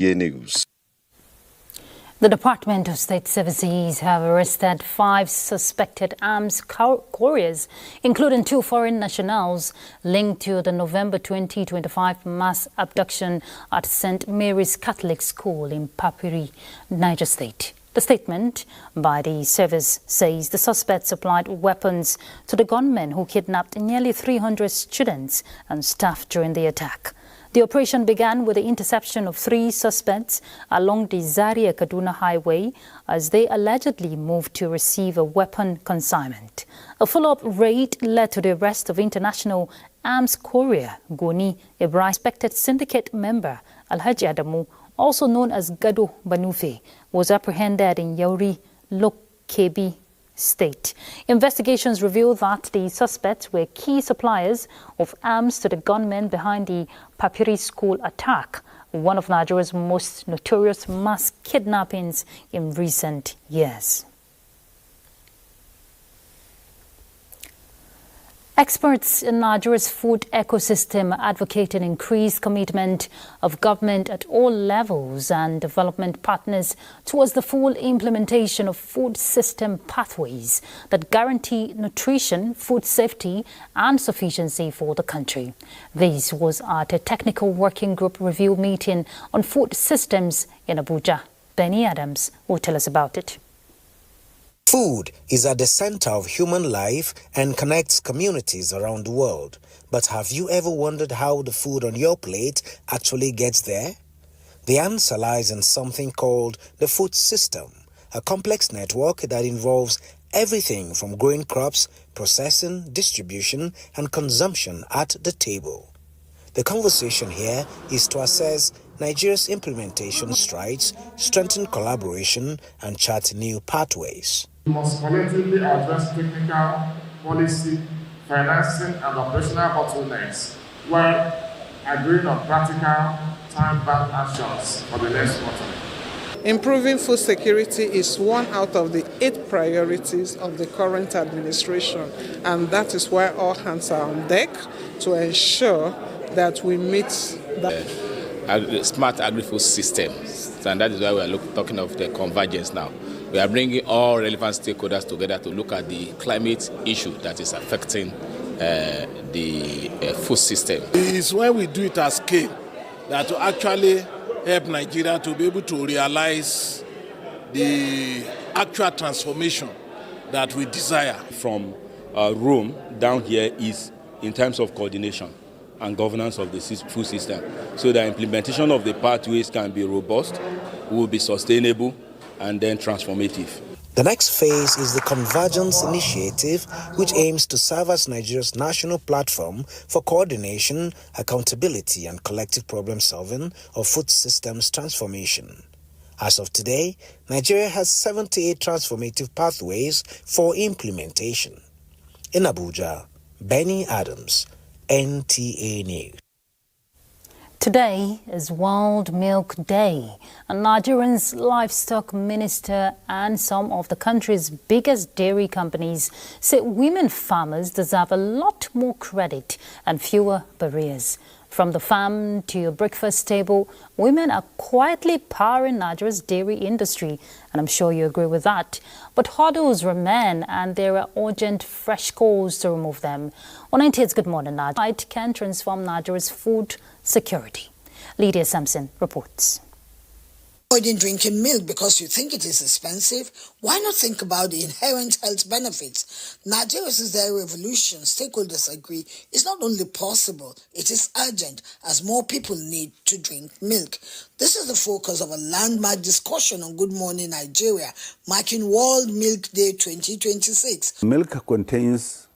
News. The Department of State Services have arrested 5 suspected arms couriers, including 2 foreign nationals, linked to the November 2025 mass abduction at St. Mary's Catholic School in Papiri, Niger State. The statement by the service says the suspects supplied weapons to the gunmen who kidnapped nearly 300 students and staff during the attack. The operation began with the interception of 3 suspects along the Zaria-Kaduna Highway as they allegedly moved to receive a weapon consignment. A follow-up raid led to the arrest of international arms courier Goni Ibrahim. Suspected syndicate member Alhaji Adamu, also known as Gado Banufe, was apprehended in Yauri, Lokebi State. Investigations revealed that the suspects were key suppliers of arms to the gunmen behind the Papiri school attack, one of Nigeria's most notorious mass kidnappings in recent years. Experts in Nigeria's food ecosystem advocated increased commitment of government at all levels and development partners towards the full implementation of food system pathways that guarantee nutrition, food safety and sufficiency for the country. This was at a technical working group review meeting on food systems in Abuja. Benny Adams will tell us about it. Food is at the center of human life and connects communities around the world. But have you ever wondered how the food on your plate actually gets there? The answer lies in something called the food system, a complex network that involves everything from growing crops, processing, distribution, and consumption at the table. The conversation here is to assess Nigeria's implementation strides, strengthen collaboration, and chart new pathways. We must collectively address technical, policy, financing, and operational bottlenecks while agreeing on practical, time-bound actions for the next quarter. Improving food security is one out of the 8 priorities of the current administration, and that is why all hands are on deck to ensure that we meet that. Smart agri-food systems, and that is why we are talking of the convergence now. We are bringing all relevant stakeholders together to look at the climate issue that is affecting the food system. It is when we do it at scale that to actually help Nigeria to be able to realize the actual transformation that we desire. From Rome down here is in terms of coordination and governance of the food system, so the implementation of the pathways can be robust, will be sustainable, and then transformative. The next phase is the Convergence Initiative, which aims to serve as Nigeria's national platform for coordination, accountability, and collective problem-solving of food systems transformation. As of today, Nigeria has 78 transformative pathways for implementation. In Abuja, Benny Adams, NTA News. Today is World Milk Day, and Nigeria's livestock minister and some of the country's biggest dairy companies say women farmers deserve a lot more credit and fewer barriers. From the farm to your breakfast table, women are quietly powering Nigeria's dairy industry, and I'm sure you agree with that. But hurdles remain, and there are urgent fresh calls to remove them. On NTA's Good Morning Nigeria, it can transform Nigeria's food security. Lydia Sampson reports. Avoiding drinking milk because you think it is expensive? Why not think about the inherent health benefits? Nigeria's dairy revolution, stakeholders agree, is not only possible, it is urgent as more people need to drink milk. This is the focus of a landmark discussion on Good Morning Nigeria, marking World Milk Day 2026. Milk contains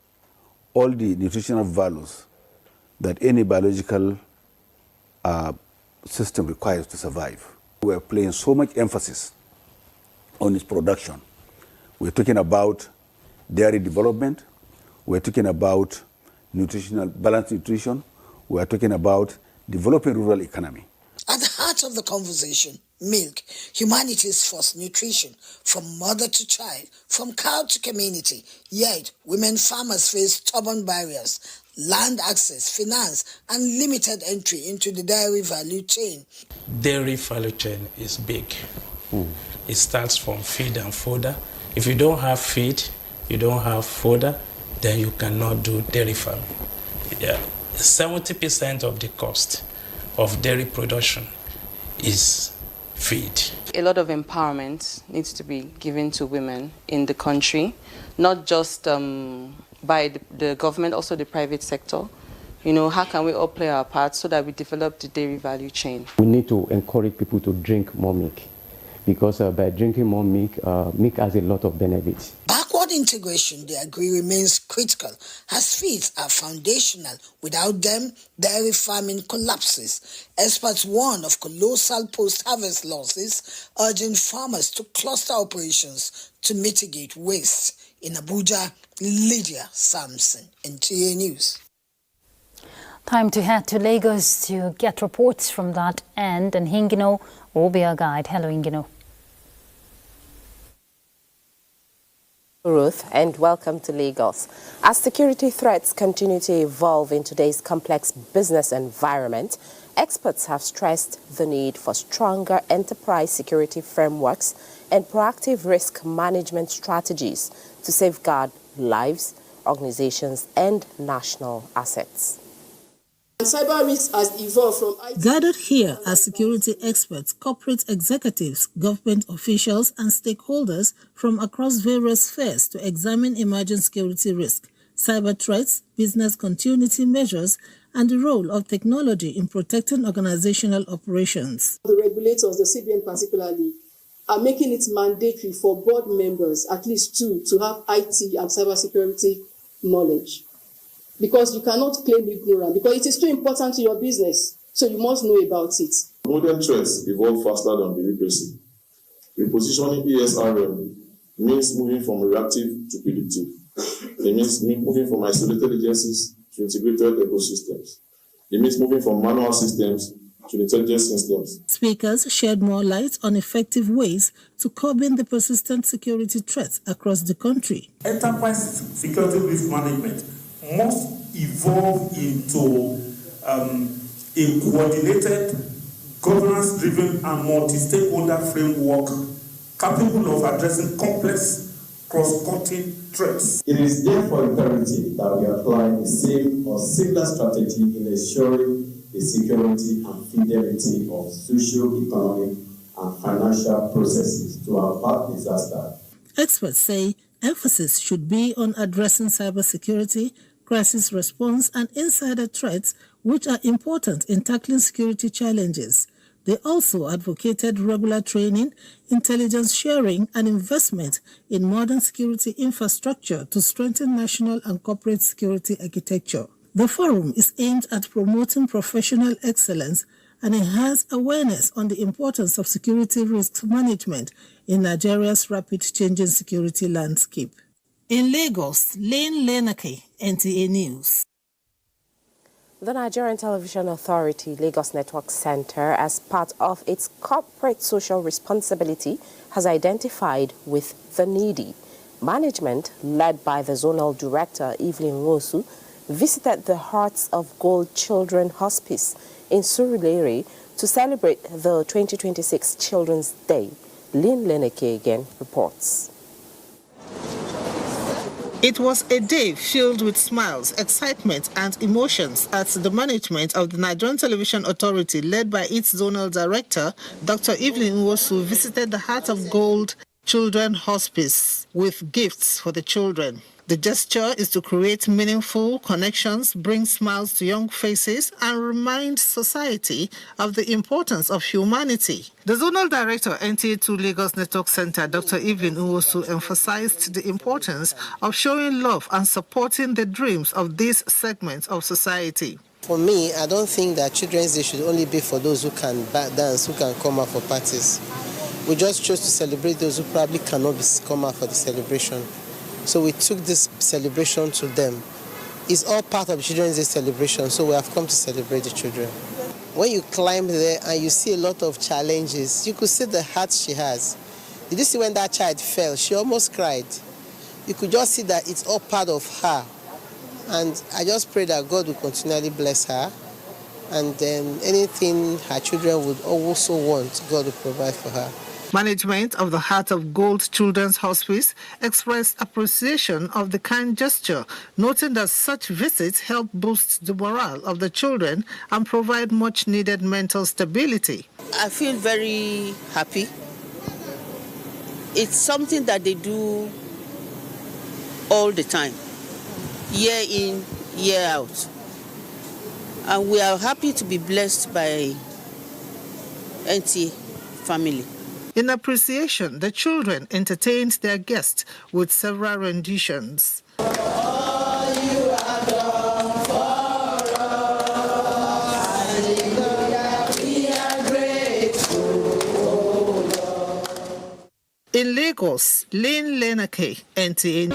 all the nutritional values that any biological system requires to survive. We're playing so much emphasis on its production. We're talking about dairy development. We're talking about balanced nutrition. We're talking about developing rural economy. At the heart of the conversation, milk, humanity's first nutrition, from mother to child, from cow to community. Yet, women farmers face stubborn barriers. land access, finance, and limited entry into the dairy value chain. Dairy value chain is big. It starts from feed and fodder. If you don't have feed, you don't have fodder, then you cannot do dairy farm. 70% of the cost of dairy production is feed. A lot of empowerment needs to be given to women in the country, not just by the government, also the private sector. You know, how can we all play our part so that we develop the dairy value chain? We need to encourage people to drink more milk, because by drinking more milk, milk has a lot of benefits. Backward integration, they agree, remains critical, as feeds are foundational. Without them, dairy farming collapses. Experts warn of colossal post-harvest losses, urging farmers to cluster operations to mitigate waste. In Abuja, Lydia Sampson, NTA News. Time to head to Lagos to get reports from that end, and Hingino will be our guide. Hello, Hingino. Ruth, and welcome to Lagos. As security threats continue to evolve in today's complex business environment, experts have stressed the need for stronger enterprise security frameworks and proactive risk management strategies to safeguard lives, organizations, and national assets. Cyber risk has evolved from... Gathered here are security experts, corporate executives, government officials, and stakeholders from across various spheres to examine emerging security risks, cyber threats, business continuity measures, and the role of technology in protecting organizational operations. The regulators, the CBN particularly, are making it mandatory for board members, at least 2, to have IT and cybersecurity knowledge. Because you cannot claim ignorance, because it is too important to your business, so you must know about it. Modern threats evolve faster than bureaucracy. Repositioning ESRM means moving from reactive to predictive. It means moving from isolated agencies to integrated ecosystems. It means moving from manual systems to intelligence systems. Speakers shed more light on effective ways to corbing the persistent security threats across the country. Enterprise security risk management must evolve into a coordinated, governance-driven and multi-stakeholder framework capable of addressing complex, cross-cutting threats. It is therefore imperative that we apply the same or similar strategy in ensuring the security and fidelity of socio-economic and financial processes to avert disaster. Experts say emphasis should be on addressing cybersecurity, crisis response, and insider threats, which are important in tackling security challenges. They also advocated regular training, intelligence sharing, and investment in modern security infrastructure to strengthen national and corporate security architecture. The forum is aimed at promoting professional excellence and enhance awareness on the importance of security risk management in Nigeria's rapid changing security landscape. In Lagos, Lane Lenake, NTA News. The Nigerian Television Authority Lagos Network Center, as part of its corporate social responsibility, has identified with the needy. Management, led by the Zonal Director Evelyn Wosu, visited the Hearts of Gold Children Hospice in Surulere to celebrate the 2026 Children's Day. Lynn Leneke again reports. It was a day filled with smiles, excitement, and emotions as the management of the Nigerian Television Authority, led by its zonal director, Dr. Evelyn Wosu, visited the Heart of Gold Children Hospice with gifts for the children. The gesture is to create meaningful connections, bring smiles to young faces, and remind society of the importance of humanity. The Zonal Director, NTA2 Lagos Network Center, Dr. Evelyn Uwosu, emphasized the importance of showing love and supporting the dreams of these segments of society. For me, I don't think that Children's Day should only be for those who can dance, who can come out for parties. We just chose to celebrate those who probably cannot come out for the celebration. So we took this celebration to them. It's all part of Children's Day celebration, so we have come to celebrate the children. When you climb there and you see a lot of challenges, you could see the heart she has. Did you see when that child fell? She almost cried. You could just see that it's all part of her. And I just pray that God will continually bless her. And anything her children would also want, God will provide for her. Management of the Heart of Gold Children's Hospice expressed appreciation of the kind gesture, noting that such visits help boost the morale of the children and provide much-needed mental stability. I feel very happy. It's something that they do all the time, year in, year out. And we are happy to be blessed by NTA family. In appreciation, the children entertained their guests with several renditions. In Lagos, Lane Lenake, NTA.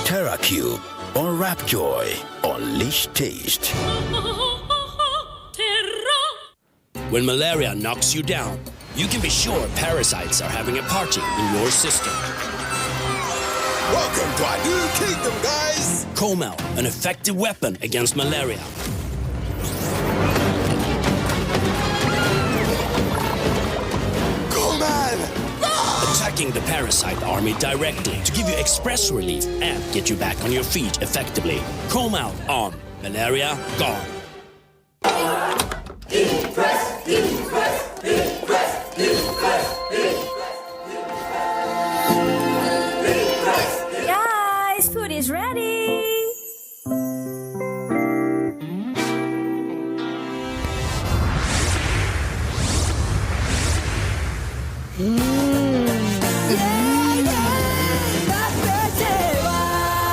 TerraCube, unwrap joy, unleash taste. When malaria knocks you down, you can be sure parasites are having a party in your system. Welcome to our new kingdom, guys! Comel, an effective weapon against malaria. Attacking the parasite army directly to give you express relief and get you back on your feet effectively. Comel on. Malaria gone. Guys, food is ready.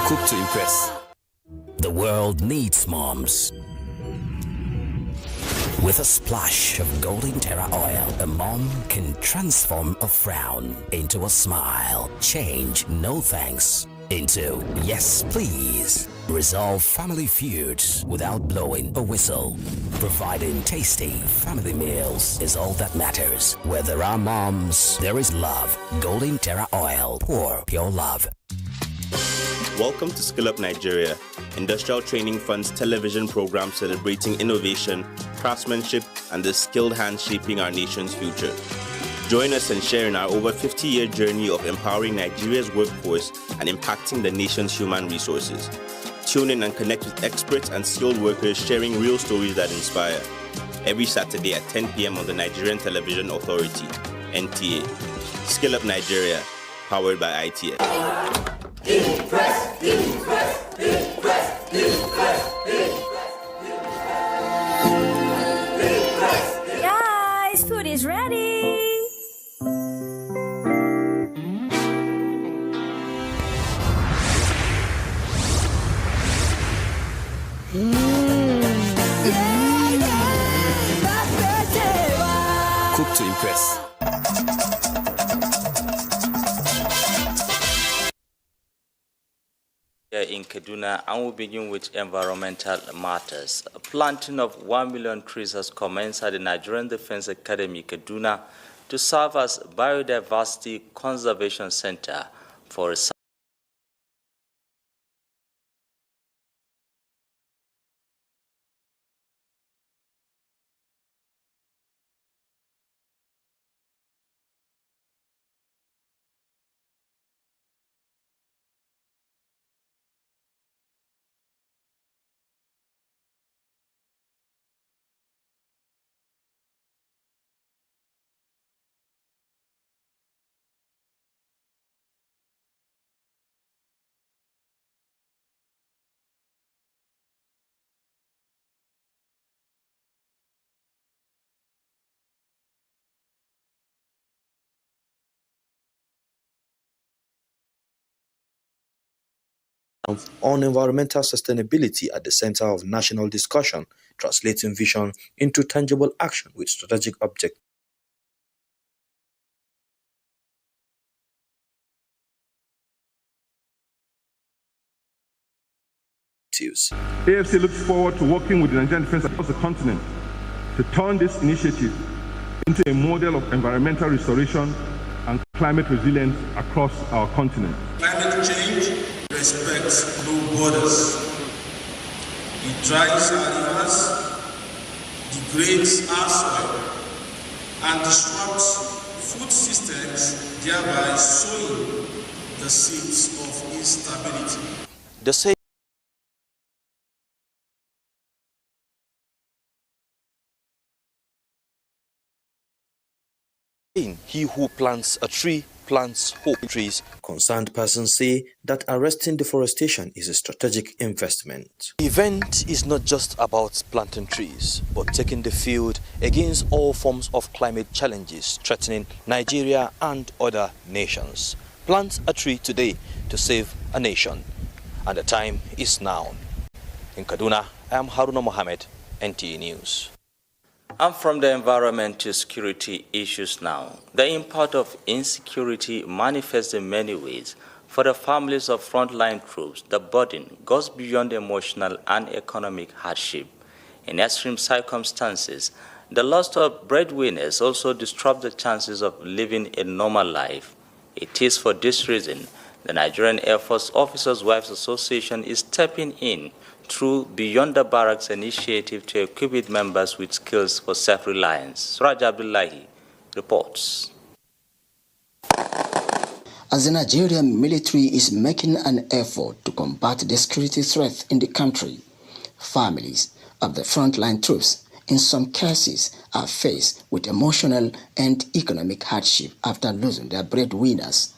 Cook to impress. The world needs moms. With a splash of Golden Terra oil, a mom can transform a frown into a smile. Change no thanks into yes please. Resolve family feuds without blowing a whistle. Providing tasty family meals is all that matters. Where there are moms, there is love. Golden Terra oil, pour pure love. Welcome to Skill Up Nigeria, Industrial Training Fund's television program celebrating innovation, craftsmanship, and the skilled hands shaping our nation's future. Join us and share in our over 50-year journey of empowering Nigeria's workforce and impacting the nation's human resources. Tune in and connect with experts and skilled workers sharing real stories that inspire. Every Saturday at 10 p.m. on the Nigerian Television Authority, NTA. Skill Up Nigeria, powered by ITS. Guys, food is ready. Cook to impress. In Kaduna, and we'll begin with environmental matters. A planting of 1 million trees has commenced at the Nigerian Defense Academy, Kaduna, to serve as Biodiversity Conservation Center for on environmental sustainability at the center of national discussion, translating vision into tangible action with strategic objectives. AFC looks forward to working with the Nigerian defense across the continent to turn this initiative into a model of environmental restoration and climate resilience across our continent. Climate change respects no borders. It dries our rivers, degrades our soil, and disrupts food systems, thereby sowing the seeds of instability. The same he who plants a tree plants hope trees. Concerned persons say that arresting deforestation is a strategic investment. The event is not just about planting trees, but taking the field against all forms of climate challenges threatening Nigeria and other nations. Plant a tree today to save a nation, and the time is now. In Kaduna, I am Haruna Mohammed, NTA News. And from the environment to security issues now. The impact of insecurity manifests in many ways. For the families of frontline troops, the burden goes beyond emotional and economic hardship. In extreme circumstances, the loss of breadwinners also disrupts the chances of living a normal life. It is for this reason the Nigerian Air Force Officers' Wives Association is stepping in through Beyond the Barracks initiative to equip its members with skills for self-reliance. Suraj Abdullahi reports. As the Nigerian military is making an effort to combat the security threat in the country, families of the frontline troops in some cases are faced with emotional and economic hardship after losing their breadwinners.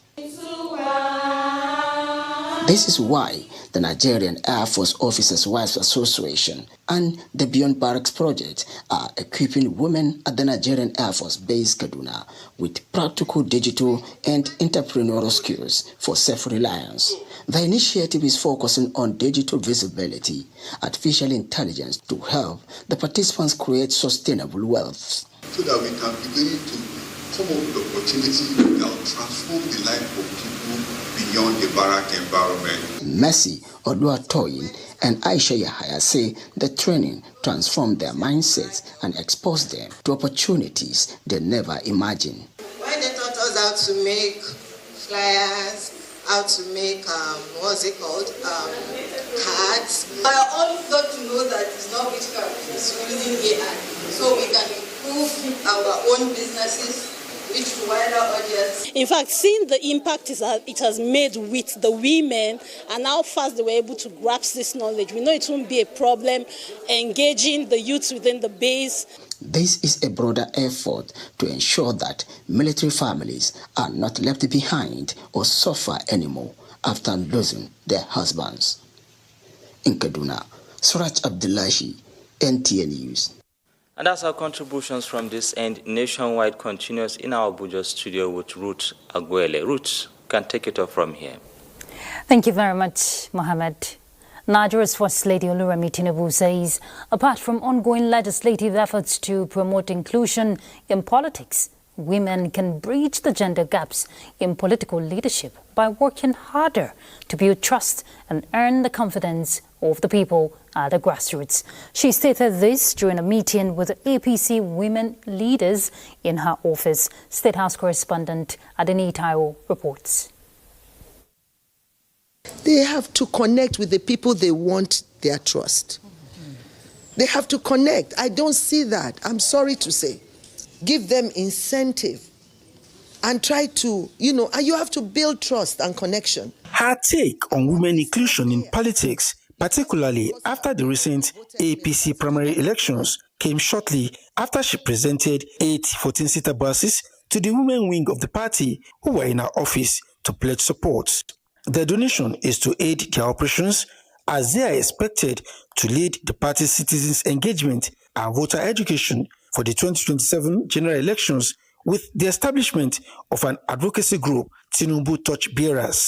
This is why the Nigerian Air Force Officers' Wives Association and the Beyond Barracks Project are equipping women at the Nigerian Air Force Base Kaduna with practical digital and entrepreneurial skills for self-reliance. The initiative is focusing on digital visibility, artificial intelligence to help the participants create sustainable wealth. So that we can begin to come up with opportunities that will transform the life of people beyond the barrack environment. Mercy Oduatoyin and Aisha Yahaya say the training transformed their mindsets and exposed them to opportunities they never imagined. When they taught us how to make flyers, how to make, cards, I always got to know that it's not witchcraft, it's using AI. So we can improve our own businesses, reach to wider audience. In fact, seeing the impact it has made with the women and how fast they were able to grasp this knowledge, we know it won't be a problem engaging the youths within the base. This is a broader effort to ensure that military families are not left behind or suffer anymore after losing their husbands. In Kaduna, Suraj Abdullahi, NTA News. And that's our contributions from this end. Nationwide continues in our Abuja studio with Ruth Aguele. Ruth, can take it off from here. Thank you very much, Mohammed. Nigeria's First Lady Oluremi Tinubu says, apart from ongoing legislative efforts to promote inclusion in politics, women can bridge the gender gaps in political leadership by working harder to build trust and earn the confidence of the people at the grassroots. She stated this during a meeting with APC women leaders in her office. State House correspondent Adeni Taiwo reports. They have to connect with the people they want their trust. They have to connect. I don't see that. I'm sorry to say. Give them incentive and try to, and you have to build trust and connection. Her take on women inclusion in politics, particularly after the recent APC primary elections, came shortly after she presented 8 14-seater buses to the women wing of the party who were in her office to pledge support. The donation is to aid their operations as they are expected to lead the party's citizens' engagement and voter education for the 2027 general elections with the establishment of an advocacy group, Tinubu Torch Bearers.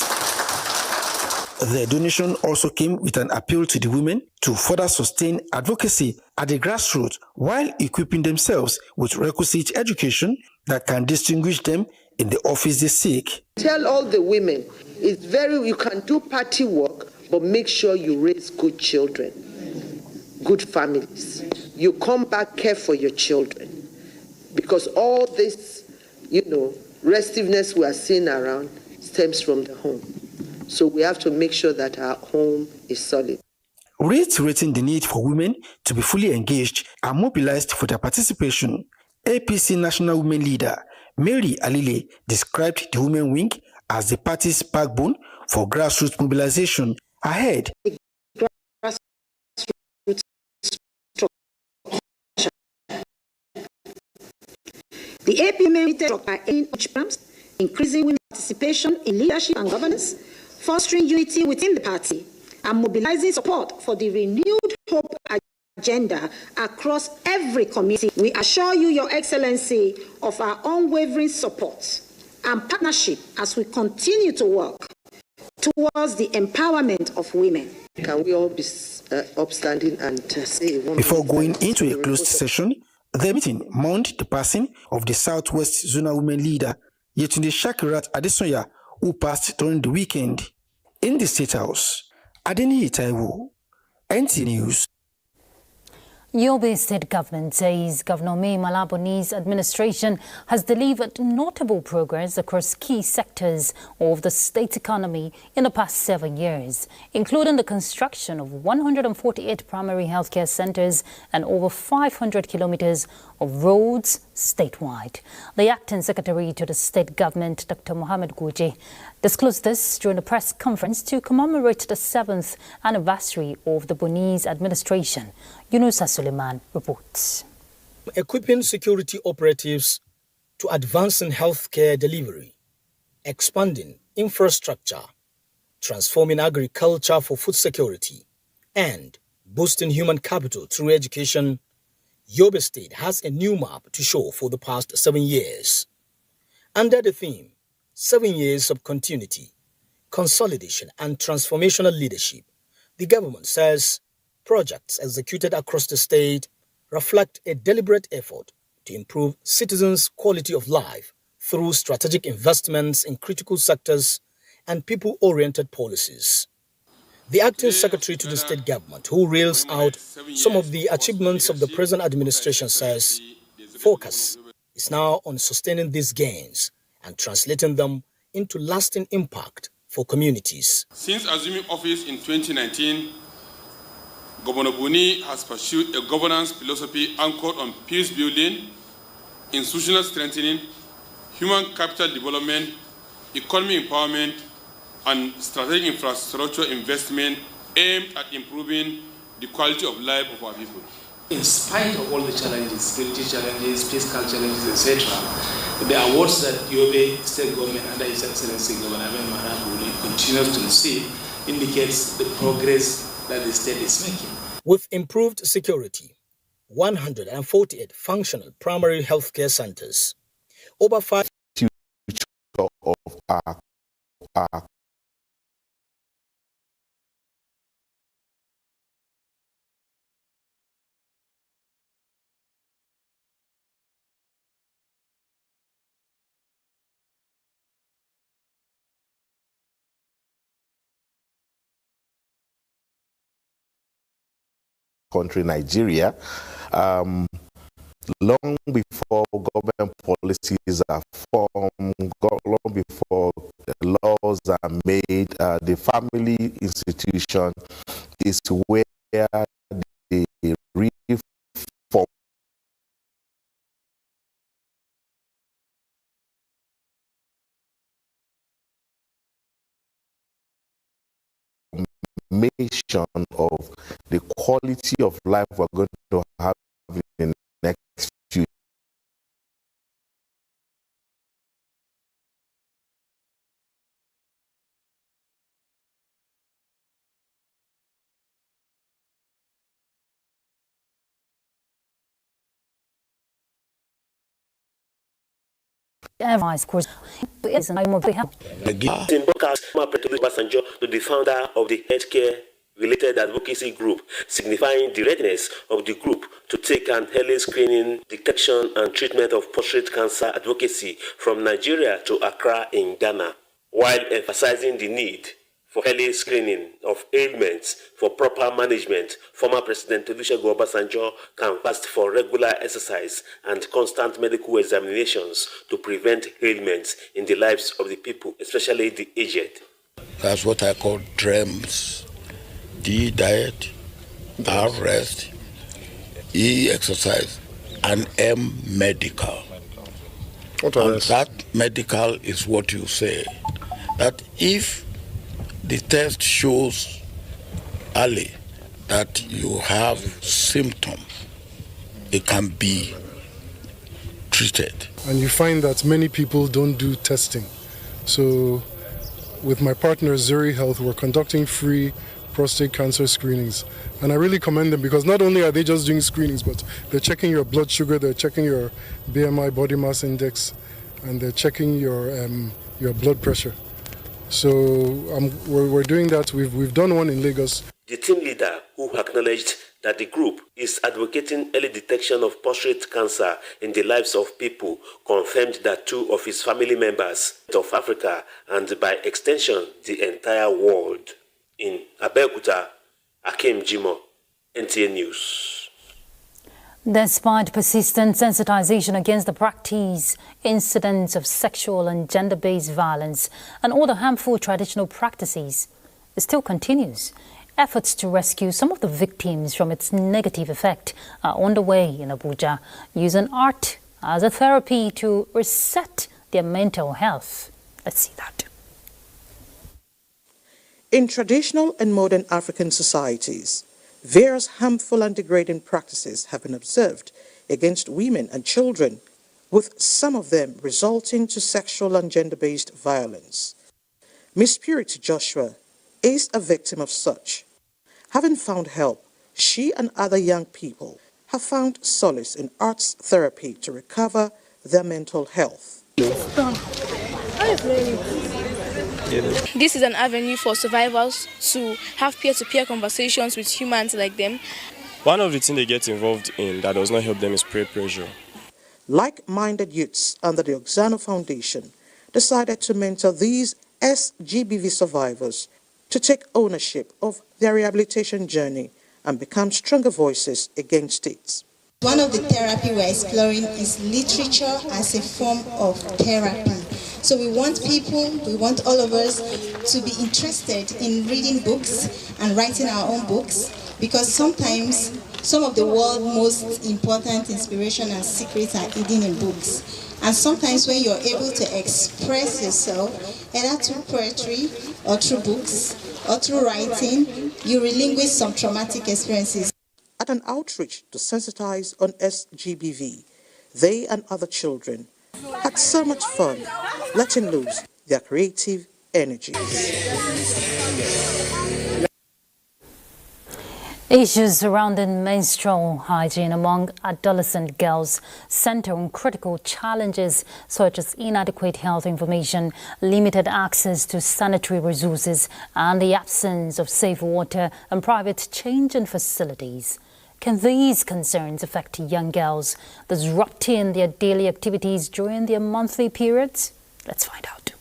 The donation also came with an appeal to the women to further sustain advocacy at the grassroots while equipping themselves with requisite education that can distinguish them in the office they seek. Tell all the women, you can do party work, but make sure you raise good children, good families. You come back, care for your children. Because all this, restiveness we are seeing around stems from the home. So we have to make sure that our home is solid. Reiterating the need for women to be fully engaged and mobilized for their participation, APC National Women Leader Mary Alile described the Women Wing as the party's backbone for grassroots mobilization ahead. The AP Women are aiming at programs, increasing women's participation in leadership and governance, fostering unity within the party, and mobilizing support for the renewed hope agenda across every community. We assure you, Your Excellency, of our unwavering support and partnership as we continue to work towards the empowerment of women. Can we all be upstanding and say one? Before going into a closed session, the meeting mourned the passing of the Southwest Zonal Women Leader, Yetunde Shakirat Adesoya, who passed during the weekend. In the State House, Adeni Taiwo, NT News. Yobe State Government says Governor Mai Mala Boni's administration has delivered notable progress across key sectors of the state economy in the past 7 years, including the construction of 148 primary healthcare centers and over 500 kilometers of roads statewide. The acting secretary to the state government, Dr. Mohammed Goje, disclosed this during a press conference to commemorate the 7th anniversary of the Boni's administration. Yunusa Suleiman reports. Equipping security operatives to advancing healthcare delivery, expanding infrastructure, transforming agriculture for food security, and boosting human capital through education, Yobe State has a new map to show for the past 7 years. Under the theme, 7 years of continuity, consolidation, and transformational leadership, the government says projects executed across the state reflect a deliberate effort to improve citizens' quality of life through strategic investments in critical sectors and people-oriented policies. The acting secretary to the state government, who rails out some of the achievements of the present administration, says focus is now on sustaining these gains and translating them into lasting impact for communities. Since assuming office in 2019, Governor Boni has pursued a governance philosophy anchored on peace building, institutional strengthening, human capital development, economic empowerment, and strategic infrastructure investment aimed at improving the quality of life of our people. In spite of all the challenges, security challenges, fiscal challenges, etc., the awards that Yobe State Government under His Excellency Governor Mai Mala continues to receive indicates the progress that the state is making. With improved security, 148 functional primary healthcare centers, over 5 future of our country, Nigeria, long before government policies are formed, long before laws are made, the family institution is where the reform of the quality of life we're going to have in the next few In broadcast, Obasanjo to the founder of the healthcare-related advocacy group, signifying the readiness of the group to take an early screening, detection, and treatment of prostate cancer advocacy from Nigeria to Accra in Ghana, while emphasizing the need for early screening of ailments for proper management. Former President Olusegun Obasanjo canvassed for regular exercise and constant medical examinations to prevent ailments in the lives of the people, especially the aged. That's what I call DREAMS. D, diet, R, rest, E, exercise, and M, medical. And that medical is what you say, that if the test shows early that you have symptoms, it can be treated. And you find that many people don't do testing. So with my partner Zuri Health, we're conducting free prostate cancer screenings. And I really commend them because not only are they just doing screenings, but they're checking your blood sugar, they're checking your BMI, body mass index, and they're checking your blood pressure. So we're doing that. We've done one in Lagos. The team leader, who acknowledged that the group is advocating early detection of prostate cancer in the lives of people, confirmed that 2 of his family members of Africa and by extension the entire world. In Abuja, Akim Jimo, NTA News. Despite persistent sensitization against the practice, incidents of sexual and gender-based violence and other harmful traditional practices, it still continues. Efforts to rescue some of the victims from its negative effect are underway in Abuja, using art as a therapy to reset their mental health. Let's see that. In traditional and modern African societies, various harmful and degrading practices have been observed against women and children, with some of them resulting to sexual and gender-based violence. Miss Purity Joshua is a victim of such. Having found help, she and other young people have found solace in arts therapy to recover their mental health. This is an avenue for survivors to have peer-to-peer conversations with humans like them. One of the things they get involved in that does not help them is peer pressure. Like-minded youths under the Oxano Foundation decided to mentor these SGBV survivors to take ownership of their rehabilitation journey and become stronger voices against it. One of the therapy we're exploring is literature as a form of therapy. So we want all of us to be interested in reading books and writing our own books, because sometimes some of the world's most important inspiration and secrets are hidden in books. And sometimes when you're able to express yourself, either through poetry or through books or through writing, you relinquish some traumatic experiences. At an outreach to sensitize on SGBV, they and other children had so much fun letting loose their creative energies. Issues surrounding menstrual hygiene among adolescent girls center on critical challenges such as inadequate health information, limited access to sanitary resources, and the absence of safe water and private changing facilities. Can these concerns affect young girls, disrupting their daily activities during their monthly periods? Let's find out.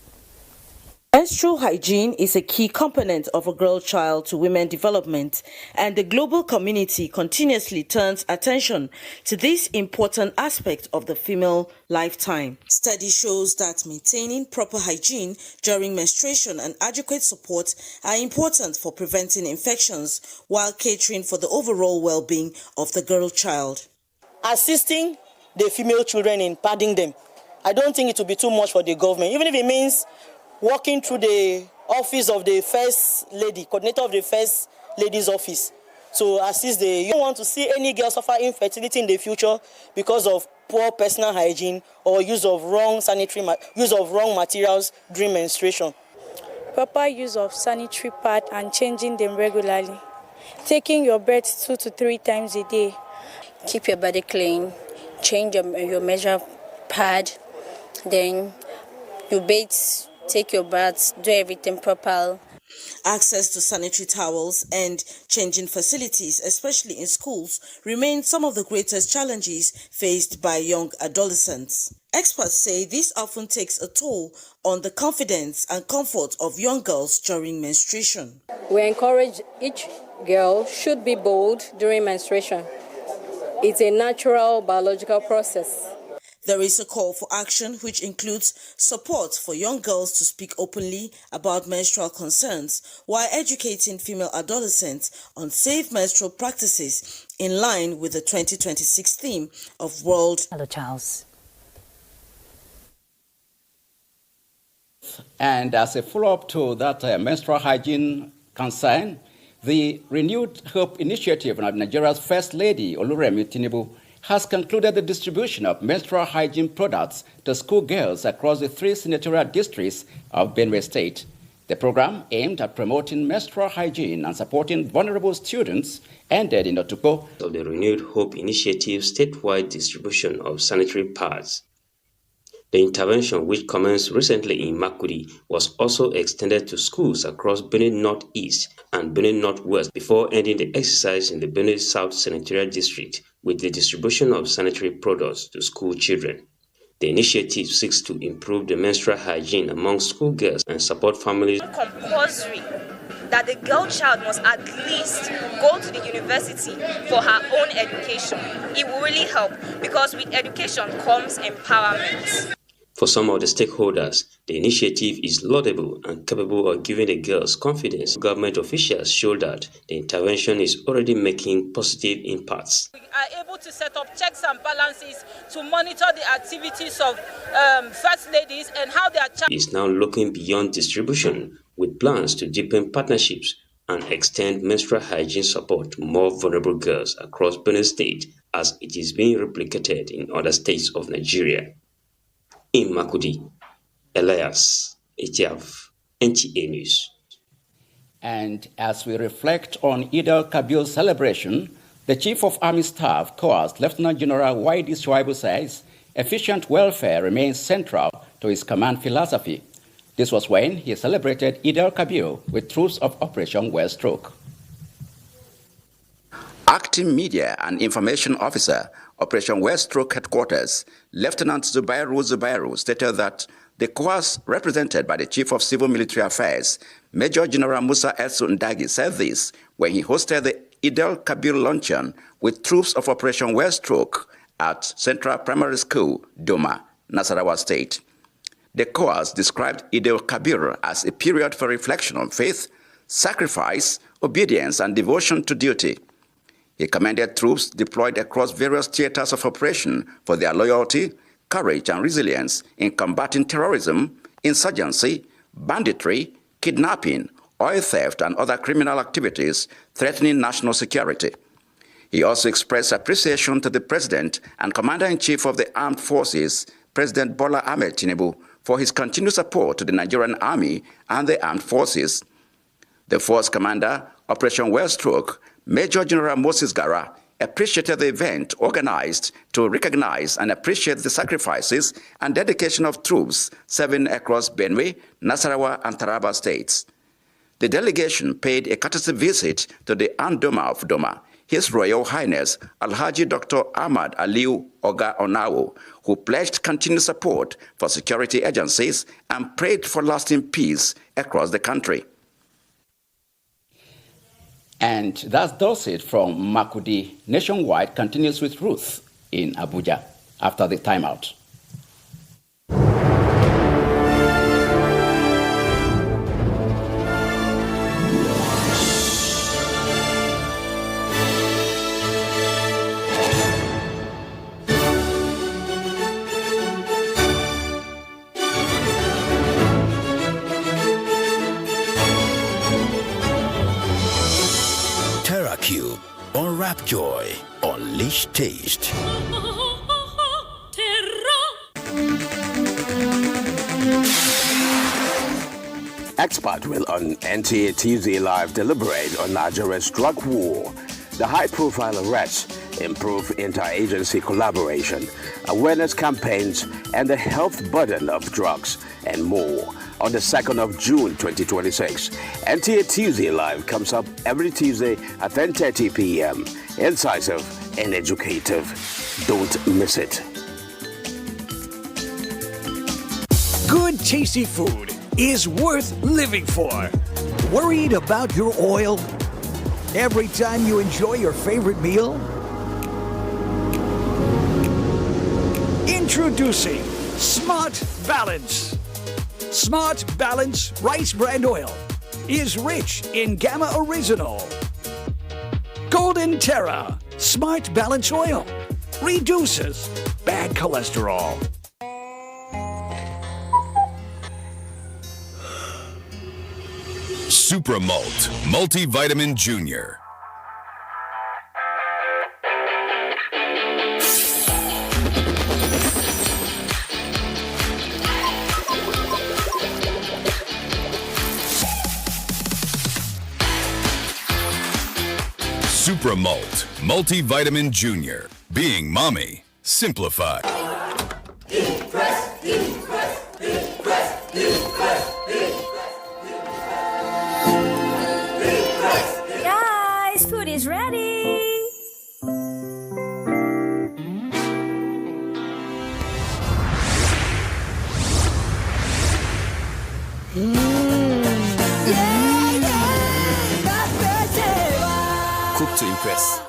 Menstrual hygiene is a key component of a girl child to women development, and the global community continuously turns attention to this important aspect of the female lifetime. Study shows that maintaining proper hygiene during menstruation and adequate support are important for preventing infections while catering for the overall well-being of the girl child. Assisting the female children in padding them, I don't think it will be too much for the government, even if it means walking through the office of the First Lady, coordinator of the First Lady's office, to assist the. You don't want to see any girl suffer infertility in the future because of poor personal hygiene or use of wrong materials during menstruation. Proper use of sanitary pad and changing them regularly. Taking your breath 2 to 3 times a day. Keep your body clean. Change your measure pad. Then you bathe. Take your baths, do everything proper. Access to sanitary towels and changing facilities, especially in schools, remain some of the greatest challenges faced by young adolescents. Experts say this often takes a toll on the confidence and comfort of young girls during menstruation. We encourage each girl should be bold during menstruation. It's a natural biological process. There is a call for action which includes support for young girls to speak openly about menstrual concerns while educating female adolescents on safe menstrual practices in line with the 2026 theme of World. Hello, Charles. And as a follow-up to that menstrual hygiene concern, the Renewed Hope Initiative of Nigeria's First Lady, Oluremi Tinubu, has concluded the distribution of menstrual hygiene products to schoolgirls across the 3 senatorial districts of Benue State. The program, aimed at promoting menstrual hygiene and supporting vulnerable students, ended in Otukpo. Of the Renewed Hope Initiative statewide distribution of sanitary pads. The intervention, which commenced recently in Makudi, was also extended to schools across Benin Northeast and Benin Northwest before ending the exercise in the Benin South Senatorial District with the distribution of sanitary products to school children. The initiative seeks to improve the menstrual hygiene among schoolgirls and support families. Compulsory that the girl child must at least go to the university for her own education. It will really help because with education comes empowerment. For some of the stakeholders, the initiative is laudable and capable of giving the girls confidence. Government officials show that the intervention is already making positive impacts. We are able to set up checks and balances to monitor the activities of first ladies and how they are. Is now looking beyond distribution with plans to deepen partnerships and extend menstrual hygiene support to more vulnerable girls across Benue State as it is being replicated in other states of Nigeria. In Makudi, Elias Etiaf, NTA News. And as we reflect on Eid al-Kabir celebration, the Chief of Army Staff, COAS, Lieutenant General Y.D. Shuaibu says efficient welfare remains central to his command philosophy. This was when he celebrated Eid al-Kabir with troops of Operation Wellstroke. Acting Media and Information Officer, Operation Wellstroke Headquarters, Lieutenant Zubairu stated that the COAS, represented by the Chief of Civil Military Affairs, Major General Musa Elsu Ndagi, said this when he hosted the Eid al-Kabir luncheon with troops of Operation Wellstroke at Central Primary School, Doma, Nasarawa State. The COAS described Eid al-Kabir as a period for reflection on faith, sacrifice, obedience, and devotion to duty. He commended troops deployed across various theaters of operation for their loyalty, courage, and resilience in combating terrorism, insurgency, banditry, kidnapping, oil theft, and other criminal activities threatening national security. He also expressed appreciation to the President and Commander-in-Chief of the Armed Forces, President Bola Ahmed Tinubu, for his continued support to the Nigerian Army and the Armed Forces. The Force Commander, Operation Wellstroke, Major General Moses Gara, appreciated the event organized to recognize and appreciate the sacrifices and dedication of troops serving across Benue, Nasarawa, and Taraba states. The delegation paid a courtesy visit to the Andoma of Doma, His Royal Highness Alhaji Dr. Ahmad Aliu Oga Onawo, who pledged continued support for security agencies and prayed for lasting peace across the country. And that does it from Makudi. Nationwide continues with Ruth in Abuja after the timeout. Cube, unwrap joy, unleash taste. Expert will on NTA TV Live deliberate on Nigeria's drug war, the high-profile arrests, improve inter-agency collaboration, awareness campaigns, and the health burden of drugs, and more. on the 2nd of June 2026. NTA Tuesday Live comes up every Tuesday at 10:30 p.m. Incisive and educative. Don't miss it. Good, tasty food is worth living for. Worried about your oil? Every time you enjoy your favorite meal? Introducing Smart Balance. Smart Balance Rice Bran Oil is rich in Gamma Original. Golden Terra Smart Balance Oil reduces bad cholesterol. Supramalt Multivitamin Junior. Supramalt Multivitamin Junior. Being mommy simplified. Guys, food is ready. Cook to impress.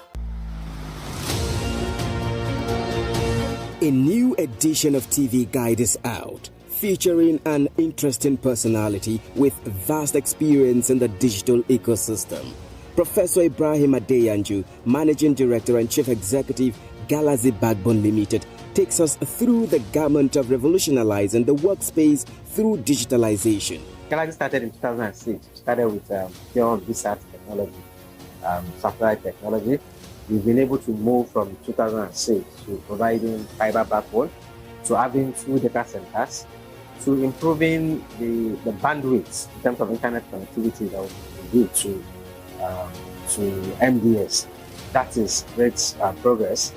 A new edition of TV Guide is out, featuring an interesting personality with vast experience in the digital ecosystem. Professor Ibrahim Adeyanju, Managing Director and Chief Executive, Galaxy Backbone Limited, takes us through the gamut of revolutionizing the workspace through digitalization. Galaxy started in 2006. Started with pure research technology, satellite technology. We've been able to move from 2006 to providing fiber backbone, to having 2 data centers, to improving the bandwidth in terms of internet connectivity that we do to MDS. That is great progress.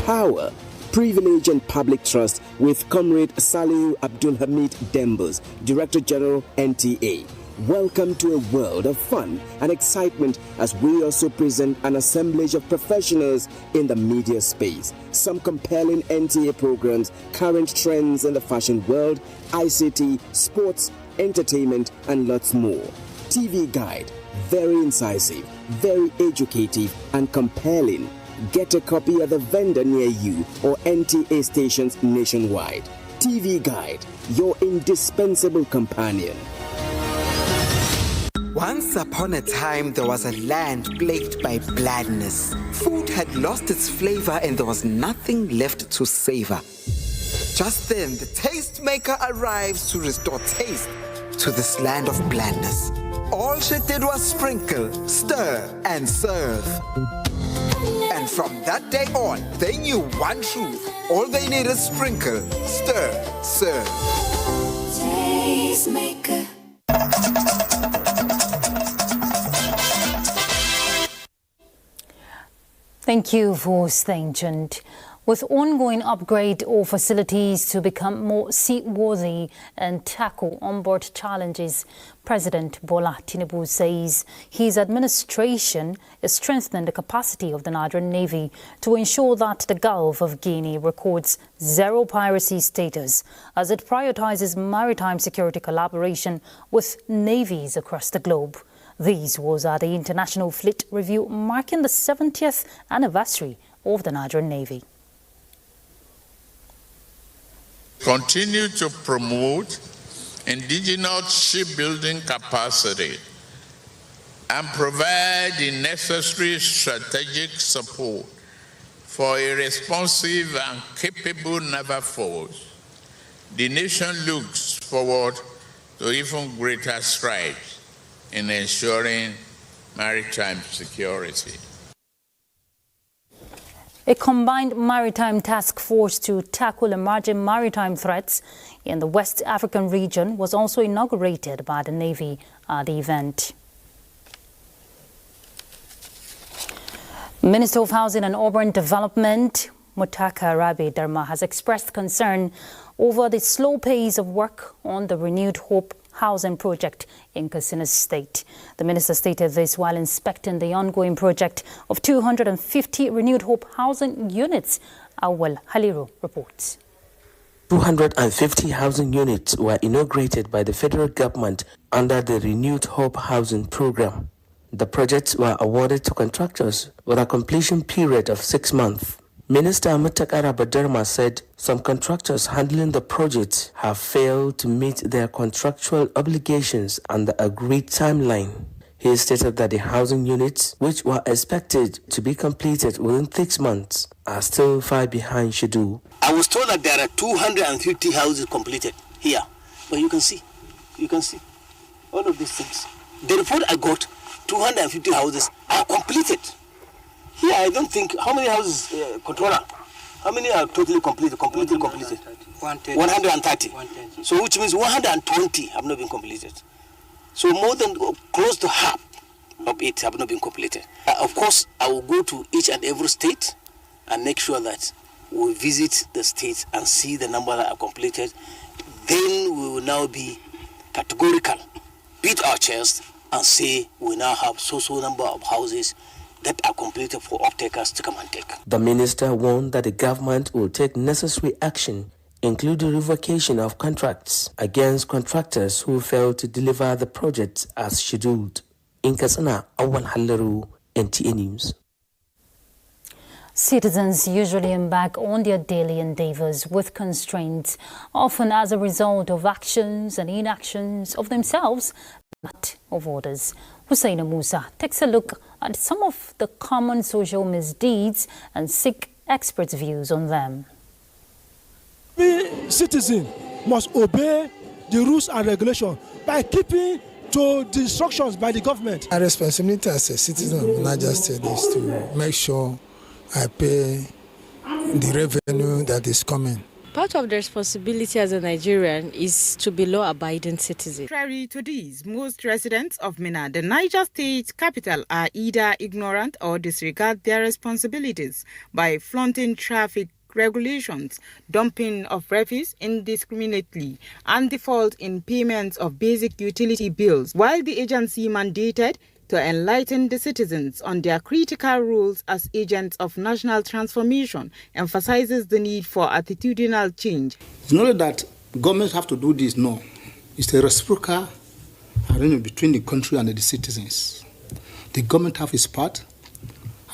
Power, privilege and public trust with Comrade Salihu Abdul Hamid Dembos, Director General NTA. Welcome to a world of fun and excitement as we also present an assemblage of professionals in the media space. Some compelling NTA programs, current trends in the fashion world, ICT, sports, entertainment, and lots more. TV Guide, very incisive, very educative, and compelling. Get a copy at the vendor near you or NTA stations nationwide. TV Guide, your indispensable companion. Once upon a time, there was a land plagued by blandness. Food had lost its flavor and there was nothing left to savor. Just then, the tastemaker arrives to restore taste to this land of blandness. All she did was sprinkle, stir, and serve. And from that day on, they knew one truth. All they needed is sprinkle, stir, serve. Tastemaker. Thank you for staying tuned. With ongoing upgrade of facilities to become more seaworthy and tackle onboard challenges, President Bola Tinubu says his administration is strengthening the capacity of the Nigerian Navy to ensure that the Gulf of Guinea records zero piracy status as it prioritizes maritime security collaboration with navies across the globe. This was at the International Fleet Review marking the 70th anniversary of the Nigerian Navy. Continue to promote indigenous shipbuilding capacity and provide the necessary strategic support for a responsive and capable naval force. The nation looks forward to even greater strides in ensuring maritime security. A combined maritime task force to tackle emerging maritime threats in the West African region was also inaugurated by the Navy at the event. Minister of Housing and Urban Development Mutaka Rabi Dharma has expressed concern over the slow pace of work on the Renewed Hope housing project in Katsina State. The minister stated this while inspecting the ongoing project of 250 Renewed Hope housing units. Awal Haliru reports. 250 housing units were inaugurated by the federal government under the Renewed Hope housing program. The projects were awarded to contractors with a completion period of 6 months. Minister Mutaka Rabi Dharma said some contractors handling the project have failed to meet their contractual obligations and the agreed timeline. He stated that the housing units, which were expected to be completed within 6 months, are still far behind schedule. I was told that there are 250 houses completed here, but you can see all of these things. The report I got, 250 houses are completed. Here, I don't think, how many houses, controller? How many are totally completed? 130. So which means 120 have not been completed. So more than close to half of it have not been completed. Of course, I will go to each and every state and make sure that we visit the states and see the number that are completed. Then we will now be categorical, beat our chest and say we now have so number of houses that are completed for off-takers to come and take. The minister warned that the government will take necessary action, including revocation of contracts against contractors who fail to deliver the projects as scheduled. In Katsina, Awal Haliru, NTA News. Citizens usually embark on their daily endeavors with constraints, often as a result of actions and inactions of themselves, not of others. Hussein Musa takes a look at some of the common social misdeeds and seek experts' views on them. We citizens must obey the rules and regulations by keeping to the instructions by the government. Our responsibility as a citizen of Niger State is to make sure I pay the revenue that is coming. Part of the responsibility as a Nigerian is to be law-abiding citizens. Contrary to this, most residents of Minna, the Niger State capital, are either ignorant or disregard their responsibilities by flaunting traffic regulations, dumping of refuse indiscriminately, and default in payments of basic utility bills, while the agency mandated to enlighten the citizens on their critical roles as agents of national transformation, emphasizes the need for attitudinal change. It's not that governments have to do this, no. It's a reciprocal arrangement between the country and the citizens. The government have its part,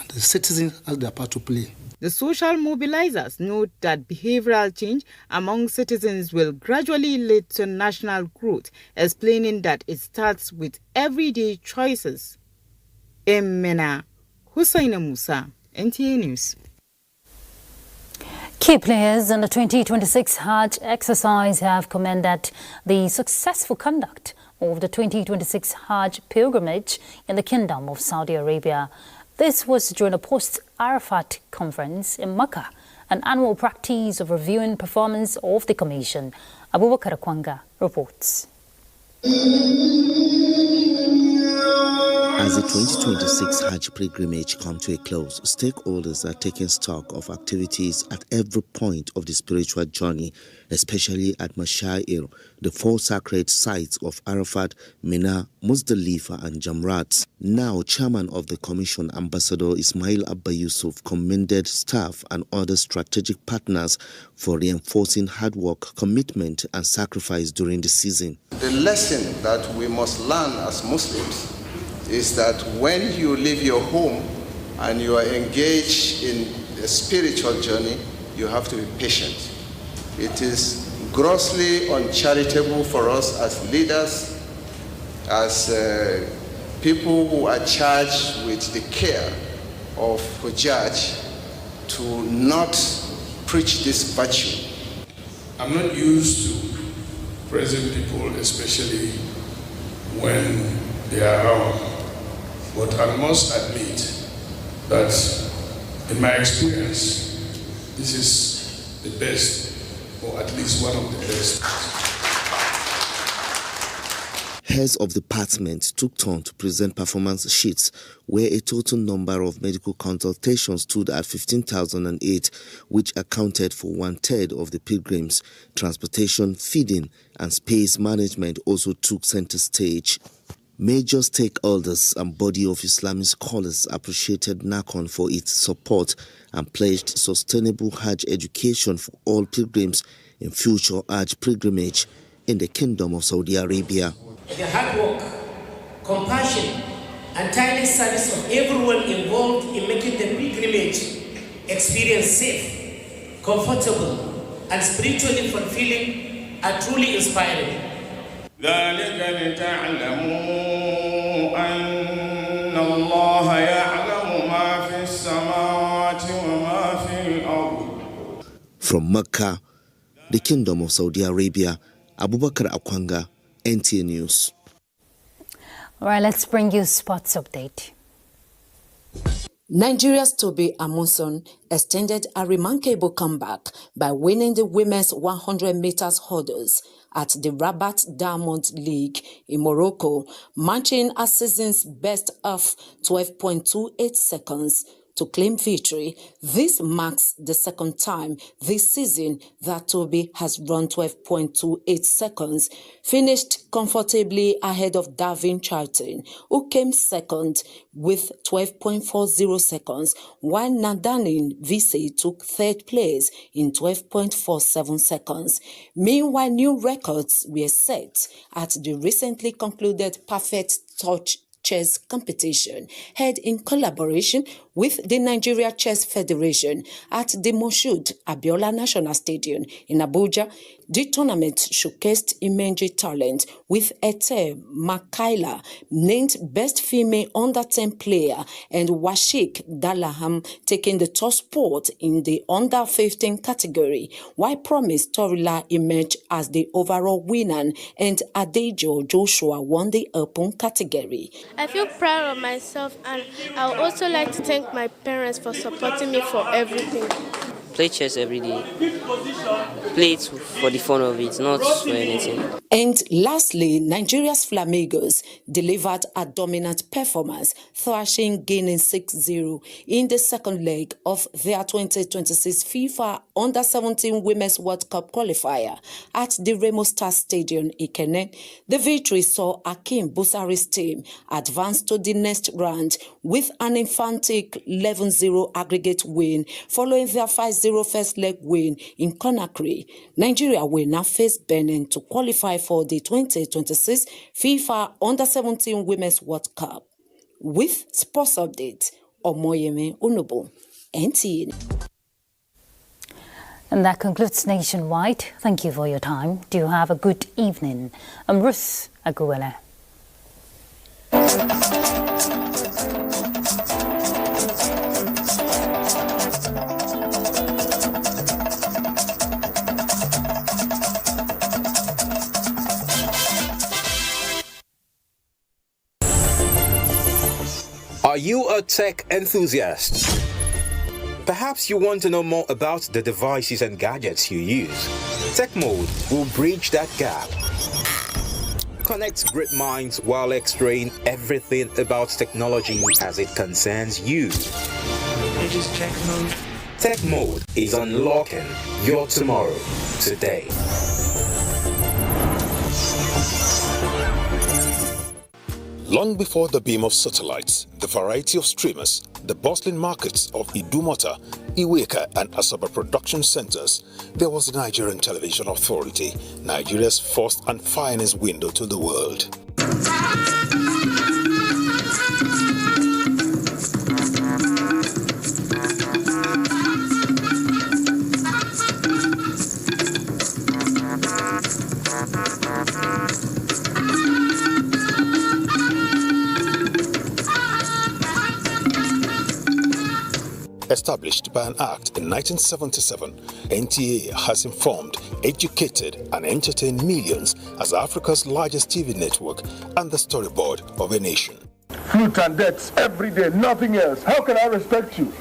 and the citizens have their part to play. The social mobilizers note that behavioral change among citizens will gradually lead to national growth, explaining that it starts with everyday choices. Emena Hussein Musa, NTA News. Key players in the 2026 Hajj exercise have commended the successful conduct of the 2026 Hajj pilgrimage in the Kingdom of Saudi Arabia. This was during a post-Arafat conference in Makkah, an annual practice of reviewing performance of the commission. Abubakar Kwanga reports. As the 2026 Hajj pilgrimage comes to a close, stakeholders are taking stock of activities at every point of the spiritual journey, especially at Mashair, the four sacred sites of Arafat, Mina, Muzdalifa and Jamrat. Now, Chairman of the Commission, Ambassador Ismail Abba Yusuf, commended staff and other strategic partners for reinforcing hard work, commitment and sacrifice during the season. The lesson that we must learn as Muslims is that when you leave your home and you are engaged in a spiritual journey, you have to be patient. It is grossly uncharitable for us as leaders, as people who are charged with the care of Hujjaj, to not preach this virtue. I'm not used to praising people, especially when they are around. But I must admit that in my experience, this is the best, or at least one of the best. Heads of departments took turn to present performance sheets where a total number of medical consultations stood at 15,008, which accounted for 1/3 of the pilgrims. Transportation, feeding and space management also took center stage. Major stakeholders and body of Islamic scholars appreciated NACON for its support and pledged sustainable Hajj education for all pilgrims in future Hajj pilgrimage in the Kingdom of Saudi Arabia. The hard work, compassion, and tireless service of everyone involved in making the pilgrimage experience safe, comfortable, and spiritually fulfilling are truly inspiring. ذلك لتعلموا أن الله يعلم ما في السماوات وما في الأرض. From Mecca, the Kingdom of Saudi Arabia, Abubakar Akwanga, NTA News. All right, let's bring you sports update. Nigeria's Toby Amuson extended a remarkable comeback by winning the women's 100 meters hurdles at the Rabat Diamond League in Morocco, matching a season's best of 12.28 seconds to claim victory. This marks the second time this season that Toby has run 12.28 seconds, finished comfortably ahead of Davin Charlton, who came second with 12.40 seconds, while Nadanin Vise took third place in 12.47 seconds. Meanwhile, new records were set at the recently concluded Perfect Touch chess competition held in collaboration with the Nigeria Chess Federation at the Moshood Abiola National Stadium in Abuja. The tournament showcased immense talent, with Ete Makaila named Best Female Under-10 Player and Washik Dalaham taking the top spot in the Under-15 category, while Promise Torila emerged as the overall winner and Adejo Joshua won the open category. I feel proud of myself, and I would also like to thank my parents for supporting me for everything. Play chess every day. Play it for the fun of it, not for anything. And lastly, Nigeria's Flamingos delivered a dominant performance, thrashing Guinea 6-0 in the second leg of their 2026 FIFA Under-17 Women's World Cup qualifier at the Remo Star Stadium in Ikenne. The victory saw Akim Busari's team advance to the next round with an emphatic 11-0 aggregate win, following their 5-0 first leg win in Conakry. Nigeria will now face Benin to qualify for the 2026 FIFA Under-17 Women's World Cup. With Sports Update, Omoyeme Unobo, NTA. And that concludes Nationwide. Thank you for your time. Do have a good evening. I'm Ruth Aguwele. Are you a tech enthusiast? Perhaps you want to know more about the devices and gadgets you use. Tech Mode will bridge that gap. Connect great minds while extraying everything about technology as it concerns you. Tech Mode is unlocking your tomorrow today. Long before the beam of satellites, the variety of streamers, the bustling markets of Idumota, Iweka and Asaba production centers, there was the Nigerian Television Authority, Nigeria's first and finest window to the world. Established by an act in 1977, NTA has informed, educated and entertained millions as Africa's largest TV network and the storyboard of a nation. Fruit and debts every day, nothing else. How can I respect you?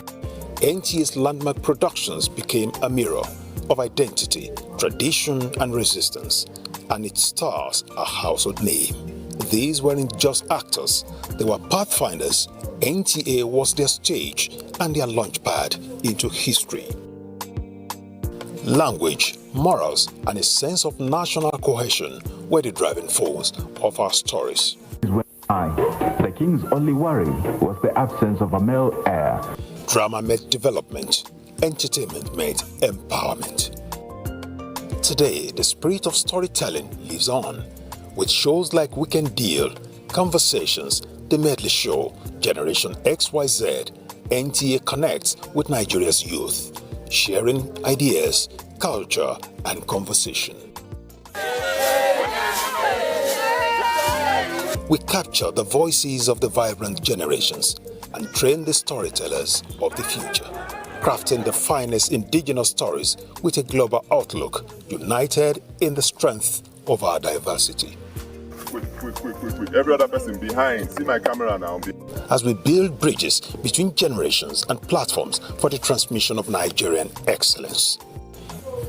NTA's landmark productions became a mirror of identity, tradition and resistance, and its stars a household name. These weren't just actors, they were pathfinders. NTA was their stage and their launchpad into history. Language, morals, and a sense of national cohesion were the driving force of our stories. The king's only worry was the absence of a male heir. Drama met development, entertainment met empowerment. Today, the spirit of storytelling lives on, with shows like Weekend Deal, Conversations, The Medley Show, Generation XYZ. NTA connects with Nigeria's youth, sharing ideas, culture, and conversation. We capture the voices of the vibrant generations and train the storytellers of the future, crafting the finest indigenous stories with a global outlook, united in the strength of our diversity. Quick. Every other person behind. See my camera now. As we build bridges between generations and platforms for the transmission of Nigerian excellence.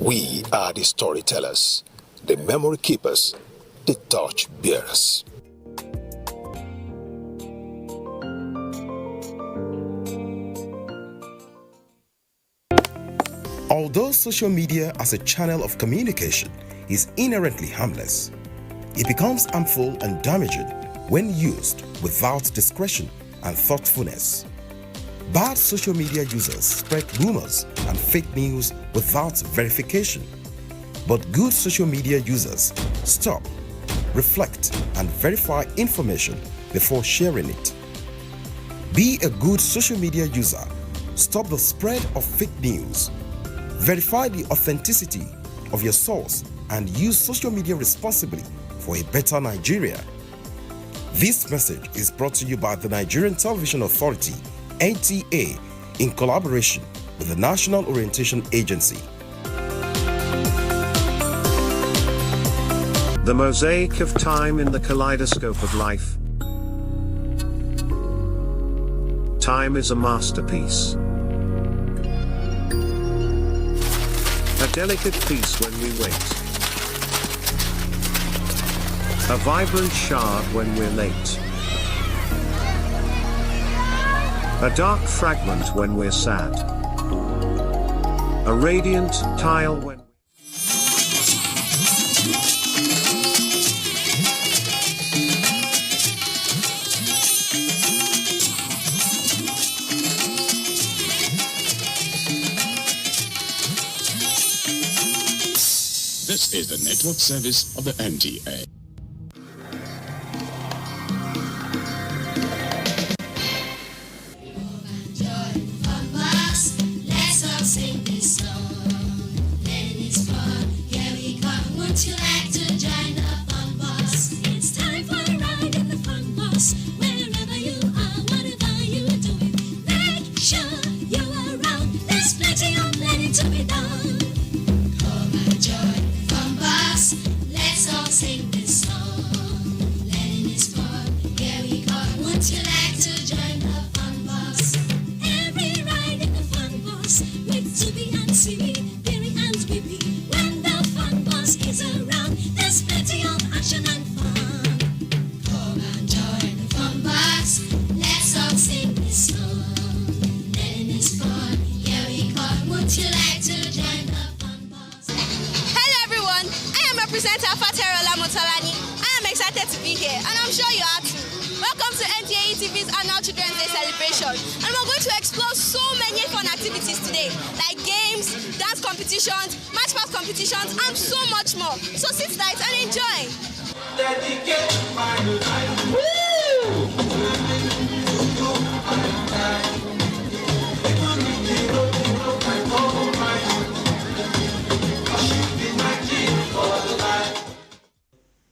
We are the storytellers, the memory keepers, the torch bearers. Although social media as a channel of communication is inherently harmless, it becomes harmful and damaging when used without discretion and thoughtfulness. Bad social media users spread rumors and fake news without verification. But good social media users stop, reflect, and verify information before sharing it. Be a good social media user. Stop the spread of fake news. Verify the authenticity of your source and use social media responsibly for a better Nigeria. This message is brought to you by the Nigerian Television Authority, NTA, in collaboration with the National Orientation Agency. The mosaic of time in the kaleidoscope of life. Time is a masterpiece. A delicate piece when we wait. A vibrant shard when we're late. A dark fragment when we're sad. A radiant tile when... This is the network service of the NTA.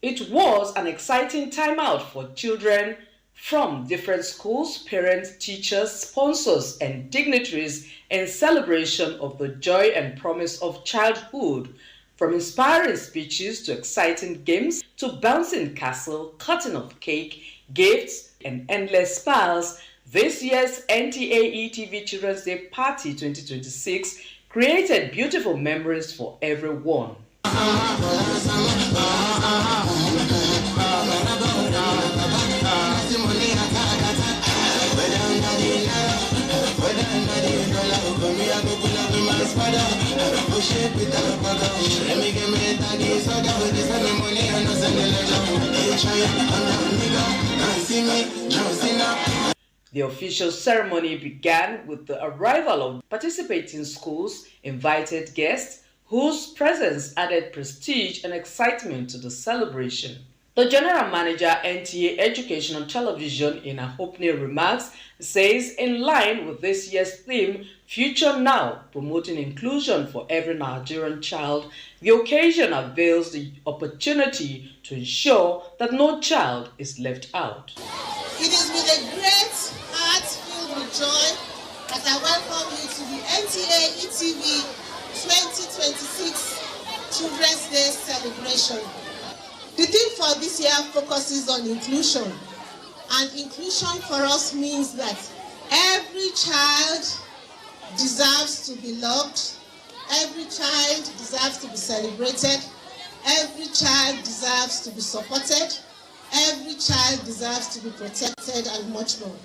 It was an exciting time out for children from different schools, parents, teachers, sponsors, and dignitaries in celebration of the joy and promise of childhood. From inspiring speeches to exciting games to bouncing castle, cutting of cake, gifts, and endless smiles, this year's NTA ETV Children's Day Party 2026 created beautiful memories for everyone. The official ceremony began with the arrival of participating schools, invited guests, whose presence added prestige and excitement to the celebration. The General Manager, NTA Education on Television, in her opening remarks, says in line with this year's theme, Future Now, promoting inclusion for every Nigerian child, the occasion avails the opportunity to ensure that no child is left out. It is with a great heart filled with joy that I welcome you to the NTA ETV 2026 Children's Day celebration. The theme for this year focuses on inclusion, and inclusion for us means that every child deserves to be loved, every child deserves to be celebrated, every child deserves to be supported, every child deserves to be protected, and much more.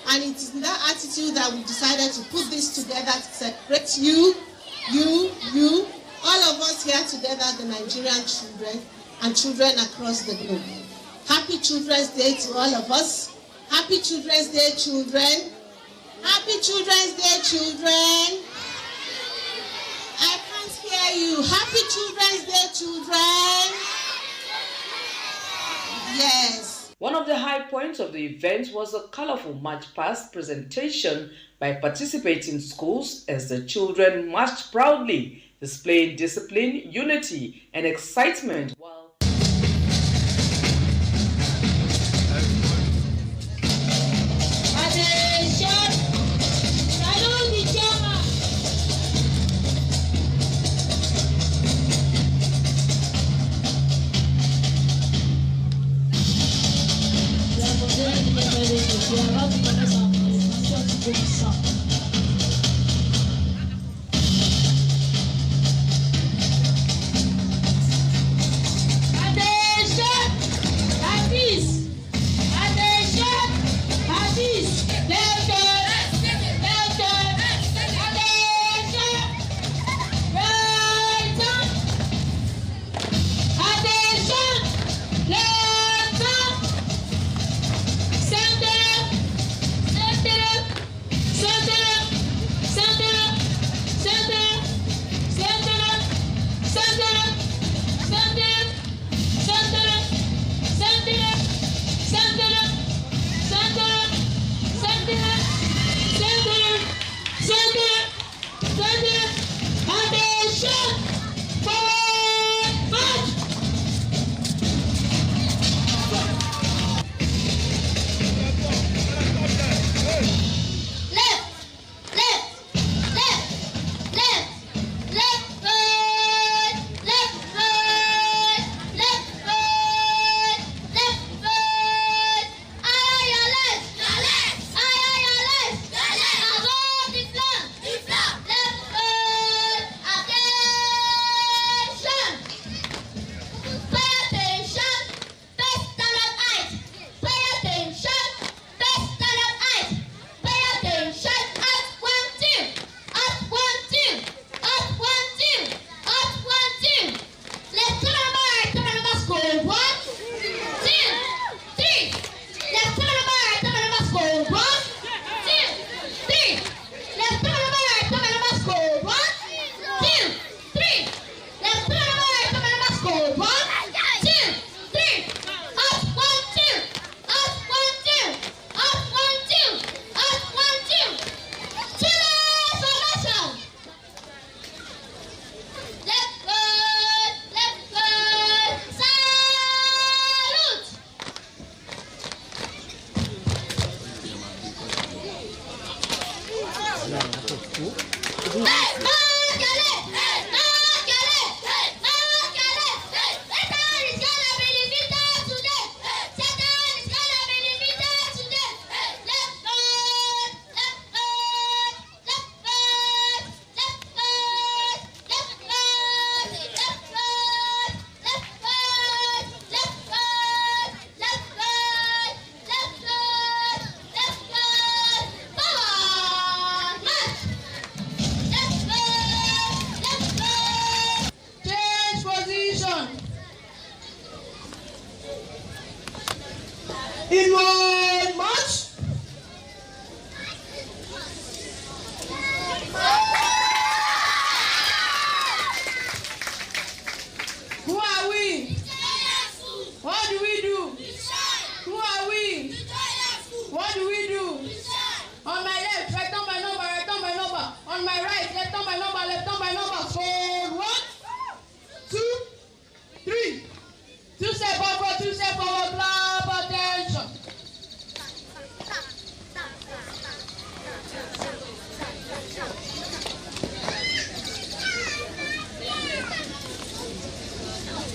And it is in that attitude that we decided to put this together to celebrate you, all of us here together, the Nigerian children, and children across the globe. Happy Children's Day to all of us. Happy Children's Day, children. Happy Children's Day, children. I can't hear you. Happy Children's Day, children. Yes. One of the high points of the event was a colorful march past presentation by participating schools as the children marched proudly, displaying discipline, unity, and excitement while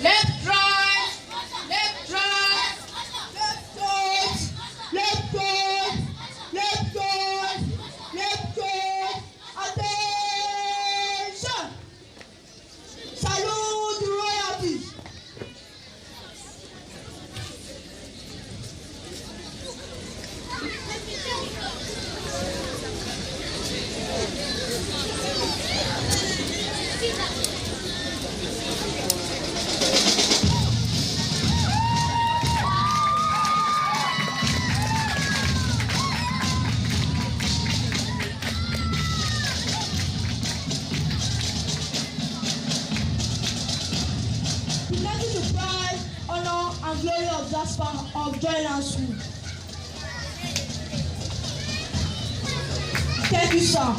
Left, right, left, right, left foot, left foot, left foot, left foot. Attention! Salute the royalties. Presenting the pride, honor, and glory of Jasper of Joyland School. Thank you, sir.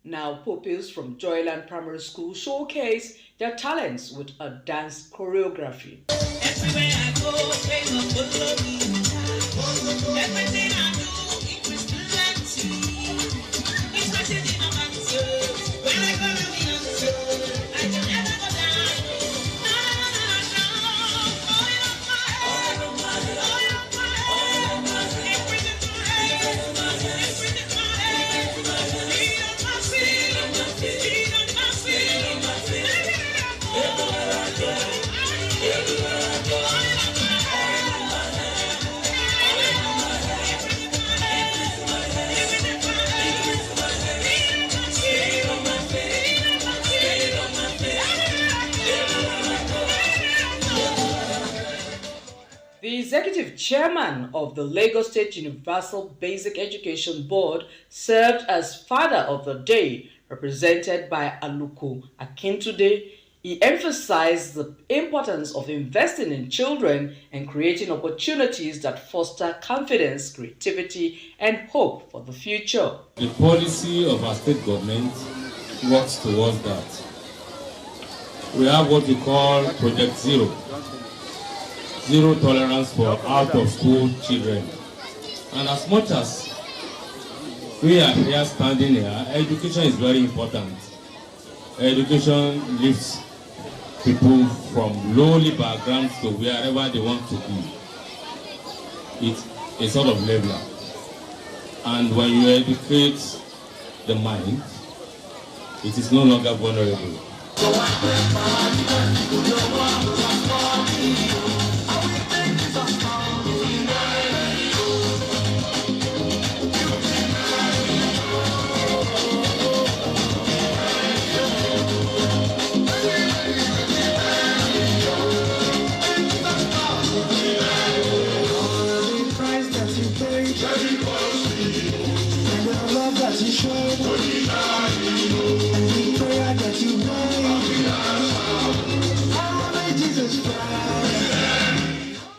Now, pupils from Joyland Primary School showcase their talents with a dance choreography. Everywhere I go, they will follow me. Everything I do, it was plenty. It's my city, my answer. When I go to the answer, I can never go down. No, oil on my head, oil on my head, oil on my head. Everything to head, everything to head. Feet on my feet, feet on my feet. Everywhere I go, everywhere I go, oil on my head. The executive chairman of the Lagos State Universal Basic Education Board served as Father of the Day, represented by Aluko Akintude. He emphasized the importance of investing in children and creating opportunities that foster confidence, creativity, and hope for the future. The policy of our state government works towards that. We have what we call Project Zero. Zero tolerance for out-of-school children. And as much as we are here standing here, education is very important. Education lifts people from lowly backgrounds to wherever they want to be. It's a sort of leveler. And when you educate the mind, it is no longer vulnerable.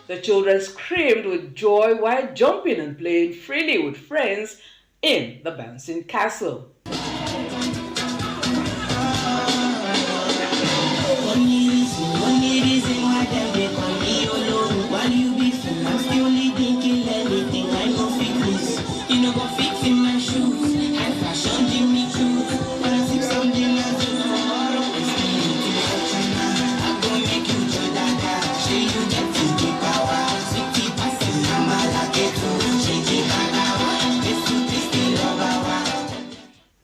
The children screamed with joy while jumping and playing freely with friends in the bouncing castle.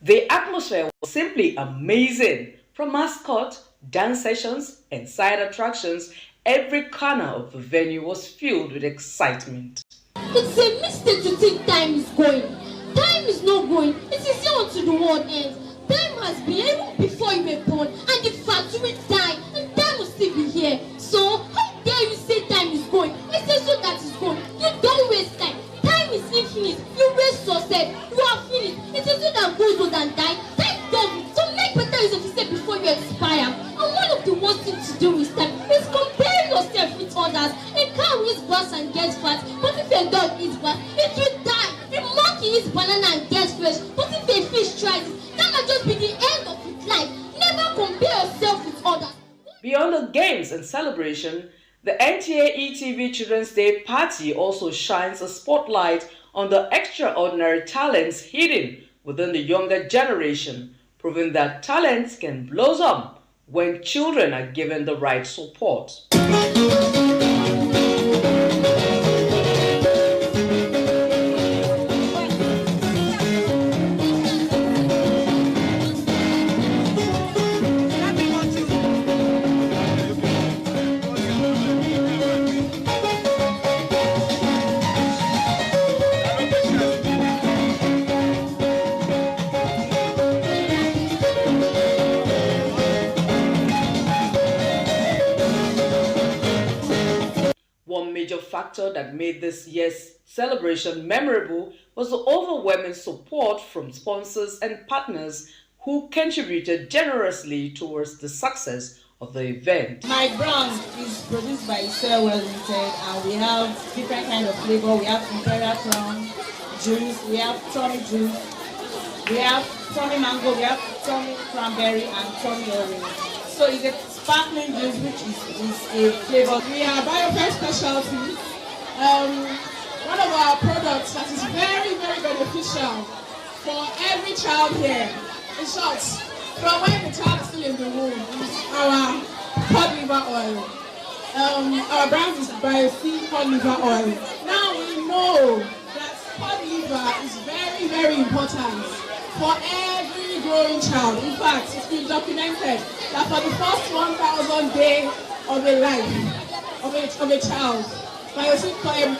The atmosphere was simply amazing. From mascot, dance sessions, and side attractions, every corner of the venue was filled with excitement. It's a mistake to think time is going. Time is not going. It is here until the world ends. Time has been even before you were born, and the fact you will die, and time will still be here. So, how dare you say time is going? It is so that it's going. You don't waste time. Time is infinite. You waste yourself. You are finished. It is so that goes on and die. Time doesn't. So make better use of yourself before you expire. And one of the worst things to do with time is comparing yourself with others. A cow eats grass and gets fat, but if a dog eats grass, it will die. A monkey eats banana and gets fresh, but if a fish tries it, that might just be the end of its life. Never compare yourself with others. Beyond the games and celebration, the NTA ETV Children's Day Party also shines a spotlight on the extraordinary talents hidden within the younger generation, proving that talents can blossom when children are given the right support. One major factor that made this year's celebration memorable was the overwhelming support from sponsors and partners who contributed generously towards the success of the event. My brand is produced by Well Limited, and we have different kind of flavor. We have Imperial Crown juice, we have Tommy juice, we have Tommy mango, we have Tommy cranberry, and Tommy orange. So it's a sparkling juice, which is a flavor. We are Biofresh Specialty. One of our products that is very, very beneficial for every child here. In short, from when the child is still in the womb, is our cod liver oil. Our brand is BioC cod liver oil. Now we know that cod liver is very, very important for every growing child. In fact, it's been documented that for the first 1,000 days of a life of a child,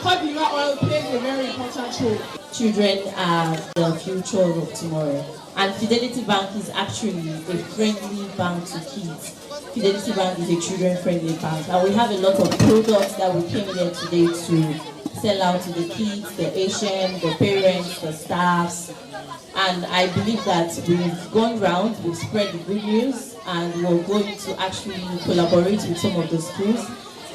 cod liver oil plays a very important role. Children are the future of tomorrow, and Fidelity Bank is actually a friendly bank to kids. Fidelity Bank is a children-friendly bank, and we have a lot of products that we came here today to sell out to the kids, the Asian, the parents, the staffs. And I believe that we've gone round, we've spread the good news, and we're going to actually collaborate with some of the schools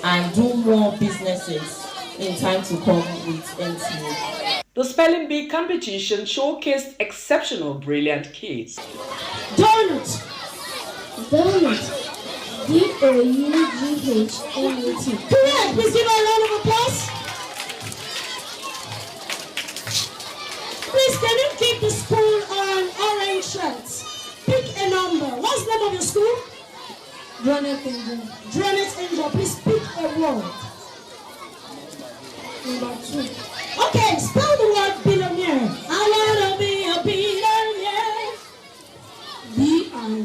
and do more businesses in time to come with NTA. The Spelling Bee competition showcased exceptional, brilliant kids. Donut. D-O-U-G-H-N-U-T. Correct. Please give her a round of applause. take the school on orange shirts. Pick a number. What's the name of your school? Dranet Angel. Dranet Angel, please pick a word. Number 2. Okay, spell the word billionaire. I wanna be a billionaire. B-I-L-L-O-N-A-I-R-E.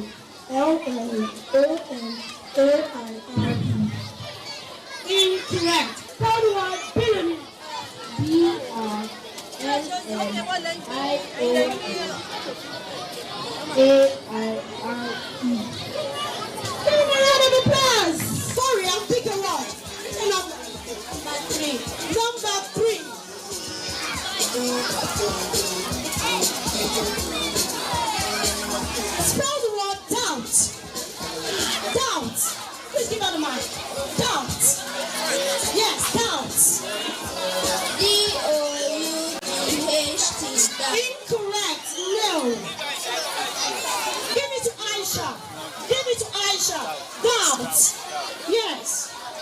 Incorrect. Spell the word billionaire. B-R-L-L-I-A-I-R-E. Give me a round of applause. Sorry, I'll pick a word. Number 3. Number 3. Spell the word doubt. Doubt. Please give her the mic. Doubt. Yes, doubt. D-O-U-G-H-T. Incorrect. No. Give it to Aisha. Give it to Aisha. Doubt. Yes.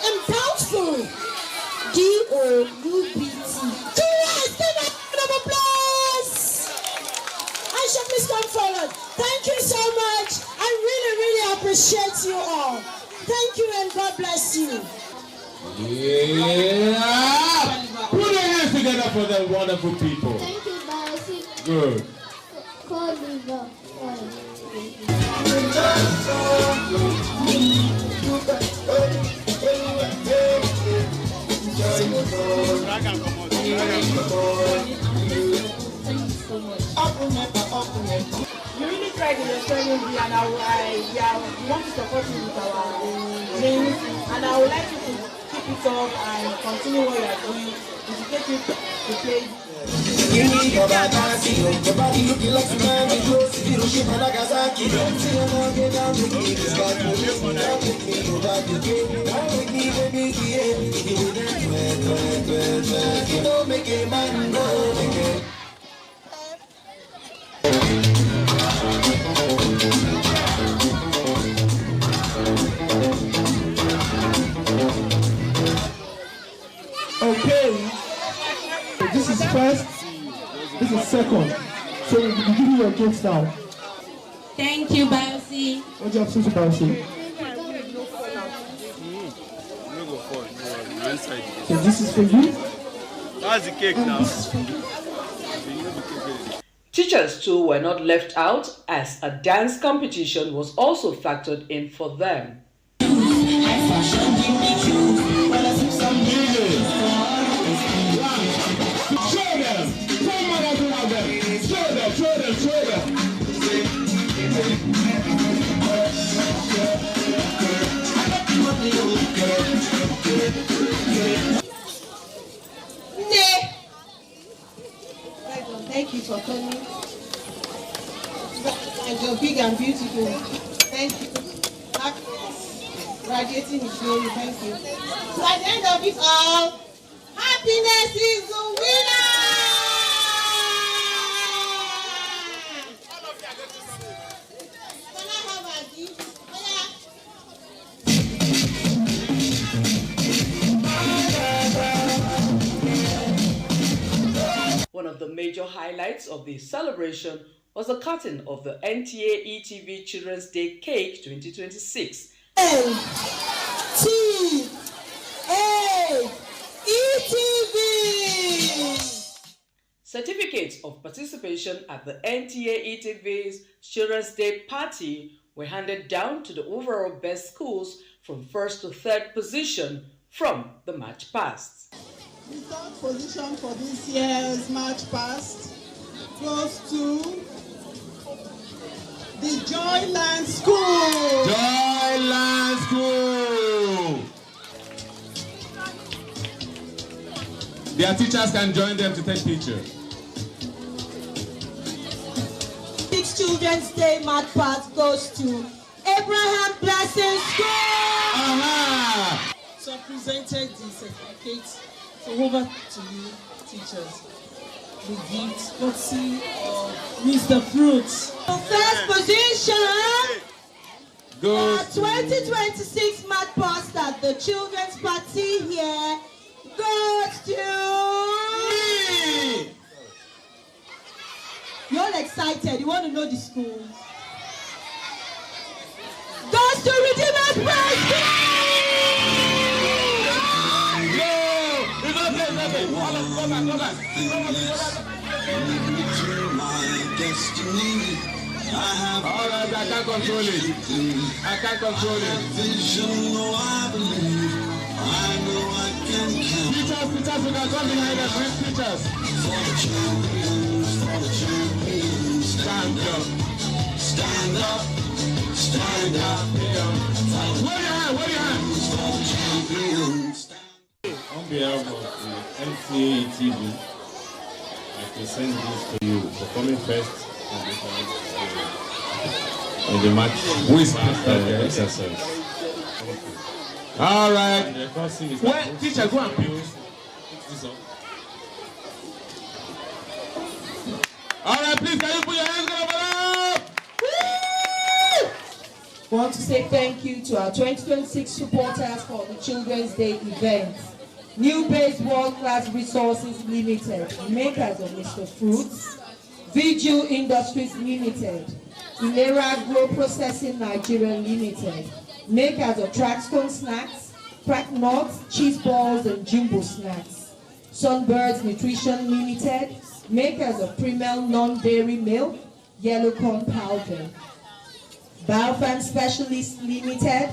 I'm doubtful. D-O-U-B-T. Correct. Give a round of applause. Aisha, please come forward. Thank you so much. I really, really appreciate you all. Thank you and God bless you. Yeah! Put your hands together for the wonderful people. Thank you, Darcy. Good. You really tried in your training, and we want to support you with our names, and I would like you to keep it up and continue what you are doing. We should take you to play. You need your body looking like Superman, close to Hiroshima, Nagasaki. See you now, get down to me, this guy for me. Now take me over the game. Now make me, baby, yeah. You don't make a man go again. Okay. This is first. This is second. So we'll be giving you your gifts now. Thank you, Darcy. What do you have to say, Darcy? So this is for you. That's the cake now. Teachers too were not left out, as a dance competition was also factored in for them. Thank you for coming. And you're big and beautiful. Thank you. Radiating is glory. Thank you. So at the end of it all, happiness is the winner! Can I have a gift? One of the major highlights of the celebration was the cutting of the NTA ETV Children's Day Cake 2026. ETV! Certificates of participation at the NTA ETV's Children's Day party were handed down to the overall best schools from first to third position from the March past. The third position for this year's March past goes to the Joyland School. Joyland School. Their teachers can join them to take pictures. Six Children's Day March past goes to Abraham Blessing School. So I presented the certificates. So over to you, teachers. The gift, let's see, Mr. Fruits. First position, goes 2026 March past at the children's party here goes to me. Your want to know the school? Goes to Redeemer's Praise School! All right, I can't control it. I can't control it. Teachers, we can come behind us. Teachers. Stand up. Stand up. Stand up. Wave your hand. Wave your hand. On behalf of the NTA TV, I present this to you for coming first in the match exercise. All right. Well, teacher, go and pick. All right, please, can you put your hands up? We want to say thank you to our 2026 supporters for the Children's Day event. New Base World Class Resources Limited, makers of Mr. Fruits, Vigil Industries Limited, Ilera Grow Processing Nigeria Limited, makers of Trackstone Snacks, Crack Nuts, Cheese Balls, and Jumbo Snacks, Sunbirds Nutrition Limited, makers of Primel Non-Dairy Milk, Yellow Corn Powder, Biofan Specialist Limited,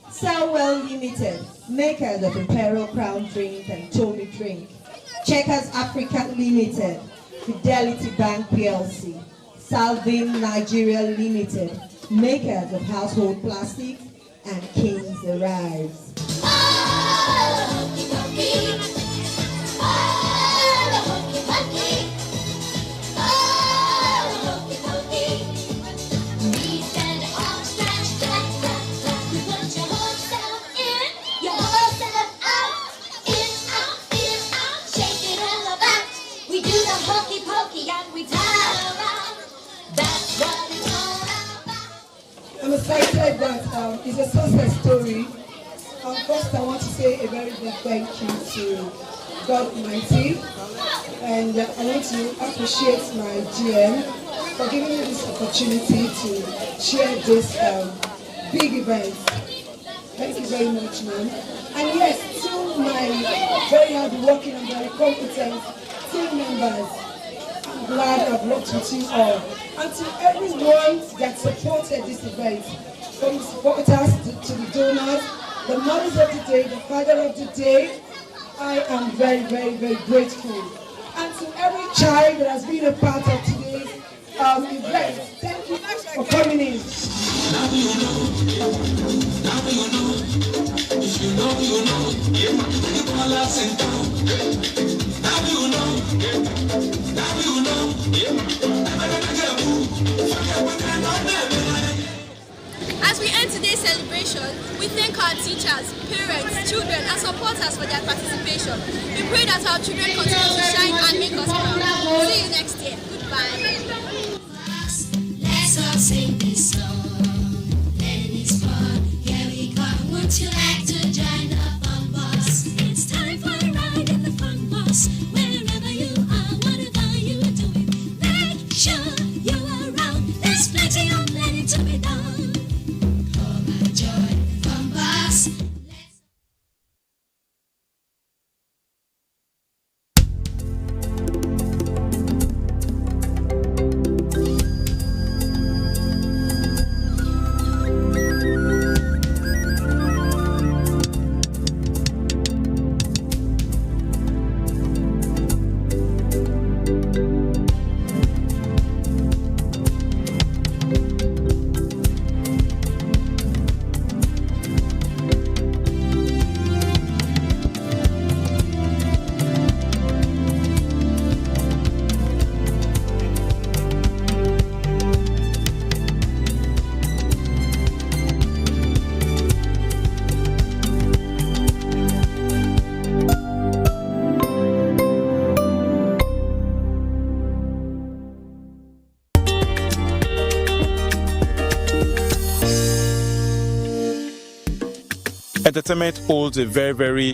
Salwell Limited, makers of Imperial Crown Drink and Tommy Drink, Checkers Africa Limited, Fidelity Bank PLC, Salvin Nigeria Limited, makers of Household Plastic, and Kings Arrives. I'm excited that it's a success story. First, I want to say a very big thank you to God Almighty, and I want to appreciate my GM for giving me this opportunity to share this big event. Thank you very much, ma'am. And yes, to my very hard-working and very competent team members, I'm glad I've worked with you all. And to everyone that supported this event, from the supporters to the donors, the mothers of the day, the father of the day, I am very, very, very grateful. And to every child that has been a part of today's event, thank you for coming in. Now you know. Now you know. If you know, you know. You call us and down. Now you know. Now you know. As we end today's celebration, we thank our teachers, parents, children, and supporters for their participation. We pray that our children continue to shine and make us proud. See you next year. Goodbye. Let's all sing this song. Letting it's fun. Here we come. Would you like to join the fun bus? It's time for a ride in the fun bus. Wherever you are, whatever you're doing, make sure you're around. There's plenty of learning to be done. Come and join the fun bus. Entertainment holds a very, very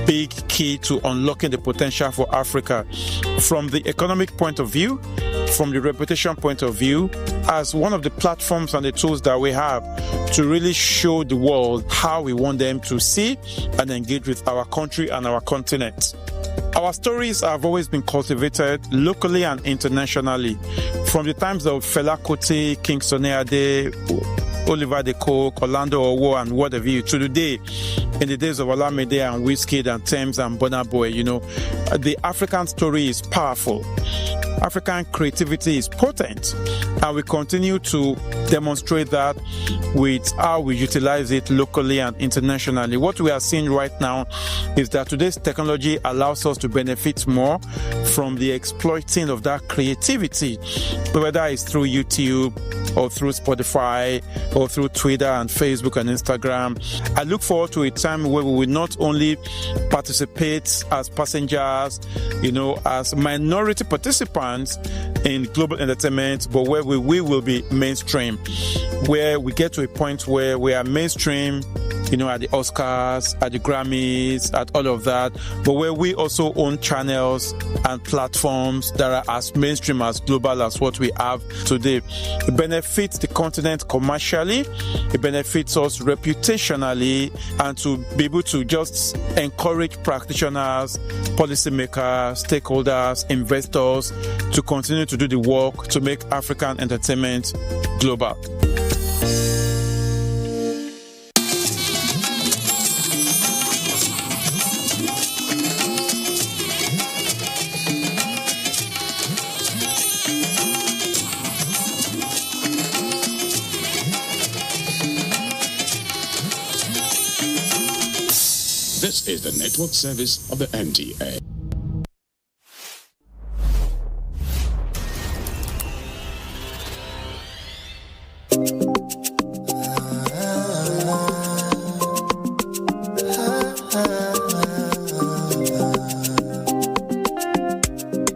big key to unlocking the potential for Africa from the economic point of view, from the reputation point of view as one of the platforms and the tools that we have to really show the world how we want them to see and engage with our country and our continent. Our stories have always been cultivated locally and internationally, from the times of Fela Kuti, King Sunny Ade, Oliver De Coke, Orlando Owo, and what have you, to today, in the days of Olamide and Wizkid and Thames and Burna Boy. The African story is powerful. African creativity is potent, and we continue to demonstrate that with how we utilize it locally and internationally. What we are seeing right now is that today's technology allows us to benefit more from the exploiting of that creativity, whether it's through YouTube or through Spotify or through Twitter and Facebook and Instagram. I look forward to a time where we will not only participate as passengers, as minority participants in global entertainment, but where we will be mainstream, where we get to a point where we are mainstream, at the Oscars, at the Grammys, at all of that, but where we also own channels and platforms that are as mainstream, as global as what we have today. It benefits the continent commercially, it benefits us reputationally, and to be able to just encourage practitioners, policymakers, stakeholders, investors to continue to do the work to make African entertainment global. This is the network service of the NTA.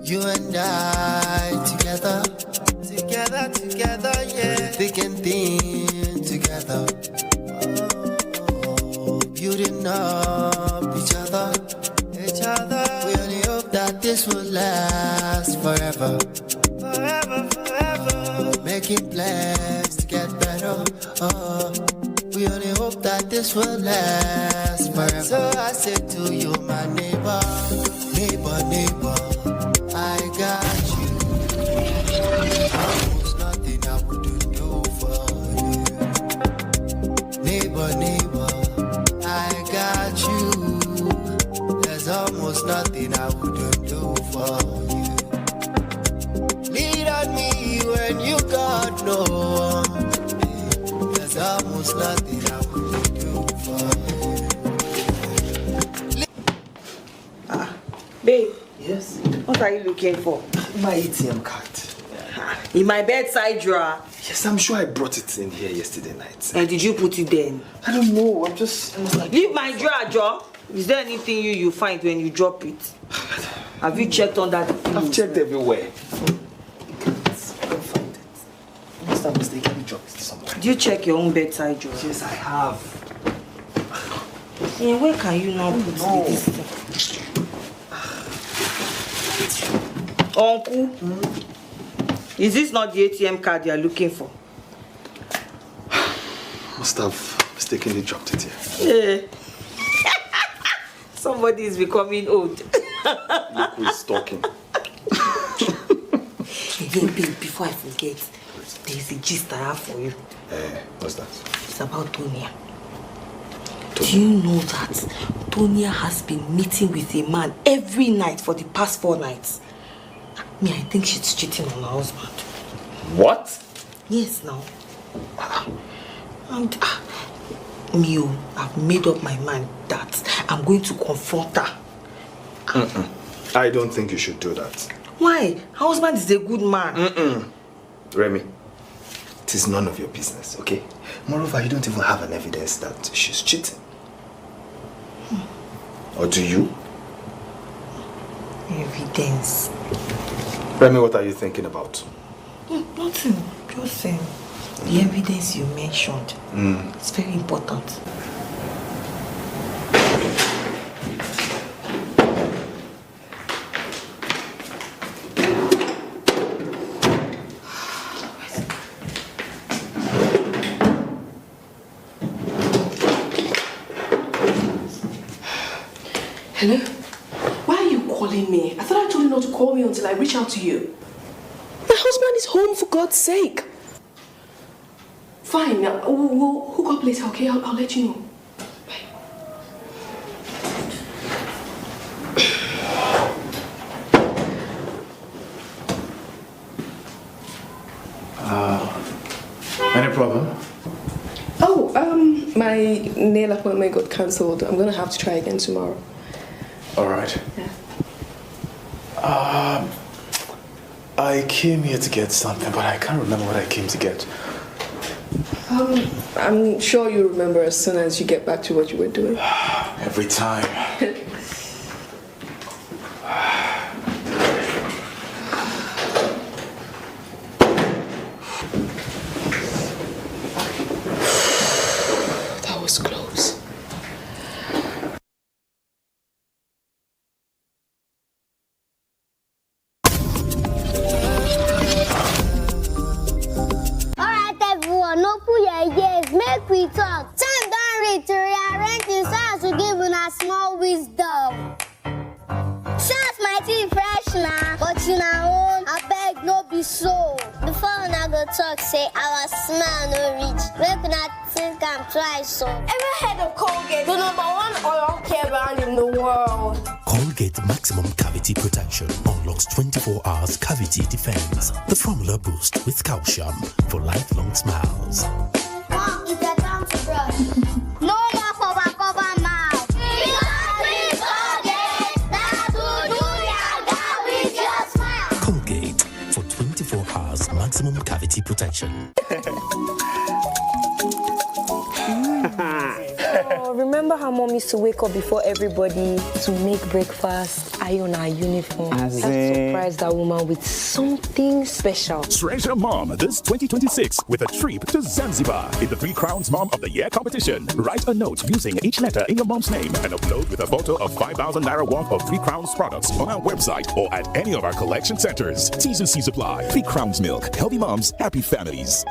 You and I together, yeah. Thick and thin together. Building up each other. We only hope that this will last forever. Making plans to get better. We only hope that this will last forever. So I say to you, my neighbor, I got you. Almost nothing I wouldn't do for you. Neighbor, I got you. There's almost nothing I wouldn't do for you. Lean on me when you got no one. There's almost nothing I wouldn't do for you. Babe. Yes? What are you looking for? My ATM card. In my bedside drawer. Yes, I'm sure I brought it in here yesterday night. And did you put it there? I don't know. I'm just like... Leave my drawer, Joe. Is there anything you find when you drop it? Have you checked on that? I've checked everywhere. I can't find it. I must have mistakenly dropped it somewhere. Did you check your own bedside drawer? Yes, I have. Yeah, where can you now put this thing? Uncle, is this not the ATM card you are looking for? Must have mistakenly dropped it here. Yeah. Somebody is becoming old. Look who is talking. Hey, babe, before I forget, there is a gist I have for you. What's that? It's about Tonia. Do you know that Tonia has been meeting with a man every night for the past 4 nights? Me, I think she's cheating on her husband. What? Yes, now. And I've made up my mind that I'm going to confront her. I don't think you should do that. Why? Her husband is a good man. Remy, it is none of your business, okay? Moreover, you don't even have an evidence that she's cheating. Or do you? Evidence. Remy, what are you thinking about? Nothing. Just the evidence you mentioned. It's very important. Hello? Why are you calling me? I thought I told you not to call me until I reach out to you. My husband is home, for God's sake. Fine, we'll hook up later, okay? I'll let you know. Any problem? Oh, my nail appointment got cancelled. I'm gonna have to try again tomorrow. Alright. Yeah. I came here to get something, but I can't remember what I came to get. I'm sure you'll remember as soon as you get back to what you were doing. Every time. That was close. Make we talk. Time don't reach to rearrange the stars to give una small wisdom. Sounds mighty fresh now, but you know, I beg no be so. Before una go talk, say our smile no reach. Make una think I'm twice so. Ever heard of Colgate, the #1 oral care brand in the world? Colgate Maximum Cavity Protection unlocks 24 hours cavity defense. The formula boost with calcium for lifelong smiles. Mom, it's a time to brush. No more cover mouth. Because Colgate, that's who do yaga with your smile. Colgate for 24 hours maximum cavity protection. Oh, remember how mom used to wake up before everybody to make breakfast, iron our uniform? Let's surprise that woman with something special. Treasure Mom this 2026 with a trip to Zanzibar in the 3 Crowns Mom of the Year competition. Write a note using each letter in your mom's name and upload with a photo of 5,000 Naira worth of 3 Crowns products on our website or at any of our collection centers. T's and C's apply. 3 Crowns Milk. Healthy moms, happy families.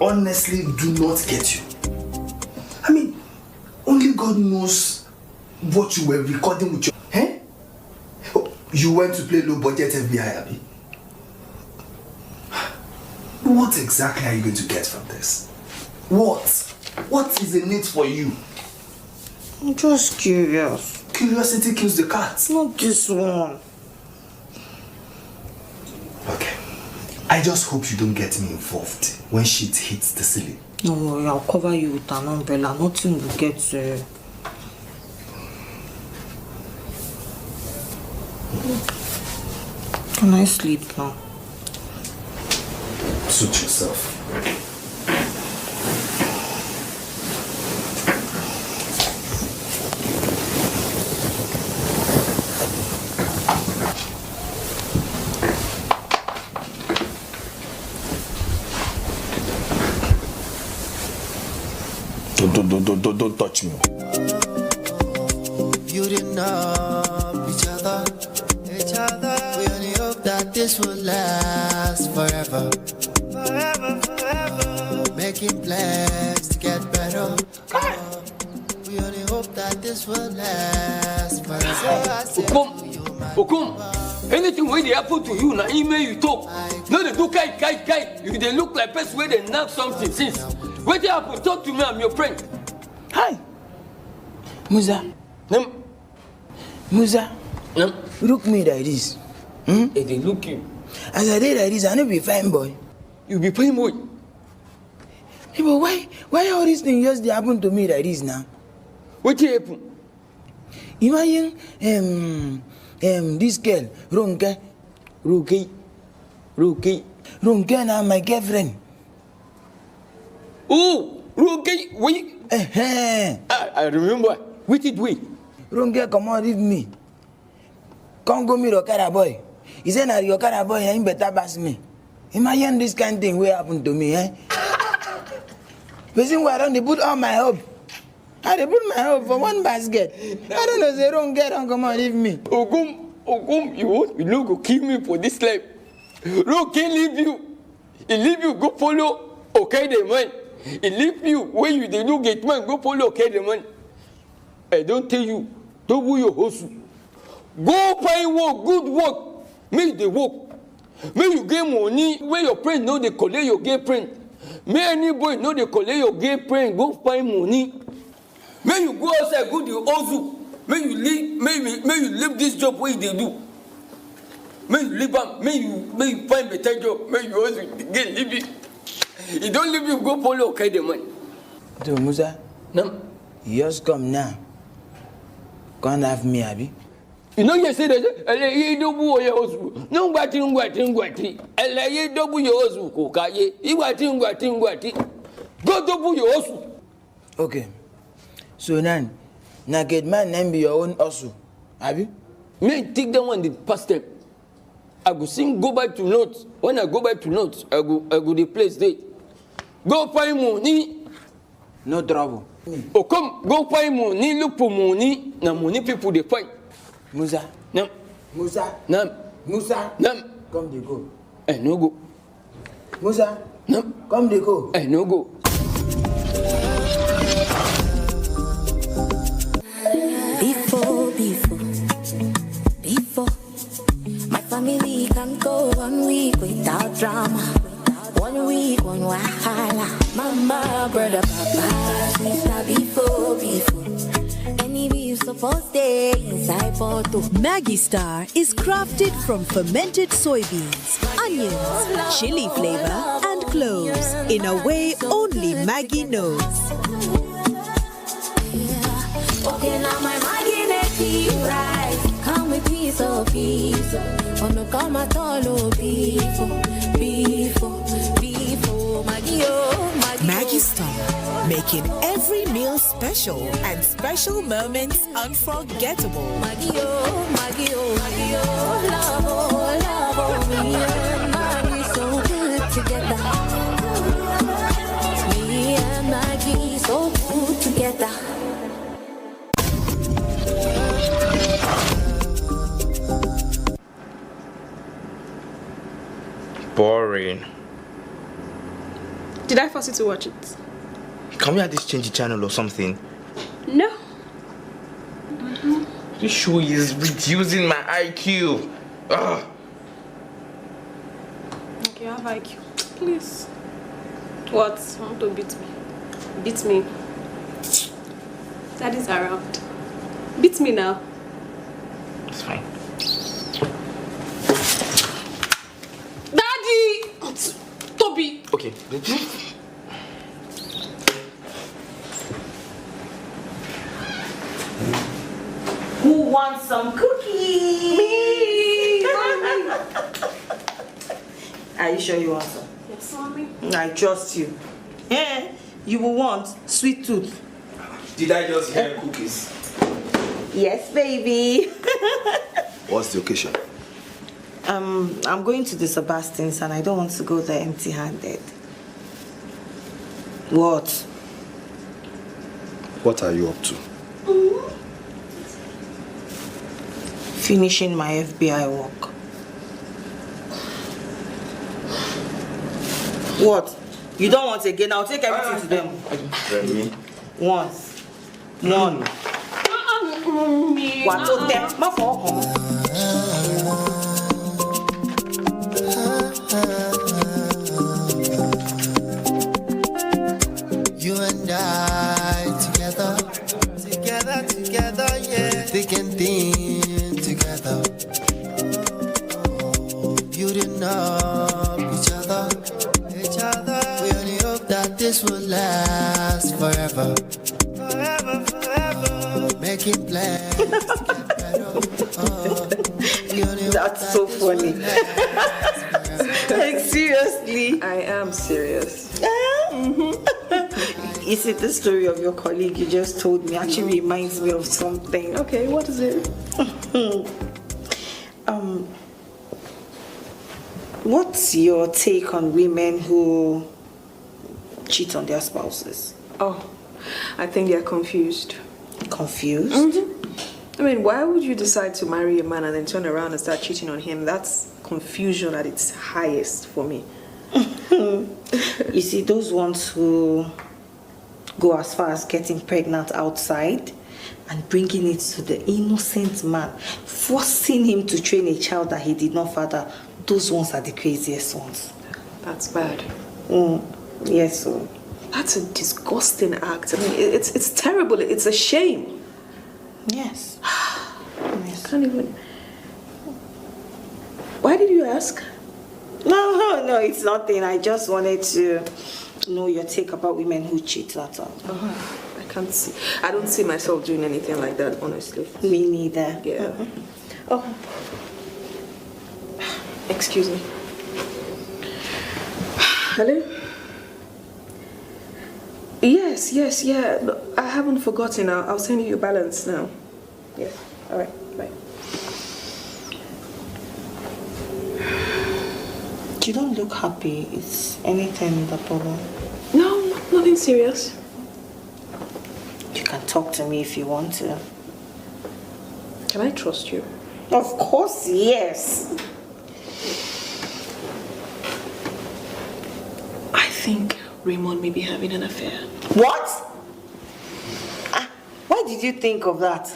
honestly do not get you. I mean, only God knows what you were recording with your... Eh? Oh, you went to play low budget FBI, Abby? What exactly are you going to get from this? What? What is in it for you? I'm just curious. Curiosity kills the cat. Not this one. Okay. I just hope you don't get me involved when shit hits the ceiling. No worry, I'll cover you with an umbrella. Nothing will get Can I sleep now? Suit yourself. Don't touch me. You didn't know each other. We only hope that this will last forever. Making plans to get better. We only hope that this will last forever. Okum, anything when they happen to you, na email you talk. No, they do kai. You they look like person where they knock something since. What happen? Talk to me, I'm your friend. Hi. Musa. Musa. Look me like this. They look you. As I did like this, I know be fine boy. You be fine boy. Hey, but why all these things just happen to me like this now? What happen? Imagine this girl, Ronke now my girlfriend. Oh, Ronke, wait. I remember. What did we? Ronke, come on, leave me. Come go meet Okada boy. He said that your Okada boy ain't better pass me. Imagine this kind of thing will happen to me, eh? Person where I don't put all my hope. I put my hope for one basket. I don't know, they don't come on, leave me. Ogum, you no go kill me for this life. Ronke leave you. He leave you, go follow okay the man. He leave you when you they no get man, go follow okay the man. I don't tell you, don't do your hustle. Go find work, good work. Make the work. May you get money where your friend know they collect your gay friend. May any boy know they collect your gay friend, go find money. May you go outside, go to hustle. May you leave this job where they do. May you leave them, may you find better job, may you also get leave it. You don't leave you go follow okay the man. So Musa, no. You just come now. Can't have me, Abby. You know you say that you double your husband. No guati. You double your husband, Kokaye. You guati. Go double your husband. Okay. So now get man name be your own hustle. Abby? Me take that one the past time. I go sing go back to notes. When I go back to notes, I go the place there. Go find money. No trouble. Oh come, go find money, look for money. Now money people they find. Musa. No. Musa. No. Musa. No. Come they go. No go. Musa. No. Come they go. No go. Before, my family can go 1 week without drama. 1 week, one wahala. Mama, brother, papa, sister, before. Any beef supposed stay inside photo. Maggi Star is crafted from fermented soybeans, onions, chili flavor, and cloves in a way only Maggi knows. Okay, now my Maggi make it right. Come with piece of peace. Oh no, come at all, oh, before. Maggi Star, making every meal special and special moments unforgettable. Maggi, love, me and Maggi so good together. Me and Maggi so good together. Boring. Did I force you to watch it? Can we at least change the channel or something? No. This show is reducing my IQ. Ugh. Okay, I have IQ. Please. What? You want to beat me? Beat me. Daddy's around. Beat me now. It's fine. Daddy! Toby! Okay. Who wants some cookies? Me! Are you sure you want some? Yes, mommy. I trust you. Yeah, you will want sweet tooth. Did I just hear cookies? Yes, baby. What's the occasion? I'm going to the Sebastians and I don't want to go there empty-handed. What? What are you up to? Finishing my FBI work. What? You don't want again? I'll take everything to them. Once. One. What? So them? My fault. You and I together, yeah. Thick and thin together. Building up each other. We only hope that this will last forever. Making plans to get better. That's so funny. Like, seriously? I am serious. You see, the story of your colleague you just told me actually reminds me of something. Okay, what is it? What's your take on women who cheat on their spouses? Oh, I think they're confused. Confused? I mean, why would you decide to marry a man and then turn around and start cheating on him? That's confusion at its highest for me. You see, those ones who go as far as getting pregnant outside and bringing it to the innocent man, forcing him to train a child that he did not father, those ones are the craziest ones. That's bad. Yes, so. That's a disgusting act. I mean, it's terrible. It's a shame. Yes. I can't even... Why did you ask? No, it's nothing. I just wanted to know your take about women who cheat, that's all. I can't see. I don't see myself doing anything like that, honestly. Me neither. Yeah. Oh. Excuse me. Hello? Yes, yeah. No, I haven't forgotten. I'll send you your balance now. Yeah. All right. Bye. You don't look happy. Is anything the problem? No, nothing serious. You can talk to me if you want to. Can I trust you? Of course, yes. I think Raymond may be having an affair. What? Why did you think of that?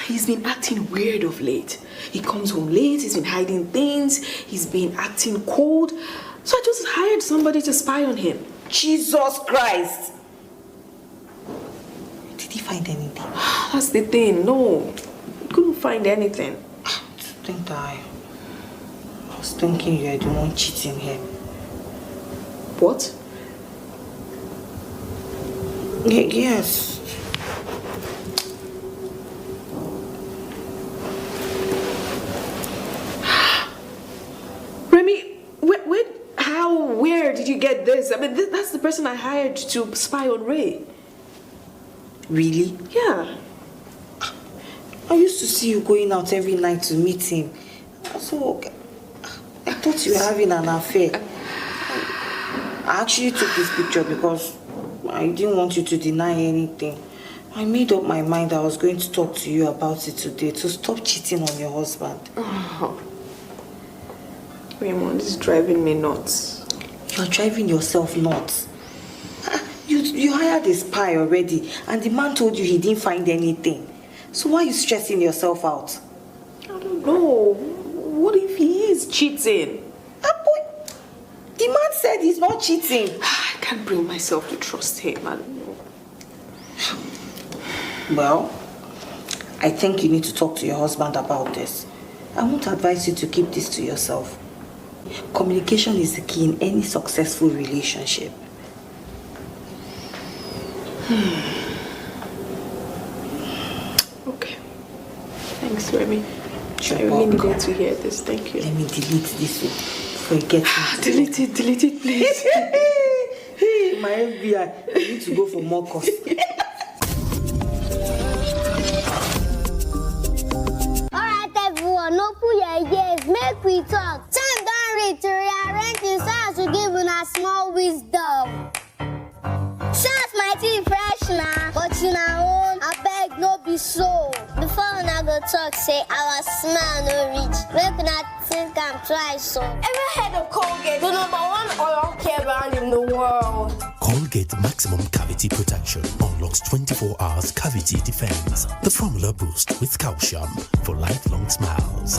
He's been acting weird of late. He comes home late, he's been hiding things, he's been acting cold. So I just hired somebody to spy on him. Jesus Christ! Did he find anything? That's the thing, no. He couldn't find anything. I think I was thinking you were the one cheating him. What? Yes. Where did you get this? I mean, that's the person I hired to spy on Ray. Really? Yeah. I used to see you going out every night to meet him. So, I thought you were having an affair. I actually took this picture because I didn't want you to deny anything. I made up my mind I was going to talk to you about it today to stop cheating on your husband. Oh. Raymond, this is driving me nuts. You're driving yourself nuts. You hired a spy already, and the man told you he didn't find anything. So why are you stressing yourself out? I don't know. What if he is cheating? Boy, the man said he's not cheating. I can't bring myself to trust him. I don't know. Well, I think you need to talk to your husband about this. I won't advise you to keep this to yourself. Communication is the key in any successful relationship. Okay. Thanks, Remy. I really needed to hear this. Thank you. Let me delete this before it gets Delete it, please. Hey, my FBI, you need to go for more course. Alright, everyone, no put your ears, make we talk. Time don't reach to rearrange the sounds to give una small wisdom. Sounds mighty fresh now, but you know, I beg no be so. Before una go talk, say our smell no reach. Make una think I'm try so. Ever heard of Colgate, the #1 oral care brand in the world? Colgate Maximum Cavity Protection unlocks 24 hours cavity defense. The formula boost with calcium for lifelong smiles.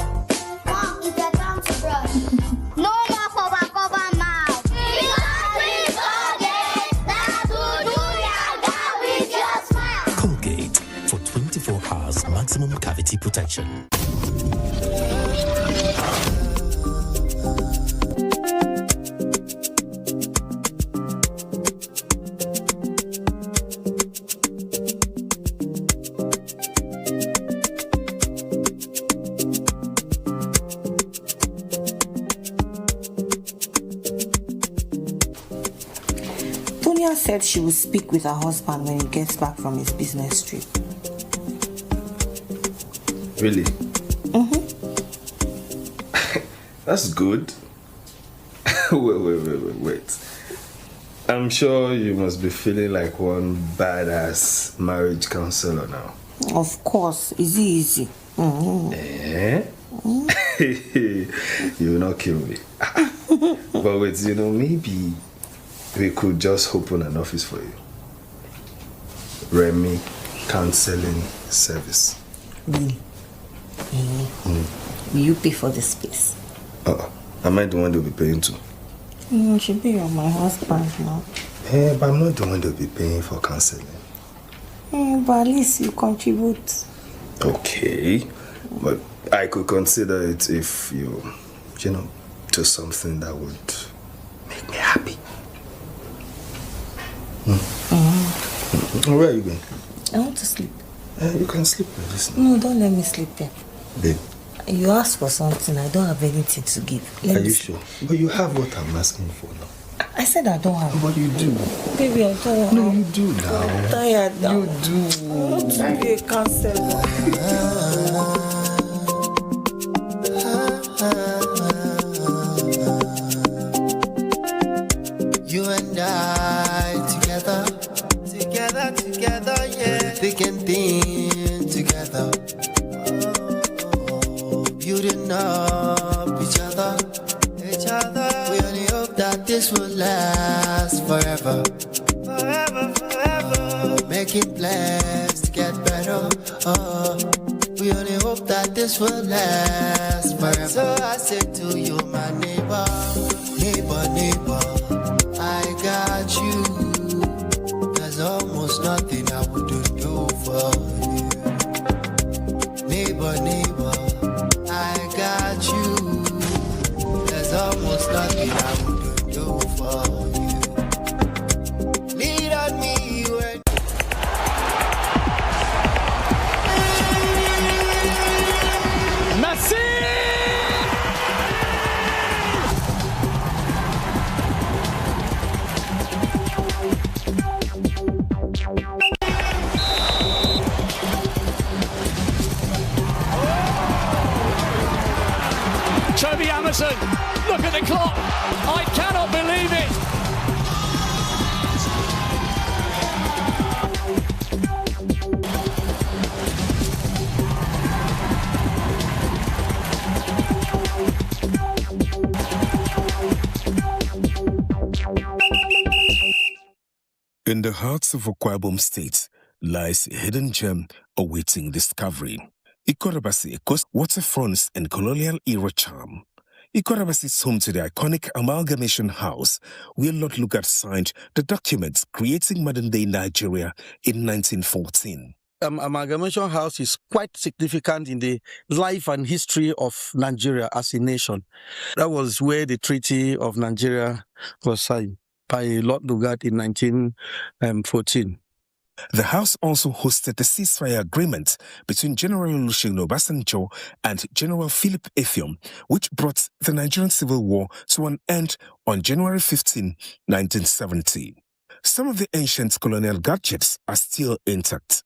Mom, it's your time to brush. No more cover mouth. Colgate for 24 hours maximum cavity protection. Tonya said she will speak with her husband when he gets back from his business trip. Really? Mm-hmm. That's good. Wait. I'm sure you must be feeling like one badass marriage counselor now. Of course, it's easy. Mm-hmm. Eh? You will not kill me. But wait, maybe we could just open an office for you. Remy Counseling Service. Really? Will you pay for the space? Am I the one they'll be paying to? You should be my husband now. But I'm not the one they'll be paying for counseling. But at least you contribute. Okay. But I could consider it if you do something that would make me happy. Where are you going? I want to sleep. You can sleep with this. No, don't let me sleep here. Babe. You asked for something, I don't have anything to give. Are you sure? But you have what I'm asking for now. I said I don't have. But you do. Baby, I don't have. No, you do now. I'm tired now. You do. I want to be a counselor. You and I together, yeah. Thick and thin together. Building up each other. We only hope that this will last forever. Making plans to get better. We only hope that this will last forever. So I say to you, my neighbor, I got you. There's almost nothing I wouldn't do for you. Neighbor, I got you. There's almost nothing I wouldn't do for you. Lead on me when Merci! Toby Amazon, look at the clock. I cannot believe it. In the heart of Okwabom State lies a hidden gem awaiting discovery. Ikorabasi, a coast waterfronts and colonial era charm. Ikorabasi is home to the iconic Amalgamation House, where Lord Lugard signed the documents creating modern-day Nigeria in 1914. Amalgamation House is quite significant in the life and history of Nigeria as a nation. That was where the Treaty of Nigeria was signed by Lord Lugard in 1914. The house also hosted the ceasefire agreement between General Olusegun Obasanjo and General Philip Effiong, which brought the Nigerian Civil War to an end on January 15, 1970. Some of the ancient colonial gadgets are still intact.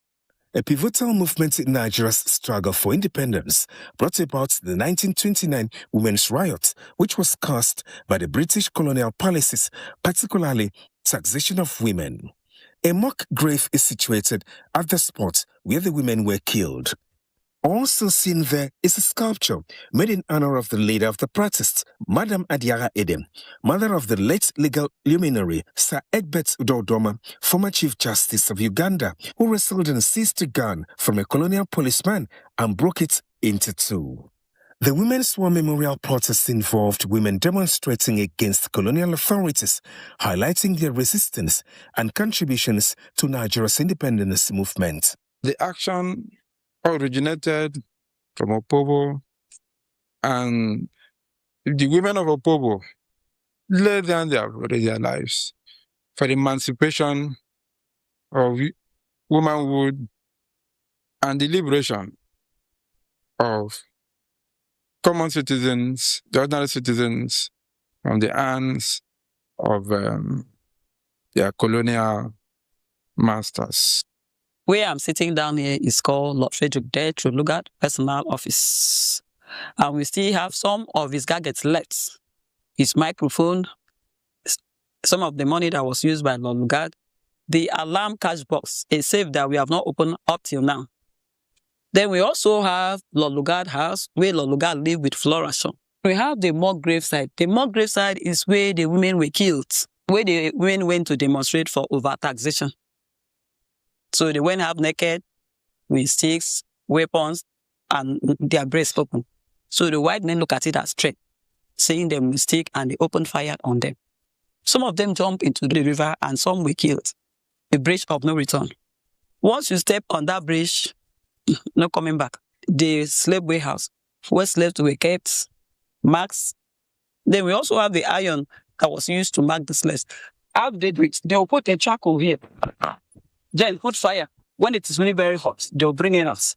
A pivotal movement in Nigeria's struggle for independence brought about the 1929 Women's Riot, which was caused by the British colonial policies, particularly taxation of women. A mock grave is situated at the spot where the women were killed. Also seen there is a sculpture made in honor of the leader of the protests, Madam Adiara Edem, mother of the late legal luminary Sir Egbert Udodoma, former Chief Justice of Uganda, who wrestled and seized a gun from a colonial policeman and broke it into two. The Women's War Memorial protests involved women demonstrating against colonial authorities, highlighting their resistance and contributions to Nigeria's independence movement. The action originated from Opobo, and the women of Opobo laid down their lives for the emancipation of womanhood and the liberation of common citizens, the ordinary citizens, from the hands of their colonial masters. Where I'm sitting down here is called Lord Frederick Day Lugard Personal Office. And we still have some of his gadgets left. His microphone, some of the money that was used by Lord Lugard, the alarm cash box, a safe that we have not opened up till now. Then we also have Lord Lugard House, where Lord Lugard lived with Flora Shaw. We have the mock graveside. The mock graveside is where the women were killed, where the women went to demonstrate for overtaxation. So they went half naked with sticks, weapons, and their breasts open. So the white men look at it as threat, saying their mistake, and they opened fire on them. Some of them jumped into the river and some were killed. A bridge of no return. Once you step on that bridge, no coming back. The slave warehouse, where slaves were kept, marks. Then we also have the iron that was used to mark the slaves. How they do it? They will put a charcoal here. Then put fire. When it is really very hot, they will bring it out.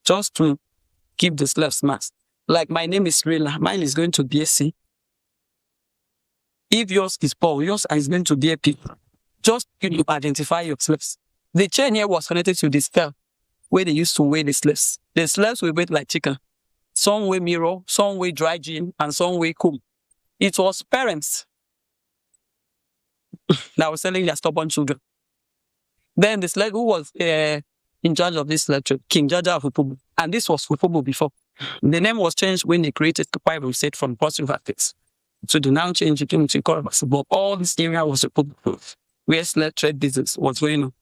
Just to keep the slaves marked. Like my name is Rila, mine is going to be a C. If yours is Paul, yours is going to be a P. Just you identify your slaves. The chain here was connected to this bell, where they used to weigh the slaves. The slaves were weighed like chicken. Some weigh mirror, some weigh dry gin, and some weigh comb. It was parents that were selling their stubborn children. Then the slave who was in charge of this slave trade, King Jaja of Upubu. And this was Upubu before. The name was changed when they created the Bible State from Port River State. So they now changed it to Ikorabasi. But all this area was Upubu, where slave trade business was going on.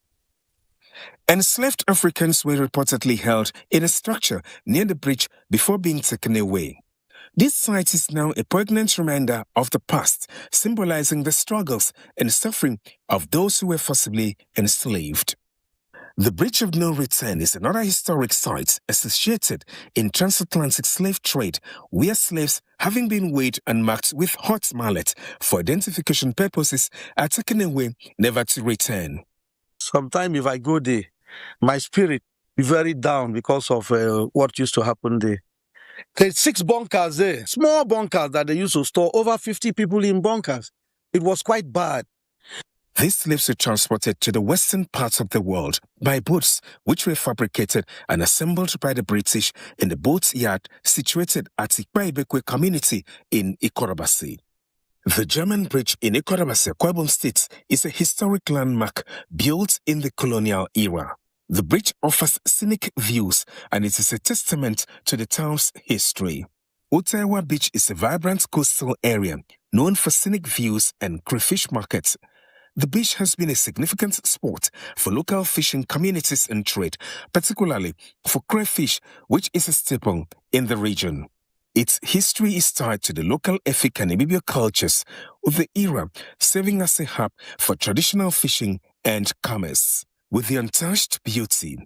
Enslaved Africans were reportedly held in a structure near the bridge before being taken away. This site is now a poignant reminder of the past, symbolizing the struggles and suffering of those who were forcibly enslaved. The Bridge of No Return is another historic site associated in transatlantic slave trade, where slaves, having been weighed and marked with hot mallet for identification purposes, are taken away, never to return. Sometimes if I go there, my spirit is very down because of what used to happen there. There's 6 bunkers there, small bunkers that they used to store over 50 people in bunkers. It was quite bad. These slaves were transported to the western parts of the world by boats, which were fabricated and assembled by the British in the boat yard situated at Ikpaibekwe community in Ikorabasi. The German bridge in Ikorabasi, Akwa State, is a historic landmark built in the colonial era. The bridge offers scenic views, and it is a testament to the town's history. Otawa Beach is a vibrant coastal area known for scenic views and crayfish markets. the beach has been a significant spot for local fishing communities and trade, particularly for crayfish, which is a staple in the region. Its history is tied to the local Efik and Ibibio cultures, with the era serving as a hub for traditional fishing and commerce. With the untouched beauty,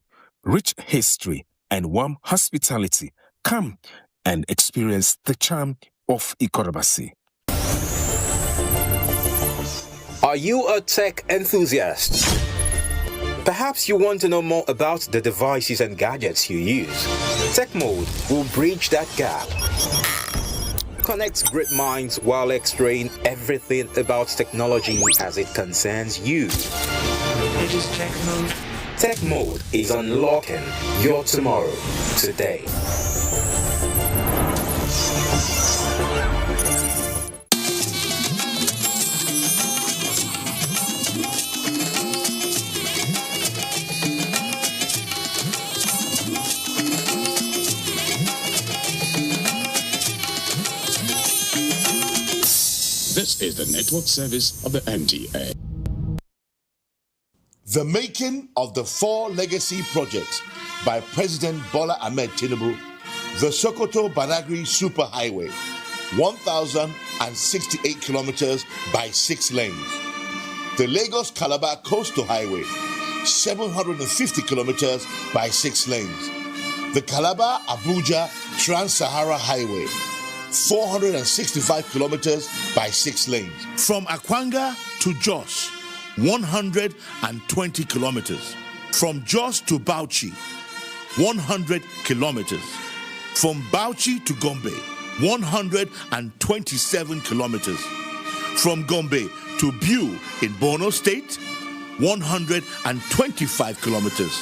rich history, and warm hospitality, come and experience the charm of Ikorobasi. Are you a tech enthusiast? Perhaps you want to know more about the devices and gadgets you use. Tech Mode will bridge that gap. Connects great minds while extraying everything about technology as it concerns you. It is Tech Mode. Tech Mode is unlocking your tomorrow today. This is the network service of the NTA. The making of the 4 legacy projects by President Bola Ahmed Tinubu, the Sokoto-Badagry Superhighway, 1,068 kilometers by 6 lanes. The Lagos-Calabar Coastal Highway, 750 kilometers by 6 lanes. The Calabar-Abuja Trans-Sahara Highway, 465 kilometers by 6 lanes. From Akwanga to Jos, 120 kilometers. From Jos to Bauchi, 100 kilometers. From Bauchi to Gombe, 127 kilometers. From Gombe to Biu in Borno State, 125 kilometers.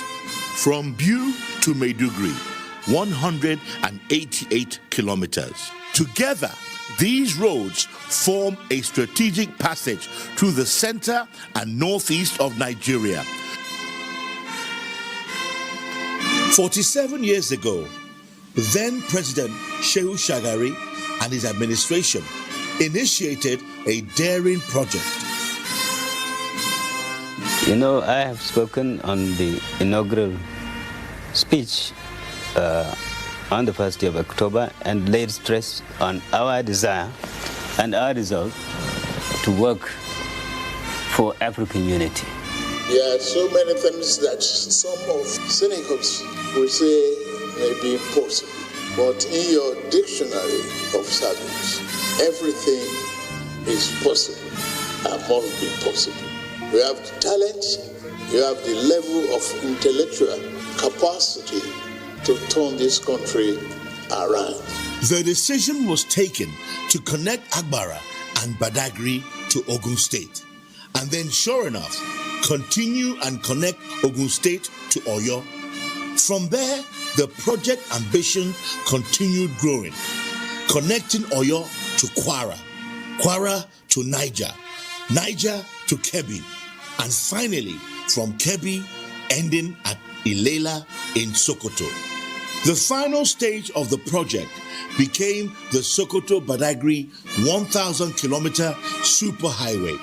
From Biu to Maiduguri, 188 kilometers. Together, these roads form a strategic passage through the center and northeast of Nigeria. 47 years ago, then President Shehu Shagari and his administration initiated a daring project. You know, I have spoken on the inaugural speech on the 1st day of October and laid stress on our desire and our resolve to work for African unity. There are so many things that some of cynicals will say may be impossible, but in your dictionary of service, everything is possible and must be possible. You have the talent, you have the level of intellectual capacity to turn this country around. The decision was taken to connect Agbara and Badagry to Ogun State, and then sure enough, continue and connect Ogun State to Oyo. From there, the project ambition continued growing, connecting Oyo to Kwara, Kwara to Niger, Niger to Kebbi, and finally from Kebbi ending at Ilela in Sokoto. The final stage of the project became the Sokoto-Badagry 1,000-kilometer superhighway.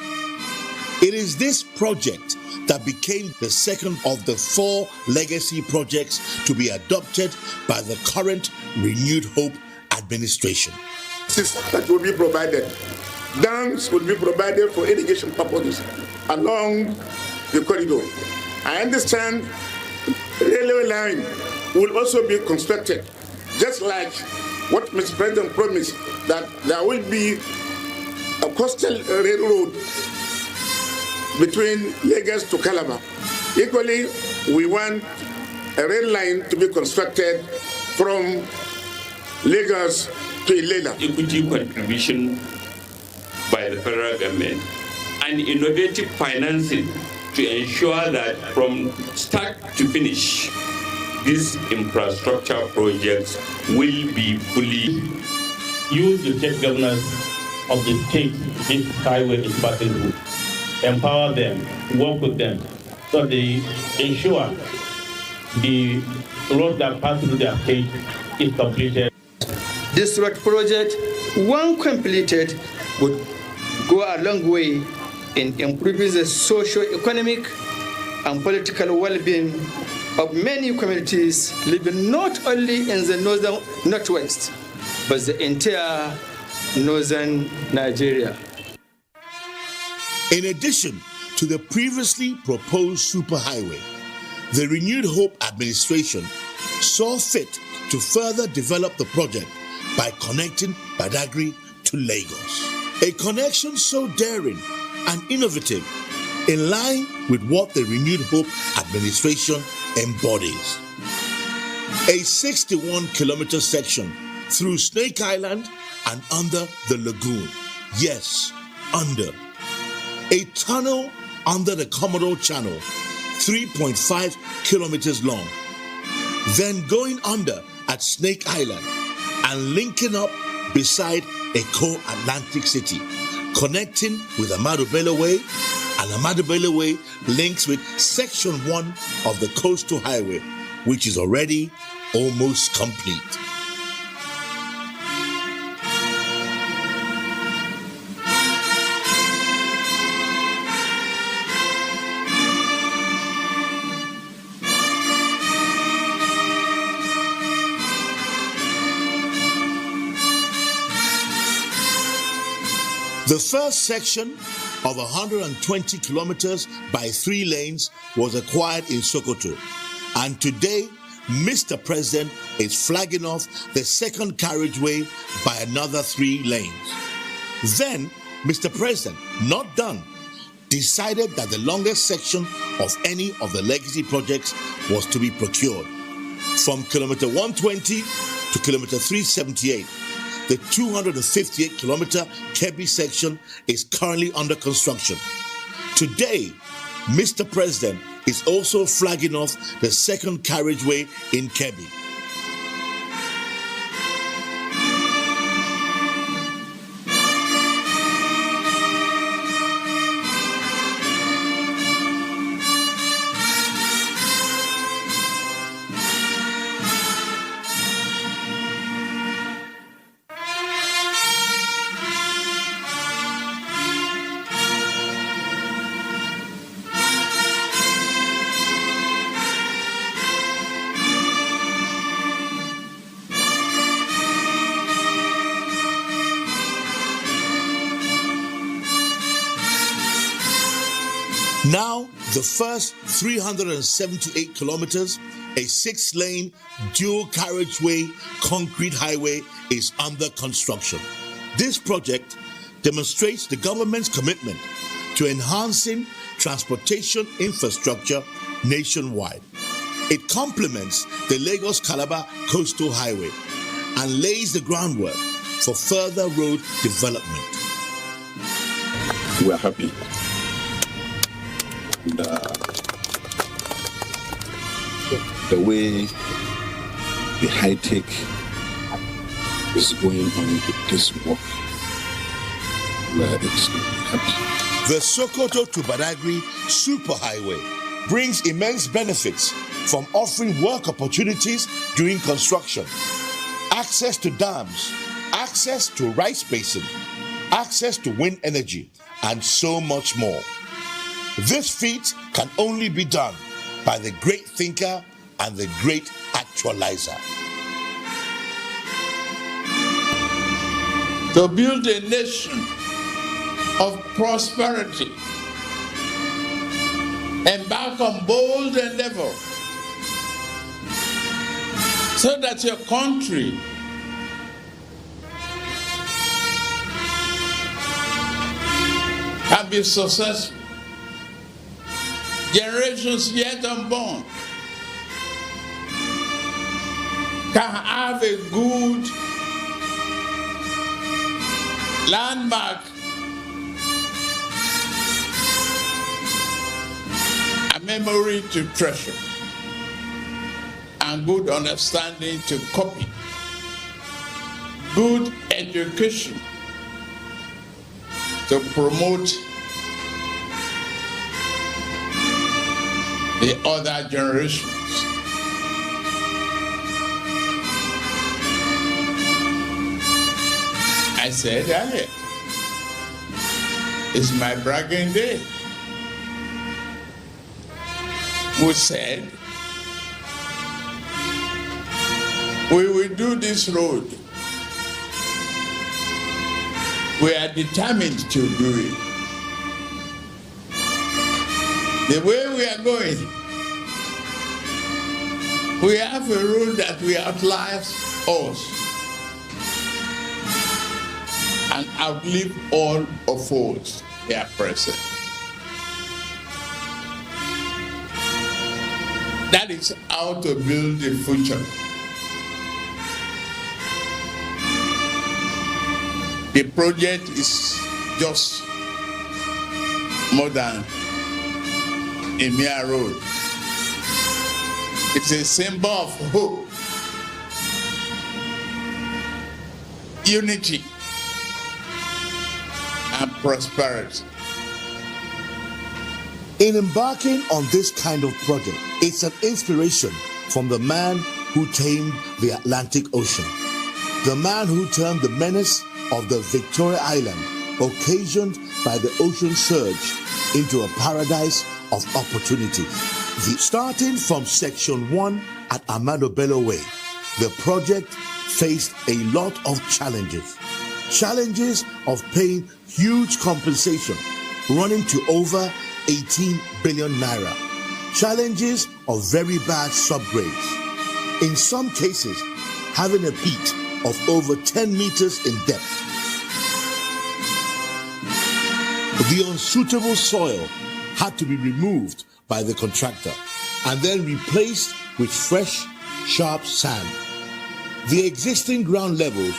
It is this project that became the second of the 4 legacy projects to be adopted by the current Renewed Hope administration. That will be provided. Dams will be provided for irrigation purposes along the corridor. I understand railway line will also be constructed, just like what Mr. President promised, that there will be a coastal railroad between Lagos to Calabar. Equally, we want a rail line to be constructed from Lagos to Ilela. Equity contribution by the federal government and innovative financing to ensure that from start to finish, these infrastructure projects will be fully use the state governors of the state this highway is passing through. Empower them, work with them, so they ensure the road that passes through their state is completed. This road project, when completed, would go a long way in improving the socio-economic and political well-being of many communities living not only in the northwest, but the entire northern Nigeria. In addition to the previously proposed superhighway, the Renewed Hope administration saw fit to further develop the project by connecting Badagry to Lagos. A connection so daring and innovative, in line with what the Renewed Hope administration embodies. A 61-kilometer section through Snake Island and under the lagoon. Yes, under. A tunnel under the Commodore Channel, 3.5 kilometers long. Then going under at Snake Island and linking up beside Eko Atlantic City, connecting with Ahmadu Bello Way, and Ahmadu Bello Way links with Section 1 of the Coastal Highway, which is already almost complete. The first section of 120 kilometers by 3 lanes was acquired in Sokoto, and today Mr. President is flagging off the second carriageway by another 3 lanes. Then Mr. President, not done, decided that the longest section of any of the legacy projects was to be procured. From kilometer 120 to kilometer 378, the 258-kilometer Kebbi section is currently under construction. Today, Mr. President is also flagging off the second carriageway in Kebbi. Now, the first 378 kilometers, a 6-lane dual carriageway concrete highway, is under construction. This project demonstrates the government's commitment to enhancing transportation infrastructure nationwide. It complements the Lagos-Calabar Coastal Highway and lays the groundwork for further road development. We are happy. The way the high tech is going on with this work, we are extremely happy. The Sokoto to Badagry Superhighway brings immense benefits from offering work opportunities during construction, access to dams, access to rice basin, access to wind energy, and so much more. This feat can only be done by the great thinker and the great actualizer. To build a nation of prosperity, embark on bold endeavor so that your country can be successful. Generations yet unborn can have a good landmark, a memory to treasure, and good understanding to copy, good education to promote the other generations. I said earlier, It's my bragging day. Who said, we will do this road. We are determined to do it. The way we are going, we have a road that will outlast us and outlive all of us here present. That is how to build the future. The project is just more than a mere road. It's a symbol of hope, unity, and prosperity. In embarking on this kind of project, it's an inspiration from the man who tamed the Atlantic Ocean, the man who turned the menace of the Victoria Island, occasioned by the ocean surge, into a paradise of opportunity. Starting from Section 1 at Amado Bello Way, the project faced a lot of challenges. Challenges of paying huge compensation, running to over 18 billion naira. Challenges of very bad subgrades. In some cases, having a peak of over 10 meters in depth. The unsuitable soil had to be removed by the contractor and then replaced with fresh, sharp sand. The existing ground levels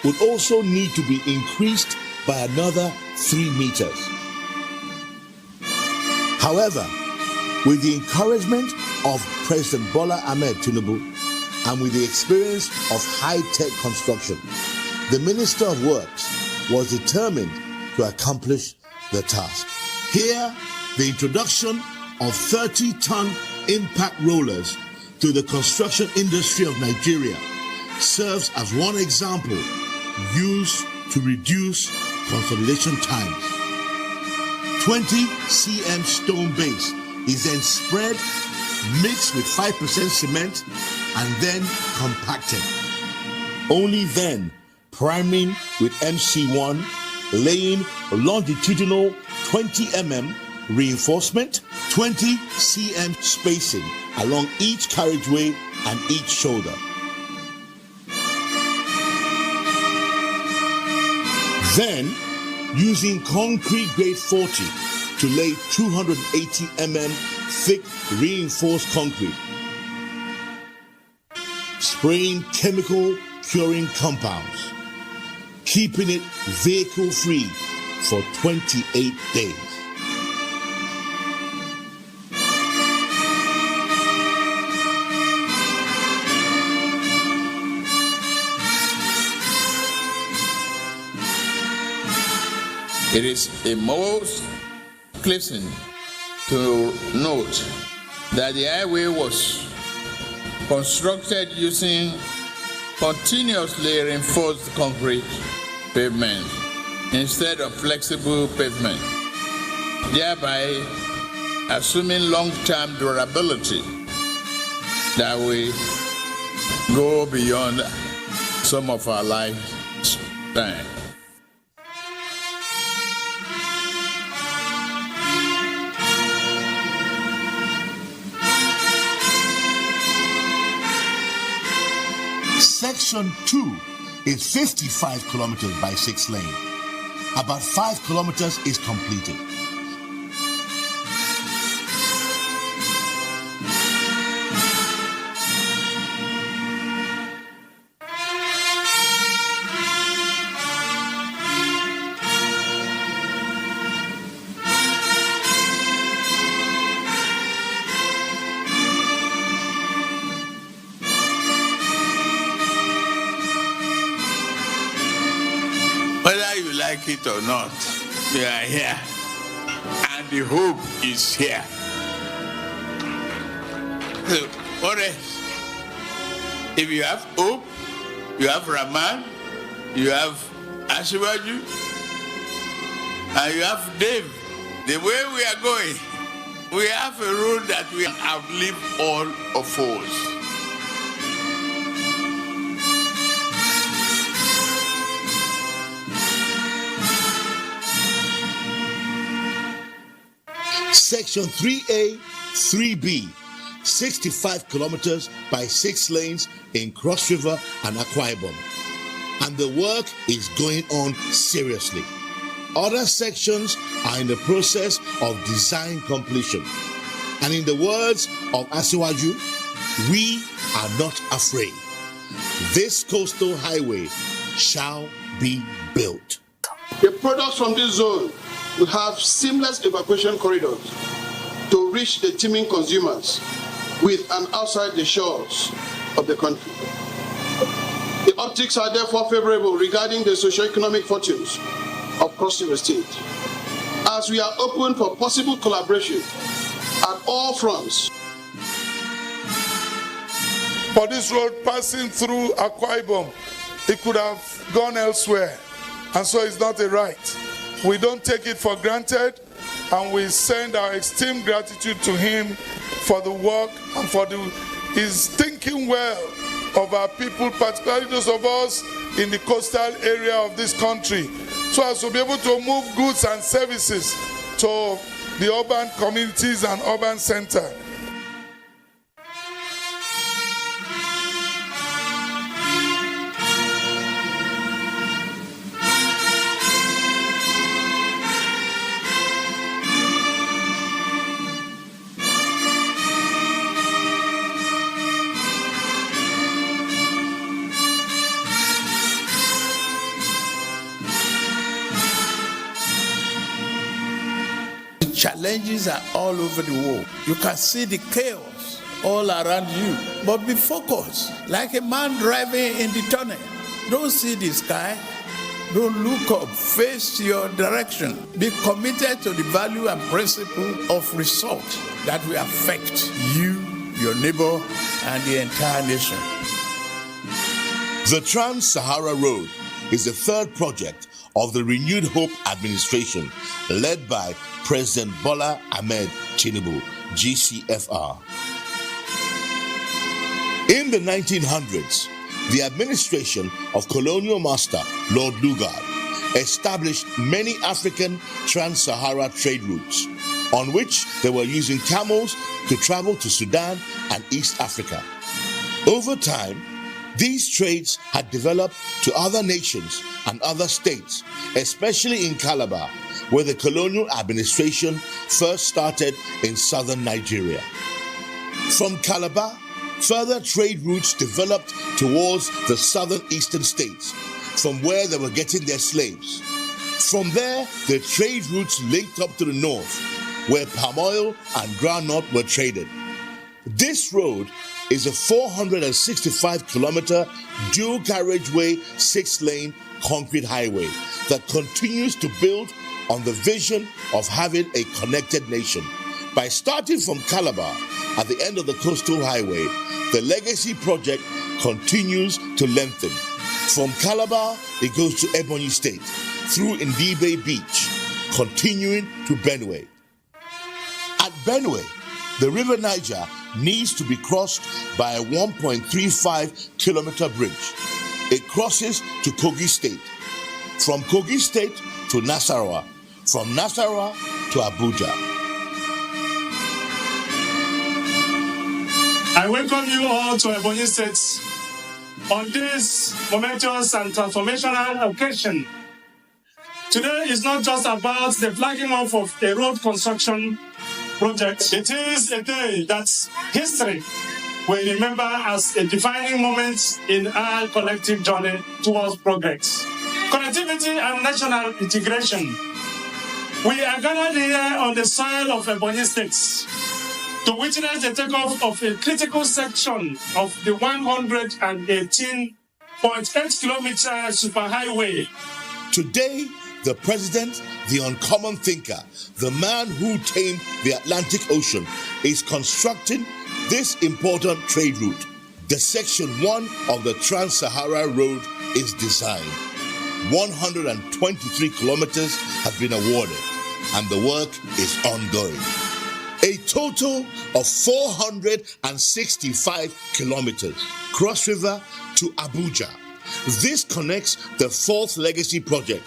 would also need to be increased by another 3 meters. However, with the encouragement of President Bola Ahmed Tinubu and with the experience of high-tech construction, the Minister of Works was determined to accomplish the task. Here, the introduction of 30-ton impact rollers to the construction industry of Nigeria serves as one example used to reduce consolidation times. 20 cm stone base is then spread, mixed with 5% cement, and then compacted. Only then priming with MC1, laying longitudinal 20 mm reinforcement, 20 cm spacing along each carriageway and each shoulder. Then, using concrete grade 40 to lay 280 mm thick reinforced concrete. Spraying chemical curing compounds, keeping it vehicle free for 28 days. It is a most pleasing to note that the highway was constructed using continuously reinforced concrete pavement instead of flexible pavement, thereby assuming long-term durability that will go beyond some of our lifespan. Section 2 is 55 kilometers by 6 lane. About 5 kilometers is completed. Whether you like it or not, we are here, and the hope is here. So, what else? If you have hope, you have Rahman, you have Asiwaju, And you have Dave. The way we are going, we have a road that we outlive all of us. Section 3A, 3B, 65 kilometers by 6 lanes in Cross River and Akwa Ibom. And the work is going on seriously. Other sections are in the process of design completion. And in the words of Asiwaju, we are not afraid. This coastal highway shall be built. The products from this zone will have seamless evacuation corridors to reach the teeming consumers with and outside the shores of the country. The optics are therefore favorable regarding the socio-economic fortunes of Cross River State, as we are open for possible collaboration at all fronts. For this road passing through Akwa Ibom, it could have gone elsewhere, and so it's not a right. We don't take it for granted, and we send our esteemed gratitude to him for the work and for his thinking well of our people, particularly those of us in the coastal area of this country, so as to be able to move goods and services to the urban communities and urban center. Challenges are all over the world. You can see the chaos all around you, but be focused like a man driving in the tunnel. Don't see the sky, don't look up, face your direction. Be committed to the value and principle of result that will affect you, your neighbor, and the entire nation. The Trans-Sahara Road is the third project of the Renewed Hope administration, led by President Bola Ahmed Tinubu, GCFR. In the 1900s, the administration of colonial master Lord Lugard established many African trans-Sahara trade routes, on which they were using camels to travel to Sudan and East Africa. Over time, these trades had developed to other nations and other states, especially in Calabar, where the colonial administration first started in southern Nigeria. From Calabar, further trade routes developed towards the southern eastern states, from where they were getting their slaves. From there, the trade routes linked up to the north, where palm oil and groundnut were traded. This road is a 465-kilometer dual carriageway 6-lane concrete highway that continues to build on the vision of having a connected nation. By starting from Calabar at the end of the coastal highway, the legacy project continues to lengthen. From Calabar, it goes to Ebonyi State, through Ndibe Beach, continuing to Benue. At Benue, the River Niger needs to be crossed by a 1.35-kilometer bridge. It crosses to Kogi State, from Kogi State to Nasarawa, from Nasarawa to Abuja. I welcome you all to Ebonyi State on this momentous and transformational occasion. Today is not just about the flagging off of a road construction project. It is a day that history will remember as a defining moment in our collective journey towards progress, connectivity, and national integration. We are gathered here on the soil of Ebonyi State to witness the takeoff of a critical section of the 118.8 kilometer superhighway. Today, the president, the uncommon thinker, the man who tamed the Atlantic Ocean, is constructing this important trade route. The section 1 of the Trans-Sahara Road is designed. 123 kilometers have been awarded, and the work is ongoing. A total of 465 kilometers cross river to Abuja. This connects the fourth legacy project,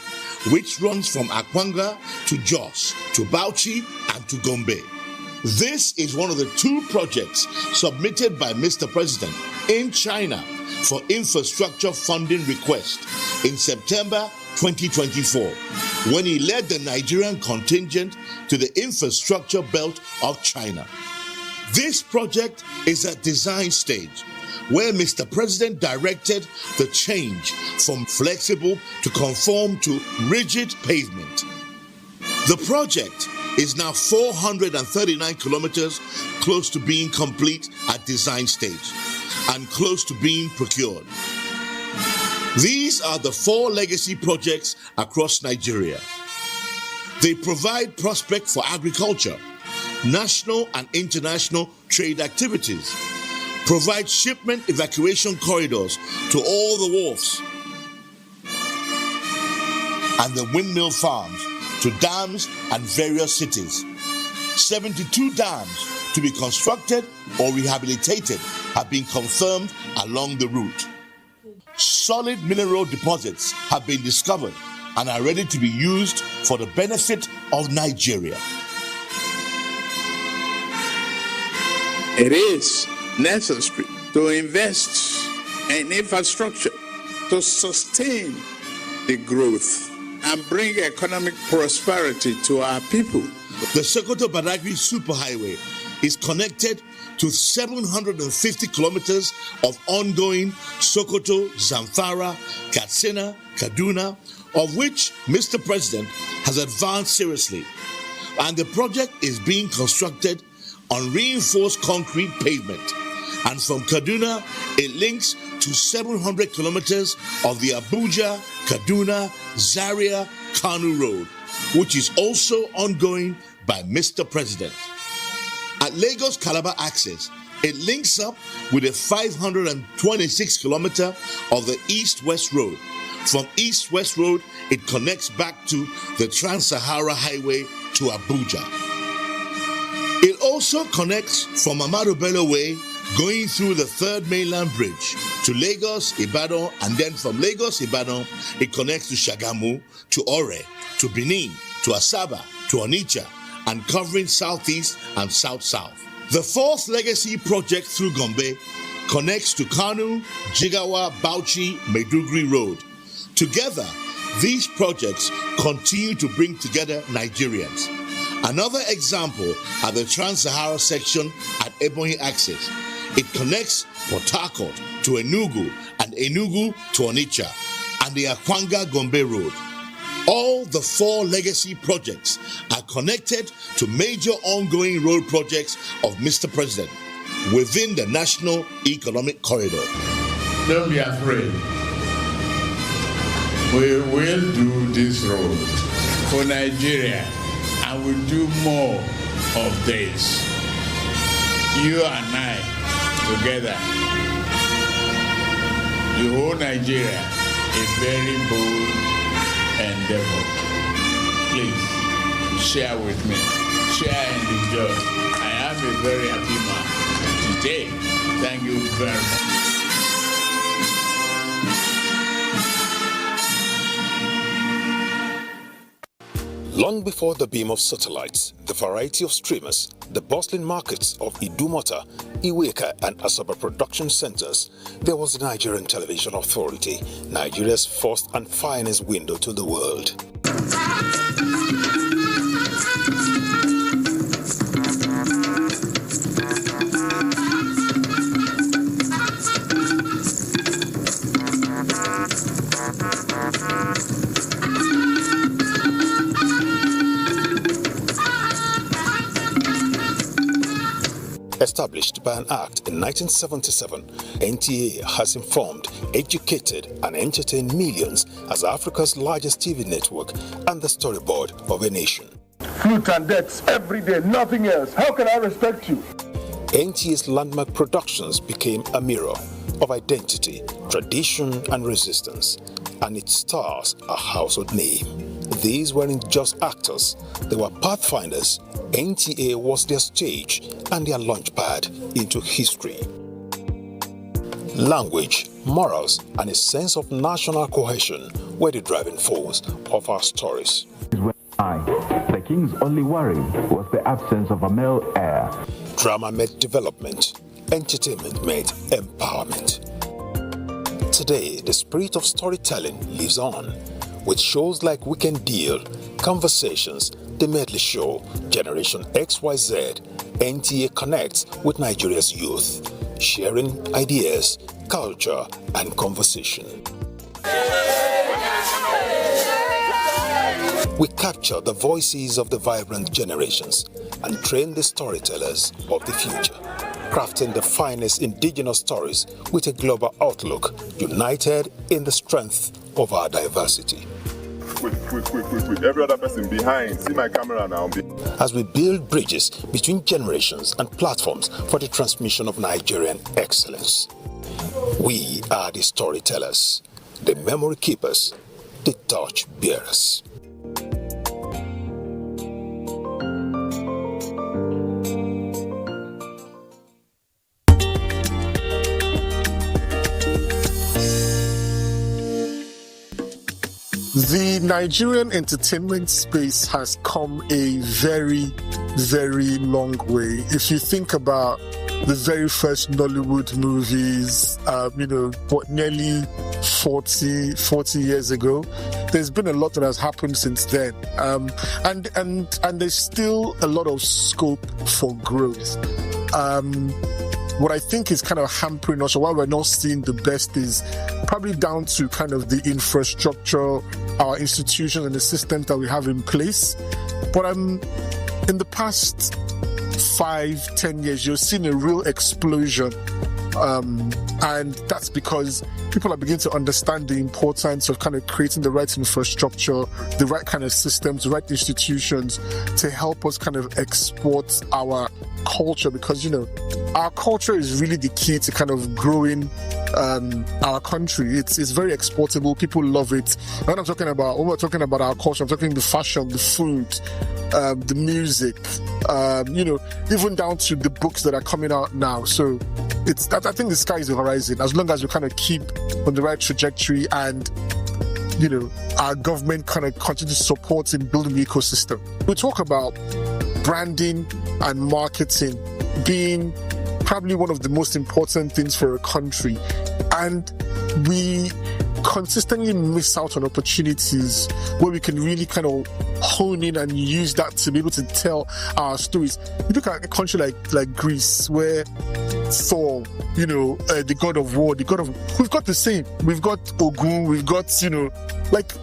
which runs from Akwanga to Jos, to Bauchi, and to Gombe. This is one of the 2 projects submitted by Mr. President in China for infrastructure funding request in September 2024, when he led the Nigerian contingent to the infrastructure belt of China. This project is at design stage, where Mr. President directed the change from flexible to conform to rigid pavement. The project is now 439 kilometers close to being complete at design stage and close to being procured. These are the 4 legacy projects across Nigeria. They provide prospect for agriculture, national and international trade activities, provide shipment evacuation corridors to all the wharfs and the windmill farms to dams and various cities. 72 dams to be constructed or rehabilitated have been confirmed along the route. Solid mineral deposits have been discovered and are ready to be used for the benefit of Nigeria. It is necessary to invest in infrastructure to sustain the growth and bring economic prosperity to our people. The Sokoto-Badagry Superhighway is connected to 750 kilometers of ongoing Sokoto, Zamfara, Katsina, Kaduna, of which Mr. President has advanced seriously. And the project is being constructed on reinforced concrete pavement. And from Kaduna, it links to 700 kilometers of the Abuja, Kaduna, Zaria, Kanu Road, which is also ongoing by Mr. President. At Lagos Calabar Access, it links up with a 526 kilometer of the East-West Road. From East-West Road, it connects back to the Trans-Sahara Highway to Abuja. It also connects from Amado Bello Way, going through the 3rd Mainland Bridge to Lagos, Ibadan, and then from Lagos, Ibadan, it connects to Shagamu, to Ore, to Benin, to Asaba, to Onitsha, and covering southeast and south-south. The 4th legacy project through Gombe connects to Kanu, Jigawa, Bauchi, Maiduguri Road. Together, these projects continue to bring together Nigerians. Another example are the Trans-Sahara section at Ebonyi Access. It connects Port Harcourt to Enugu and Enugu to Onitsha and the Akwanga-Gombe Road. All the 4 legacy projects are connected to major ongoing road projects of Mr. President within the National Economic Corridor. Don't be afraid. We will do this road for Nigeria, and we'll do more of this. You and I together, the whole Nigeria, a very bold endeavor. Please share with me, share in the joy. I am a very happy man today. Thank you very much. Long before the beam of satellites, the variety of streamers, the bustling markets of Idumota, Iweka and Asaba production centers, there was the Nigerian Television Authority, Nigeria's first and finest window to the world. Established by an act in 1977, NTA has informed, educated and entertained millions as Africa's largest TV network and the storyboard of a nation. Fruit and debts every day, nothing else. How can I respect you? NTA's landmark productions became a mirror of identity, tradition, and resistance, and its stars a household name. These weren't just actors, they were pathfinders. NTA was their stage and their launchpad into history. Language, morals, and a sense of national cohesion were the driving force of our stories. The king's only worry was the absence of a male heir. Drama meant development, entertainment meant empowerment. Today, the spirit of storytelling lives on, with shows like Weekend Deal, Conversations, The Medley Show, Generation XYZ. NTA connects with Nigeria's youth, sharing ideas, culture, and conversation. We capture the voices of the vibrant generations and train the storytellers of the future, crafting the finest indigenous stories with a global outlook, united in the strength of our diversity. Quick. Every other person behind. See my camera now. As we build bridges between generations and platforms for the transmission of Nigerian excellence. We are the storytellers, the memory keepers, the torch bearers. The Nigerian entertainment space has come a very, very long way. If you think about the very first Nollywood movies, nearly 40 years ago, there's been a lot that has happened since then. And there's still a lot of scope for growth. What I think is kind of hampering us, or why we're not seeing the best, is probably down to kind of the infrastructure, our institutions and the systems that we have in place. But in the past 5-10 years, you're seeing a real explosion. And that's because people are beginning to understand the importance of kind of creating the right infrastructure, the right kind of systems, the right institutions to help us kind of export our culture, because, our culture is really the key to kind of growing our country. It's very exportable. People love it. When we're talking about our culture, I'm talking the fashion, the food, the music, even down to the books that are coming out now. So I think the sky is the horizon, as long as we kind of keep on the right trajectory and our government kind of continue to support in building the ecosystem. We talk about branding and marketing being probably one of the most important things for a country, and we consistently miss out on opportunities where we can really kind of hone in and use that to be able to tell our stories. You look at a country like Greece, where Thor, the god of war, we've got the same. We've got Ogun, we've got,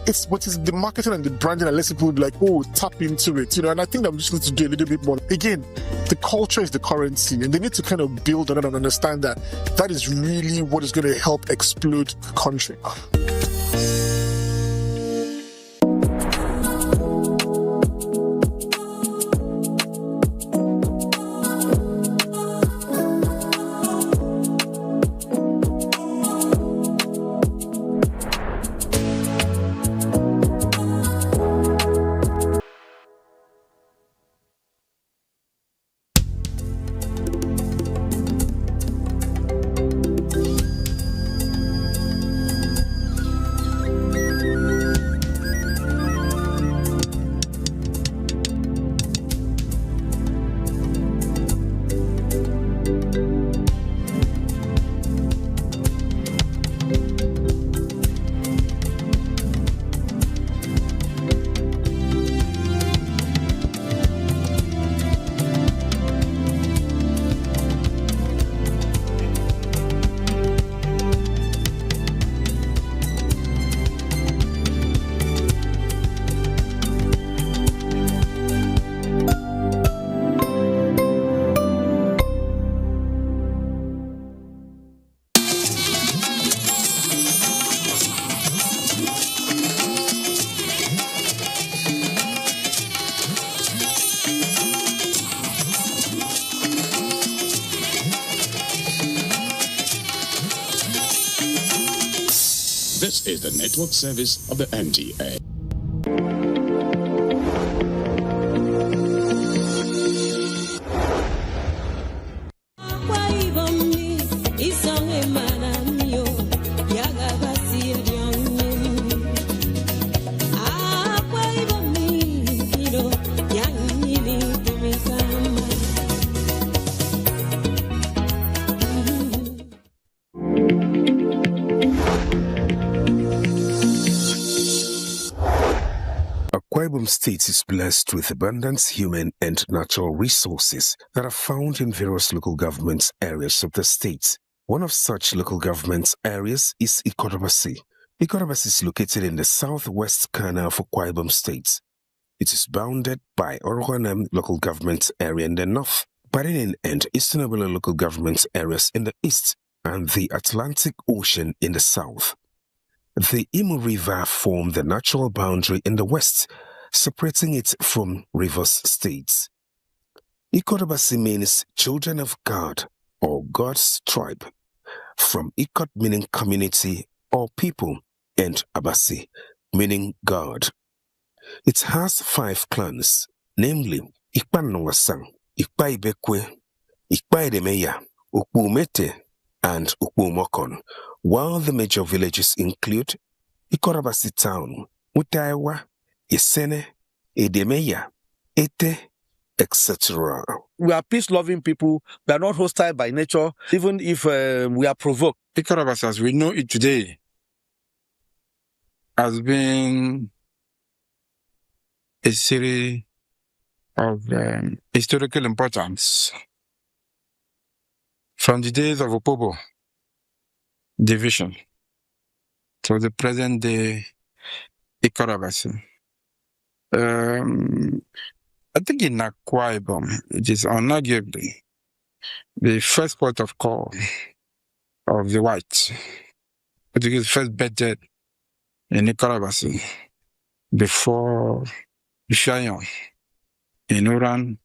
it's what is the marketing and the branding that lets people be like, oh, tap into it, and I think that we just need to do a little bit more. Again, the culture is the currency, and they need to kind of build on it and understand that that is really what is going to help explode the country. This is the network service of the NTA. Akwa Ibom State is blessed with abundant human and natural resources that are found in various local government areas of the state. One of such local government areas is Ikorobasi. Ikorobasi is located in the southwest corner of Akwa Ibom State. It is bounded by Orohanam local government area in the north, Badin and Eastern Obula local government areas in the east, and the Atlantic Ocean in the south. The Imo River forms the natural boundary in the west, separating it from Rivers states. Ikorobasi means children of God or God's tribe, from Ikot meaning community or people, and Abasi meaning God. It has 5 clans, namely Ikpanongasang, Ikpaibekwe, Ikpaidemeya, Ukpumete, and Ukpumokon, while the major villages include Ikorobasi Town, Utaiwa, Isene, Edemeya, Ete, etc. We are peace-loving people. We are not hostile by nature, even if we are provoked. Ikorobasi, as we know it today, has been a city of historical importance from the days of Opobo division to the present day Ikorobasi. I think in Akwa Ibom, it is unarguably the first port of call of the whites. It is the first bedrock in Ikorobasi before Shayon in Uran.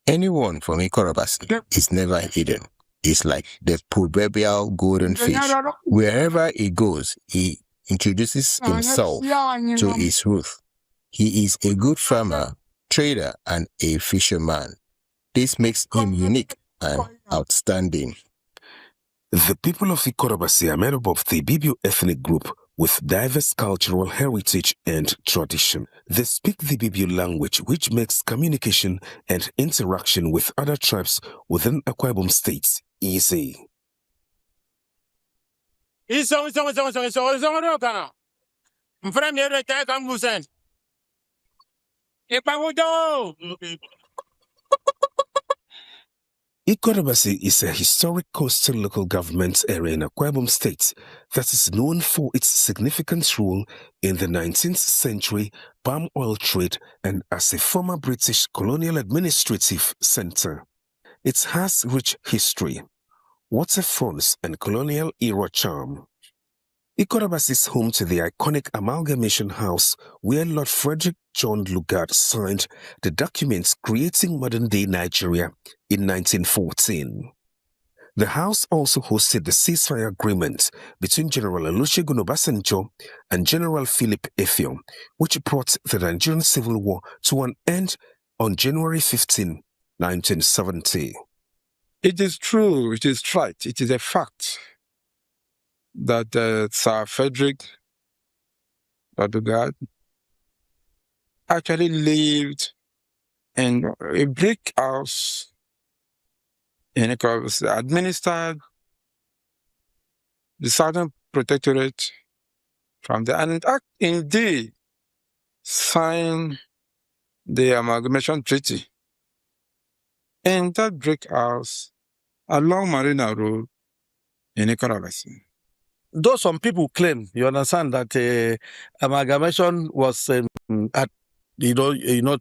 Anyone from Ikorobasi is never hidden. It's like the proverbial golden fish. Wherever he goes, he introduces himself to his roots. He is a good farmer, trader, and a fisherman. This makes him unique and outstanding. The people of Ikorobasi are made up of the Ibibio ethnic group with diverse cultural heritage and tradition. They speak the Ibibio language, which makes communication and interaction with other tribes within Akwa Ibom State easy. Ikorobasi is a historic coastal local government area in Akwa Ibom State that is known for its significant role in the 19th century palm oil trade and as a former British colonial administrative center. It has rich history, waterfronts, and colonial era charm. Ikorobasi is home to the iconic Amalgamation House where Lord Frederick John Lugard signed the documents creating modern-day Nigeria in 1914. The house also hosted the ceasefire agreement between General Olusegun Obasanjo and General Philip Effiong, which brought the Nigerian Civil War to an end on January 15, 1970. It is true, it is right, it is a fact that Sir Frederick Lugard actually lived in a brick house in Ikorobasi, administered the Southern Protectorate from there, and indeed signed the Amalgamation Treaty in that brick house along Marina Road in Ikorobasi. Though some people claim, you understand, that amalgamation was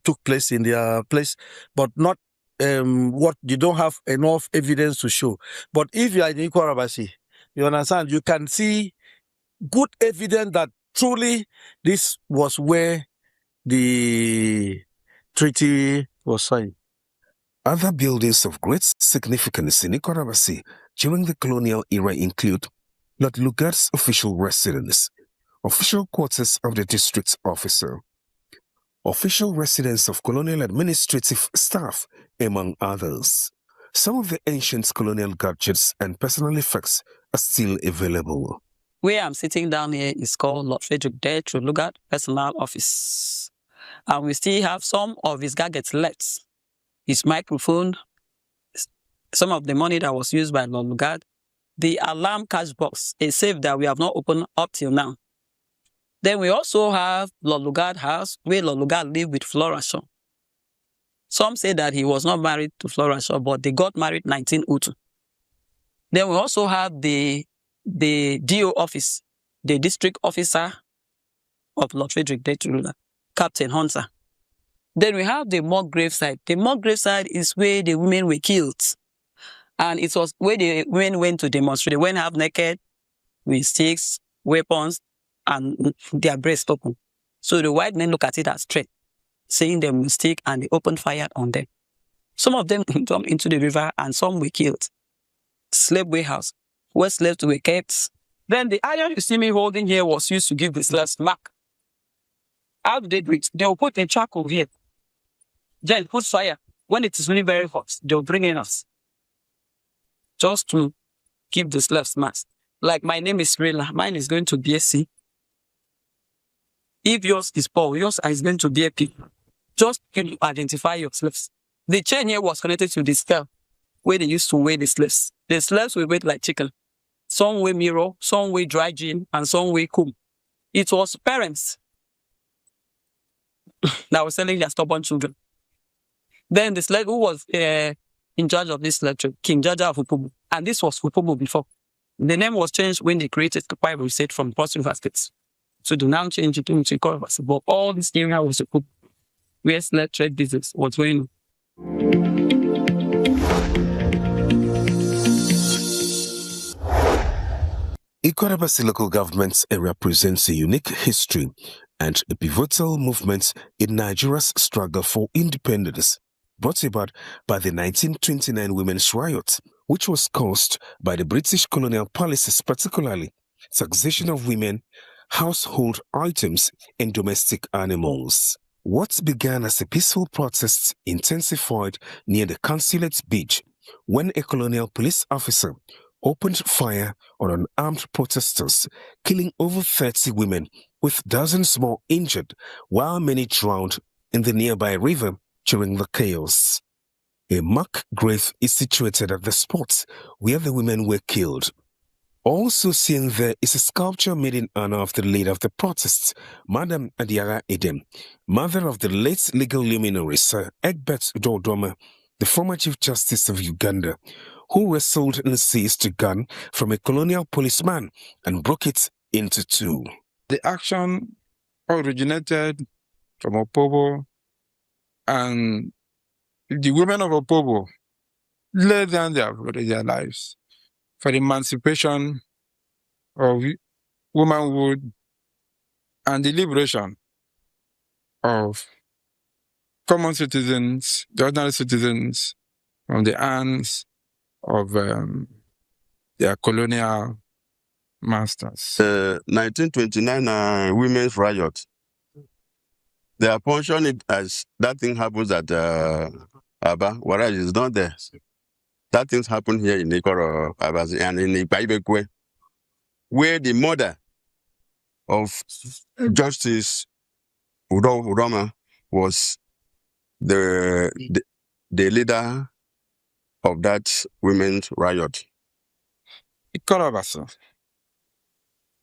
took place in their place, but not what you don't have enough evidence to show. But if you are in Ikorobasi, you understand, you can see good evidence that truly this was where the treaty was signed. Other buildings of great significance in Ikorobasi during the colonial era include Lord Lugard's official residence, official quarters of the district officer, official residence of colonial administrative staff, among others. Some of the ancient colonial gadgets and personal effects are still available. Where I'm sitting down here is called Lord Frederick Day Lugard Personal Office. And we still have some of his gadgets left. His microphone, some of the money that was used by Lord Lugard, the alarm cash box, a safe that we have not opened up till now. Then we also have Lord Lugard house, where Lord Lugard lived with Flora Shaw. Some say that he was not married to Flora Shaw, but they got married in 1902. Then we also have the DO office, the district officer of Lord Frederick Day Lugard, Captain Hunter. Then we have the mock graveside. The mock graveside is where the women were killed. And it was where the women went to demonstrate. They went half naked with sticks, weapons, and their breasts open. So the white men look at it as threat, saying they will stick, and they opened fire on them. Some of them jumped into the river and some were killed. Slave warehouse, where slaves were kept. Then the iron you see me holding here was used to give the slaves smack. How do they do it? They will put a charcoal here. Then put fire. When it is really very hot, they will bring in us. Just to keep the slaves masked. Like my name is Rela, mine is going to be a C. If yours is Paul, yours is going to be a P. Just to identify your slaves. The chain here was connected to the scale where they used to weigh the slaves. The slaves were weighed like chicken. Some weigh mirror, some weigh dry gin, and some weigh comb. It was parents that were selling their stubborn children. Then the slave who was in charge of this slave trade, King Jaja of Upobo, and this was Upobo before. The name was changed when they created the Bible State from Cross River States. So they now change it into Korobas. But all this area was Upobo, where slave trade business was going on. Ikorabasi local government area presents a unique history and a pivotal movement in Nigeria's struggle for independence, brought about by the 1929 Women's Riot, which was caused by the British colonial policies, particularly taxation of women, household items, and domestic animals. What began as a peaceful protest intensified near the Consulate Beach when a colonial police officer opened fire on unarmed protesters, killing over 30 women, with dozens more injured, while many drowned in the nearby river during the chaos. A mock grave is situated at the spot where the women were killed. Also seen there is a sculpture made in honor of the leader of the protests, Madam Adiara Edem, mother of the late legal luminary Sir Egbert Dodoma, the former Chief Justice of Uganda, who wrestled and seized a gun from a colonial policeman and broke it into two. The action originated from Opobo, and the women of Opobo laid down their lives for the emancipation of womanhood and the liberation of common citizens, the ordinary citizens, from the hands of their colonial masters. 1929 Women's Riot. They are puncturing it as that thing happens at Aba, whereas it's not there. That things happen here in Ikoro Abazi and in Ipaibekwe, where the mother of Justice Udoma was the leader of that women's riot. Ikorobasa,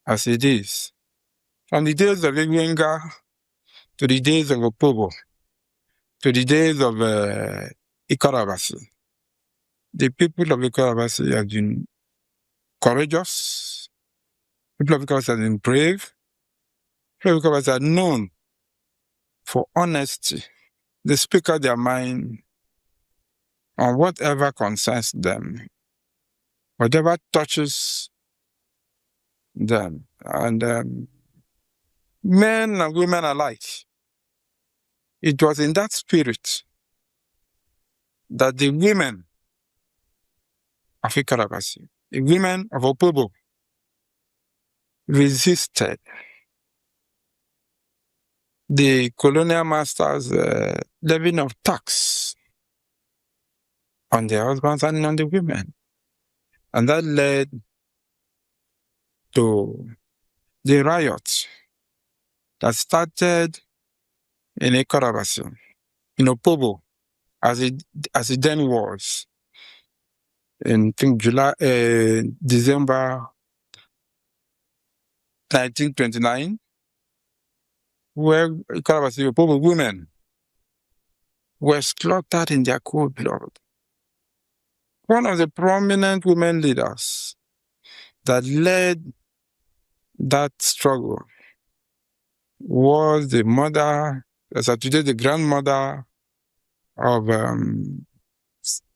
as it is, from the days of Iwenga to the days of Opobo, to the days of Ikorobasi, the people of Ikorobasi have been courageous, people of Ikorobasi have been brave, people of Ikorobasi are known for honesty. They speak out their mind on whatever concerns them, whatever touches them, and men and women alike. It was in that spirit that the women of Ikorobasi, the women of Opobo, resisted the colonial masters' levying of tax on their husbands and on the women. And that led to the riots that started in Ekorabasi, in Opobo, as it then was, in December 1929, where Ekorabasi Opobo women were slaughtered in their cold blood. One of the prominent women leaders that led that struggle was the mother, as of today, the grandmother of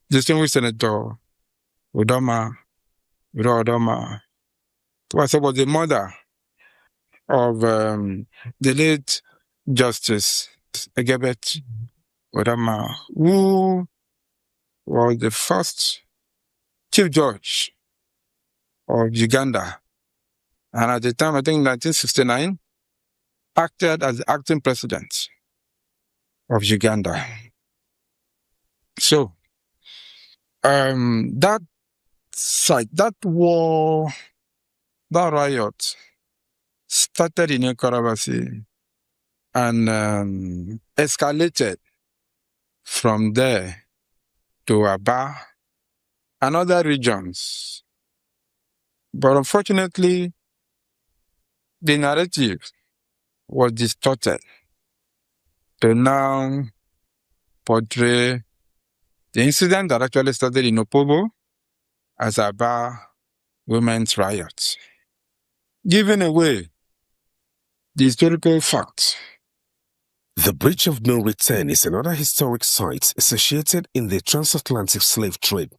distinguished Senator Udoma, who was the mother of the late Justice Egebet Udoma, who was the first Chief Judge of Uganda. And at the time, I think 1969, acted as the acting president of Uganda. So, that war, that riot started in Ekorabasi and escalated from there to Aba and other regions. But unfortunately, the narrative was distorted to now portray the incident that actually started in Opobo as Aba women's riots, giving away the historical facts. The Bridge of No Return is another historic site associated in the transatlantic slave trade,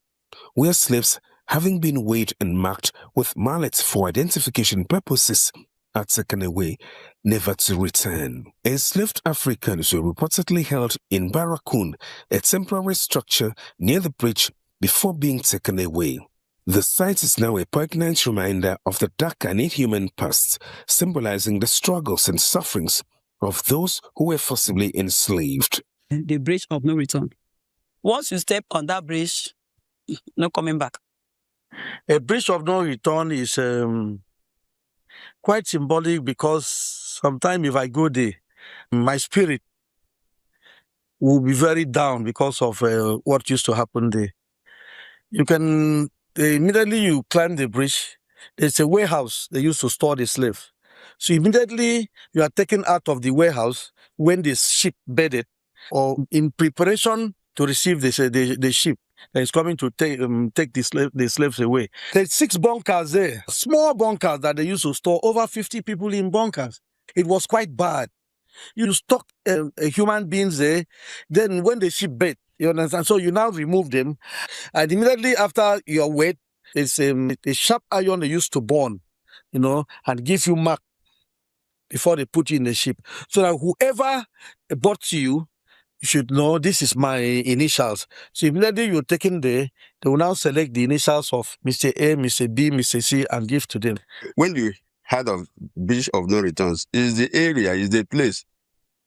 where slaves, having been weighed and marked with mallets for identification purposes, are taken away, never to return. Enslaved Africans were reportedly held in Barracoon, a temporary structure near the bridge, before being taken away. The site is now a poignant reminder of the dark and inhuman past, symbolizing the struggles and sufferings of those who were forcibly enslaved. The bridge of no return. Once you step on that bridge, no coming back. A bridge of no return is quite symbolic, because sometimes if I go there, my spirit will be very down because of what used to happen there. You can, immediately you climb the bridge, there's a warehouse they used to store the slave. So immediately you are taken out of the warehouse when the ship bedded, or in preparation to receive the ship that is coming to take the slaves away. There's 6 bunkers there, small bunkers that they used to store over 50 people in bunkers. It was quite bad. You stock human beings there, then when the ship bed, you understand? So you now remove them, and immediately after your weight, it's a sharp iron they used to burn, and give you mark before they put you in the ship. So that whoever bought you should know this is my initials. So immediately you're taken there, they will now select the initials of Mr. A, Mr. B, Mr. C, and give to them. When you heard of Bridge of No Returns, is the area, is the place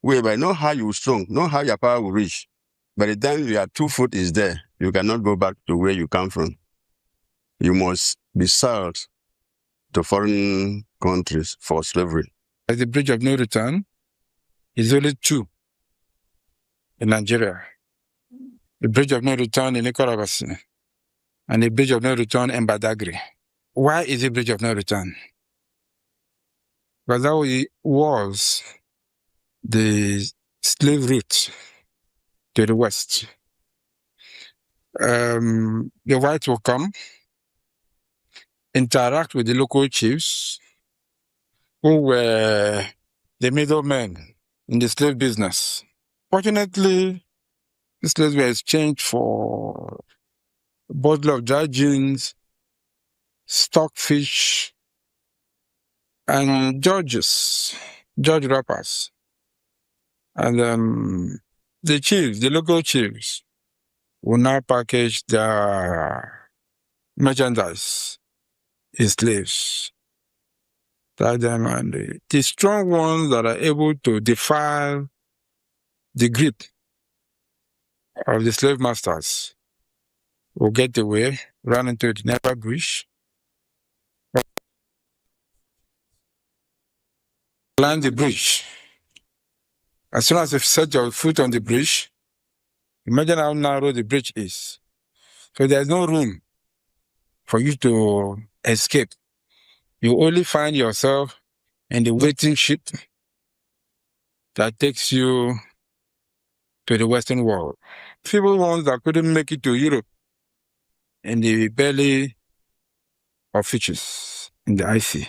whereby know how you strong, know how your power will reach. By the time your 2 foot is there, you cannot go back to where you come from. You must be sold to foreign countries for slavery. The Bridge of No Return is only 2 in Nigeria. The Bridge of No Return in Ekorabasi and the Bridge of No Return in Badagry. Why is the Bridge of No Return? Because that was the slave route to the west. The whites will come, interact with the local chiefs, who were the middlemen in the slave business. Fortunately, the slaves were exchanged for a bottle of dry gins, stockfish, and judge wrappers. And the chiefs, the local chiefs, will now package their merchandise in slaves And the strong ones that are able to defy the grip of the slave masters will get away, run into the nearby bush, climb the bridge. As soon as you set your foot on the bridge, imagine how narrow the bridge is. So there's no room for you to escape. You only find yourself in the waiting ship that takes you to the Western world. Feeble ones that couldn't make it to Europe in the belly of fishes in the ice sea.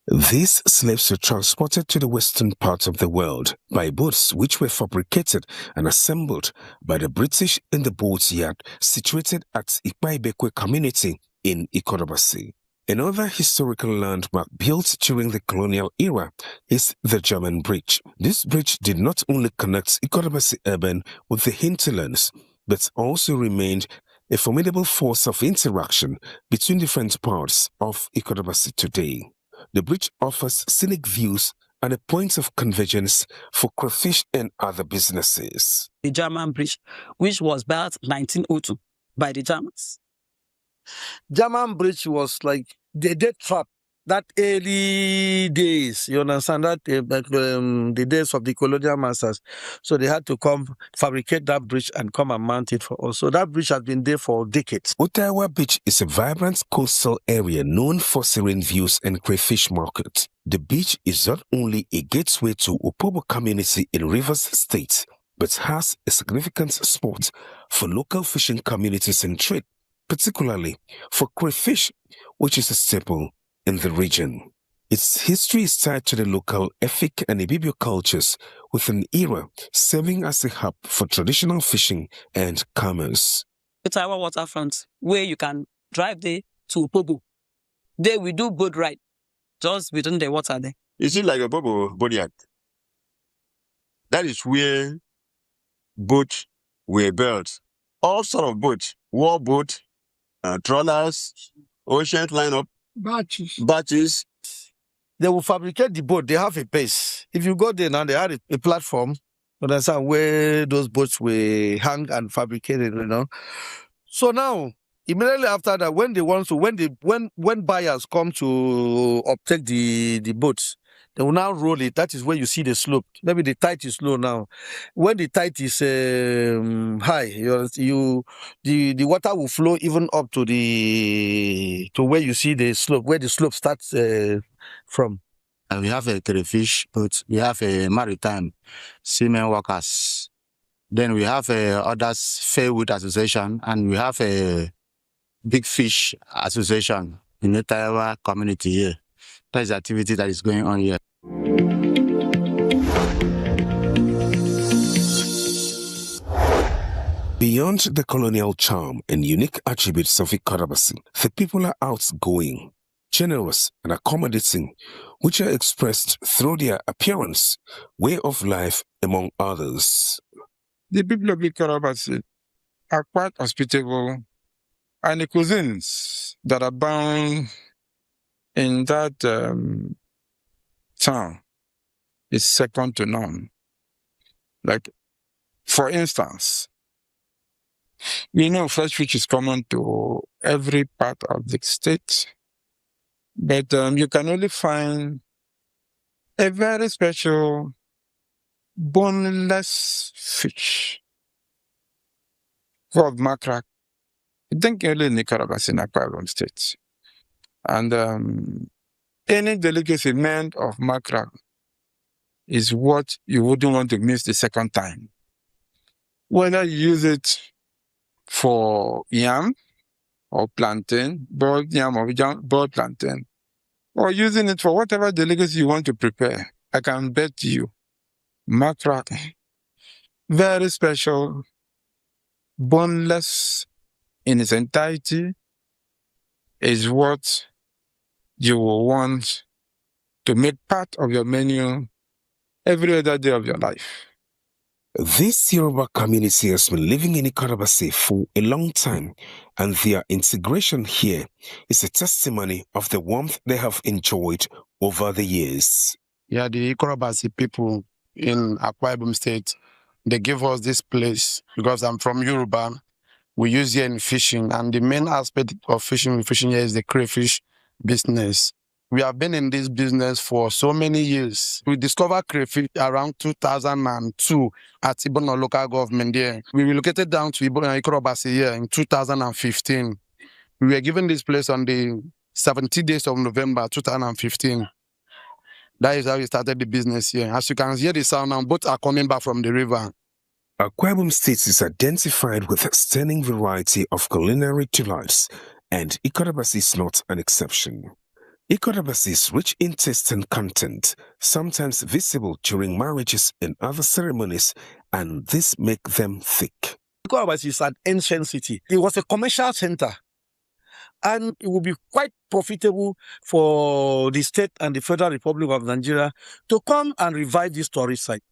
These slaves were transported to the western part of the world by boats which were fabricated and assembled by the British in the boat yard situated at Ikpaibekwe community in Ikorobasi. Another historical landmark built during the colonial era is the German Bridge. This bridge did not only connect Ikorobasi urban with the hinterlands, but also remained a formidable force of interaction between different parts of Ikorobasi today. The bridge offers scenic views and a point of convergence for crayfish and other businesses. The German Bridge, which was built in 1902 by the Germans. German Bridge was like the death trap. That early days, you understand that the days of the colonial masters. So they had to come fabricate that bridge and come and mount it for us. So that bridge has been there for decades. Ottawa Beach is a vibrant coastal area known for serene views and crayfish market. The beach is not only a gateway to Opobo community in Rivers State, but has a significant spot for local fishing communities and trade, particularly for crayfish, which is a staple in the region. Its history is tied to the local Efik and Ibibio cultures, with an era serving as a hub for traditional fishing and commerce. Ottawa waterfront, where you can drive there to Opobo. There we do boat ride, just within the water there. You see, like a Opobo boatyard. That is where boats were built. All sort of boats, war boats, trawlers, ocean lineup, batches. They will fabricate the boat. They have a base. If you go there now, they have a platform, understand, where those boats were hung and fabricated, you know. So now, immediately after that, when they want to, when buyers come to obtain the boats, they will now roll it. That is where you see the slope. Maybe the tide is low now. When the tide is high, the water will flow even up to where you see the slope, where the slope starts from. We have a crayfish boat. We have a maritime seamen workers. Then we have others Fairwood Association, and we have a Big Fish Association in the Ottawa community here. That is the activity that is going on here. Beyond the colonial charm and unique attributes of Ikorobasi, the people are outgoing, generous and accommodating, which are expressed through their appearance, way of life, among others. The people of Ikorobasi are quite hospitable, and the cuisines that abound in that town is second to none. Like, for instance, we know fresh fish is common to every part of the state, but you can only find a very special boneless fish called mackerel. I think only in Ikorobasi in Akwa Ibom State. And any delicacy meant of mackerel is what you wouldn't want to miss the second time. Whether you use it for yam or plantain, boiled yam or boiled plantain, or using it for whatever delicacy you want to prepare, I can bet you, mackerel, very special, boneless in its entirety, is what you will want to make part of your menu every other day of your life. This Yoruba community has been living in Ikorobasi for a long time, and their integration here is a testimony of the warmth they have enjoyed over the years. Yeah, the Ikorobasi people in Akwa Ibom State, they give us this place because I'm from Yoruba. We use here in fishing, and the main aspect of fishing here is the crayfish business. We have been in this business for so many years. We discovered crayfish around 2002 at Ibono local government there. We relocated down to Ikorobasi here in 2015. We were given this place on the 17th days of November 2015. That is how we started the business here. As you can hear the sound now, boats are coming back from the river. Akwa Ibom State is identified with a stunning variety of culinary delights, and Ikorobasi is not an exception. Ikorobasi is rich in taste and content, sometimes visible during marriages and other ceremonies, and this makes them thick. Ikorobasi is an ancient city. It was a commercial center, and it will be quite profitable for the state and the Federal Republic of Nigeria to come and revive this tourist site.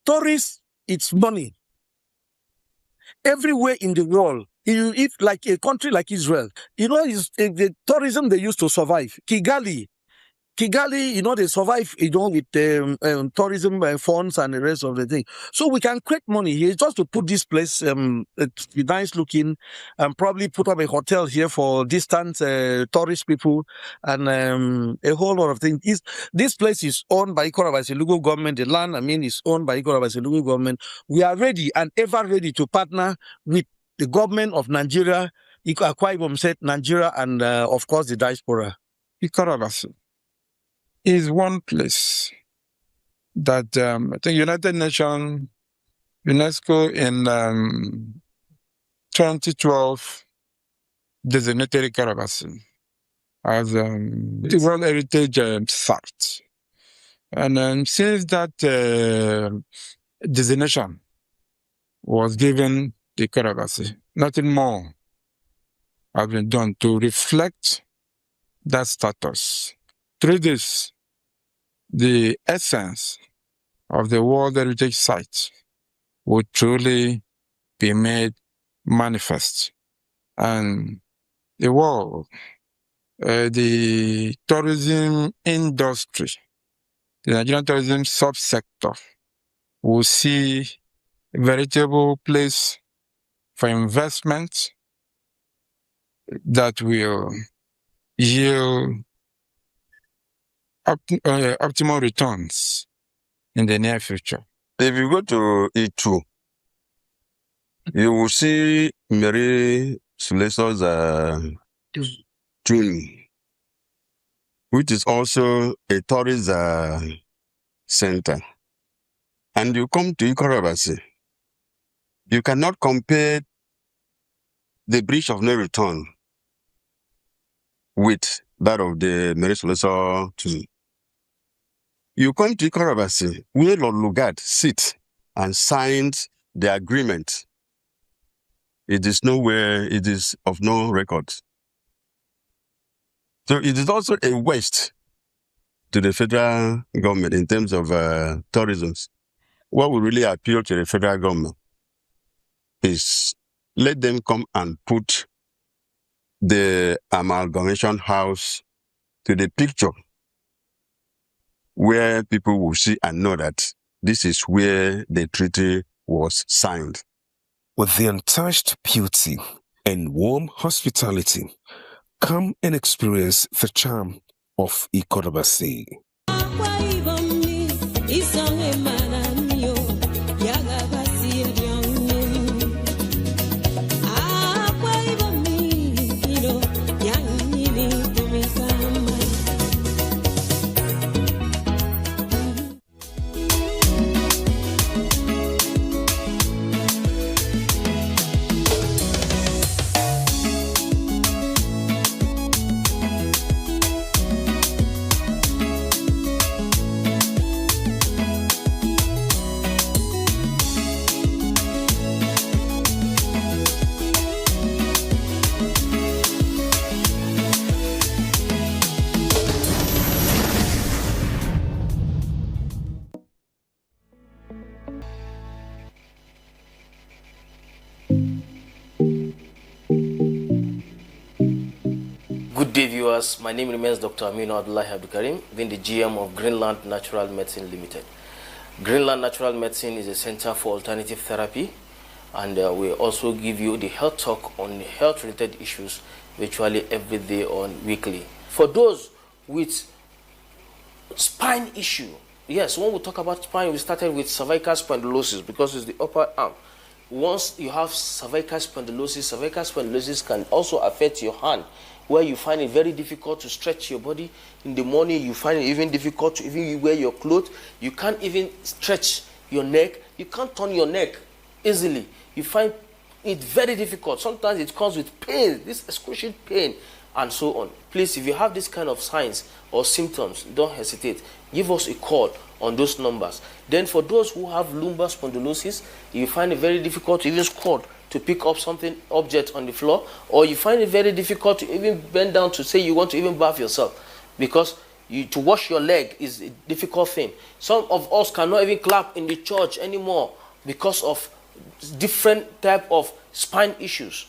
Tourists, it's money. Everywhere in the world, if like a country like Israel, it's the tourism they used to survive. Kigali, they survive, with tourism funds and the rest of the thing. So we can create money here just to put this place, it's nice looking, and probably put up a hotel here for distant tourist people, and a whole lot of things. This place is owned by Ikorobasi local government. The land, is owned by Ikorobasi local government. We are ready and ever ready to partner with the government of Nigeria, Akwa Ibom State, Nigeria, and of course the diaspora. Ikorobasi is one place that I think United Nations, UNESCO in 2012 designated Ikorobasi as the World Heritage Site. And since that designation was given to Ikorobasi, nothing more has been done to reflect that status. Through this, the essence of the World Heritage Site would truly be made manifest. And the world, the tourism industry, the Nigerian tourism subsector will see a veritable place for investment that will yield optimal returns in the near future. If you go to E2, you will see Mary Suleso's tomb, which is also a tourist center. And you come to Ikorobasi, you cannot compare the bridge of no return with that of the Mary Suleso tomb. You come to Ikorobasi, where Lord Lugard sit and signed the agreement. It is nowhere, it is of no record. So it is also a waste to the federal government in terms of tourism. What will really appeal to the federal government is let them come and put the amalgamation house to the picture where people will see and know that this is where the treaty was signed. With the untouched beauty and warm hospitality, come and experience the charm of Ikorobasi. Good day, viewers. My name remains Dr. Aminu Abdullahi Abdukarim, being the GM of Greenland Natural Medicine Limited. Greenland Natural Medicine is a center for alternative therapy, and we also give you the health talk on health-related issues virtually every day or weekly. For those with spine issue, yes, when we talk about spine, we started with cervical spondylosis because it's the upper arm. Once you have cervical spondylosis can also affect your hand, where you find it very difficult to stretch your body. In the morning, you find it even difficult to even wear your clothes. You can't even stretch your neck. You can't turn your neck easily. You find it very difficult. Sometimes it comes with pain, this excruciating pain, and so on. Please, if you have this kind of signs or symptoms, don't hesitate. Give us a call on those numbers. Then for those who have lumbar spondylosis, you find it very difficult to even squat, to pick up object on the floor, or you find it very difficult to even bend down to say you want to even bath yourself, because to wash your leg is a difficult thing. Some of us cannot even clap in the church anymore because of different type of spine issues.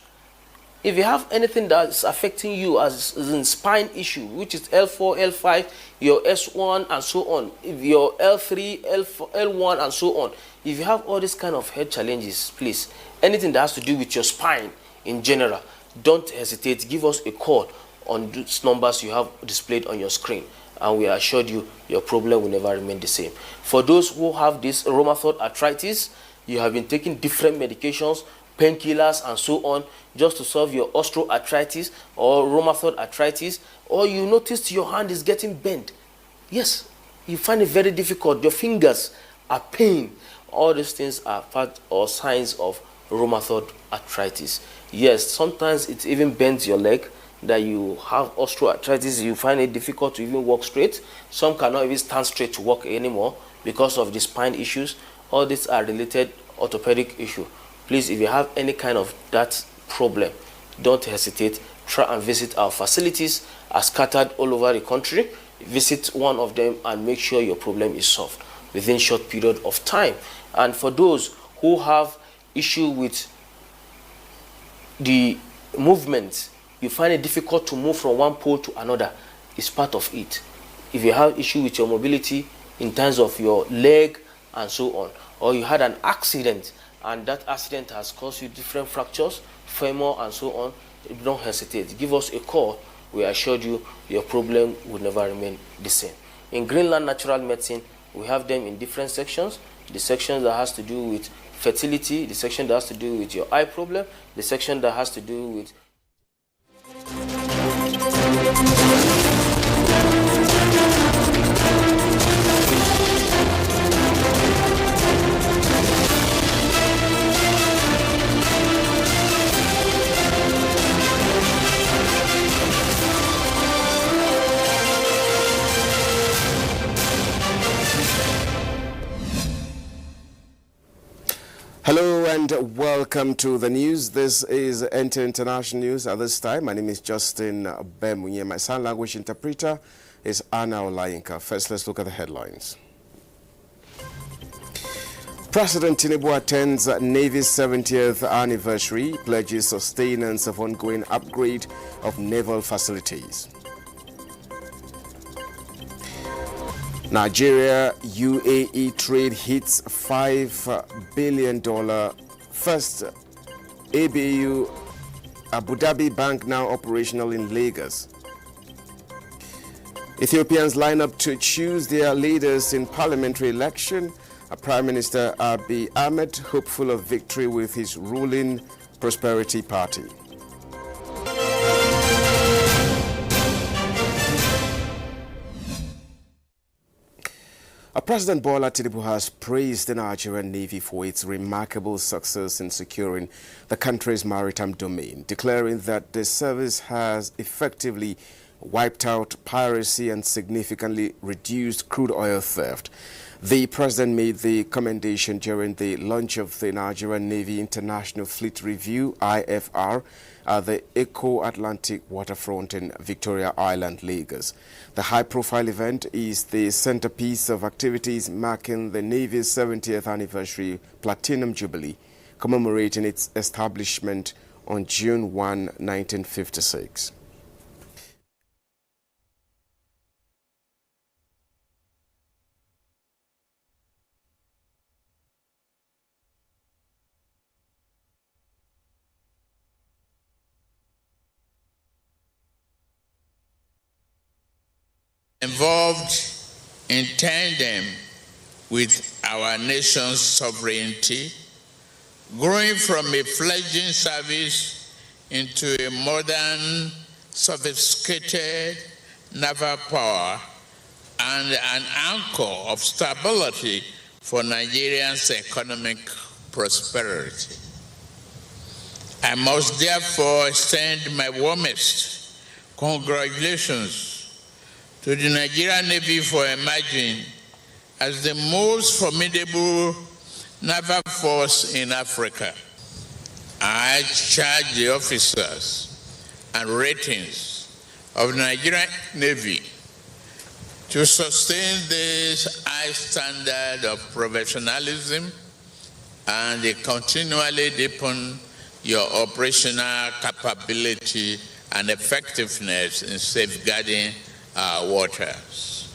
If you have anything that's affecting you as in spine issue, which is L4, L5, your S1 and so on, if your L3, L4, L1 and so on, if you have all these kind of health challenges, please, anything that has to do with your spine in general, don't hesitate. Give us a call on these numbers you have displayed on your screen, and we assure you your problem will never remain the same. For those who have this rheumatoid arthritis, you have been taking different medications, painkillers and so on, just to solve your osteoarthritis or rheumatoid arthritis, or you notice your hand is getting bent. Yes, you find it very difficult. Your fingers are pain. All these things are part or signs of rheumatoid arthritis. Yes, sometimes it even bends your leg, that you have osteoarthritis. You find it difficult to even walk straight. Some cannot even stand straight to walk anymore because of the spine issues. All these are related orthopedic issue. Please, if you have any kind of that problem, don't hesitate. Try and visit our facilities are scattered all over the country. Visit one of them and make sure your problem is solved within a short period of time. And for those who have issue with the movement, you find it difficult to move from one pole to another, it's part of it. If you have issue with your mobility in terms of your leg and so on, or you had an accident and that accident has caused you different fractures, femur and so on, don't hesitate. Give us a call. We assure you your problem will never remain the same. In Greenland Natural Medicine, we have them in different sections. The section that has to do with fertility, the section that has to do with your eye problem, the section that has to do with Hello and welcome to the news. This is Enter International News at this time. My name is Justin Bemunye. My sign language interpreter is Anna Olayinka. First, let's look at the headlines. President Tinubu attends Navy's 70th anniversary, pledges sustenance of ongoing upgrade of naval facilities. Nigeria UAE trade hits $5 billion. First ABU Abu Dhabi Bank now operational in Lagos. Ethiopians line up to choose their leaders in parliamentary election. Prime Minister Abiy Ahmed hopeful of victory with his ruling Prosperity Party. President Bola Tinubu has praised the Nigerian Navy for its remarkable success in securing the country's maritime domain, declaring that the service has effectively wiped out piracy and significantly reduced crude oil theft. The president made the commendation during the launch of the Nigerian Navy International Fleet Review, IFR, at the Eco-Atlantic waterfront in Victoria Island, Lagos. The high-profile event is the centerpiece of activities marking the Navy's 70th anniversary Platinum Jubilee, commemorating its establishment on June 1, 1956. involved in tandem with our nation's sovereignty, growing from a fledgling service into a modern, sophisticated naval power and an anchor of stability for Nigeria's economic prosperity. I must therefore extend my warmest congratulations to the Nigerian Navy for emerging as the most formidable naval force in Africa. I charge the officers and ratings of the Nigerian Navy to sustain this high standard of professionalism and continually deepen your operational capability and effectiveness in safeguarding our waters.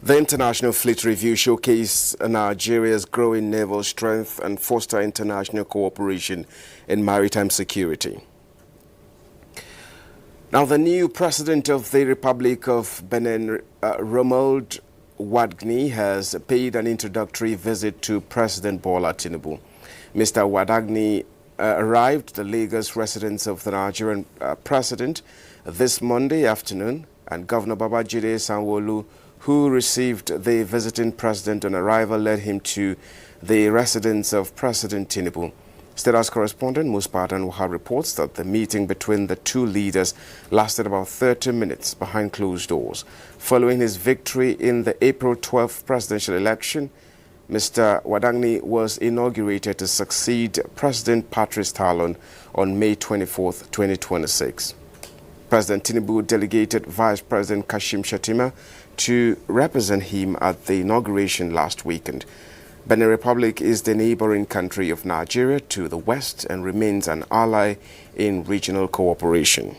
The International Fleet Review showcased Nigeria's growing naval strength and foster international cooperation in maritime security. Now, the new president of the Republic of Benin, Romuald Wadagni, has paid an introductory visit to President Bola Tinubu. Mr. Wadagni arrived at the Lagos residence of the Nigerian president this Monday afternoon, and Governor Babajide Sanwo-Olu, who received the visiting president on arrival, led him to the residence of President Tinubu. State House correspondent Musbat Anwar reports that the meeting between the two leaders lasted about 30 minutes behind closed doors. Following his victory in the April 12th presidential election, Mr. Wadagni was inaugurated to succeed President Patrice Talon on May 24, 2026. President Tinubu delegated Vice President Kashim Shettima to represent him at the inauguration last weekend. Benin Republic is the neighboring country of Nigeria to the west and remains an ally in regional cooperation.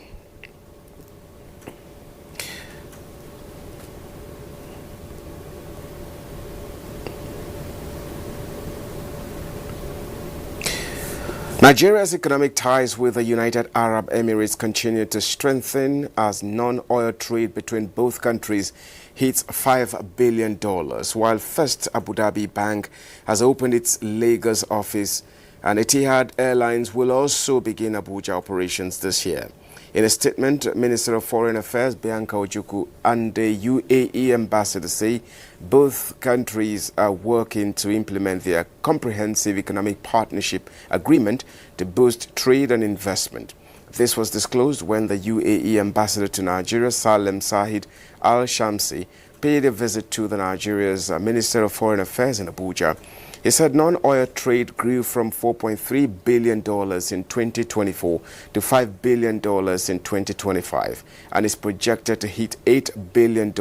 Nigeria's economic ties with the United Arab Emirates continue to strengthen as non-oil trade between both countries hits $5 billion, while First Abu Dhabi Bank has opened its Lagos office, and Etihad Airlines will also begin Abuja operations this year. In a statement, Minister of Foreign Affairs Bianca Ojukwu and the UAE ambassador say both countries are working to implement their comprehensive economic partnership agreement to boost trade and investment. This was disclosed when the UAE ambassador to Nigeria, Salem Sahid Al-Shamsi, paid a visit to the Nigeria's Minister of Foreign Affairs in Abuja. He said non-oil trade grew from $4.3 billion in 2024 to $5 billion in 2025 and is projected to hit $8 billion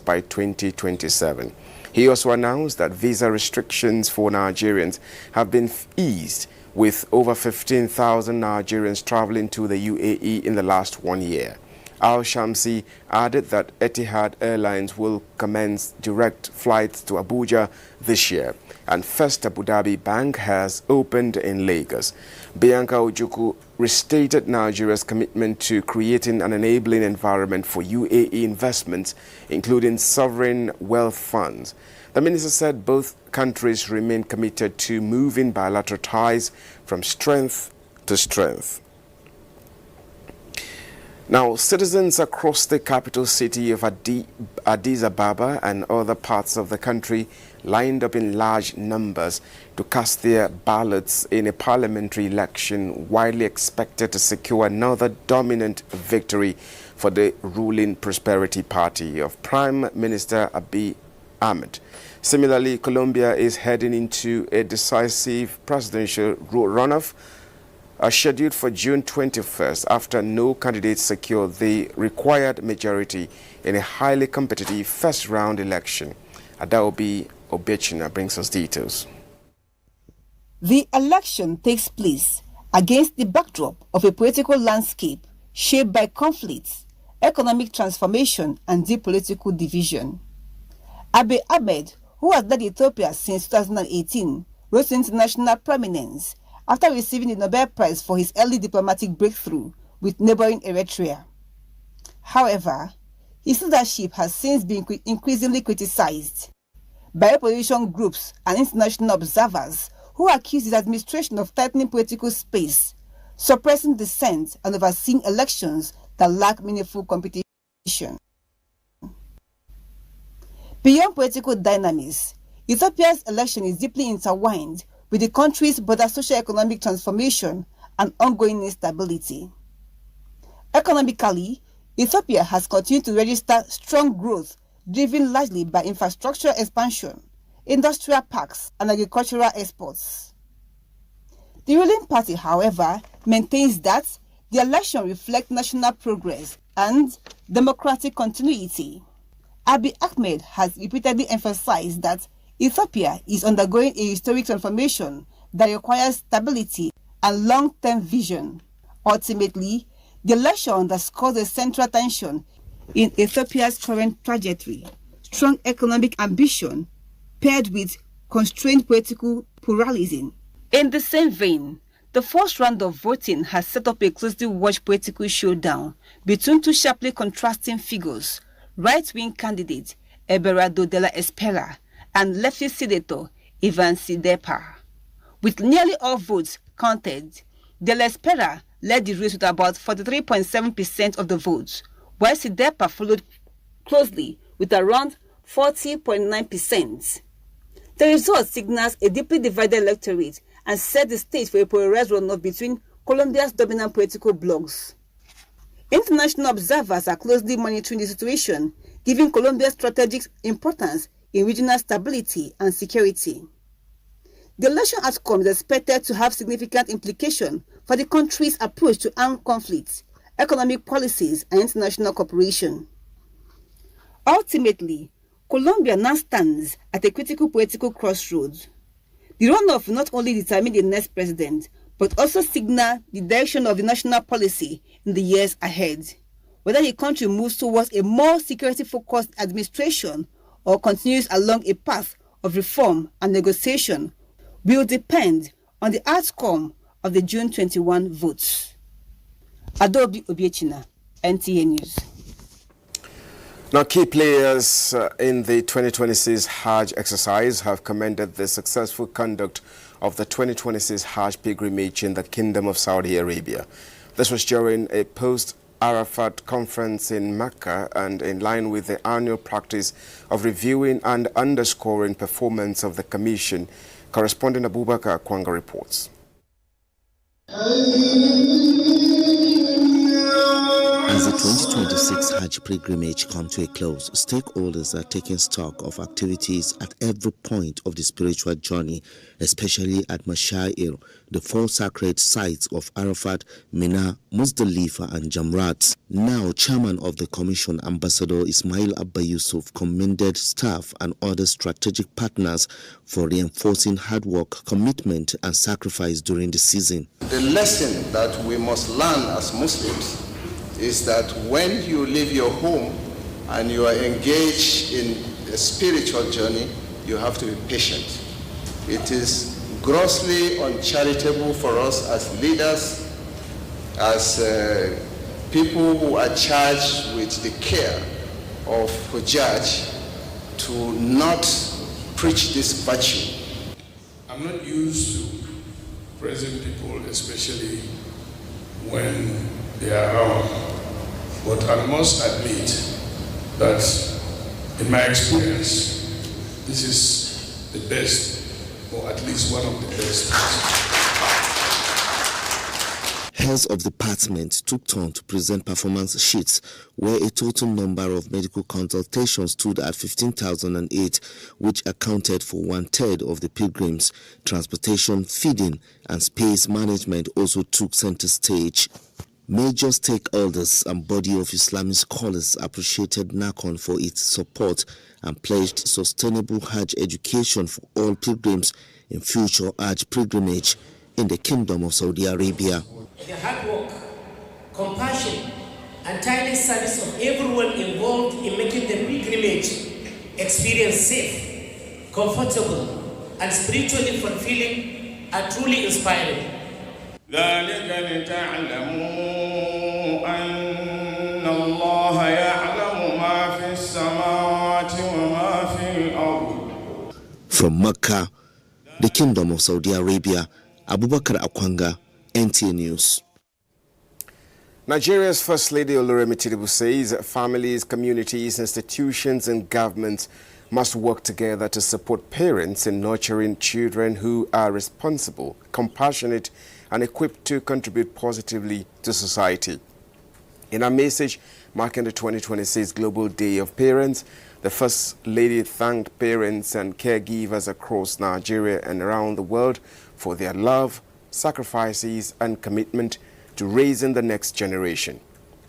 by 2027. He also announced that visa restrictions for Nigerians have been eased, with over 15,000 Nigerians traveling to the UAE in the last 1 year. Al-Shamsi added that Etihad Airlines will commence direct flights to Abuja this year, and First Abu Dhabi Bank has opened in Lagos. Bianca Ojukwu restated Nigeria's commitment to creating an enabling environment for UAE investments, including sovereign wealth funds. The minister said both countries remain committed to moving bilateral ties from strength to strength. Now, citizens across the capital city of Addis Ababa and other parts of the country lined up in large numbers to cast their ballots in a parliamentary election widely expected to secure another dominant victory for the ruling Prosperity Party of Prime Minister Abiy Ahmed. Similarly, Colombia is heading into a decisive presidential runoff scheduled for June 21st after no candidate secured the required majority in a highly competitive first-round election. Adaobi Obechina brings us details. The election takes place against the backdrop of a political landscape shaped by conflicts, economic transformation, and deep political division. Abiy Ahmed, who has led Ethiopia since 2018, rose to international prominence after receiving the Nobel Prize for his early diplomatic breakthrough with neighboring Eritrea. However, His leadership has since been increasingly criticized by opposition groups and international observers who accuse his administration of tightening political space, suppressing dissent, and overseeing elections that lack meaningful competition. Beyond political dynamics, Ethiopia's election is deeply intertwined with the country's broader socio-economic transformation and ongoing instability. Economically, Ethiopia has continued to register strong growth driven largely by infrastructure expansion, industrial parks, and agricultural exports. The ruling party, however, maintains that the election reflects national progress and democratic continuity. Abiy Ahmed has repeatedly emphasized that Ethiopia is undergoing a historic transformation that requires stability and long-term vision. Ultimately, the election underscores a central tension in Ethiopia's current trajectory: strong economic ambition paired with constrained political pluralism. In the same vein, the first round of voting has set up a closely watched political showdown between two sharply contrasting figures: right-wing candidate Eberardo de la Espera and leftist senator Ivan Sidepa. With nearly all votes counted, de la Espera led the race with about 43.7% of the votes, while Sidepa followed closely with around 40.9%. The result signals a deeply divided electorate and set the stage for a polarized runoff between Colombia's dominant political blocs. International observers are closely monitoring the situation, giving Colombia's strategic importance in regional stability and security. The election outcome is expected to have significant implications for the country's approach to armed conflicts, economic policies, and international cooperation. Ultimately, Colombia now stands at a critical political crossroads. The runoff will not only determine the next president, but also signal the direction of the national policy in the years ahead. Whether the country moves towards a more security-focused administration or continues along a path of reform and negotiation will depend on the outcome of the June 21 votes. Adobe Obiechina, NTA News. Now, key players in the 2026 Hajj exercise have commended the successful conduct of the 2026 Hajj pilgrimage in the Kingdom of Saudi Arabia. This was during a post-Arafat conference in Mecca and in line with the annual practice of reviewing and underscoring performance of the commission. Correspondent Abubakar Kwanga reports. As the 2026 Hajj pilgrimage comes to a close, stakeholders are taking stock of activities at every point of the spiritual journey, especially at Mashair, the four sacred sites of Arafat, Mina, Muzdalifa and Jamrat. Now, Chairman of the Commission, Ambassador Ismail Abba Yusuf, commended staff and other strategic partners for reinforcing hard work, commitment and sacrifice during the season. The lesson that we must learn as Muslims is that when you leave your home and you are engaged in a spiritual journey, you have to be patient. It is grossly uncharitable for us as leaders, as people who are charged with the care of Hujjaj, to not preach this virtue. I'm not used to praising people, especially when they are around. But I must admit that in my experience, this is the best, or at least one of the best. Heads of departments took turn to present performance sheets, where a total number of medical consultations stood at 15,008, which accounted for 1/3 of the pilgrims. Transportation, feeding, and space management also took center stage. Major stakeholders and body of Islamic scholars appreciated NACON for its support and pledged sustainable Hajj education for all pilgrims in future Hajj pilgrimage in the Kingdom of Saudi Arabia. The hard work, compassion, and tireless service of everyone involved in making the pilgrimage experience safe, comfortable, and spiritually fulfilling are truly inspiring. ذلك لتعلموا أن الله يعلم ما From Mecca, the Kingdom of Saudi Arabia, Abubakar Akwanga, NTA News. Nigeria's First Lady Oloremi Tinubu says families, communities, institutions and governments must work together to support parents in nurturing children who are responsible, compassionate and equipped to contribute positively to society. In a message marking the 2026 Global Day of Parents, the First Lady thanked parents and caregivers across Nigeria and around the world for their love, sacrifices and commitment to raising the next generation,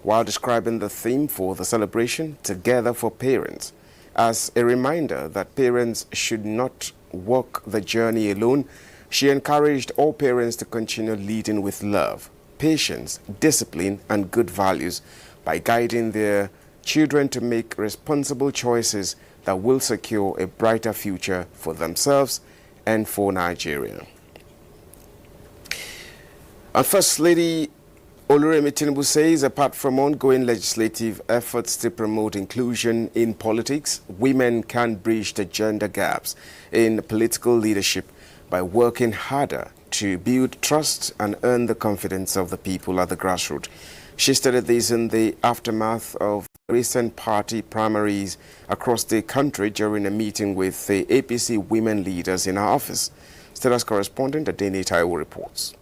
while describing the theme for the celebration, Together for Parents, as a reminder that parents should not walk the journey alone. She encouraged all parents to continue leading with love, patience, discipline, and good values by guiding their children to make responsible choices that will secure a brighter future for themselves and for Nigeria. And First Lady Oloremi Tinubu says apart from ongoing legislative efforts to promote inclusion in politics, women can bridge the gender gaps in political leadership by working harder to build trust and earn the confidence of the people at the grassroots. She stated this in the aftermath of recent party primaries across the country during a meeting with the APC women leaders in her office. Status correspondent Adeni Taiwo reports.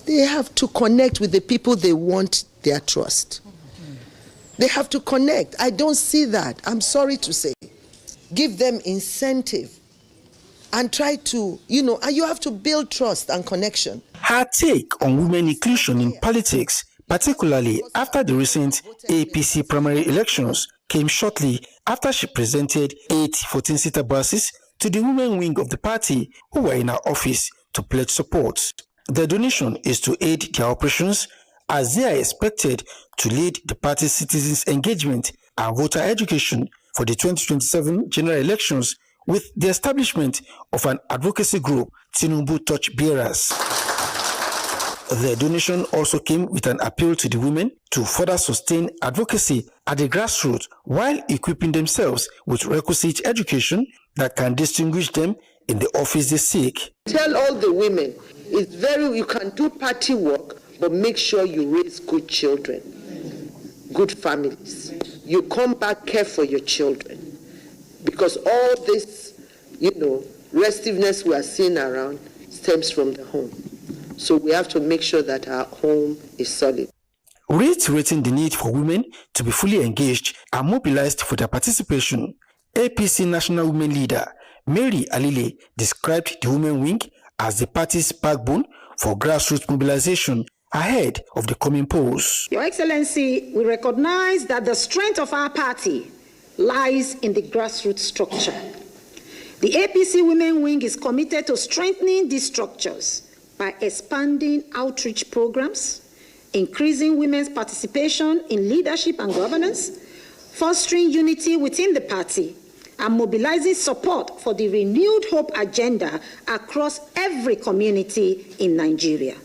They have to connect with the people they want their trust. They have to connect. I don't see that. I'm sorry to say. Give them incentive and try to, and you have to build trust and connection. Her take on women inclusion in politics, particularly after the recent APC primary elections, came shortly after she presented 8 14-seater buses to the women wing of the party who were in her office to pledge support. The donation is to aid their operations as they are expected to lead the party's citizens' engagement and voter education for the 2027 general elections with the establishment of an advocacy group, Tinubu Torch Bearers. The donation also came with an appeal to the women to further sustain advocacy at the grassroots while equipping themselves with requisite education that can distinguish them in the office they seek. Tell all the women, you can do party work, but make sure you raise good children, good families. You come back, care for your children. Because all this, restiveness we are seeing around stems from the home. So we have to make sure that our home is solid. Reiterating the need for women to be fully engaged and mobilized for their participation, APC National Women Leader Mary Alile described the women wing as the party's backbone for grassroots mobilization ahead of the coming polls. Your Excellency, we recognize that the strength of our party lies in the grassroots structure. The APC Women Wing is committed to strengthening these structures by expanding outreach programs, increasing women's participation in leadership and governance, fostering unity within the party, and mobilizing support for the renewed hope agenda across every community in Nigeria.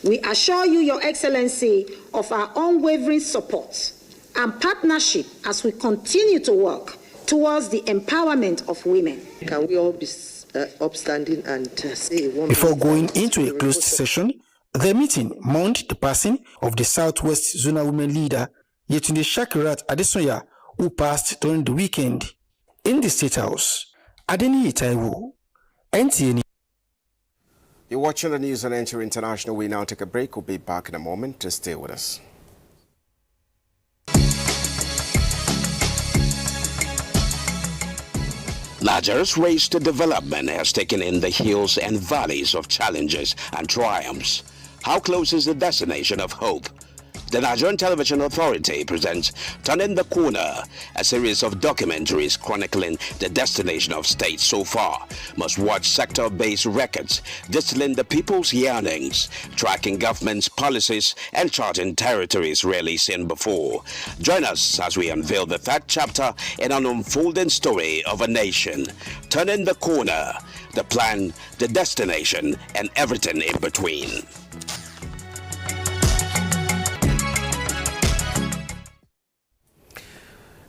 We assure you, Your Excellency, of our unwavering support and partnership as we continue to work towards the empowerment of women. Can we all be upstanding and say one? Before going into a closed session, the meeting mourned the passing of the Southwest Zonal Women Leader, Yetunde Shakirat Adesoya, who passed during the weekend. In the State House, Adeni Taiwo, NTA. You're watching the news on NTA International. We now take a break. We'll be back in a moment. To stay with us. Nigeria's race to development has taken in the hills and valleys of challenges and triumphs. How close is the destination of hope? The Nigerian Television Authority presents Turning the Corner, a series of documentaries chronicling the destination of states so far. Must-watch sector-based records distilling the people's yearnings, tracking government's policies, and charting territories rarely seen before. Join us as we unveil the third chapter in an unfolding story of a nation. Turning the Corner, the plan, the destination, and everything in between.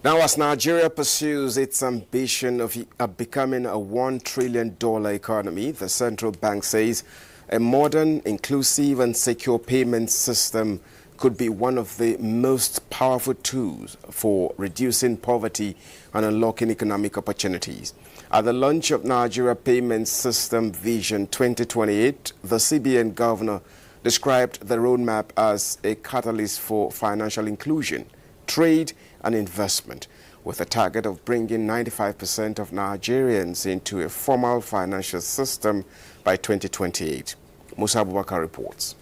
Now, as Nigeria pursues its ambition of becoming a $1 trillion economy, the central bank says a modern, inclusive and secure payment system could be one of the most powerful tools for reducing poverty and unlocking economic opportunities. At the launch of Nigeria Payment System Vision 2028, the CBN governor described the roadmap as a catalyst for financial inclusion, trade and investment, with a target of bringing 95% of Nigerians into a formal financial system by 2028. Musa Abubakar reports.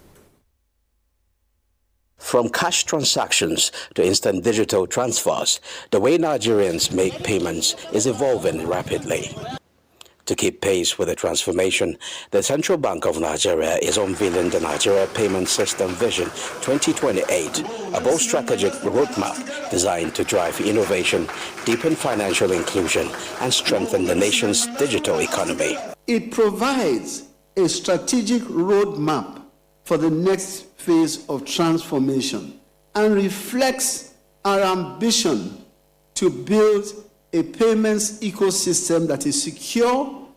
From cash transactions to instant digital transfers, the way Nigerians make payments is evolving rapidly. To keep pace with the transformation, the Central Bank of Nigeria is unveiling the Nigeria Payment System Vision 2028, a bold strategic roadmap designed to drive innovation, deepen financial inclusion, and strengthen the nation's digital economy. It provides a strategic roadmap for the next phase of transformation and reflects our ambition to build a payments ecosystem that is secure,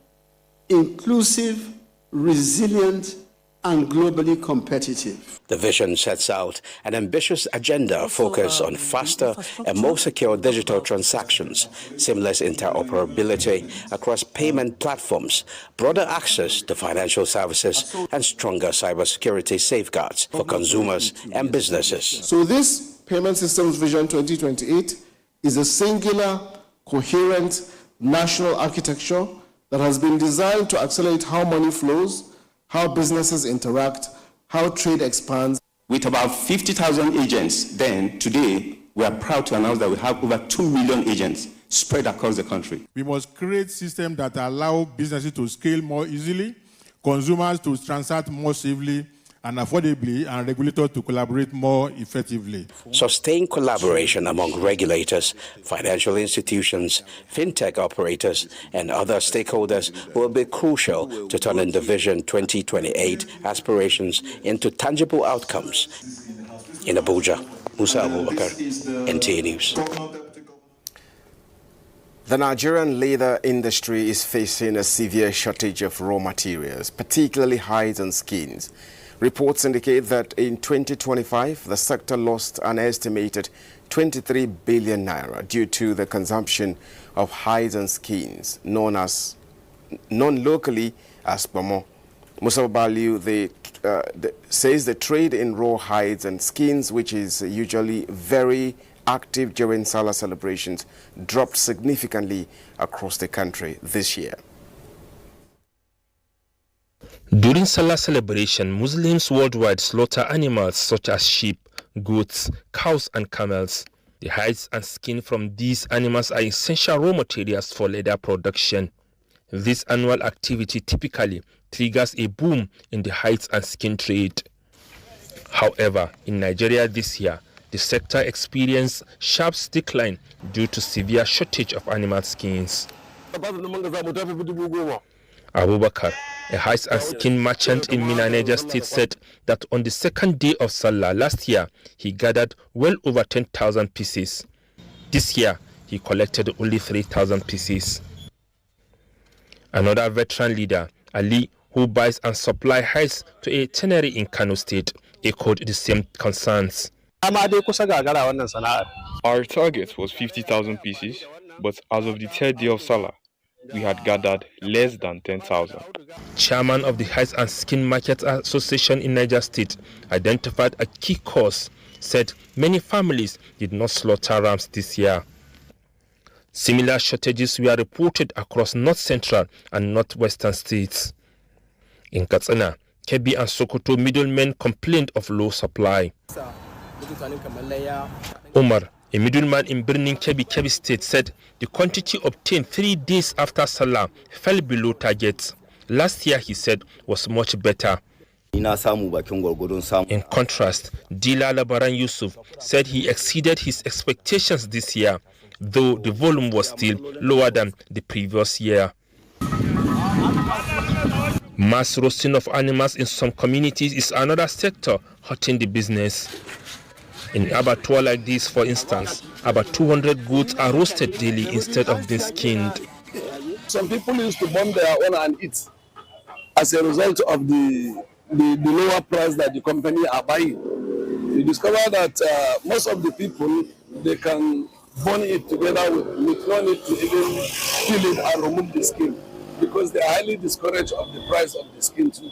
inclusive, resilient, and globally competitive. The vision sets out an ambitious agenda focused on faster and more secure digital transactions, seamless interoperability across payment platforms, broader access to financial services, and stronger cybersecurity safeguards for consumers and businesses. So this Payment Systems Vision 2028 is a singular, coherent national architecture that has been designed to accelerate how money flows, how businesses interact, how trade expands. With about 50,000 agents then, today, we are proud to announce that we have over 2 million agents spread across the country. We must create systems that allow businesses to scale more easily, consumers to transact more safely and affordably, and regulators to collaborate more effectively. Sustained collaboration among regulators, financial institutions, fintech operators, and other stakeholders will be crucial to turning the Vision 2028 aspirations into tangible outcomes. In Abuja, Musa Abubakar, NTA News. The Nigerian leather industry is facing a severe shortage of raw materials, particularly hides and skins. Reports indicate that in 2025, the sector lost an estimated 23 billion naira due to the consumption of hides and skins, known locally as Bomo. Musa Baliu says the trade in raw hides and skins, which is usually very active during Salah celebrations, dropped significantly across the country this year. During Salah celebration, Muslims worldwide slaughter animals such as sheep, goats, cows and camels. The hides and skin from these animals are essential raw materials for leather production. This annual activity typically triggers a boom in the hides and skin trade. However, in Nigeria this year, the sector experienced sharp decline due to severe shortage of animal skins. Abubakar, a hides and skin merchant in Mina, Niger State, said that on the second day of Salah last year, he gathered well over 10,000 pieces. This year, he collected only 3,000 pieces. Another veteran leader, Ali, who buys and supplies hides to a tannery in Kano State, echoed the same concerns. Our target was 50,000 pieces, but as of the third day of Salah, we had gathered less than 10,000. Chairman of the Hides and Skin Market Association in Niger State identified a key cause, said many families did not slaughter rams this year. Similar shortages were reported across North Central and Northwestern states. In Katsina, Kebbi and Sokoto middlemen complained of low supply. Omar, a middleman in Birnin Kebbi State, said the quantity obtained 3 days after Salah fell below target. Last year, he said, was much better. In contrast, dealer Labaran Yusuf said he exceeded his expectations this year, though the volume was still lower than the previous year. Mass roasting of animals in some communities is another sector hurting the business. In abattoir like this, for instance, about 200 goats are roasted daily instead of being skinned. Some people used to bomb their own and eat as a result of the lower price that the company are buying. You discover that most of the people, they can burn it together with no need to even kill it and remove the skin, because they are highly discouraged of the price of the skin too.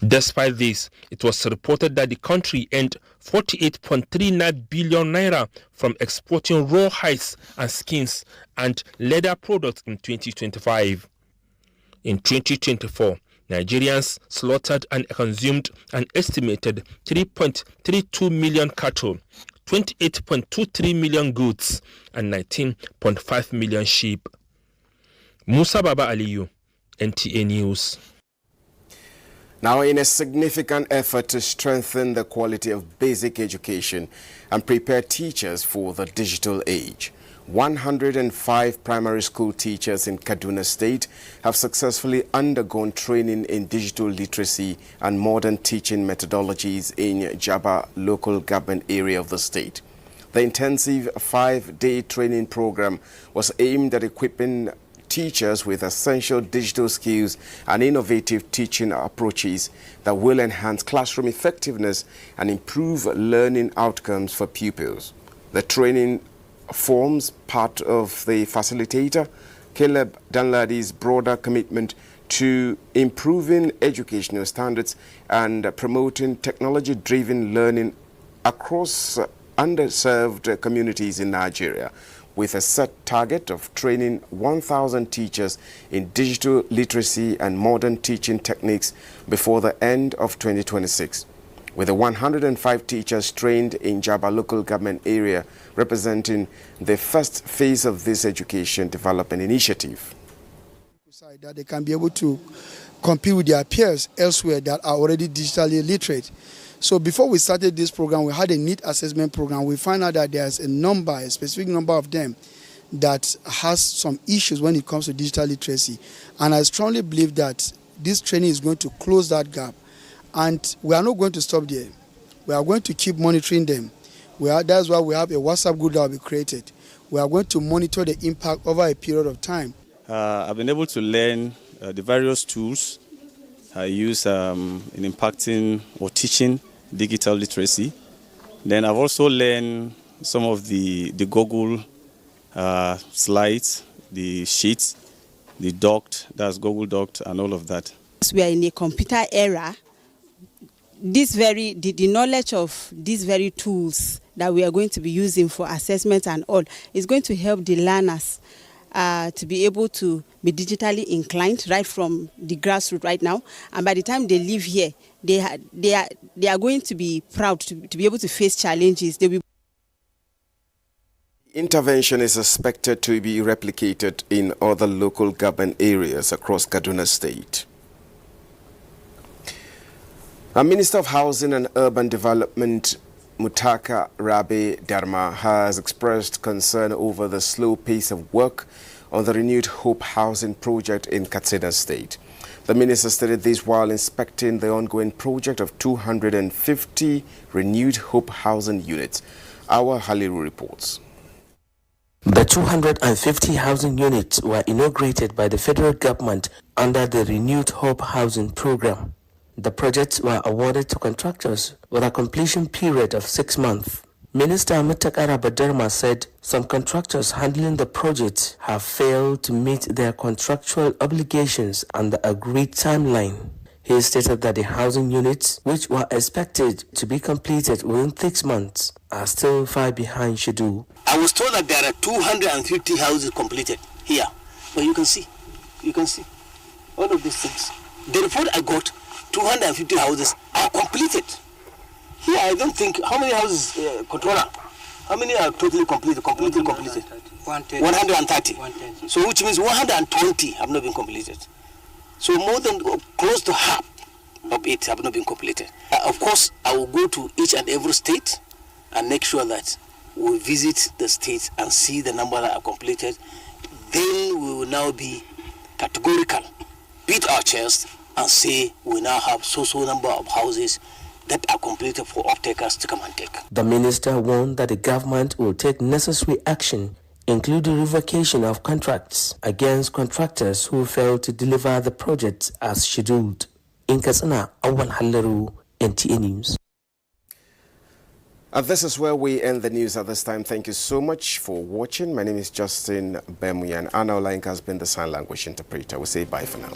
Despite this, it was reported that the country earned 48.39 billion naira from exporting raw hides and skins and leather products in 2025. In 2024, Nigerians slaughtered and consumed an estimated 3.32 million cattle, 28.23 million goats, and 19.5 million sheep. Musa Baba Aliyu, NTA News. Now, in a significant effort to strengthen the quality of basic education and prepare teachers for the digital age, 105 primary school teachers in Kaduna State have successfully undergone training in digital literacy and modern teaching methodologies in Jaba local government area of the state. The intensive 5-day training program was aimed at equipping teachers with essential digital skills and innovative teaching approaches that will enhance classroom effectiveness and improve learning outcomes for pupils. The training forms part of the facilitator, Caleb Danladi's broader commitment to improving educational standards and promoting technology-driven learning across underserved communities in Nigeria, with a set target of training 1,000 teachers in digital literacy and modern teaching techniques before the end of 2026. With the 105 teachers trained in Jaba local government area representing the first phase of this education development initiative. That they can be able to compete with their peers elsewhere that are already digitally literate. So before we started this program, we had a need assessment program. We found out that there's a specific number of them that has some issues when it comes to digital literacy. And I strongly believe that this training is going to close that gap. And we are not going to stop there. We are going to keep monitoring them. That's why we have a WhatsApp group that will be created. We are going to monitor the impact over a period of time. I've been able to learn the various tools I use in impacting or teaching digital literacy. Then I've also learned some of the Google slides, the sheets, the docked, that's Google docked, and all of that. We are in a computer era. The knowledge of these very tools that we are going to be using for assessment and all is going to help the learners to be able to be digitally inclined right from the grassroots right now. And by the time they leave here, they are going to be proud to be able to face challenges. Intervention is expected to be replicated in other local government areas across Kaduna State. The Minister of Housing and Urban Development, Mutaka Rabe Dharma, has expressed concern over the slow pace of work on the Renewed Hope housing project in Katsina State. The minister stated this while inspecting the ongoing project of 250 Renewed Hope housing units. Our Haliru reports. The 250 housing units were inaugurated by the federal government under the Renewed Hope housing program. The projects were awarded to contractors with a completion period of 6 months. Minister Mutaka Rabe Dharma said some contractors handling the project have failed to meet their contractual obligations and the agreed timeline. He stated that the housing units, which were expected to be completed within 6 months, are still far behind schedule. I was told that there are 250 houses completed here, but you can see all of these things. The report I got, 250 houses are completed. Here, I don't think, how many houses, controller? How many are totally completed? 130. So which means 120 have not been completed. So more than close to half of it have not been completed. Of course, I will go to each and every state and make sure that we visit the states and see the number that are completed. Then we will now be categorical, beat our chest and say we now have so number of houses that are completed for off-takers to come and take. The minister warned that the government will take necessary action, including revocation of contracts against contractors who fail to deliver the project as scheduled. In Katsina, Awan Halaru, NTA News. And this is where we end the news at this time. Thank you so much for watching. My name is Justin Bemuya, and Anna Olanka has been the sign language interpreter. We say bye for now.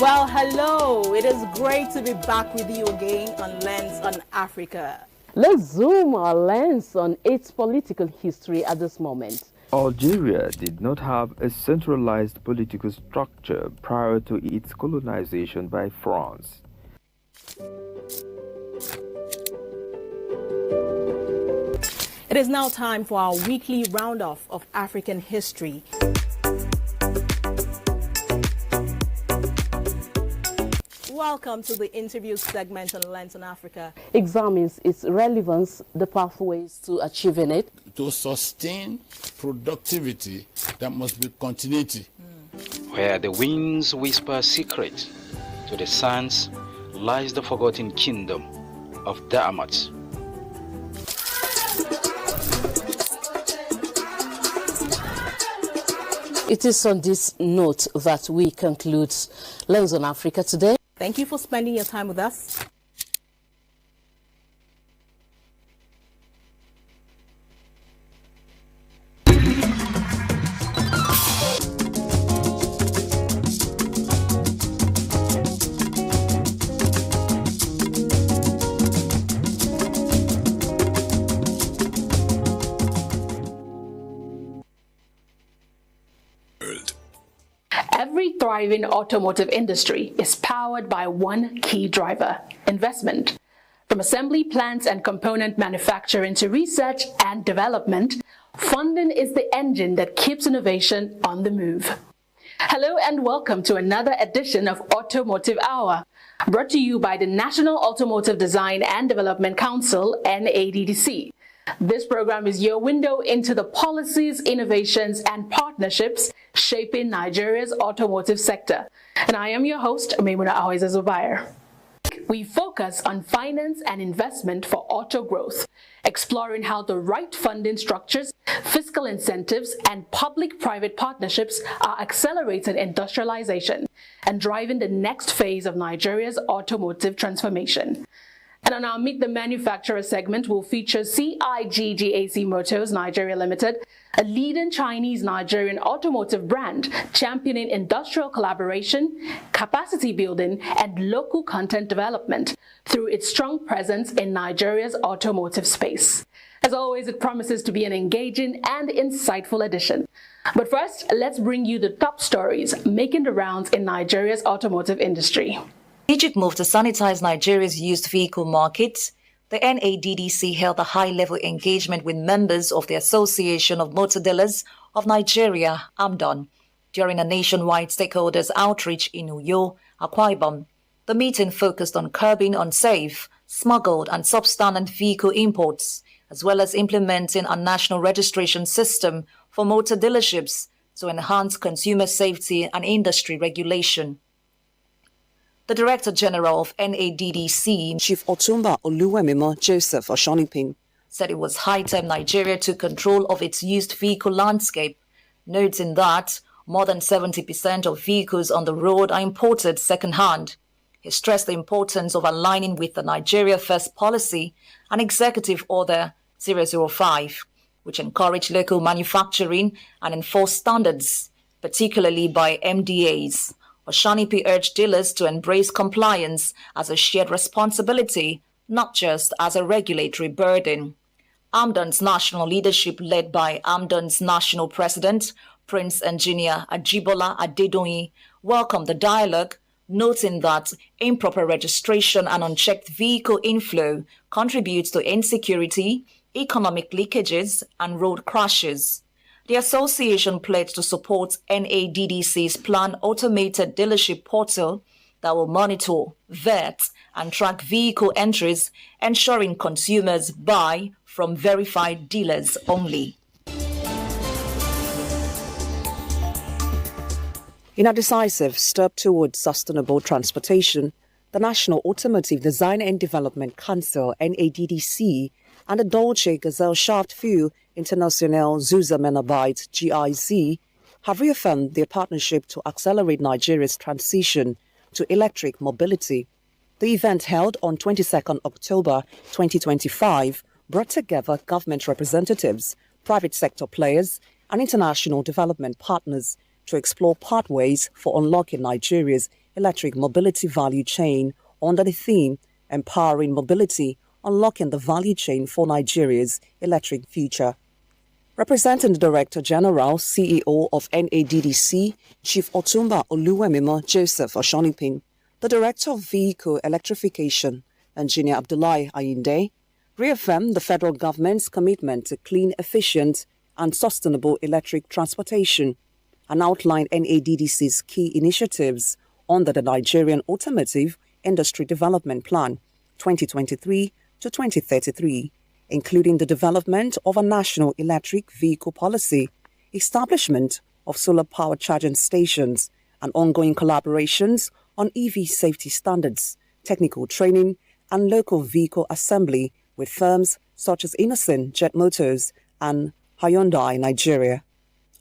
Well, hello. It is great to be back with you again on Lens on Africa. Let's zoom our lens on its political history at this moment. Algeria did not have a centralized political structure prior to its colonization by France. It is now time for our weekly roundoff of African history. Welcome to the interview segment on Lens on Africa. Examines its relevance, the pathways to achieving it. To sustain productivity, there must be continuity. Where the winds whisper secret, to the sands lies the forgotten kingdom of Daamat. It is on this note that we conclude Lens on Africa today. Thank you for spending your time with us. Every thriving automotive industry is powered by one key driver: investment. From assembly plants and component manufacturing to research and development, funding is the engine that keeps innovation on the move. Hello and welcome to another edition of Automotive Hour, brought to you by the National Automotive Design and Development Council, NADDC. This program is your window into the policies, innovations, and partnerships shaping Nigeria's automotive sector. And I am your host, Maimuna Ahoiza Zubair. We focus on finance and investment for auto growth, exploring how the right funding structures, fiscal incentives, and public-private partnerships are accelerating industrialization and driving the next phase of Nigeria's automotive transformation. And on our Meet the Manufacturer segment, we'll feature CIGGAC Motors Nigeria Limited, a leading Chinese-Nigerian automotive brand championing industrial collaboration, capacity building, and local content development through its strong presence in Nigeria's automotive space. As always, it promises to be an engaging and insightful edition. But first, let's bring you the top stories making the rounds in Nigeria's automotive industry. Strategic move to sanitize Nigeria's used vehicle market, the NADDC held a high-level engagement with members of the Association of Motor Dealers of Nigeria, AMDON, during a nationwide stakeholders outreach in Uyo, Akwa Ibom. The meeting focused on curbing unsafe, smuggled and substandard vehicle imports, as well as implementing a national registration system for motor dealerships to enhance consumer safety and industry regulation. The Director General of NADDC, Chief Otumba Oluwemimo Joseph Oshonipin, said it was high time Nigeria took control of its used vehicle landscape, noting that more than 70% of vehicles on the road are imported second-hand. He stressed the importance of aligning with the Nigeria First policy and Executive Order 005, which encourage local manufacturing and enforce standards, particularly by MDAs. Oshanipi urged dealers to embrace compliance as a shared responsibility, not just as a regulatory burden. AMDON's national leadership, led by AMDON's national president, Prince Engineer Ajibola Adedoyin, welcomed the dialogue, noting that improper registration and unchecked vehicle inflow contributes to insecurity, economic leakages, and road crashes. The association pledged to support NADDC's planned automated dealership portal that will monitor, vet, and track vehicle entries, ensuring consumers buy from verified dealers only. In a decisive step towards sustainable transportation, the National Automotive Design and Development Council, NADDC, and the Dolce Gesellschaft für Internationale Zusammenarbeit, GIZ, have reaffirmed their partnership to accelerate Nigeria's transition to electric mobility. The event, held on 22nd October 2025, brought together government representatives, private sector players, and international development partners to explore pathways for unlocking Nigeria's electric mobility value chain under the theme Empowering Mobility, Unlocking the Value Chain for Nigeria's Electric Future. Representing the Director General, CEO of NADDC, Chief Otumba Oluwemimo Joseph Oshonipin, the Director of Vehicle Electrification, Engineer Abdullahi Ayinde, reaffirmed the federal government's commitment to clean, efficient, and sustainable electric transportation, and outlined NADDC's key initiatives under the Nigerian Automotive Industry Development Plan 2023 to 2033, including the development of a national electric vehicle policy, establishment of solar power charging stations, and ongoing collaborations on EV safety standards, technical training, and local vehicle assembly with firms such as Innocent Jet Motors and Hyundai Nigeria.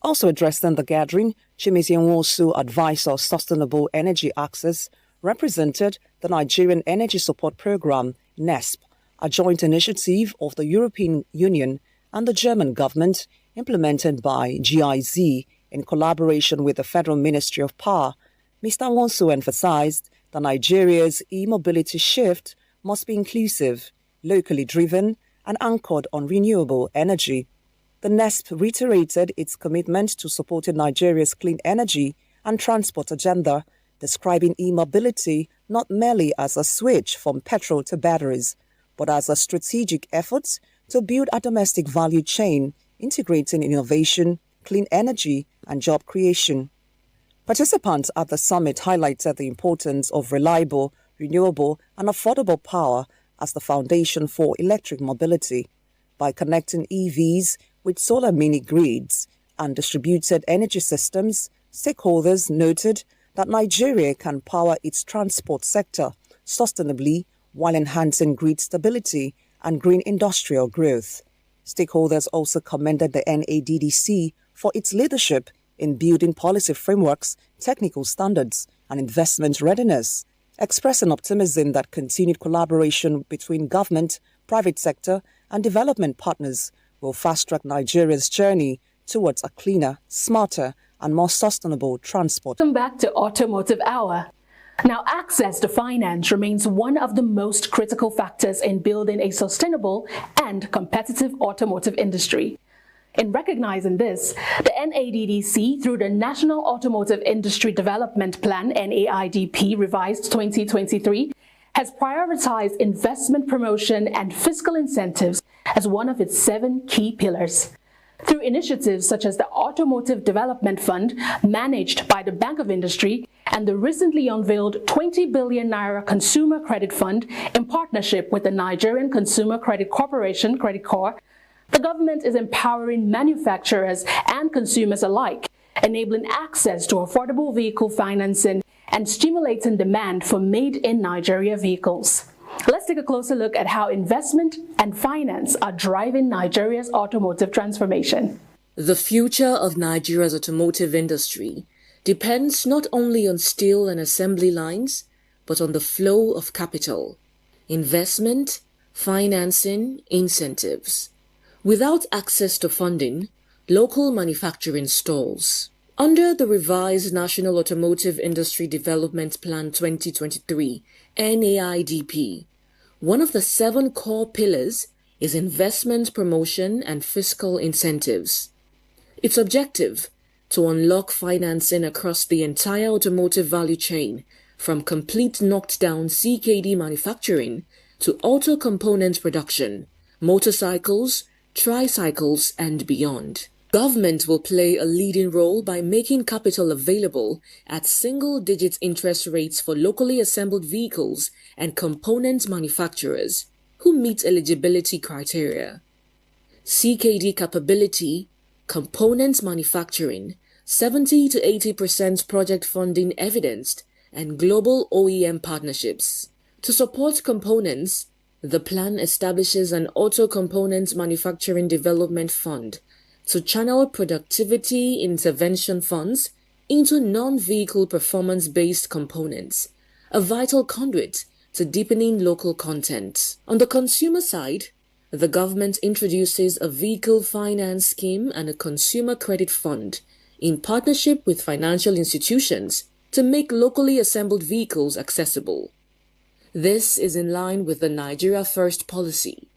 Also addressing the gathering, Chimezie Nwosu, Advisor Sustainable Energy Access, represented the Nigerian Energy Support Program, NESP, a joint initiative of the European Union and the German government, implemented by GIZ in collaboration with the Federal Ministry of Power. Mr. Nwosu emphasized that Nigeria's e-mobility shift must be inclusive, locally driven, and anchored on renewable energy. The NESP reiterated its commitment to supporting Nigeria's clean energy and transport agenda, describing e-mobility not merely as a switch from petrol to batteries, but as a strategic effort to build a domestic value chain, integrating innovation, clean energy, and job creation. Participants at the summit highlighted the importance of reliable, renewable, and affordable power as the foundation for electric mobility. By connecting EVs with solar mini-grids and distributed energy systems, stakeholders noted that Nigeria can power its transport sector sustainably while enhancing grid stability and green industrial growth. Stakeholders also commended the NADDC for its leadership in building policy frameworks, technical standards, and investment readiness, expressing optimism that continued collaboration between government, private sector, and development partners will fast-track Nigeria's journey towards a cleaner, smarter, and more sustainable transport. Welcome back to Automotive Hour. Now, access to finance remains one of the most critical factors in building a sustainable and competitive automotive industry. In recognizing this, the NADDC, through the National Automotive Industry Development Plan, NAIDP, revised 2023, has prioritized investment promotion and fiscal incentives as one of its 7 key pillars. Through initiatives such as the Automotive Development Fund, managed by the Bank of Industry, and the recently unveiled 20 billion naira Consumer Credit Fund in partnership with the Nigerian Consumer Credit Corporation, Credit Corp, the government is empowering manufacturers and consumers alike, enabling access to affordable vehicle financing and stimulating demand for made-in-Nigeria vehicles. Let's take a closer look at how investment and finance are driving Nigeria's automotive transformation. The future of Nigeria's automotive industry depends not only on steel and assembly lines, but on the flow of capital, investment, financing, incentives. Without access to funding, local manufacturing stalls. Under the revised National Automotive Industry Development Plan 2023, NAIDP, one of the 7 core pillars is investment promotion and fiscal incentives. Its objective, to unlock financing across the entire automotive value chain, from complete knocked-down CKD manufacturing to auto component production, motorcycles, tricycles, and beyond. Government will play a leading role by making capital available at single-digit interest rates for locally assembled vehicles and component manufacturers who meet eligibility criteria. CKD capability, components manufacturing, 70 to 80% project funding evidenced, and global OEM partnerships. To support components, the plan establishes an Auto Components Manufacturing Development Fund to channel productivity intervention funds into non-vehicle performance-based components, a vital conduit to deepening local content. On the consumer side, the government introduces a vehicle finance scheme and a consumer credit fund in partnership with financial institutions to make locally assembled vehicles accessible. This is in line with the Nigeria First policy,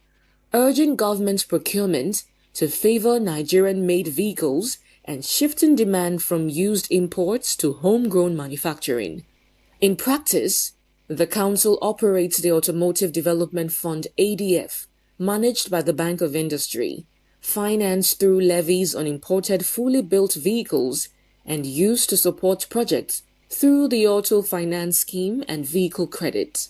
urging government procurement to favor Nigerian-made vehicles and shifting demand from used imports to homegrown manufacturing. In practice, the Council operates the Automotive Development Fund ADF, managed by the Bank of Industry, financed through levies on imported fully built vehicles and used to support projects through the Auto Finance Scheme and Vehicle Credit.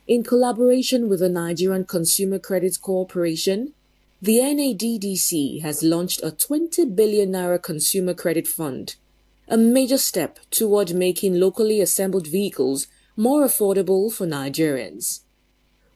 In collaboration with the Nigerian Consumer Credit Corporation, the NADDC has launched a 20 billion naira consumer credit fund, a major step toward making locally assembled vehicles more affordable for Nigerians.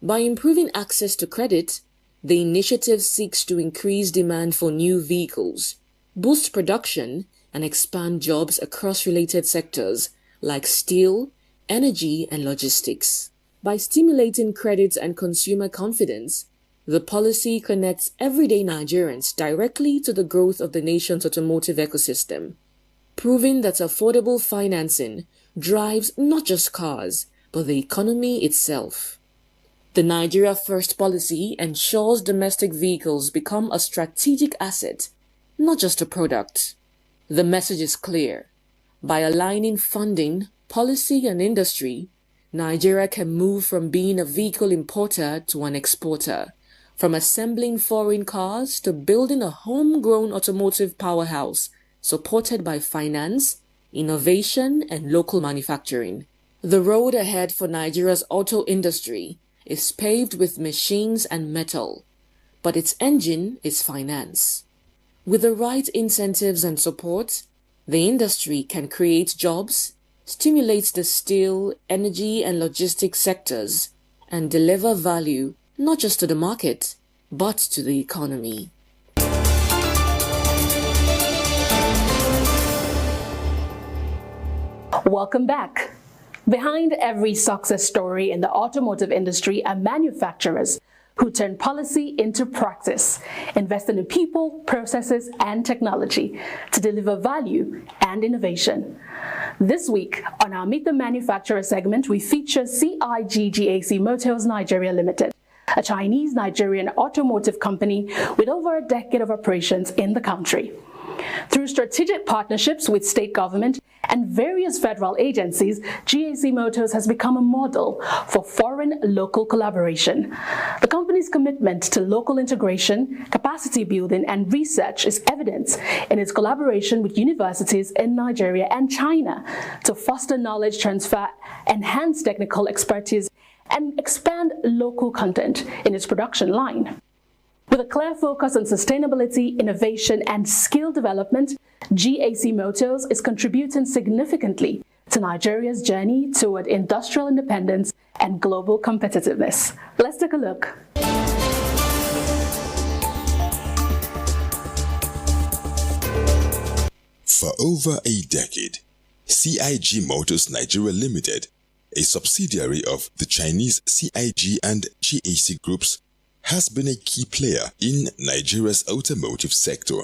By improving access to credit, the initiative seeks to increase demand for new vehicles, boost production, and expand jobs across related sectors like steel, energy, and logistics. By stimulating credit and consumer confidence, the policy connects everyday Nigerians directly to the growth of the nation's automotive ecosystem, proving that affordable financing drives not just cars, but the economy itself. The Nigeria First policy ensures domestic vehicles become a strategic asset, not just a product. The message is clear. By aligning funding, policy, and industry, Nigeria can move from being a vehicle importer to an exporter, from assembling foreign cars to building a homegrown automotive powerhouse supported by finance, innovation, and local manufacturing. The road ahead for Nigeria's auto industry is paved with machines and metal, but its engine is finance. With the right incentives and support, the industry can create jobs, stimulate the steel, energy, and logistics sectors, and deliver value not just to the market, but to the economy. Welcome back. Behind every success story in the automotive industry are manufacturers who turn policy into practice, investing in people, processes, and technology to deliver value and innovation. This week, on our Meet the Manufacturer segment, we feature CIGGAC Motors Nigeria Limited, a Chinese-Nigerian automotive company with over a decade of operations in the country. Through strategic partnerships with state government and various federal agencies, GAC Motors has become a model for foreign-local collaboration. The company's commitment to local integration, capacity building, and research is evident in its collaboration with universities in Nigeria and China to foster knowledge transfer, enhance technical expertise, and expand local content in its production line. With a clear focus on sustainability, innovation, and skill development, GAC Motors is contributing significantly to Nigeria's journey toward industrial independence and global competitiveness. Let's take a look. For over a decade, CIG Motors Nigeria Limited, a subsidiary of the Chinese CIG and GAC groups, has been a key player in Nigeria's automotive sector.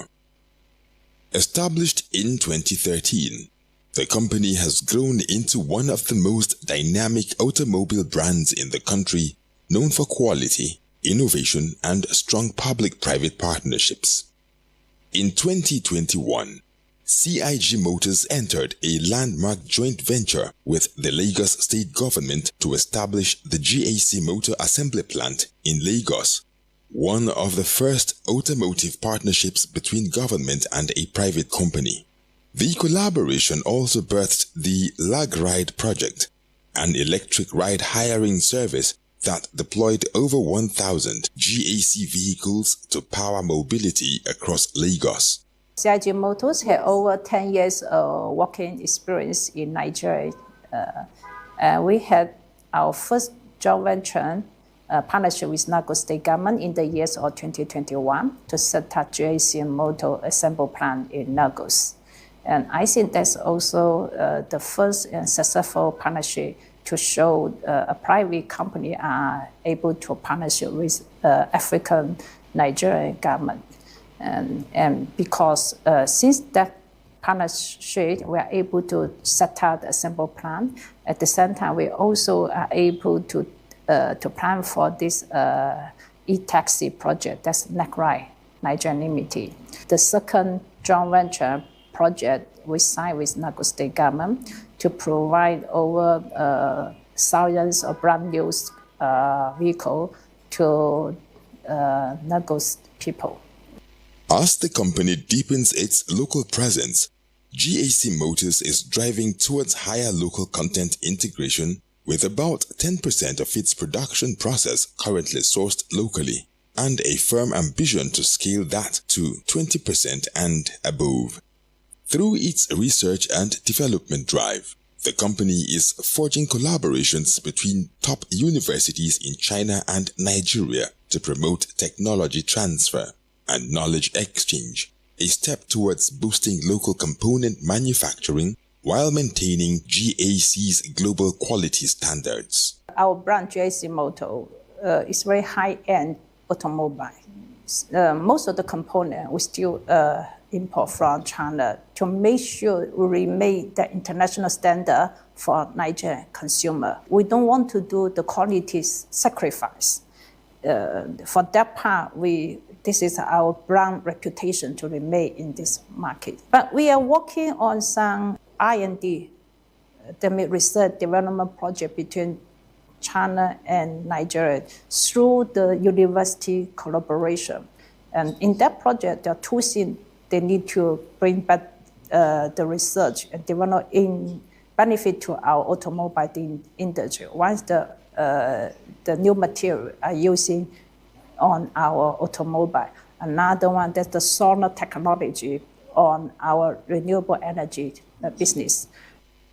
Established in 2013, the company has grown into one of the most dynamic automobile brands in the country, known for quality, innovation, and strong public-private partnerships. In 2021, CIG Motors entered a landmark joint venture with the Lagos state government to establish the GAC Motor Assembly Plant in Lagos, one of the first automotive partnerships between government and a private company. The collaboration also birthed the Lag Ride project, an electric ride hiring service that deployed over 1,000 GAC vehicles to power mobility across Lagos. CIG Motors had over 10 years working experience in Nigeria. We had our first joint venture partnership with Lagos State Government in the years of 2021 to set up GAC Motor Assembly Plant in Lagos. And I think that's also the first successful partnership to show a private company are able to partnership with African Nigerian government. And because since that partnership, we are able to set up the assembly plant. At the same time, we also are able to plan for this e-taxi project, that's NACRI, Nigerian Limited. The second joint venture project we signed with Lagos State Government to provide over thousands of brand new vehicles to Lagos people. As the company deepens its local presence, GAC Motors is driving towards higher local content integration, with about 10% of its production process currently sourced locally, and a firm ambition to scale that to 20% and above. Through its research and development drive, the company is forging collaborations between top universities in China and Nigeria to promote technology transfer and knowledge exchange, a step towards boosting local component manufacturing while maintaining GAC's global quality standards. Our brand GAC Motor is very high-end automobile. Most of the components we still import from China to make sure we remain the international standard for Nigerian consumer. We don't want to do the quality sacrifice. For that part, this is our brand reputation to remain in this market. But we are working on some R&D, the research development project between China and Nigeria through the university collaboration. And in that project, there are two things they need to bring back the research and develop in benefit to our automobile industry. One is the new material are using on our automobile. Another one, that's the solar technology on our renewable energy business.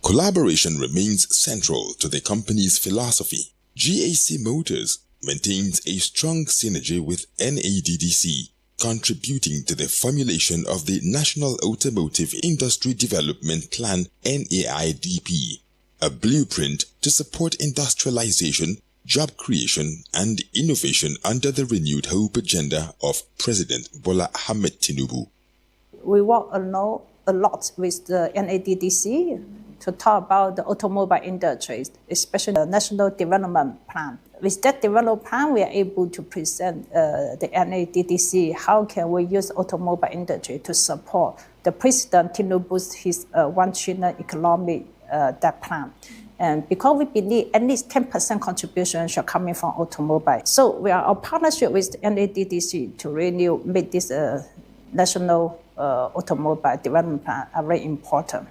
Collaboration remains central to the company's philosophy. GAC Motors maintains a strong synergy with NADDC, contributing to the formulation of the National Automotive Industry Development Plan (NAIDP), a blueprint to support industrialization, job creation, and innovation under the renewed hope agenda of President Bola Ahmed Tinubu. We work a lot with the NADDC to talk about the automobile industry, especially the National Development Plan. With that development plan, we are able to present the NADDC how can we use automobile industry to support the President Tinubu's his 1 trillion economic that plan. And because we believe at least 10% contribution should come in from automobile. So we are a partnership with the NADDC to really make this national automobile development plan very important.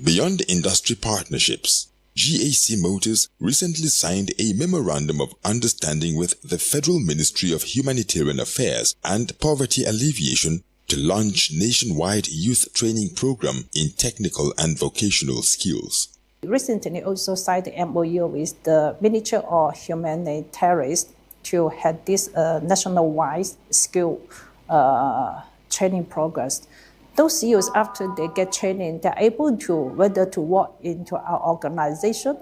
Beyond industry partnerships, GAC Motors recently signed a Memorandum of Understanding with the Federal Ministry of Humanitarian Affairs and Poverty Alleviation to launch nationwide youth training program in technical and vocational skills. Recently also signed the MOU with the Ministry of Humanitarian to have this nationwide skill training programs. Those youths, after they get training, they're able to whether to work into our organization.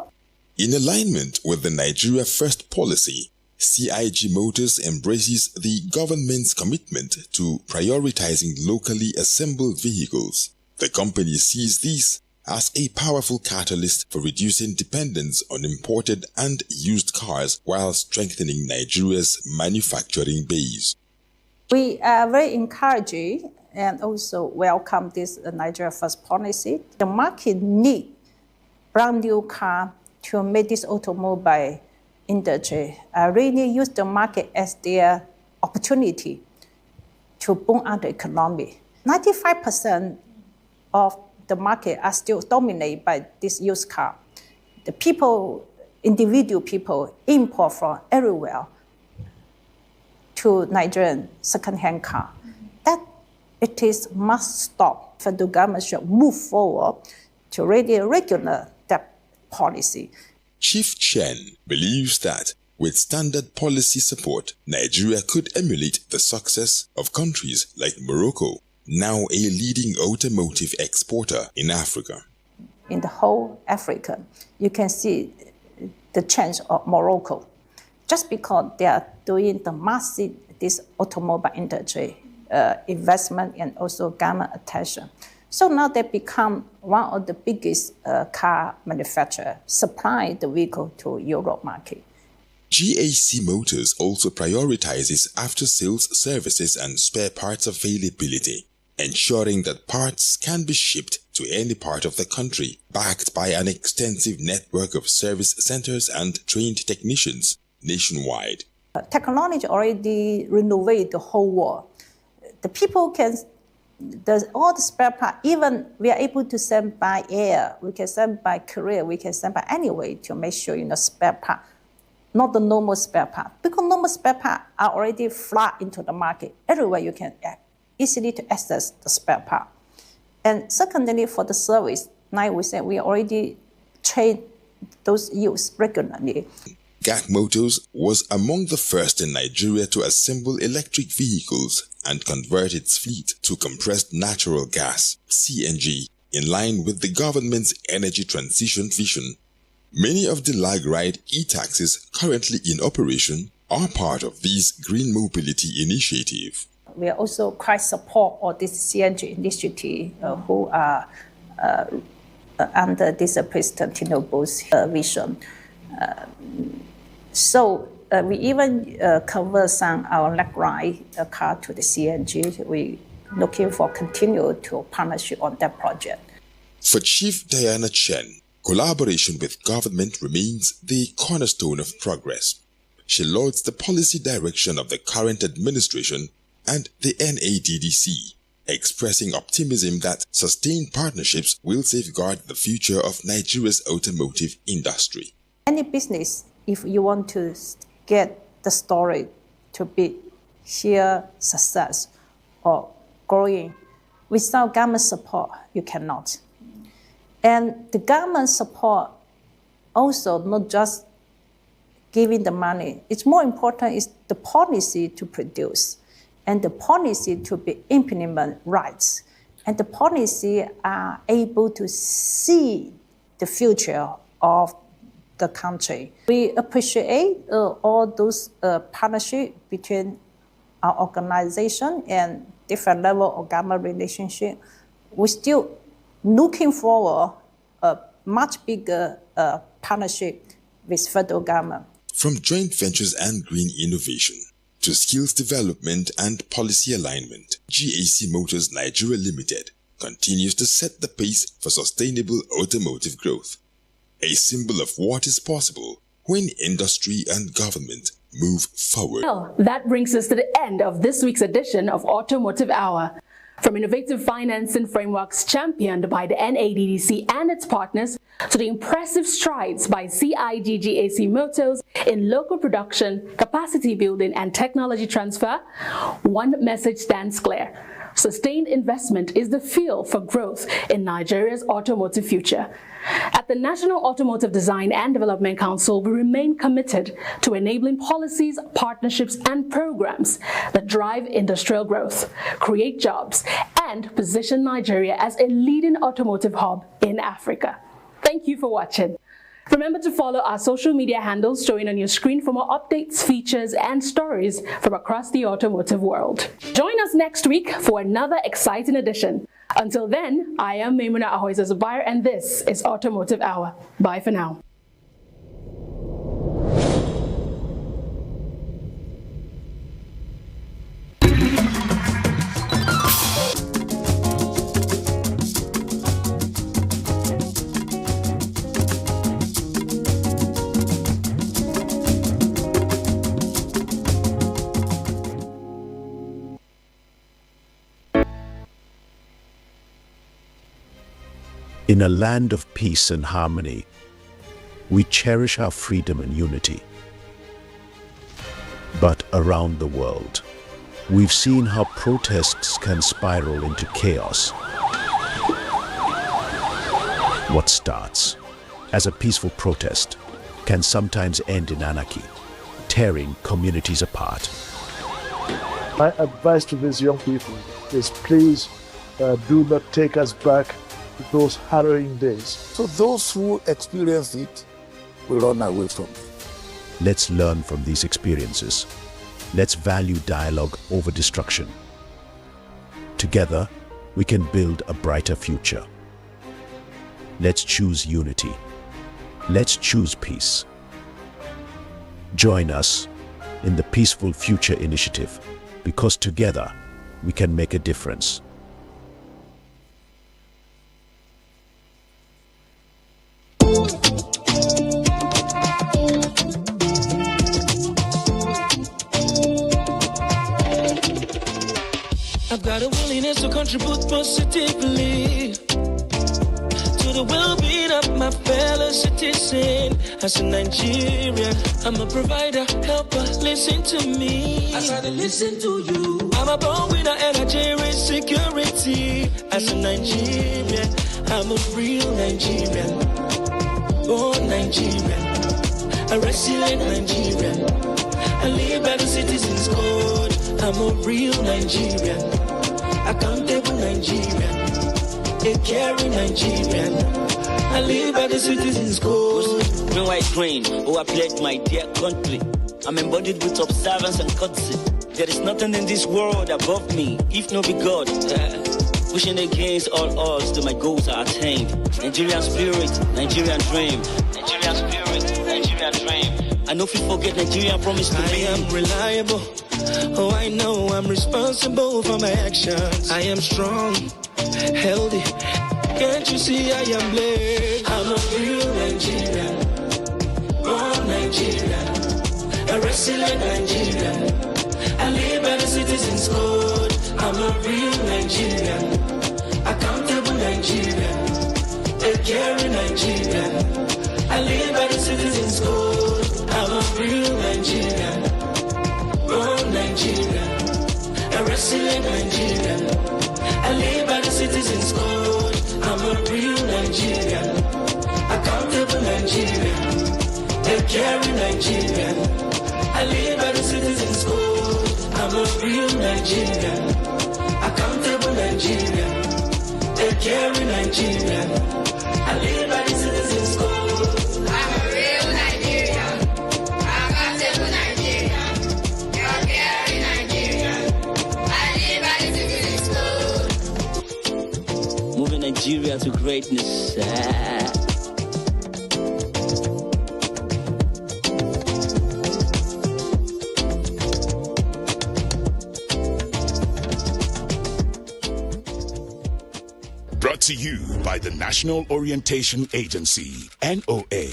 In alignment with the Nigeria First policy, CIG Motors embraces the government's commitment to prioritizing locally assembled vehicles. The company sees this as a powerful catalyst for reducing dependence on imported and used cars while strengthening Nigeria's manufacturing base. We are very encouraging and also welcome this Nigeria First policy. The market needs brand new car to make this automobile industry really use the market as their opportunity to boom out the economy. 95% of the market are still dominated by this used car. The people, individual people, import from everywhere to Nigerian second-hand car. That it is must stop. Federal government should move forward to really regulate that policy. Chief Chen believes that with standard policy support, Nigeria could emulate the success of countries like Morocco, now a leading automotive exporter in Africa. In the whole Africa, you can see the change of Morocco. Just because they are doing the massive, this automobile industry, investment and also government attention. So now they become one of the biggest car manufacturers, supplying the vehicle to Europe market. GAC Motors also prioritizes after-sales services and spare parts availability, ensuring that parts can be shipped to any part of the country, backed by an extensive network of service centers and trained technicians nationwide. Technology already renovated the whole world. The people can, all the spare parts, even we are able to send by air, we can send by courier, we can send by any way to make sure, spare part, not the normal spare part. Because normal spare parts are already flat into the market. Everywhere you can easily to access the spare part. And secondly, for the service, now we say we already train those youths regularly. GAC Motors was among the first in Nigeria to assemble electric vehicles and convert its fleet to compressed natural gas, CNG, in line with the government's energy transition vision. Many of the lag-ride e-taxis currently in operation are part of this green mobility initiative. We are also quite support of this CNG initiative who are under this President Tinubu's vision. So we even convert some our lag-ride car to the CNG. We looking for continue to partnership on that project. For Chief Diana Chen, collaboration with government remains the cornerstone of progress. She lauds the policy direction of the current administration and the NADDC, expressing optimism that sustained partnerships will safeguard the future of Nigeria's automotive industry. Any business, if you want to get the story to be sheer success or growing, without government support, you cannot. And the government support also not just giving the money. It's more important is the policy to produce and the policy to be implemented right. And the policy are able to see the future of the country. We appreciate all those partnerships between our organization and different level of government relationship. We're still looking forward a much bigger partnership with federal government. From joint ventures and green innovation to skills development and policy alignment, GAC Motors Nigeria Limited continues to set the pace for sustainable automotive growth, a symbol of what is possible when industry and government move forward. Well, that brings us to the end of this week's edition of Automotive Hour. From innovative financing frameworks championed by the NADDC and its partners to the impressive strides by CIGGAC Motors in local production, capacity building, and technology transfer, one message stands clear. Sustained investment is the fuel for growth in Nigeria's automotive future. At the National Automotive Design and Development Council, we remain committed to enabling policies, partnerships, and programs that drive industrial growth, create jobs, and position Nigeria as a leading automotive hub in Africa. Thank you for watching. Remember to follow our social media handles showing on your screen for more updates, features, and stories from across the automotive world. Join us next week for another exciting edition. Until then, I am Maimuna Ahoiza Zubair, and this is Automotive Hour. Bye for now. In a land of peace and harmony, we cherish our freedom and unity. But around the world, we've seen how protests can spiral into chaos. What starts as a peaceful protest can sometimes end in anarchy, tearing communities apart. My advice to these young people is please do not take us back to those harrowing days. So those who experience it will run away from it. Let's learn from these experiences. Let's value dialogue over destruction. Together, we can build a brighter future. Let's choose unity. Let's choose peace. Join us in the Peaceful Future Initiative, because together we can make a difference. I've got a willingness to contribute positively to the well-being of my fellow citizen. As a Nigerian, I'm a provider, helper, listen to me. I try to listen to you. I'm a born winner and Nigerian security. As a Nigerian, I'm a real Nigerian. Born Nigerian, a resilient Nigerian. I live by the citizens' code. I'm a real Nigerian, accountable Nigerian, a caring Nigerian. I live by the citizens' code. Green, white, green, oh I pledge my dear country. I'm embodied with observance and courtesy. There is nothing in this world above me, if no be God. Pushing against all odds till my goals are attained. Nigerian spirit, Nigerian dream. Nigerian spirit, Nigerian dream. I know if you forget Nigerian promise to be. I am reliable. Oh, I know I'm responsible for my actions. I am strong, healthy. Can't you see I am blessed? I'm a real Nigerian, born Nigerian, a resilient Nigerian. I live by the citizens' code. I'm a real Nigerian, accountable Nigerian, a caring Nigerian. I live by the citizens' code. I'm a real Nigerian, born Nigerian, a resilient Nigerian. I live by the citizens' code. I'm a real Nigerian, accountable Nigerian, a caring Nigerian. I live by the citizens' code. I'm a real Nigerian, accountable Nigerian, a caring Nigerian. I live by the citizens' code. I'm a real Nigerian, accountable Nigerian, a caring Nigerian. I live by the citizens' code. Moving Nigeria to greatness. Brought to you by the National Orientation Agency, NOA.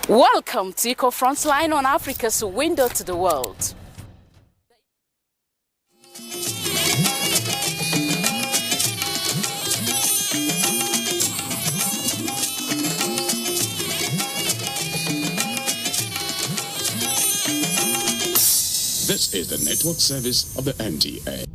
Welcome to Eco Frontline on Africa's window to the world. This is the network service of the NTA.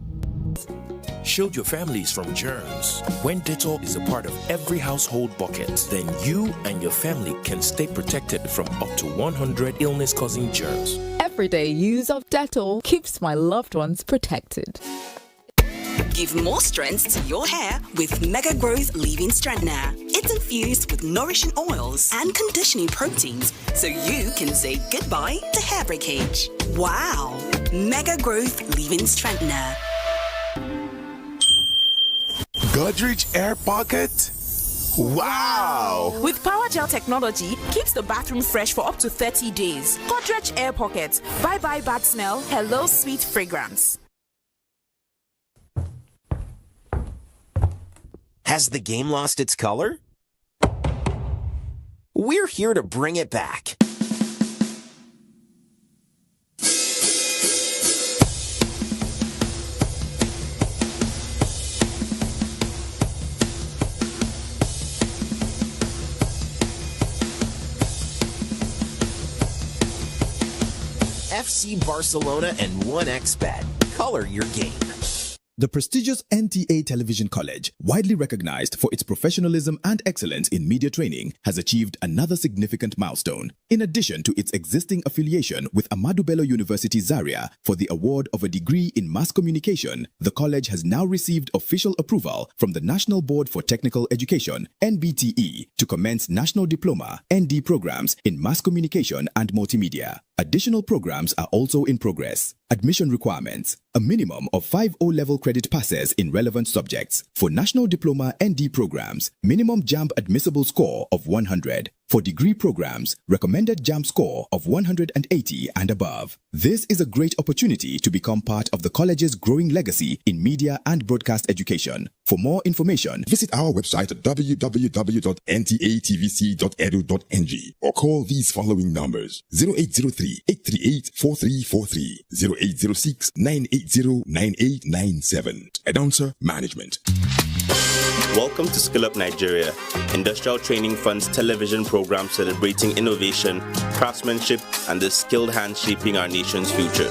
Shield your families from germs. When Dettol is a part of every household bucket, then you and your family can stay protected from up to 100 illness-causing germs. Everyday use of Dettol keeps my loved ones protected. Give more strength to your hair with Mega Growth Leave-In Strengthener. It's infused with nourishing oils and conditioning proteins so you can say goodbye to hair breakage. Wow! Mega Growth Leave-In Strengthener. Godrich Air Pocket? Wow! With Power Gel technology, keeps the bathroom fresh for up to 30 days. Godrich Air Pocket. Bye-bye bad smell. Hello sweet fragrance. Has the game lost its color? We're here to bring it back. FC Barcelona and 1xBet. Color your game. The prestigious NTA Television College, widely recognized for its professionalism and excellence in media training, has achieved another significant milestone. In addition to its existing affiliation with Ahmadu Bello University Zaria for the award of a degree in mass communication, the college has now received official approval from the National Board for Technical Education, NBTE, to commence National Diploma, ND programs in mass communication and multimedia. Additional programs are also in progress. Admission requirements: a minimum of 5 O-level credit passes in relevant subjects. For National Diploma ND programs, minimum JAMB admissible score of 100. For degree programs, recommended JAMB score of 180 and above. This is a great opportunity to become part of the college's growing legacy in media and broadcast education. For more information, Visit our website at www.ntatvc.edu.ng or call these following numbers: 0803-838-4343, 0806-980-9897. Announcer Management. Welcome to Skill Up Nigeria, Industrial Training Fund's television program celebrating innovation, craftsmanship, and the skilled hands shaping our nation's future.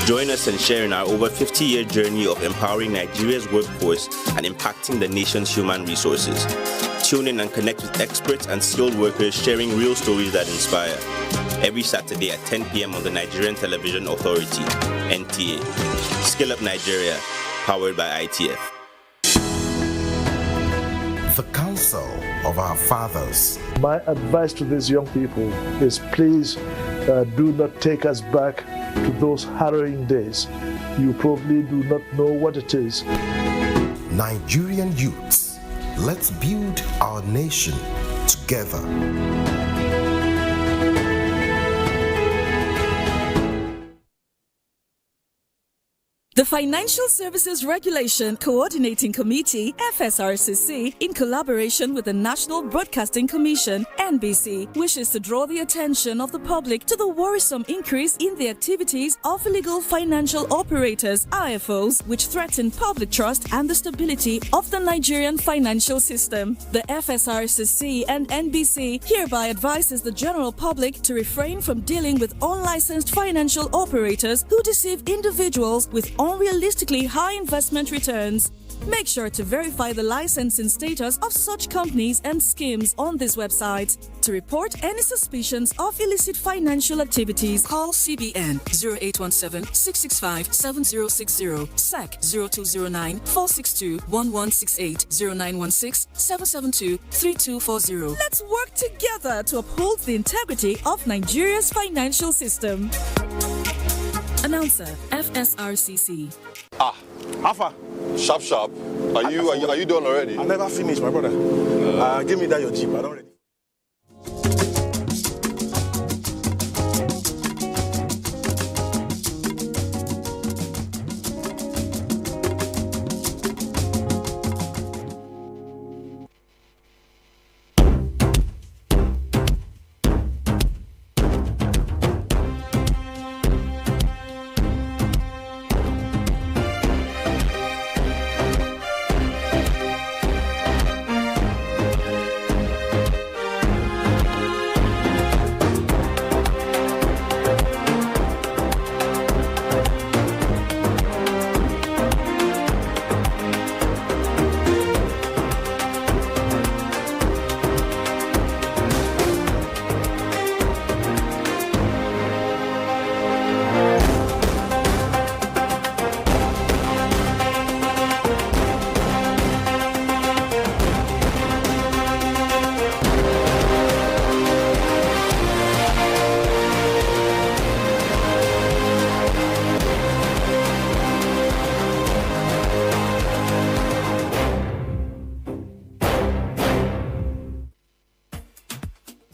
Join us and share in our over 50-year journey of empowering Nigeria's workforce and impacting the nation's human resources. Tune in and connect with experts and skilled workers sharing real stories that inspire. Every Saturday at 10 p.m. on the Nigerian Television Authority, NTA. Skill Up Nigeria, powered by ITF. The counsel of our fathers. My advice to these young people is please do not take us back to those harrowing days. You probably do not know what it is. Nigerian youths, let's build our nation together. The Financial Services Regulation Coordinating Committee, FSRCC, in collaboration with the National Broadcasting Commission, NBC, wishes to draw the attention of the public to the worrisome increase in the activities of illegal financial operators, IFOs, which threaten public trust and the stability of the Nigerian financial system. The FSRCC and NBC hereby advises the general public to refrain from dealing with unlicensed financial operators who deceive individuals with unrealistically high investment returns. Make sure to verify the licensing status of such companies and schemes on this website. To report any suspicions of illicit financial activities, call CBN 0817-665-7060, SEC 0209-462-1168, 0916-772-3240. Let's work together to uphold the integrity of Nigeria's financial system. Announcer, FSRCC. Alpha. Sharp. Are you done already? I never finished, my brother. Give me that your Jeep. I don't ready.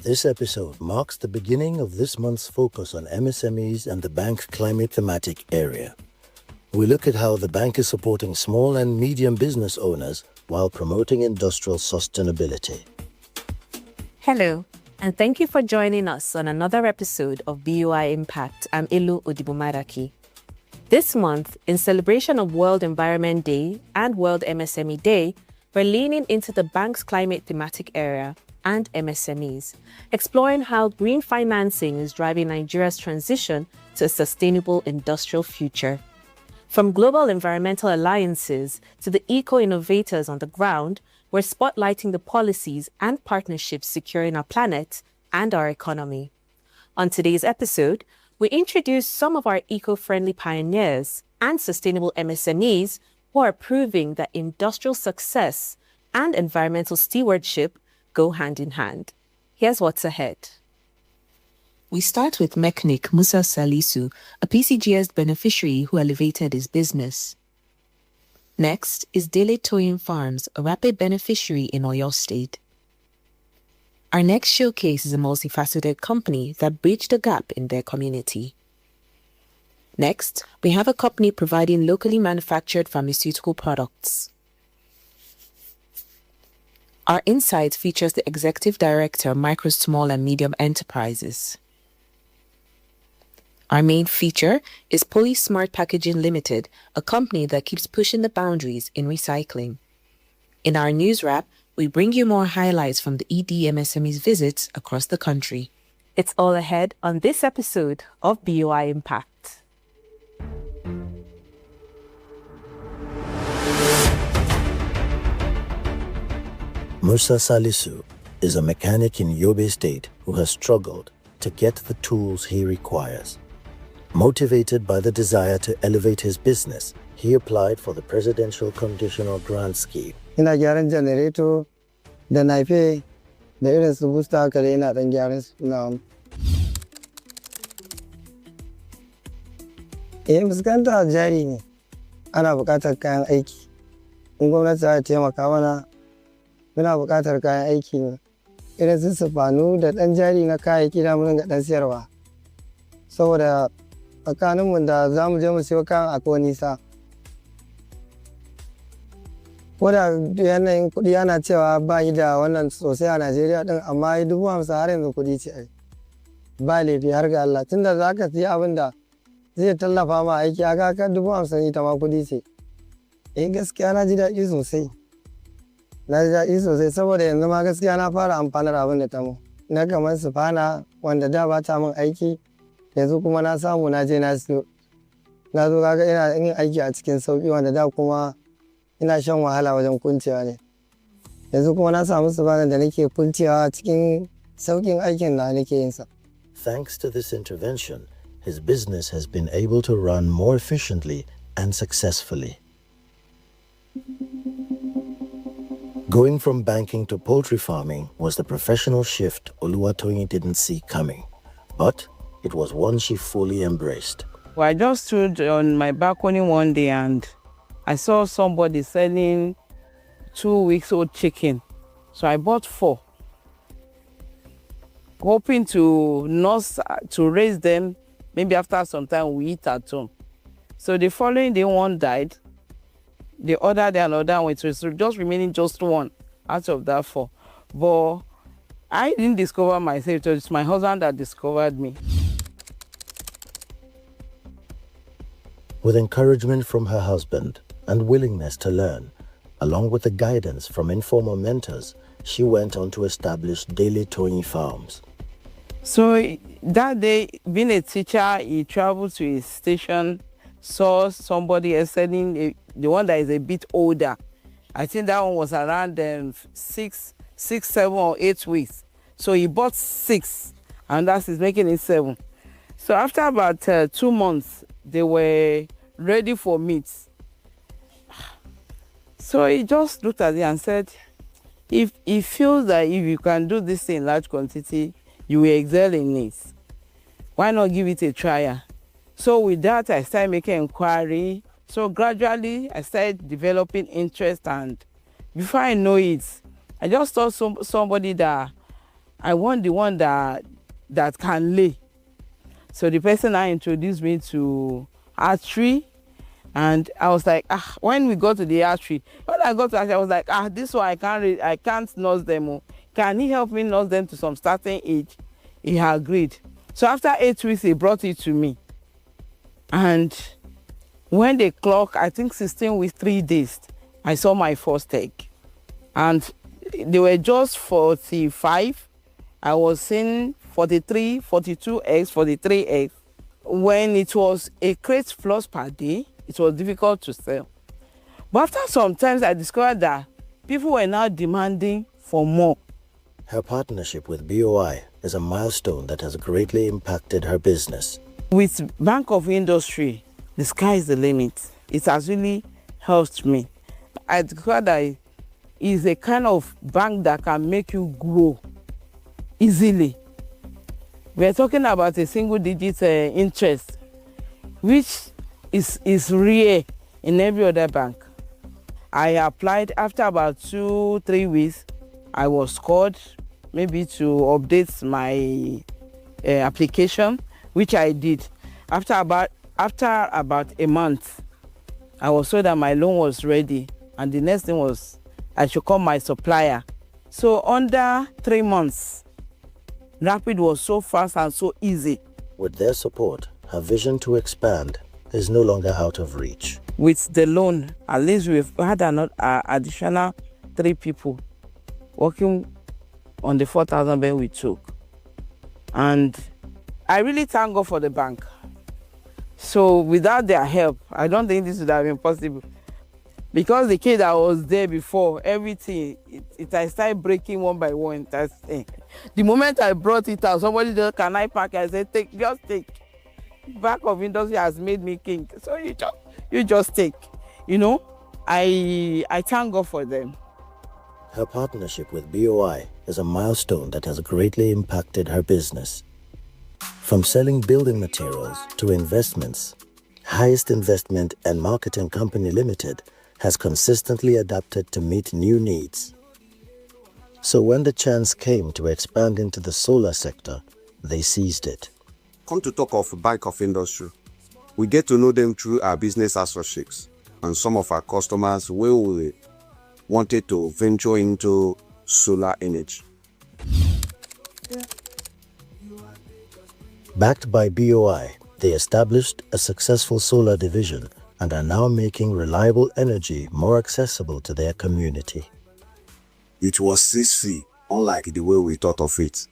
This episode marks the beginning of this month's focus on MSMEs and the bank climate thematic area. We look at how the bank is supporting small and medium business owners while promoting industrial sustainability. Hello, and thank you for joining us on another episode of BUI Impact. I'm Ilu Odibumaraki. This month, in celebration of World Environment Day and World MSME Day, we're leaning into the bank's climate thematic area and MSMEs, exploring how green financing is driving Nigeria's transition to a sustainable industrial future. From global environmental alliances to the eco-innovators on the ground, we're spotlighting the policies and partnerships securing our planet and our economy. On today's episode, we introduce some of our eco-friendly pioneers and sustainable MSMEs who are proving that industrial success and environmental stewardship go hand in hand. Here's what's ahead. We start with mechanic Musa Salisu, a PCGS beneficiary who elevated his business. Next is Dele Towing Farms, a rapid beneficiary in Oyo State. Our next showcase is a multifaceted company that bridged the gap in their community. Next, we have a company providing locally manufactured pharmaceutical products. Our insight features the Executive Director, Micro, Small and Medium Enterprises. Our main feature is Poly Smart Packaging Limited, a company that keeps pushing the boundaries in recycling. In our news wrap, we bring you more highlights from the EDMSME's visits across the country. It's all ahead on this episode of BUI Impact. Musa Salisu is a mechanic in Yobe State who has struggled to get the tools he requires. Motivated by the desire to elevate his business, he applied for the Presidential Conditional Grant Scheme. Ina gyaran generator da naife da irin su booster haka dai ina dan gyaran su na. Fuskanta jari ne. Ana buƙatar kayan aiki. In gwamnati za ta taimaka mana, muna buƙatar kayan aiki ne. Irin su sufanu da ɗan jari na kayayyaki da mun ga ɗan siyarwa. Saboda tsakaninmu da za mu je mu siyo kayan akwai nisa. Ko da yanayin kuɗi ana cewa ba yi da wannan sosai a Najeriya ɗin, amma 50,000 har yanzu kuɗi ce. Ba laifi har ga Allah. Tunda za ka siya abin da zai tallafa ma aiki, aka ka 50,000 ita ma kuɗi ce. Gaskiya na ji daɗi sosai. Na ji daɗi sosai saboda yanzu ma gaskiya na fara amfanar abin da ta mu. Na kamar sufana wanda da ba ta min aiki, yanzu kuma na samu na je na siyo. Na zo kaga ina yin aiki a cikin sauƙi wanda da kuma ina shan wahala wajen kuncewa ne. Yanzu kuma na samu sufana da nake kuncewa cikin sauƙin aikin da nake yin sa. Thanks to this intervention, his business has been able to run more efficiently and successfully. Going from banking to poultry farming was the professional shift Oluwatoyin didn't see coming, but it was one she fully embraced. Well, I just stood on my balcony one day and I saw somebody selling 2-week-old chicken. So I bought 4, hoping to raise them. Maybe after some time we eat at home. So the following day, one died. The other day, another one. It was just remaining just 1 out of that 4. But I didn't discover myself. It was my husband that discovered me. With encouragement from her husband and willingness to learn, along with the guidance from informal mentors, she went on to establish Dele Towing Farms. So that day, being a teacher, he traveled to his station, saw somebody else selling the one that is a bit older. I think that one was around 6, 7 or 8 weeks. So he bought 6, and that's making it 7. So after about 2 months, they were ready for meat. So he just looked at it and said, if he feels that if you can do this in large quantity, you will excel in it. Why not give it a try? So with that, I started making inquiry. So gradually, I started developing interest, and before I know it, I just saw somebody that I want the one that can lay. So the person I introduced me to archery, and I was like, when we got to the archery, when I got to archery, I was like, this one I can't nurse them. Can he help me nurse them to some certain age? He agreed. So after 8 weeks, he brought it to me. And when they clock, I think 16 weeks, 3 days, I saw my first egg. And they were just 45. I was seeing 43, 42x, 43x. When it was a crate plus per day, it was difficult to sell. But after some times, I discovered that people were now demanding for more. Her partnership with BOI is a milestone that has greatly impacted her business. With Bank of Industry, the sky is the limit. It has really helped me. I discovered that it's a kind of bank that can make you grow easily. We're talking about a single-digit interest, which is rare in every other bank. I applied after about 2-3 weeks. I was called maybe to update my application, which I did. After about a month, I was told that my loan was ready, and the next thing was I should call my supplier. So under 3 months, Rapid was so fast and so easy. With their support, her vision to expand is no longer out of reach. With the loan, at least we've had an additional 3 people working on the 4,000 bed we took. And I really thank God for the bank. So without their help, I don't think this would have been possible. Because the kid that was there before, everything, I started breaking one by one. The moment I brought it out, somebody just, can I pack it? I said, just take. Bank of Industry has made me king. So you just take. You know, I thank God for them. Her partnership with BOI is a milestone that has greatly impacted her business. From selling building materials to investments, Highest Investment and Marketing Company Limited has consistently adapted to meet new needs. So when the chance came to expand into the solar sector, they seized it. Come to talk of Bank of Industry. We get to know them through our business associates and some of our customers where we wanted to venture into solar energy. Backed by BOI, they established a successful solar division and are now making reliable energy more accessible to their community. It was 6C, unlike the way we thought of it.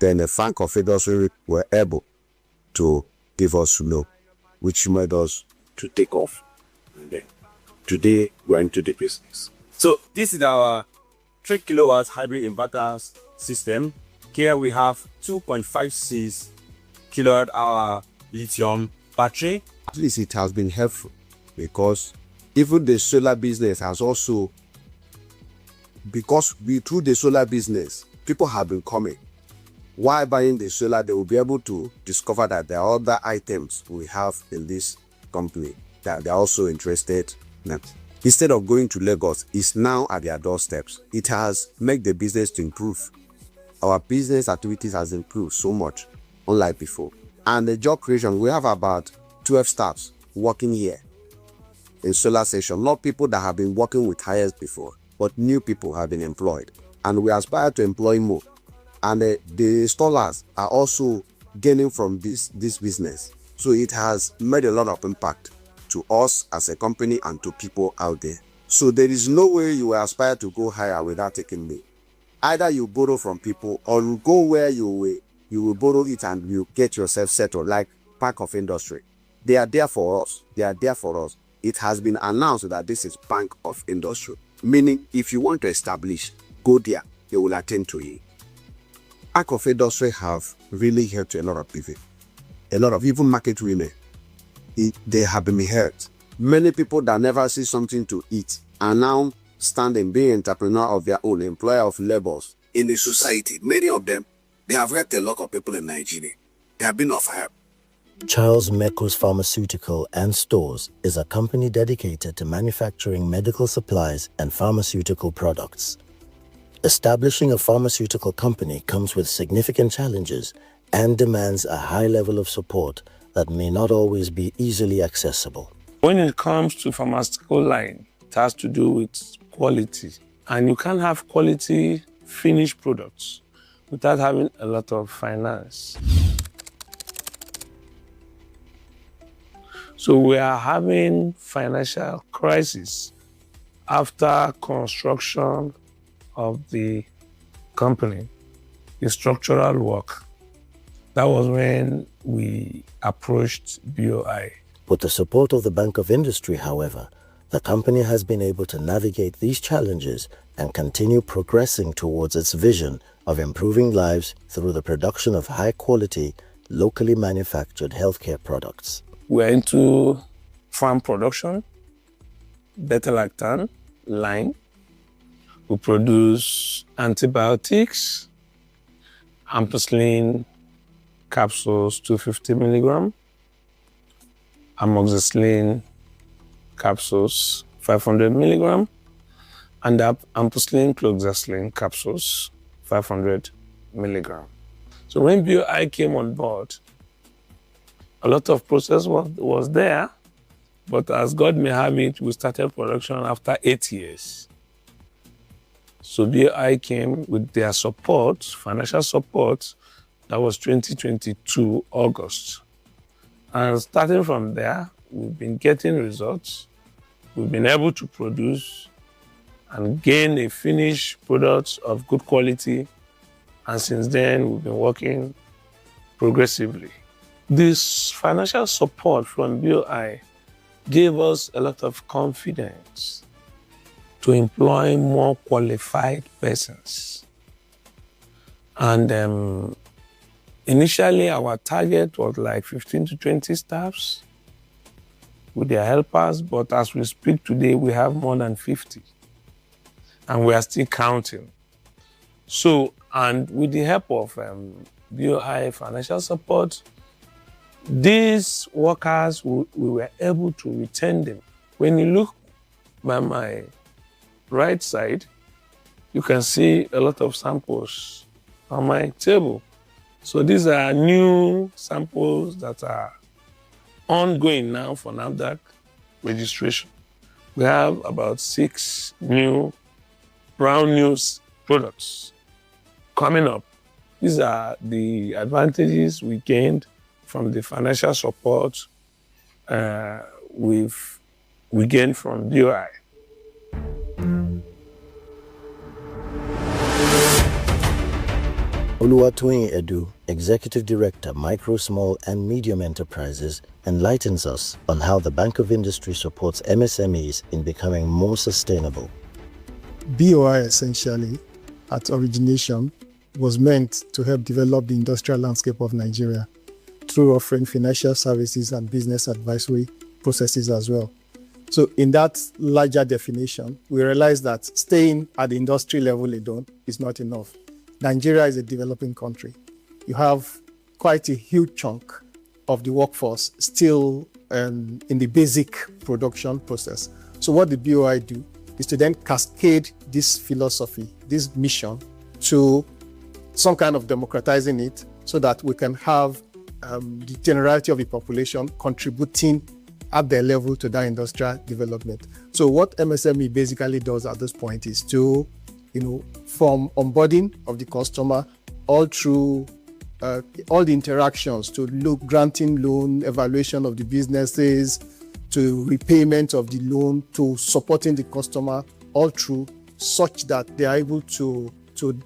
Then the Bank of Industry were able to give us loan, which made us to take off. And then today we're into the business. So this is our 3 kilowatts hybrid inverter system. Here we have 2.56 kilowatt hour lithium battery. At least it has been helpful because even the solar business has also, because through the solar business, people have been coming. While buying the solar, they will be able to discover that there are other items we have in this company that they're also interested in. Instead of going to Lagos, it's now at their doorsteps. It has made the business to improve. Our business activities has improved so much, unlike before. And the job creation, we have about 12 staffs working here in solar station. Not people that have been working with hires before, but new people have been employed. And we aspire to employ more. And the installers are also gaining from this business. So it has made a lot of impact to us as a company and to people out there. So there is no way you will aspire to go higher without taking me. Either you borrow from people or you go where you will borrow it and you get yourself settled, like Bank of Industry. They are there for us. They are there for us. It has been announced that this is Bank of Industry, meaning if you want to establish, go there. They will attend to you. Bank of Industry have really helped a lot of people. A lot of even market women. They have been hurt. Many people that never see something to eat are now standing, being entrepreneur of their own, employer of labors. In the society, many of them, they have helped a lot of people in Nigeria. They have been of help. Charles Meko's Pharmaceutical and Stores is a company dedicated to manufacturing medical supplies and pharmaceutical products. Establishing a pharmaceutical company comes with significant challenges and demands a high level of support that may not always be easily accessible. When it comes to pharmaceutical line, it has to do with quality. And you can't have quality finished products without having a lot of finance. So we are having financial crisis after construction of the company is structural work. That was when we approached BOI. With the support of the Bank of Industry, however, the company has been able to navigate these challenges and continue progressing towards its vision of improving lives through the production of high-quality, locally manufactured healthcare products. We're into farm production, beta-lactam, line. We produce antibiotics, ampicillin capsules 250 milligram, amoxicillin capsules 500 milligram, and ampicillin cloxacillin capsules 500 milligram. So when BOI came on board, a lot of process was there, but as God may have it, we started production after 8 years. So BOI came with their support, financial support. That was 2022, August. And starting from there, we've been getting results. We've been able to produce and gain a finished product of good quality. And since then, we've been working progressively. This financial support from BOI gave us a lot of confidence to employ more qualified persons. And initially, our target was like 15 to 20 staffs with their helpers, but as we speak today, we have more than 50. And we are still counting. So, and with the help of BOI financial support, these workers, we were able to retain them. When you look by my right side, you can see a lot of samples on my table. So these are new samples that are ongoing now for NAFDAC registration. We have about 6 new brand new products coming up. These are the advantages we gained from the financial support we gained from BOI. Oluwatoyin Edu, Executive Director, Micro, Small and Medium Enterprises, enlightens us on how the Bank of Industry supports MSMEs in becoming more sustainable. BOI essentially, at origination, was meant to help develop the industrial landscape of Nigeria through offering financial services and business advisory processes as well. So in that larger definition, we realized that staying at the industry level alone is not enough. Nigeria is a developing country. You have quite a huge chunk of the workforce still in the basic production process. So what the BOI do is to then cascade this philosophy, this mission, to some kind of democratizing it so that we can have the generality of the population contributing at their level to that industrial development. So what MSME basically does at this point is to, from onboarding of the customer all through all the interactions to granting loan, evaluation of the businesses, to repayment of the loan, to supporting the customer all through, such that they are able to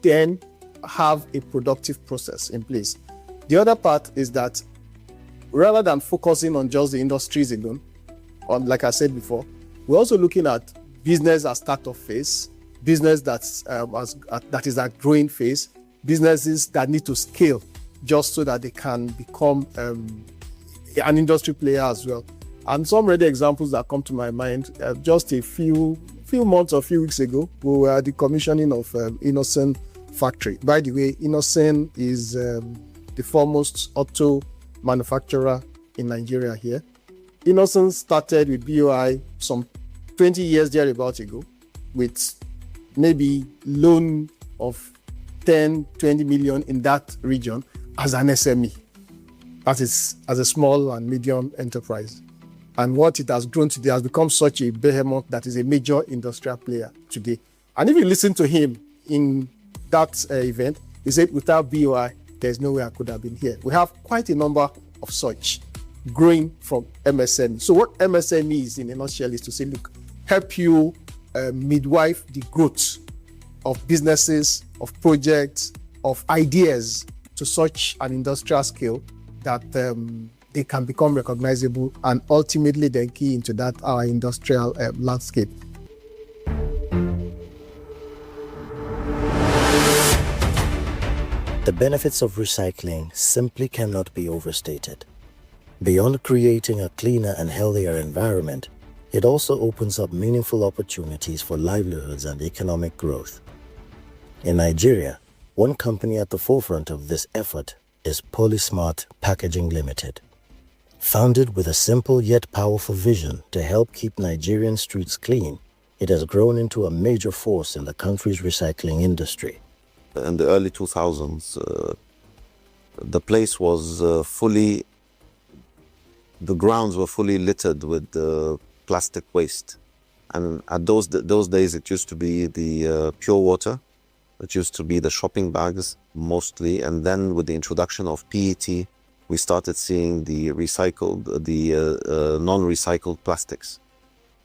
then have a productive process in place. The other part is that rather than focusing on just the industries alone, like I said before, we're also looking at business as startup phase, business that is at growing phase, businesses that need to scale just so that they can become an industry player as well. And some ready examples that come to my mind, just a few months or few weeks ago, we were at the commissioning of Innocent factory. By the way, Innocent is the foremost auto manufacturer in Nigeria here. Innocent started with BOI some 20 years thereabouts ago with maybe loan of 10, 20 million in that region as an SME, as a small and medium enterprise. And what it has grown today has become such a behemoth that is a major industrial player today. And if you listen to him in that event, he said, without BOI, there's no way I could have been here. We have quite a number of such growing from MSME. So what MSME is in a nutshell is to say, look, help you midwife the growth of businesses, of projects, of ideas to such an industrial scale that they can become recognizable and ultimately then key into that our industrial landscape. The benefits of recycling simply cannot be overstated. Beyond creating a cleaner and healthier environment, it also opens up meaningful opportunities for livelihoods and economic growth. In Nigeria, one company at the forefront of this effort is Polysmart Packaging Limited. Founded with a simple yet powerful vision to help keep Nigerian streets clean, it has grown into a major force in the country's recycling industry. In the early 2000s, the place was the grounds were fully littered with plastic waste. And at those days, it used to be the pure water. It used to be the shopping bags mostly. And then with the introduction of PET, we started seeing the non-recycled plastics.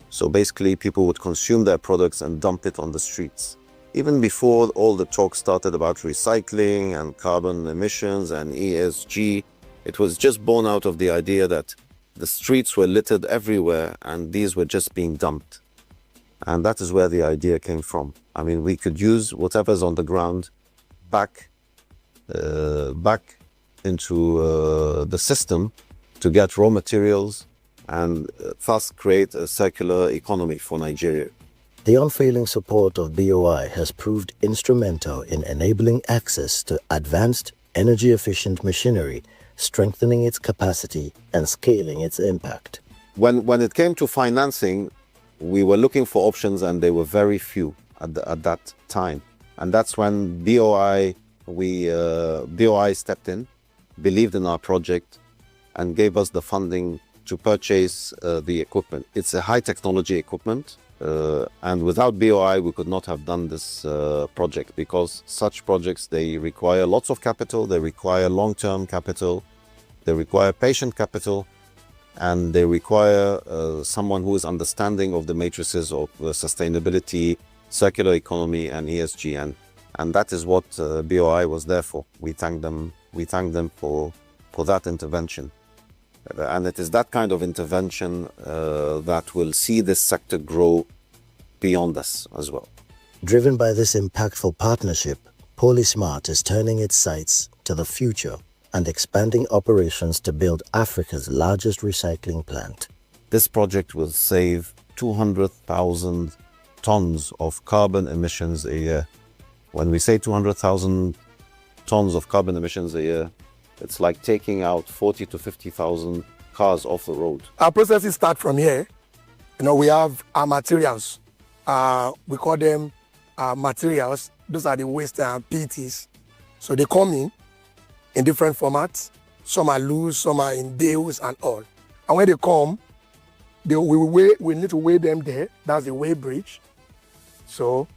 So basically, people would consume their products and dump it on the streets. Even before all the talk started about recycling and carbon emissions and ESG, it was just born out of the idea that the streets were littered everywhere and these were just being dumped. And that is where the idea came from. I mean, we could use whatever's on the ground back into the system to get raw materials and thus create a circular economy for Nigeria. The unfailing support of BOI has proved instrumental in enabling access to advanced, energy-efficient machinery, strengthening its capacity and scaling its impact. When it came to financing, we were looking for options and they were very few at that time. And that's when BOI stepped in, believed in our project, and gave us the funding to purchase the equipment. It's a high technology equipment. And without BOI, we could not have done this project, because such projects, they require lots of capital, they require long-term capital, they require patient capital, and they require someone who is understanding of the matrices of sustainability, circular economy, and ESG. And that is what BOI was there for. We thank them for that intervention. And it is that kind of intervention that will see this sector grow beyond us as well. Driven by this impactful partnership, Polysmart is turning its sights to the future and expanding operations to build Africa's largest recycling plant. This project will save 200,000 tons of carbon emissions a year. When we say 200,000 tons of carbon emissions a year, it's like taking out 40 to 50,000 cars off the road. Our processes start from here. We have our materials. We call them materials. Those are the waste PETs. So they come in different formats. Some are loose, some are in bales and all. And when they come, we need to weigh them there. That's the weigh bridge. So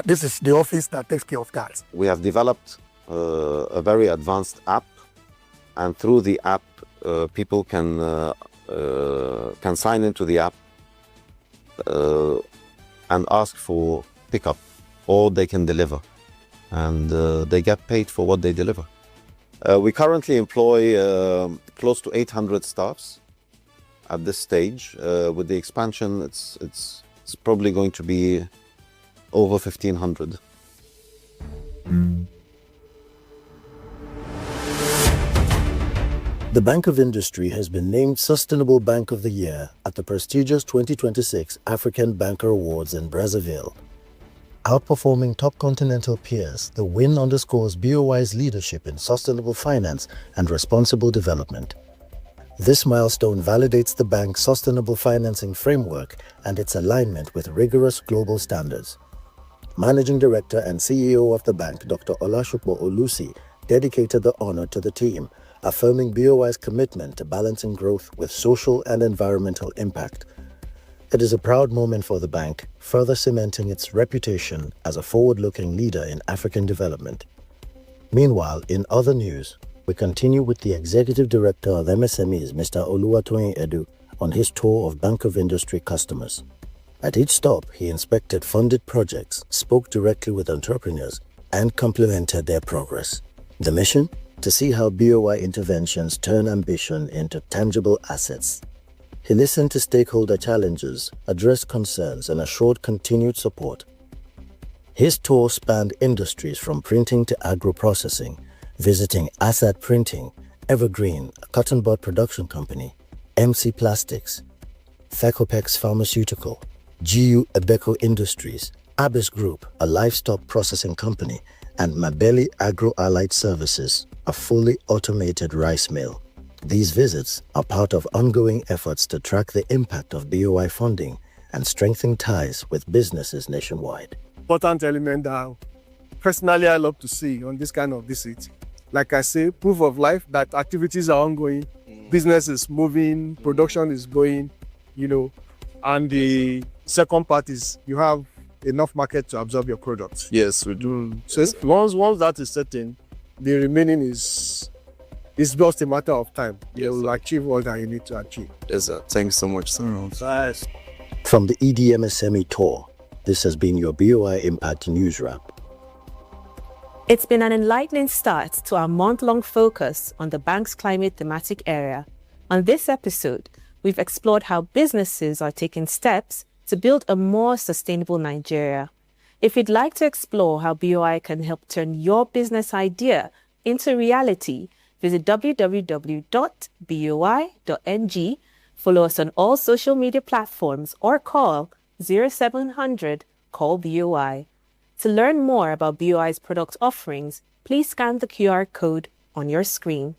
this is the office that takes care of that. We have developed a very advanced app. And through the app, people can sign into the app and ask for pickup, or they can deliver, and they get paid for what they deliver. We currently employ close to 800 staffs at this stage. With the expansion, it's probably going to be over 1,500. The Bank of Industry has been named Sustainable Bank of the Year at the prestigious 2026 African Banker Awards in Brazzaville. Outperforming top continental peers, the win underscores BOI's leadership in sustainable finance and responsible development. This milestone validates the bank's sustainable financing framework and its alignment with rigorous global standards. Managing Director and CEO of the bank, Dr. Olasupo Olusi, dedicated the honor to the team, affirming BOI's commitment to balancing growth with social and environmental impact. It is a proud moment for the bank, further cementing its reputation as a forward-looking leader in African development. Meanwhile, in other news, we continue with the Executive Director of MSMEs, Mr. Oluwatoyin Edu, on his tour of Bank of Industry customers. At each stop, he inspected funded projects, spoke directly with entrepreneurs, and complimented their progress. The mission? To see how BOI interventions turn ambition into tangible assets. He listened to stakeholder challenges, addressed concerns, and assured continued support. His tour spanned industries from printing to agro-processing, visiting Assad Printing, Evergreen, a cotton bud production company, MC Plastics, Thacopex Pharmaceutical, GU Ebeco Industries, Abyss Group, a livestock processing company, and Mabeli Agro-Allied Services, a fully automated rice mill. These visits are part of ongoing efforts to track the impact of BOI funding and strengthen ties with businesses nationwide. Important element that personally I love to see on this kind of visit. Like I say, proof of life that activities are ongoing, business is moving, production is going, and the second part is you have enough market to absorb your products. Yes, we do. So once that is certain, the remaining is just a matter of time. Yes. You will achieve all that you need to achieve. Yes, sir. Thanks so much, sir. Nice. From the EDMSME tour, this has been your BOI Impact News Wrap. It's been an enlightening start to our month-long focus on the bank's climate thematic area. On this episode, we've explored how businesses are taking steps to build a more sustainable Nigeria. If you'd like to explore how BOI can help turn your business idea into reality, visit www.boi.ng, follow us on all social media platforms, or call 0700 call BOI. To learn more about BOI's product offerings, please scan the QR code on your screen.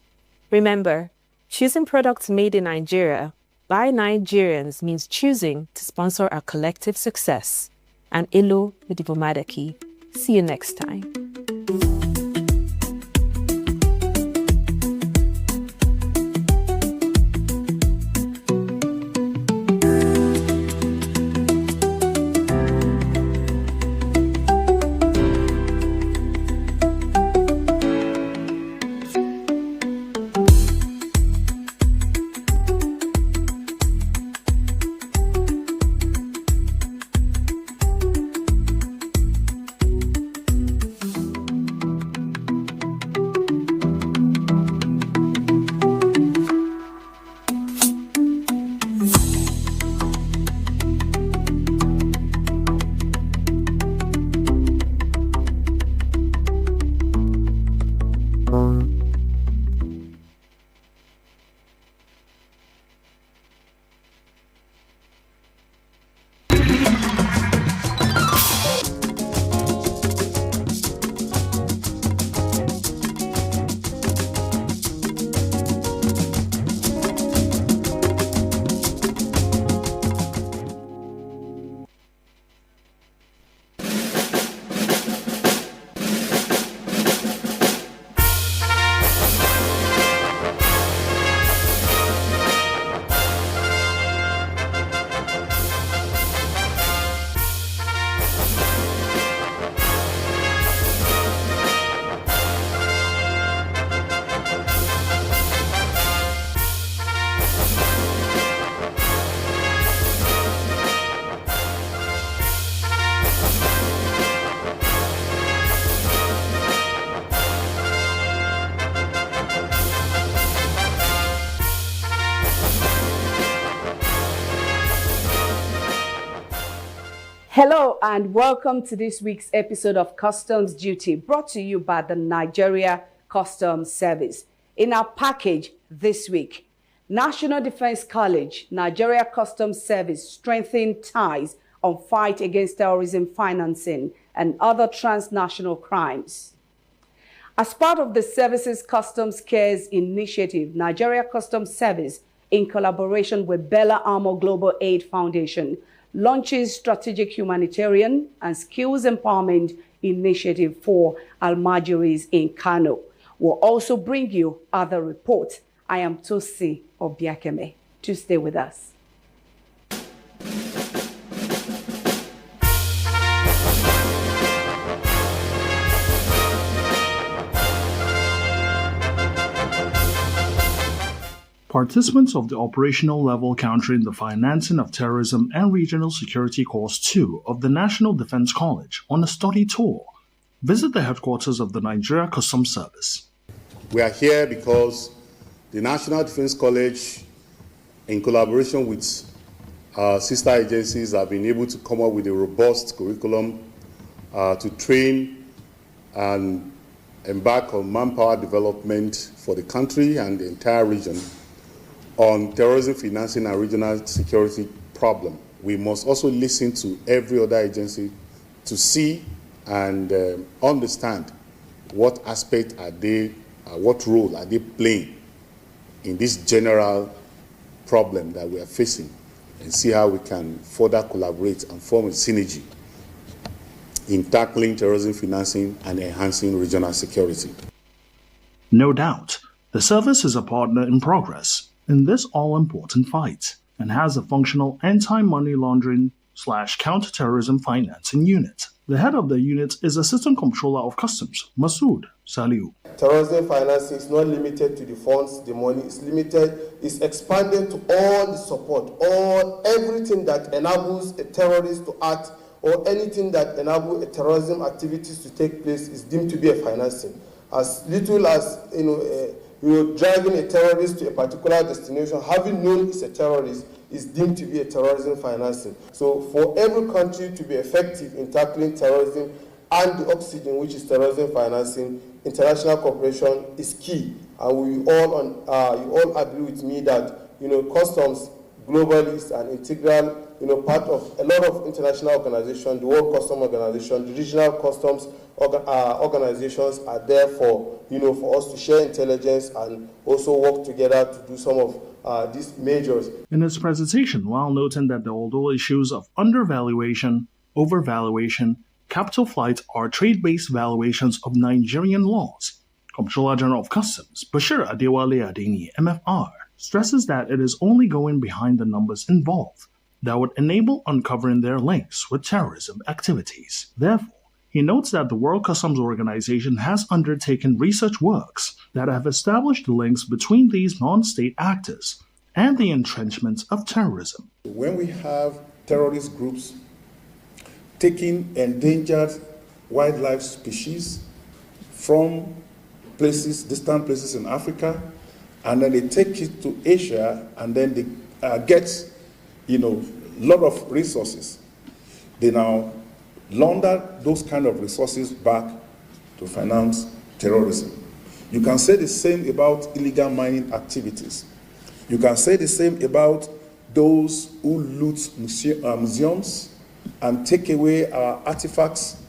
Remember, choosing products made in Nigeria by Nigerians means choosing to sponsor our collective success. I'm Ilo Medibomadaki. See you next time. Hello and welcome to this week's episode of Customs Duty, brought to you by the Nigeria Customs Service. In our package this week, National Defense College, Nigeria Customs Service strengthen ties on fight against terrorism financing and other transnational crimes. As part of the service's Customs Cares initiative, Nigeria Customs Service, in collaboration with Bella Armor Global Aid Foundation, launches strategic humanitarian and skills empowerment initiative for Almajiris in Kano. We'll also bring you other reports. I am Tosi Obiakeme. To stay with us. Participants of the operational level countering the financing of terrorism and regional security course 2 of the National Defense College on a study tour visit the headquarters of the Nigeria Customs Service. We are here because the National Defense College, in collaboration with our sister agencies, have been able to come up with a robust curriculum to train and embark on manpower development for the country and the entire region on terrorism financing and regional security problem. We must also listen to every other agency to see and understand what aspect are they, what role are they playing in this general problem that we are facing, and see how we can further collaborate and form a synergy in tackling terrorism financing and enhancing regional security. No doubt, the service is a partner in progress in this all-important fight and has a functional anti-money laundering / counter-terrorism financing unit. The head of the unit is Assistant Comptroller of Customs, Masood Saliu. Terrorism financing is not limited to the funds, the money is limited, it's expanded to all the support, everything that enables a terrorist to act or anything that enables a terrorism activities to take place is deemed to be a financing. As little as driving a terrorist to a particular destination, having known it's a terrorist, is deemed to be a terrorism financing. So for every country to be effective in tackling terrorism and the oxygen, which is terrorism financing, international cooperation is key. And you all agree with me that customs globally is an integral part of a lot of international organizations, the World Customs Organization, the regional customs organizations are there for us to share intelligence and also work together to do some of these measures. In his presentation, while noting that although issues of undervaluation, overvaluation, capital flight are trade-based valuations of Nigerian laws, Comptroller General of Customs, Bashir Adewale Adeni, MFR, stresses that it is only going behind the numbers involved that would enable uncovering their links with terrorism activities. Therefore, he notes that the World Customs Organization has undertaken research works that have established the links between these non-state actors and the entrenchment of terrorism. When we have terrorist groups taking endangered wildlife species from places, distant places in Africa, and then they take it to Asia, and then they get a lot of resources. They now launder those kind of resources back to finance terrorism. You can say the same about illegal mining activities. You can say the same about those who loot museums and take away our artifacts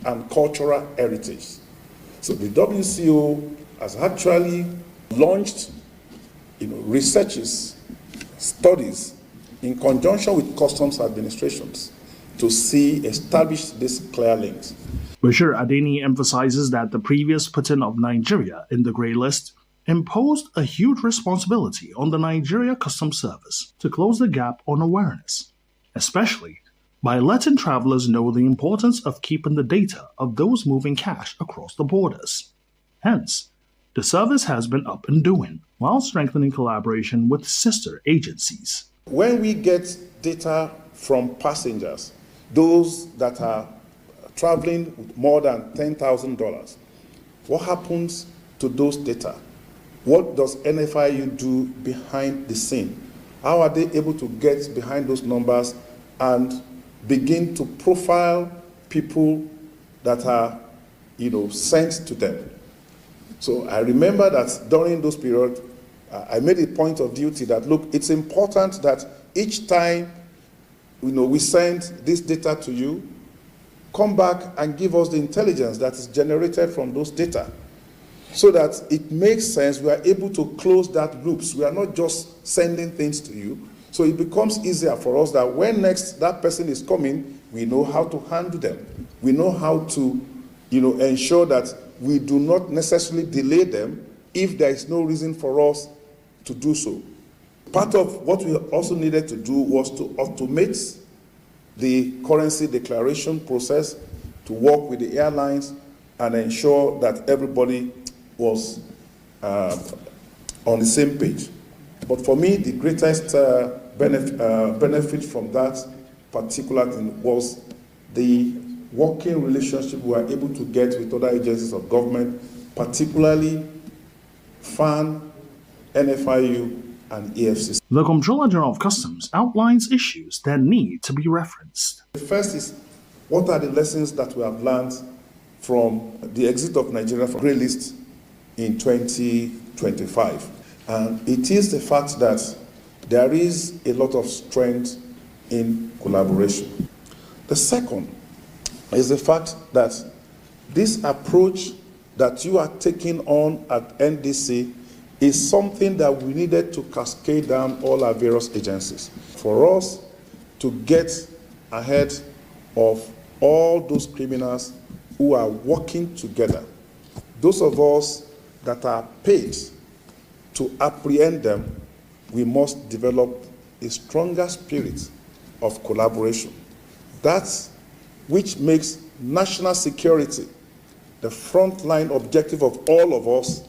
and cultural heritage. So the WCO has actually launched researches, studies in conjunction with customs administrations to establish these clear links. Bashir Adeni emphasizes that the previous putting of Nigeria in the grey list imposed a huge responsibility on the Nigeria Customs Service to close the gap on awareness, especially by letting travelers know the importance of keeping the data of those moving cash across the borders. Hence, the service has been up and doing while strengthening collaboration with sister agencies. When we get data from passengers, those that are traveling with more than $10,000, what happens to those data? What does NFIU do behind the scene? How are they able to get behind those numbers and begin to profile people that are, sent to them? So I remember that during those periods, I made a point of duty that, look, it's important that each time we send this data to you, come back and give us the intelligence that is generated from those data so that it makes sense. We are able to close that loops. We are not just sending things to you. So it becomes easier for us that when next that person is coming, we know how to handle them. We know how to ensure that we do not necessarily delay them if there is no reason for us to do so. Part of what we also needed to do was to automate the currency declaration process, to work with the airlines and ensure that everybody was on the same page. But for me, the greatest benefit from that particular thing was the working relationship we were able to get with other agencies of government, particularly FAN, NFIU, and EFCC. The Comptroller General of Customs outlines issues that need to be referenced. The first is, what are the lessons that we have learned from the exit of Nigeria from grey list in 2025? And it is the fact that there is a lot of strength in collaboration. The second is the fact that this approach that you are taking on at NDC is something that we needed to cascade down all our various agencies for us to get ahead of all those criminals who are working together. Those of us that are paid to apprehend them, we must develop a stronger spirit of collaboration. That's which makes national security the frontline objective of all of us,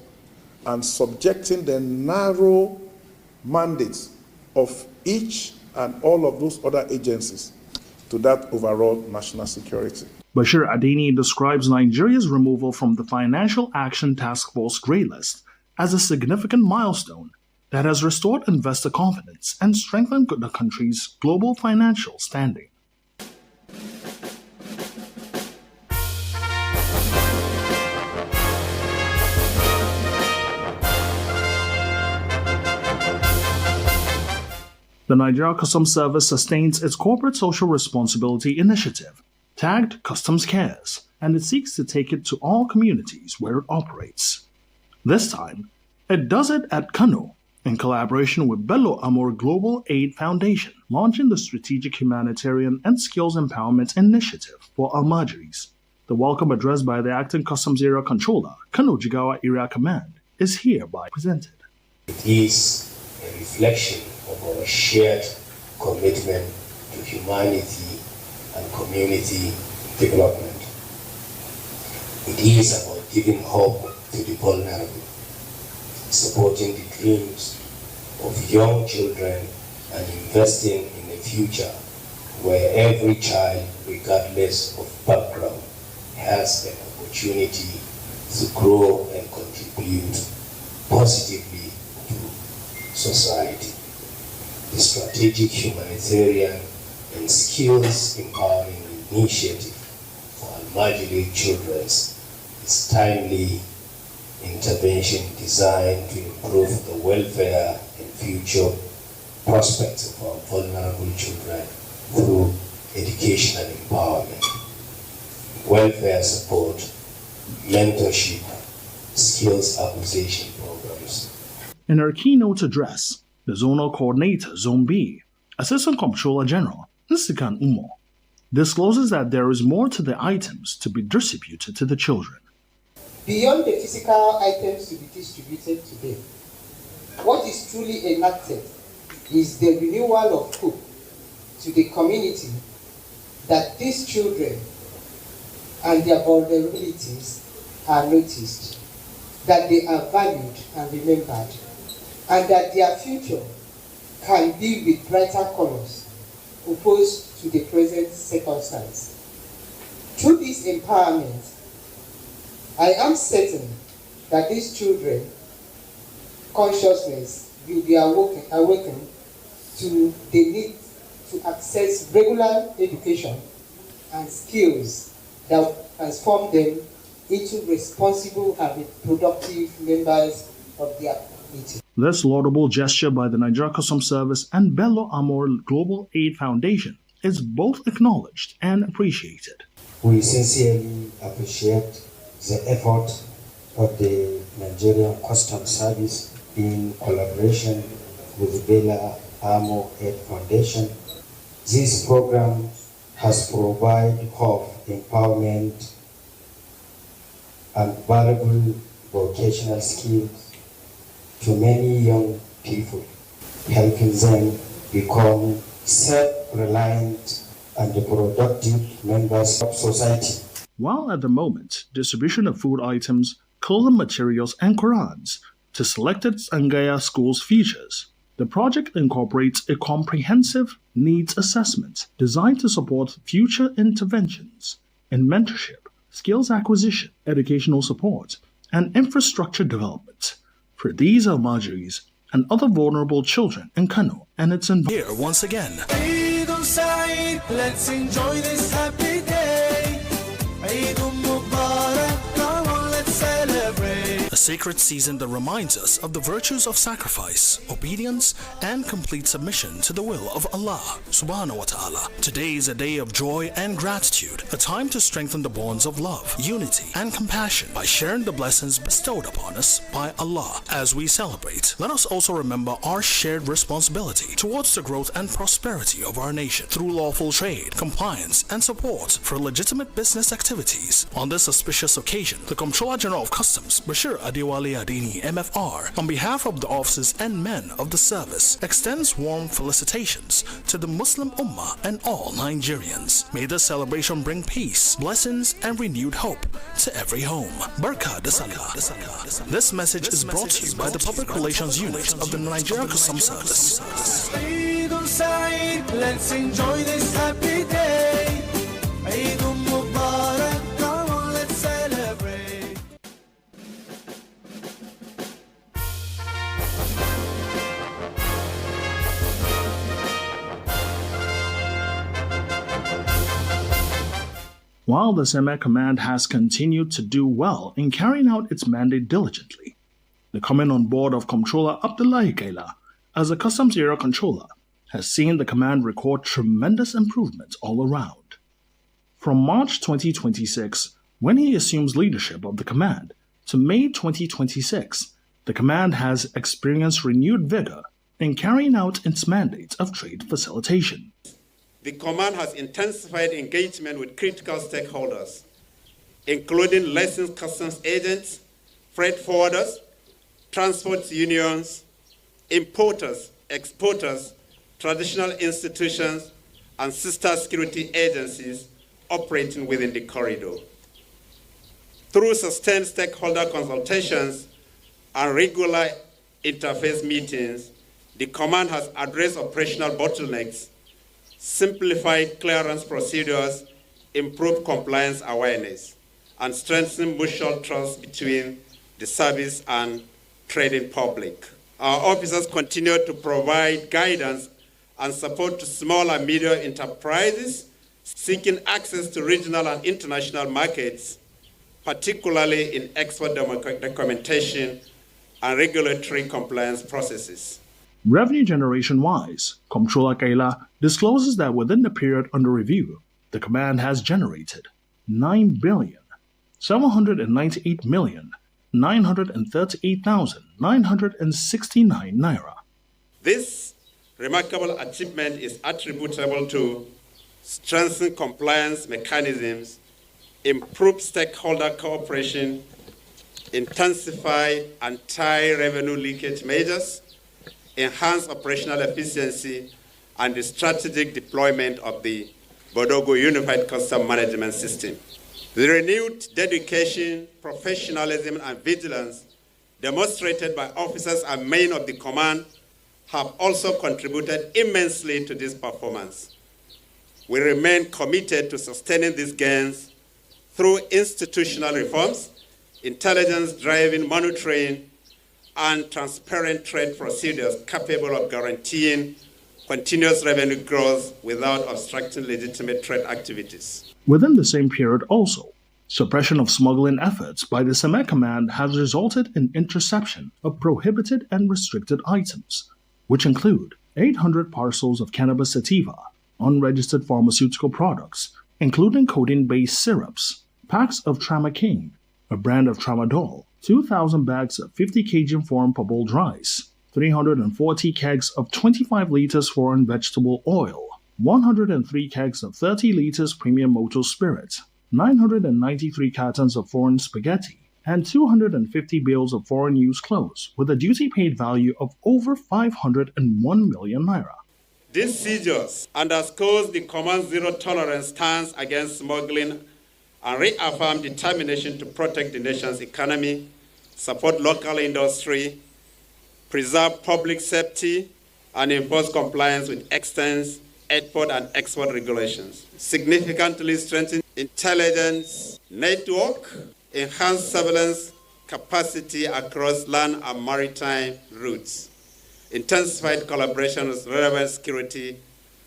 and subjecting the narrow mandates of each and all of those other agencies to that overall national security. Bashir Adeni describes Nigeria's removal from the Financial Action Task Force grey list as a significant milestone that has restored investor confidence and strengthened the country's global financial standing. The Nigeria Customs Service sustains its corporate social responsibility initiative, tagged Customs Cares, and it seeks to take it to all communities where it operates. This time, it does it at Kano, in collaboration with Bello Amor Global Aid Foundation, launching the Strategic Humanitarian and Skills Empowerment Initiative for Almajiris. The welcome address by the Acting Customs Area Controller, Kano Jigawa Area Command, is hereby presented. It is a reflection of our shared commitment to humanity and community development. It is about giving hope to the vulnerable, supporting the dreams of young children, and investing in a future where every child, regardless of background, has an opportunity to grow and contribute positively to society. The Strategic Humanitarian and Skills Empowering Initiative for Almajiri children is timely intervention designed to improve the welfare and future prospects of our vulnerable children through education and empowerment, welfare support, mentorship, skills acquisition programs. In her keynote address, the Zonal Coordinator, Zone B, Assistant Comptroller General, Nsikan Umo, discloses that there is more to the items to be distributed to the children. Beyond the physical items to be distributed today, what is truly enacted is the renewal of hope to the community that these children and their vulnerabilities are noticed, that they are valued and remembered, and that their future can be with brighter colors opposed to the present circumstance. Through this empowerment, I am certain that these children consciousness will be awakened to the need to access regular education and skills that will transform them into responsible and productive members of their community. This laudable gesture by the Nigeria Customs Service and Bello Amor Global Aid Foundation is both acknowledged and appreciated. We sincerely appreciate the effort of the Nigerian Customs Service in collaboration with Bello Amor Aid Foundation. This program has provided hope, empowerment, and valuable vocational skills to many young people, helping them become self-reliant and productive members of society. While at the moment, distribution of food items, clothing materials, and Qurans to selected Sangaya schools features, The project incorporates a comprehensive needs assessment designed to support future interventions in mentorship, skills acquisition, educational support, and infrastructure development for these Almajiris and other vulnerable children in Kano and its environment. Here once again. Let's enjoy this happy day. Mubarak, come on, let's celebrate. A sacred season that reminds us of the virtues of sacrifice, obedience, and complete submission to the will of Allah subhanahu wa ta'ala. Today is a day of joy and gratitude, a time to strengthen the bonds of love, unity, and compassion by sharing the blessings bestowed upon us by Allah. As we celebrate, let us also remember our shared responsibility towards the growth and prosperity of our nation through lawful trade, compliance, and support for legitimate business activities. On this auspicious occasion, the Comptroller General of Customs, Bashir Adewale Adini, MFR, on behalf of the officers and men of the service, extends warm felicitations to the Muslim Ummah and all Nigerians. May this celebration bring peace, blessings, and renewed hope to every home. Barka da Sallah. This message is brought to you by the Public Relations Unit of the Nigerian Customs Service. Let's enjoy this happy day. Mubarak, come on, let's celebrate. While the SEME Command has continued to do well in carrying out its mandate diligently, the coming on board of Comptroller Abdullahi Kaila as a Customs Area Controller has seen the command record tremendous improvements all around. From March 2026, when he assumes leadership of the command, to May 2026, the command has experienced renewed vigor in carrying out its mandate of trade facilitation. The command has intensified engagement with critical stakeholders, including licensed customs agents, freight forwarders, transport unions, importers, exporters, traditional institutions, and sister security agencies operating within the corridor. Through sustained stakeholder consultations and regular interface meetings, the command has addressed operational bottlenecks, simplified clearance procedures, improved compliance awareness, and strengthened mutual trust between the service and trading public. Our officers continue to provide guidance and support to small and medium enterprises seeking access to regional and international markets, particularly in export documentation and regulatory compliance processes. Revenue generation-wise, Comptroller Kaila discloses that within the period under review, the command has generated 9,798,938,969 naira. This remarkable achievement is attributable to strengthened compliance mechanisms, improved stakeholder cooperation, intensified anti-revenue leakage measures, enhanced operational efficiency, and the strategic deployment of the Bodogo Unified Custom Management System. The renewed dedication, professionalism, and vigilance demonstrated by officers and men of the command have also contributed immensely to this performance. We remain committed to sustaining these gains through institutional reforms, intelligence-driven monitoring, and transparent trade procedures capable of guaranteeing continuous revenue growth without obstructing legitimate trade activities. Within the same period also, suppression of smuggling efforts by the SEME Command has resulted in interception of prohibited and restricted items, which include 800 parcels of cannabis sativa, unregistered pharmaceutical products, including codeine-based syrups, packs of Tramadol, a brand of Tramadol, 2,000 bags of 50 kg foreign parboiled rice, 340 kegs of 25 liters foreign vegetable oil, 103 kegs of 30 liters premium motor spirit, 993 cartons of foreign spaghetti, and 250 bales of foreign used clothes with a duty paid value of over 501 million naira. These seizures underscores the command's zero-tolerance stance against smuggling and reaffirm determination to protect the nation's economy, support local industry, preserve public safety, and enforce compliance with extant import and export regulations, significantly strengthen intelligence network, enhance surveillance capacity across land and maritime routes, intensified collaboration with relevant security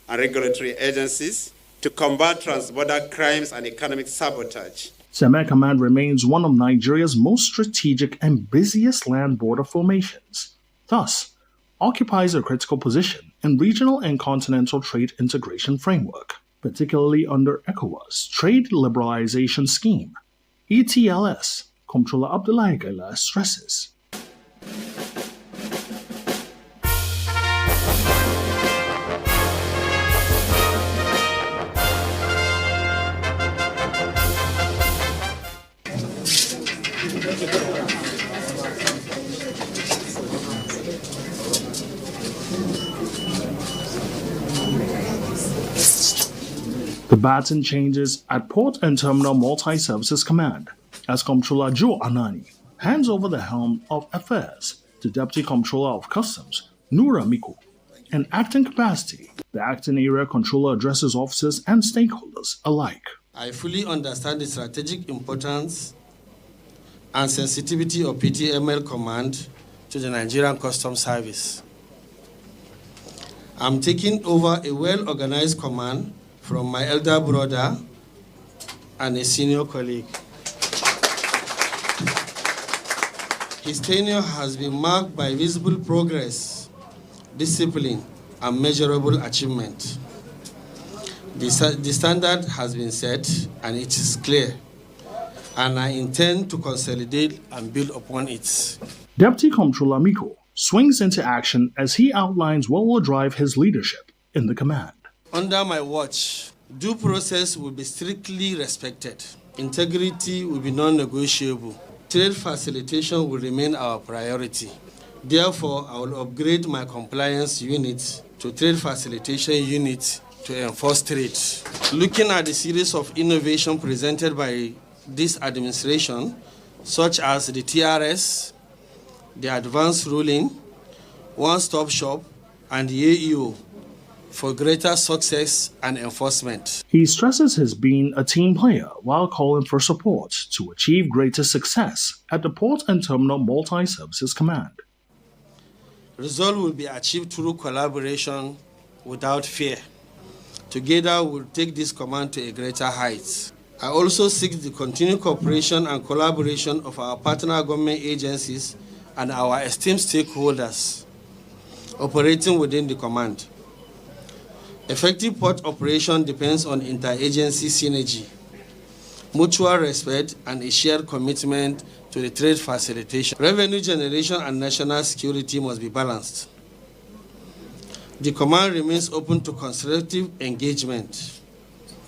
and regulatory agencies to combat transborder crimes and economic sabotage. Seme Command remains one of Nigeria's most strategic and busiest land border formations, thus occupies a critical position in regional and continental trade integration framework, particularly under ECOWAS Trade Liberalization Scheme, ETLS, Comptroller Abdullahi Gaila stresses. The baton changes at Port and Terminal Multi-Services Command as Comptroller Joe Anani hands over the helm of affairs to Deputy Comptroller of Customs Nura Miko. In acting capacity, the acting area controller addresses officers and stakeholders alike. I fully understand the strategic importance and sensitivity of PTML Command to the Nigerian Customs Service. I'm taking over a well-organized command from my elder brother and a senior colleague. His tenure has been marked by visible progress, discipline, and measurable achievement. The standard has been set and it is clear, and I intend to consolidate and build upon it. Deputy Comptroller Miko swings into action as he outlines what will drive his leadership in the command. Under my watch, due process will be strictly respected. Integrity will be non-negotiable. Trade facilitation will remain our priority. Therefore, I will upgrade my compliance unit to trade facilitation unit to enforce trade. Looking at the series of innovation presented by this administration, such as the TRS, the advanced ruling, one-stop shop, and the AEO, for greater success and enforcement. He stresses his being a team player while calling for support to achieve greater success at the Port and Terminal Multi-Services Command. Result will be achieved through collaboration without fear. Together, we'll take this command to a greater height. I also seek the continued cooperation and collaboration of our partner government agencies and our esteemed stakeholders operating within the command. Effective port operation depends on interagency synergy, mutual respect, and a shared commitment to the trade facilitation. Revenue generation and national security must be balanced. The command remains open to constructive engagement.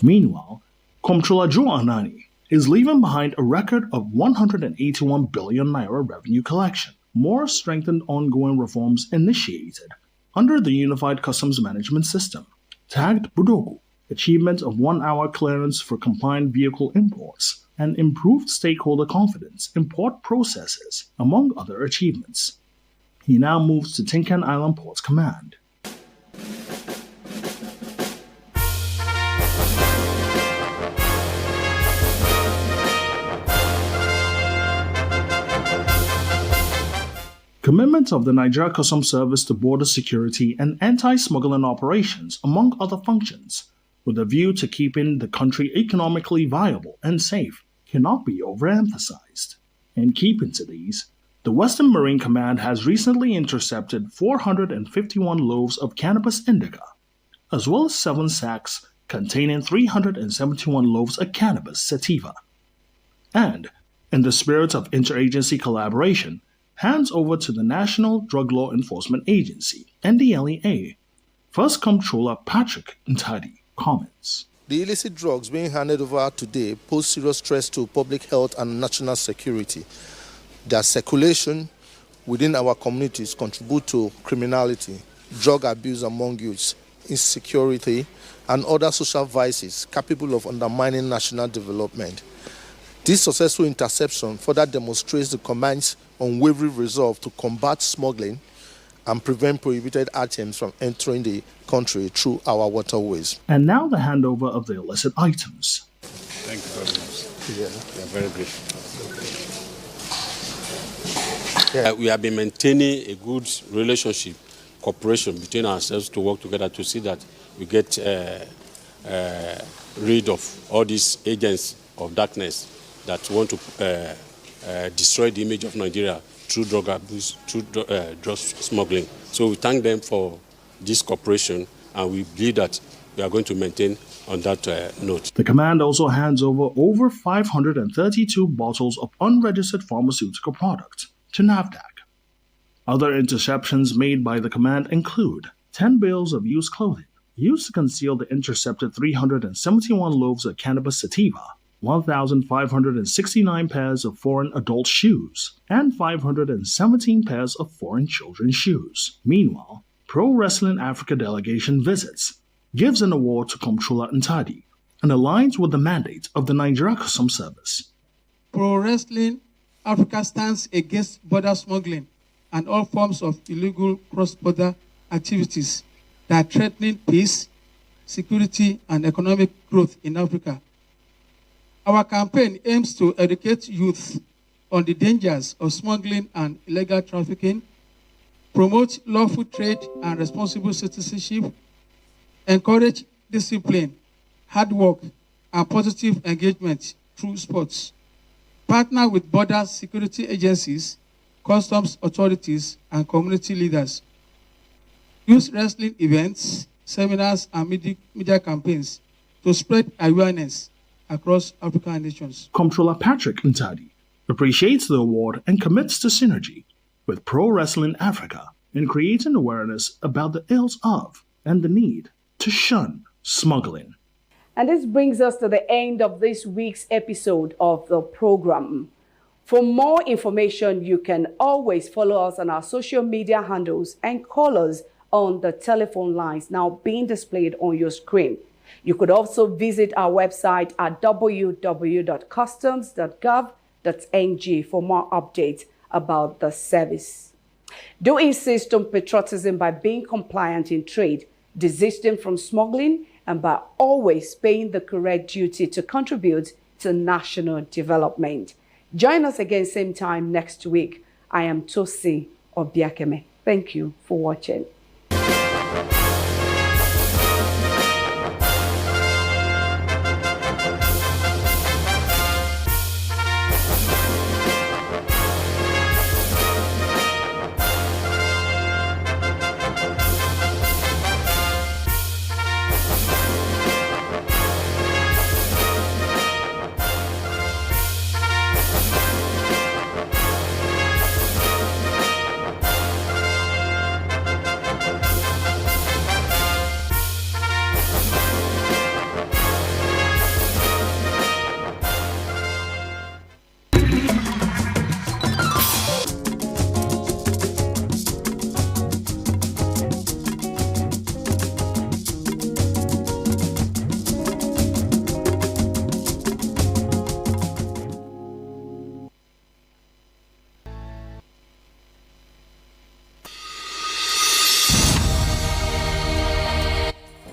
Meanwhile, Comptroller Joe Anani is leaving behind a record of 181 billion naira revenue collection. More strengthened ongoing reforms initiated under the Unified Customs Management System, tagged Budogu, achievement of 1-hour clearance for compliant vehicle imports, and improved stakeholder confidence in port processes, among other achievements. He now moves to Tinkan Island Ports Command. Commitment of the Nigeria Customs Service to border security and anti-smuggling operations, among other functions, with a view to keeping the country economically viable and safe, cannot be overemphasized. In keeping to these, the Western Marine Command has recently intercepted 451 loaves of cannabis indica, as well as 7 sacks containing 371 loaves of cannabis sativa. And, in the spirit of interagency collaboration, hands over to the National Drug Law Enforcement Agency, NDLEA. First Comptroller Patrick Ntadi comments. The illicit drugs being handed over today pose serious stress to public health and national security. Their circulation within our communities contribute to criminality, drug abuse among youths, insecurity, and other social vices capable of undermining national development. This successful interception further demonstrates the command's unwavering resolve to combat smuggling and prevent prohibited items from entering the country through our waterways. And now the handover of the illicit items. Thank you very much. Yeah. We are very grateful. We have been maintaining a good relationship, cooperation between ourselves to work together to see that we get rid of all these agents of darkness that want to destroy the image of Nigeria through drug abuse, through drug smuggling. So we thank them for this cooperation, and we believe that we are going to maintain on that note. The command also hands over 532 bottles of unregistered pharmaceutical products to NAFDAC. Other interceptions made by the command include 10 bales of used clothing used to conceal the intercepted 371 loaves of cannabis sativa, 1,569 pairs of foreign adult shoes, and 517 pairs of foreign children's shoes. Meanwhile, Pro Wrestling Africa delegation visits, gives an award to Comptroller Ntadi, and aligns with the mandate of the Nigeria Customs Service. Pro Wrestling Africa stands against border smuggling and all forms of illegal cross-border activities that are threatening peace, security, and economic growth in Africa. Our campaign aims to educate youth on the dangers of smuggling and illegal trafficking, promote lawful trade and responsible citizenship, encourage discipline, hard work, and positive engagement through sports, partner with border security agencies, customs authorities, and community leaders, use wrestling events, seminars, and media campaigns to spread awareness across African nations. Comptroller Patrick Ntadi appreciates the award and commits to synergy with Pro Wrestling Africa in creating awareness about the ills of and the need to shun smuggling. And this brings us to the end of this week's episode of the program. For more information, you can always follow us on our social media handles and call us on the telephone lines now being displayed on your screen. You could also visit our website at www.customs.gov.ng for more updates about the service. Do insist on patriotism by being compliant in trade, desisting from smuggling, and by always paying the correct duty to contribute to national development. Join us again same time next week. I am Tosi Obiakeme. Thank you for watching.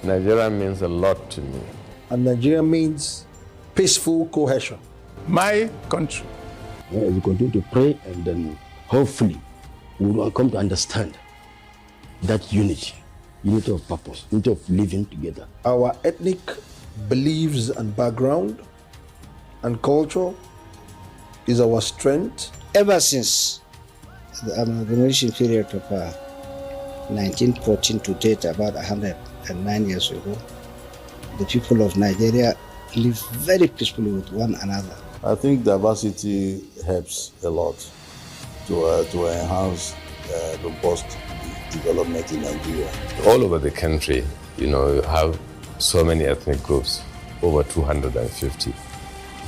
Nigeria means a lot to me. And Nigeria means peaceful cohesion. My country. We continue to pray, and then hopefully we will come to understand that unity of purpose, unity of living together. Our ethnic beliefs and background and culture is our strength. Ever since the amalgamation period of 1914 to date, about 109 years ago, the people of Nigeria live very peacefully with one another. I think diversity helps a lot to enhance robust development in Nigeria. All over the country, you have so many ethnic groups, over 250.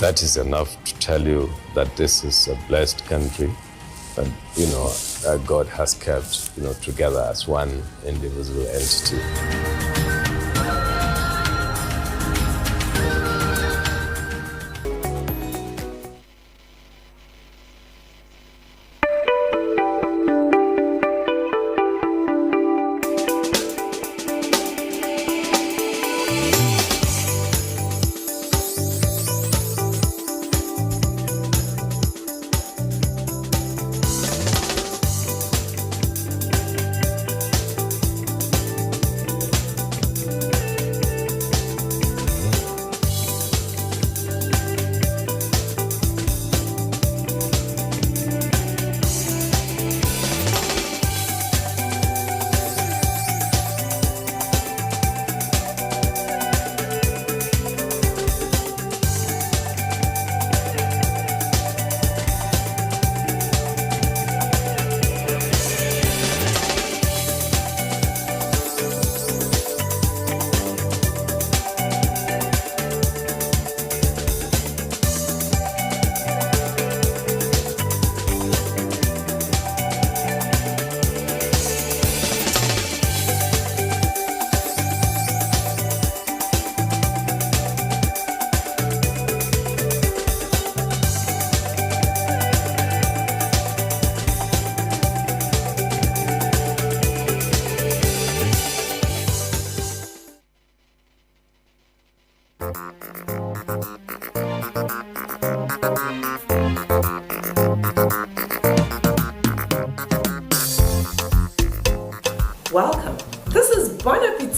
That is enough to tell you that this is a blessed country, and that God has kept together as one indivisible entity.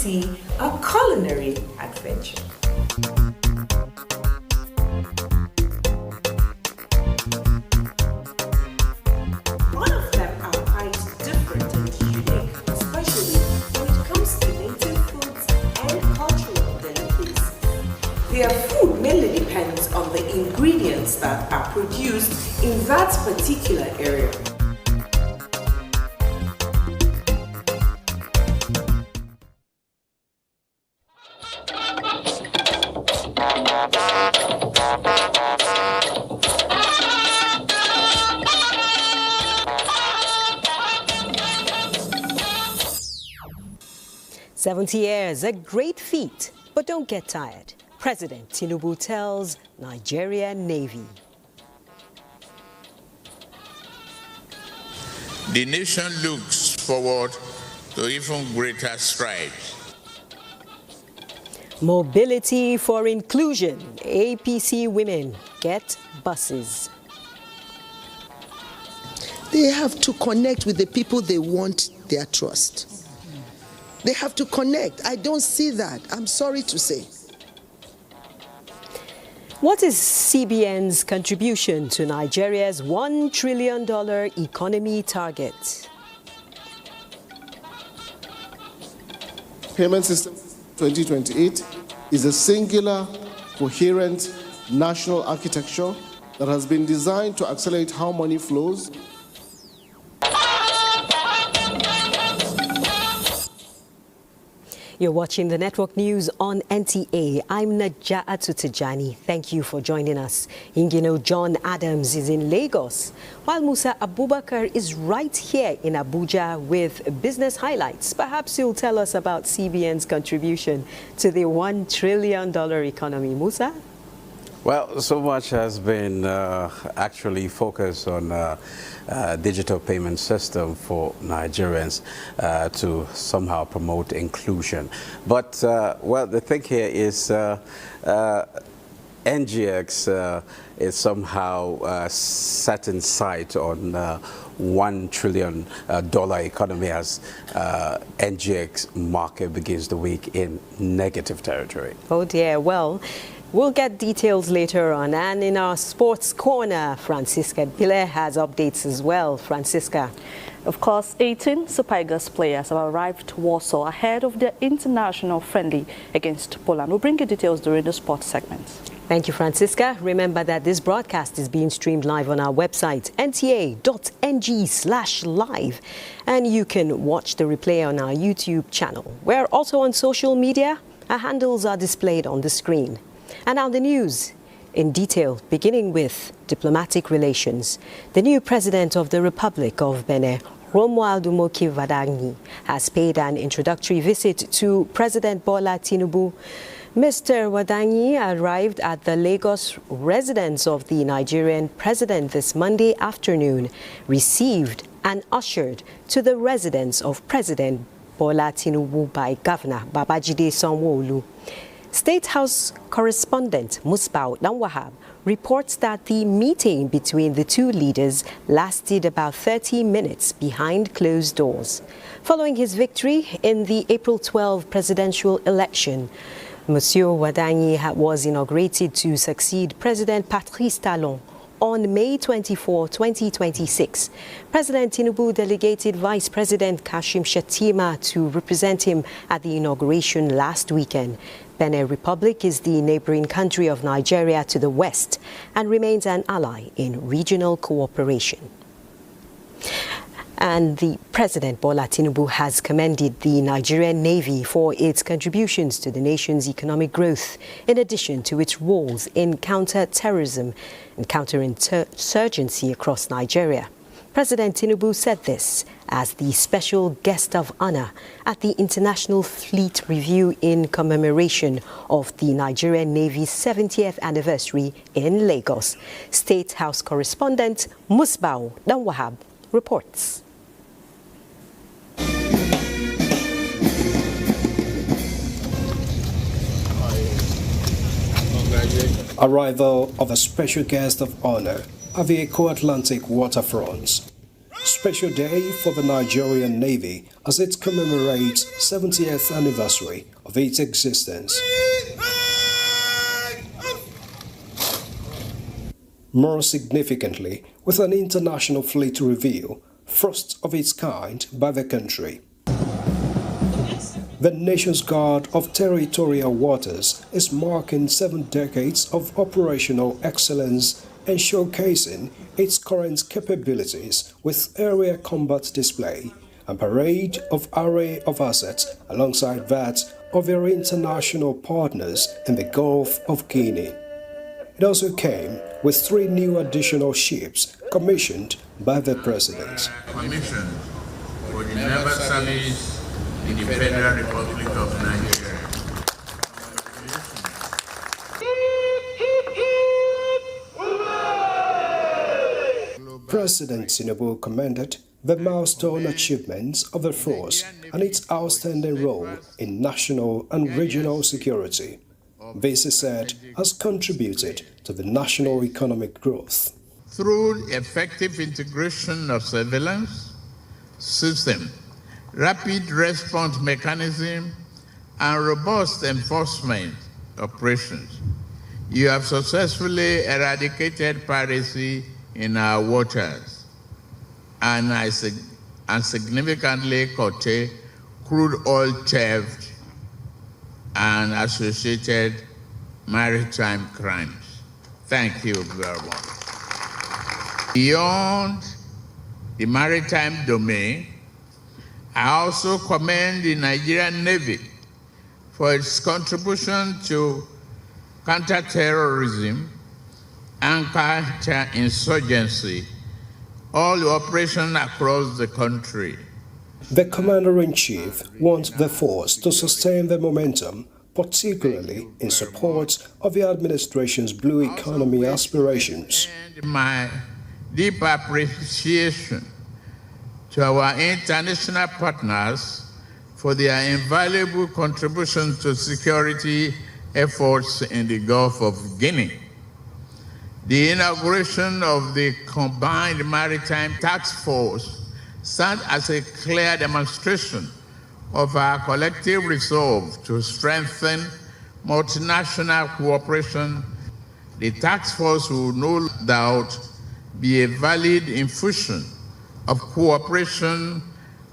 see a culinary adventure. All of them are quite different and unique, especially when it comes to native foods and cultural delicacies. Their food mainly depends on the ingredients that are produced in that particular area. "70 years, a great feat, but don't get tired," President Tinubu tells Nigerian Navy. The nation looks forward to even greater strides. Mobility for inclusion. APC women get buses. They have to connect with the people they want their trust. They have to connect. I don't see that. I'm sorry to say. What is CBN's contribution to Nigeria's $1 trillion economy target? Payment System 2028 is a singular, coherent national architecture that has been designed to accelerate how money flows. You're watching the network news on NTA. I'm Naja'atu Tijani. Thank you for joining us. Ingino John Adams is in Lagos, while Musa Abubakar is right here in Abuja with business highlights. Perhaps you'll tell us about CBN's contribution to the $1 trillion economy. Musa? Well, so much has been actually focused on digital payment system for Nigerians to somehow promote inclusion. But, well, the thing here is NGX is somehow set in sight on $1 trillion economy as NGX market begins the week in negative territory. Oh dear, well, we'll get details later on. And in our sports corner, Francisca Bile has updates as well. Francisca. Of course, 18 Super Eagles players have arrived to Warsaw ahead of their international friendly against Poland. We'll bring you details during the sports segment. Thank you, Francisca. Remember that this broadcast is being streamed live on our website, nta.ng/live. And you can watch the replay on our YouTube channel. We're also on social media. Our handles are displayed on the screen. And now the news in detail, beginning with diplomatic relations. The new president of the Republic of Benin, Romuald Umoki Vadagni, has paid an introductory visit to President Bola Tinubu. Mr. Wadagni arrived at the Lagos residence of the Nigerian president this Monday afternoon, received and ushered to the residence of President Bola Tinubu by Governor Babajide Sanwo-Olu. State House correspondent Musbau Danwahab reports that the meeting between the two leaders lasted about 30 minutes behind closed doors. Following his victory in the April 12 presidential election, Monsieur Wadagni was inaugurated to succeed President Patrice Talon on May 24, 2026. President Tinubu delegated Vice President Kashim Shettima to represent him at the inauguration last weekend. Benin Republic is the neighboring country of Nigeria to the west and remains an ally in regional cooperation. And the President Bola Tinubu has commended the Nigerian Navy for its contributions to the nation's economic growth, in addition to its roles in counter-terrorism and counterinsurgency across Nigeria. President Tinubu said this as the special guest of honor at the International Fleet Review in commemoration of the Nigerian Navy's 70th anniversary in Lagos. State House correspondent Musbau Danwahab reports. Arrival of a special guest of honor at the Eco-Atlantic waterfronts. Special day for the Nigerian Navy as it commemorates 70th anniversary of its existence. More significantly, with an international fleet review, first of its kind by the country. The nation's guard of territorial waters is marking 7 decades of operational excellence and showcasing its current capabilities with area combat display and parade of array of assets alongside that of their international partners in the Gulf of Guinea. It also came with 3 new additional ships commissioned by the President. Commission for the naval service in the Federal Republic of Nigeria. President Tinubu commended the milestone achievements of the force and its outstanding role in national and regional security. This, he said, has contributed to the national economic growth. Through effective integration of surveillance system, rapid response mechanism, and robust enforcement operations, you have successfully eradicated piracy in our waters and significantly curtailed crude oil theft and associated maritime crimes. Thank you very much. Beyond the maritime domain, I also commend the Nigerian Navy for its contribution to counterterrorism and counterinsurgency, all the operations across the country. The Commander-in-Chief wants the force to sustain the momentum, particularly in support of the administration's blue economy aspirations. My deep appreciation to our international partners for their invaluable contribution to security efforts in the Gulf of Guinea. The inauguration of the Combined Maritime Task Force stands as a clear demonstration of our collective resolve to strengthen multinational cooperation. The task force will no doubt be a valid infusion of cooperation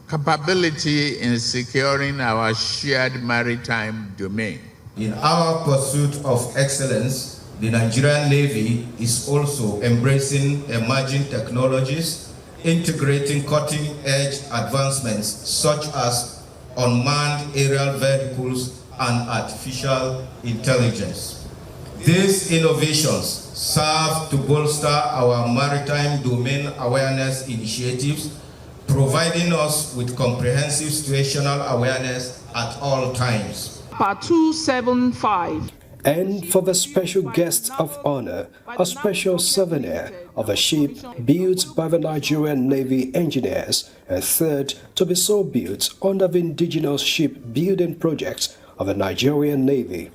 capability in securing our shared maritime domain. In our pursuit of excellence, the Nigerian Navy is also embracing emerging technologies, integrating cutting-edge advancements such as unmanned aerial vehicles and artificial intelligence. These innovations serve to bolster our maritime domain awareness initiatives, providing us with comprehensive situational awareness at all times. Part 275. And for the special guest of honor, a special souvenir of a ship built by the Nigerian Navy engineers and third to be so built under the indigenous ship building project of the Nigerian Navy.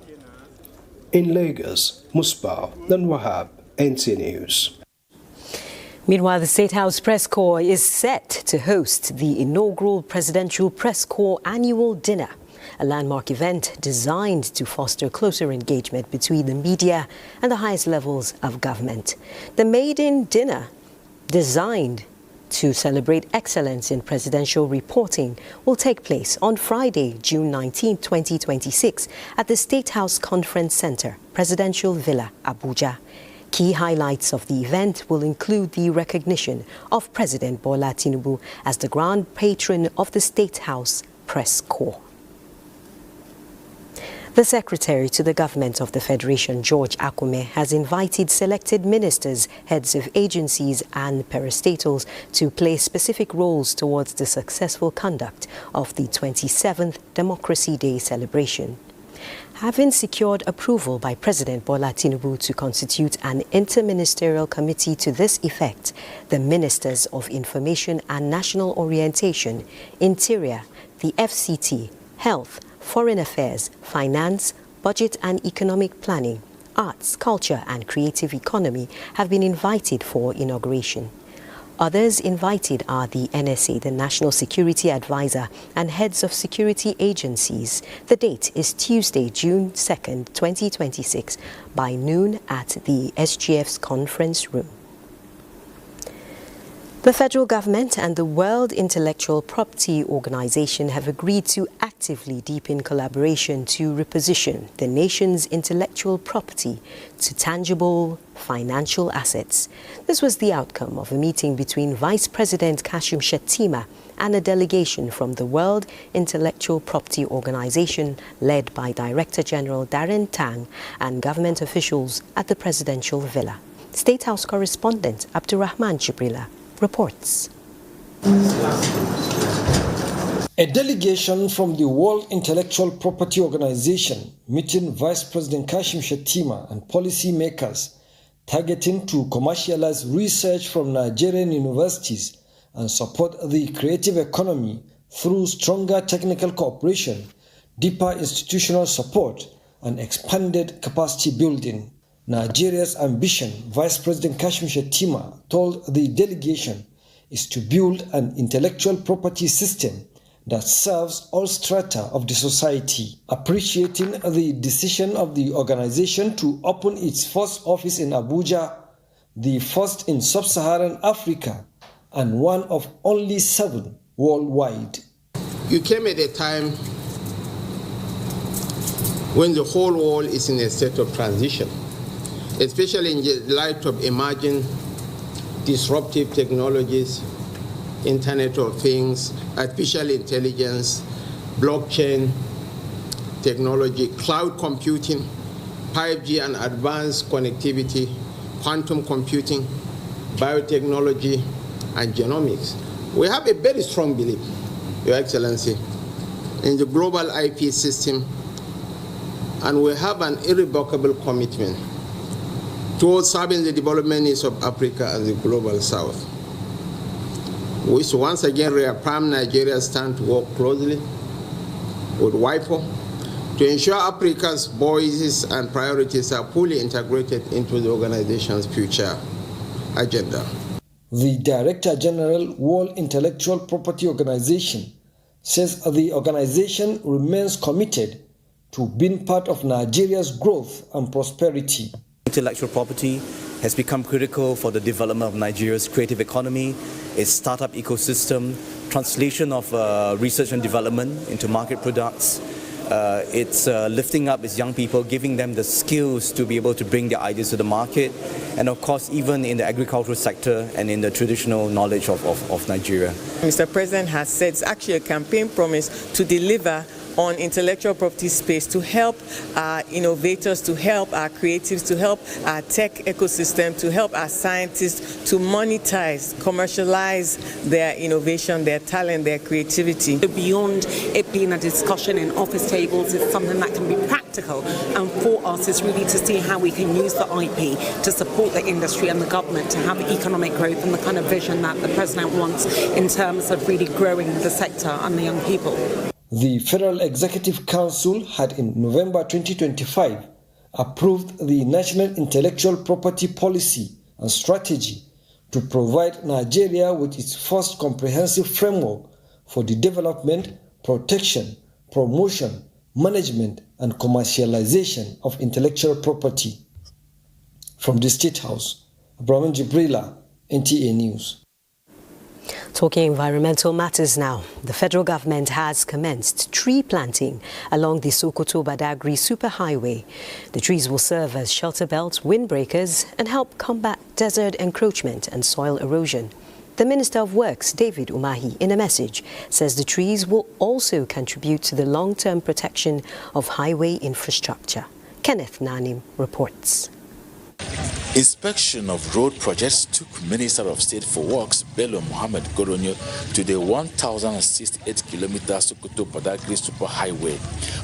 In Lagos, Musbah Wahab, NT News. Meanwhile, the State House Press Corps is set to host the inaugural Presidential Press Corps Annual Dinner, a landmark event designed to foster closer engagement between the media and the highest levels of government. The maiden dinner, designed to celebrate excellence in presidential reporting, will take place on Friday, June 19, 2026, at the State House Conference Center, Presidential Villa, Abuja. Key highlights of the event will include the recognition of President Bola Tinubu as the Grand Patron of the State House Press Corps. The Secretary to the Government of the Federation, George Akume, has invited selected ministers, heads of agencies and parastatals to play specific roles towards the successful conduct of the 27th Democracy Day celebration. Having secured approval by President Bola Tinubu to constitute an interministerial committee to this effect, the Ministers of Information and National Orientation, Interior, the FCT, Health, Foreign Affairs, Finance, Budget and Economic Planning, Arts, Culture and Creative Economy have been invited for inauguration. Others invited are the NSA, the National Security Advisor, and heads of security agencies. The date is Tuesday, June 2nd, 2026, by noon at the SGF's conference room. The federal government and the World Intellectual Property Organization have agreed to actively deepen collaboration to reposition the nation's intellectual property to tangible financial assets. This was the outcome of a meeting between Vice President Kashim Shettima and a delegation from the World Intellectual Property Organization led by Director General Darren Tang and government officials at the Presidential Villa. State House correspondent Abdurrahman Jibrila reports. A delegation from the World Intellectual Property Organization meeting Vice President Kashim Shettima and policy makers targeting to commercialize research from Nigerian universities and support the creative economy through stronger technical cooperation, deeper institutional support, and expanded capacity building. Nigeria's ambition, Vice President Kashim Shettima told the delegation, is to build an intellectual property system that serves all strata of the society. Appreciating the decision of the organization to open its first office in Abuja, the first in sub-Saharan Africa, and one of only 7 worldwide. You came at a time when the whole world is in a state of transition, especially in the light of emerging disruptive technologies, Internet of Things, artificial intelligence, blockchain technology, cloud computing, 5G and advanced connectivity, quantum computing, biotechnology, and genomics. We have a very strong belief, Your Excellency, in the global IP system, and we have an irrevocable commitment towards serving the development needs of Africa and the global South. We should once again reaffirm Nigeria's stand to work closely with WIPO to ensure Africa's voices and priorities are fully integrated into the organization's future agenda. The Director General, World Intellectual Property Organization, says the organization remains committed to being part of Nigeria's growth and prosperity. Intellectual property has become critical for the development of Nigeria's creative economy, its startup ecosystem, translation of research and development into market products. It's lifting up its young people, giving them the skills to be able to bring their ideas to the market, and of course even in the agricultural sector and in the traditional knowledge of Nigeria. Mr. President has said it's actually a campaign promise to deliver on intellectual property space to help our innovators, to help our creatives, to help our tech ecosystem, to help our scientists to monetize, commercialize their innovation, their talent, their creativity. Beyond it being a discussion in office tables, it's something that can be practical, and for us it's really to see how we can use the IP to support the industry and the government to have economic growth and the kind of vision that the President wants in terms of really growing the sector and the young people. The Federal Executive Council had in November 2025 approved the National Intellectual Property Policy and Strategy to provide Nigeria with its first comprehensive framework for the development, protection, promotion, management, and commercialization of intellectual property. From the State House, Abdurrahman Jibrila, NTA News. Talking environmental matters now, the federal government has commenced tree planting along the Sokoto-Badagry Superhighway. The trees will serve as shelter belts, windbreakers, and help combat desert encroachment and soil erosion. The Minister of Works, David Umahi, in a message, says the trees will also contribute to the long-term protection of highway infrastructure. Kenneth Nanim reports. Inspection of road projects took Minister of State for Works Bello Mohammed Goronyo to the 1,068-kilometer Sokoto-Badagry Superhighway,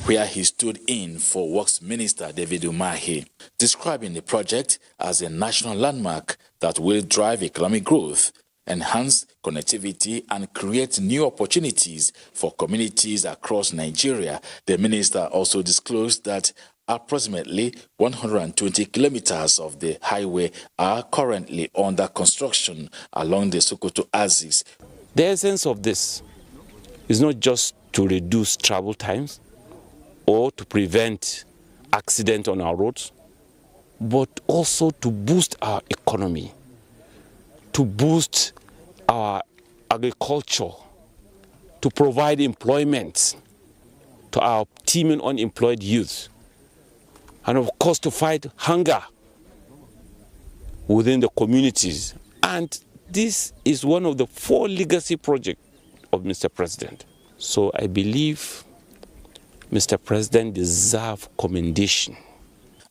where he stood in for Works Minister David Umahi, describing the project as a national landmark that will drive economic growth, enhance connectivity, and create new opportunities for communities across Nigeria. The minister also disclosed that Approximately 120 kilometers of the highway are currently under construction along the Sokoto axis. The essence of this is not just to reduce travel times or to prevent accidents on our roads, but also to boost our economy, to boost our agriculture, to provide employment to our teeming unemployed youth, and of course to fight hunger within the communities. And this is one of the 4 legacy projects of Mr. President. So I believe Mr. President deserves commendation.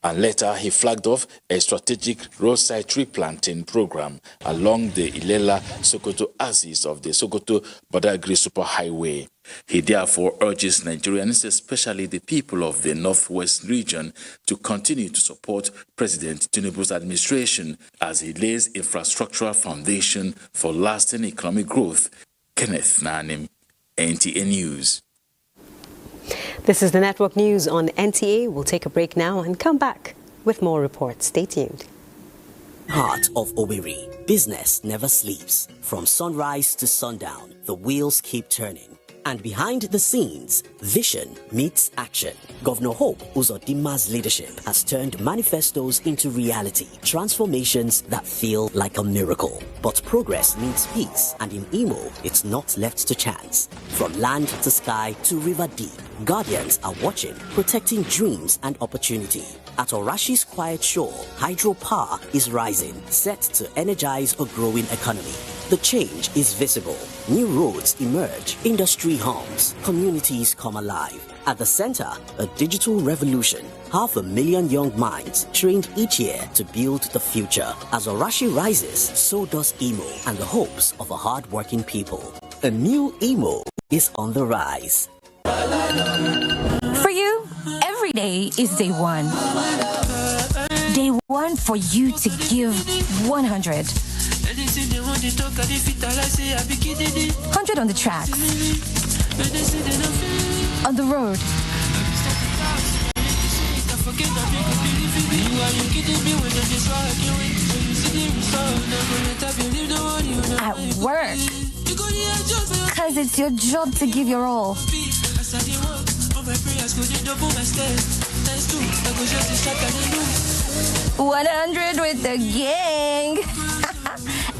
And later, he flagged off a strategic roadside tree planting program along the Ilela-Sokoto axis of the Sokoto-Badagry Superhighway. He therefore urges Nigerians, especially the people of the Northwest region, to continue to support President Tinubu's administration as he lays infrastructural foundation for lasting economic growth. Kenneth Nanim, NTA News. This is the Network News on NTA. We'll take a break now and come back with more reports. Stay tuned. Heart of Owerri, business never sleeps. From sunrise to sundown, the wheels keep turning. And behind the scenes, vision meets action. Governor Hope Uzodimma's leadership has turned manifestos into reality, transformations that feel like a miracle. But progress needs peace, and in Imo, it's not left to chance. From land to sky to river deep, guardians are watching, protecting dreams and opportunity. At Orashi's quiet shore, hydropower is rising, set to energize a growing economy. The change is visible. New roads emerge, industry hums, communities come alive. At the center, a digital revolution. 500,000 young minds trained each year to build the future. As Orashi rises, so does Imo and the hopes of a hard-working people. A new Imo is on the rise. For you, every day is day one. Day one for you to give 100. 100 on the tracks, on the road, at work, cause it's your job to give your all. 100 with the gang.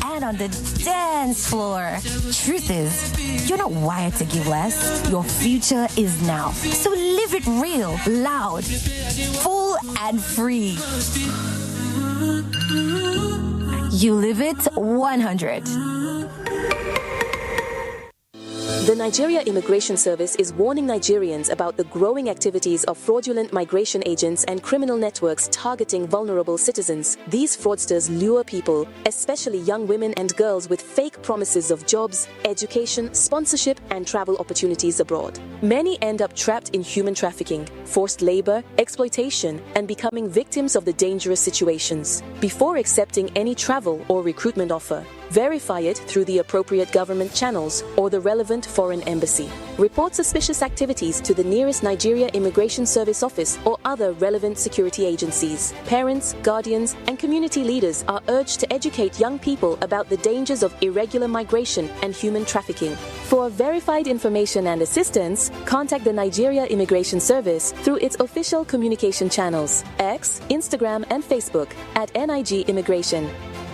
And on the dance floor. Truth is, you're not wired to give less. Your future is now. So live it real, loud, full and free. You live it 100. The Nigeria Immigration Service is warning Nigerians about the growing activities of fraudulent migration agents and criminal networks targeting vulnerable citizens. These fraudsters lure people, especially young women and girls, with fake promises of jobs, education, sponsorship, and travel opportunities abroad. Many end up trapped in human trafficking, forced labor, exploitation, and becoming victims of the dangerous situations. Before accepting any travel or recruitment offer, verify it through the appropriate government channels or the relevant foreign embassy. Report suspicious activities to the nearest Nigeria Immigration Service office or other relevant security agencies. Parents, guardians, and community leaders are urged to educate young people about the dangers of irregular migration and human trafficking. For verified information and assistance, contact the Nigeria Immigration Service through its official communication channels, X, Instagram, and Facebook at NIG Immigration.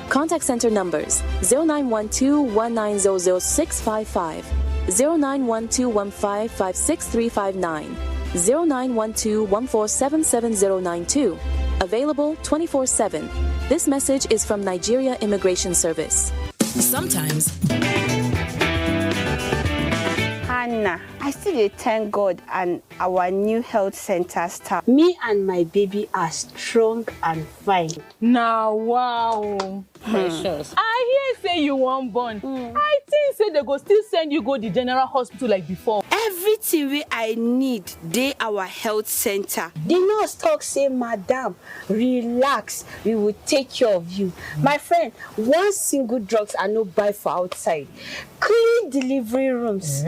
Contact center numbers 0912-1900-655, 0912-15-56359, 0912-1477-092. Available 24/7. This message is from Nigeria Immigration Service. Sometimes Hannah, I still dey thank God and our new health center staff. Me and my baby are strong and fine. Now, wow. Precious. I hear say you wan born. I think say they go still send you go the general hospital like before. Everything we I need dey our health center. The nurse talk say, madam, relax, we will take care of you. My friend, one single drugs I no buy for outside. Clean delivery rooms.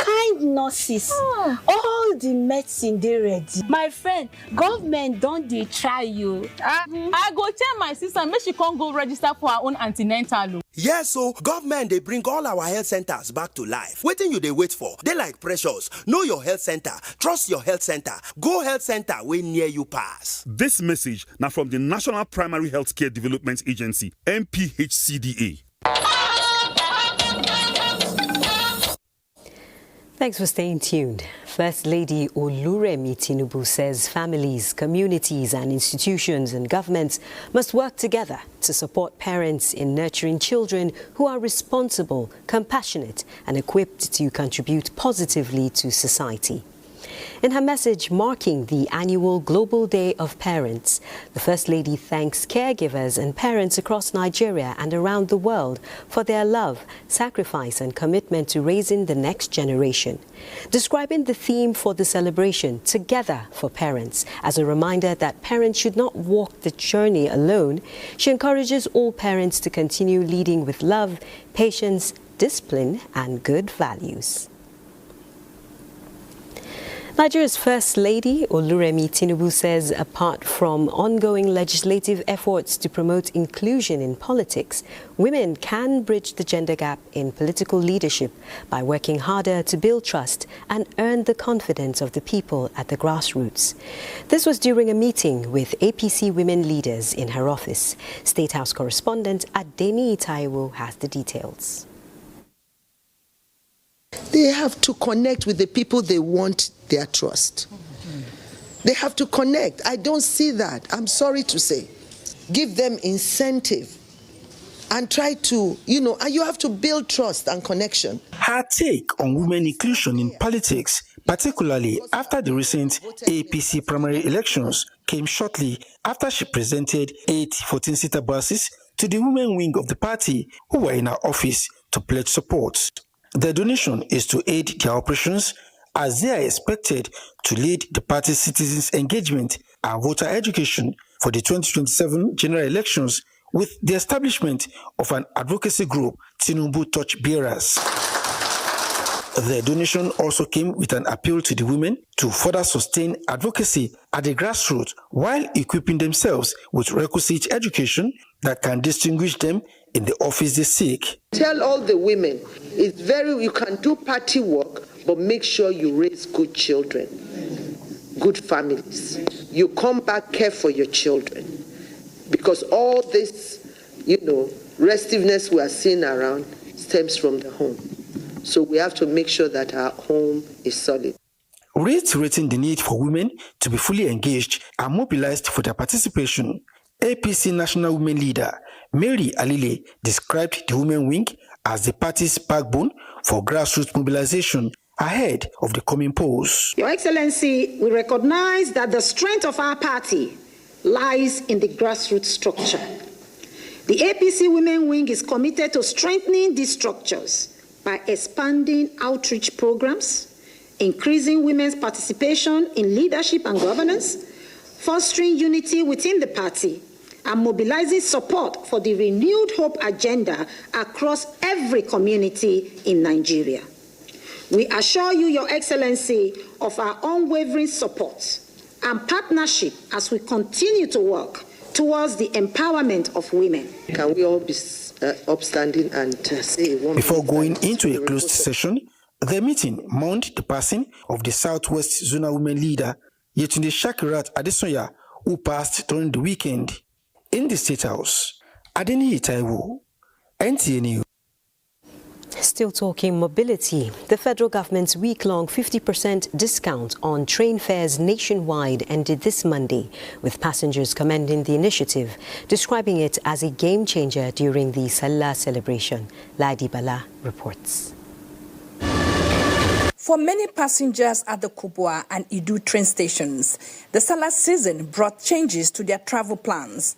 kind nurses. All the medicine they ready. My friend, government don't they try you? I go tell my sister, make she can't go register for her own antenatal. Yes, so government, they bring all our health centers back to life. Waiting you they wait for. They like precious. Know your health center. Trust your health center. Go health center way near you pass. This message now from the National Primary Healthcare Development Agency, NPHCDA. Thanks for staying tuned. First Lady Oluremi Tinubu says families, communities and institutions and governments must work together to support parents in nurturing children who are responsible, compassionate and equipped to contribute positively to society. In her message marking the annual Global Day of Parents, the First Lady thanks caregivers and parents across Nigeria and around the world for their love, sacrifice and commitment to raising the next generation. Describing the theme for the celebration, Together for Parents, as a reminder that parents should not walk the journey alone, she encourages all parents to continue leading with love, patience, discipline and good values. Nigeria's First Lady, Oluremi Tinubu, says apart from ongoing legislative efforts to promote inclusion in politics, women can bridge the gender gap in political leadership by working harder to build trust and earn the confidence of the people at the grassroots. This was during a meeting with APC women leaders in her office. State House correspondent Adeni Taiwo has the details. They have to connect with the people they want their trust. They have to connect. I don't see that. I'm sorry to say. Give them incentive and try to, and you have to build trust and connection. Her take on women inclusion in politics, particularly after the recent APC primary elections, came shortly after she presented 8 14-seater buses to the women wing of the party who were in her office to pledge support. The donation is to aid their operations as they are expected to lead the party's citizens' engagement and voter education for the 2027 general elections with the establishment of an advocacy group, Tinubu Torchbearers. The donation also came with an appeal to the women to further sustain advocacy at the grassroots while equipping themselves with requisite education that can distinguish them in the office they seek. Tell all the women, you can do party work, but make sure you raise good children, good families. You come back, care for your children. Because all this, restiveness we are seeing around stems from the home. So we have to make sure that our home is solid. Reiterating the need for women to be fully engaged and mobilized for their participation, APC National Women Leader Mary Alile described the women wing as the party's backbone for grassroots mobilization ahead of the coming polls. Your Excellency, we recognize that the strength of our party lies in the grassroots structure. The APC Women Wing is committed to strengthening these structures by expanding outreach programs, increasing women's participation in leadership and governance, fostering unity within the party, and mobilizing support for the renewed hope agenda across every community in Nigeria. We assure you, Your Excellency, of our unwavering support and partnership as we continue to work towards the empowerment of women. Can we all be upstanding and say one? Before going into a closed session, the meeting mourned the passing of the Southwest Zonal Women Leader, Yetunde Shakirat Adesoya, who passed during the weekend. In the State House, Adeni Taiwo, NTA News. Still talking mobility, the federal government's week-long 50% discount on train fares nationwide ended this Monday, with passengers commending the initiative, describing it as a game-changer during the Salah celebration. Ladi Bala reports. For many passengers at the Kubwa and Idu train stations, the Salah season brought changes to their travel plans.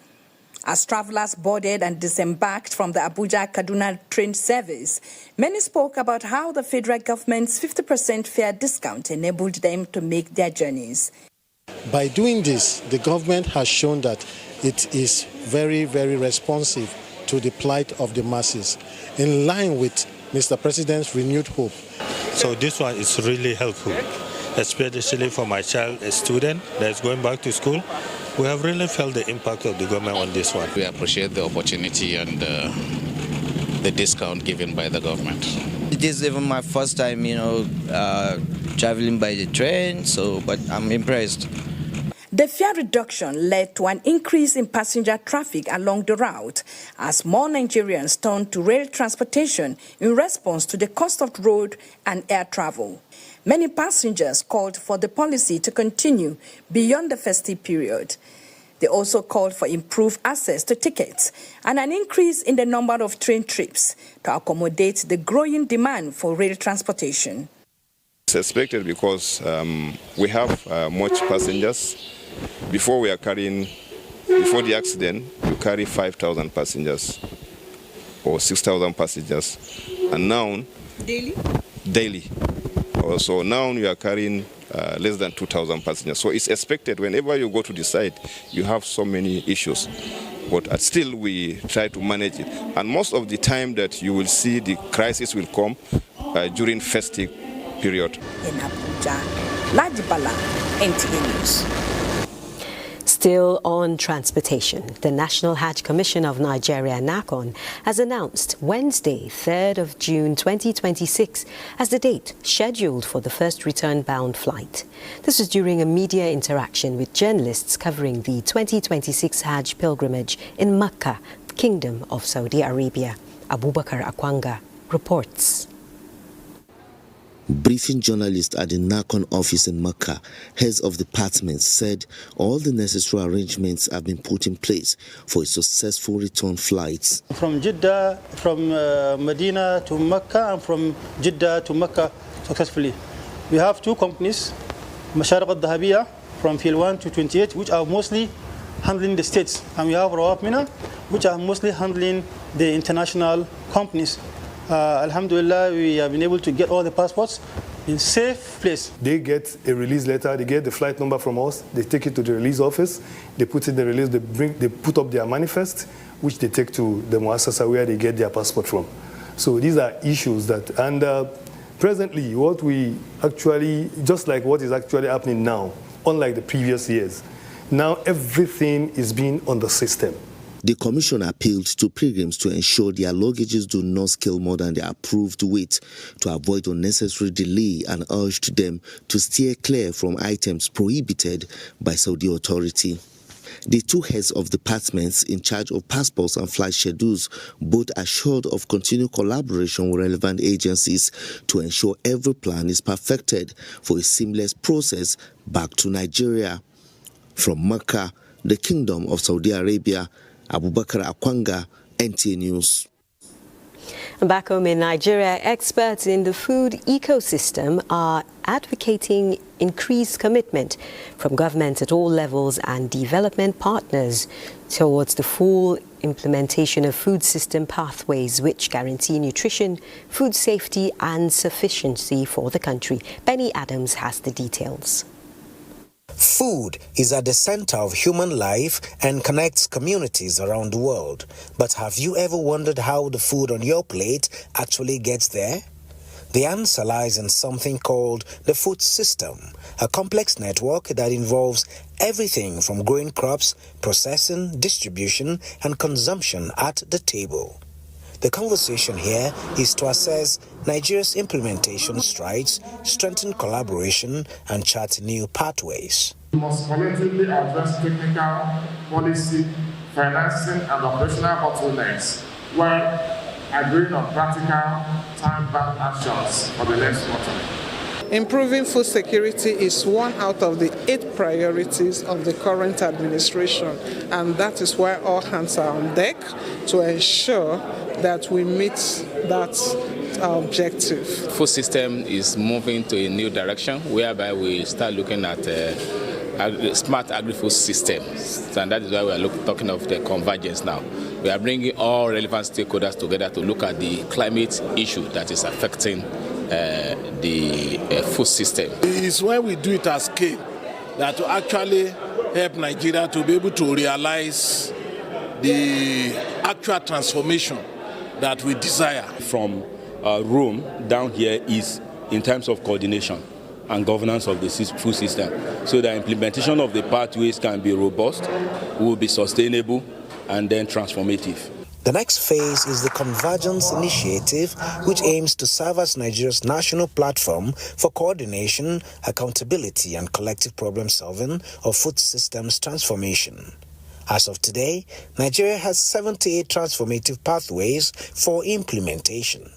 As travelers boarded and disembarked from the Abuja-Kaduna train service, many spoke about how the federal government's 50% fare discount enabled them to make their journeys. By doing this, the government has shown that it is very, very responsive to the plight of the masses, in line with Mr. President's renewed hope. So this one is really helpful, especially for my child, a student that is going back to school. We have really felt the impact of the government on this one. We appreciate the opportunity and the discount given by the government. This is even my first time, traveling by the train, but I'm impressed. The fare reduction led to an increase in passenger traffic along the route as more Nigerians turned to rail transportation in response to the cost of road and air travel. Many passengers called for the policy to continue beyond the festive period. They also called for improved access to tickets and an increase in the number of train trips to accommodate the growing demand for rail transportation. It's expected because we have much passengers. Before the accident, you carry 5,000 passengers or 6,000 passengers, and now daily. So now you are carrying less than 2,000 passengers. So it's expected whenever you go to the site, you have so many issues. But still we try to manage it. And most of the time that you will see the crisis will come during festive period. In Abuja, Ladibala, NTA News. Still on transportation, the National Hajj Commission of Nigeria, NACON, has announced Wednesday, 3rd of June 2026 as the date scheduled for the first return-bound flight. This was during a media interaction with journalists covering the 2026 Hajj pilgrimage in Mecca, Kingdom of Saudi Arabia. Abubakar Akwanga reports. Briefing journalists at the NACON office in Mecca, heads of departments said all the necessary arrangements have been put in place for a successful return flight. From Jeddah, from Medina to Mecca, and from Jeddah to Mecca successfully. We have two companies, Masharaq al-Dahabiyya from Field 1 to 28, which are mostly handling the states. And we have Rawab Mina, which are mostly handling the international companies. Alhamdulillah, we have been able to get all the passports in safe place. They get a release letter, they get the flight number from us, they take it to the release office, they put in the release, they put up their manifest, which they take to the Muassasa where they get their passport from. So these are issues that, and presently what we actually, just like what is actually happening now, unlike the previous years, now everything is being on the system. The Commission appealed to pilgrims to ensure their luggages do not scale more than the approved weight to avoid unnecessary delay and urged them to steer clear from items prohibited by Saudi authority. The two heads of departments in charge of passports and flight schedules both assured of continued collaboration with relevant agencies to ensure every plan is perfected for a seamless process back to Nigeria. From Mecca, the Kingdom of Saudi Arabia, Abubakar Akwanga, NTA News. Back home in Nigeria, experts in the food ecosystem are advocating increased commitment from governments at all levels and development partners towards the full implementation of food system pathways which guarantee nutrition, food safety and sufficiency for the country. Benny Adams has the details. Food is at the center of human life and connects communities around the world. But have you ever wondered how the food on your plate actually gets there? The answer lies in something called the food system, a complex network that involves everything from growing crops, processing, distribution, and consumption at the table. The conversation here is to assess Nigeria's implementation strides, strengthen collaboration, and chart new pathways. We must collectively address technical, policy, financing, and operational bottlenecks while agreeing on practical, time-bound actions for the next quarter. Improving food security is one out of the 8 priorities of the current administration, and that is why all hands are on deck to ensure that we meet that objective. Food system is moving to a new direction whereby we start looking at smart agri-food systems, and that is why we are talking of the convergence now. We are bringing all relevant stakeholders together to look at the climate issue that is affecting the food system. It is when we do it at scale that to actually help Nigeria to be able to realize the actual transformation that we desire. From Rome down here is in terms of coordination and governance of the food system, so that implementation of the pathways can be robust, will be sustainable, and then transformative. The next phase is the Convergence Initiative, which aims to serve as Nigeria's national platform for coordination, accountability, and collective problem-solving of food systems transformation. As of today, Nigeria has 78 transformative pathways for implementation.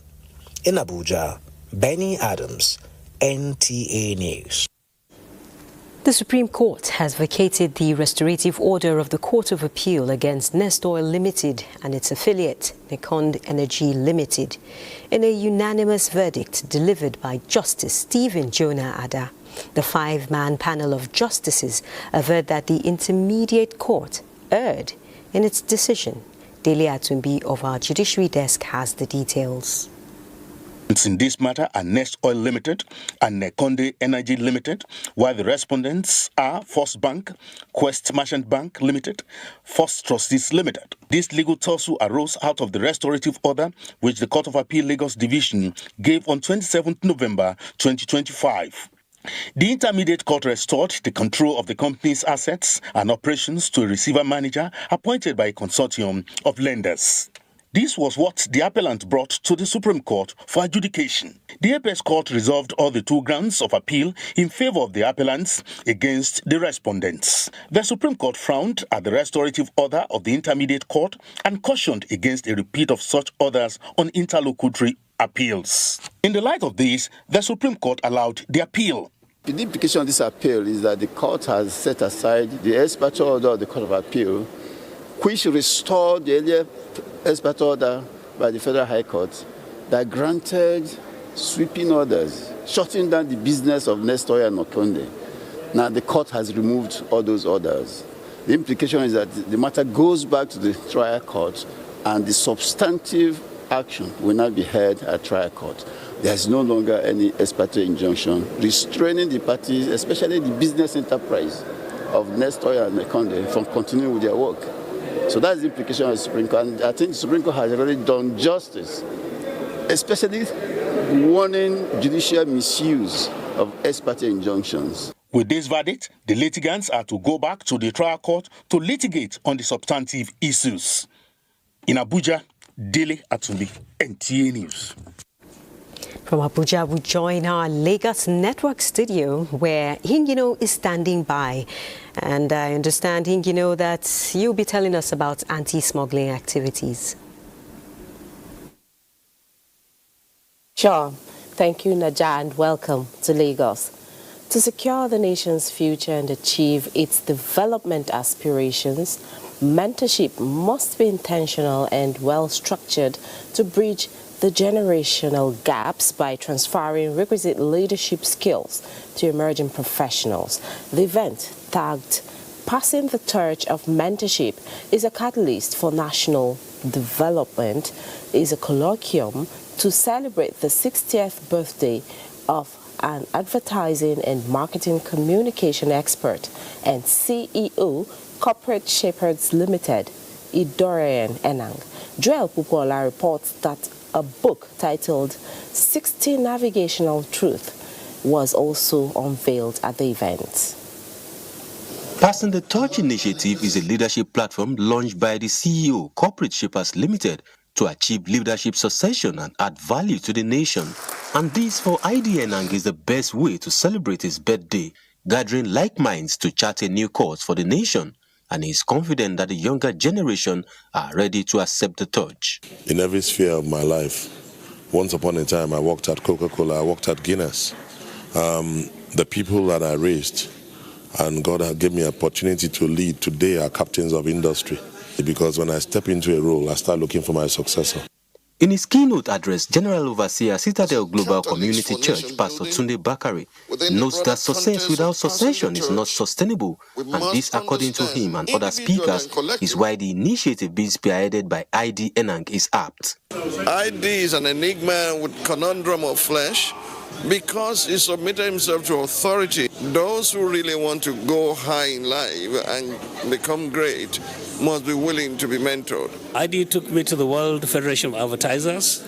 In Abuja, Benny Adams, NTA News. The Supreme Court has vacated the restorative order of the Court of Appeal against Nest Oil Limited and its affiliate, Nigerian Energy Limited, in a unanimous verdict delivered by Justice Stephen Jonah Ada. The 5-man panel of justices averred that the Intermediate Court erred in its decision. Dele Atumbi of our Judiciary Desk has the details. In this matter are Nest Oil Limited and Nigerian Energy Limited, while the respondents are First Bank, Quest Merchant Bank Limited, First Trustees Limited. This legal tussle arose out of the restorative order which the Court of Appeal Lagos Division gave on 27th November 2025. The Intermediate Court restored the control of the company's assets and operations to a receiver manager appointed by a consortium of lenders. This was what the appellant brought to the Supreme Court for adjudication. The Apex Court resolved all the 2 grounds of appeal in favor of the appellants against the respondents. The Supreme Court frowned at the restorative order of the Intermediate Court and cautioned against a repeat of such orders on interlocutory appeals. In the light of this, the Supreme Court allowed the appeal. The implication of this appeal is that the court has set aside the expert order of the Court of Appeal, which restored the earlier expert order by the Federal High Court that granted sweeping orders, shutting down the business of Nest Oil and Okonde. Now the court has removed all those orders. The implication is that the matter goes back to the trial court and the substantive action will not be heard at trial court. There is no longer any ex parte injunction restraining the parties, especially the business enterprise of Nest Oil and Okonde, from continuing with their work. So that's the implication of the Supreme Court. And I think the Supreme Court has already done justice, especially warning judicial misuse of ex parte injunctions. With this verdict, the litigants are to go back to the trial court to litigate on the substantive issues. In Abuja, Dele Atumbi, NTA News. From Abuja, we join our Lagos Network studio where Hingino is standing by. And I understand, Hingino, that you'll be telling us about anti-smuggling activities. Sure. Thank you, Naja, and welcome to Lagos. To secure the nation's future and achieve its development aspirations, mentorship must be intentional and well-structured to bridge the generational gaps by transferring requisite leadership skills to emerging professionals. The event, tagged Passing the Torch of Mentorship, is a catalyst for national development, is a colloquium to celebrate the 60th birthday of an advertising and marketing communication expert and CEO, Corporate Shepherds Limited, Idorian Enang. Joel Pupola reports that a book titled 60 Navigational Truth was also unveiled at the event. Passing the Torch Initiative is a leadership platform launched by the CEO, Corporate Shepherds Limited, to achieve leadership succession and add value to the nation. And this for ID Enang is the best way to celebrate his birthday, gathering like minds to chart a new course for the nation. And he is confident that the younger generation are ready to accept the torch. In every sphere of my life, once upon a time I worked at Coca-Cola, I worked at Guinness. The people that I raised and God has given me an opportunity to lead today are captains of industry. Because when I step into a role, I start looking for my successor. In his keynote address, General Overseer Citadel Global Community Church, Pastor Tunde Bakari, notes that success without succession is not sustainable, and this, according to him and other speakers, is why the initiative being spearheaded by ID Enang is apt. ID is an enigma with conundrum of flesh because he submitted himself to authority. Those who really want to go high in life and become great must be willing to be mentored. ID took me to the World Federation of Advertisers.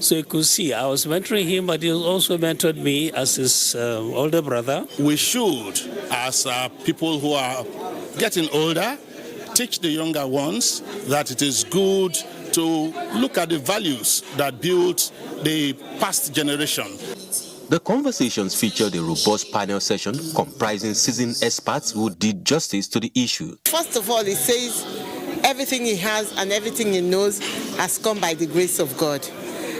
So you could see, I was mentoring him, but he also mentored me as his older brother. We should, as people who are getting older, teach the younger ones that it is good to look at the values that built the past generation. The conversations featured a robust panel session comprising seasoned experts who did justice to the issue. First of all, he says everything he has and everything he knows has come by the grace of God,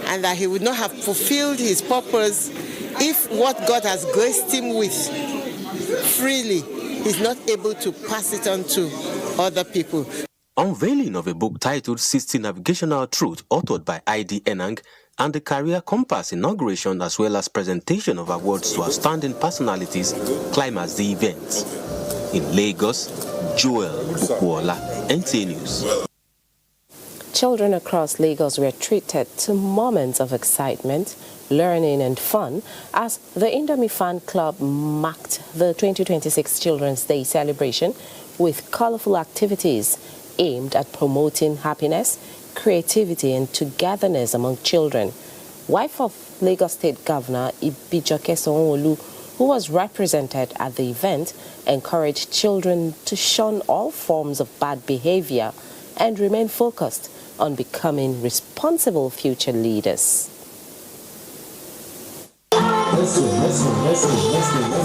and that he would not have fulfilled his purpose if what God has graced him with freely, he's not able to pass it on to other people. Unveiling of a book titled 60 Navigational Truths, authored by I.D. Enang, and the Career Compass inauguration, as well as presentation of awards to outstanding personalities, climaxed the event. In Lagos, Joel Kuola, NTA News. Children across Lagos were treated to moments of excitement, learning and fun as the Indomie Fan Club marked the 2026 Children's Day celebration with colorful activities aimed at promoting happiness, creativity and togetherness among children. Wife of Lagos State Governor Ibijoke Sanwo-Olu, who was represented at the event, encouraged children to shun all forms of bad behavior and remain focused on becoming responsible future leaders.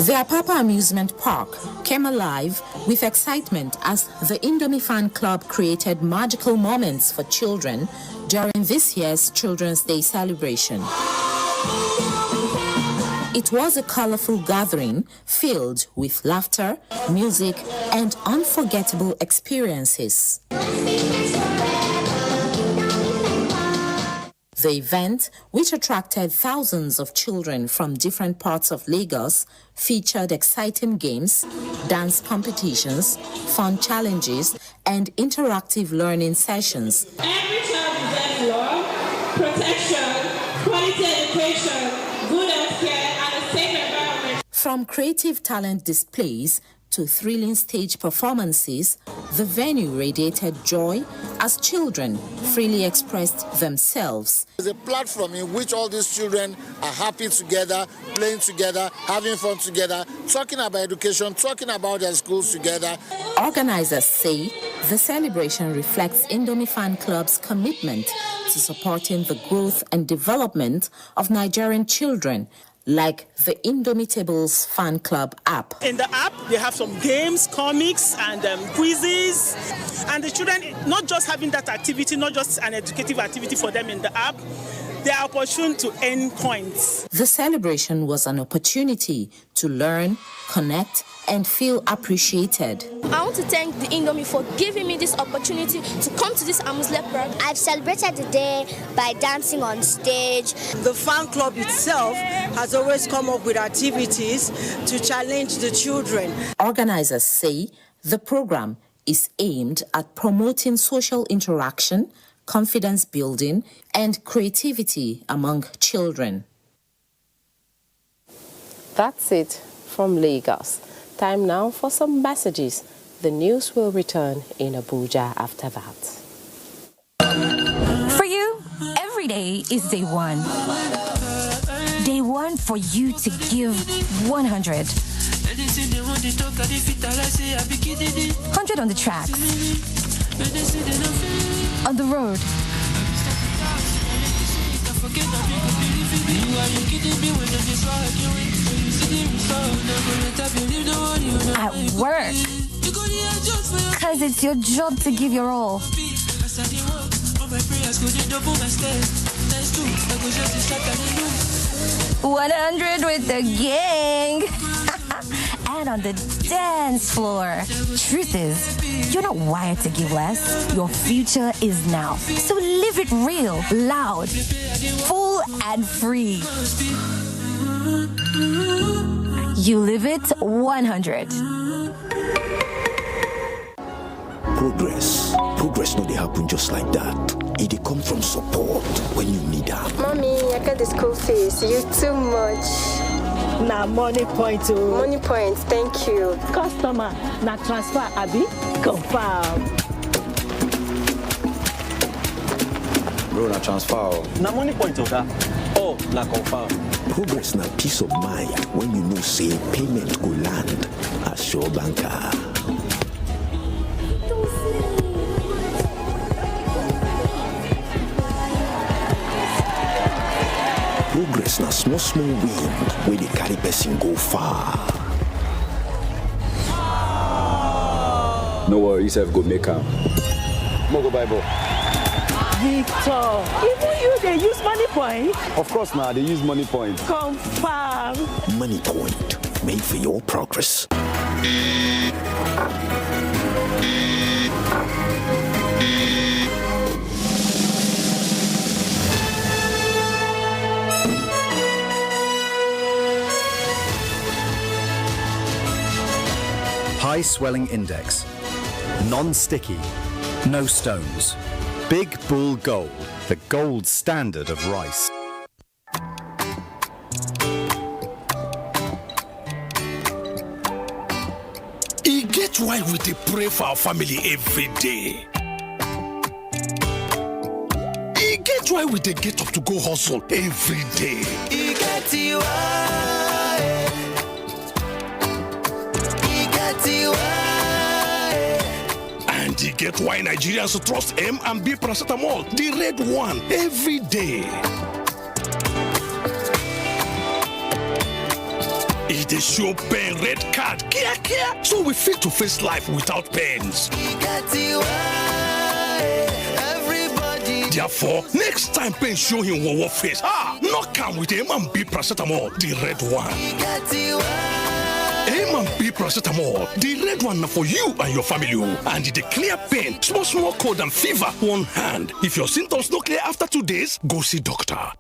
The Apapa Amusement Park came alive with excitement as the Indomie Fan Club created magical moments for children during this year's Children's Day celebration. It was a colorful gathering filled with laughter, music, and unforgettable experiences. The event, which attracted thousands of children from different parts of Lagos, featured exciting games, dance competitions, fun challenges, and interactive learning sessions. Every child deserves love, protection, quality education, good healthcare, and a safe environment. From creative talent displays to thrilling stage performances, the venue radiated joy as children freely expressed themselves. It's a platform in which all these children are happy together, playing together, having fun together, talking about education, talking about their schools together. Organizers say the celebration reflects Indomie Fan Club's commitment to supporting the growth and development of Nigerian children, like the Indomitables Fan Club app. In the app, they have some games, comics, and quizzes. And the children, not just having that activity, not just an educative activity for them in the app, they are opportune to earn coins. The celebration was an opportunity to learn, connect, and feel appreciated. I want to thank the Indomie for giving me this opportunity to come to this amusement park. I've celebrated the day by dancing on stage. The fan club itself has always come up with activities to challenge the children. Organizers say the program is aimed at promoting social interaction, confidence building, and creativity among children. That's it from Lagos. Time now for some messages. The news will return in Abuja after that. For you, every day is day one. Day one for you to give 100. 100 on the tracks, on the road, at work, because it's your job to give your all. 100 with the gang. And on the dance floor. Truth is, you're not wired to give less. Your future is now. So live it real, loud, full and free. You live it 100. Progress no dey happen just like that. It dey come from support when you need am. Mommy, I got the school fees. You too much. Na money point oh. Money point, thank you. Customer, na transfer abi? Confirm. bro, na transfer. Na money point, Oga. Oh, na confirm. Progress na peace of mind when you know say payment go land as Sure Banker. Progress na small win where the carry person go far. No worries, I've go make am. Go Bible. Victor, even you they use money point? Of course now, they use money point. Confirm. Money point, made for your progress. High swelling index, non-sticky, no stones. Big Bull Gold, the gold standard of rice. E get why we dey pray for our family every day. E get why we dey get up to go hustle every day. E get why. E get why. And e get why Nigerians trust M and B paracetamol, the red one, every day. E dey show pain red card, kia, so we fit to face life without pains. E get why. Everybody. Therefore, next time pain show him wawa face, knock am with M and B paracetamol, the red one. E get why. M and B paracetamol, the red one na for you and your family, and it dey clear pain, small cold and fever, one hand. If your symptoms no clear after 2 days, go see doctor.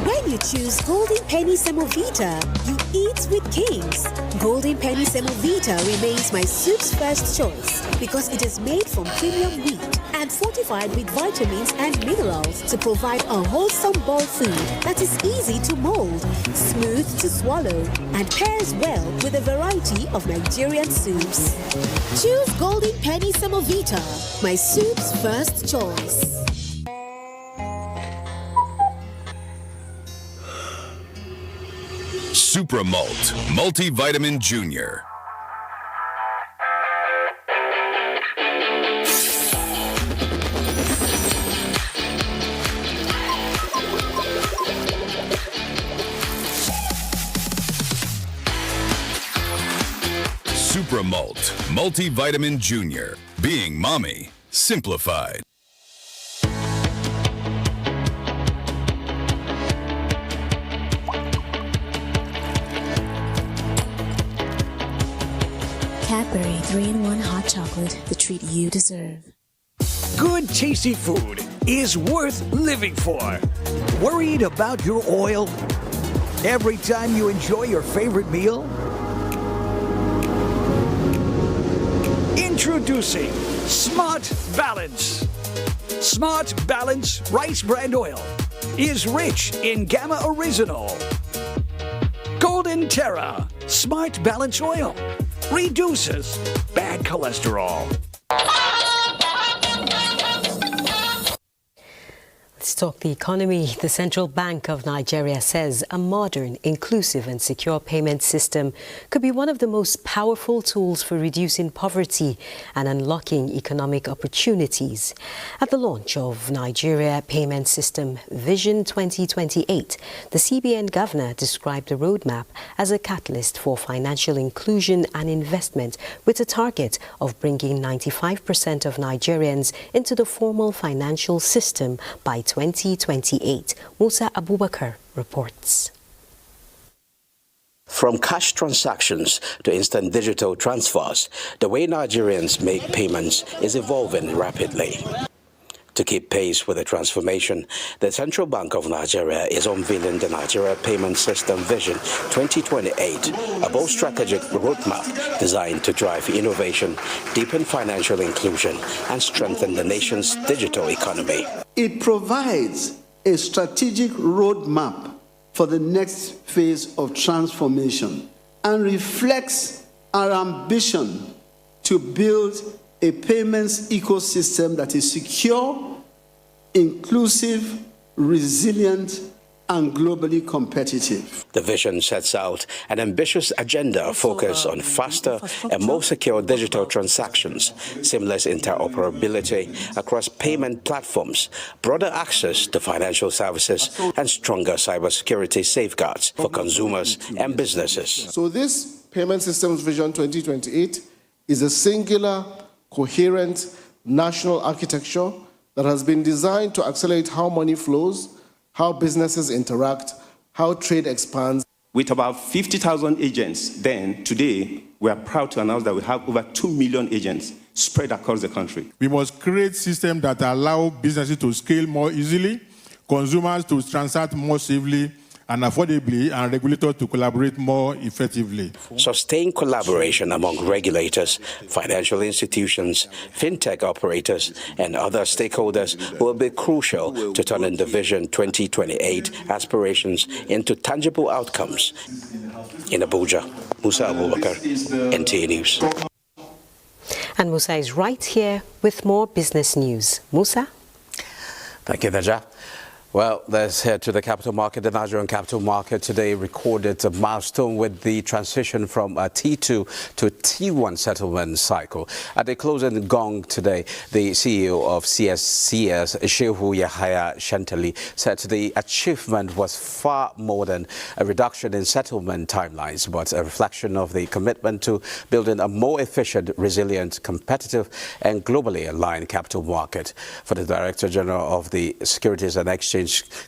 When you choose Golden Penny Semovita, you eat with kings. Golden Penny Semovita remains my soup's first choice because it is made from premium wheat and fortified with vitamins and minerals to provide a wholesome bowl food that is easy to mold, smooth to swallow, and pairs well with a variety of Nigerian soups. Choose Golden Penny Semovita, my soup's first choice. Supramalt Multivitamin Junior. Supramalt Multivitamin Junior. Being mommy simplified. Cadbury 3-in-1 hot chocolate, the treat you deserve. Good, tasty food is worth living for. Worried about your oil? Every time you enjoy your favorite meal? Introducing Smart Balance. Smart Balance Rice Bran Oil is rich in Gamma Original. Golden Terra Smart Balance Oil reduces bad cholesterol. Let's talk the economy. The Central Bank of Nigeria says a modern, inclusive and secure payment system could be one of the most powerful tools for reducing poverty and unlocking economic opportunities. At the launch of Nigeria Payment System Vision 2028, the CBN governor described the roadmap as a catalyst for financial inclusion and investment, with a target of bringing 95% of Nigerians into the formal financial system by 2028. Musa Abubakar reports. From cash transactions to instant digital transfers, the way Nigerians make payments is evolving rapidly. To keep pace with the transformation, the Central Bank of Nigeria is unveiling the Nigeria Payment System Vision 2028, a bold strategic roadmap designed to drive innovation, deepen financial inclusion, and strengthen the nation's digital economy. It provides a strategic roadmap for the next phase of transformation and reflects our ambition to build a payments ecosystem that is secure, inclusive, resilient, and globally competitive. The vision sets out an ambitious agenda focused on faster and more secure digital transactions, seamless interoperability across payment platforms, broader access to financial services, and stronger cybersecurity safeguards for consumers and businesses. So this Payment Systems Vision 2028 is a singular, coherent national architecture that has been designed to accelerate how money flows, how businesses interact, how trade expands. With about 50,000 agents then, today, we are proud to announce that we have over 2 million agents spread across the country. We must create systems that allow businesses to scale more easily, consumers to transact more safely and affordably, and regulators to collaborate more effectively. Sustained collaboration among regulators, financial institutions, fintech operators, and other stakeholders will be crucial to turning the Vision 2028 aspirations into tangible outcomes. In Abuja, Musa Abubakar, NTA News. And Musa is right here with more business news. Musa? Thank you, Naja. Well, let's head to the capital market. The Nigerian capital market today recorded a milestone with the transition from a T2 to a T1 settlement cycle. At the closing gong today, the CEO of CSCS, Shehu Yahaya Shantali, said the achievement was far more than a reduction in settlement timelines, but a reflection of the commitment to building a more efficient, resilient, competitive, and globally aligned capital market. For the Director General of the Securities and Exchange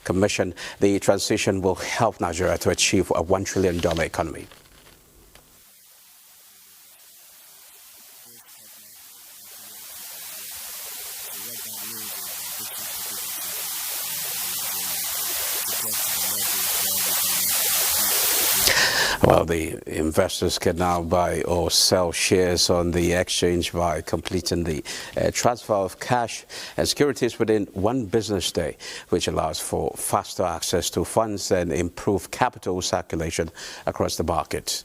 Commission, the transition will help Nigeria to achieve a $1 trillion economy. Well, the investors can now buy or sell shares on the exchange by completing the transfer of cash and securities within one business day, which allows for faster access to funds and improved capital circulation across the market.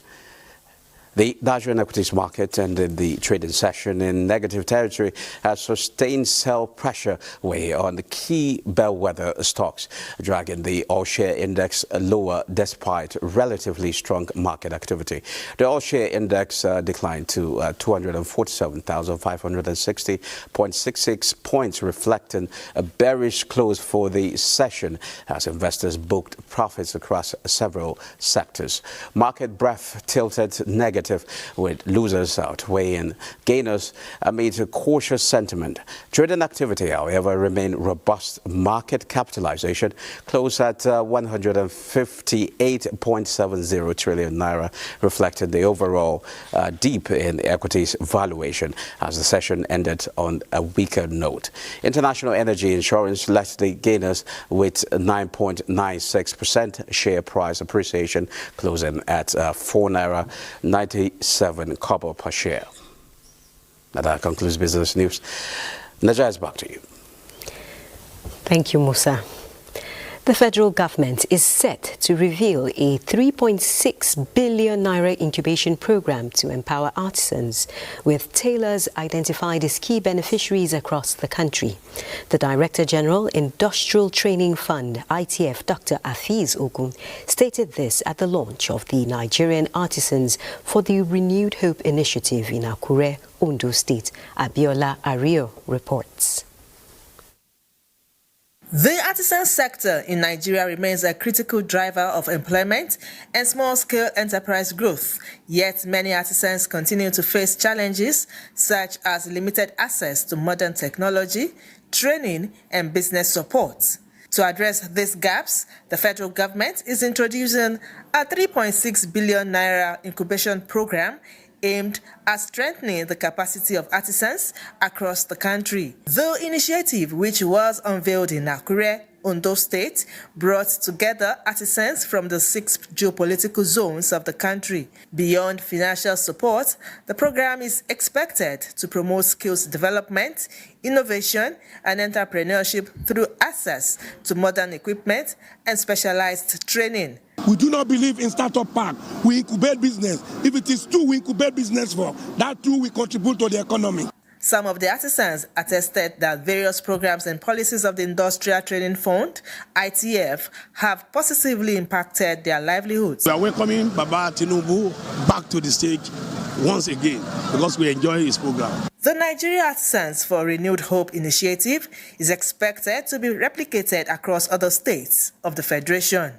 The Nigerian equities market ended the trading session in negative territory as sustained sell pressure weigh on the key bellwether stocks, dragging the all-share index lower despite relatively strong market activity. The all-share index declined to 247,560.66 points, reflecting a bearish close for the session as investors booked profits across several sectors. Market breadth tilted negative, with losers outweighing gainers amid a cautious sentiment. Trading activity, however, remained robust. Market capitalization closed at 158.70 trillion naira, reflecting the overall dip in equities valuation as the session ended on a weaker note. International Energy Insurance led the gainers with 9.96% share price appreciation, closing at 4 naira 97 kobo per share. Now that concludes business news. Najaz, back to you. Thank you, Musa. The federal government is set to reveal a 3.6 billion naira incubation program to empower artisans, with tailors identified as key beneficiaries across the country. The Director General, Industrial Training Fund, ITF, Dr. Afiz Ogun, stated this at the launch of the Nigerian Artisans for the Renewed Hope Initiative in Akure, Ondo State. Abiola Ario reports. The artisan sector in Nigeria remains a critical driver of employment and small-scale enterprise growth, yet many artisans continue to face challenges such as limited access to modern technology, training, and business support. To address these gaps, the federal government is introducing a 3.6 billion naira incubation program aimed at strengthening the capacity of artisans across the country. The initiative, which was unveiled in Akure, Ondo State, brought together artisans from the 6 geopolitical zones of the country. Beyond financial support, the program is expected to promote skills development, innovation, and entrepreneurship through access to modern equipment and specialized training. We do not believe in startup park. We incubate business. If it is 2, we incubate business for. That 2 will contribute to the economy. Some of the artisans attested that various programs and policies of the Industrial Training Fund, ITF, have positively impacted their livelihoods. We are welcoming Baba Tinubu back to the stage once again because we enjoy his program. The Nigeria Artisans for Renewed Hope initiative is expected to be replicated across other states of the Federation.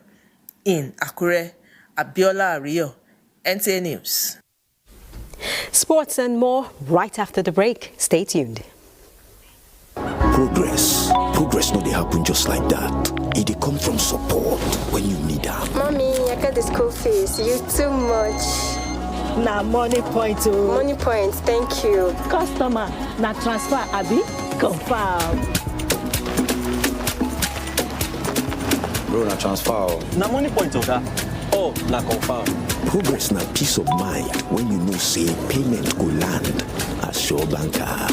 In Akure, Abiola Ario, NTA News. Sports and more right after the break. Stay tuned. Progress no dey happen just like that. It dey come from support when you need am. Mommy, I got the school fees. You too much. Na money point o. Money point, thank you. Customer, na transfer abi? Confirm. Bro, na transfer. Na money point oga. Oh, na confirm. Progress na peace of mind when you know say payment go land as your banker.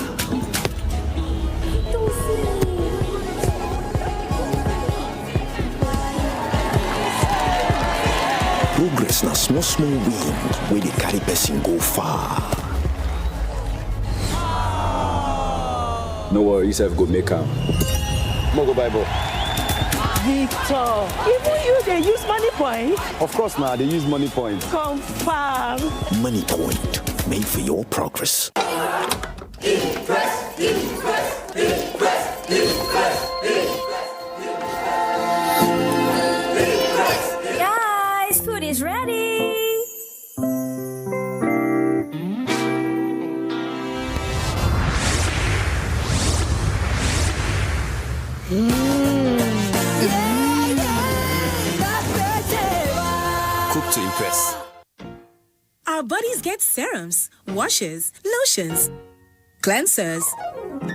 Progress na small wind where they carry person go far. No worry, yourself go make am. Mo go Bible. Victor, even you they use money point? Of course now, they use money point. Confirm. Money point, made for your progress. Guys, food is ready. Cook to impress. Our bodies get serums, washes, lotions, cleansers,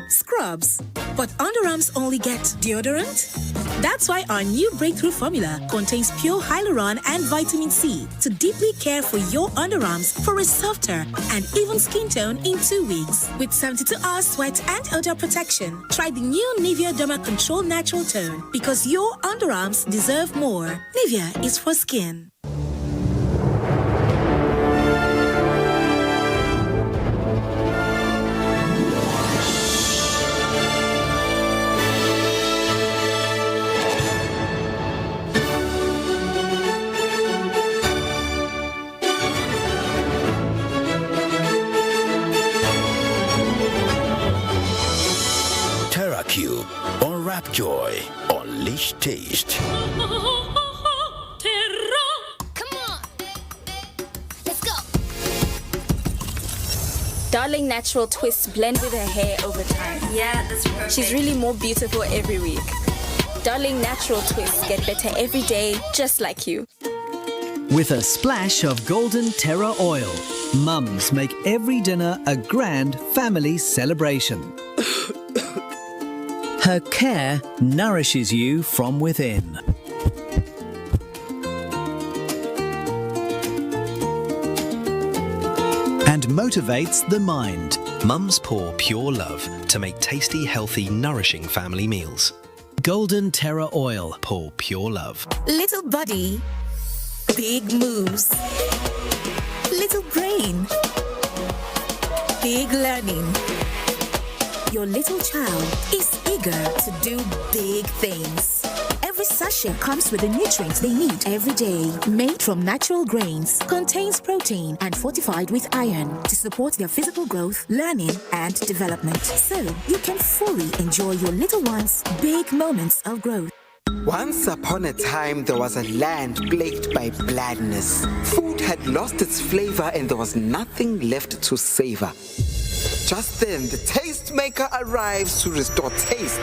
scrubs, but underarms only get deodorant. That's why our new breakthrough formula contains pure hyaluron and vitamin C to deeply care for your underarms for a softer and even skin tone in 2 weeks. With 72 hours sweat and odor protection, try the new Nivea Derma Control Natural Tone because your underarms deserve more. Nivea is for skin. Cube, unwrap joy, unleash taste. Come on. Let's go. Darling Natural Twists blend with her hair over time. Yeah, that's perfect. She's really more beautiful every week. Darling Natural Twists get better every day, just like you. With a splash of golden terra oil, mums make every dinner a grand family celebration. Her care nourishes you from within. And motivates the mind. Mums pour pure love to make tasty, healthy, nourishing family meals. Golden Terra Oil. Pour pure love. Little body, big moves. Little brain, big learning. Your little child is eager to do big things. Every sachet comes with the nutrients they need every day. Made from natural grains, contains protein and fortified with iron to support their physical growth, learning, and development. So you can fully enjoy your little one's big moments of growth. Once upon a time, there was a land plagued by blandness. Food had lost its flavor and there was nothing left to savor. Just then, the tastemaker arrives to restore taste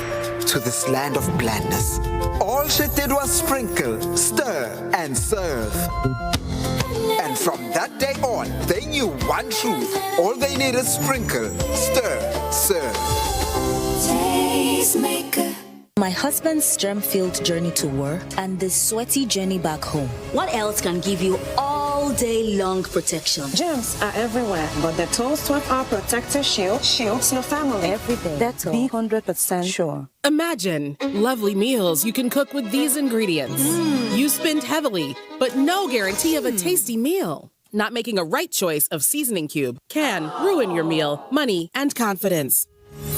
to this land of blandness. All she did was sprinkle, stir, and serve. And from that day on, they knew one truth. All they need is sprinkle, stir, serve. Tastemaker. My husband's germ-filled journey to work and the sweaty journey back home. What else can give you all day long protection? Germs are everywhere, but the Toast 12-Hour Protector Shield shields your family every day. That's all. Be 100% sure. Imagine lovely meals you can cook with these ingredients. You spend heavily, but no guarantee of a tasty meal. Not making a right choice of seasoning cube can ruin your meal, money, and confidence.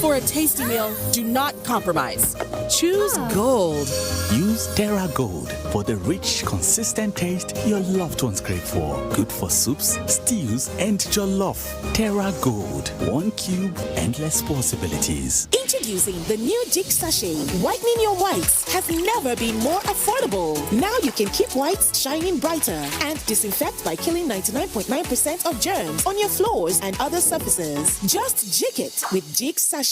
For a tasty meal, do not compromise. Choose Gold. Use Terra Gold for the rich, consistent taste your loved ones crave for. Good for soups, stews, and jollof. Terra Gold. 1 cube, endless possibilities. Introducing the new Jig Sachet. Whitening your whites has never been more affordable. Now you can keep whites shining brighter and disinfect by killing 99.9% of germs on your floors and other surfaces. Just jig it with Jig Sachet.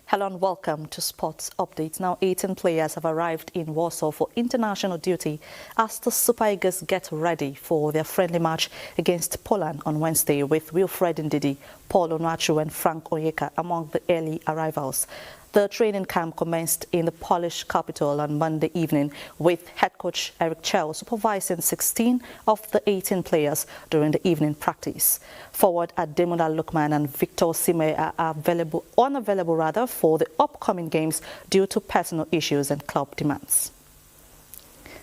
Hello and welcome to Sports Updates. Now 18 players have arrived in Warsaw for international duty as the Super Eagles get ready for their friendly match against Poland on Wednesday, with Wilfred Ndidi, Paul Onuachu and Frank Onyeka among the early arrivals. The training camp commenced in the Polish capital on Monday evening, with head coach Eric Chell supervising 16 of the 18 players during the evening practice. Forward Ademola Lookman and Victor Osimhen are unavailable for the upcoming games due to personal issues and club demands.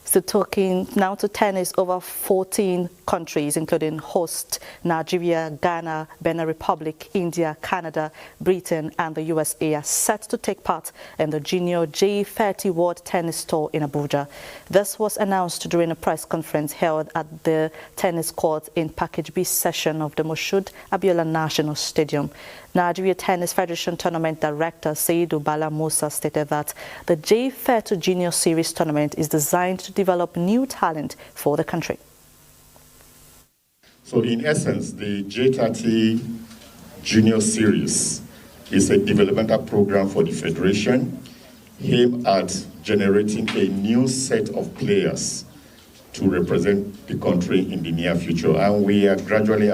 So talking now to tennis, over 14 countries, including host Nigeria, Ghana, Benin Republic, India, Canada, Britain and the USA, are set to take part in the Junior J30 World Tennis Tour in Abuja. This was announced during a press conference held at the tennis court in Package B session of the Moshood Abiola National Stadium. Nigeria Tennis Federation Tournament Director Seidu Bala Musa stated that the J30 Junior Series tournament is designed to develop new talent for the country. So in essence, the J30 Junior Series is a developmental program for the Federation aimed at generating a new set of players to represent the country in the near future. And we are gradually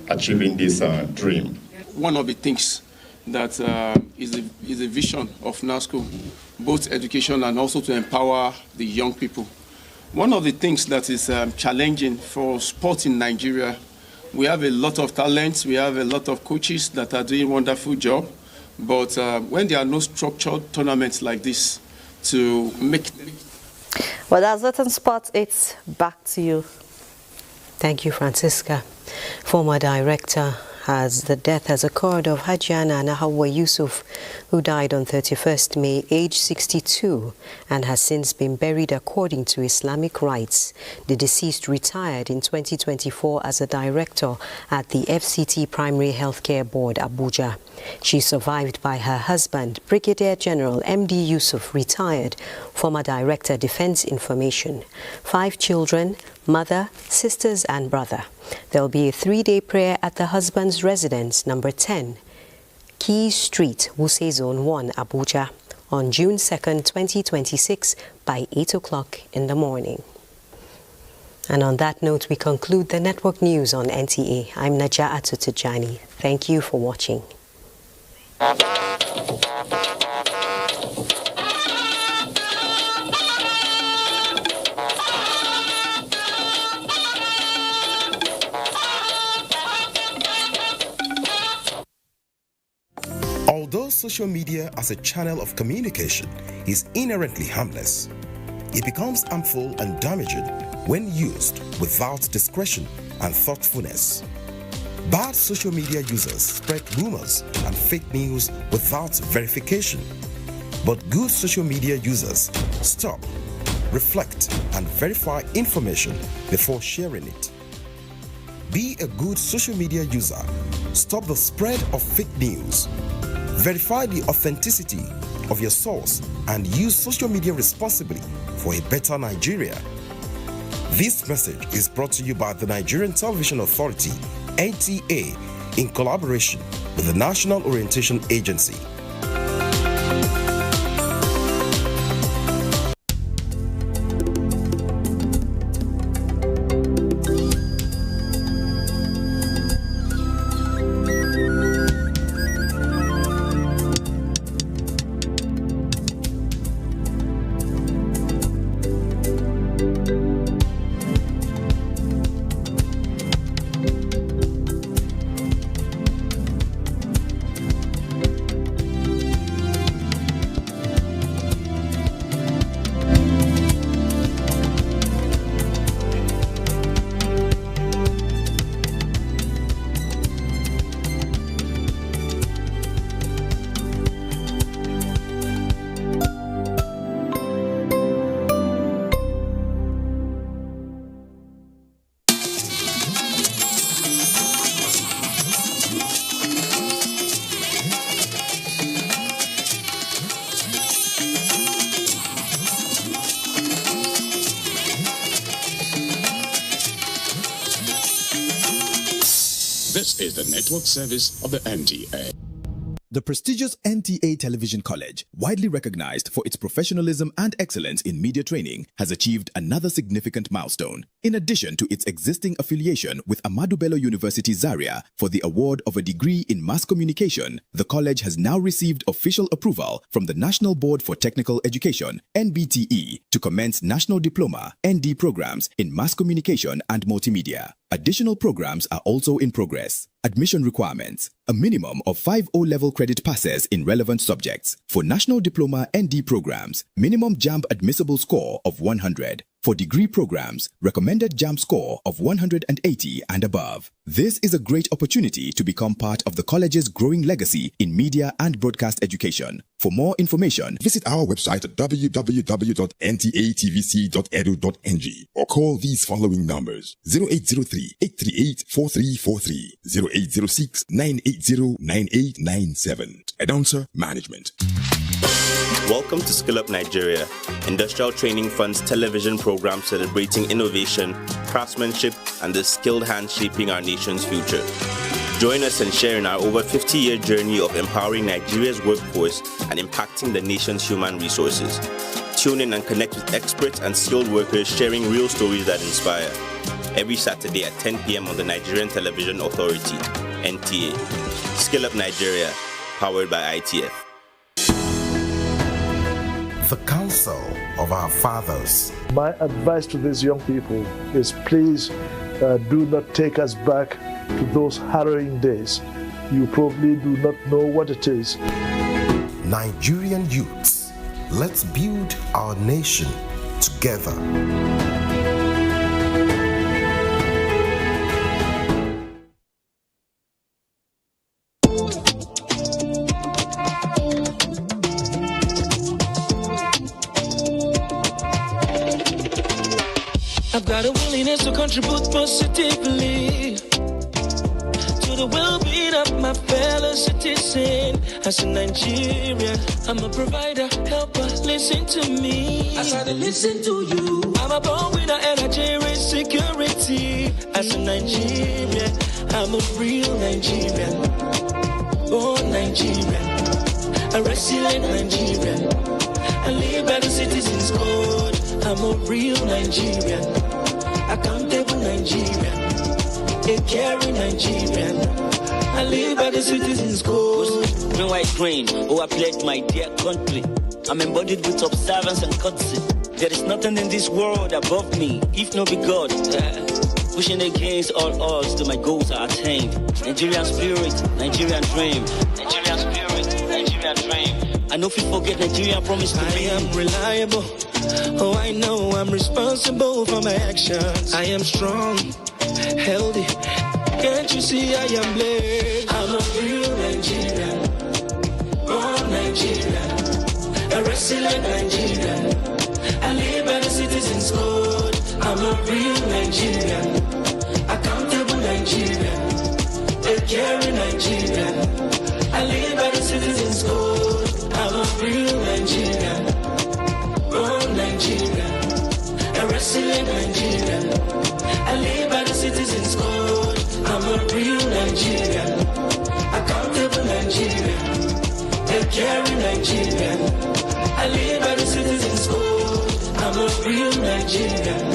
achieving this dream. One of the things that is a vision of NASCO, both education and also to empower the young people. One of the things that is challenging for sport in Nigeria, we have a lot of talents, we have a lot of coaches that are doing a wonderful job, but when there are no structured tournaments like this to make... Well, that's it in sports. It's back to you. Thank you, Francisca. Former director as the death has occurred of Hajiana Nahawa Yusuf, who died on 31st May, aged 62, and has since been buried according to Islamic rites. The deceased retired in 2024 as a director at the FCT Primary Healthcare Board, Abuja. She is survived by her husband, Brigadier General M.D. Yusuf, retired, former Director, Defense Information, 5 children, mother, sisters and brother. There will be a 3-day prayer at the husband's residence, number 10, Key Street, Wuse Zone 1, Abuja, on June 2nd, 2026 by 8 o'clock in the morning. And on that note, we conclude the network news on NTA. I'm Naja'atu Tijani. Thank you for watching. Although social media as a channel of communication is inherently harmless, it becomes harmful and damaging when used without discretion and thoughtfulness. Bad social media users spread rumors and fake news without verification. But good social media users stop, reflect, and verify information before sharing it. Be a good social media user. Stop the spread of fake news. Verify the authenticity of your source and use social media responsibly for a better Nigeria. This message is brought to you by the Nigerian Television Authority, NTA, in collaboration with the National Orientation Agency. This is the network service of the NTA. The prestigious NTA Television College, widely recognized for its professionalism and excellence in media training, has achieved another significant milestone. In addition to its existing affiliation with Ahmadu Bello University Zaria for the award of a degree in mass communication, the college has now received official approval from the National Board for Technical Education, NBTE, to commence National Diploma, ND programs in mass communication and multimedia. Additional programs are also in progress. Admission requirements: a minimum of 5 O-level credit passes in relevant subjects. For National Diploma ND programs, minimum JAMB admissible score of 100. For degree programs, recommended JAMB score of 180 and above. This is a great opportunity to become part of the college's growing legacy in media and broadcast education. For more information, Visit our website at www.ntatvc.edu.ng or call these following numbers: 0803-838-4343, 0806-980-9897. Announcer Management. Welcome to Skill Up Nigeria, Industrial Training Fund's television program celebrating innovation, craftsmanship, and the skilled hands shaping our nation's future. Join us and share in our over 50-year journey of empowering Nigeria's workforce and impacting the nation's human resources. Tune in and connect with experts and skilled workers sharing real stories that inspire. Every Saturday at 10 p.m. on the Nigerian Television Authority, NTA. Skill Up Nigeria, powered by ITF. The Council of Our Fathers. My advice to these young people is please do not take us back to those harrowing days. You probably do not know what it is. Nigerian youths, let's build our nation together. I've got a willingness to contribute positively to the well-being of my fellow citizen. As a Nigerian, I'm a provider, helper, listen to me. As I listen to you, I'm a born winner and I cherish security. As a Nigerian, I'm a real Nigerian, born Nigerian, a resilient Nigerian. I live by the citizens' code. I'm a real Nigerian, accountable Nigerian, a caring Nigerian. I live by the citizens' code. Green, white, green, oh I pledge my dear country. I'm embodied with observance and courtesy. There is nothing in this world above me, if no be God. Pushing against all odds till my goals are attained. Nigerian spirit, Nigerian dream. Nigerian spirit, Nigerian dream. I know if you forget Nigerian promise to me. I am reliable. Oh, I know I'm responsible for my actions. I am strong, healthy. Can't you see I am blessed? I'm a real Nigerian, born Nigerian, a resilient Nigerian. I live by the citizens' code. I'm a real Nigerian, accountable Nigerian, a caring Nigerian. I live by the citizens' code. I'm a real Nigerian, born Nigerian, a resilient Nigerian. I live by the citizens' code. I'm a real Nigerian, accountable Nigerian, a caring Nigerian. I live by the citizens' code. I'm a real Nigerian,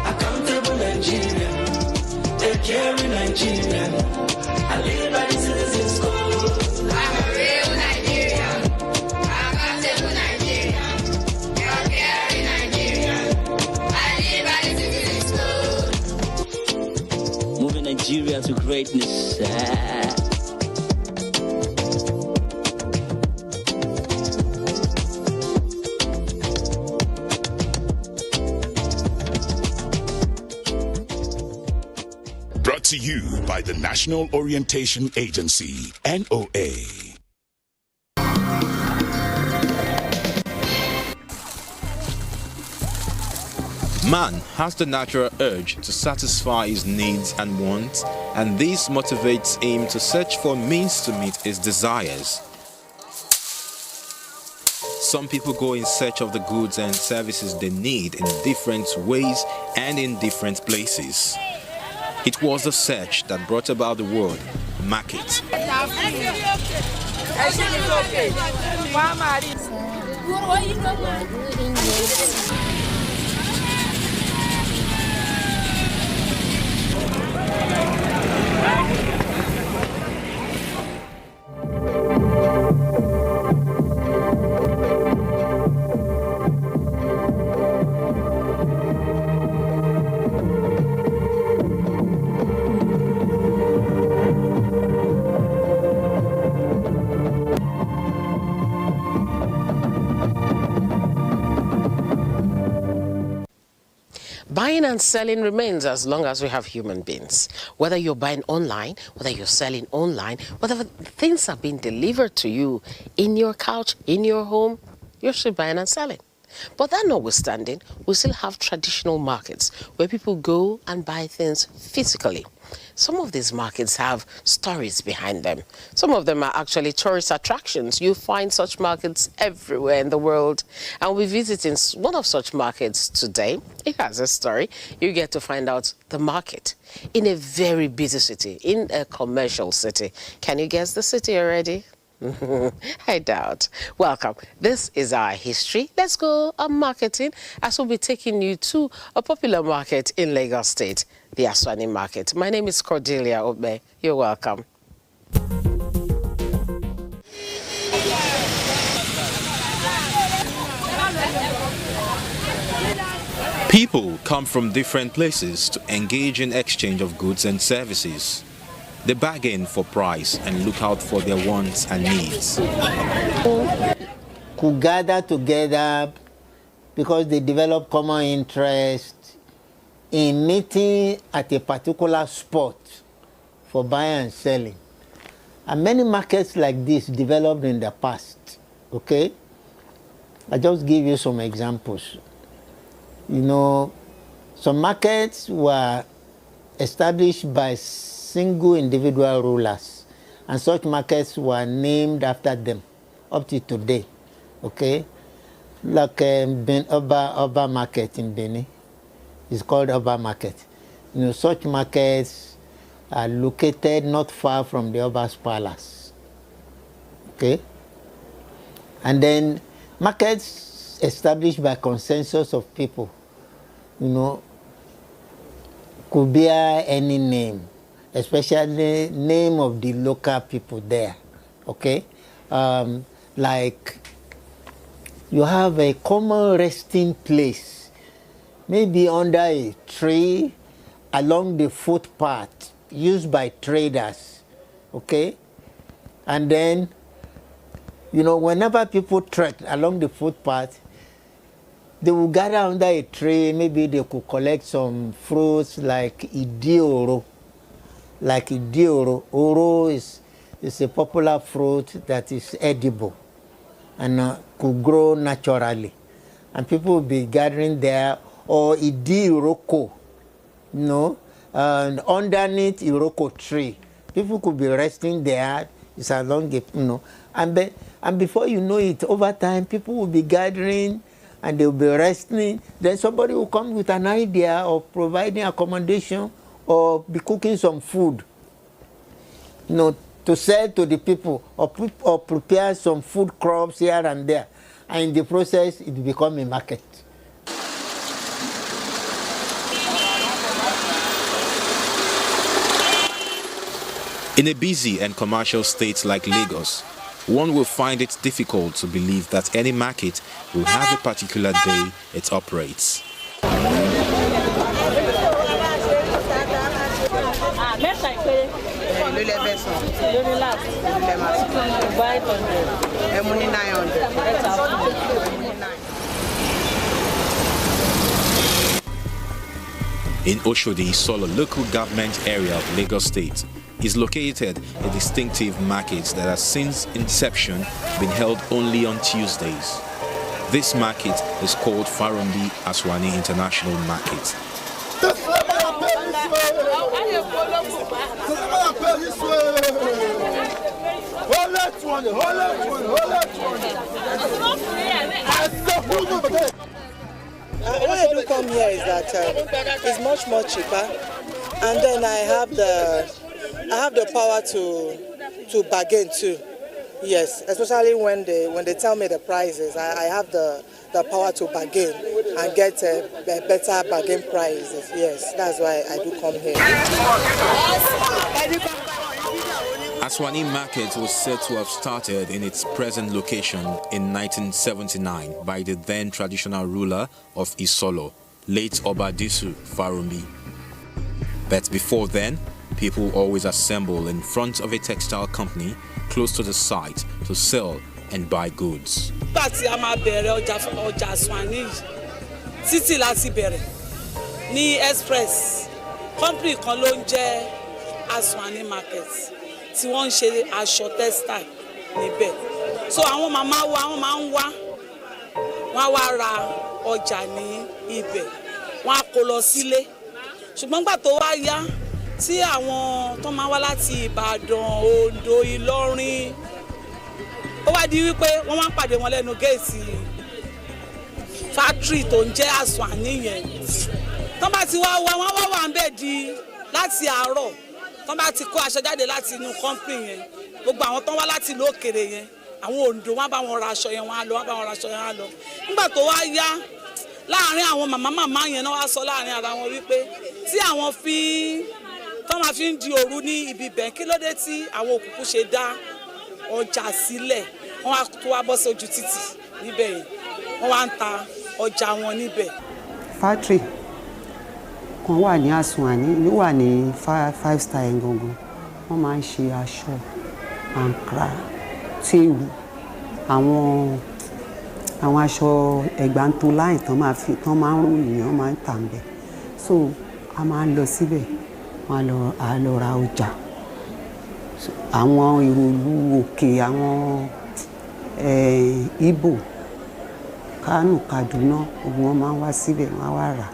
accountable Nigerian, a caring Nigerian. I live by the citizens' code. I'm a real Nigerian, accountable Nigerian, a caring Nigerian. I live by the citizens' code. Moving Nigeria to greatness. Brought to you by the National Orientation Agency, NOA. Man has the natural urge to satisfy his needs and wants, and this motivates him to search for means to meet his desires. Some people go in search of the goods and services they need in different ways and in different places. It was the search that brought about the word market. Buying and selling remains as long as we have human beings. Whether you're buying online, whether you're selling online, whether things are being delivered to you in your couch, in your home, you're still buying and selling. But that notwithstanding, we still have traditional markets where people go and buy things physically. Some of these markets have stories behind them. Some of them are actually tourist attractions. You find such markets everywhere in the world. And we're visiting one of such markets today. It has a story. You get to find out the market in a very busy city, in a commercial city. Can you guess the city already? I doubt. Welcome. This is our history. Let's go on marketing as we'll be taking you to a popular market in Lagos State, the Aswani Market. My name is Cordelia Obe. You're welcome. People come from different places to engage in exchange of goods and services. They bargain for price and look out for their wants and needs. Could gather together because they develop common interest in meeting at a particular spot for buying and selling. And many markets like this developed in the past, okay? I just give you some examples. You know, some markets were established by single individual rulers, and such markets were named after them up to today, okay? Like Oba Market in Benin is called Oba Market. You know, such markets are located not far from the Oba's palace, okay? And then markets established by consensus of people, you know, could bear any name, especially name of the local people there, okay? Like you have a common resting place, maybe under a tree along the footpath used by traders, okay? And then, you know, whenever people trek along the footpath, they will gather under a tree. Maybe they could collect some fruits like idioro. Like idioro. Oro is a popular fruit that is edible and could grow naturally. And people will be gathering there, or idioroko, you know, and underneath iroko tree. People could be resting there. It's along the, you know, and before you know it, over time, people will be gathering and they'll be resting. Then somebody will come with an idea of providing accommodation or be cooking some food, you know, to sell to the people, or prepare some food crops here and there. And in the process, it becomes a market. In a busy and commercial state like Lagos, one will find it difficult to believe that any market will have a particular day it operates. In Oshodi, Solo local government area of Lagos State, is located a distinctive market that has since inception been held only on Tuesdays. This market is called Farumbi Aswani International Market. Why I do come here is that it's much more cheaper. and then I have the power to bargain too. Yes, especially when they tell me the prices, I have the power to bargain and get better bargain prices. Yes, that's why I do come here. Aswani Market was said to have started in its present location in 1979 by the then traditional ruler of Isolo, late Obadisu Farumbi. But before then, people always assemble in front of a textile company close to the site to sell and buy goods. Tí a máa bẹ̀rẹ̀ ọjà Aswani títí láti bẹ̀rẹ̀ ní express company kan ló ń jẹ́ Aswani Market tí wọ́n ń ṣe aṣọ textile níbẹ̀. So àwọn màmá wa wọ́n máa ń wá wá ra ọjà ní ibẹ̀ wọ́n á kó lọ sílé. Ṣùgbọ́n gbà tó wá yá tí àwọn tó máa wá láti Ìbàdàn, Oǹdó, Ìlọrin ó wá di wípé wọ́n máa ń pàdé wọn lẹ́nu géètì factory tó ń jẹ́ Aswani yẹn. Tọ́n bá ti wá ń bẹ̀ di láti àárọ̀. Tọ́n bá ti kó aṣọ jáde láti inú company yẹn. Gbogbo àwọn tọ́n wá láti ìlú òkèrè yẹn. Àwọn Oǹdó wọ́n bá wọn ra aṣọ yẹn wọ́n á lọ, wọ́n bá wọn ra aṣọ yẹn wọ́n á lọ. Nígbà tó wá yá láàárín àwọn màmá yẹn náà wá sọ láàárín ara wọn wípé tí àwọn tọ́n máa fi ń di òru ní ibi bẹ̀ kí ló dé tí àwọn òkùnkùn ṣe dá ọjà sílẹ̀ wọ́n wá tó wá bọ́ sí ojú títì níbẹ̀ yẹn wọ́n wá ń ta ọjà wọn níbẹ̀. Factory kan wà ní Aswani ló wà ní 5 star gangan wọ́n máa ń ṣe aṣọ àǹkárá tíìrù àwọn aṣọ ẹ̀gbántó láì tán máa ń ròyìn wọ́n máa ń tà ń bẹ̀ so a máa ń lọ síbẹ̀ wọ́n á lọ ra ọjà àwọn ìròlú òkè àwọn Ìgbò Kánò Kaduna gbogbo wọn máa ń wá síbẹ̀ wọ́n á wá rà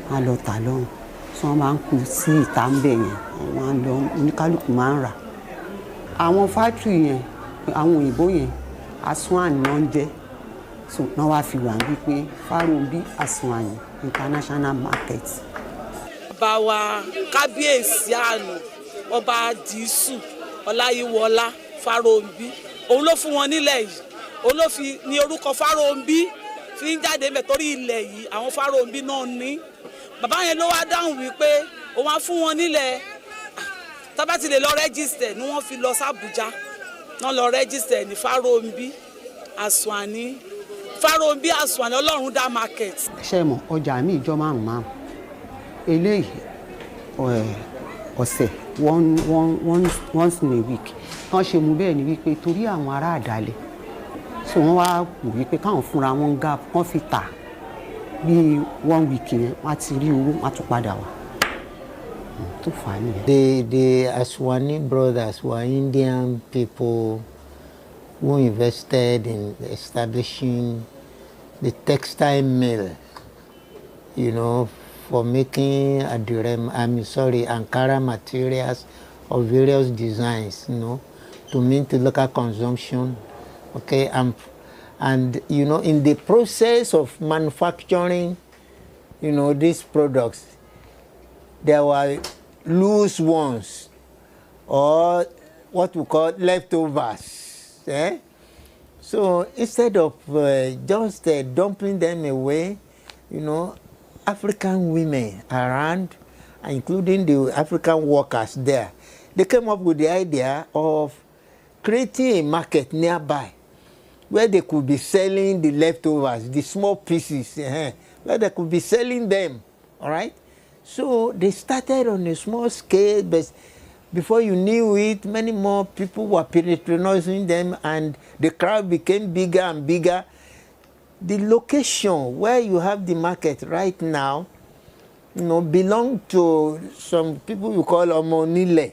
wọ́n á lọ tà lọ́hùn tí wọ́n máa ń kú sí ìta ń bẹ̀ yẹn wọ́n á lọ oníkálùkù máa ń rà àwọn fátìrì yẹn àwọn òyìnbó yẹn Aswani náà ń jẹ́ so náà wá fi wà wípé Farumbi Aswani International Market. Bàbá wa kábíyèsí àná ọba Dísù Ọláyíwọlá Farumbi òun ló fún wọn nílẹ̀ yìí òun ló fi ní orúkọ Farumbi fi ń jáde mẹ́ torí ilẹ̀ yìí àwọn Farumbi náà ní bàbá yẹn ló wá dáhùn wípé òun á fún wọn nílẹ̀ tábà ti lè lọ rẹ́gísítẹ̀ ni wọ́n fi lọ sí Abuja náà lọ rẹ́gísítẹ̀ ní Farumbi Aswani Ọlọ́run dá market. ṣé mọ̀ ọjà mi ìjọ márùn-ún eléyìí ọ̀sẹ̀ once in a week kan ṣe mú bẹ́ẹ̀ ni wípé torí àwọn ará àdálẹ̀ so wọ́n wá wò wípé káwọn fúnra wọn gap wọ́n fi tà bí 1 week yẹn wọ́n á ti rí owó wọ́n á tún padà wá tó fà á nìyẹn. The Aswani brothers were Indian people who invested in establishing the textile mill, for making Ankara materials of various designs, to meet the local consumption, okay, and in the process of manufacturing, these products, there were loose ones, or what we call leftovers, So instead of just dumping them away, African women around, including the African workers there, they came up with the idea of creating a market nearby where they could be selling the leftovers, the small pieces, where they could be selling them, all right? So they started on a small scale, but before you knew it, many more people were patronizing them, and the crowd became bigger and bigger. The location where you have the market right now, belong to some people you call Omonile.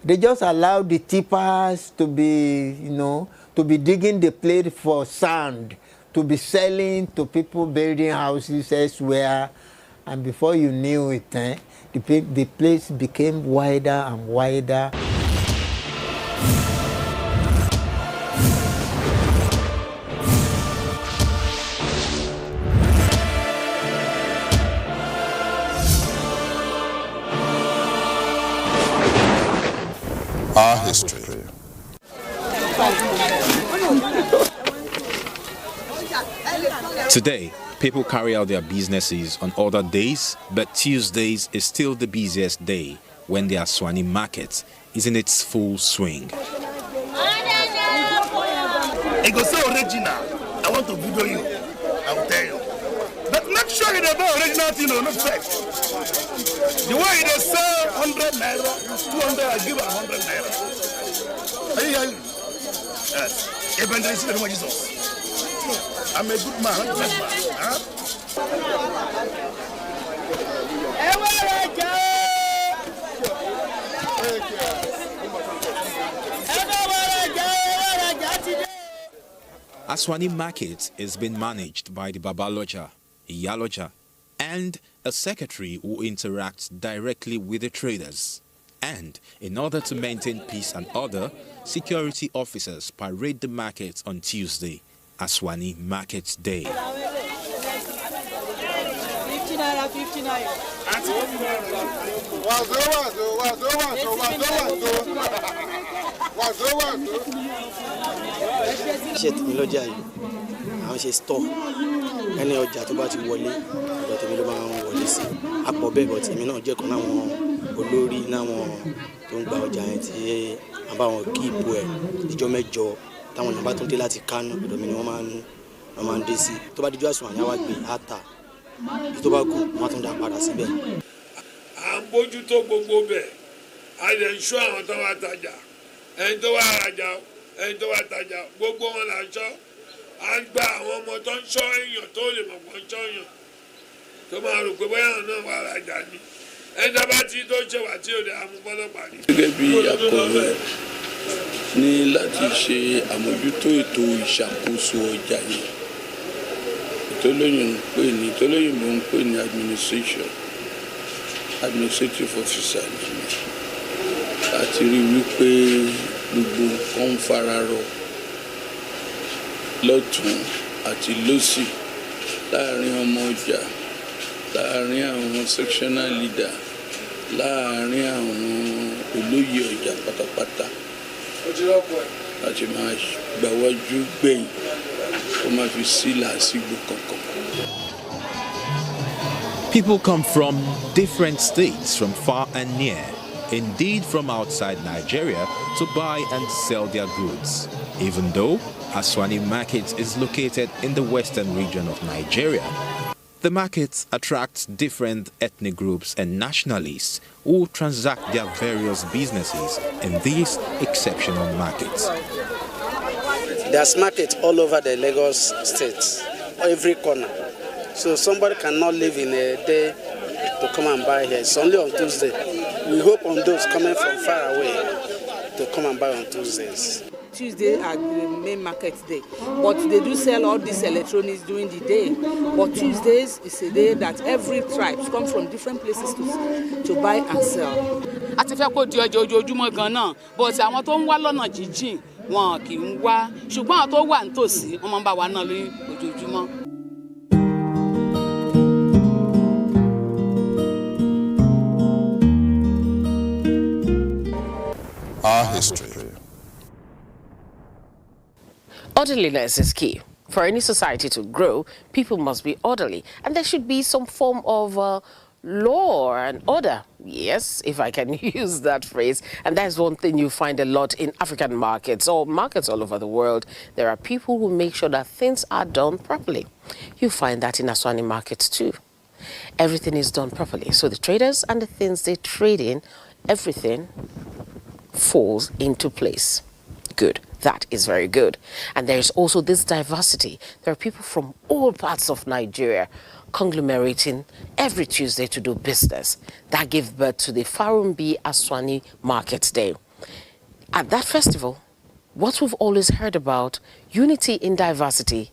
They just allow the tippers to be, to be digging the place for sand, to be selling to people building houses elsewhere, and before you knew it, the place became wider and wider. history. Today, people carry out their businesses on other days, but Tuesdays is still the busiest day when the Aswani market is in its full swing. It goes so original. I want to video you. I will tell you. But make sure it's about original thing, not fake. The way they sell 100 naira, 200, I give 100 naira. Are you hearing? Yes. Evangelist in the name of Jesus. I'm a good man, not a bad man. Huh? Aswani Market is being managed by the Babaloja, Iyaloja, and a secretary who interacts directly with the traders. And in order to maintain peace and order, security officers parade the market on Tuesday, Aswani Market Day. 50 naira, 50 naira. Ṣé tèmi lọ́jà yìí àwọn ṣe store ẹni ọjà tó bá ti wọlé ọ̀dọ̀ tèmi ló máa ń wọlé sí àpọ̀ bẹ́ẹ̀ bọ̀ tèmi náà jẹ́ kan láwọn olórí láwọn tó ń gba ọjà yẹn tí a bá wọn kí ipò ẹ̀ ìjọ mẹ́jọ táwọn èèyàn bá tún dé láti Kánò ọ̀dọ̀ mi ni wọ́n máa ń dé sí tó bá dijọ́ àsùn àyàwó gbé àtà tó bá kù wọ́n á tún dá padà síbẹ̀. À ń bójútó gbogbo bẹ̀ a lè ń ṣọ́ àwọn tó wá tajà ẹni tó wá rajà ẹni tó wá tajà gbogbo wọn là ń ṣọ́ à ń gba àwọn ọmọ tó ń ṣọ́ èèyàn tó lè mọ̀ pọ̀ ń ṣọ́ èèyàn tó máa rò pé bóyá àwọn náà wà rajà ni ẹni tó bá ti tó ṣe wà tí ò lè amúgbọ́lọ́pàá ni. Gẹ́gẹ́ bí akọ̀wé ní láti ṣe àmójútó ètò ìṣàkóso ọjà yìí ìtòlóyìnbó ń pè ní administrative officer ni láti rí wípé gbogbo nǹkan ń fararọ lọ́tún àti lósì láàrin ọmọ ọjà láàrin àwọn sectional leader láàrin àwọn olóyè ọjà pátápátá láti máa gbàwájú gbẹ̀yìn kó má fi sí làásìgbò kankan. People come from different states, from far and near, indeed from outside Nigeria, to buy and sell their goods. Even though Aswani Market is located in the western region of Nigeria, the market attracts different ethnic groups and nationalists who transact their various businesses in these exceptional markets. There's markets all over the Lagos state, every corner. So somebody cannot live in a day to come and buy here. It's only on Tuesday. We hope on those coming from far away to come and buy on Tuesdays. Tuesday are the main market day, but they do sell all these electronics during the day. But Tuesdays is a day that every tribe comes from different places to buy and sell. A ti fẹ́ kó di ọjọ́ ojoojúmọ́ gan-an, but àwọn tó ń wá lọ́nà jíjìn wọn kì í wá, ṣùgbọ́n àwọn tó wà nítòsí wọ́n máa ń bá wa náà lórí ojoojúmọ́. Our history. Orderliness is key. For any society to grow, people must be orderly, and there should be some form of law and order. Yes, if I can use that phrase. And that's one thing you find a lot in African markets or markets all over the world. There are people who make sure that things are done properly. You find that in Aswani markets too. Everything is done properly. So the traders and the things they trade in, everything falls into place. Good. That is very good. And there is also this diversity. There are people from all parts of Nigeria conglomerating every Tuesday to do business. That gave birth to the Farumbi Aswani Market Day. At that festival, what we've always heard about, unity in diversity,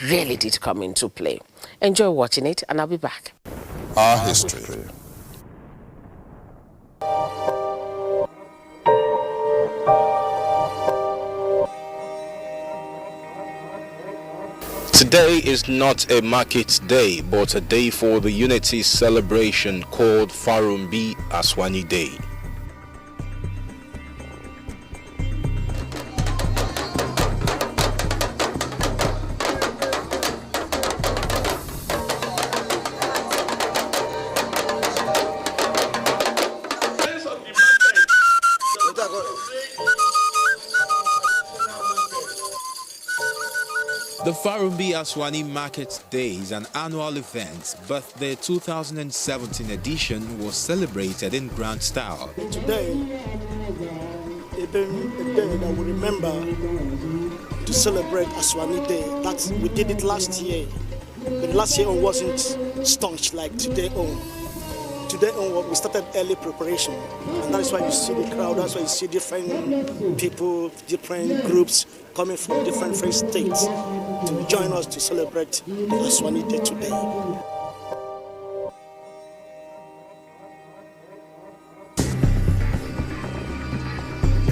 really did come into play. Enjoy watching it, and I'll be back. Our history. Today is not a market day, but a day for the unity celebration called Farumbi Aswani Day. The Farumbi Aswani Market Day is an annual event, but the 2017 edition was celebrated in grand style. Today, a day that we remember to celebrate Aswani Day. We did it last year, but last year wasn't staunch like today on. Today on, we started early preparation, and that is why you see the crowd. That's why you see different people, different groups coming from different free states to join us to celebrate the Aswani Day today.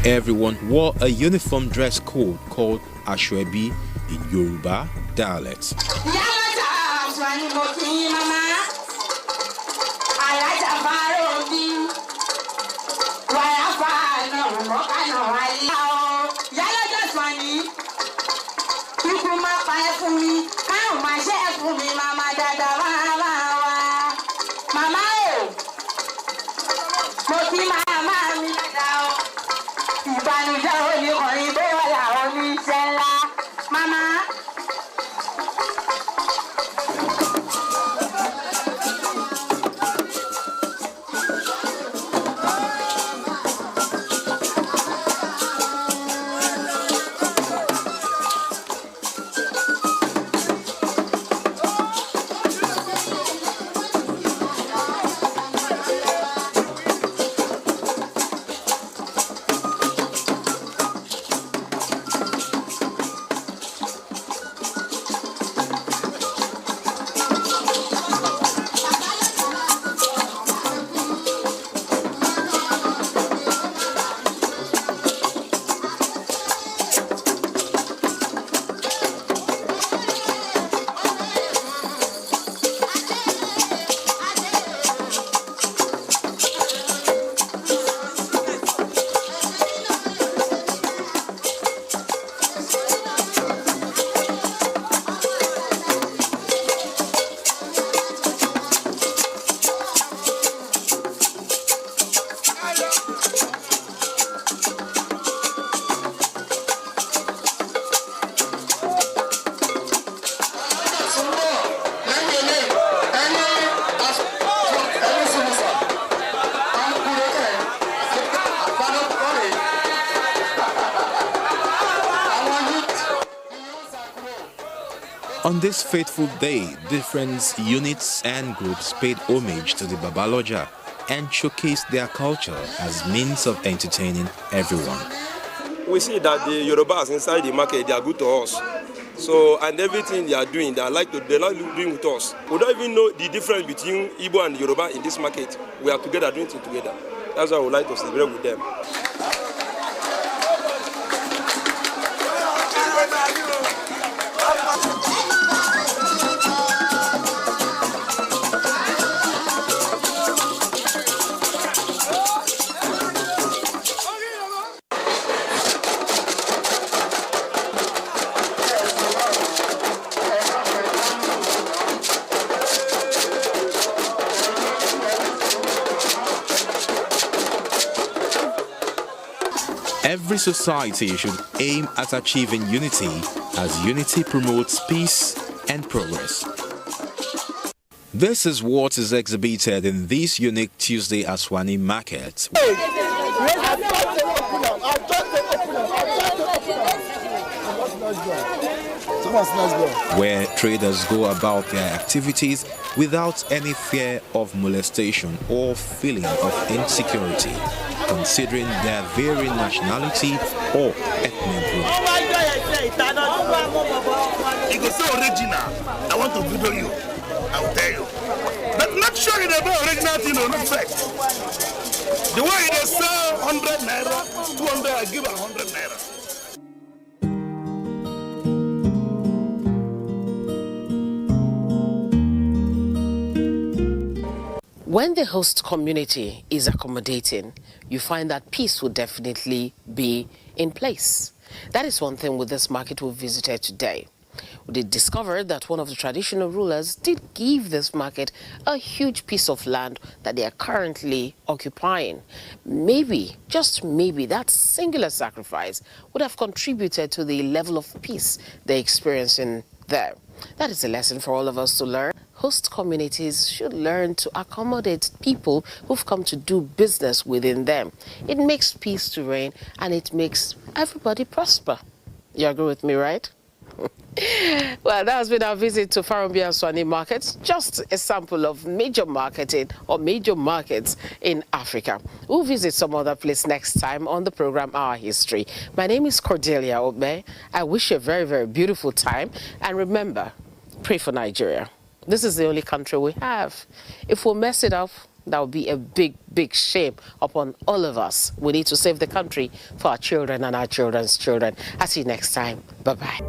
Everyone wore a uniform dress code called Ashwebi in Yoruba dialect. On this fateful day, different units and groups paid homage to the Babaloja and showcased their culture as means of entertaining everyone. We see that the Yorubas inside the market, they are good to us. So, and everything they are doing, they like doing with us. We don't even know the difference between Igbo and Yoruba in this market. We are together doing things together. That's why we like to celebrate with them. Every society should aim at achieving unity, as unity promotes peace and progress. This is what is exhibited in this unique Tuesday Aswani market, where traders go about their activities without any fear of molestation or feeling of insecurity, considering their varying nationality or ethnic group. It is so original. I want to video you. I will tell you. But not sure it's about original thing or not fact. The way they sell 100 naira, 200, I give 100 naira. When the host community is accommodating, you find that peace will definitely be in place. That is one thing with this market we visited today. They discovered that one of the traditional rulers did give this market a huge piece of land that they are currently occupying. Maybe, just maybe, that singular sacrifice would have contributed to the level of peace they're experiencing there. That is a lesson for all of us to learn. Host communities should learn to accommodate people who've come to do business within them. It makes peace to reign and it makes everybody prosper. You agree with me, right? Well, that has been our visit to Farumbi and Swani markets, just a sample of major marketing or major markets in Africa. We'll visit some other place next time on the program Our History. My name is Cordelia Obe. I wish you a very, very beautiful time. And remember, pray for Nigeria. This is the only country we have. If we mess it up, that would be a big, big shame upon all of us. We need to save the country for our children and our children's children. I'll see you next time. Bye-bye.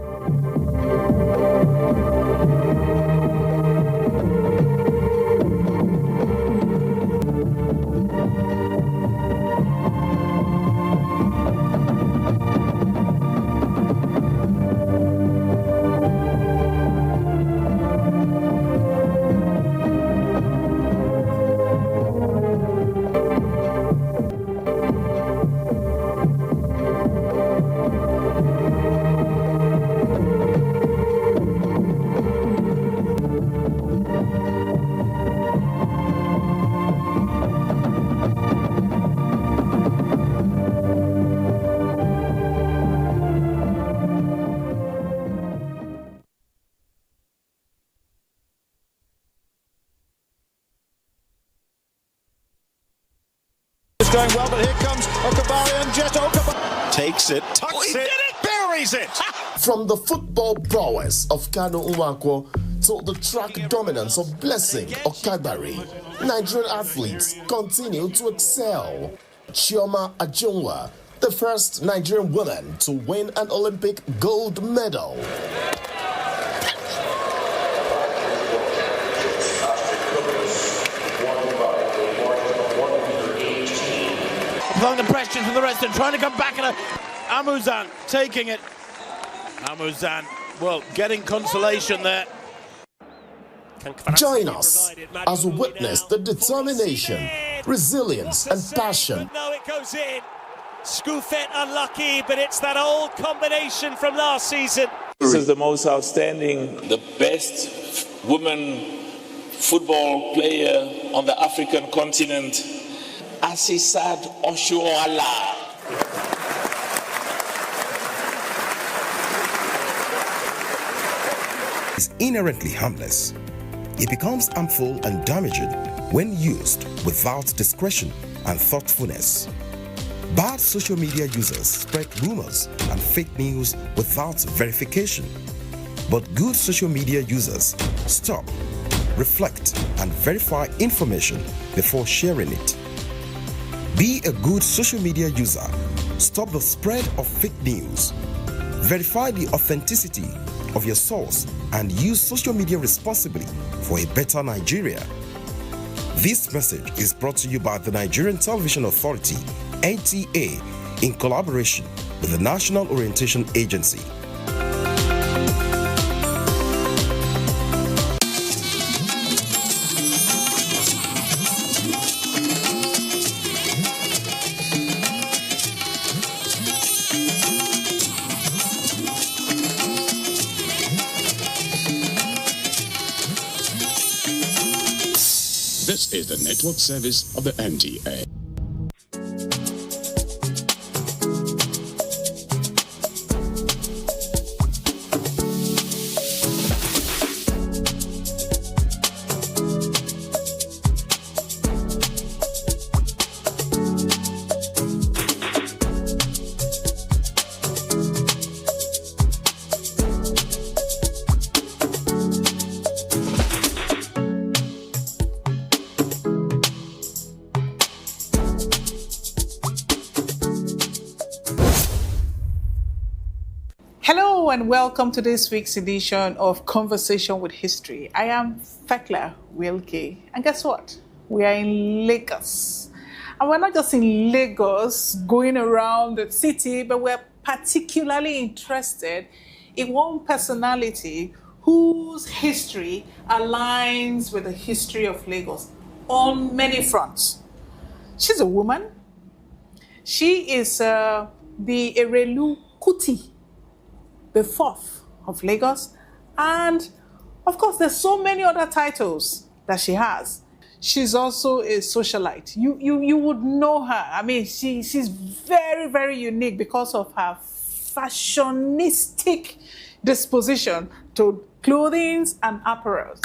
Going well, but here comes Okabari and Jet Okabari takes it, tucks it, buries it. From the football prowess of Kano Uwakwo to the track dominance of Blessing Okabari, Nigerian athletes continue to excel. Chioma Ajunwa, the first Nigerian woman to win an Olympic gold medal. Applying the pressure from the rest and trying to come back, and Amuzan taking it. Amuzan, well, getting consolation there. Join us as we witness the determination, resilience and passion. No, it goes in. Scoufet unlucky, but it's that old combination from last season. This is the most outstanding, the best woman football player on the African continent. Asisat Oshuala. Is inherently harmless. It becomes harmful and damaging when used without discretion and thoughtfulness. Bad social media users spread rumors and fake news without verification. But good social media users stop, reflect, and verify information before sharing it. Be a good social media user. Stop the spread of fake news. Verify the authenticity of your source and use social media responsibly for a better Nigeria. This message is brought to you by the Nigerian Television Authority, NTA, in collaboration with the National Orientation Agency. This is the network service of the NTA. Hello and welcome to this week's edition of Conversation with History. I am Thekla Wilke, and guess what? We are in Lagos. And we're not just in Lagos going around the city, but we're particularly interested one personality whose history aligns with the history of Lagos on many fronts. She's a woman. She is the Erelu Kuti, the fourth of Lagos. And of course, there's so many other titles that she has. She's also a socialite. You would know her. I mean, she's very, very unique because of her fashionistic disposition to clothing and apparels.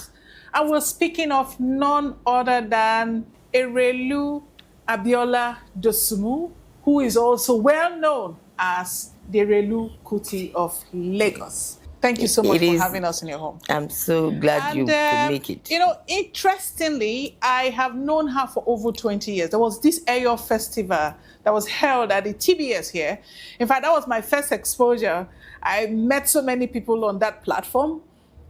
And we're speaking of none other than Erelu Abiola Dosumu, who is also well known as the Erelu Kuti of Lagos. Thank you so much for having us in your home. I'm so glad you could make it. You know, interestingly, I have known her for over 20 years. There was this Eyo festival that was held at the TBS here. In fact, that was my first exposure. I met so many people on that platform.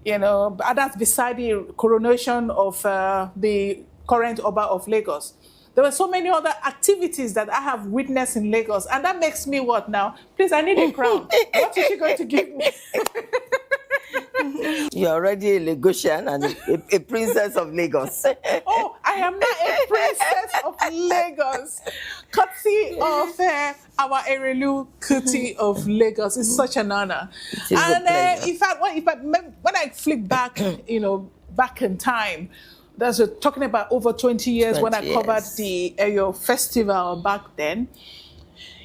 You know, that's beside the coronation of the current Oba of Lagos. There were so many other activities that I have witnessed in Lagos, and that makes me what now? Please, I need a crown. What is she going to give me? You're already a Lagosian and a princess of Lagos. Oh, I am now a princess of Lagos. Courtesy of our Erelu Kuti of Lagos. It's such an honor. And in fact, when I flick back, you know, back in time, that's talking about over 20 years when I covered the Eyo Festival back then.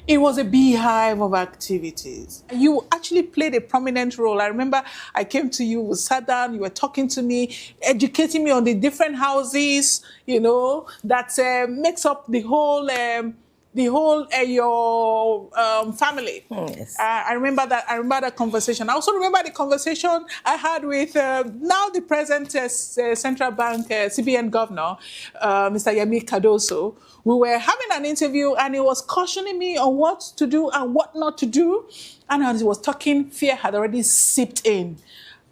It was a beehive of activities. You actually played a prominent role. I remember I came to you, we sat down, you were talking to me, educating me on the different houses, you know, that makes up the whole Eyo family. Yes. I remember that conversation. I also remember the conversation I had with now the present Central Bank CBN governor, Mr. Yemi Cardoso. We were having an interview and he was cautioning me on what to do and what not to do. And as he was talking, fear had already seeped in.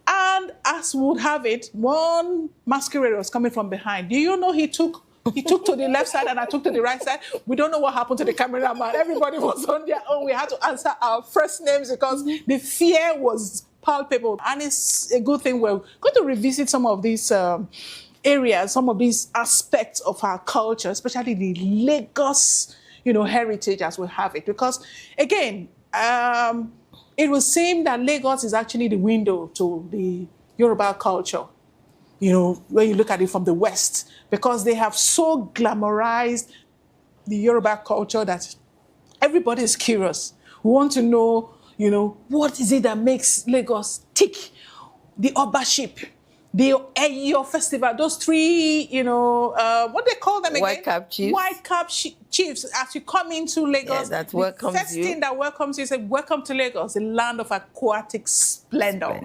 And as would have it, one masquerade was coming from behind. Do you know he took to the left side and I took to the right side? We don't know what happened to the cameraman. Everybody was on their own. We had to answer our first names because the fear was palpable. And it's a good thing we're going to revisit some of these areas, some of these aspects of our culture, especially the Lagos, you know, heritage as we have it. Because again, it would seem that Lagos is actually the window to the Yoruba culture, you know, when you look at it from the West, because they have so glamorized the Yoruba culture that everybody is curious. We want to know, you know, what is it that makes Lagos tick? The Obaship, the Eyo Festival, those three, you know, what they call them again? White Cap Chiefs. White Cap Chiefs. As you come into Lagos, that welcomes you. The first thing that welcomes you is, welcome to Lagos, the land of aquatic splendor.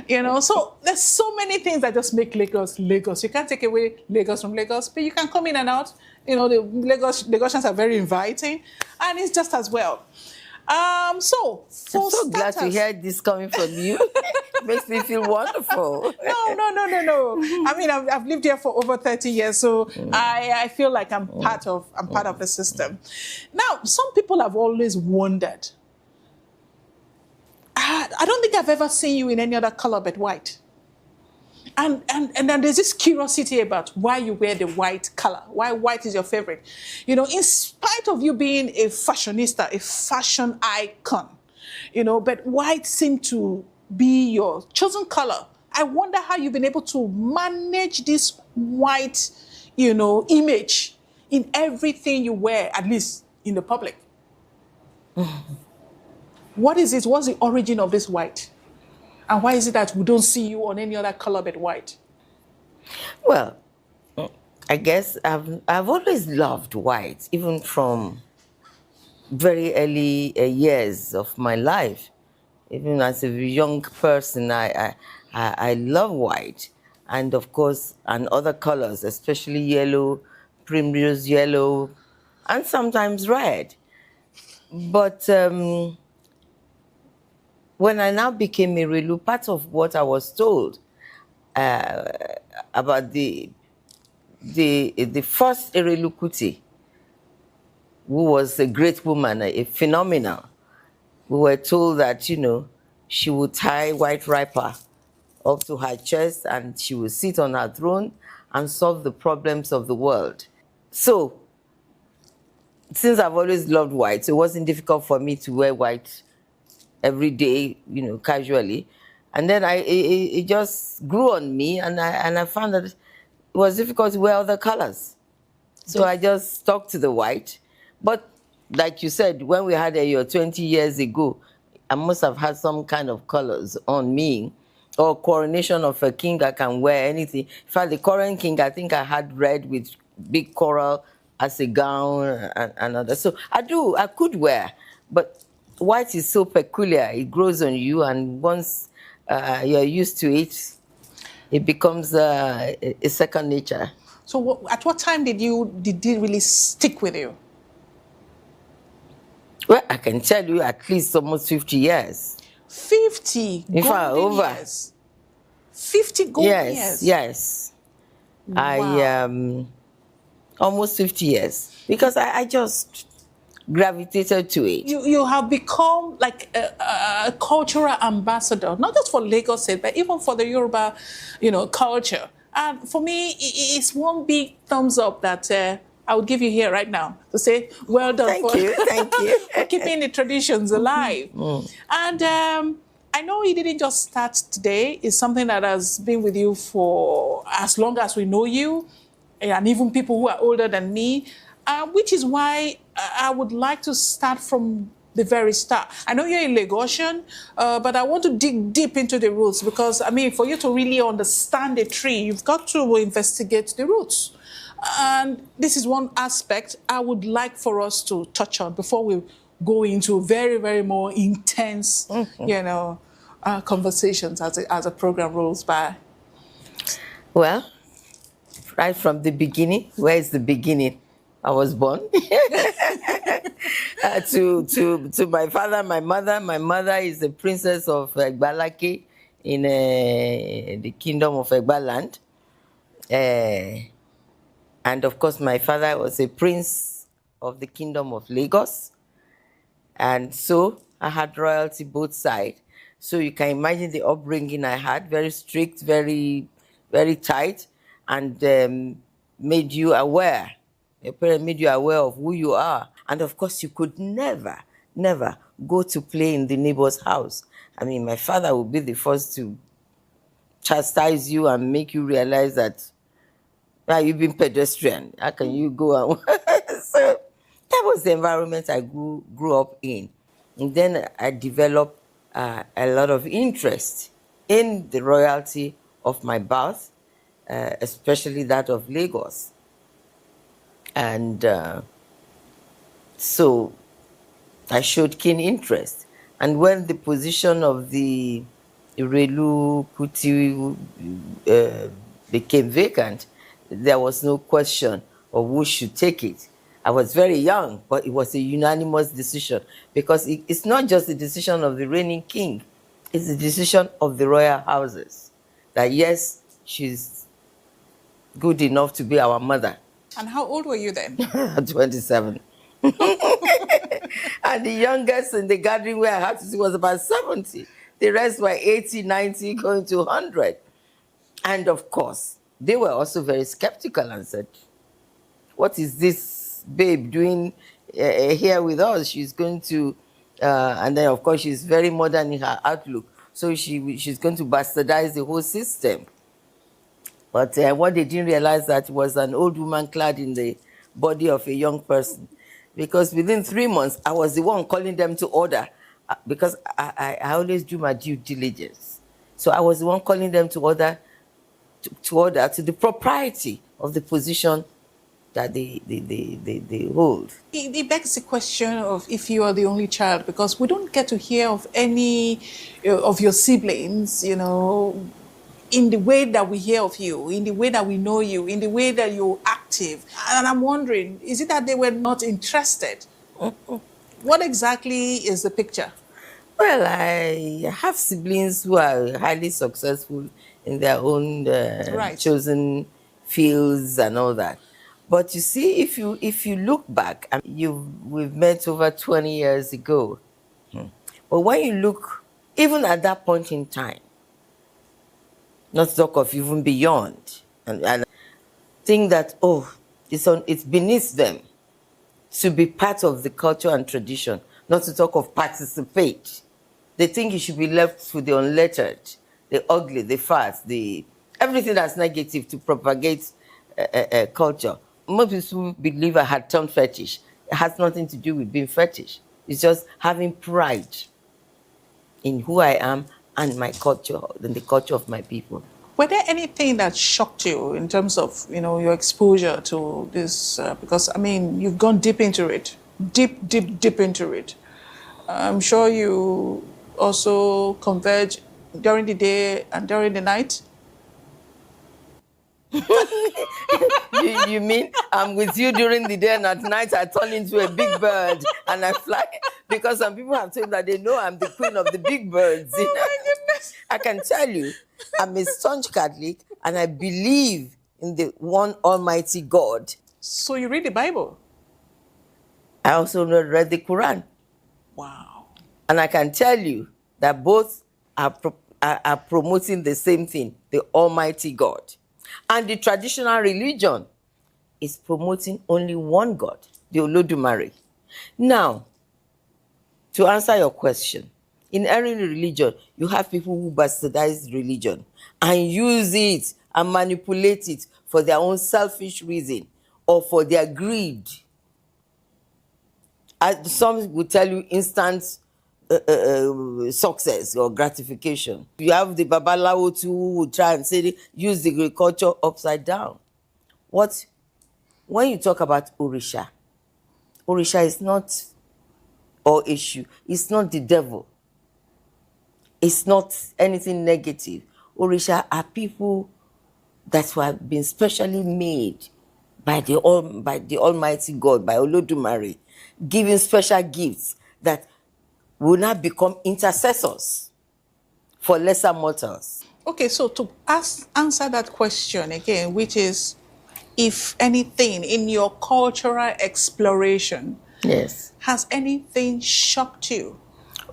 You know, so there's so many things that just make Lagos, Lagos. You can't take away Lagos from Lagos, but you can come in and out. You know, the Lagosians are very inviting, and it's just as well. I'm so glad to hear this coming from you. Makes me feel wonderful. No. I mean, I've lived here for over 30 years, so I feel like I'm part of the system. Now, some people have always wondered. I don't think I've ever seen you in any other color but white. And then there's this curiosity about why you wear the white color, why white is your favorite. You know, in spite of you being a fashionista, a fashion icon, you know, but white seemed to be your chosen color. I wonder how you've been able to manage this white, you know, image in everything you wear, at least in the public. What is it? What's the origin of this white? And why is it that we don't see you on any other color but white? Well, I guess I've always loved white, even from very early years of my life. Even as a young person, I love white. And of course, and other colors, especially yellow, primrose yellow, and sometimes red. But when I now became a Erelu, part of what I was told about the first Erelu Kuti, who was a great woman, a phenomenal, we were told that, you know, she would tie white wrapper up to her chest and she would sit on her throne and solve the problems of the world. So, since I've always loved white, so it wasn't difficult for me to wear white every day, casually. And then it just grew on me, and I found that it was difficult to wear other colors. So I just stuck to the white. But like you said, when we had your 20 years ago, I must have had some kind of colors on me. Or coronation of a king, I can wear anything. In fact, the current king, I think I had red with big coral as a gown and other. So I could wear, but white is so peculiar. It grows on you, and once you're used to it, it becomes a second nature. So at what time did it really stick with you? Well, I can tell you at least almost 50 years. 50 golden years. 50 golden years. Yes. Wow. Almost 50 years, because I just gravitated to it. You have become like a cultural ambassador, not just for Lagos State, but even for the Yoruba, culture. And for me, it's one big thumbs up that I would give you here right now to say, well done. Thank you. For keeping the traditions alive. And I know you didn't just start today. It's something that has been with you for as long as we know you, and even people who are older than me, which is why I would like to start from the very start. I know you're a Lagosian, but I want to dig deep into the roots because, for you to really understand a tree, you've got to investigate the roots. And this is one aspect I would like for us to touch on before we go into very, very more intense, conversations as a program rolls by. Well, right from the beginning, where is the beginning? I was born. To my father, my mother. My mother is the princess of Egbalake in the kingdom of Egbaland. And of course, my father was a prince of the kingdom of Lagos. And so I had royalty both sides. So you can imagine the upbringing I had, very strict, very, very tight, and made you aware. Your parents made you aware of who you are. And of course, you could never go to play in the neighbor's house. My father would be the first to chastise you and make you realize that you've been pedestrian. How can you go on? So that was the environment I grew up in. And then I developed a lot of interest in the royalty of my birth, especially that of Lagos. And so I showed keen interest. And when the position of the Irelu Kuti became vacant, there was no question of who should take it. I was very young, but it was a unanimous decision because it's not just the decision of the reigning king, it's the decision of the royal houses that yes, she's good enough to be our mother. And how old were you then? 27. And the youngest in the gathering where I had to see was about 70. The rest were 80, 90, going to 100. And of course, they were also very skeptical and said, what is this babe doing here with us? She's going to, and then of course, she's very modern in her outlook. So she's going to bastardize the whole system. But what they didn't realize that was an old woman clad in the body of a young person. Because within 3 months, I was the one calling them to order because I always do my due diligence. So I was the one calling them to order to the propriety of the position that they hold. It begs the question of if you are the only child, because we don't get to hear of any of your siblings, in the way that we hear of you, in the way that we know you, in the way that you're active. And I'm wondering, is it that they were not interested? What exactly is the picture? Well, I have siblings who are highly successful in their own chosen fields and all that. But you see, if you look back, we've met over 20 years ago. But when you look even at that point in time, not to talk of even beyond, and think that, oh, it's beneath them to be part of the culture and tradition, not to talk of participate. They think it should be left to the unlettered, the ugly, the fat, everything that's negative to propagate culture. Most people believe I had turned fetish. It has nothing to do with being fetish. It's just having pride in who I am and my culture, and the culture of my people. Were there anything that shocked you in terms of, your exposure to this? Because, I mean, you've gone deep into it, deep into it. I'm sure you also converge during the day and during the night. You mean I'm with you during the day and at night I turn into a big bird and I fly? Because some people have said that they know I'm the queen of the big birds. Oh my goodness. I can tell you, I'm a staunch Catholic and I believe in the one Almighty God. So you read the Bible? I also read the Quran. Wow. And I can tell you that both are promoting the same thing, the Almighty God. And the traditional religion is promoting only one God, the Olodumare. Now, to answer your question, in every religion, you have people who bastardize religion and use it and manipulate it for their own selfish reason or for their greed. Some will tell you instant success or gratification. You have the Babalawo too who will try and say, use the agriculture upside down. When you talk about Orisha is not or issue. It's not the devil. It's not anything negative. Orisha are people that have been specially made by the Almighty God, by Olodumare, giving special gifts that will now become intercessors for lesser mortals. Okay, so to answer that question again, which is, if anything, in your cultural exploration, yes, has anything shocked you?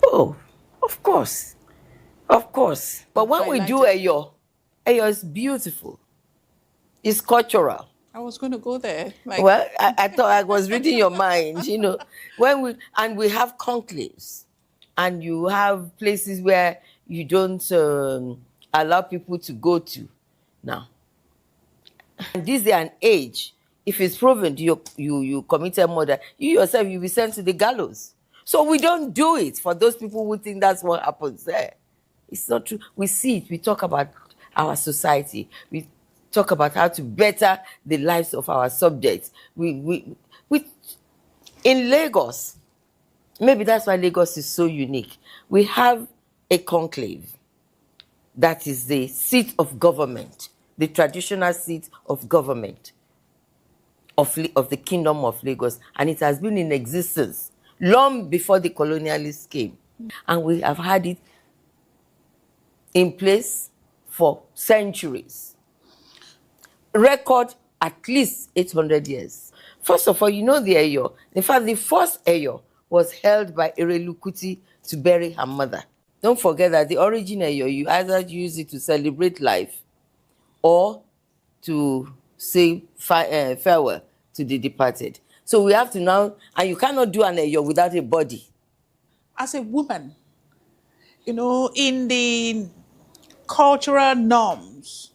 Oh, of course. Of course. But when we do Eyo is beautiful. It's cultural. I was going to go there. Well, I thought I was reading your mind, When we have conclaves, and you have places where you don't allow people to go to. Now, and this day and age, if it's proven you committed murder, you yourself, you'll be sent to the gallows. So we don't do it for those people who think that's what happens there. It's not true. We see it. We talk about our society. We talk about how to better the lives of our subjects. In Lagos, maybe that's why Lagos is so unique. We have a conclave that is the seat of government, the traditional seat of government of the Kingdom of Lagos, and it has been in existence long before the colonialists came. And we have had it in place for centuries. Record at least 800 years. First of all, the Eyo. In fact, the first Eyo was held by Erelu Kuti to bury her mother. Don't forget that the origin Eyo, you either use it to celebrate life or to say farewell to the departed. So we have to now, and you cannot do an Eyo without a body. As a woman, in the cultural norms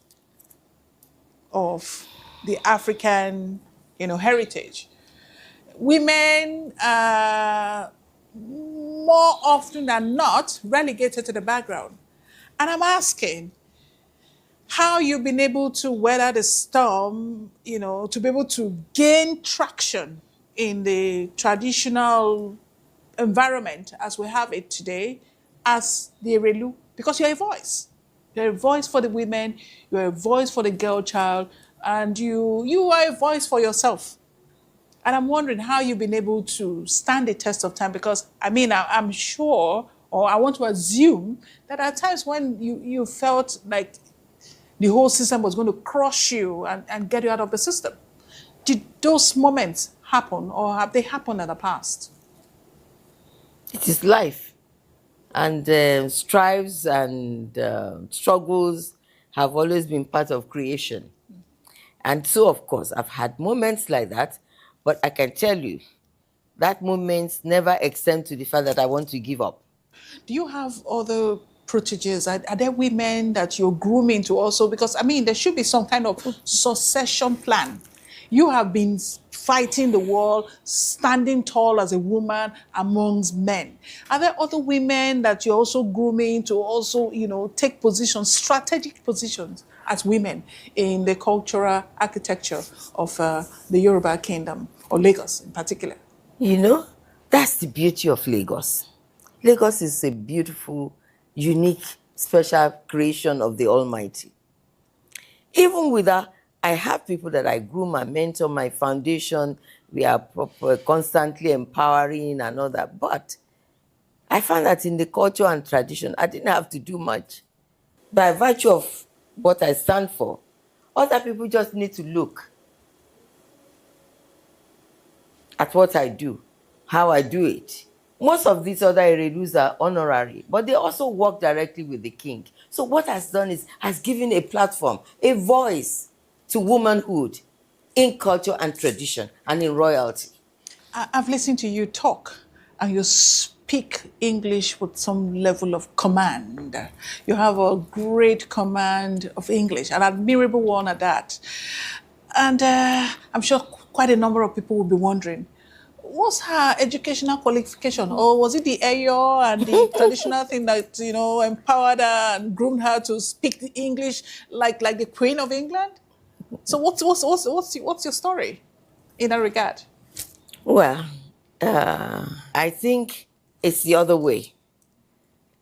of the African, heritage, women are more often than not relegated to the background. And I'm asking how you've been able to weather the storm, to be able to gain traction in the traditional environment as we have it today as the Erelu, because you're a voice. You're a voice for the women, you're a voice for the girl child, and you are a voice for yourself. And I'm wondering how you've been able to stand the test of time, because I'm sure, or I want to assume, that at times when you felt like the whole system was going to crush you and get you out of the system. Did those moments happen, or have they happened in the past? It is life. And strives and struggles have always been part of creation. And so, of course, I've had moments like that, but I can tell you, that moments never extend to the fact that I want to give up. Do you have other proteges? Are there women that you're grooming to also? Because, I mean, there should be some kind of succession plan. You have been fighting the war, standing tall as a woman amongst men. Are there other women that you're also grooming to also, take positions, strategic positions as women in the cultural architecture of the Yoruba kingdom, or Lagos in particular? That's the beauty of Lagos. Lagos is a beautiful, unique, special creation of the Almighty. Even with that, I have people that I groom and mentor, my foundation. We are constantly empowering and all that. But I found that in the culture and tradition, I didn't have to do much. By virtue of what I stand for, other people just need to look at what I do, how I do it. Most of these other Erelus are honorary, but they also work directly with the king. So what has done is, has given a platform, a voice to womanhood in culture and tradition and in royalty. I've listened to you talk, and you speak English with some level of command. You have a great command of English, an admirable one at that. And I'm sure quite a number of people will be wondering, what's her educational qualification? Or was it the Ayo and the traditional thing that, empowered her and groomed her to speak the English like the Queen of England? So what's your story in that regard? Well, I think it's the other way.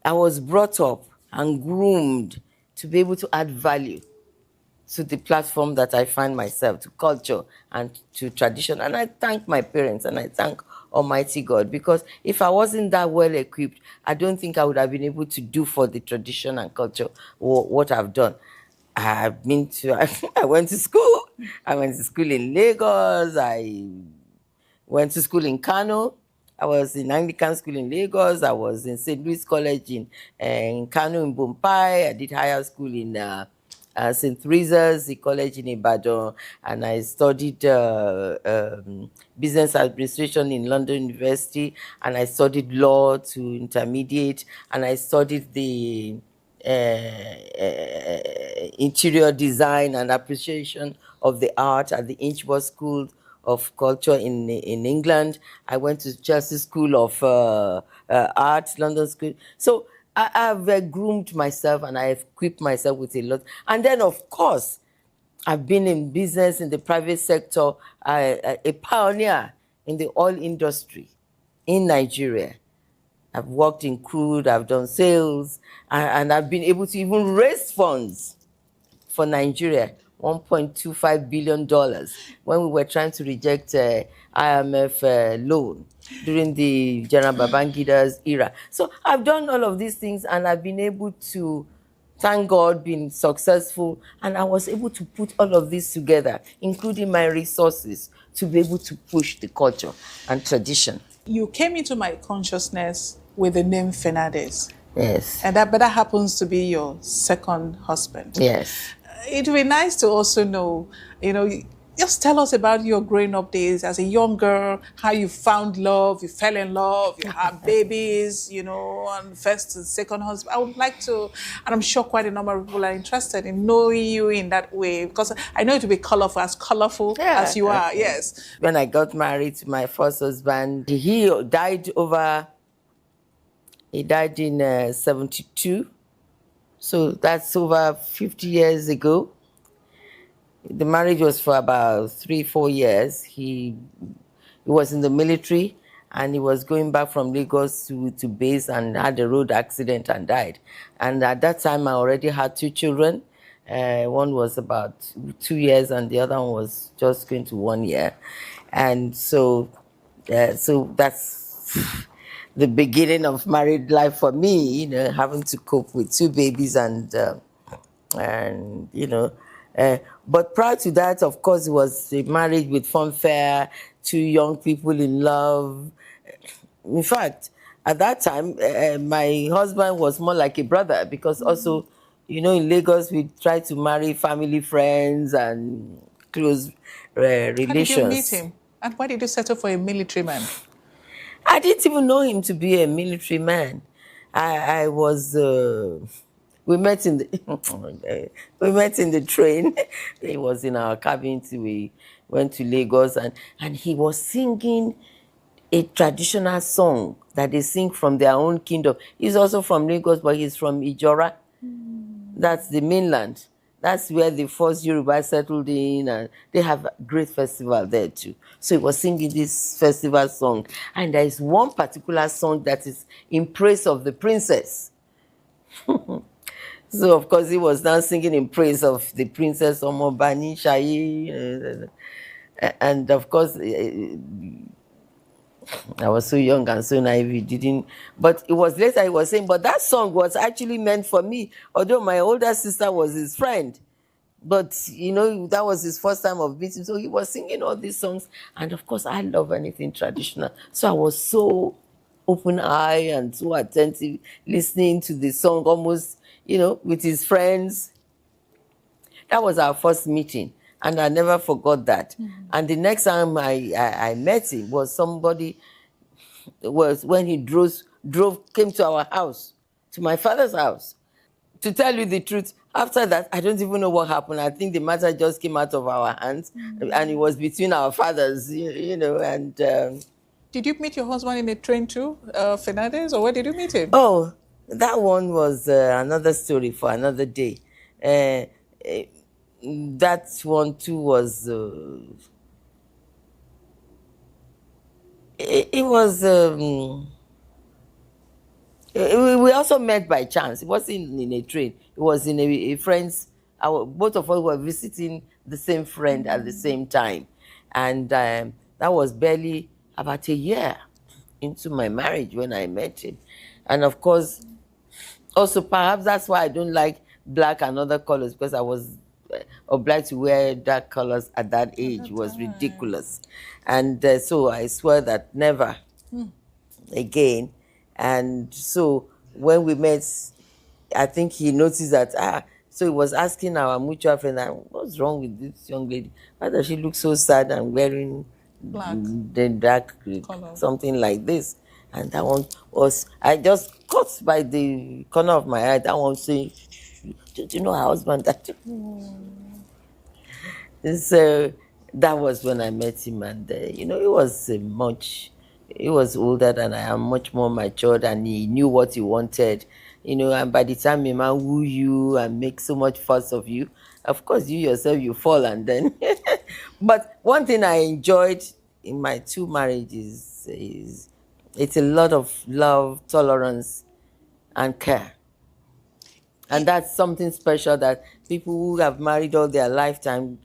I was brought up and groomed to be able to add value to the platform that I find myself, to culture and to tradition. And I thank my parents and I thank Almighty God, because if I wasn't that well equipped, I don't think I would have been able to do for the tradition and culture what I've done. I went to school. I went to school in Lagos. I went to school in Kano. I was in Anglican school in Lagos. I was in St. Louis College in Kano, in Bompai. I did higher school in St. Teresa's, the college in Ibadan, and I studied business administration in London University, and I studied law to intermediate, and I studied the interior design and appreciation of the art at the Inchworth School of Culture in England. I went to Chelsea School of Art, London School. So I've groomed myself and I've equipped myself with a lot. And then, of course, I've been in business in the private sector, a pioneer in the oil industry in Nigeria. I've worked in crude, I've done sales, and I've been able to even raise funds for Nigeria, $1.25 billion, when we were trying to reject IMF loan during the General Babangida's era. So I've done all of these things, and I've been able to, thank God, been successful, and I was able to put all of this together, including my resources, to be able to push the culture and tradition. You came into my consciousness with the name Fernandez. Yes. And that happens to be your second husband. Yes. It would be nice to also know, just tell us about your growing up days as a young girl, how you found love, you fell in love, you had babies, and first and second husband. I would like to, and I'm sure quite a number of people are interested in knowing you in that way, because I know it will be colorful as you are, yes. When I got married to my first husband, he died in 72. So that's over 50 years ago. The marriage was for about 3-4 years. He was in the military, and he was going back from Lagos to base and had a road accident and died. And at that time, I already had 2 children. One was about 2 years, and the other one was just going to 1 year. And so that's the beginning of married life for me, having to cope with 2 babies but prior to that, of course, it was a marriage with fanfare, 2 young people in love. In fact, at that time, my husband was more like a brother because also, you know, in Lagos, we try to marry family friends and close How did you meet relations. him? And why did you settle for a military man? I didn't even know him to be a military man. I was. We met in the we met in the train. He was in our cabin till we went to Lagos, and he was singing a traditional song that they sing from their own kingdom. He's also from Lagos, but he's from Ijora. That's the mainland. That's where the first Yoruba settled in, and they have a great festival there too. So he was singing this festival song, and there is one particular song that is in praise of the princess. So of course he was now singing in praise of the princess Omobani Shayi, and of course I was so young and so naive, he didn't. But it was later he was saying, but that song was actually meant for me, although my older sister was his friend. But, you know, that was his first time of meeting. So he was singing all these songs. And of course, I love anything traditional. So I was so open-eyed and so attentive, listening to the song almost, you know, with his friends. That was our first meeting. And I never forgot that. And the next time I met him was when he came to our house, to my father's house. To tell you the truth, after that, I don't even know what happened. I think the matter just came out of our hands, and it was between our fathers, you know, and... Did you meet your husband in a train too, Fernandez, or where did you meet him? Oh, that one was another story for another day. That one too was... it was... we also met by chance. It wasn't in a train. It was in a friend's... both of us were visiting the same friend at the same time. And that was barely about a year into my marriage when I met him. And of course, also perhaps that's why I don't like black and other colors, because I was obliged to wear dark colors at that age. It was ridiculous. And so I swear that never again. And so when we met, I think he noticed that, so he was asking our mutual friend, what's wrong with this young lady? Why does she look so sad and wearing black, the dark color, something like this? And that one was, I just caught by the corner of my eye, that one saying, do you know her husband? So that was when I met him, and you know, he was older than I am, much more matured, and he knew what he wanted, you know. And by the time a man woo you and make so much fuss of you, of course you yourself, you fall. And then but one thing I enjoyed in my two marriages is it's a lot of love, tolerance, and care. And that's something special that people who have married all their lifetime,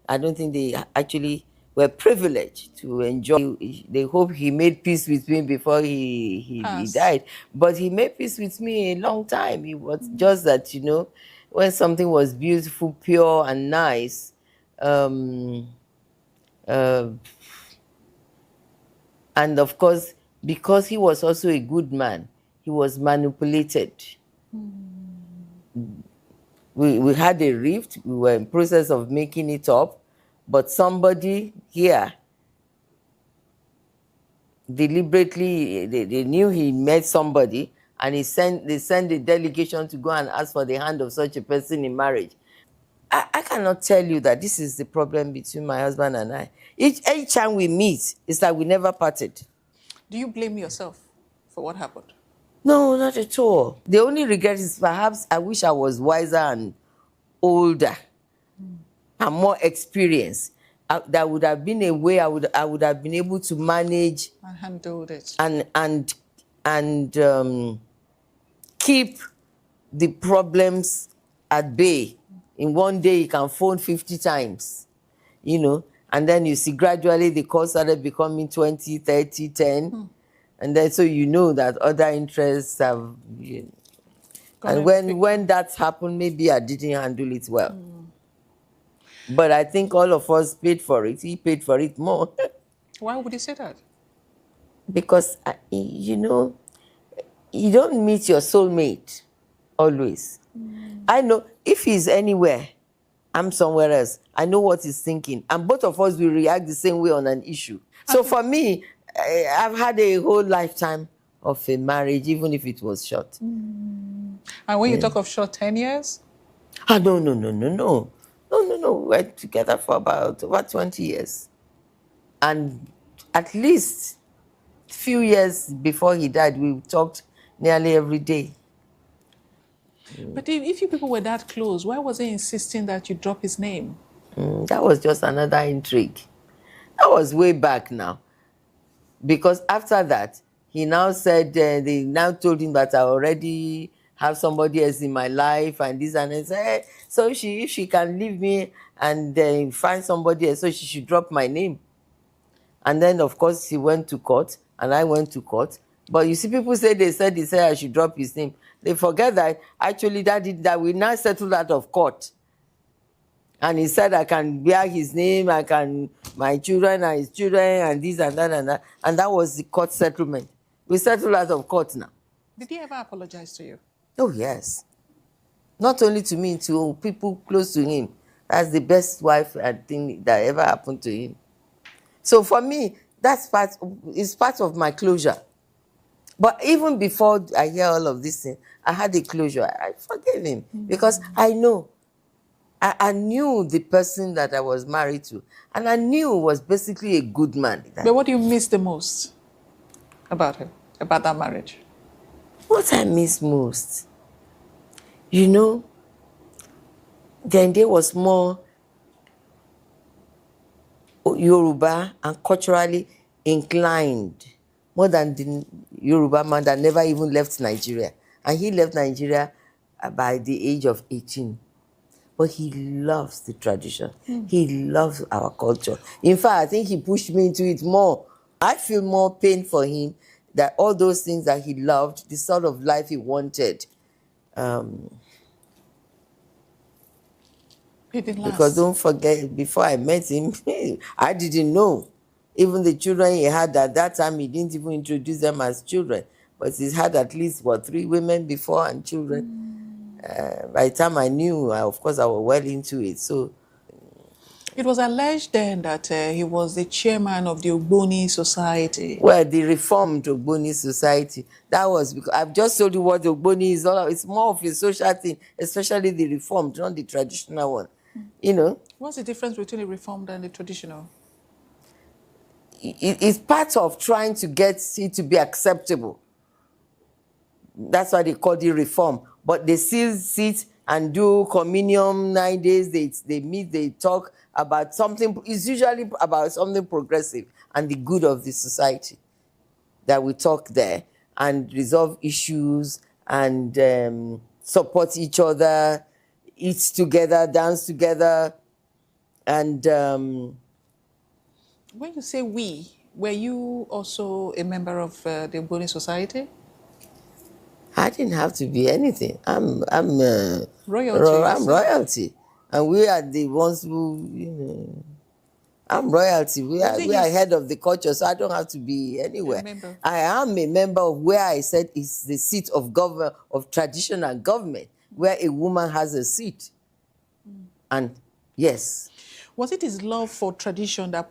I don't think they actually were privileged to enjoy. They hope he made peace with me before he died. But he made peace with me a long time. It was just that, you know, when something was beautiful, pure, and nice, and of course, because he was also a good man, he was manipulated. We had a rift. We were in process of making it up, but somebody here deliberately, they knew he met somebody, and they sent a delegation to go and ask for the hand of such a person in marriage. I cannot tell you that this is the problem between my husband and I. Each time we meet, it's like we never parted. Do you blame yourself for what happened? No, not at all. The only regret is perhaps I wish I was wiser and older and more experienced. That would have been a way I would have been able to manage and handle it and keep the problems at bay. In one day, you can phone 50 times, you know, and then you see gradually the calls started becoming 20, 30, 10. And then so you know that other interests have, you know, and when that happened, maybe I didn't handle it well. But I think all of us paid for it. He paid for it more. Why would you say that? Because, you know, you don't meet your soulmate always. I know if he's anywhere, I'm somewhere else. I know what he's thinking. And both of us will react the same way on an issue. So for me, I've had a whole lifetime of a marriage, even if it was short. And when you talk of short 10 years? No. No. We're together for about over 20 years. And at least a few years before he died, we talked nearly every day. But if you people were that close, why was he insisting that you drop his name? That was just another intrigue. That was way back now. Because after that, he now said, they now told him that I already have somebody else in my life and this and that. Hey, so if she can leave me and find somebody else, so she should drop my name. And then, of course, he went to court and I went to court. But you see, people say they said I should drop his name. They forget that actually that we now settled out of court. And he said I can bear his name, my children and his children and this and that and that. And that was the court settlement. We settled out of court now. Did he ever apologize to you? Oh, yes. Not only to me, to people close to him. That's the best wife I think that ever happened to him. So for me, it's part of my closure. But even before I hear all of this thing, I had a closure. I forgave him because I know. I knew the person that I was married to, and I knew was basically a good man. But what do you miss the most about him, about that marriage? What I miss most, then there was more Yoruba and culturally inclined, more than the Yoruba man that never even left Nigeria. And he left Nigeria by the age of 18. But he loves the tradition. He loves our culture. In fact, I think he pushed me into it more. I feel more pain for him that all those things that he loved, the sort of life he wanted. Because don't forget, before I met him, I didn't know. Even the children he had at that time, he didn't even introduce them as children. But he's had at least, 3 women before and children. By the time I knew, of course, I was well into it. So it was alleged then that he was the chairman of the Ogboni Society. Well, the reformed Ogboni Society. That was because I've just told you what the Ogboni is all about. It's more of a social thing, especially the reformed, not the traditional one. What's the difference between the reformed and the traditional? It's part of trying to get it to be acceptable. That's why they call it reform. But they still sit and do communion 9 days. They meet, they talk about something. It's usually about something progressive and the good of the society that we talk there and resolve issues and support each other, eat together, dance together. And when you say we, were you also a member of the Ogboni Society? I didn't have to be anything. I'm royalty. I'm royalty, and we are the ones who, I'm royalty. We are head of the culture, so I don't have to be anywhere. I am a member of where I said is the seat of government, of traditional government, where a woman has a seat. And yes. Was it his love for tradition that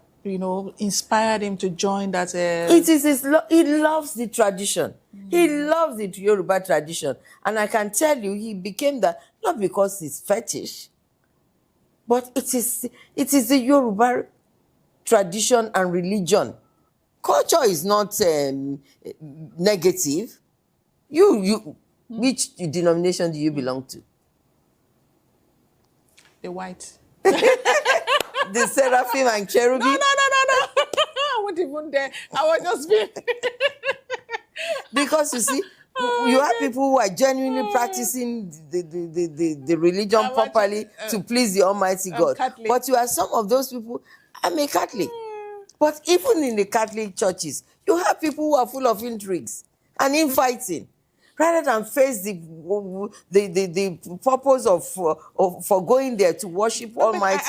inspired him to join that? It is he loves the tradition. He loves the Yoruba tradition. And I can tell you, he became that, not because it's fetish, but it is the Yoruba tradition and religion. Culture is not negative. Which denomination do you belong to? The white. The seraphim and cherubim? No. I won't even dare. I was just being... Because you see, you have people who are genuinely practicing the religion properly to please the Almighty God. Catholic. But you have some of those people. I'm a Catholic. But even in the Catholic churches, you have people who are full of intrigues and infighting. Rather than face the purpose of going there to worship Almighty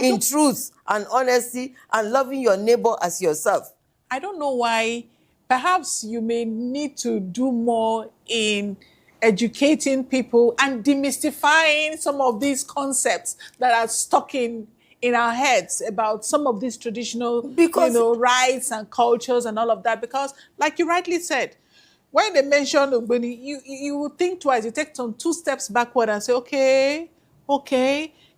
in truth and honesty and loving your neighbor as yourself. I don't know why perhaps you may need to do more in educating people and demystifying some of these concepts that are stuck in our heads about some of these traditional, rights and cultures and all of that. Because, like you rightly said, when they mention Ogboni, you will think twice. You take some 2 steps backward and say, okay, but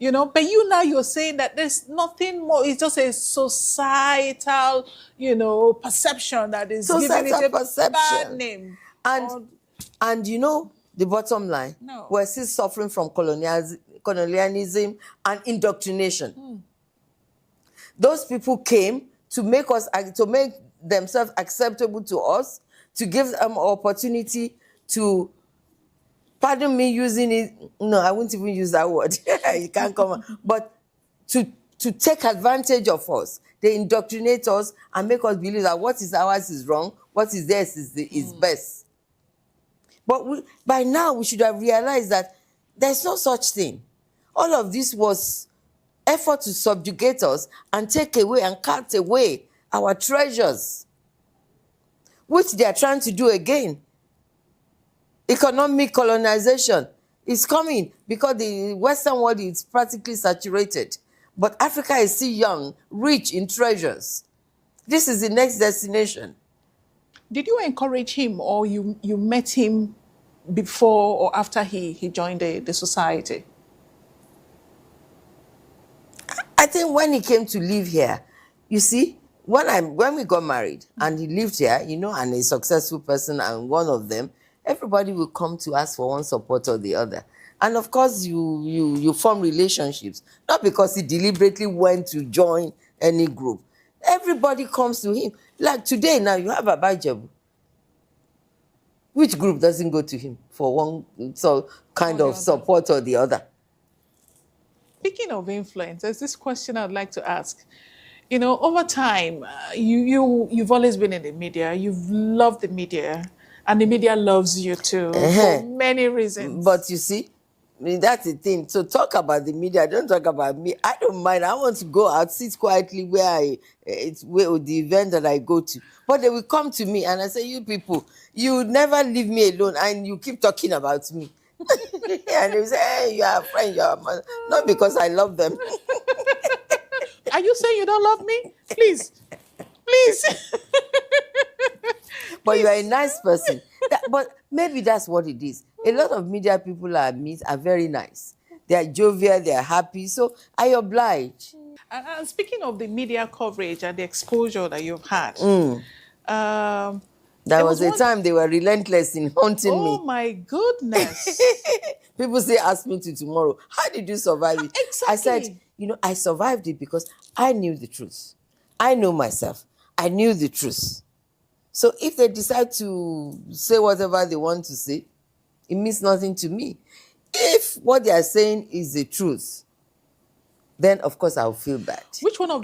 you're saying that there's nothing more. It's just a societal, perception that is giving it a bad name. And the bottom line, we're still suffering from colonialism and indoctrination. Those people came to make themselves acceptable to us, to give them opportunity to, pardon me using it, no, I won't even use that word. You can't come on. But to take advantage of us. They indoctrinate us and make us believe that what is ours is wrong, what is theirs is best. But by now, we should have realized that there's no such thing. All of this was effort to subjugate us and take away and cut away our treasures, which they are trying to do again. Economic colonization is coming because the Western world is practically saturated. But Africa is still young, rich in treasures. This is the next destination. Did you encourage him, or you met him before or after he joined the society? I think when he came to live here, you see, when we got married and he lived here, and a successful person and one of them, everybody will come to ask for one support or the other. And of course, you form relationships, not because he deliberately went to join any group. Everybody comes to him. Like today now, you have Abuja. Which group doesn't go to him for one kind of support or the other? Speaking of influence, there's this question I'd like to ask. Over time, you've always been in the media. You've loved the media, and the media loves you too for many reasons. But you see, that's the thing. So talk about the media. Don't talk about me. I don't mind. I want to go out, sit quietly where the event that I go to. But they will come to me and I say, you people, you never leave me alone and you keep talking about me. And they say, hey, you are a friend, you are a mother. Not because I love them. Are you saying you don't love me? Please. But you are a nice person. But maybe that's what it is. A lot of media people I meet are very nice. They are jovial, they are happy. So I oblige. And speaking of the media coverage and the exposure that you've had, there was a time they were relentless in haunting me. Oh my goodness. People say, ask me to tomorrow, how did you survive it? Exactly. I said, I survived it because I knew the truth. I know myself. I knew the truth. So if they decide to say whatever they want to say, it means nothing to me. If what they are saying is the truth, then of course I'll feel bad. Which one of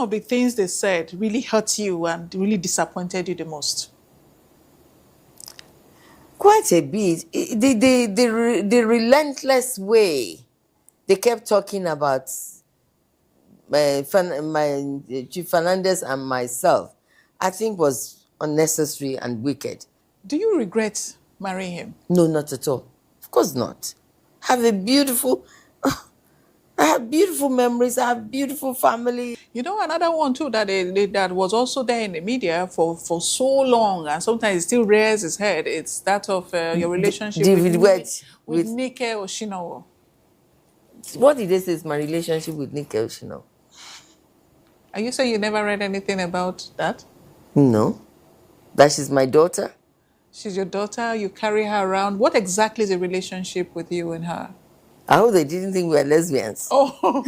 the things they said really hurt you and really disappointed you the most? Quite a bit. The relentless way they kept talking about my Chief Fernandez and myself, I think was unnecessary and wicked. Do you regret marrying him? No, not at all. Of course not. I have beautiful memories. I have beautiful family. Another one too that was also there in the media for so long, and sometimes it still rears its head. It's that of your relationship with Nike Oshinowo. What did they say is my relationship with Nike Oshinowo? Are you saying you never read anything about that? No. That she's my daughter? She's your daughter, you carry her around. What exactly is the relationship with you and her? I hope they didn't think we were lesbians. Oh.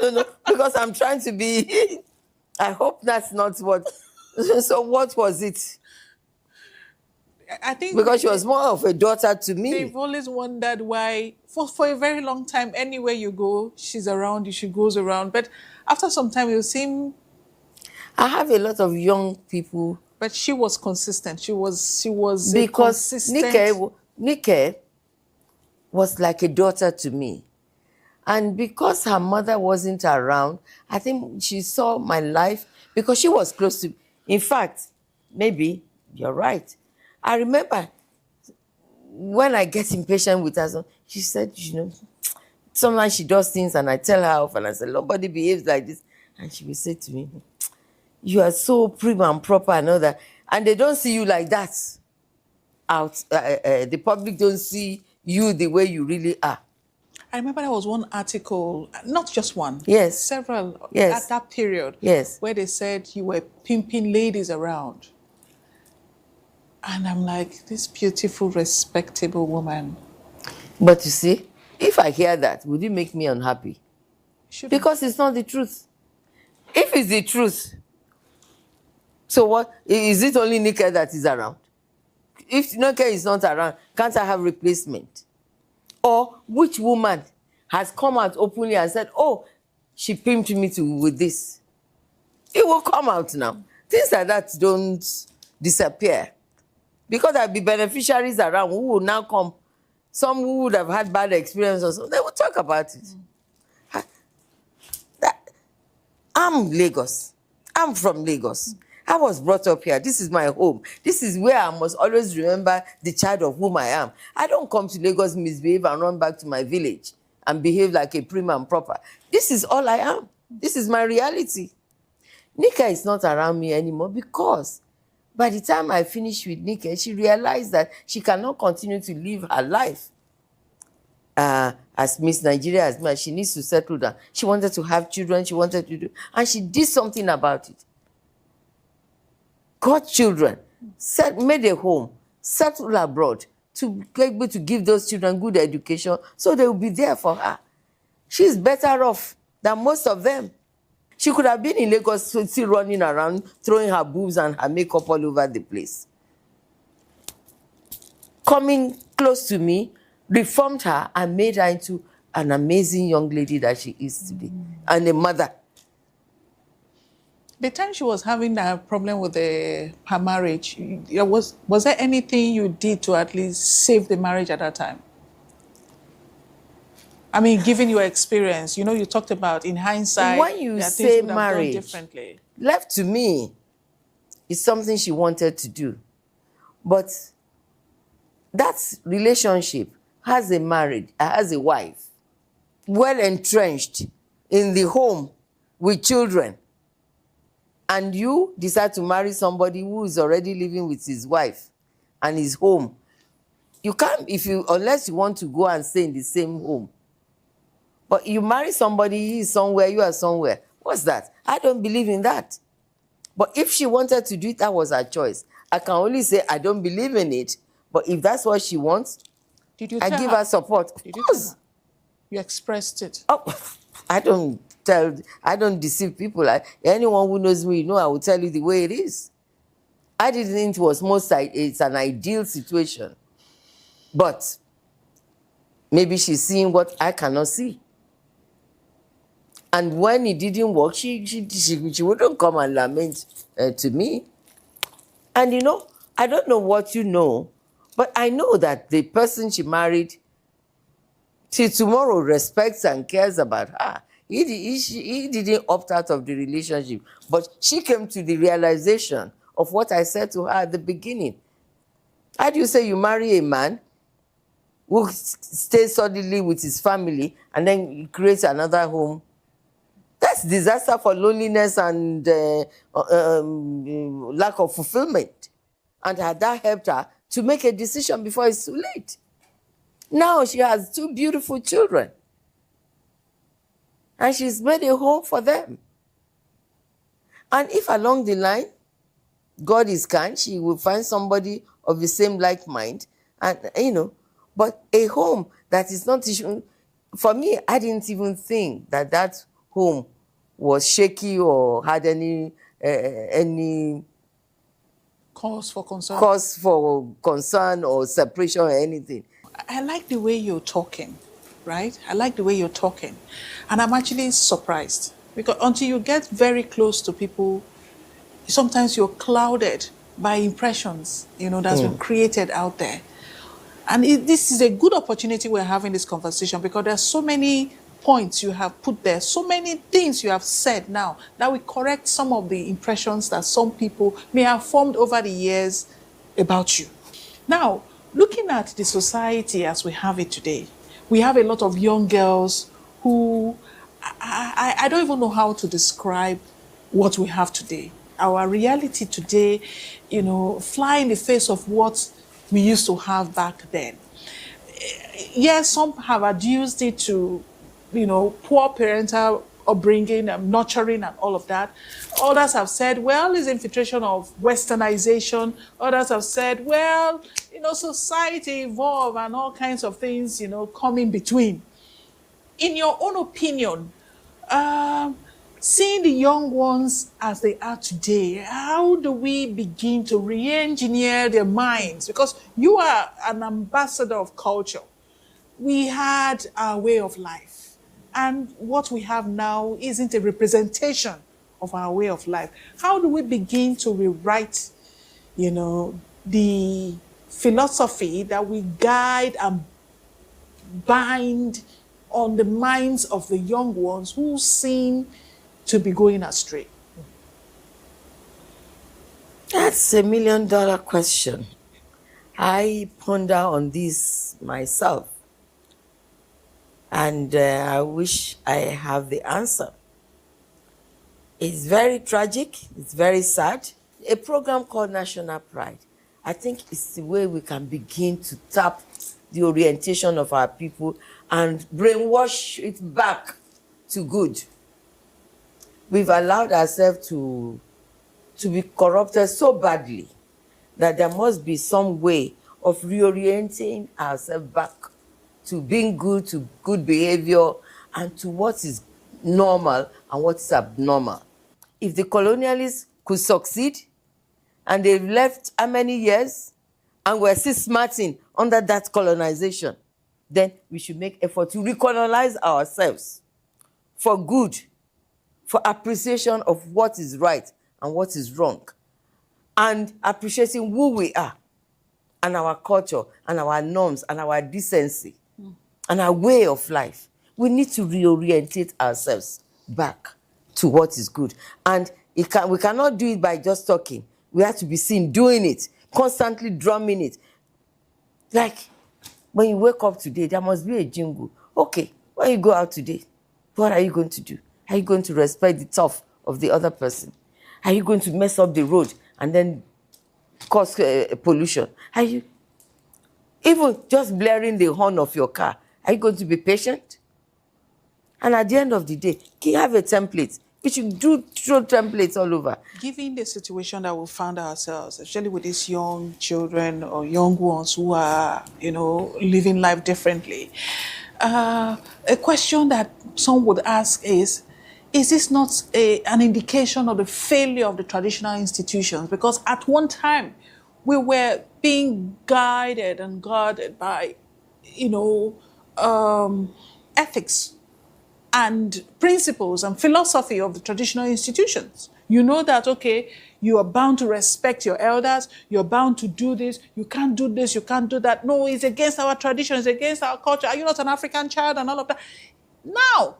No. Because I'm trying to be... I hope that's not what... So what was it? I think... Because she was more of a daughter to me. They've always wondered why, for a very long time, anywhere you go, she's around you, she goes around. But after some time, you seem... I have a lot of young people. But she was consistent. She was because consistent... Nike was like a daughter to me. And because her mother wasn't around, I think she saw my life, because she was close to... In fact, maybe you're right. I remember when I get impatient with her, she said, sometimes she does things and I tell her off and I say, nobody behaves like this. And she will say to me, you are so prim and proper and all that. And they don't see you like that out. The public don't see you the way you really are. I remember there was one article, not just one, yes, several yes, at that period, yes, where they said you were pimping ladies around. And I'm like, this beautiful, respectable woman. But you see, if I hear that, would it make me unhappy? Because it's not the truth. If it's the truth, so what? Is it only Nika that is around? If Nika is not around, can't I have replacement? Or which woman has come out openly and said, oh, she pimped me with this? It will come out now. Things like that don't disappear. Because there'll be beneficiaries around who will now come. Some who would have had bad experiences, so they will talk about it. I'm Lagos. I'm from Lagos. I was brought up here. This is my home. This is where I must always remember the child of whom I am. I don't come to Lagos, misbehave, and run back to my village and behave like a prim and proper. This is all I am. This is my reality. Nika is not around me anymore because by the time I finished with Nika, she realized that she cannot continue to live her life as Miss Nigeria, as much. She needs to settle down. She wanted to have children. She wanted to do, and she did something about it. Got children, made a home, settled abroad to be able to give those children good education so they will be there for her. She's better off than most of them. She could have been in Lagos still running around, throwing her boobs and her makeup all over the place. Coming close to me, reformed her and made her into an amazing young lady that she is today, and a mother. The time she was having a problem with her marriage, was there anything you did to at least save the marriage at that time? I mean, given your experience, you talked about in hindsight, when you say marriage, differently. Left to me, is something she wanted to do. But that relationship has a wife, well entrenched in the home with children. And you decide to marry somebody who is already living with his wife and his home. You can't, unless you want to go and stay in the same home. But you marry somebody, he is somewhere, you are somewhere. What's that? I don't believe in that. But if she wanted to do it, that was her choice. I can only say I don't believe in it. But if that's what she wants, I give her support. Of course. You expressed it. Oh, I don't deceive people. Anyone who knows me, I will tell you the way it is. I didn't think it's an ideal situation. But maybe she's seeing what I cannot see. And when it didn't work, she wouldn't come and lament to me. And I don't know what you know, but I know that the person she married till tomorrow respects and cares about her. He didn't opt out of the relationship, but she came to the realization of what I said to her at the beginning. How do you say you marry a man who stays suddenly with his family and then creates another home? That's disaster for loneliness and lack of fulfillment. And that helped her to make a decision before it's too late. Now she has 2 beautiful children. And she's made a home for them. And if along the line, God is kind, she will find somebody of the same like mind. And, but a home that is not, for me, I didn't even think that home was shaky or had any cause for concern or separation or anything. I like the way you're talking, right? I like the way you're talking. And I'm actually surprised because until you get very close to people, sometimes you're clouded by impressions, that's been created out there. And this is a good opportunity we're having this conversation because there's so many points you have put there, so many things you have said now that will correct some of the impressions that some people may have formed over the years about you. Now, looking at the society as we have it today, we have a lot of young girls who, I don't even know how to describe what we have today. Our reality today, you know, fly in the face of what we used to have back then. Yes, some have adduced it to, you know, poor parental upbringing and nurturing and all of that. Others have said, well, it's infiltration of westernization. Others have said, well, you know, society evolved and all kinds of things, you know, come in between. In your own opinion, seeing the young ones as they are today, how do we begin to re-engineer their minds? Because you are an ambassador of culture. We had our way of life, and what we have now isn't a representation of our way of life. How do we begin to rewrite, you know, the philosophy that we guide and bind on the minds of the young ones who seem to be going astray? That's $1 million question. I ponder on this myself, and I wish I have the answer. It's very tragic, it's very sad. A program called National Pride, I think it's the way we can begin to tap the orientation of our people and brainwash it back to good. We've allowed ourselves to be corrupted so badly that there must be some way of reorienting ourselves back to being good, to good behavior, and to what is normal and what is abnormal. If the colonialists could succeed, and they've left how many years, and we're still smarting under that colonization, then we should make effort to recolonize ourselves for good, for appreciation of what is right and what is wrong, and appreciating who we are, and our culture, and our norms, and our decency, and our way of life. We need to reorientate ourselves back to what is good. And we cannot do it by just talking. We have to be seen doing it, constantly drumming it. Like, when you wake up today, there must be a jingle. Okay, when you go out today, what are you going to do? Are you going to respect the turf of the other person? Are you going to mess up the road and then cause pollution? Are you, even just blaring the horn of your car, are you going to be patient? And at the end of the day, can you have a template? We should throw templates all over. Given the situation that we found ourselves, especially with these young children or young ones who are, you know, living life differently, a question that some would ask is this not an indication of the failure of the traditional institutions? Because at one time, we were being guided and guarded by, you know, ethics and principles and philosophy of the traditional institutions. You know that, okay, you are bound to respect your elders, you're bound to do this, you can't do this, you can't do that. No, it's against our tradition, it's against our culture. Are you not an African child and all of that? Now,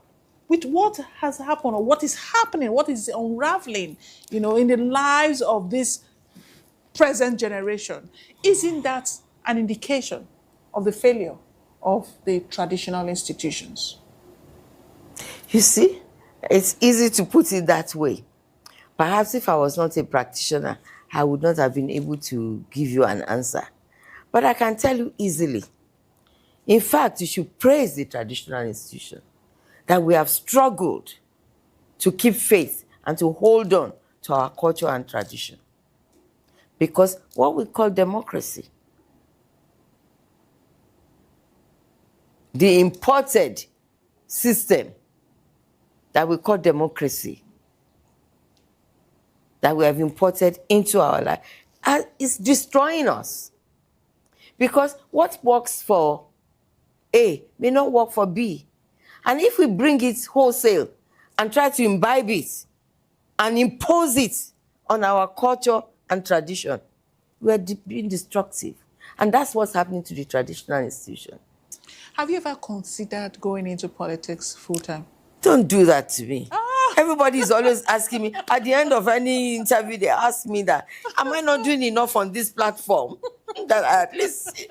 with what has happened or what is happening, what is unraveling, you know, in the lives of this present generation, isn't that an indication of the failure of the traditional institutions? You see, it's easy to put it that way. Perhaps if I was not a practitioner, I would not have been able to give you an answer. But I can tell you easily. In fact, you should praise the traditional institution, that we have struggled to keep faith and to hold on to our culture and tradition. Because what we call democracy, the imported system that we call democracy, that we have imported into our life, is destroying us. Because what works for A may not work for B. And if we bring it wholesale and try to imbibe it and impose it on our culture and tradition, we are being destructive. And that's what's happening to the traditional institution. Have you ever considered going into politics full-time? Don't do that to me. Everybody is always asking me, at the end of any interview, they ask me that, am I not doing enough on this platform? That at least...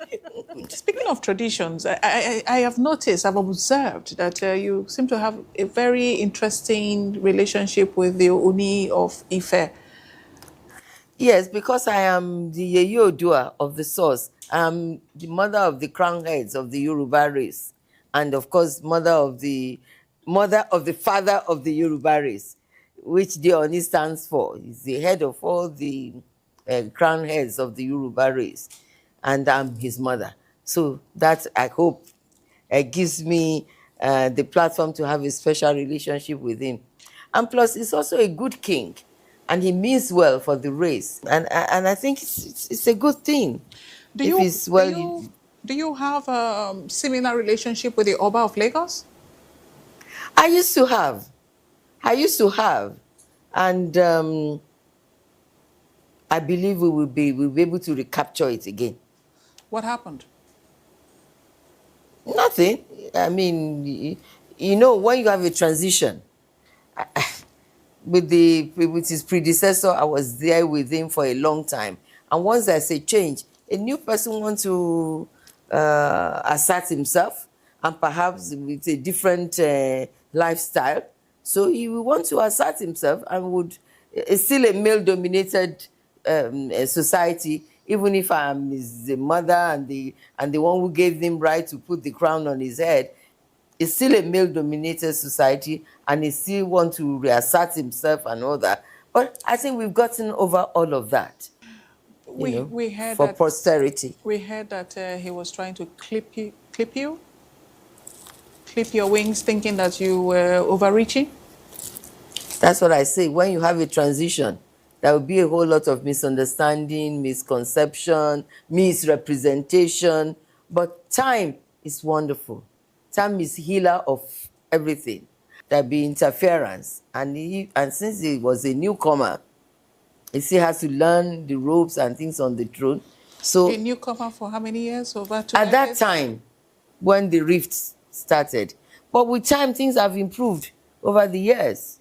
Speaking of traditions, I have noticed, I've observed that you seem to have a very interesting relationship with the Oni of Ife. Yes, because I am the Yeye Odua of the source. I'm the mother of the crown heads of the Yoruba race. And of course, mother of the father of the Yoruba race, which the Oni stands for. He's the head of all the crown heads of the Yoruba race. And I'm his mother. So that, I hope, gives me the platform to have a special relationship with him. And plus, he's also a good king. And he means well for the race. And I think it's a good thing. Do you have a similar relationship with the Oba of Lagos? I used to have. And I believe we'll be able to recapture it again. What happened? Nothing. I mean, you know, when you have a transition, with his predecessor, I was there with him for a long time. And once there's a change, a new person wants to assert himself, and perhaps with a different lifestyle. So he will want to assert himself, and it's still a male-dominated society, even if I'm the mother and the one who gave him right to put the crown on his head. It's still a male-dominated society, and he still wants to reassert himself and all that. But I think we've gotten over all of that. We heard for that, posterity. We heard that he was trying to clip your wings, thinking that you were overreaching. That's what I say. When you have a transition, there will be a whole lot of misunderstanding, misconception, misrepresentation. But time is wonderful. Time is healer of everything. There'll be interference. And since he was a newcomer, he still has to learn the ropes and things on the throne. So a newcomer for how many years? Over 2 at that time, when the rift started. But with time, things have improved over the years.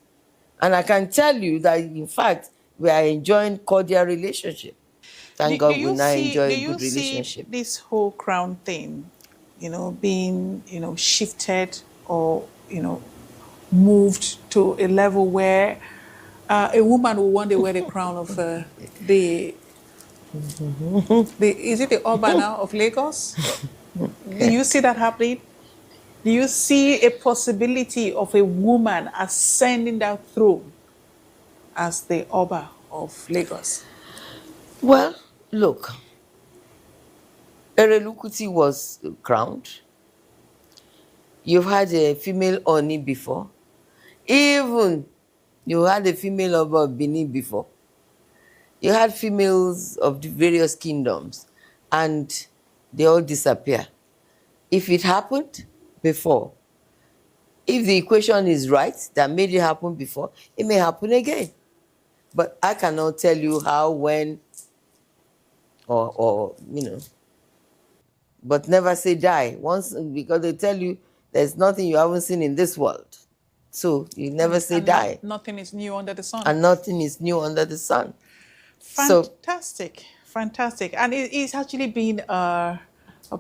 And I can tell you that, in fact, we are enjoying cordial relationship. Thank God we now enjoy a good relationship. See this whole crown thing, being, shifted or, moved to a level where a woman will one day wear the crown of is it the Oba now of Lagos? Do you see that happening? Do you see a possibility of a woman ascending that throne as the Oba of Lagos? Well, look, Erelukuti was crowned. You've had a female Oni before. Even you had a female of Benin before. You had females of the various kingdoms, and they all disappear. If it happened before, if the equation is right, that made it happen before, it may happen again. But I cannot tell you how, when, or but never say die. Once, because they tell you there's nothing you haven't seen in this world. So you never say die. Nothing is new under the sun. And nothing is new under the sun. Fantastic, fantastic. And it's actually been a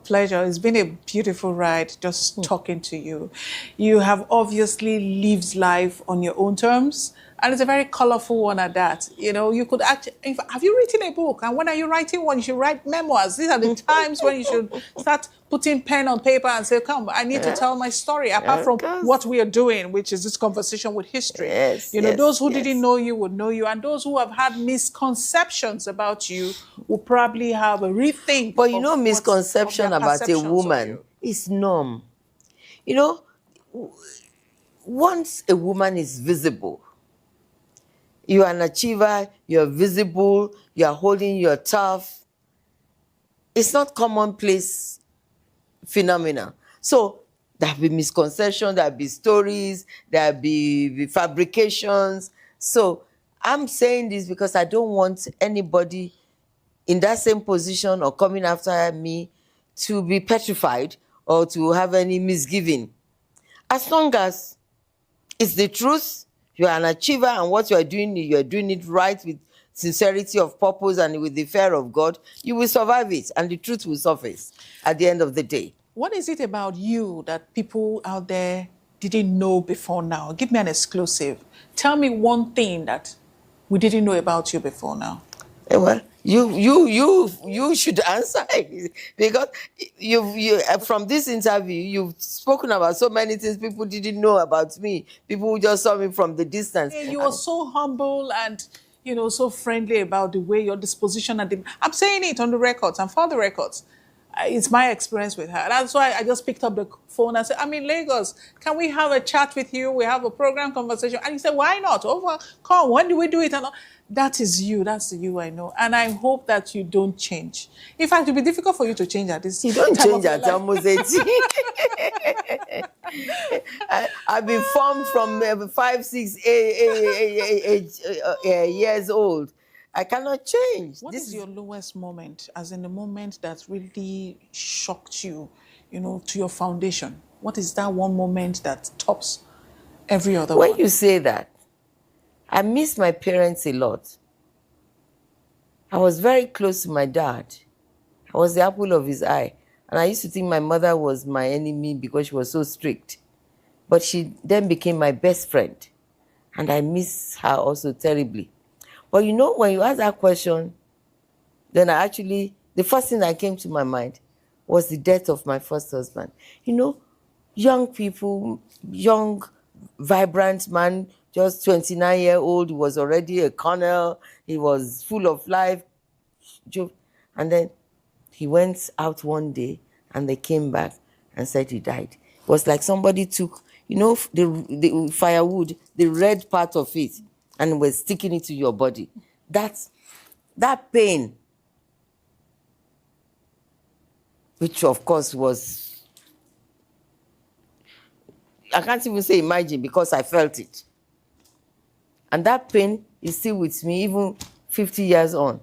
pleasure. It's been a beautiful ride just talking to you. You have obviously lived life on your own terms, and it's a very colorful one at that. You could actually, have you written a book? And when are you writing one? You should write memoirs. These are the times when you should start putting pen on paper and say, come, I need to tell my story, apart from what we are doing, which is this conversation with history. Those who didn't know you would know you, and those who have had misconceptions about you will probably have a rethink. But misconception about a woman is norm. Once a woman is visible, you are an achiever, you're visible, you're holding your turf. It's not commonplace phenomena. So there'll be misconceptions, there'll be stories, there'll be fabrications. So I'm saying this because I don't want anybody in that same position or coming after me to be petrified or to have any misgiving. As long as it's the truth, you are an achiever, and what you are doing it right with sincerity of purpose and with the fear of God, you will survive it, and the truth will surface at the end of the day. What is it about you that people out there didn't know before now? Give me an exclusive. Tell me one thing that we didn't know about you before now. Well, you should answer because you from this interview you've spoken about so many things people didn't know about me. People who just saw me from the distance. You are so humble and so friendly about the way your disposition and I'm saying it on the records and for the records. It's my experience with her. That's why I just picked up the phone and said, I'm in Lagos. Can we have a chat with you? We have a program conversation. And he said, why not? Come, when do we do it? And that is you. That's the you I know. And I hope that you don't change. In fact, it will be difficult for you to change at this time. You don't change at almost 80. I've been formed from 5, 6 years old. I cannot change. What is your lowest moment, as in the moment that really shocked you, to your foundation? What is that one moment that tops every other one? When you say that, I miss my parents a lot. I was very close to my dad. I was the apple of his eye. And I used to think my mother was my enemy because she was so strict. But she then became my best friend. And I miss her also terribly. But when you ask that question, then the first thing that came to my mind was the death of my first husband. Young people, young, vibrant man, just 29-year-old, he was already a colonel, he was full of life. And then he went out one day and they came back and said he died. It was like somebody took, the firewood, the red part of it, and was sticking it to your body. That pain, which of course was, I can't even say imagine because I felt it. And that pain is still with me even 50 years on.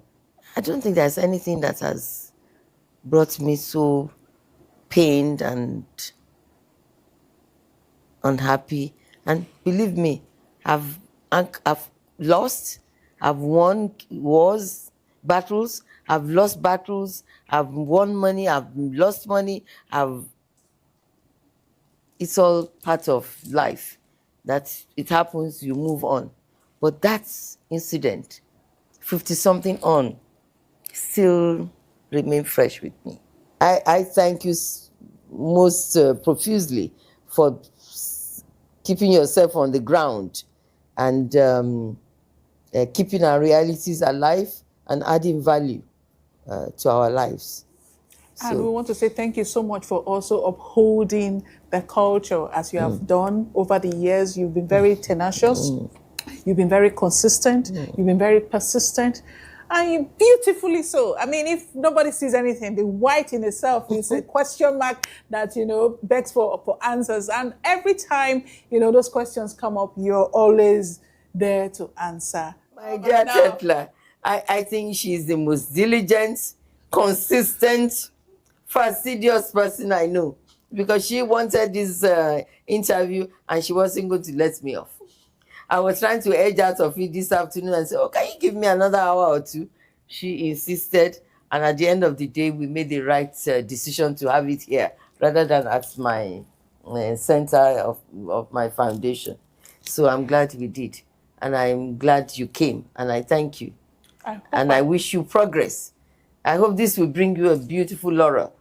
I don't think there's anything that has brought me so pained and unhappy. And believe me, I've lost, I've won wars, battles, I've lost battles, I've won money, I've lost money, it's all part of life. That it happens, you move on. But that incident, 50-something on, still remain fresh with me. I thank you most profusely for keeping yourself on the ground and keeping our realities alive and adding value to our lives. And we want to say thank you so much for also upholding the culture as you have done over the years. You've been very tenacious, you've been very consistent, you've been very persistent, and you beautifully so. I mean, if nobody sees anything, the white in itself is a question mark that, begs for answers. And every time, those questions come up, you're always there to answer. My dear Tetla, I think she's the most diligent, consistent, fastidious person I know, because she wanted this interview and she wasn't going to let me off. I was trying to edge out of it this afternoon and say, can you give me another hour or two? She insisted, and at the end of the day, we made the right decision to have it here rather than at my center of my foundation. So I'm glad we did, and I'm glad you came, and I thank you. I wish you progress. I hope this will bring you a beautiful laurel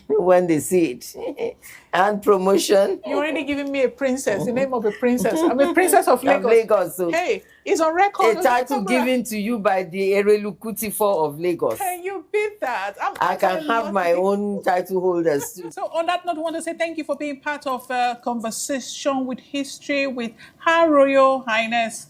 when they see it. And promotion. You're already giving me a princess, the name of a princess. I'm a princess of Lagos. So hey, it's on record. A title given to you by the Erelu Kutifo of Lagos. Can you beat that? I can have my own title holders too. So on that note, I want to say thank you for being part of Conversation with History with Her Royal Highness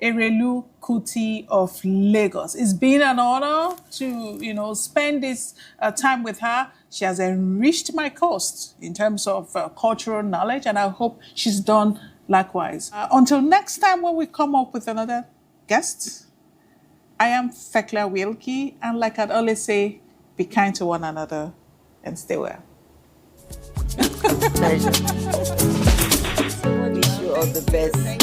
Erelu Kuti of Lagos. It's been an honor to, spend this time with her. She has enriched my course in terms of cultural knowledge, and I hope she's done likewise. Until next time when we come up with another guest, I am Fekla Wilkie, and like I'd always say, be kind to one another and stay well. pleasure. I wish you all the best.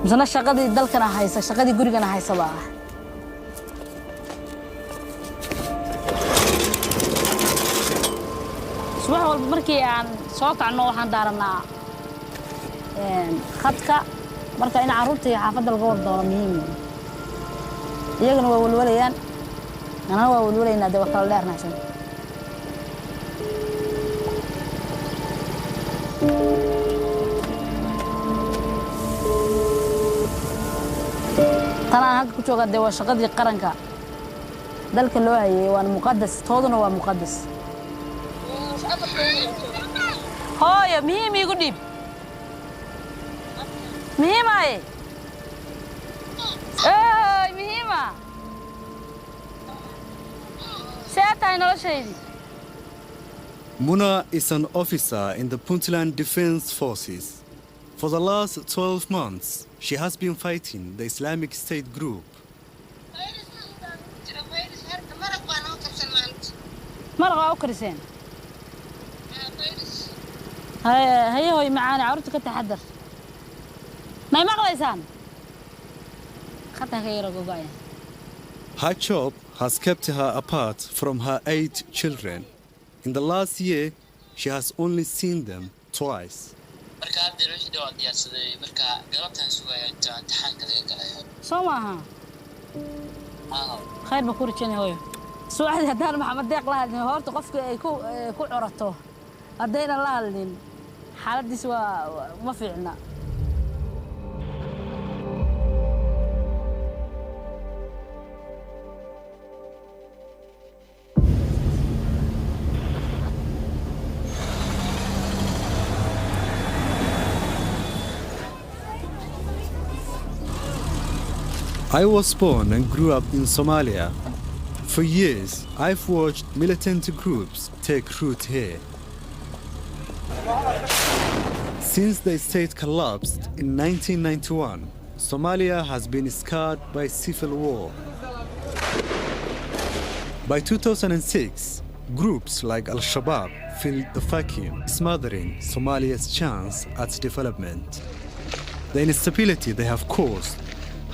misna shaqadii dalkana haysa shaqadii gurigana haysa baa subax walba markii aan soo kacno waxaan daaranaa khadka marka in caruurta iyo xaafadda laga war doono muhiim iyagana waa walwalayaan anana waa walwalaynaa dee wax kala dheernaysan tanaan halka ku jooga dee waa shaqadii qaranka dalka loo hayay waana muqadas tooduna waa muqadas hooyo muhiim iigu dhiib muhiimaye muhiima see tahay noloshaydii Muna is an officer in the Puntland Defense Forces. For the last 12 months, she has been fighting the Islamic State group. مرقة أكرسين هي هو معانا عرفتك التحدث ما يمغلى إنسان خطها غير قوقايا. Her job has kept her apart from her 8 children. In the last year, she has only seen them twice. سوماها خير بكور تشيني هوي سؤال هدان محمد ديق لها هورت قفك كو عرته هدينا الله لين حالتي سوا ما فيعنا I was born and grew up in Somalia. For years, I've watched militant groups take root here. Since the state collapsed in 1991, Somalia has been scarred by civil war. By 2006, groups like Al-Shabaab filled the vacuum, smothering Somalia's chance at development. The instability they have caused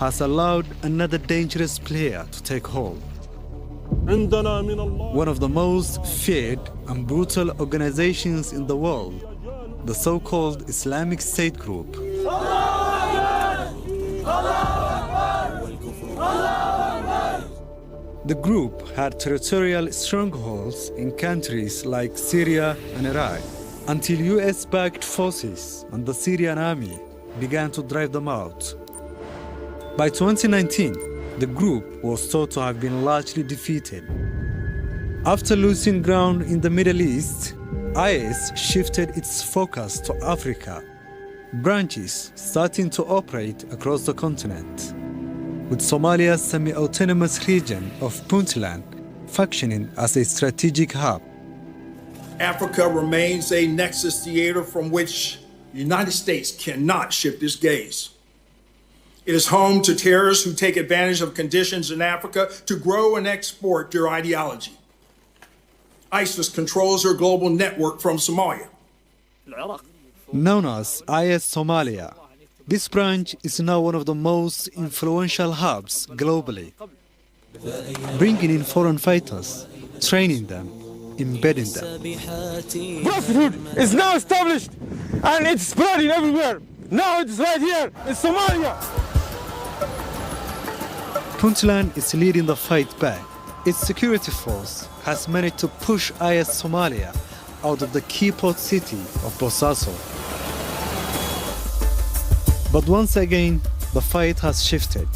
has allowed another dangerous player to take hold. One of the most feared and brutal organizations in the world, the so-called Islamic State group. The group had territorial strongholds in countries like Syria and Iraq, until US-backed forces and the Syrian army began to drive them out. By 2019, the group was thought to have been largely defeated. After losing ground in the Middle East, IS shifted its focus to Africa, branches starting to operate across the continent, with Somalia's semi-autonomous region of Puntland functioning as a strategic hub. Africa remains a nexus theater from which the United States cannot shift its gaze. It is home to terrorists who take advantage of conditions in Africa to grow and export their ideology. ISIS controls their global network from Somalia. Known as IS Somalia, this branch is now one of the most influential hubs globally, bringing in foreign fighters, training them, embedding them. Prophethood is now established and it's spreading everywhere. Now it's right here in Somalia. Puntland is leading the fight back. Its security force has managed to push IS Somalia out of the key port city of Bosaso. But once again, the fight has shifted.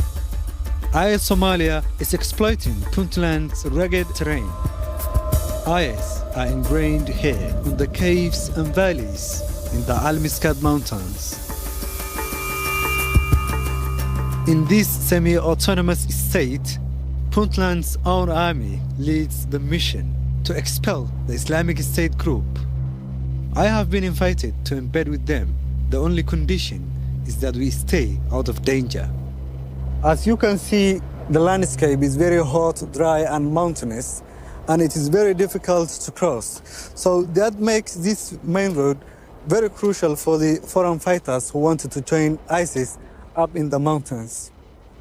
IS Somalia is exploiting Puntland's rugged terrain. IS are ingrained here in the caves and valleys in the Al-Miskad Mountains. In this semi-autonomous state, Puntland's own army leads the mission to expel the Islamic State group. I have been invited to embed with them. The only condition is that we stay out of danger. As you can see, the landscape is very hot, dry, and mountainous, and it is very difficult to cross. So that makes this main road very crucial for the foreign fighters who wanted to join ISIS up in the mountains.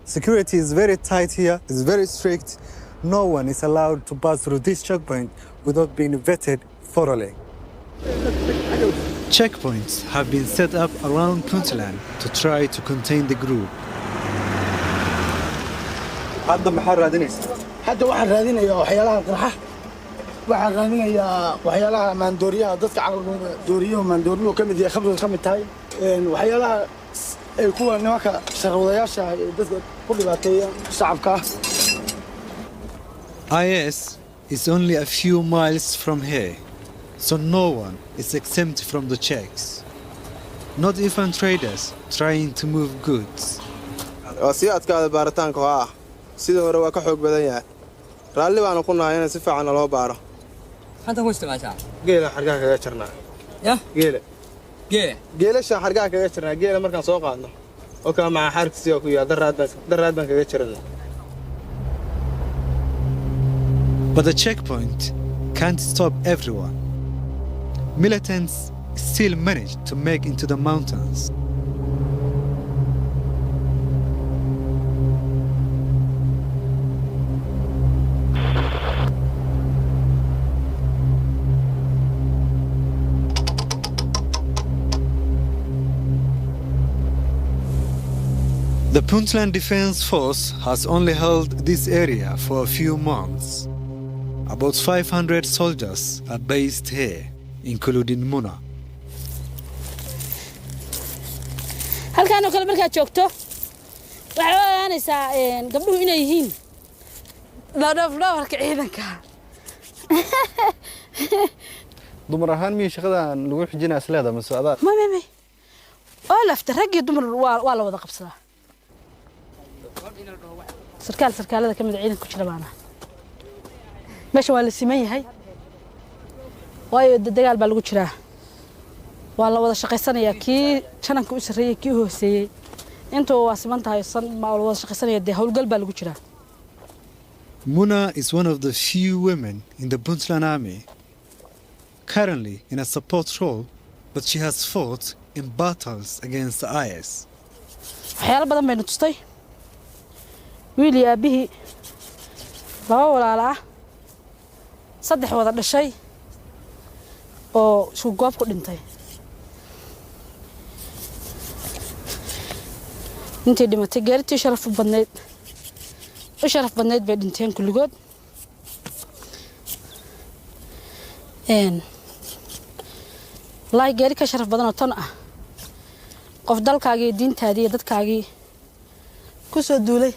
Security is very tight here, it's very strict. No one is allowed to pass through this checkpoint without being vetted thoroughly. Checkpoints have been set up around Puntland to try to contain the group. hadda waxaan raadinayaa waxyaalaha qarxa waxaan raadinayaa waxyaalaha maandooriyaha dadka caqliga dooriyo maandooriyo kamid yahay khamriga kamid tahay waxyaalaha ay kuwa nimanka shaqawadayaasha ee dadka ku dhibaateeya shacabka. IS is only a few miles from here, so no one is exempt from the checks. Not even traders trying to move goods. si adkaada baaritaanka waa sidii hore waa ka xoog badan yahay raalli baan ku nahay in si fiican loo baaro hadda ku isticmaashaa geela xargaha kaga jirnaa geelasha xargaha kaga jirnaa geela markaan soo qaadno oo kama ma xarkiisa ku yahay daraad baan kaga jirnaa. But the checkpoint can't stop everyone. Militants still manage to make into the mountains. The Puntland Defense Force has only held this area for a few months. About 500 soldiers are based here, including Muna. halkaan oo kale markaad joogto waxay ogaanaysaa gabdhuhu inay yihiin dhowrka ciidanka. dumar ahaan miyay shaqadan lagu xijinaa isleeda ma socdaa? may oo lafta rag iyo dumar waa la wada qabsadaa. sarkaalada kamid ciidanka ku jira baana meesha waa la siman yahay waayo dagaal baa lagu jiraa waa la wada shaqaysanayaa kii jananka u sareeyay kii hooseeyay intuu waa siman tahay ma wada shaqaysanaya dee howlgal baa lagu jiraa. Muna is one of the few women in the Puntland army, currently in a support role, but she has fought in battles against the IS. waxyaalo badan baynu tustay wiil iyo aabihii laba walaalo ah saddex wada dhashay oo isku goob ku dhintay. intii dhimatay gaaritii sharaf badneyd bay dhinteen kulligood. wallaahi gaari ka sharaf badan oo tan ah qof dalkaagii diintaadii iyo dadkaagii ku soo duulay.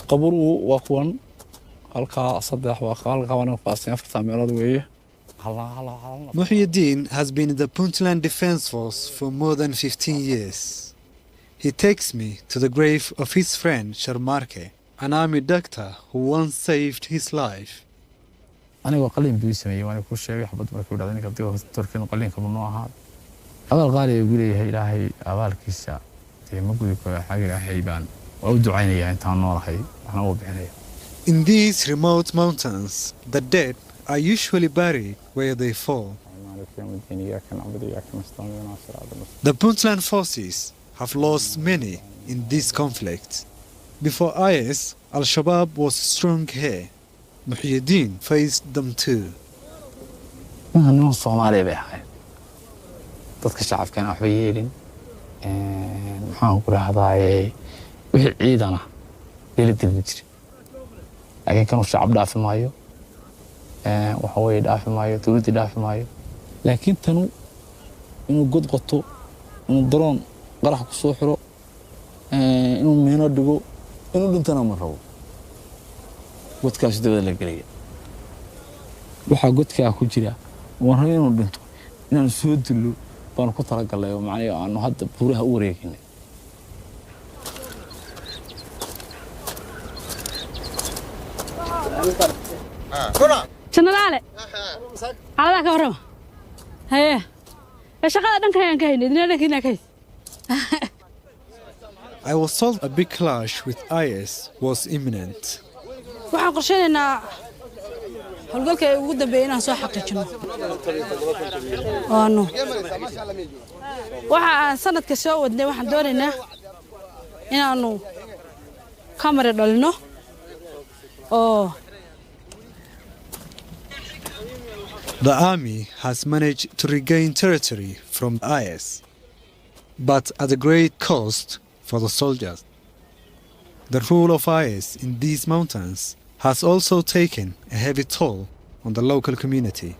qaburuhu waa kuwan halkaa saddex waa halkaa faastin afarta meelood weeye. Muhyiddin has been in the Puntland Defense Force for more than 15 years. He takes me to the grave of his friend Sharmarke. an army doctor who once saved his life. anigoo qalin buu sameeyay waan ku sheegay xabad markuu dhacday ninka dadka Turkiga qalinka ma ahaa abaal qaali ay guleeyahay ilaahay abaalkiisa ee ma gudi karo xaq ilaahay baan oo u ducaynaya intaan noolahay waxna u bixinaya. In these remote mountains, the dead are usually buried where they fall. The Puntland forces have lost many in this conflict. Before IS, Al-Shabaab was strong here. Muhyiddin faced them too. Waxaan Soomaaliya bay ahayd. Dadka shacabkan wax bay yeelin. Maxaan ku raahdaa wixii ciidana dil jiray. Laakiin kan shacab dhaafi maayo. Waxa way dhaafi maayo, dawladda dhaafi maayo. Laakiin tanu inuu god qoto, inuu drone qarax ku soo xiro, inuu meeno dhigo, inuu dhintana ma rabo. godkaas dawada la galay waxa godka ku jira waan rabaa inuu dhinto inaan soo dilo baan ku tala galay oo macnaheedu aanu hadda buuraha u wareegnay Generale ala ka warama haye shaqada dhanka ka haynay idina ka I was told a big clash with IS was imminent. waxaan qorsheynaynaa howlgalka ay ugu dambeeyay inaan soo xaqiijino waxa aan sanadka soo wadnay waxaan doonaynaa inaanu kamera dhalino oo The army has managed to regain territory from IS, but at a great cost for the soldiers. The rule of IS in these mountains has also taken a heavy toll on the local community.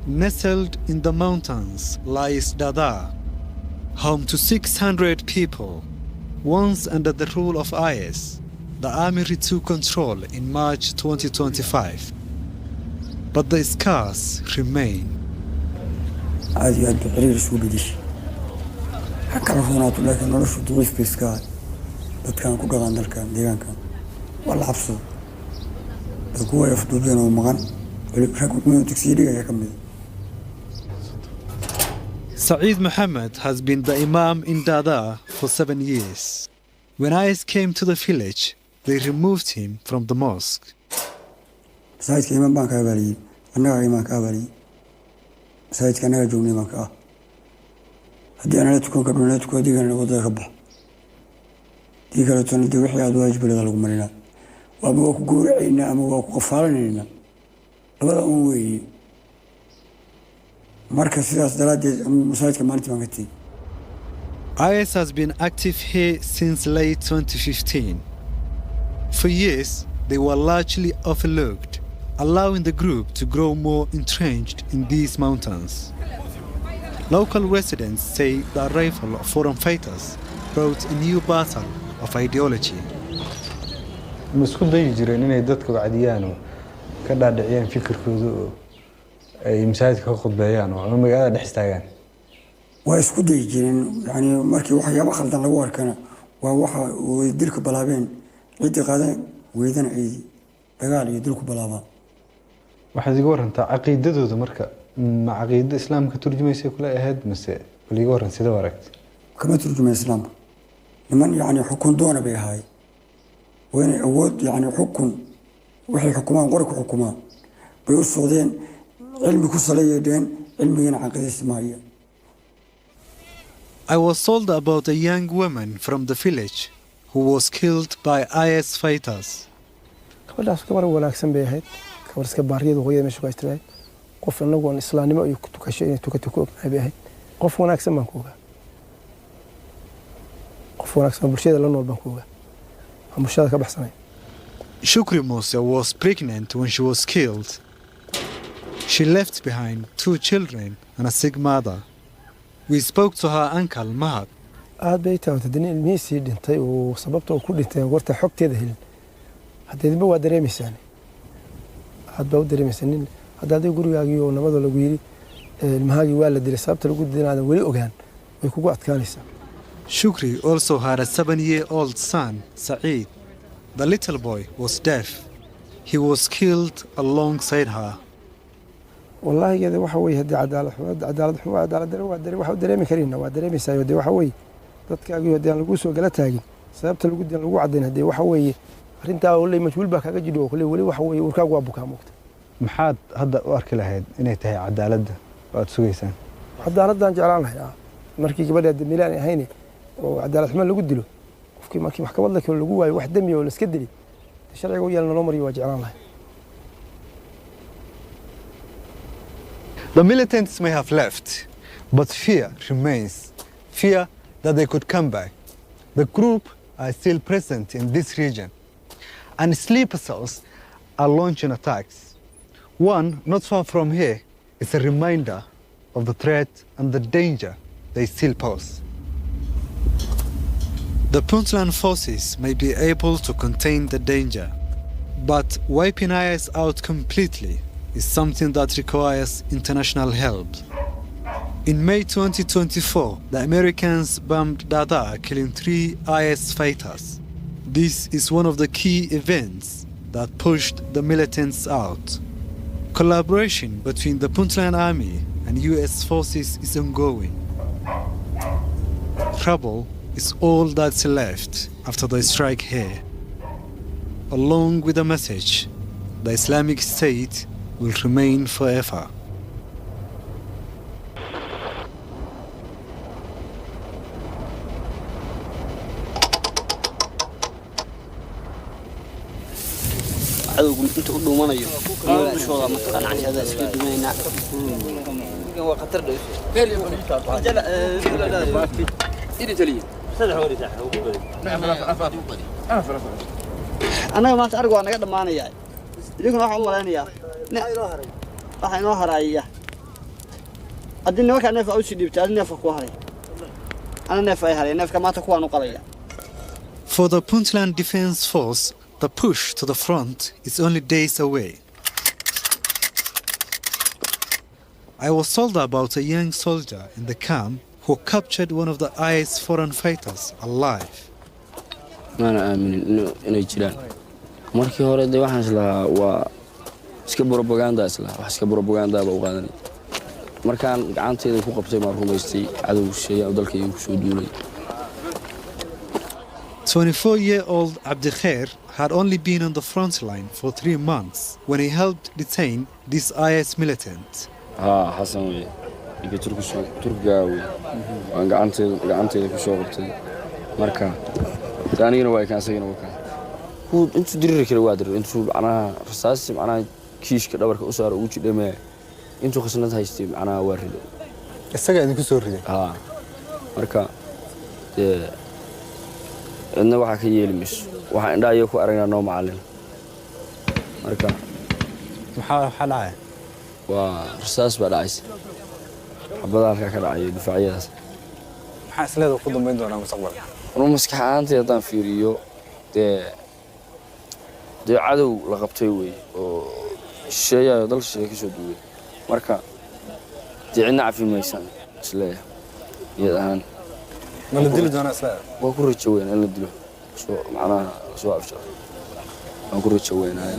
Nestled in the mountains lies Dada, home to 600 people. Once under the rule of IS, the army retook control in March 2025. But the scars remain. عادي عاد بحرير شو بديش حكى رفضنات لكن نرشو دويس بيسكار بدكان كوكا غاندر كان ديغان كان والله عبسو بقوة يفضل بينا ومغان ولك شاكو كميو تكسيري يا كمي Saeed Mohammed has been the imam in Dada for 7 years. When IS came to the village, they removed him from the mosque. Saeed came and bank avali, another imam avali. Saeed can never do Nimaka. At the end, let's go digger with the Rabba. Digger to the Wahia Dwaj Marina. Wabu Gurina and Waku Faranina. Another way. IS has been active here since late 2015. For years, they were largely overlooked, allowing the group to grow more entrenched in these mountains. Local residents say the arrival of foreign fighters brought a new battle of ideology. ay masaajidka ka khudbeeyaan oo magaalada dhex istaagaan way isku day jireen yani markii waxyaabo khaldan lagu arkana waa waxa uu dilka balaabeen cid qaadan weedan ay dagaal iyo dilku balaabaan waxaad iga warantaa aqeedadooda marka ma aqeedada islaamka turjumaysa kula ahayd mise waliga waran sida waragti kama turjumay islaamka niman yani xukun doona bay ahay weyn awood yani xukun waxay xukumaan qorku xukumaan bay u socdeen I was told about a young woman from the village who was killed by IS fighters. Shukri Musa was pregnant when she was killed. She left behind 2 children and a sick mother. We spoke to her uncle, Mahad. haddeedba waa dareemaysaan aad baa u dareemaysanin hadda adiga gurigaagii oo nabadoo lagu yidhi ilmahaagii waa la dilay sababta lagu dilay inaadan weli ogaan way kugu adkaanaysaa. Shukri also had a 7-year-old son, Saeed. The little boy was deaf. He was killed alongside her. والله كذا وحوي هدي عدالة waxa dareemi karina waa dareemaysaa oo waxa weey dadka agiyo hadii lagu soo gala taagin sababta lagu dilay lagu cadeyn hadii waxa weey arinta oo leey majhuul baa kaga jidho kulay wali waxa weey urkaagu waa bukaa muuqda. maxaad hadda u arki lahayd inay tahay cadaaladda waad sugaysaan? cadaaladdan jeclaan lahaa markii gabadha milaan ahayn oo cadaalad xumo lagu dilo qofkii markii maxkamad la kale lagu waayo wax damiyo oo la iska dilay sharciga u yeelna loo mariyo waa jeclaan lahaa. The militants may have left, but fear remains. Fear that they could come back. The group are still present in this region, and sleeper cells are launching attacks. One, not far from here, is a reminder of the threat and the danger they still pose. The Puntland forces may be able to contain the danger, but wiping IS out completely is something that requires international help. In May 2024, the Americans bombed Dadaab, killing 3 IS fighters. This is one of the key events that pushed the militants out. Collaboration between the Puntland Army and US forces is ongoing. Trouble is all that's left after the strike here. Along with a message, the Islamic State will remain forever. عدوكم انتوا قدوا منايو ان شاء الله متقن عن هذا اسكي دمينا هو خطر ده لا إيدي تلي صدق هو ريتاح أنا ما تعرف أنا قد ما أنا جاي يمكن راح الله أنا يا راح ينهر عليا أديني وقت أنا في أوشي دي بتاعي أنا في كوهري أنا نفعي هري نفع ما تكون نقليا. For the Puntland Defense Force, the push to the front is only days away. I was told about a young soldier in the camp who captured one of the IS foreign fighters alive. أنا آمن إنه يجران. مركي هوري ده واحد سلا و سك بروباغندا سلا وسك بروباغندا بوقادني. مركان عنتي ده فوق بتي مرهم يستي عدو الشيء أو ذلك يمشوا دولي. 24-year-old Abdikhair had only been on the front line for 3 months when he helped detain this IS militant. حسن وي يجي ترك جاوي وأنا قعنتي في شغل بتي مركان ثانيا واي كان سجن وكان هو أنتوا دري كده وادر أنتوا أنا رصاص أنا كيش كده بركة أسرة وجي دماء أنتوا خسرنا هايستي أنا وارد السجن إنك سوري مركان إنه واحد كيل مش واحد دا يكو أرينا نوم عليه مركان حلعة ورصاص بالعيس حبضان كراعي دفاعية حاس له قدم بين دون مستقبل رومسك حانتي هدان فيريو دي عدو لقبتي وي oo sheeyayo dal sheey ka soo duway marka diicna cafi maysan islee yadaan ma la dilo doona isla waa ku rajo weyn in la dilo soo macnaha soo afsho waan ku rajo weynahay.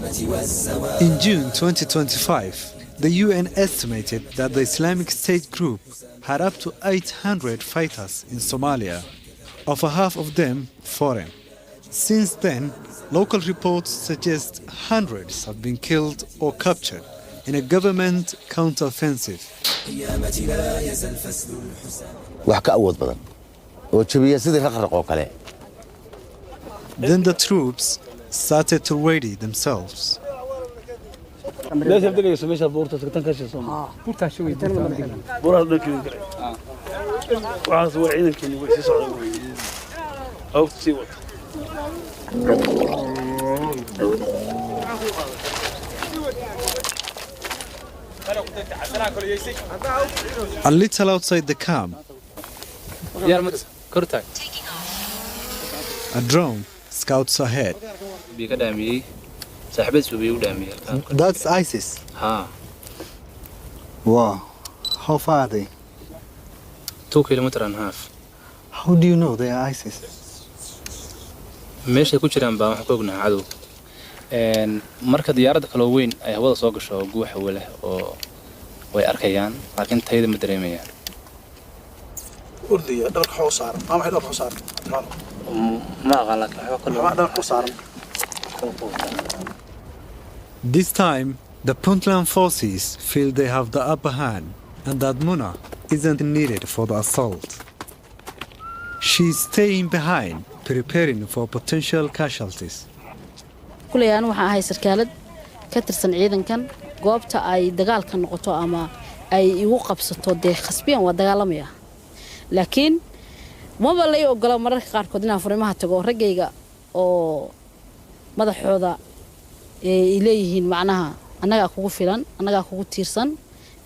In June 2025, the UN estimated that the Islamic State group had up to 800 fighters in Somalia, over half of them foreign. Since then, local reports suggest hundreds have been killed or captured in a government counteroffensive. Then the troops started to ready themselves. ليش بدك يسوي بورتة تنكسر صوم بورتة شوي بورتة لكن وعاز وعيدك اللي بيصير صعب أو تسيوت A little outside the camp, a drone scouts ahead. That's ISIS. Wow. How far are they? 2.5 kilometers. How do you know they are ISIS? meeshay ku jiraan baa wax ka ognahay cadow marka diyaaradda kala weyn ay hawada soo gasho guuxa wale oo way arkayaan laakiin tayada ma dareemayaan urdiya dharka xoos saaran ama waxay dharka xoos saaran ma aqaan laakiin waxa kale ama dharka xoos saaran This time, the Puntland forces feel they have the upper hand and that Muna isn't needed for the assault. She's staying behind, preparing for potential casualties. kulay aan waxa ahay sarkaalad ka tirsan ciidankan goobta ay dagaalka noqoto ama ay igu qabsato de khasbiyan waa dagaalamaya laakiin maba la ogolo mararka qaar kood inaan furimaha tago ragayga oo madaxooda ay leeyihiin macnaha anaga kugu filan anaga kugu tiirsan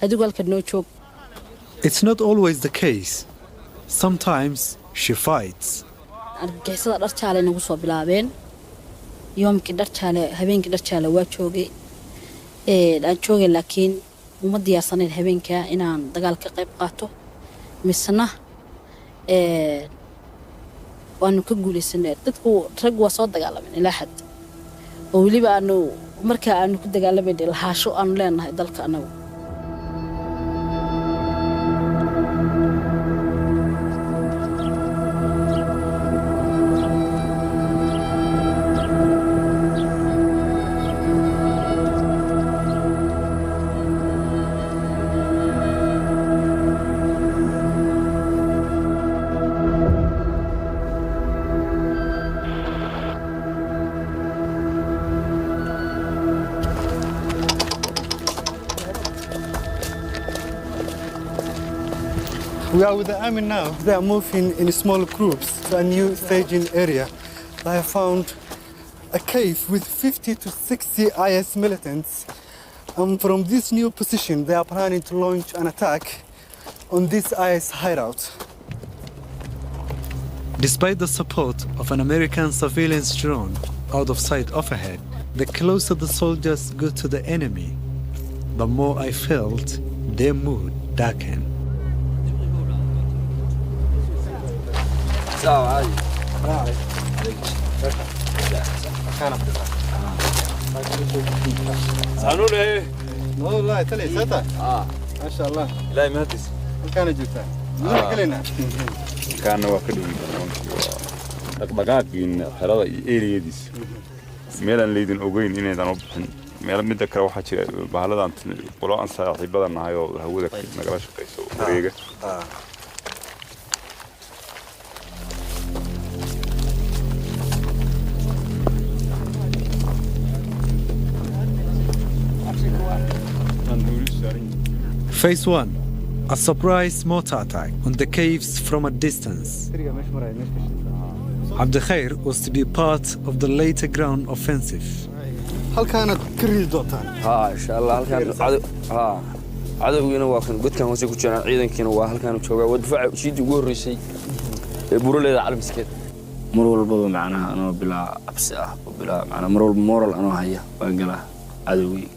adigu halka noo joog. It's not always the case. Sometimes she fights. argagixisada dhar jaale nagu soo bilaabeen yoomkii dhar jaale habeenkii dhar jaale waa joogay aan joogay laakiin uma diyaarsanayn habeenka inaan dagaal ka qayb qaato misna waanu ka guuleysanay dadku rag waa soo dagaalameen ilaa xad oo waliba aanu marka aanu ku dagaalamayay lahaasho aanu leenahay dalka anagu. We are with the army now. They are moving in small groups to a new staging area. They have found a cave with 50 to 60 IS militants. And from this new position, they are planning to launch an attack on this IS hideout. Despite the support of an American surveillance drone out of sight overhead, the closer the soldiers got to the enemy, the more I felt their mood darken. سانونه والله تلي ستا ما شاء الله لا مهندس كان جوتا ما كلنا كان واكدي dhaqdhaqaaqiin xerada iyo ereyadiis meelan leedin ogeyn inaydan u bixin meel mid kale waxa jira bahaladan qolo aan saaxiibada nahay oo hawada nagala shaqeyso wareega Phase 1, a surprise mortar attack on the caves from a distance. Abdelkhair was to be part of the later ground offensive. هل كانت كريل دوتان؟ إن شاء الله هل كان عدونا واكن قد كان وسيكون جنا عيدا كانوا وهل كانوا شوقا ودفع شيء يقول ريسي برول إذا على مسكت مرول البابا معنا أنا بلا أبسأ وبلا معنا مرول مورال أنا هيا وقلا عدوي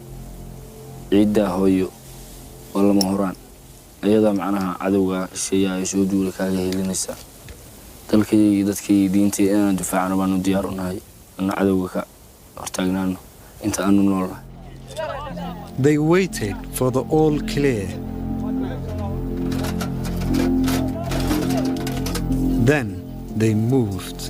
عيدا هويو والله مهران أيضا معناها عدوة الشيء يسودوا لك هذه للنساء تلكي دتكي دينتي أنا دفاعنا بانو ديارنا هاي أنا عدوك ارتقنا أنت أنو نور. They waited for the all clear. Then they moved.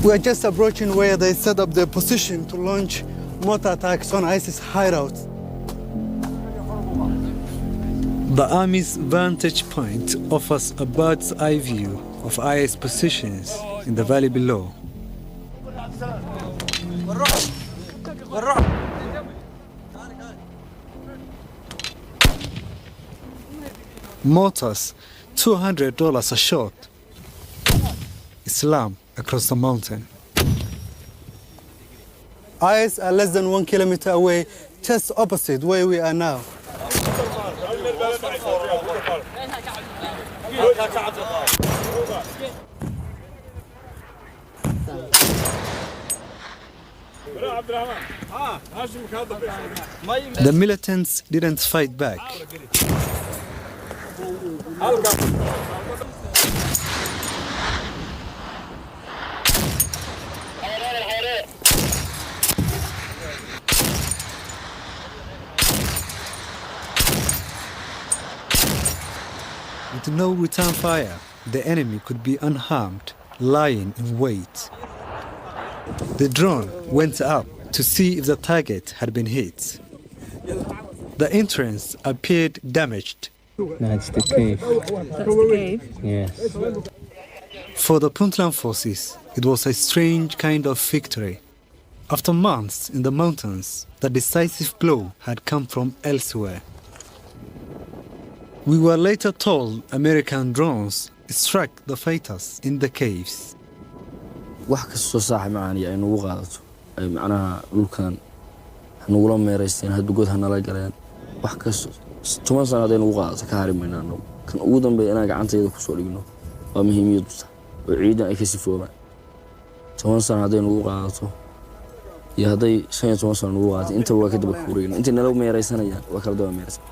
We are just approaching where they set up their position to launch mortar attacks on ISIS hideouts. The army's vantage point offers a bird's eye view of IS positions in the valley below. Mortars, $200 a shot. Islam across the mountain. IS are less than 1 kilometer away, just opposite where we are now. The militants didn't fight back. With no return fire, the enemy could be unharmed, lying in wait. The drone went up to see if the target had been hit. The entrance appeared damaged. That's the cave. That's the cave? Yes. For the Puntland forces, it was a strange kind of victory. After months in the mountains, the decisive blow had come from elsewhere. We were later told American drones struck the fighters in the caves. wax kastoo saaxib macaan ay nagu qaadato ay macnaha dhulkan nagula meeraysteen hadda god hanala galeen wax kasto 10 sano haday nagu qaadato ka harimayna anagu kan ugu dambeeya inaan gacantayda ku soo dhigno waa muhiimiyad oo ciidan ay ka sifoobaan 10 sano haday nagu qaadato iyo haday 15 sano nagu qaadato inta waa ka daba kureeyna inta nala meeraysanayaan waa kala daba meeraysan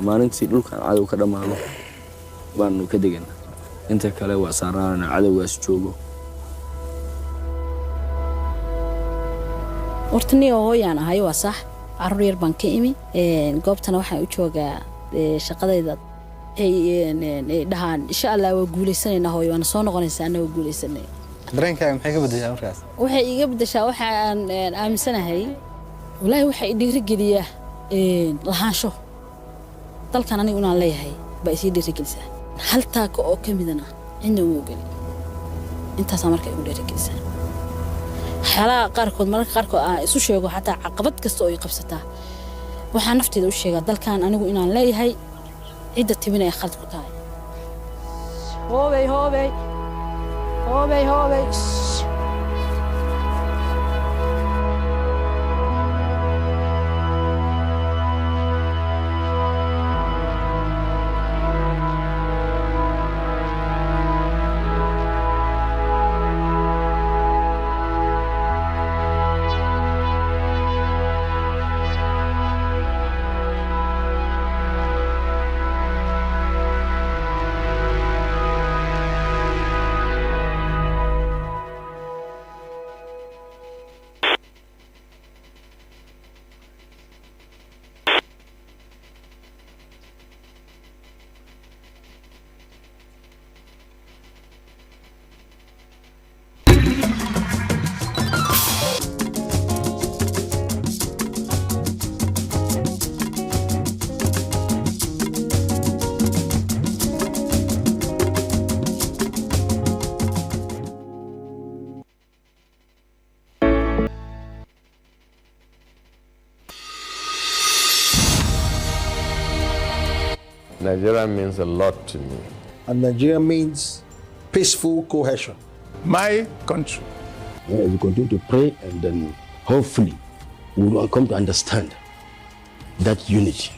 maalintii dhulkan cadow ka dhamaado baanu ka deganaa inta kale waa saarana cadowgaas joogo hortani hooyaan ahay waa sax carruur yar baan ka imi goobtana waxaan u joogaa shaqadayda ay dhahaan insha Allah waa guuleysanaynaa hooyo waan soo noqonaysaa anagoo guuleysanay dareenkaaga maxay ka bedeshaa markaas waxay iga bedeshaa waxaan aaminsanahay walaahi waxay dhiirigeliyaa lahaansho dalkan anigu inaan leeyahay baa isii dhiirigelisaa hal taako oo ka midana cidna uma ogoli intaasaa marka igu dhiirigelisaa xalaa qaarkood mararka qaarkood aan isu sheego xataa caqabad kasta oo ay qabsataa waxaan nafteeda u sheegaa dalkan anigu inaan leeyahay cidda timin ay khalad ku tahay hoobay hoobay hoobay hoobay Nigeria means a lot to me. And Nigeria means peaceful cohesion. My country. We continue to pray, and then hopefully we will come to understand that unity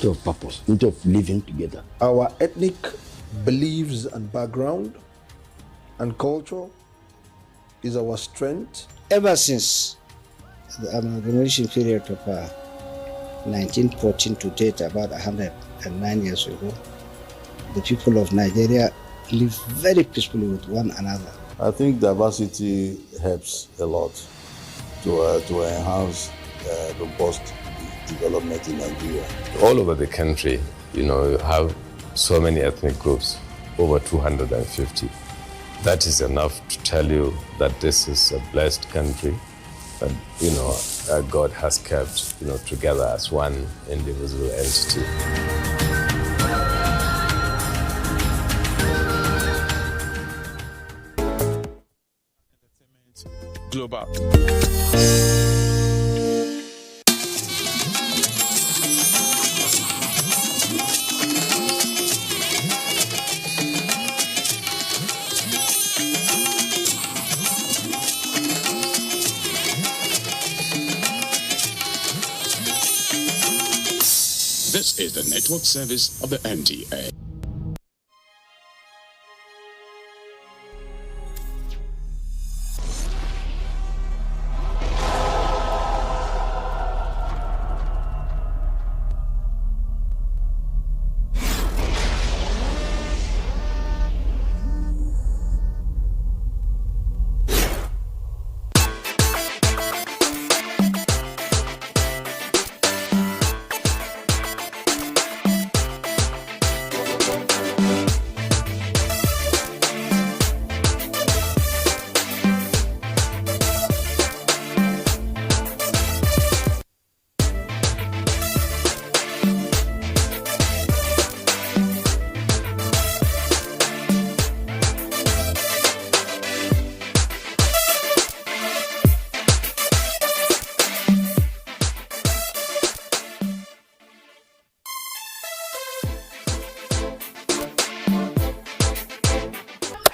of purpose, unity of living together. Our ethnic beliefs and background and culture is our strength. Ever since the amalgamation period of 1914 to date, about 109 years ago, the people of Nigeria live very peacefully with one another. I think diversity helps a lot to enhance robust development in Nigeria. All over the country, you have so many ethnic groups, over 250. That is enough to tell you that this is a blessed country that, God has kept, together as one indivisible entity. Global. This is the network service of the NTA.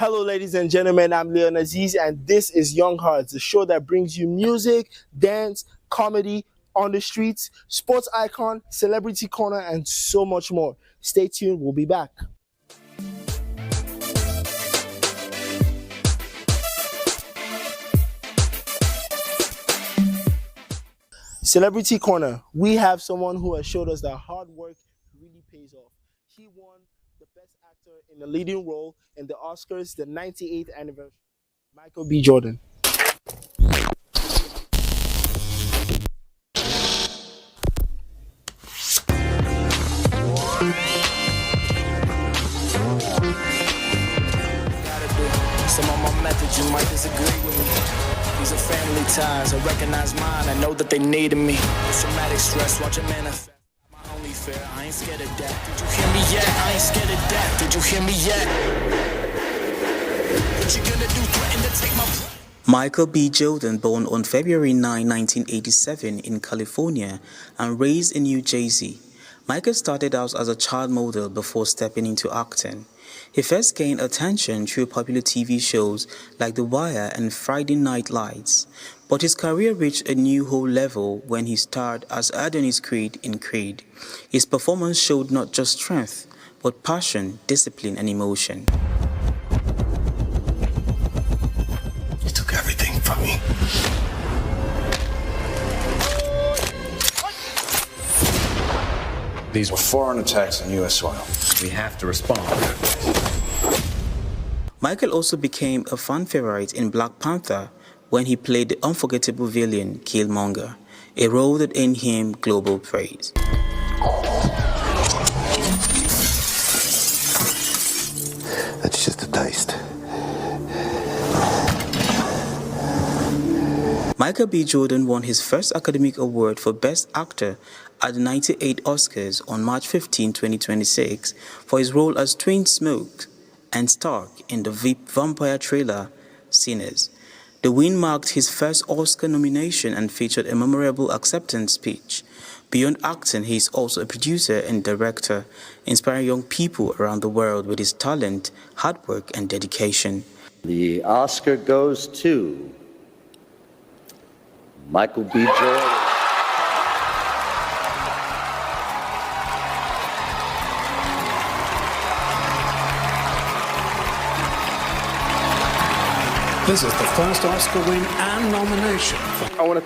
Hello, ladies and gentlemen, I'm Leon Aziz, and this is Young Hearts, the show that brings you music, dance, comedy, on the streets, sports icon, celebrity corner, and so much more. Stay tuned, we'll be back. Celebrity Corner, we have someone who has showed us that hard work really pays off. He won the Best Actor in a Leading Role in the Oscars, the 98th anniversary. Michael B. Jordan. Some of my methods you might disagree with me. These are family ties, I recognize mine, I know that they needed me. Traumatic stress, watch it manifest. My only fear, I ain't scared of that. Did you hear me yet? I ain't scared of that. Did you hear me yet? What you gonna do, threaten to take my... Michael B. Jordan, born on February 9, 1987 in California and raised in New Jersey. Michael started out as a child model before stepping into acting. He first gained attention through popular TV shows like The Wire and Friday Night Lights, but his career reached a new whole level when he starred as Adonis Creed in Creed. His performance showed not just strength, but passion, discipline, and emotion. You took everything from me. These were foreign attacks on U.S. soil. We have to respond. Michael also became a fan favorite in Black Panther when he played the unforgettable villain Killmonger, a role that earned him global praise. That's just a taste. Michael B. Jordan won his first Academy Award for Best Actor at the 98 Oscars on March 15, 2026 for his role as Twin Smoke and Stark in the vampire thriller Sinners. The win marked his first Oscar nomination and featured a memorable acceptance speech. Beyond acting, he is also a producer and director, inspiring young people around the world with his talent, hard work, and dedication. The Oscar goes to Michael B. Jordan. This is the first Oscar win and nomination. I want to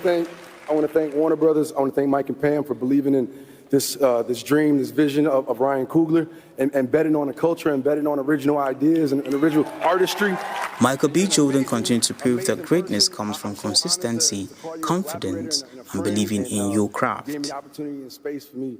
thank Warner Brothers. I want to thank Mike and Pam for believing in this dream, this vision of Ryan Coogler, and betting on a culture and betting on original ideas and original artistry. Michael B. Jordan continued to prove that greatness comes from consistency, confidence, and believing in your craft. Gave me opportunity and space for me.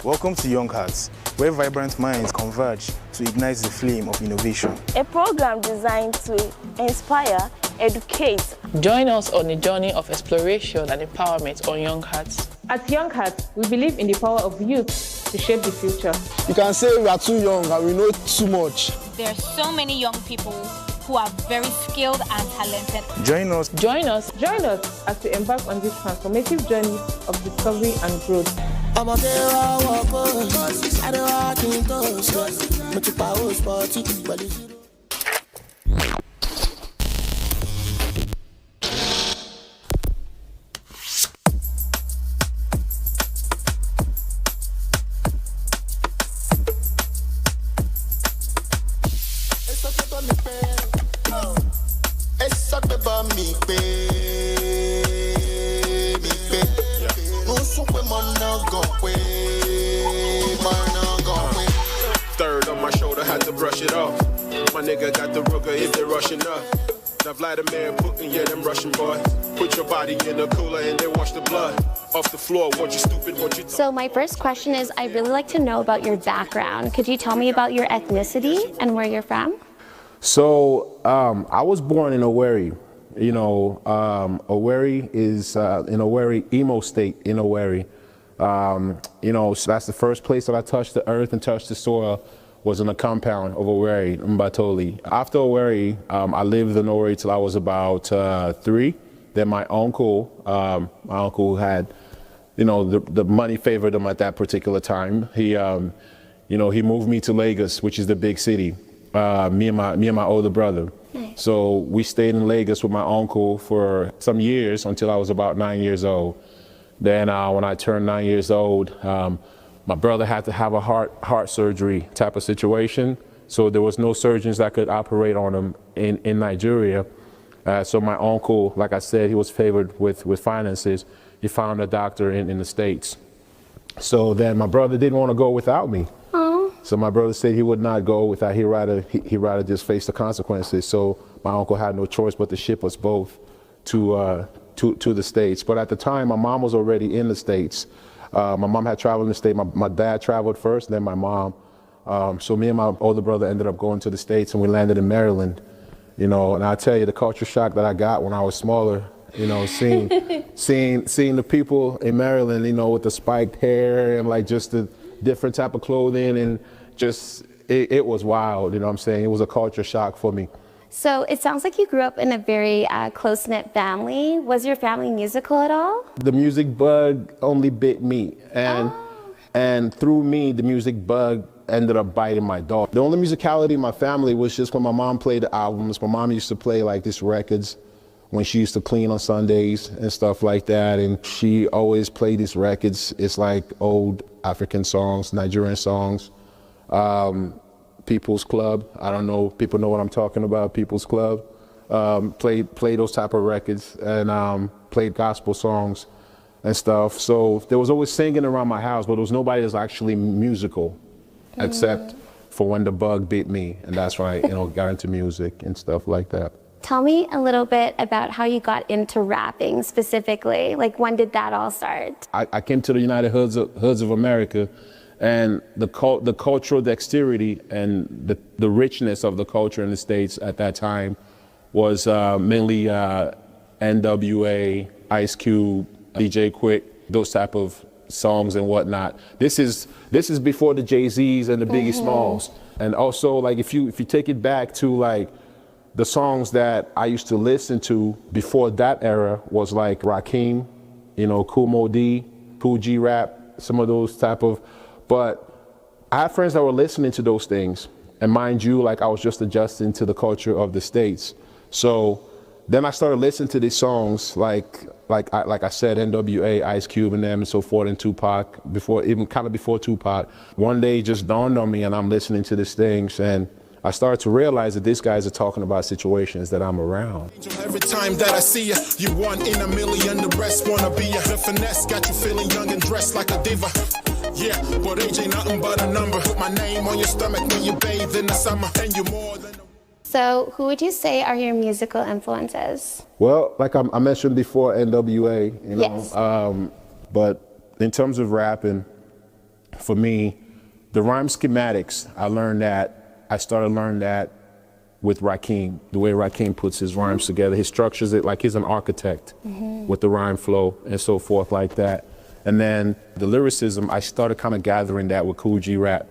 Welcome to Young Hearts, where vibrant minds converge to ignite the flame of innovation. A program designed to inspire, educate. Join us on a journey of exploration and empowerment on Young Hearts. At Young Hearts, we believe in the power of youth to shape the future. You can say we are too young and we know too much. There are so many young people who are very skilled and talented. Join us. Join us. Join us as we embark on this transformative journey of discovery and growth. I'm a I don't Third on my shoulder, had to brush it off. My nigga got the Ruger if they're rushing up. Now Vladimir Putin, yeah, them Russian boys. Put your body in the cooler and they wash the blood off the floor. What you stupid, what you... So my first question is, I'd really like to know about your background. Could you tell me about your ethnicity and where you're from? So I was born in Owerri. You know, Owerri is in Owerri, Imo State in Owerri. You know, so that's the first place that I touched the earth and touched the soil was in a compound of Owerri, Mbatoli. After Owerri, I lived in Owerri till I was about 3. Then my uncle had, you know, the money favored him at that particular time. He, you know, he moved me to Lagos, which is the big city. Me and my older brother. Nice. So we stayed in Lagos with my uncle for some years until I was about 9 years old. Then when I turned 9 years old, my brother had to have a heart surgery type of situation. So there was no surgeons that could operate on him in Nigeria. So my uncle, like I said, he was favored with finances. He found a doctor in the States. So then my brother didn't want to go without me. So my brother said he would not go without, he'd rather just face the consequences. So my uncle had no choice but to ship us both to the States. But at the time, my mom was already in the States. My mom had traveled in the States. My dad traveled first, then my mom. So me and my older brother ended up going to the States, and we landed in Maryland. You know, and I tell you, the culture shock that I got when I was smaller, you know, seeing the people in Maryland, you know, with the spiked hair and like just the different type of clothing, and just, it was wild, you know what I'm saying? It was a culture shock for me. So it sounds like you grew up in a very close-knit family. Was your family musical at all? The music bug only bit me, and through me, the music bug ended up biting my dog. The only musicality in my family was just when my mom played the albums. My mom used to play like these records when she used to clean on Sundays and stuff like that, and she always played these records. It's like old African songs, Nigerian songs. People's Club, I don't know, people know what I'm talking about, People's Club. Played those type of records, and played gospel songs and stuff. So there was always singing around my house, but there was nobody that's actually musical, except for when the bug bit me, and that's when I, you know, got into music and stuff like that. Tell me a little bit about how you got into rapping specifically. Like, when did that all start? I came to the United Hoods of America, and the cultural dexterity and the richness of the culture in the States at that time was mainly NWA, Ice Cube, DJ Quick, those type of songs and whatnot. This is before the Jay-Z's and the Biggie Smalls. And also, like, if you take it back to like the songs that I used to listen to before that era was like Rakim, you know, Kool Moe Dee, Kool G Rap, some of those type of, but I had friends that were listening to those things. And mind you, like, I was just adjusting to the culture of the States. So then I started listening to these songs like I said, NWA, Ice Cube and them and so forth, and Tupac, before Tupac. One day it just dawned on me, and I'm listening to these things, and I started to realize that these guys are talking about situations that I'm around. Every time that I see you, you one in a million, the rest wanna be you. The finesse got you feeling young and dressed like a diva. Yeah, but age ain't nothing but a number. Put my name on your stomach when you bathe in the summer, and you're more than. So who would you say are your musical influences? Well, like I mentioned before, NWA, you know. Yes. But in terms of rapping, for me, the rhyme schematics, I started learning that with Rakim, the way Rakim puts his rhymes together. He structures it like he's an architect with the rhyme flow and so forth like that. And then the lyricism, I started kind of gathering that with Kool G Rap,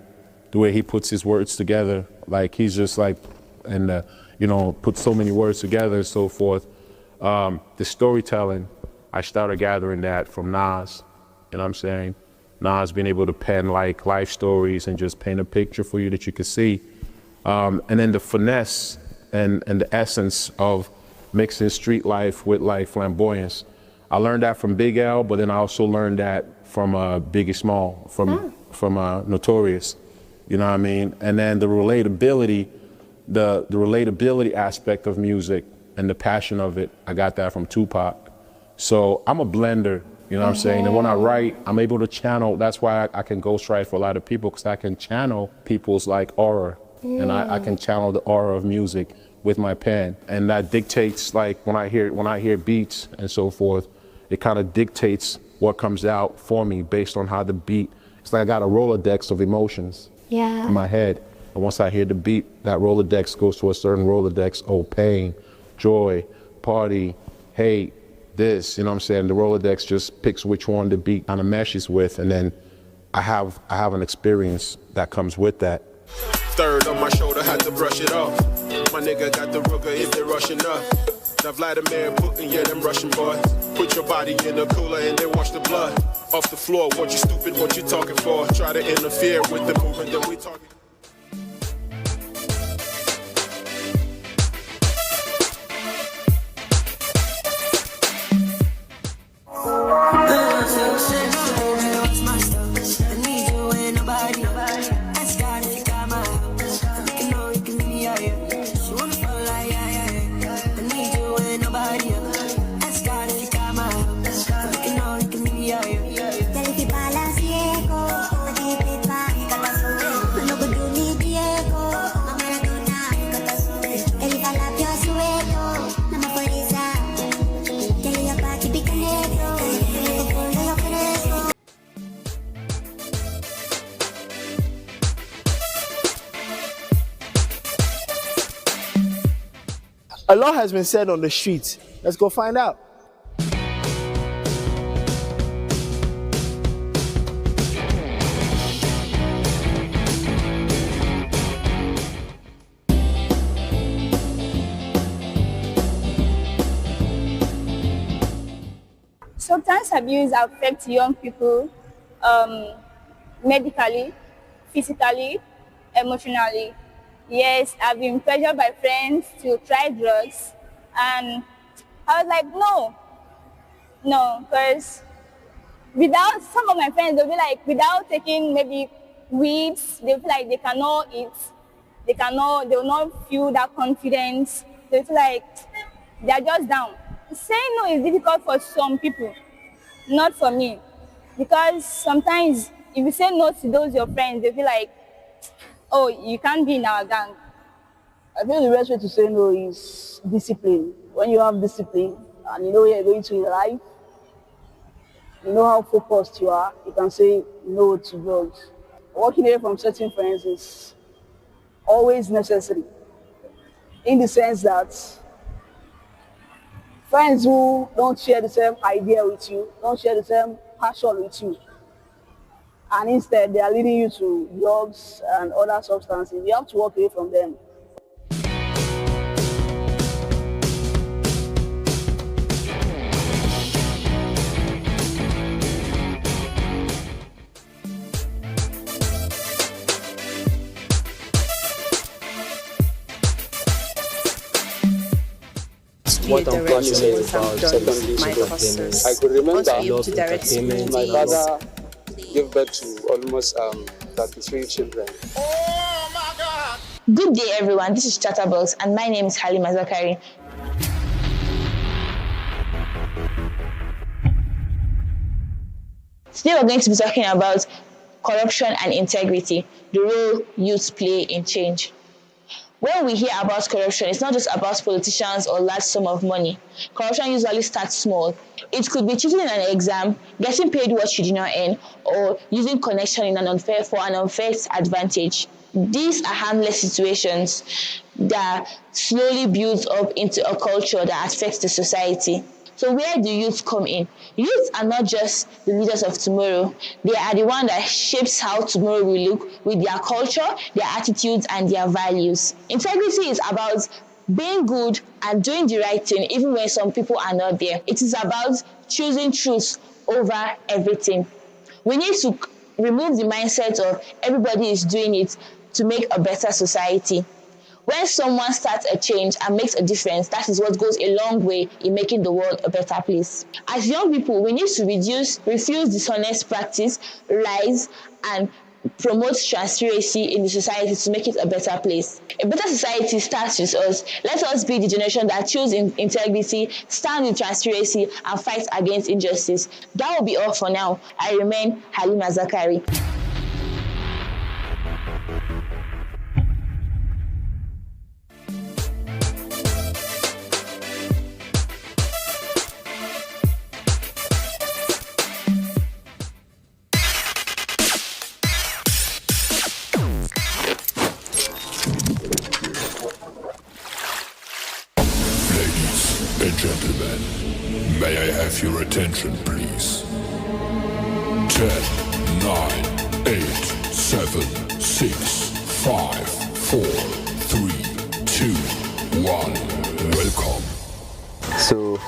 the way he puts his words together. Like, he's just like, and you know, put so many words together and so forth. The storytelling, I started gathering that from Nas, you know what I'm saying? Nas being able to pen like life stories and just paint a picture for you that you could see. And then the finesse and the essence of mixing street life with like flamboyance. I learned that from Big L, but then I also learned that from Biggie Small, from Notorious, you know what I mean? And then the relatability, the relatability aspect of music and the passion of it, I got that from Tupac. So I'm a blender, you know what I'm saying? And when I write, I'm able to channel, that's why I can ghostwrite for a lot of people, because I can channel people's like aura. And I can channel the aura of music with my pen. And that dictates, like, when I hear beats and so forth, it kind of dictates what comes out for me based on how the beat, it's like I got a Rolodex of emotions in my head. And once I hear the beat, that Rolodex goes to a certain Rolodex, oh, pain, joy, party, hate, this, you know what I'm saying? The Rolodex just picks which one the beat kind of meshes with, and then I have an experience that comes with that. Third on my shoulder, had to brush it off. My nigga got the Ruger if they're rushing up. Now Vladimir Putin, yeah, them Russian boys. Put your body in the cooler and they wash the blood off the floor. What you stupid, what you talking for? Try to interfere with the movement that we talking. A lot has been said on the streets. Let's go find out. Substance abuse affects young people medically, physically, emotionally. Yes, I've been pressured by friends to try drugs, and I was like, no, because without, some of my friends, they'll be like, without taking maybe weeds, they feel like they cannot eat, they will not feel that confidence, they feel like they're just down. Saying no is difficult for some people, not for me, because sometimes if you say no to those your friends, they feel like, oh, you can't be in our gang. I think the best way to say no is discipline. When you have discipline and you know where you're going to in life, you know how focused you are, you can say no to drugs. Walking away from certain friends is always necessary, in the sense that friends who don't share the same idea with you, don't share the same passion with you, and instead they are leading you to drugs and other substances, you have to walk away from them. What I'm passionate about, secondly, entertainment. I could remember my father gave birth to almost 33 children. Good day, everyone. This is Chatterbox, and my name is Halima Zakari. Today, we're going to be talking about corruption and integrity, the role youth play in change. When we hear about corruption, it's not just about politicians or large sum of money. Corruption usually starts small. It could be cheating in an exam, getting paid what you did not earn, or using connection in an unfair advantage. These are harmless situations that slowly build up into a culture that affects the society. So where do youth come in? Youth are not just the leaders of tomorrow. They are the one that shapes how tomorrow will look with their culture, their attitudes, and their values. Integrity is about being good and doing the right thing even when some people are not there. It is about choosing truth over everything. We need to remove the mindset of everybody is doing it to make a better society. When someone starts a change and makes a difference, that is what goes a long way in making the world a better place. As young people, we need to refuse dishonest practice, lies, and promote transparency in the society to make it a better place. A better society starts with us. Let us be the generation that chooses integrity, stand with transparency, and fight against injustice. That will be all for now. I remain Halima Zakari. and gentlemen, may I have your attention, please? 10, 9, 8, 7, 6, 5, 4, 3, 2, 1. Welcome. So,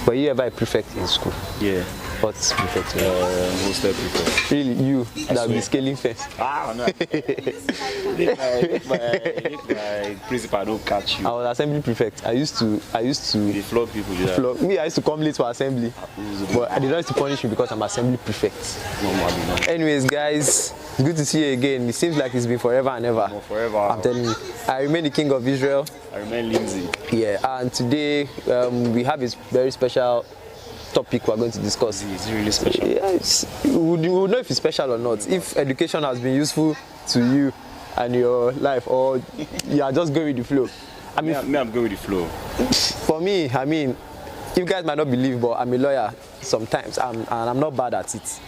were you ever a prefect in school? Yeah. What's prefect? Hostel prefect. Really, you that be scaling first? Ah, no. If my principal don't catch you. I was assembly prefect. I used to. They flog people. Yeah. Me, I used to come late for assembly, but I did not used to punish me because I'm assembly prefect. No. Anyways, guys, it's good to see you again. It seems like it's been forever and ever. No, forever. I'm telling you. I remain the king of Israel. I remain Lindsay. Yeah, and today we have a very special topic we're going to discuss. It's really special. Yes, we would know if it's special or not. If education has been useful to you and your life, or you are just going with the flow. I'm going with the flow. For me, I mean, you guys might not believe, but I'm a lawyer sometimes, and I'm not bad at it.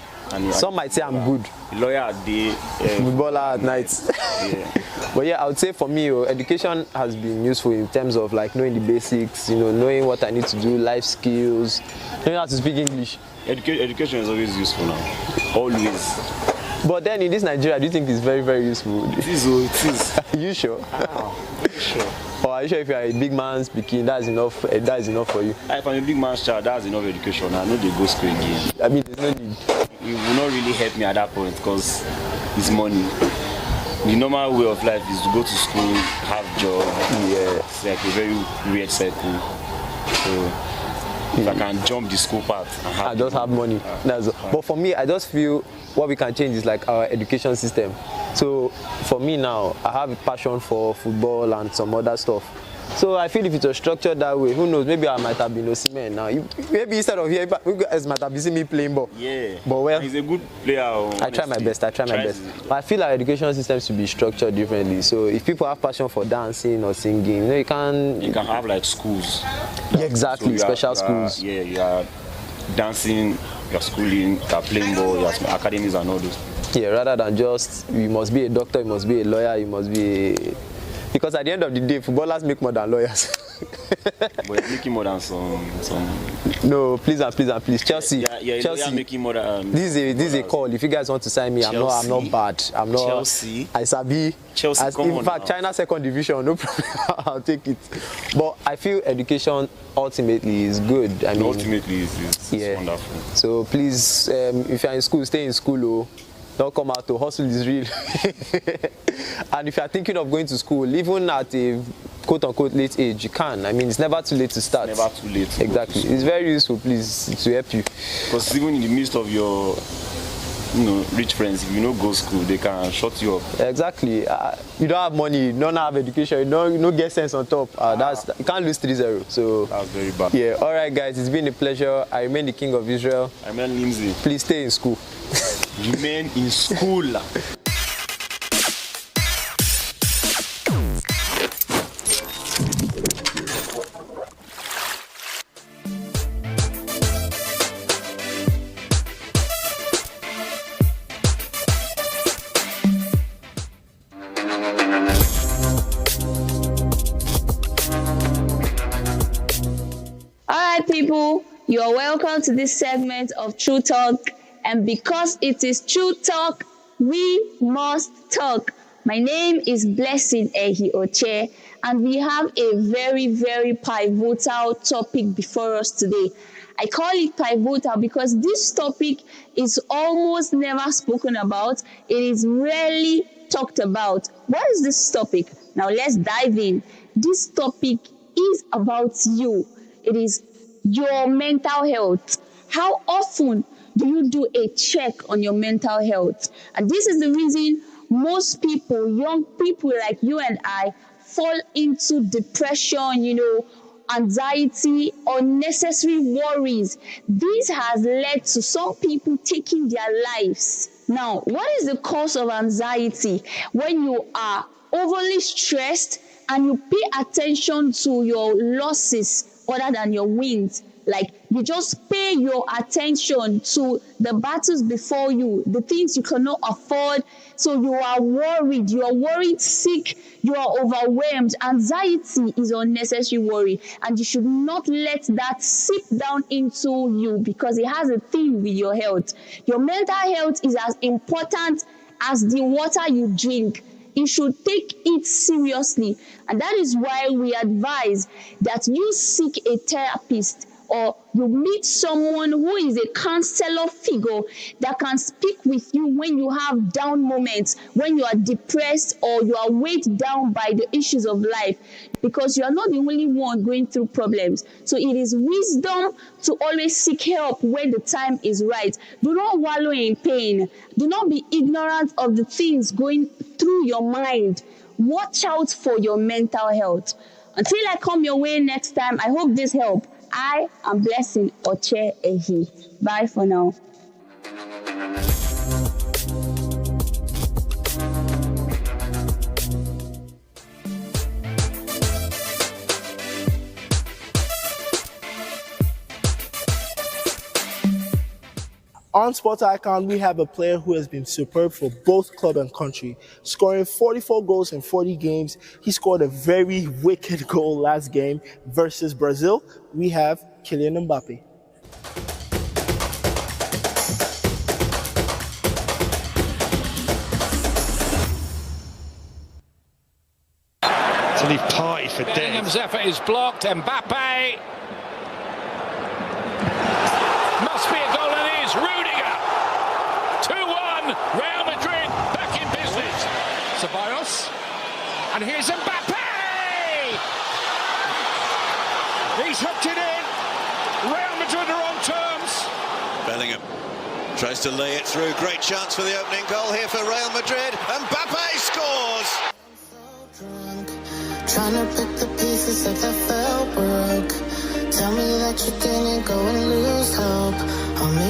Some might say I'm good. Lawyer at day, footballer at night. Yeah. But yeah, I would say for me, education has been useful in terms of like knowing the basics, knowing what I need to do, life skills, knowing how to speak English. Education is always useful now. Always. But then in this Nigeria, do you think it's very, very useful? It is. Are you sure? Sure. Or are you sure if you are a big man speaking, that's enough for you? If I'm a big man's child, that's enough education. I know they go school again. I mean, there's no need. It will not really help me at that point because it's money. The normal way of life is to go to school, have job. Yeah. It's like a very weird cycle. So if I can jump the school part and I just have money. But for me, I just feel what we can change is like our education system. So for me now, I have a passion for football and some other stuff. So I feel if it was structured that way, who knows, maybe I might have been Osimhen now. Maybe instead of here, you guys might have seen me playing ball. Yeah. But well, he's a good player. I try my best. But I feel our education system should be structured differently. So if people have passion for dancing or singing, you can have like schools. Yeah, exactly, so special schools. Yeah, you are dancing, you are schooling, you are playing ball, you are academies and all those. Yeah, rather than just you must be a doctor, you must be a lawyer, you must be because at the end of the day, footballers make more than lawyers. But you're making more than some. No, please. Chelsea. Yeah, Chelsea. Making more than. This is a call. If you guys want to sign me, Chelsea. I'm not bad. I'm not. Chelsea. I sabi. Chelsea. In fact, China second division, no problem. I'll take it. But I feel education ultimately is good. I mean, ultimately it's wonderful. So please, if you're in school, stay in school. Oh. Don't come out to hustle is real. And if you are thinking of going to school, even at a quote-unquote late age, you can. I mean, it's never too late to start. It's never too late. Exactly. It's very useful, please, to help you. Because even in the midst of your rich friends, if you don't go to school, they can shut you up. Exactly. You don't have money, you don't have education, you don't get sense on top. You can't lose 3-0. So that's very bad. Yeah. All right, guys. It's been a pleasure. I remain the king of Israel. I remain Lindsay. Please stay in school. Remain in school. People, you are welcome to this segment of True Talk, and because it is True Talk, we must talk. My name is Blessing Ehi Oche, and we have a very, very pivotal topic before us today. I call it pivotal because this topic is almost never spoken about. It is rarely talked about. What is this topic? Now let's dive in. This topic is about you. It is your mental health. How often do you do a check on your mental health? And this is the reason most people, young people like you and I, fall into depression, anxiety, unnecessary worries. This has led to some people taking their lives. Now, what is the cause of anxiety? When you are overly stressed and you pay attention to your losses other than your wins. Like you just pay your attention to the battles before you, the things you cannot afford. So you are worried, sick, you are overwhelmed. Anxiety is unnecessary worry, and you should not let that seep down into you because it has a thing with your health. Your mental health is as important as the water you drink. you should take it seriously. And that is why we advise that you seek a therapist or you meet someone who is a counselor figure that can speak with you when you have down moments, when you are depressed or you are weighed down by the issues of life, because you are not the only one going through problems. So it is wisdom to always seek help when the time is right. Do not wallow in pain. Do not be ignorant of the things going through your mind. Watch out for your mental health. Until I come your way next time, I hope this helped. I am Blessing Oche Ehi. Bye for now. On Sports Icon, we have a player who has been superb for both club and country, scoring 44 goals in 40 games. He scored a very wicked goal last game versus Brazil. We have Kylian Mbappe. It's a leave party for Dave. Bellingham's effort is blocked. Mbappe. Must be a goal and it is. Rudiger. 2-1. Real Madrid back in business. Ceballos. And here's Mbappe. He's hooked it in. Real Madrid are on terms. Bellingham tries to lay it through. Great chance for the opening goal here for Real Madrid. Mbappe scores. Trying to put the pieces of that fell broke. Tell me that you didn't go and lose hope on me.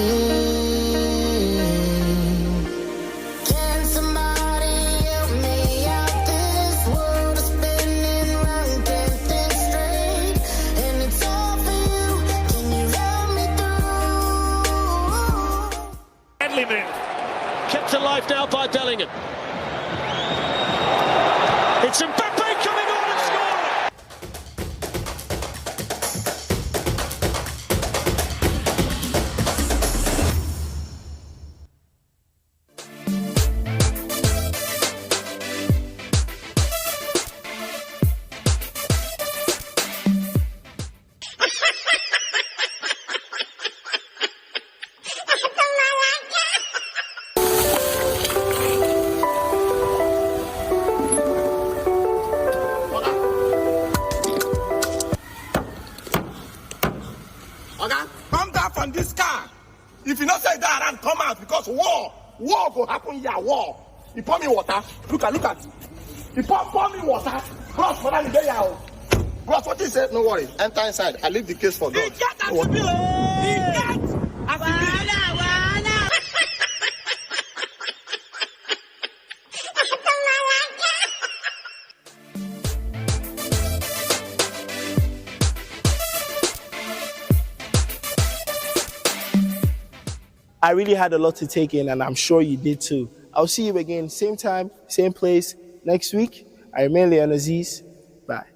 Can somebody help me out? This world is spinning round, can't think straight, and it's all for you. Can you help me through? Deadly move. Kept alive now by Bellingham. It's Mbappe coming on and scoring. Come down from this car. If you not say that and come out, because war will happen here. War. You pour me water. Look at. You pour me water. Cross for that day out. Cross what he said. No worry. Enter inside. I leave the case for God. I really had a lot to take in, and I'm sure you did too. I'll see you again, same time, same place, next week. I remain Leon Aziz. Bye.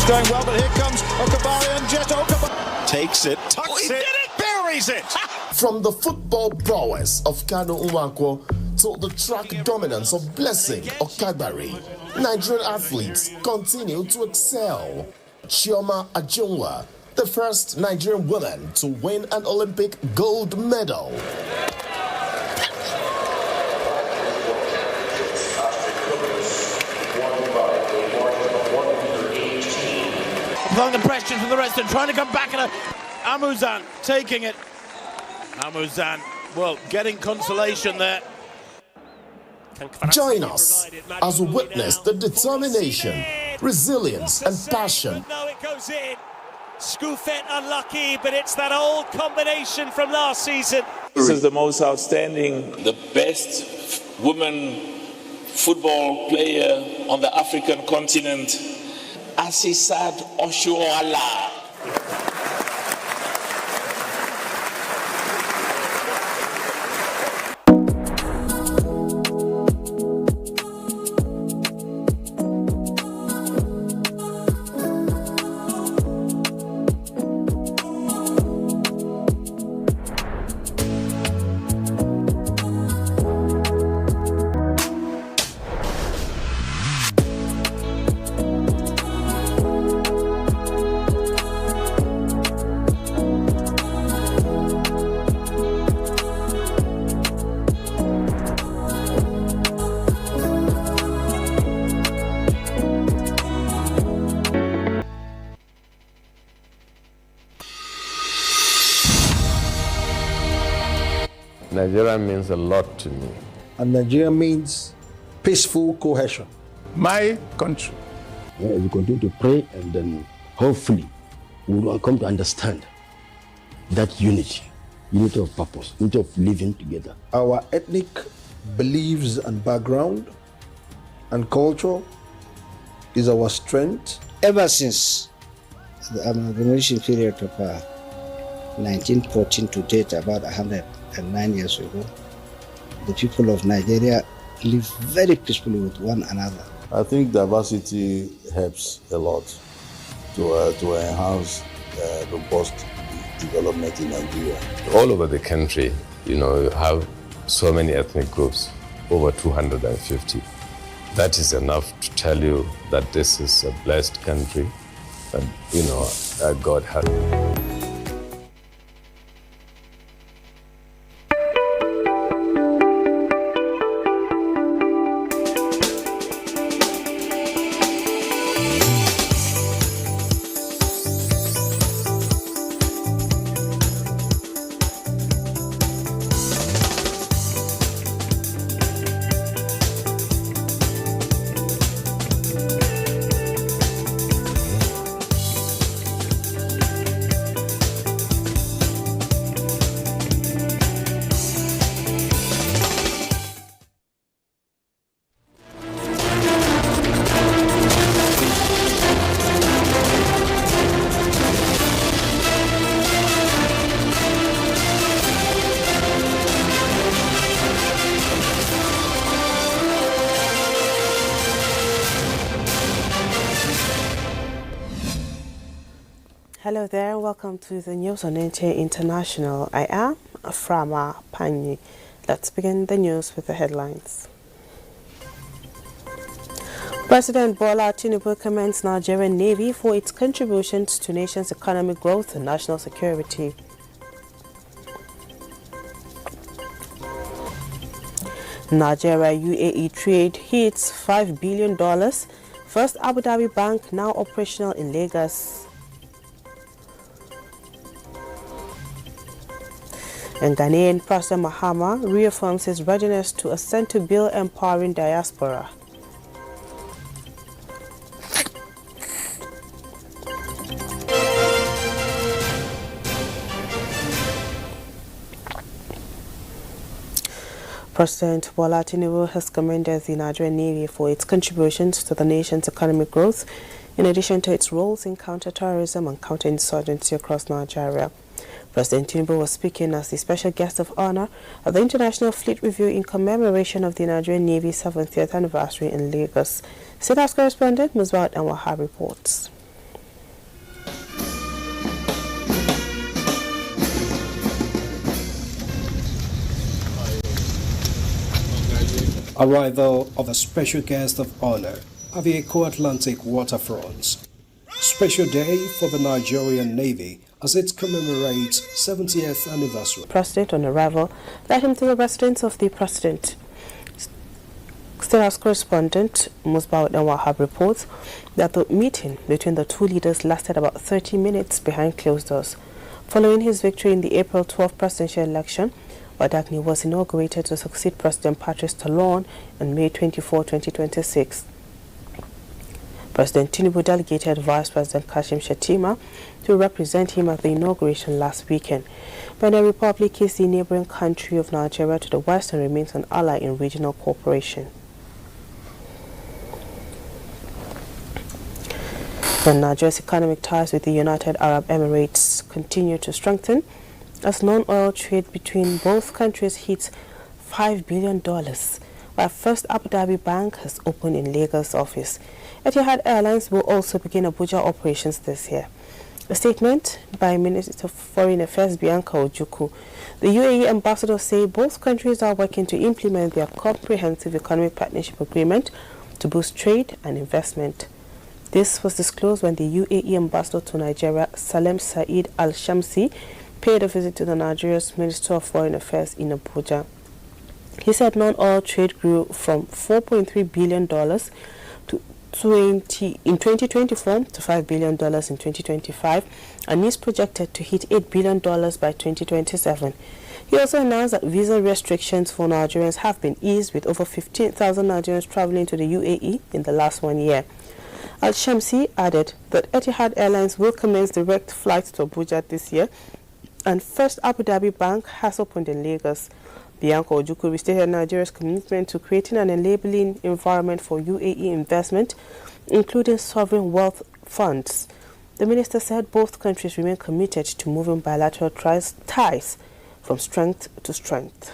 Going well, but here comes Okabari and Jet Okabari. Takes it, tucks it, buries it. From the football prowess of Kano Uwakwo to the track dominance of Blessing Okabari, Nigerian athletes continue to excel. Chioma Ajunwa, the first Nigerian woman to win an Olympic gold medal. Applying the pressure from the rest and trying to come back, and Amuzan taking it. Amuzan, well, getting consolation there. Join us as we witness the determination, resilience, and passion. No, it goes in. Scoufet unlucky, but it's that old combination from last season. This is the most outstanding, the best woman football player on the African continent, Asisat Oshoala. Nigeria means a lot to me. And Nigeria means peaceful cohesion. My country. We continue to pray, and then hopefully we will come to understand that unity of purpose, unity of living together. Our ethnic beliefs and background and culture is our strength. Ever since the amalgamation period of 1914 to date, about 109 years ago, the people of Nigeria live very peacefully with one another. I think diversity helps a lot to enhance robust development in Nigeria. All over the country, you have so many ethnic groups, over 250. That is enough to tell you that this is a blessed country, that God has. Hello there, welcome to the news on NTA International. I am Frama Panyi. Let's begin the news with the headlines. President Bola Tinubu commends Nigerian Navy for its contributions to nation's economic growth and national security. Nigeria-UAE trade hits $5 billion. First Abu Dhabi bank now operational in Lagos. And Ghanaian President Mahama reaffirms his readiness to assent to bill empowering diaspora. President Bola Tinubu has commended the Nigerian Navy for its contributions to the nation's economic growth, in addition to its roles in counter-terrorism and counter-insurgency across Nigeria. President Tinubu was speaking as the special guest of honor at the International Fleet Review in commemoration of the Nigerian Navy's 70th anniversary in Lagos. State House correspondent Musbat and Wahab reports. Arrival of a special guest of honor at the Eco-Atlantic waterfronts. Special day for the Nigerian Navy as it commemorates 70th anniversary. President on arrival led him to the residence of the President. State House correspondent Musbat and Wahab reports that the meeting between the two leaders lasted about 30 minutes behind closed doors. Following his victory in the April 12 presidential election, Wadagni was inaugurated to succeed President Patrice Talon on May 24, 2026. President Tinubu delegated Vice President Kashim Shettima to represent him at the inauguration last weekend. Benin Republic is the neighboring country of Nigeria to the west and remains an ally in regional cooperation. And Nigeria's economic ties with the United Arab Emirates continue to strengthen as non-oil trade between both countries hits $5 billion, while First Abu Dhabi Bank has opened in Lagos office. Etihad Airlines will also begin Abuja operations this year. A statement by Minister of Foreign Affairs Bianca Ojukwu. The UAE ambassador say both countries are working to implement their comprehensive economic partnership agreement to boost trade and investment. This was disclosed when the UAE ambassador to Nigeria, Salem Saeed Al-Shamsi, paid a visit to the Nigeria's Minister of Foreign Affairs in Abuja. He said non-oil trade grew from $4.3 billion in 2024 to $5 billion in 2025 and is projected to hit $8 billion by 2027. He also announced that visa restrictions for Nigerians have been eased, with over 15,000 Nigerians traveling to the UAE in the last 1 year. Al-Shamsi added that Etihad Airlines will commence direct flights to Abuja this year, and First Abu Dhabi Bank has opened in Lagos. Bianca Ojukwu restated Nigeria's commitment to creating an enabling environment for UAE investment, including sovereign wealth funds. The minister said both countries remain committed to moving bilateral ties from strength to strength.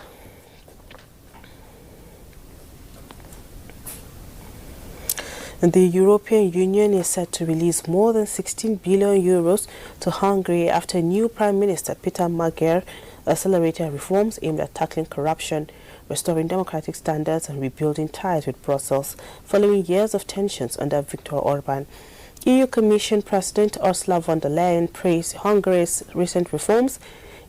And the European Union is set to release more than 16 billion euros to Hungary after new Prime Minister Peter Magyar accelerated reforms aimed at tackling corruption, restoring democratic standards and rebuilding ties with Brussels following years of tensions under Viktor Orban. EU Commission President Ursula von der Leyen praised Hungary's recent reforms,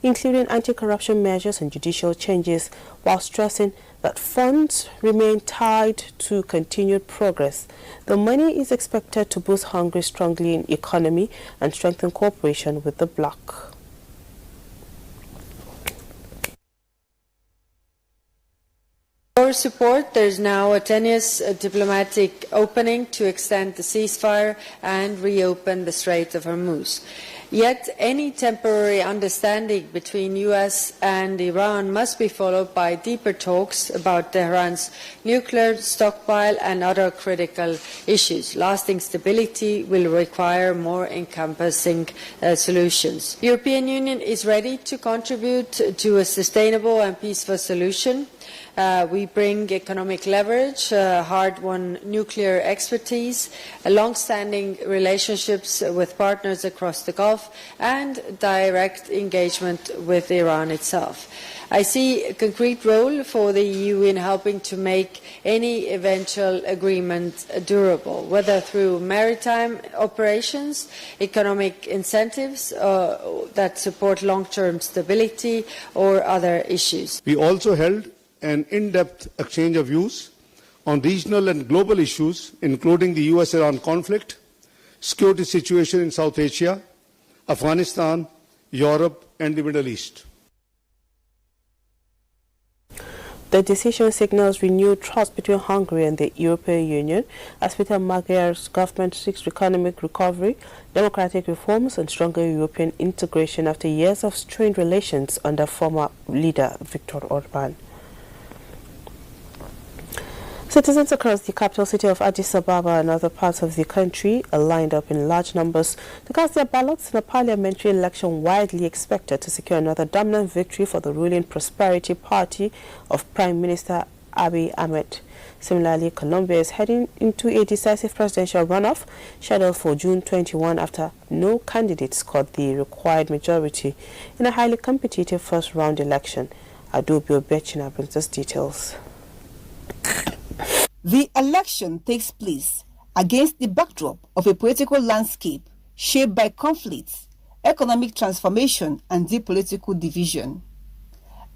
including anti-corruption measures and judicial changes, while stressing that funds remain tied to continued progress. The money is expected to boost Hungary's struggling economy and strengthen cooperation with the bloc. For support, there is now a tenuous diplomatic opening to extend the ceasefire and reopen the Strait of Hormuz. Yet any temporary understanding between US and Iran must be followed by deeper talks about Tehran's nuclear stockpile and other critical issues. Lasting stability will require more encompassing solutions. The European Union is ready to contribute to a sustainable and peaceful solution. We bring economic leverage, hard-won nuclear expertise, long-standing relationships with partners across the Gulf, and direct engagement with Iran itself. I see a concrete role for the EU in helping to make any eventual agreement durable, whether through maritime operations, economic incentives that support long-term stability, or other issues. We also held an in-depth exchange of views on regional and global issues, including the US-Iran conflict, security situation in South Asia, Afghanistan, Europe, and the Middle East. The decision signals renewed trust between Hungary and the European Union as Peter Magyar's government seeks economic recovery, democratic reforms, and stronger European integration after years of strained relations under former leader Viktor Orban. Citizens across the capital city of Addis Ababa and other parts of the country are lined up in large numbers to cast their ballots in a parliamentary election widely expected to secure another dominant victory for the ruling Prosperity Party of Prime Minister Abiy Ahmed. Similarly, Colombia is heading into a decisive presidential runoff scheduled for June 21 after no candidate scored the required majority in a highly competitive first-round election. Adobio Bechina brings us details. The election takes place against the backdrop of a political landscape shaped by conflicts, economic transformation, and deep political division.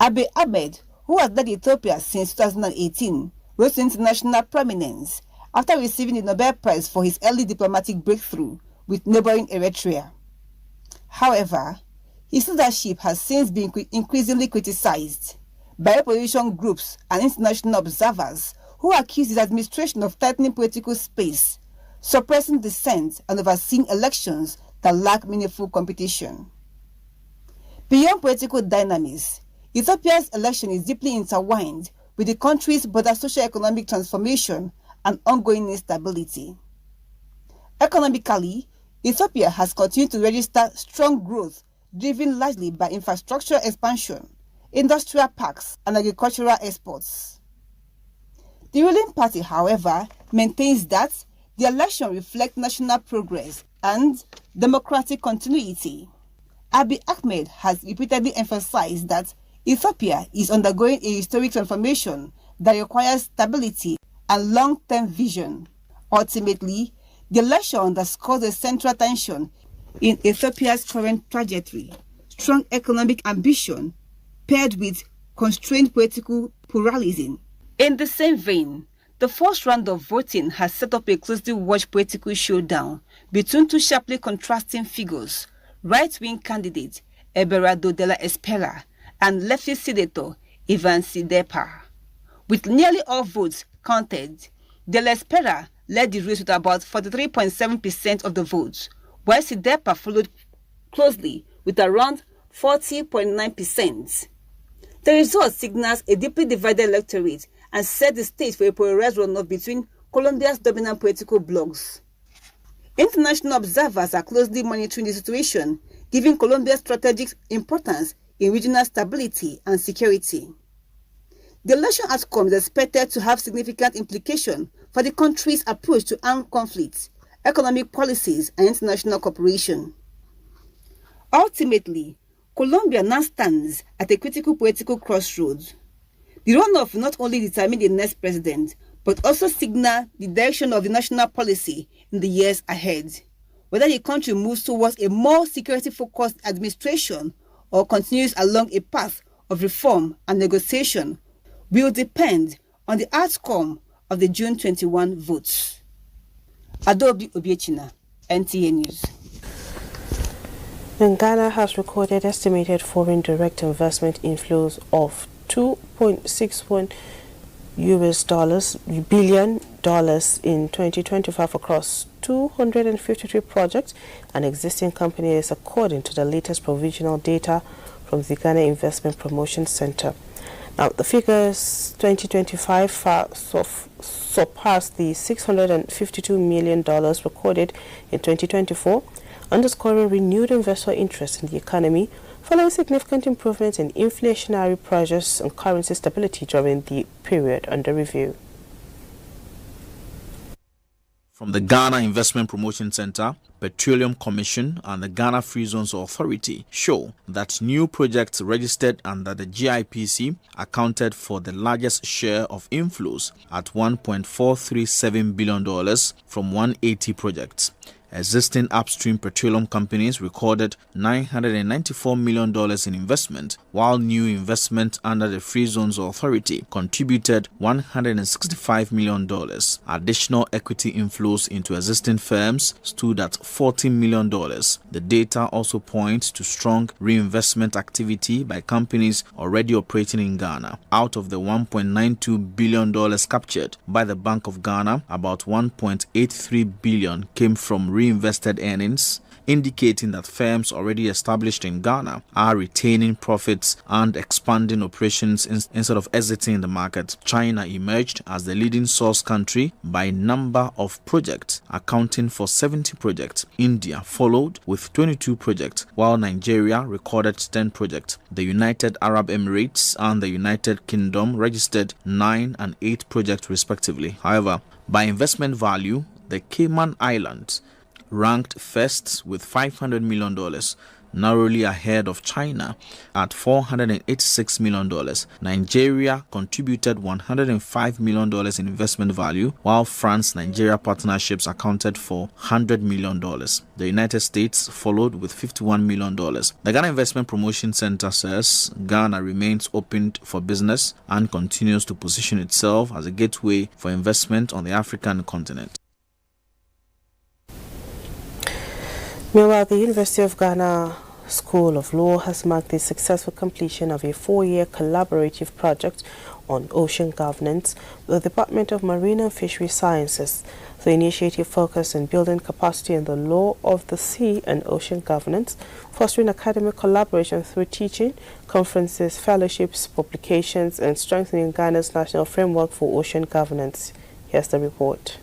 Abiy Ahmed, who has led Ethiopia since 2018, rose to international prominence after receiving the Nobel Prize for his early diplomatic breakthrough with neighboring Eritrea. However, his leadership has since been increasingly criticized by opposition groups and international observers who accuse his administration of tightening political space, suppressing dissent and overseeing elections that lack meaningful competition. Beyond political dynamics, Ethiopia's election is deeply intertwined with the country's broader socio-economic transformation and ongoing instability. Economically, Ethiopia has continued to register strong growth driven largely by infrastructure expansion, industrial parks, and agricultural exports. The ruling party, however, maintains that the election reflects national progress and democratic continuity. Abiy Ahmed has repeatedly emphasized that Ethiopia is undergoing a historic transformation that requires stability and long-term vision. Ultimately, the election underscores the central tension in Ethiopia's current trajectory: strong economic ambition paired with constrained political pluralism. In the same vein, the first round of voting has set up a closely watched political showdown between two sharply contrasting figures: right-wing candidate Eberardo de la Espera and leftist senator Ivan Sidepa. With nearly all votes counted, de la Espera led the race with about 43.7% of the votes, while Sidepa followed closely with around 40.9%. The result signals a deeply divided electorate and set the stage for a polarized runoff between Colombia's dominant political blocs. International observers are closely monitoring the situation, giving Colombia strategic importance in regional stability and security. The election outcome is expected to have significant implications for the country's approach to armed conflicts, economic policies, and international cooperation. Ultimately, Colombia now stands at a critical political crossroads. The runoff will not only determine the next president, but also signal the direction of the national policy in the years ahead. Whether the country moves towards a more security-focused administration or continues along a path of reform and negotiation will depend on the outcome of the June 21 votes. Adobe Obiechina, NTA News. And Ghana has recorded estimated foreign direct investment inflows of $2.61 billion in 2025 across 253 projects and existing companies, according to the latest provisional data from the Ghana Investment Promotion Center. Now, the figures 2025 surpassed the $652 million recorded in 2024, underscoring renewed investor interest in the economy following significant improvements in inflationary pressures and currency stability during the period under review. From the Ghana Investment Promotion Center, Petroleum Commission and the Ghana Free Zones Authority show that new projects registered under the GIPC accounted for the largest share of inflows at $1.437 billion from 180 projects. Existing upstream petroleum companies recorded $994 million in investment, while new investment under the Free Zones Authority contributed $165 million. Additional equity inflows into existing firms stood at $40 million. The data also points to strong reinvestment activity by companies already operating in Ghana. Out of the $1.92 billion captured by the Bank of Ghana, about $1.83 billion came from reinvested earnings, indicating that firms already established in Ghana are retaining profits and expanding operations instead of exiting the market. China emerged as the leading source country by number of projects, accounting for 70 projects. India followed with 22 projects, while Nigeria recorded 10 projects. The United Arab Emirates and the United Kingdom registered 9 and 8 projects respectively. However, by investment value, the Cayman Islands ranked first with $500 million, narrowly ahead of China at $486 million. Nigeria contributed $105 million in investment value, while France-Nigeria partnerships accounted for $100 million. The United States followed with $51 million. The Ghana Investment Promotion Center says Ghana remains open for business and continues to position itself as a gateway for investment on the African continent. Meanwhile, the University of Ghana School of Law has marked the successful completion of a 4-year collaborative project on ocean governance with the Department of Marine and Fisheries Sciences. The initiative focused on building capacity in the law of the sea and ocean governance, fostering academic collaboration through teaching, conferences, fellowships, publications, and strengthening Ghana's national framework for ocean governance. Here's the report.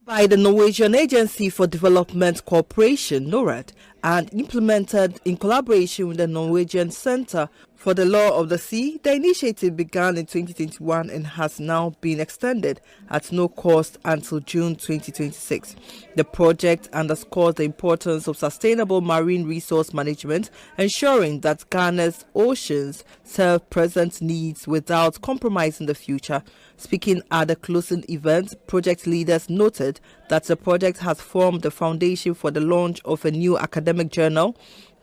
By the Norwegian Agency for Development Cooperation, NORAD, and implemented in collaboration with the Norwegian Center for the Law of the Sea, the initiative began in 2021 and has now been extended at no cost until June 2026. The project underscores the importance of sustainable marine resource management, ensuring that Ghana's oceans serve present needs without compromising the future. Speaking at the closing event, project leaders noted that the project has formed the foundation for the launch of a new academic journal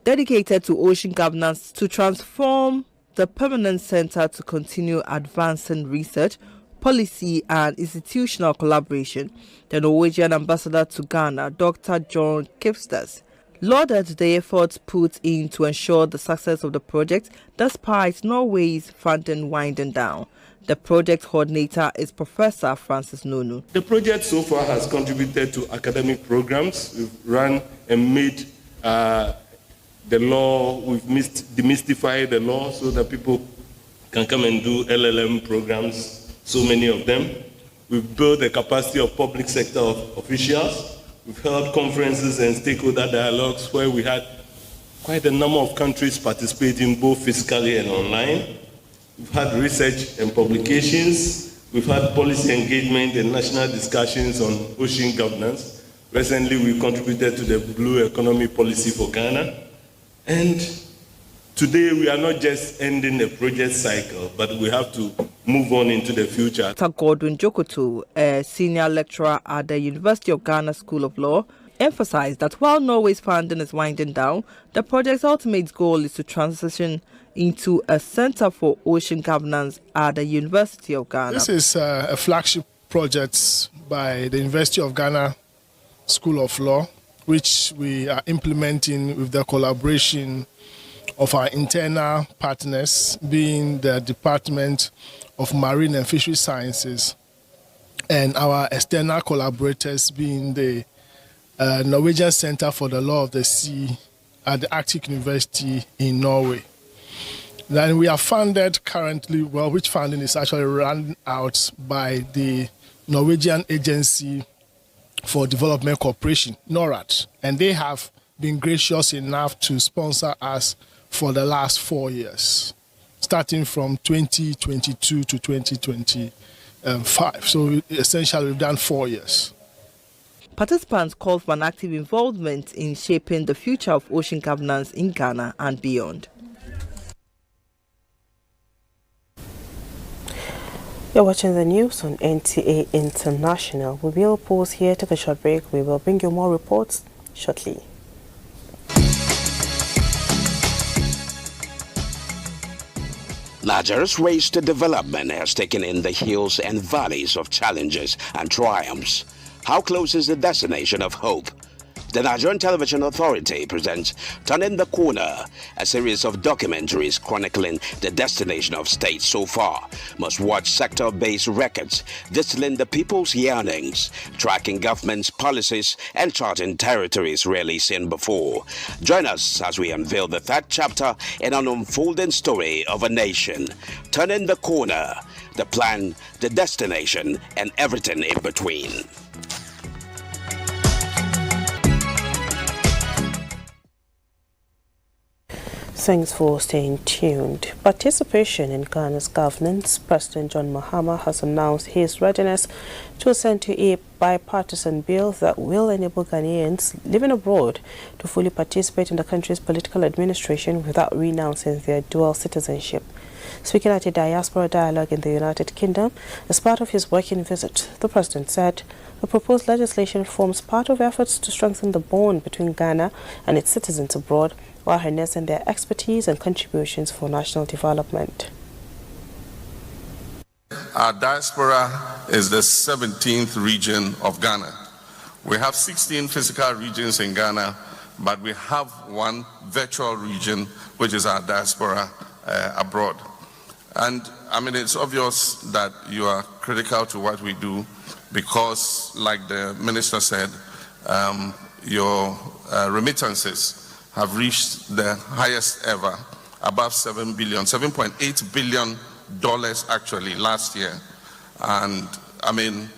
dedicated to ocean governance to transform the permanent center to continue advancing research, policy and institutional collaboration. The Norwegian ambassador to Ghana, Dr. John Kipsters, lauded the efforts put in to ensure the success of the project despite Norway's funding winding down. The project coordinator is Professor Francis Nonu. The project so far has contributed to academic programs. We've run and made the law, we've demystified the law so that people can come and do LLM programs, so many of them. We've built the capacity of public sector officials. We've held conferences and stakeholder dialogues where we had quite a number of countries participating both physically and online. We've had research and publications. We've had policy engagement and national discussions on ocean governance. Recently, we contributed to the Blue Economy Policy for Ghana. And today, we are not just ending a project cycle, but we have to move on into the future. Dr. Godwin Jokoto, a senior lecturer at the University of Ghana School of Law, emphasized that while Norway's funding is winding down, the project's ultimate goal is to transition into a center for ocean governance at the University of Ghana. This is a flagship project by the University of Ghana School of Law, which we are implementing with the collaboration of our internal partners, being the Department of Marine and Fisheries Sciences, and our external collaborators being the Norwegian Center for the Law of the Sea at the Arctic University in Norway. Then we are funded currently, well, which funding is actually run out by the Norwegian Agency for Development Cooperation, NORAD, and they have been gracious enough to sponsor us for the last 4 years, starting from 2022 to 2025. So essentially, we've done 4 years. Participants called for an active involvement in shaping the future of ocean governance in Ghana and beyond. You're watching the news on NTA International. We will pause here, take a short break. We will bring you more reports shortly. Nigeria's race to development has taken in the hills and valleys of challenges and triumphs. How close is the destination of hope? The Nigerian Television Authority presents Turning the Corner, a series of documentaries chronicling the destination of states so far. Must-watch sector-based records distilling the people's yearnings, tracking government's policies, and charting territories rarely seen before. Join us as we unveil the third chapter in an unfolding story of a nation. Turning the Corner, the plan, the destination, and everything in between. Thanks for staying tuned. Participation in Ghana's governance. President John Mahama has announced his readiness to assent to a bipartisan bill that will enable Ghanaians living abroad to fully participate in the country's political administration without renouncing their dual citizenship. Speaking at a diaspora dialogue in the United Kingdom as part of his working visit, the president said the proposed legislation forms part of efforts to strengthen the bond between Ghana and its citizens abroad, while harnessing their expertise and contributions for national development. Our diaspora is the 17th region of Ghana. We have 16 physical regions in Ghana, but we have one virtual region, which is our diaspora abroad. And I mean, it's obvious that you are critical to what we do because, like the minister said, your remittances have reached the highest ever, above $7.8 billion actually last year. And I mean,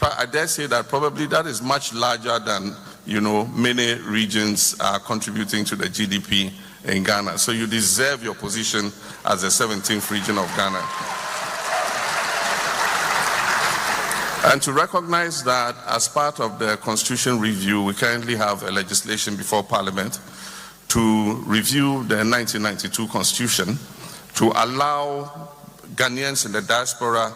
I dare say that probably that is much larger than, many regions are contributing to the GDP in Ghana. So you deserve your position as the 17th region of Ghana. And to recognize that as part of the Constitution review, we currently have a legislation before Parliament to review the 1992 Constitution to allow Ghanaians in the diaspora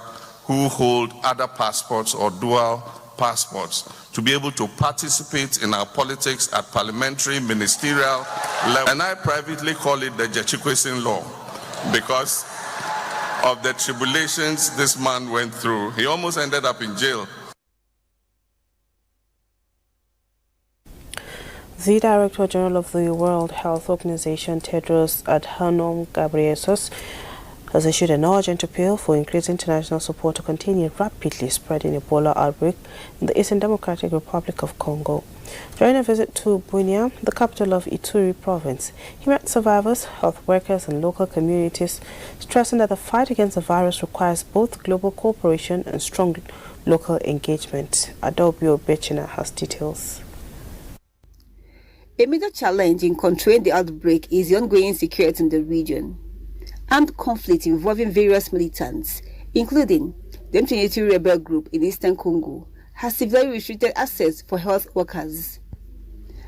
who hold other passports or dual passports to be able to participate in our politics at parliamentary, ministerial level. And I privately call it the Jechikwesin law because of the tribulations this man went through. He almost ended up in jail. The Director General of the World Health Organization, Tedros Adhanom Ghebreyesus, has issued an urgent appeal for increased international support to continue rapidly spreading Ebola outbreak in the Eastern Democratic Republic of Congo. During a visit to Bunia, the capital of Ituri province, he met survivors, health workers and local communities, stressing that the fight against the virus requires both global cooperation and strong local engagement. Adobio Bechina has details. A major challenge in controlling the outbreak is the ongoing insecurity in the region. Armed conflict involving various militants, including the M23 rebel group in eastern Congo, has severely restricted access for health workers.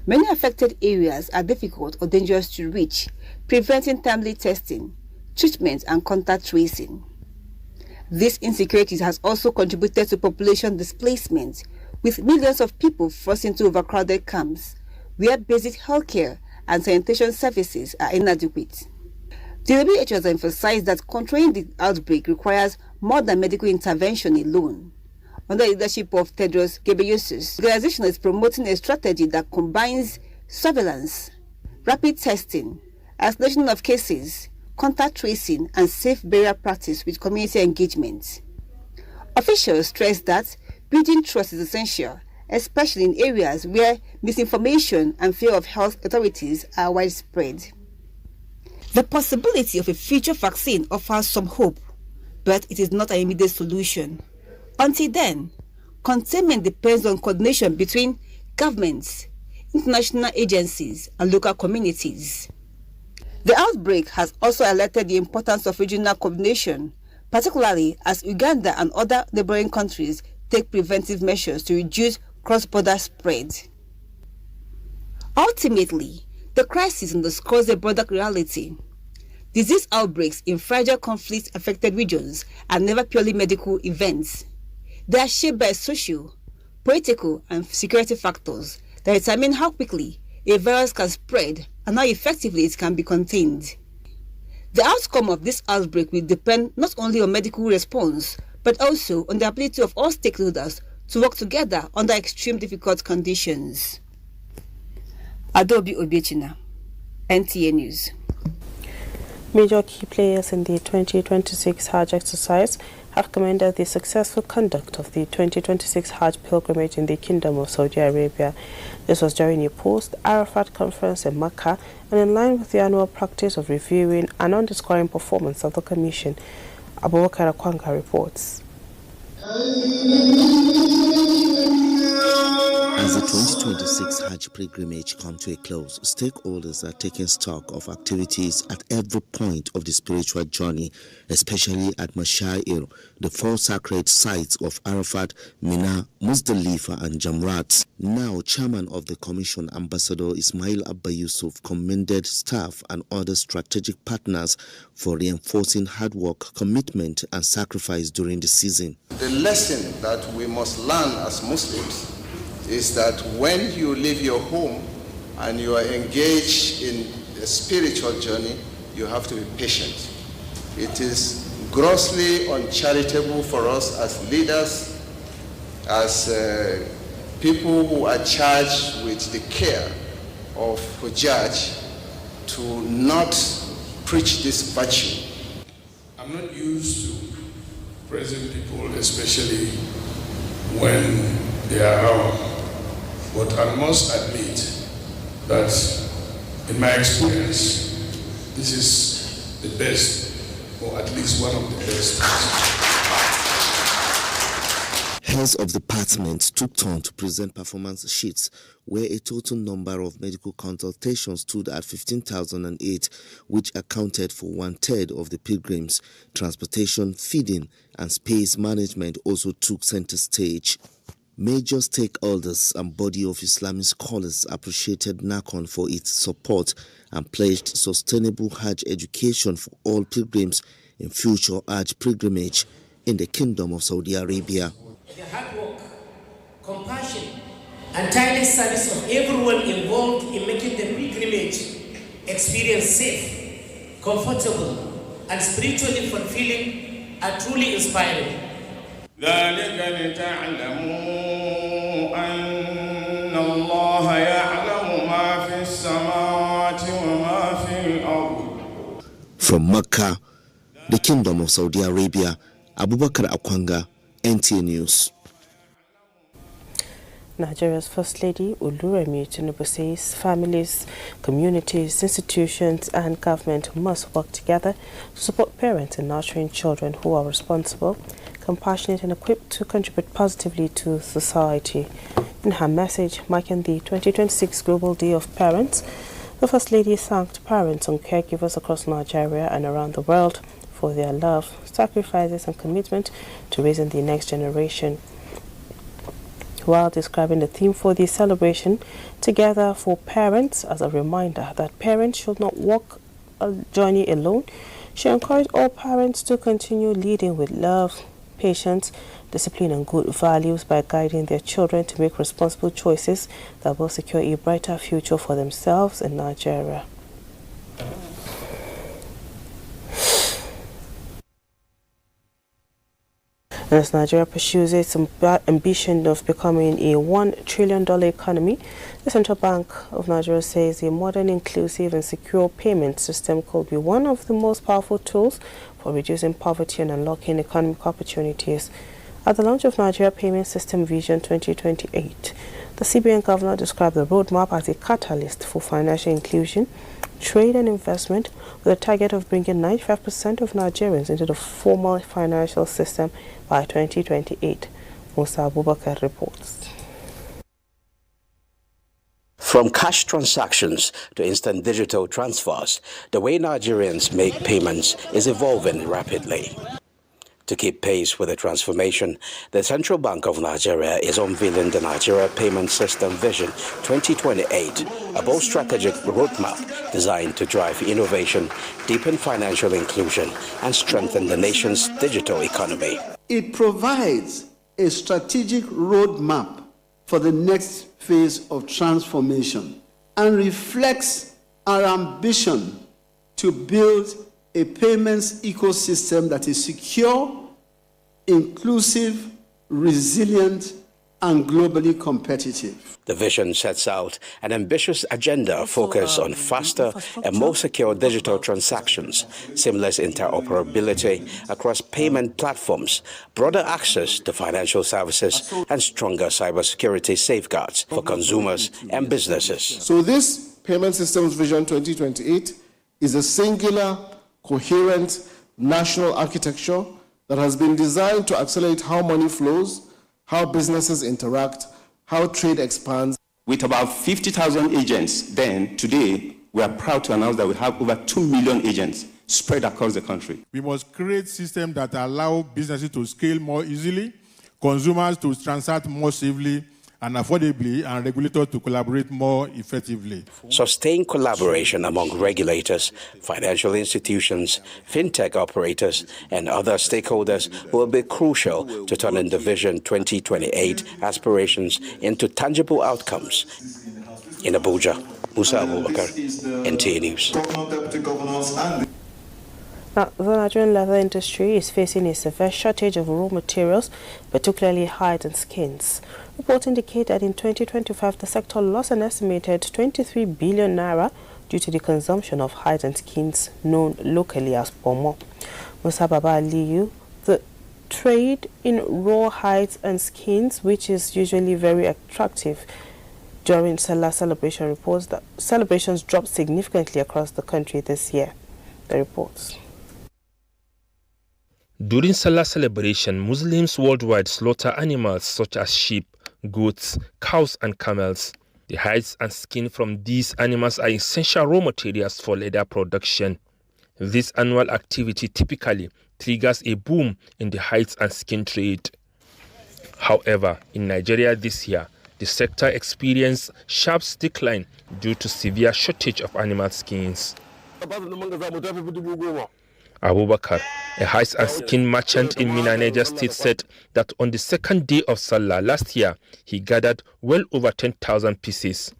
Many affected areas are difficult or dangerous to reach, preventing timely testing, treatment and contact tracing. This insecurity has also contributed to population displacement, with millions of people forced into overcrowded camps, where basic healthcare and sanitation services are inadequate. The WHO has emphasized that controlling the outbreak requires more than medical intervention alone. Under the leadership of Tedros Ghebreyesus, the organization is promoting a strategy that combines surveillance, rapid testing, isolation of cases, contact tracing, and safe burial practice with community engagement. Officials stress that building trust is essential, especially in areas where misinformation and fear of health authorities are widespread. The possibility of a future vaccine offers some hope, but it is not an immediate solution. Until then, containment depends on coordination between governments, international agencies, and local communities. The outbreak has also highlighted the importance of regional coordination, particularly as Uganda and other neighboring countries take preventive measures to reduce cross-border spread. Ultimately, the crisis underscores a broader reality. Disease outbreaks in fragile conflict-affected regions are never purely medical events. They are shaped by social, political, and security factors that determine how quickly a virus can spread and how effectively it can be contained. The outcome of this outbreak will depend not only on medical response, but also on the ability of all stakeholders to work together under extreme difficult conditions. Adobe Obiechina, NTA News. Major key players in the 2026 Hajj exercise have commended the successful conduct of the 2026 Hajj pilgrimage in the Kingdom of Saudi Arabia. This was during a post-Arafat conference in Makkah and in line with the annual practice of reviewing and underscoring performance of the Commission. Abubakar Akwanga reports. As the 2026 Hajj pilgrimage comes to a close, stakeholders are taking stock of activities at every point of the spiritual journey, especially at Mashair, the four sacred sites of Arafat, Mina, Muzdalifa and Jamrat. Now, Chairman of the Commission, Ambassador Ismail Abba Yusuf, commended staff and other strategic partners for reinforcing hard work, commitment and sacrifice during the season. The lesson that we must learn as Muslims is that when you leave your home and you are engaged in a spiritual journey, you have to be patient. It is grossly uncharitable for us as leaders, as people who are charged with the care of Hujjaj, to not preach this virtue. I'm not used to praising people, especially when they are around. But I must admit that in my experience, this is the best, or at least one of the best. Heads of departments took turn to present performance sheets where a total number of medical consultations stood at 15,008, which accounted for 1/3 of the pilgrims. Transportation, feeding and space management also took center stage. Major stakeholders and body of Islamic scholars appreciated NACON for its support and pledged sustainable Hajj education for all pilgrims in future Hajj pilgrimage in the Kingdom of Saudi Arabia. The hard work, compassion, and tireless service of everyone involved in making the pilgrimage experience safe, comfortable, and spiritually fulfilling are truly inspiring. ذلك لتعلموا أن الله يعلم ما في السماوات وما في الأرض. From Mecca, the Kingdom of Saudi Arabia, Abubakar Akwanga, NTA News. Nigeria's First Lady Oluremi Tinubu says families, communities, institutions and government must work together to support parents in nurturing children who are responsible, compassionate and equipped to contribute positively to society. In her message marking the 2026 Global Day of Parents, the First Lady thanked parents and caregivers across Nigeria and around the world for their love, sacrifices and commitment to raising the next generation. While describing the theme for the celebration, Together for Parents, as a reminder that parents should not walk a journey alone, she encouraged all parents to continue leading with love, patience, discipline and good values by guiding their children to make responsible choices that will secure a brighter future for themselves in Nigeria. As Nigeria pursues its ambition of becoming a $1 trillion economy, the Central Bank of Nigeria says a modern, inclusive and secure payment system could be one of the most powerful tools for reducing poverty and unlocking economic opportunities. At the launch of Nigeria Payment System Vision 2028, the CBN governor described the roadmap as a catalyst for financial inclusion, trade and investment, with a target of bringing 95% of Nigerians into the formal financial system by 2028. Musa Abubakar reports. From cash transactions to instant digital transfers, the way Nigerians make payments is evolving rapidly. To keep pace with the transformation, the Central Bank of Nigeria is unveiling the Nigeria Payment System Vision 2028, a bold strategic roadmap designed to drive innovation, deepen financial inclusion, and strengthen the nation's digital economy. It provides a strategic roadmap for the next phase of transformation and reflects our ambition to build a payments ecosystem that is secure, inclusive, resilient, and globally competitive. The vision sets out an ambitious agenda focused on faster and more secure digital transactions, seamless interoperability across payment platforms, broader access to financial services, and stronger cybersecurity safeguards for consumers and businesses. So this Payment Systems Vision 2028 is a singular, coherent national architecture that has been designed to accelerate how money flows, how businesses interact, how trade expands. With about 50,000 agents, then today we are proud to announce that we have over 2 million agents spread across the country. We must create systems that allow businesses to scale more easily, consumers to transact more safely and affordably, and regulators to collaborate more effectively. Sustained collaboration among regulators, financial institutions, fintech operators, and other stakeholders will be crucial to turning the Vision 2028 aspirations into tangible outcomes. In Abuja, Musa Abubakar, NTA News. Now, the Nigerian leather industry is facing a severe shortage of raw materials, particularly hide and skins. Reports indicate that in 2025, the sector lost an estimated 23 billion naira due to the consumption of hide and skins known locally as pomo. Musa Baba Aliyu, the trade in raw hides and skins, which is usually very attractive during Salah celebration, reports that celebrations dropped significantly across the country this year. The reports. During Salah celebration, Muslims worldwide slaughter animals such as sheep, goats, cows and camels. The hides and skin from these animals are essential raw materials for leather production. This annual activity typically triggers a boom in the hides and skin trade. However, in Nigeria this year, the sector experienced sharp decline due to severe shortage of animal skins. Abubakar, a hides and skin merchant in Minna, Niger State, said that on the second day of Salah last year, he gathered well over 10,000 pieces.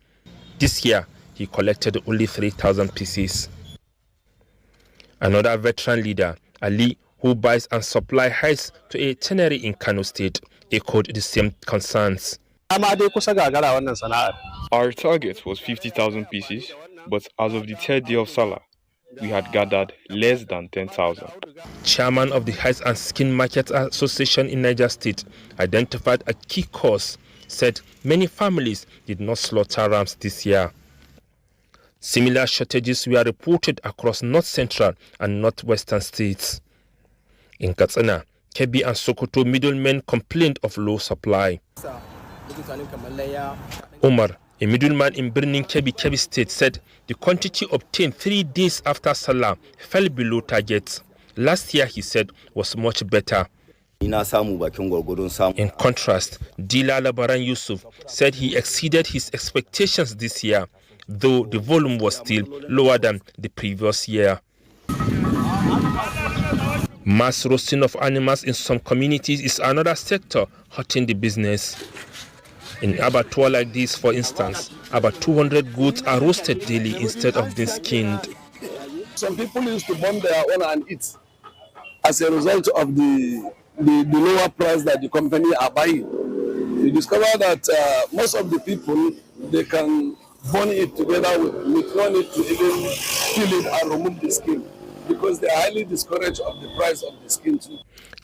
This year, he collected only 3,000 pieces. Another veteran leader, Ali, who buys and supplies hides to a tannery in Kano State, echoed the same concerns. Our target was 50,000 pieces, but as of the third day of Salah, we had gathered less than 10,000. Chairman of the Hides and Skin Market Association in Niger State identified a key cause, said many families did not slaughter rams this year. Similar shortages were reported across North Central and Northwestern states. In Katsina, Kebbi and Sokoto middlemen complained of low supply. Omar, a middleman in Birnin Kebbi State, said the quantity obtained 3 days after Salah fell below targets. Last year, he said, was much better. In contrast, dealer Labaran Yusuf said he exceeded his expectations this year, though the volume was still lower than the previous year. Mass roasting of animals in some communities is another sector hurting the business. In abattoir like this, for instance, about 200 goats are roasted daily instead of being skinned. Some people used to burn their own and eat as a result of the lower price that the company are buying. You discover that most of the people, they can burn it together with no need to even peel it and remove the skin, because they are highly discouraged of the price of the skin too.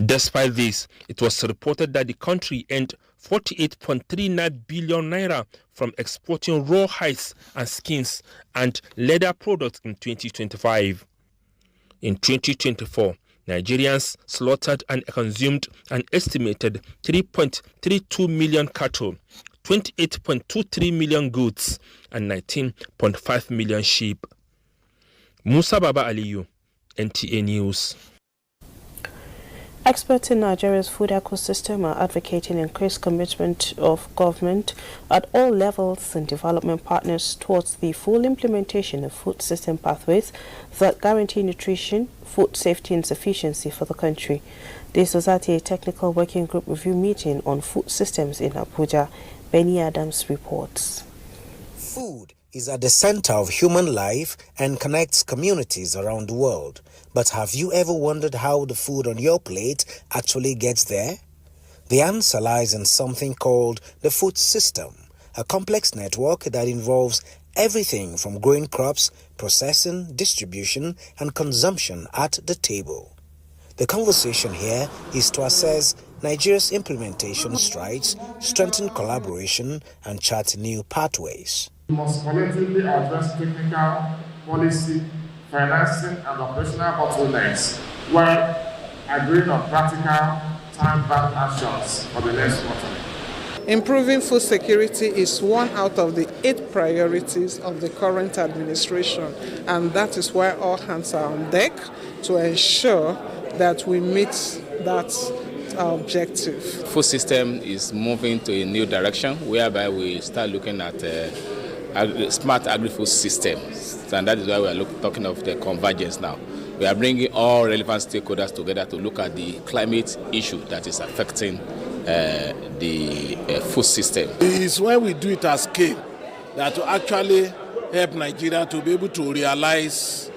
Despite this, it was reported that the country earned 48.39 billion naira from exporting raw hides and skins and leather products in 2025. In 2024, Nigerians slaughtered and consumed an estimated 3.32 million cattle, 28.23 million goats, and 19.5 million sheep. Musa Baba Aliyu, NTA News. Experts in Nigeria's food ecosystem are advocating increased commitment of government at all levels and development partners towards the full implementation of food system pathways that guarantee nutrition, food safety and sufficiency for the country. This was at a technical working group review meeting on food systems in Abuja. Benny Adams reports. Food is at the center of human life and connects communities around the world. But have you ever wondered how the food on your plate actually gets there? The answer lies in something called the food system, a complex network that involves everything from growing crops, processing, distribution, and consumption at the table. The conversation here is to assess Nigeria's implementation strides, strengthen collaboration, and chart new pathways. We must collectively address technical, policy, financing, and operational bottlenecks while agreeing on practical, time-bound actions for the next quarter. Improving food security is one out of the 8 priorities of the current administration, and that is why all hands are on deck to ensure that we meet that objective. Food system is moving to a new direction whereby we start looking at smart agri-food systems, and that is why we are talking of the convergence now. We are bringing all relevant stakeholders together to look at the climate issue that is affecting the food system. It is when we do it at scale that to actually help Nigeria to be able to realize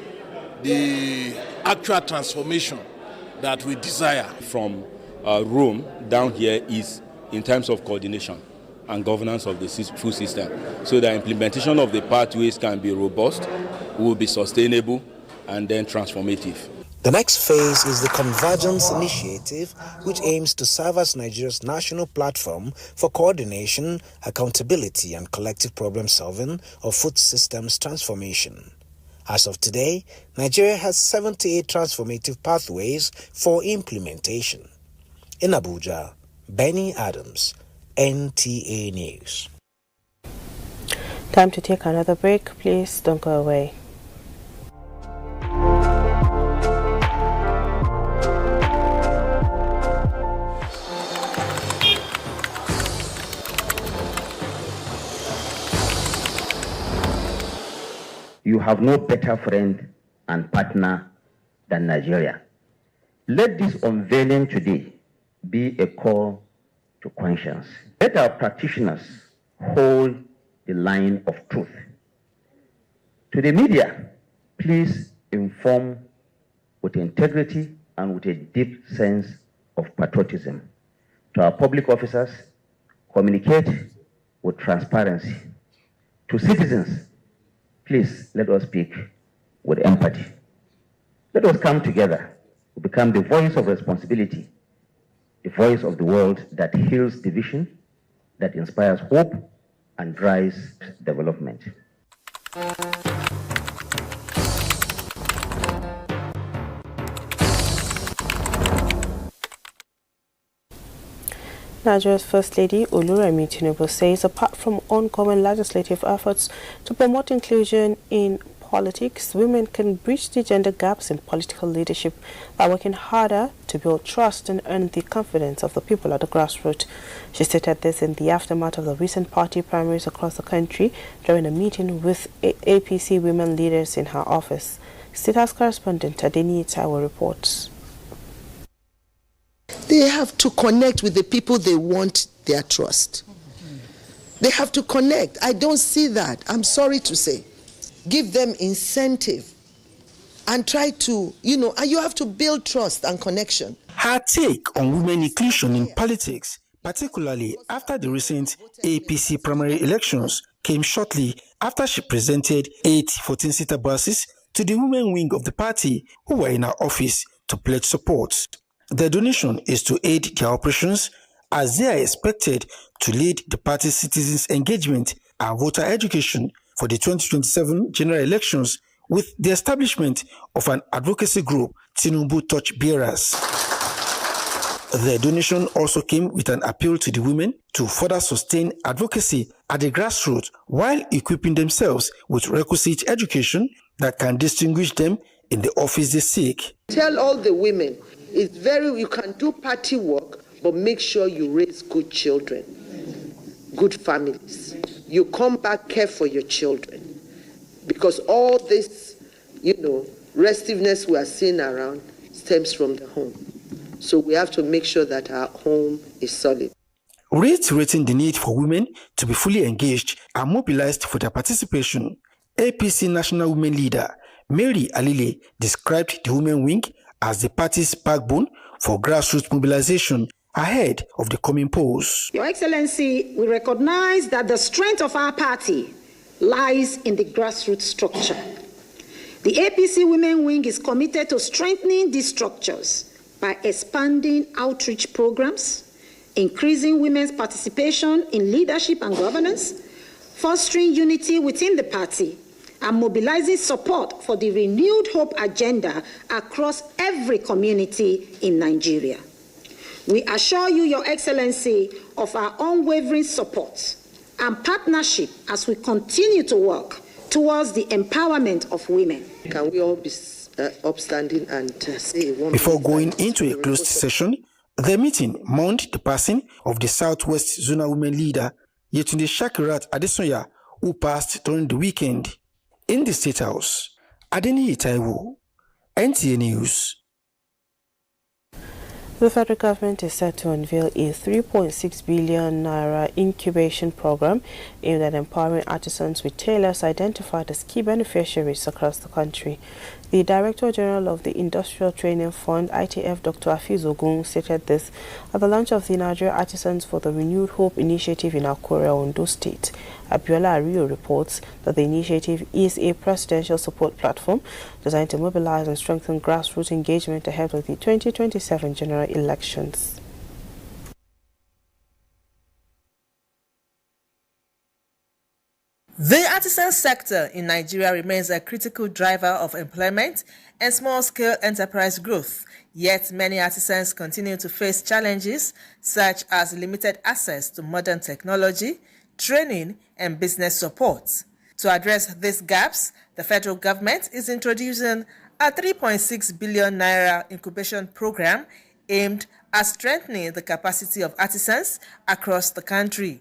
the actual transformation that we desire. From Rome down here is in terms of coordination and governance of the food system, so the implementation of the pathways can be robust, will be sustainable, and then transformative. The next phase is the Convergence Initiative, which aims to serve as Nigeria's national platform for coordination, accountability, and collective problem-solving of food systems transformation. As of today, Nigeria has 78 transformative pathways for implementation. In Abuja, Benny Adams, NTA News. Time to take another break. Please don't go away. You have no better friend and partner than Nigeria. Let this unveiling today be a call to conscience. Let our practitioners hold the line of truth. To the media, please inform with integrity and with a deep sense of patriotism. To our public officers, communicate with transparency. To citizens, please let us speak with empathy. Let us come together to become the voice of responsibility, the voice of the world that heals division, that inspires hope and drives development. Nigeria's First Lady Oluremi Tinubu says apart from ongoing legislative efforts to promote inclusion in politics, women can bridge the gender gaps in political leadership by working harder to build trust and earn the confidence of the people at the grassroots. She stated this in the aftermath of the recent party primaries across the country during a meeting with APC women leaders in her office. State House correspondent Adeni Taiwo reports. They have to connect with the people they want their trust. They have to connect. I don't see that. I'm sorry to say. Give them incentive and try to, and you have to build trust and connection. Her take on women inclusion in politics, particularly after the recent APC primary elections, came shortly after she presented 8 14-seater buses to the women wing of the party who were in her office to pledge support. The donation is to aid their operations as they are expected to lead the party's citizens' engagement and voter education for the 2027 general elections with the establishment of an advocacy group, Tinubu Torchbearers. The donation also came with an appeal to the women to further sustain advocacy at the grassroots while equipping themselves with requisite education that can distinguish them in the office they seek. Tell all the women, you can do party work, but make sure you raise good children, good families. You come back, care for your children. Because all this, restiveness we are seeing around stems from the home. So we have to make sure that our home is solid. Reiterating the need for women to be fully engaged and mobilized for their participation, APC National Women Leader Mary Alile described the women wing as the party's backbone for grassroots mobilization ahead of the coming polls. Your Excellency, we recognize that the strength of our party lies in the grassroots structure. The APC Women Wing is committed to strengthening these structures by expanding outreach programs, increasing women's participation in leadership and governance, fostering unity within the party, and mobilizing support for the renewed hope agenda across every community in Nigeria. We assure you, Your Excellency, of our unwavering support and partnership as we continue to work towards the empowerment of women. Can we all be upstanding and say one? Before going into a closed session, the meeting mourned the passing of the Southwest Zonal Women Leader, Yetunde Shakirat Adesoya, who passed during the weekend. In the State House, Adeni Taiwo, NTA News. The federal government is set to unveil a 3.6 billion naira incubation program aimed at empowering artisans with tailors identified as key beneficiaries across the country. The Director General of the Industrial Training Fund, ITF, Dr. Afiz Ogun, stated this at the launch of the Nigerian Artisans for the Renewed Hope initiative in Akure, Ondo State. Abiola Ario reports that the initiative is a presidential support platform designed to mobilize and strengthen grassroots engagement ahead of the 2027 general elections. The artisan sector in Nigeria remains a critical driver of employment and small-scale enterprise growth, yet many artisans continue to face challenges such as limited access to modern technology, training, and business support. To address these gaps, the federal government is introducing a 3.6 billion naira incubation program aimed at strengthening the capacity of artisans across the country.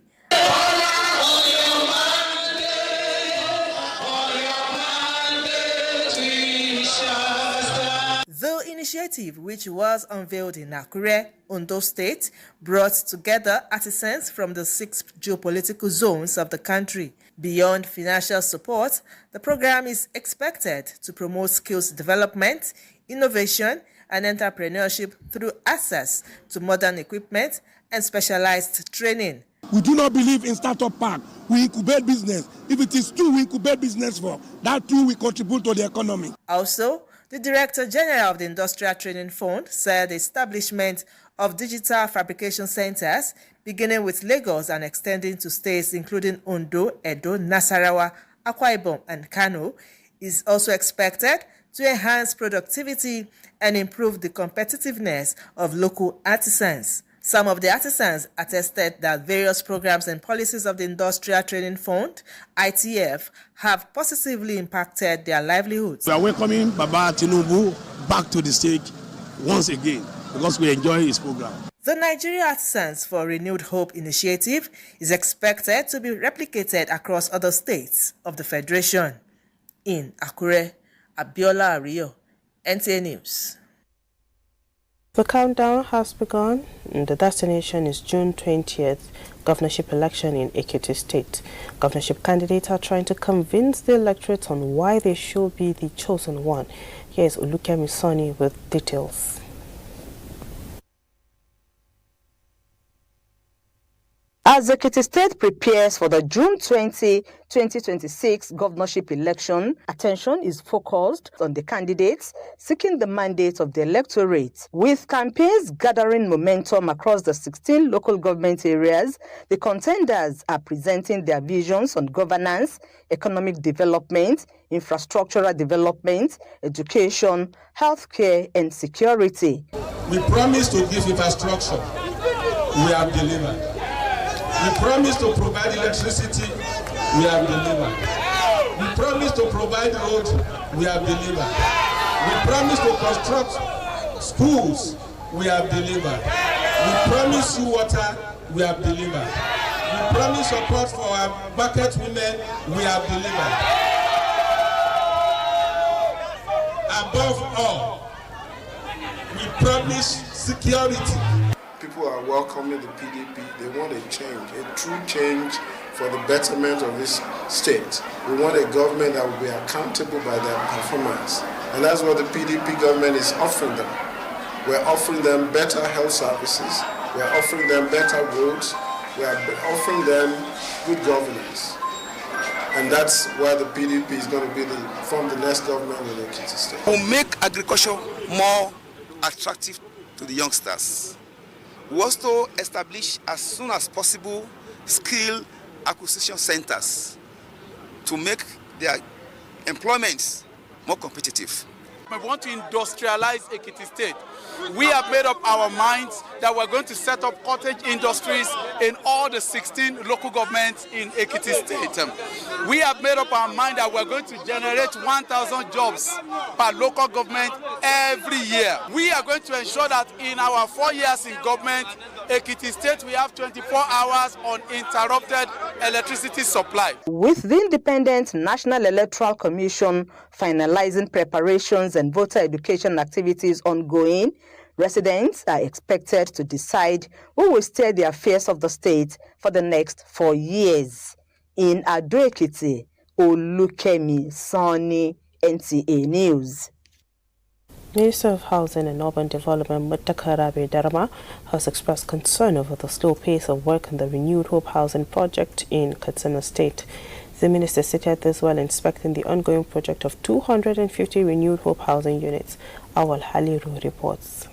The initiative, which was unveiled in Akure, Ondo State, brought together artisans from the 6 geopolitical zones of the country. Beyond financial support, the program is expected to promote skills development, innovation, and entrepreneurship through access to modern equipment and specialized training. We do not believe in startup park. We incubate business. If it is 2 we incubate business for, that 2 will contribute to the economy. Also, the Director General of the Industrial Training Fund said the establishment of digital fabrication centers, beginning with Lagos and extending to states including Ondo, Edo, Nasarawa, Akwa Ibom, and Kano, is also expected to enhance productivity and improve the competitiveness of local artisans. Some of the artisans attested that various programs and policies of the Industrial Training Fund, ITF, have positively impacted their livelihoods. We are welcoming Baba Tinubu back to the stage once again because we enjoy his program. The Nigerian Artisans for Renewed Hope initiative is expected to be replicated across other states of the Federation. In Akure, Abiola Ario, NTA News. The countdown has begun. The destination is June 20th, governorship election in Ekiti State. Governorship candidates are trying to convince the electorate on why they should be the chosen one. Here is Olukemi Soni with details. As Ekiti State prepares for the June 20, 2026 governorship election, attention is focused on the candidates seeking the mandate of the electorate. With campaigns gathering momentum across the 16 local government areas, the contenders are presenting their visions on governance, economic development, infrastructural development, education, healthcare, and security. We promise to give infrastructure. We have delivered. We promise to provide electricity, we have delivered. We promise to provide roads, we have delivered. We promise to construct schools, we have delivered. We promise you water, we have delivered. We promise support for our market women, we have delivered. Above all, we promise security. People are welcoming the PDP. They want a change, a true change for the betterment of this state. We want a government that will be accountable by their performance. And that's what the PDP government is offering them. We're offering them better health services. We're offering them better roads. We're offering them good governance. And that's why the PDP is going to form the next government in the Ekiti State. We'll make agriculture more attractive to the youngsters. We also establish as soon as possible skill acquisition centers to make their employments more competitive. We want to industrialize Ekiti State. We have made up our minds that we're going to set up cottage industries in all the 16 local governments in Ekiti State. We have made up our mind that we're going to generate 1,000 jobs per local government every year. We are going to ensure that in our 4 years in government, Ekiti State, we have 24 hours uninterrupted electricity supply. With the Independent National Electoral Commission finalizing preparations and voter education activities ongoing, Residents are expected to decide who will steer the affairs of the state for the next 4 years. In Ado-Ekiti, Olukemi Sani, NTA News. Minister of Housing and Urban Development Mutakarabe Darama has expressed concern over the slow pace of work on the Renewed Hope housing project in Katsina State. The minister stated this while inspecting the ongoing project of 250 Renewed Hope housing units. Awal Haliru reports.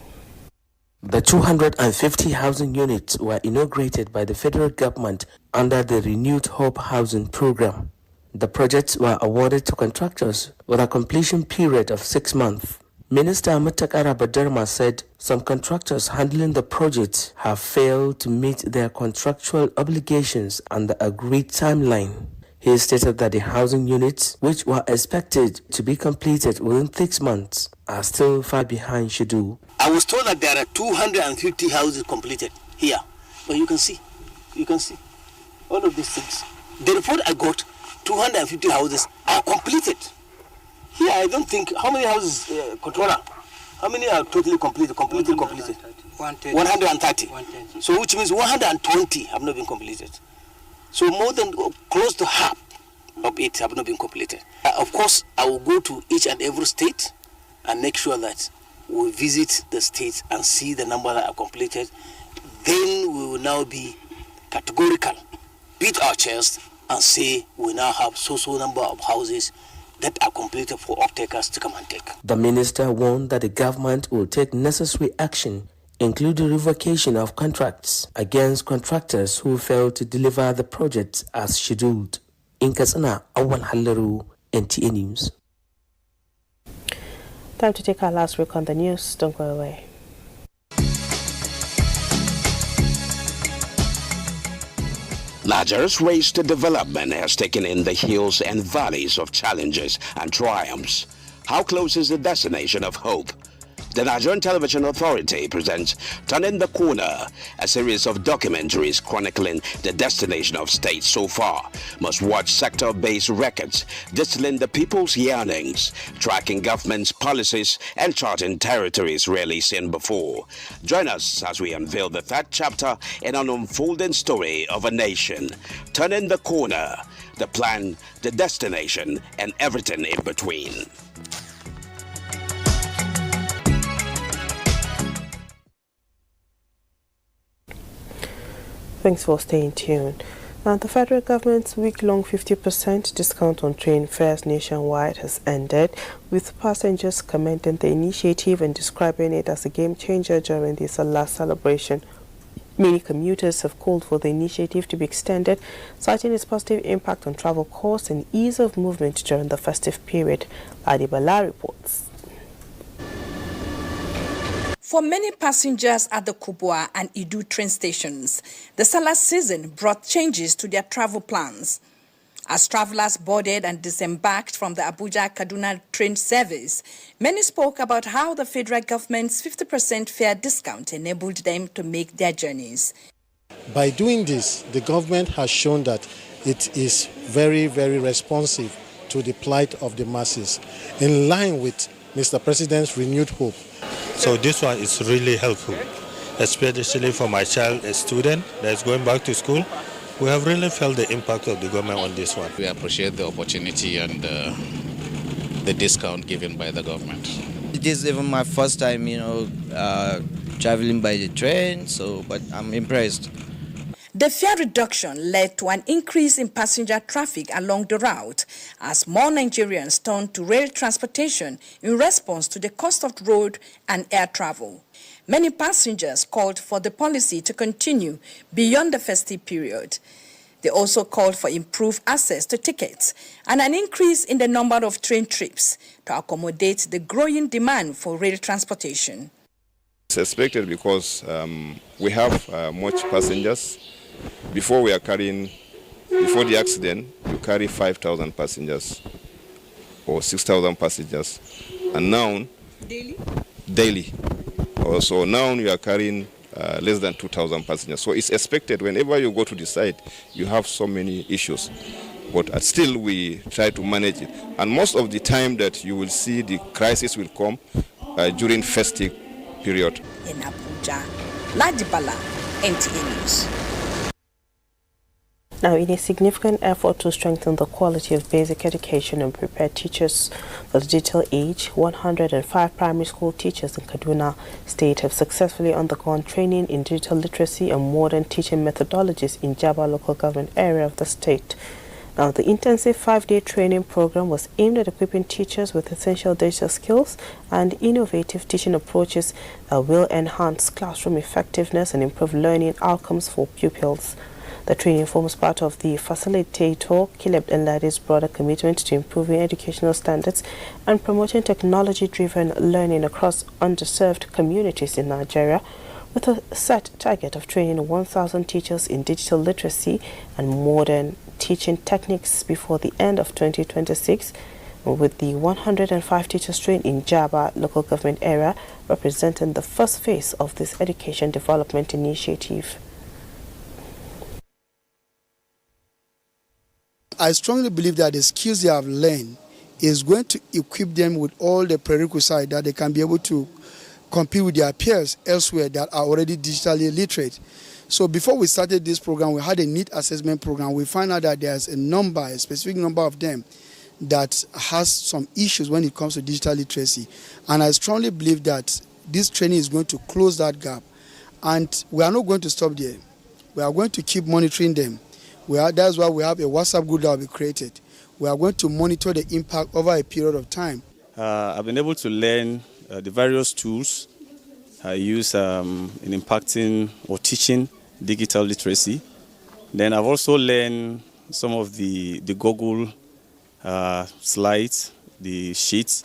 The 250 housing units were inaugurated by the federal government under the Renewed Hope housing program. The projects were awarded to contractors with a completion period of 6 months. Minister Mutakara Badarma said some contractors handling the project have failed to meet their contractual obligations and the agreed timeline. He stated that the housing units, which were expected to be completed within 6 months, are still far behind schedule. I was told that there are 250 houses completed here, but you can see all of these things. The report I got, 250 houses are completed. Here, I don't think, how many houses, controller? How many are totally completed? 130. So which means 120 have not been completed. So more than close to half of it have not been completed. Of course, I will go to each and every state and make sure that we visit the states and see the number that are completed. Then we will now be categorical, beat our chest and say we now have so number of houses that are completed for off-takers to come and take. The minister warned that the government will take necessary action, including revocation of contracts against contractors who fail to deliver the project as scheduled. In Katsina, Awal Halaru, NTA News. Time to take our last break on the news. Don't go away. Nigeria's race to development has taken in the hills and valleys of challenges and triumphs. How close is the destination of hope? The Nigerian Television Authority presents Turning the Corner, a series of documentaries chronicling the destination of states so far. Must-watch sector-based records distilling the people's yearnings, tracking government's policies, and charting territories rarely seen before. Join us as we unveil the third chapter in an unfolding story of a nation. Turning the Corner, the plan, the destination, and everything in between. Thanks for staying tuned. Now, the federal government's week-long 50% discount on train fares nationwide has ended, with passengers commending the initiative and describing it as a game-changer during this last celebration. Many commuters have called for the initiative to be extended, citing its positive impact on travel costs and ease of movement during the festive period. Adibala reports. For many passengers at the Kubwa and Idu train stations, the Salah season brought changes to their travel plans. As travelers boarded and disembarked from the Abuja-Kaduna train service, many spoke about how the federal government's 50% fare discount enabled them to make their journeys. By doing this, the government has shown that it is very, very responsive to the plight of the masses, in line with Mr. President's renewed hope. So this one is really helpful, especially for my child, a student that is going back to school. We have really felt the impact of the government on this one. We appreciate the opportunity and the discount given by the government. It is even my first time, traveling by the train, but I'm impressed. The fare reduction led to an increase in passenger traffic along the route as more Nigerians turned to rail transportation in response to the cost of road and air travel. Many passengers called for the policy to continue beyond the festive period. They also called for improved access to tickets and an increase in the number of train trips to accommodate the growing demand for rail transportation. It's expected because we have much passengers. Before the accident, you carry 5,000 passengers or 6,000 passengers, and now daily. So now you are carrying less than 2,000 passengers. So it's expected whenever you go to the site, you have so many issues. But still we try to manage it. And most of the time that you will see the crisis will come during festive period. In Abuja, Ladibala, NTA News. Now, in a significant effort to strengthen the quality of basic education and prepare teachers for the digital age, 105 primary school teachers in Kaduna State have successfully undergone training in digital literacy and modern teaching methodologies in Jaba local government area of the state. Now, the intensive 5-day training program was aimed at equipping teachers with essential digital skills and innovative teaching approaches that will enhance classroom effectiveness and improve learning outcomes for pupils. The training forms part of the facilitator, Caleb Enladi's broader commitment to improving educational standards and promoting technology-driven learning across underserved communities in Nigeria, with a set target of training 1,000 teachers in digital literacy and modern teaching techniques before the end of 2026, with the 105 teachers trained in Jaba local government area representing the first phase of this education development initiative. I strongly believe that the skills they have learned is going to equip them with all the prerequisites that they can be able to compete with their peers elsewhere that are already digitally literate. So before we started this program, we had a need assessment program. We found out that there's a specific number of them that has some issues when it comes to digital literacy. And I strongly believe that this training is going to close that gap. And we are not going to stop there. We are going to keep monitoring them. That's why we have a WhatsApp group that will be created. We are going to monitor the impact over a period of time. I've been able to learn the various tools I use in impacting or teaching digital literacy. Then I've also learned some of the Google slides, the sheets,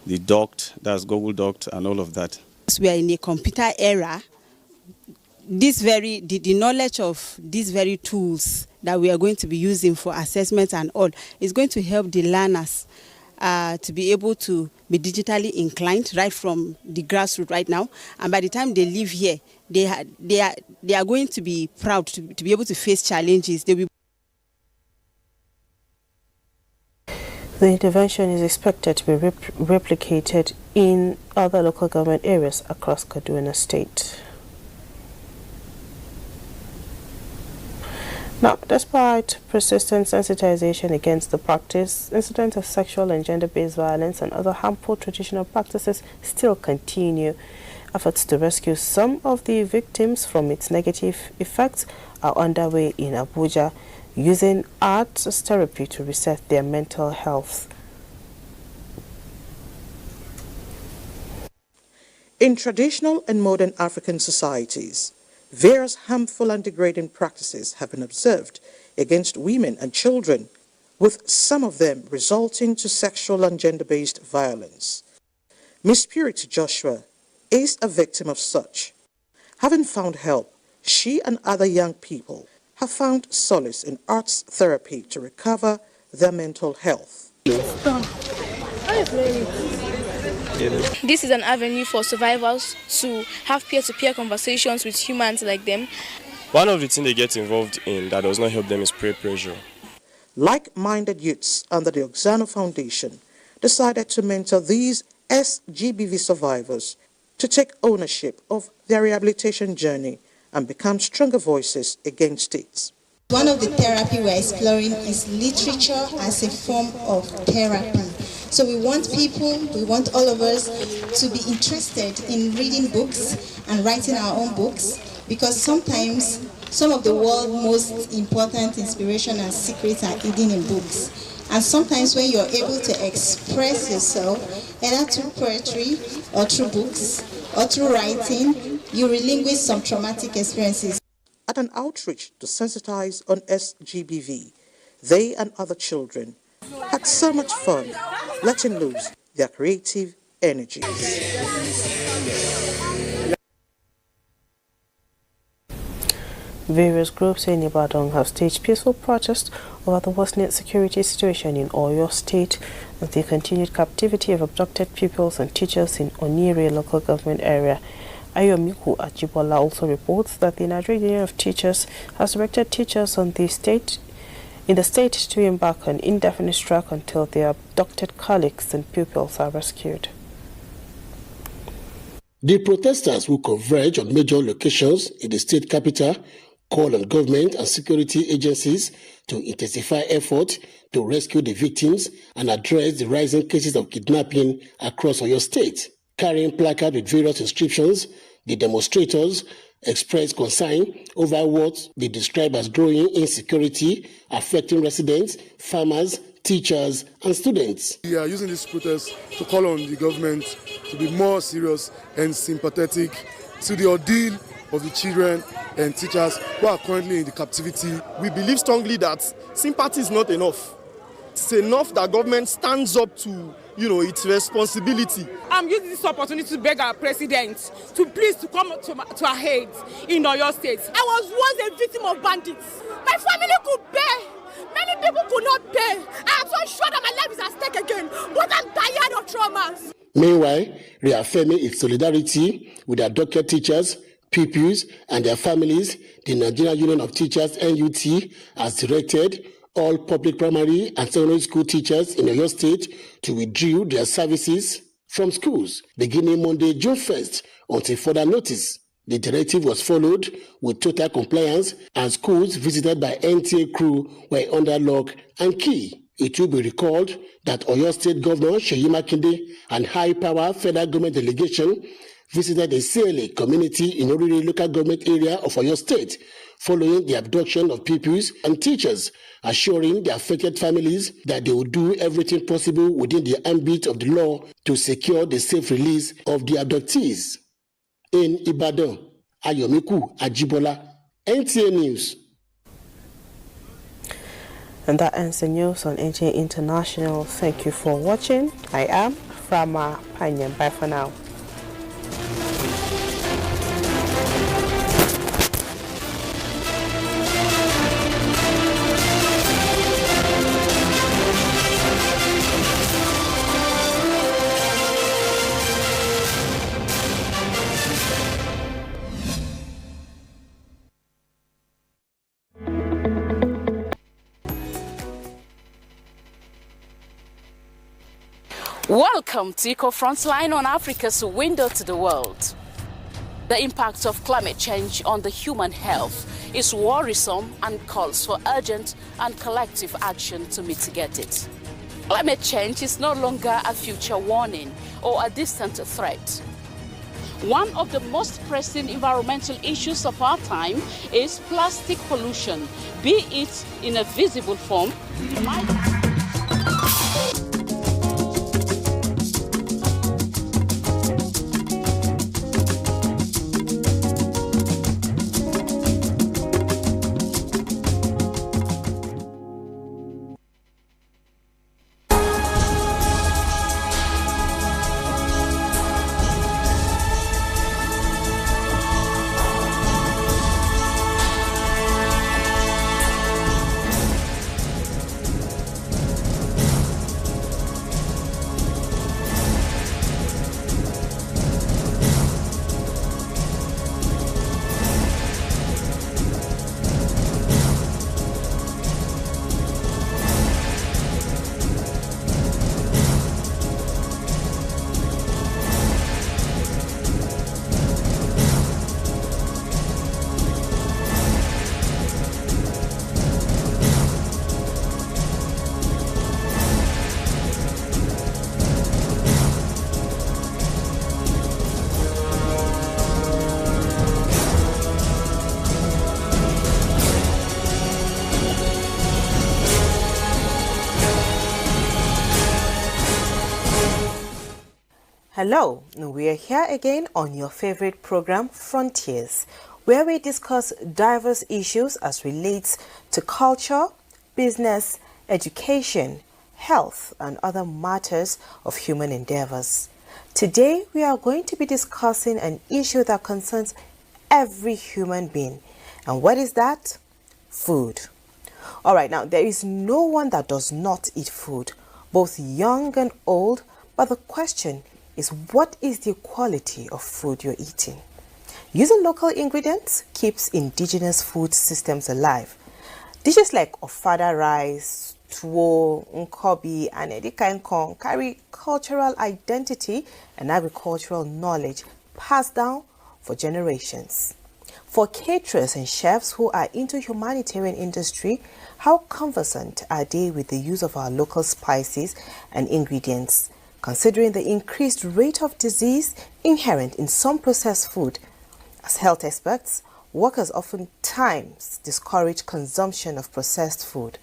the docked, that's Google Docked and all of that. We are in a computer era. The knowledge of these very tools that we are going to be using for assessment and all is going to help the learners to be able to be digitally inclined right from the grassroots right now. And by the time they leave here, they are going to be proud to be able to face challenges. They will. The intervention is expected to be replicated in other local government areas across Kaduna State. Now, despite persistent sensitization against the practice, incidents of sexual and gender-based violence and other harmful traditional practices still continue. Efforts to rescue some of the victims from its negative effects are underway in Abuja, using art as therapy to reset their mental health. In traditional and modern African societies, various harmful and degrading practices have been observed against women and children, with some of them resulting to sexual and gender-based violence. Miss Spirit Joshua is a victim of such. Having found help, she and other young people have found solace in arts therapy to recover their mental health. This is an avenue for survivors to have peer-to-peer conversations with humans like them. One of the things they get involved in that does not help them is peer pressure. Like-minded youths under the Oxano Foundation decided to mentor these SGBV survivors to take ownership of their rehabilitation journey and become stronger voices against it. One of the therapy we're exploring is literature as a form of therapy. So we want all of us to be interested in reading books and writing our own books, because sometimes some of the world's most important inspiration and secrets are hidden in books. And sometimes when you're able to express yourself, either through poetry or through books or through writing, you relinquish some traumatic experiences. At an outreach to sensitize on SGBV, they and other children had so much fun letting loose their creative energies. Various groups in Ibadan have staged peaceful protests over the worsening security situation in Oyo State and the continued captivity of abducted pupils and teachers in Onire local government area. Ayomiku Ajibola also reports that the Nigerian Union of Teachers has directed teachers in the state to embark on indefinite strike until their abducted colleagues and pupils are rescued. The protesters will converge on major locations in the state capital, call on government and security agencies to intensify efforts to rescue the victims and address the rising cases of kidnapping across Oyo State. Carrying placards with various inscriptions, the demonstrators expressed concern over what they describe as growing insecurity affecting residents, farmers, teachers, and students. We are using this protest to call on the government to be more serious and sympathetic to the ordeal of the children and teachers who are currently in the captivity. We believe strongly that sympathy is not enough. It's enough that government stands up to, its responsibility. I'm using this opportunity to beg our president to please to come to our aid in Oyo State. I was once a victim of bandits. My family could bear. Many people could not bear. I am so sure that my life is at stake again, but I'm tired of traumas. Meanwhile, reaffirming its solidarity with the abducted teachers, pupils, and their families, the Nigerian Union of Teachers (NUT) has directed all public primary and secondary school teachers in Oyo State to withdraw their services from schools beginning Monday, June 1st, until further notice. The directive was followed with total compliance, and schools visited by NTA crew were under lock and key. It will be recalled that Oyo State Governor Seyi Makinde and high-power federal government delegation visited a CLA community in Oriri local government area of Oyo State following the abduction of pupils and teachers, assuring the affected families that they will do everything possible within the ambit of the law to secure the safe release of the abductees. In Ibadan, Ayomiku Ajibola, NTA News. And that ends the news on NTA International. Thank you for watching. I am Frama Panyan. Bye for now. Welcome to Eco Frontline on Africa's window to the world. The impact of climate change on the human health is worrisome and calls for urgent and collective action to mitigate it. Climate change is no longer a future warning or a distant threat. One of the most pressing environmental issues of our time is plastic pollution, be it in a visible form, Hello, we are here again on your favorite program, Frontiers, where we discuss diverse issues as relates to culture, business, education, health, and other matters of human endeavors. Today, we are going to be discussing an issue that concerns every human being. And what is that? Food. All right, now, there is no one that does not eat food, both young and old, but the question is, what is the quality of food you're eating? Using local ingredients keeps indigenous food systems alive. Dishes like ofada rice, tuwo, nkobi, and edika nkong carry cultural identity and agricultural knowledge passed down for generations. For caterers and chefs who are into humanitarian industry, how conversant are they with the use of our local spices and ingredients, considering the increased rate of disease inherent in some processed food? As health experts, workers oftentimes discourage consumption of processed food.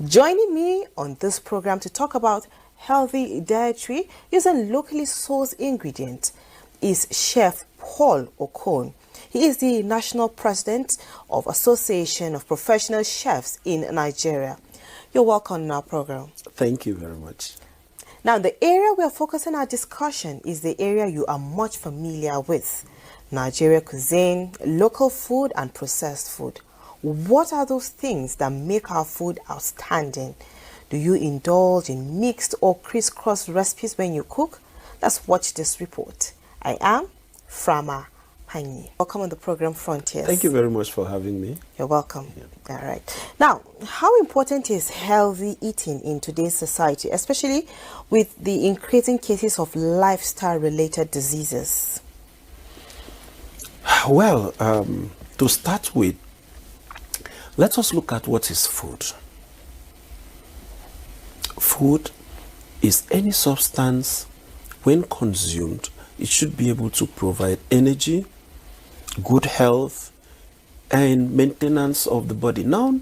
Joining me on this program to talk about healthy dietary using locally sourced ingredients is Chef Paul Okon. He is the National President of Association of Professional Chefs in Nigeria. You're welcome on our program. Thank you very much. Now, the area we are focusing our discussion is the area you are much familiar with: Nigeria cuisine, local food and processed food. What are those things that make our food outstanding? Do you indulge in mixed or crisscross recipes when you cook? Let's watch this report. I am Frama Panyi. Welcome on the program Frontiers. Thank you very much for having me. You're welcome. Yeah. All right. Now, how important is healthy eating in today's society, especially with the increasing cases of lifestyle-related diseases? Well, to start with, let us look at what is food. Food is any substance, when consumed, it should be able to provide energy, good health, and maintenance of the body. Now,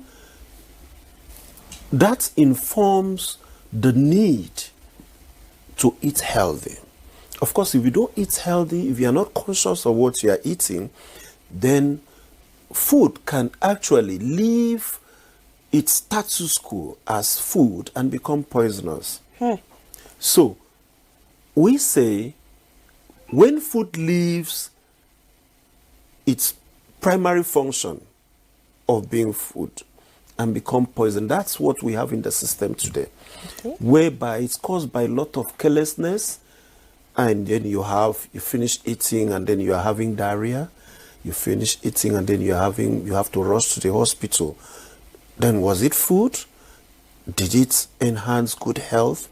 that informs the need to eat healthy. Of course, if you don't eat healthy, if you are not conscious of what you are eating, then food can actually leave its status quo as food and become poisonous. So, we say when food leaves its primary function of being food and become poison, that's what we have in the system today. Whereby it's caused by a lot of carelessness, and then you finish eating and then you are having diarrhea. You finish eating and then you have to rush to the hospital. Then was it food? Did it enhance good health?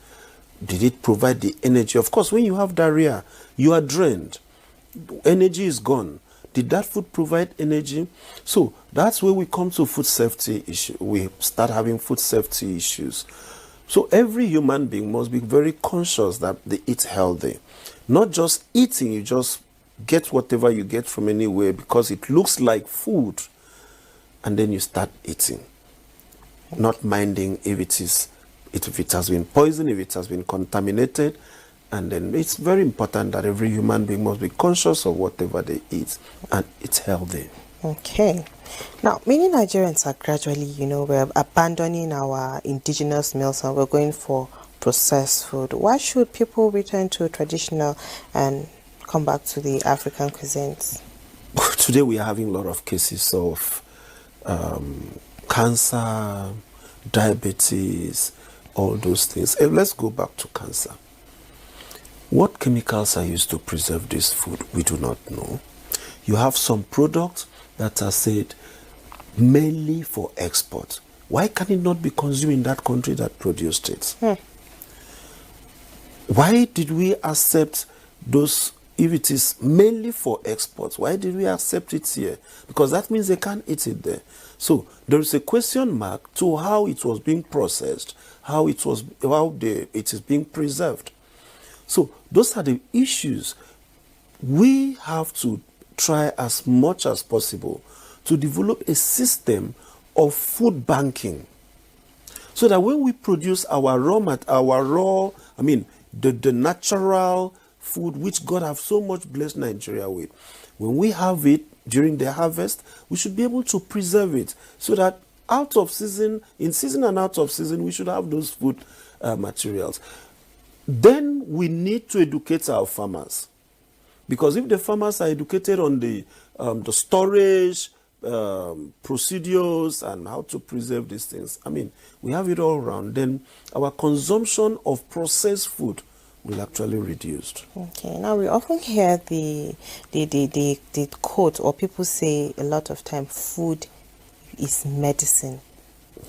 Did it provide the energy? Of course, when you have diarrhea, you are drained. Energy is gone. Did that food provide energy? So that's where we come to food safety issue. We start having food safety issues. So every human being must be very conscious that they eat healthy. Not just eating, you just get whatever you get from anywhere because it looks like food, and then you start eating. Not minding if it has been poisoned, if it has been contaminated. And then it's very important that every human being must be conscious of whatever they eat and eat healthy. Okay. Now, many Nigerians are gradually, we're abandoning our indigenous meals and we're going for processed food. Why should people return to traditional and come back to the African cuisines? Today we are having a lot of cases of cancer, diabetes, all those things. Let's go back to cancer. What chemicals are used to preserve this food? We do not know. You have some products that are said mainly for export. Why can it not be consumed in that country that produced it? Why did we accept those, if it is mainly for export, why did we accept it here? Because that means they can't eat it there. So there is a question mark to how it was being processed, how it is being preserved. So those are the issues. We have to try as much as possible to develop a system of food banking, so that when we produce the natural food which God have so much blessed Nigeria with, when we have it during the harvest, we should be able to preserve it, so that in season and out of season, we should have those food materials. Then we need to educate our farmers, because if the farmers are educated on the storage procedures and how to preserve these things, we have it all around, then our consumption of processed food will actually reduce. Okay, now we often hear the quote, or people say a lot of time, food is medicine.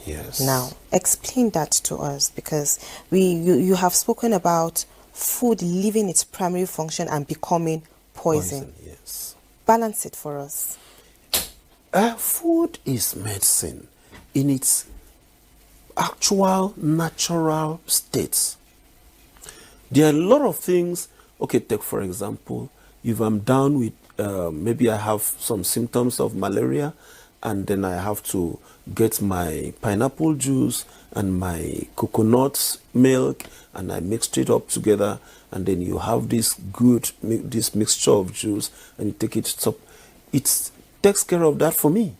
Yes. Now, explain that to us, because you have spoken about food leaving its primary function and becoming poison. Yes. Balance it for us. Food is medicine in its actual natural states. There are a lot of things. Okay, take for example, if I'm down with, maybe I have some symptoms of malaria, and then I have to get my pineapple juice and my coconut milk, and I mix it up together, and then you have this mixture of juice, and you take it to top. It takes care of that for me.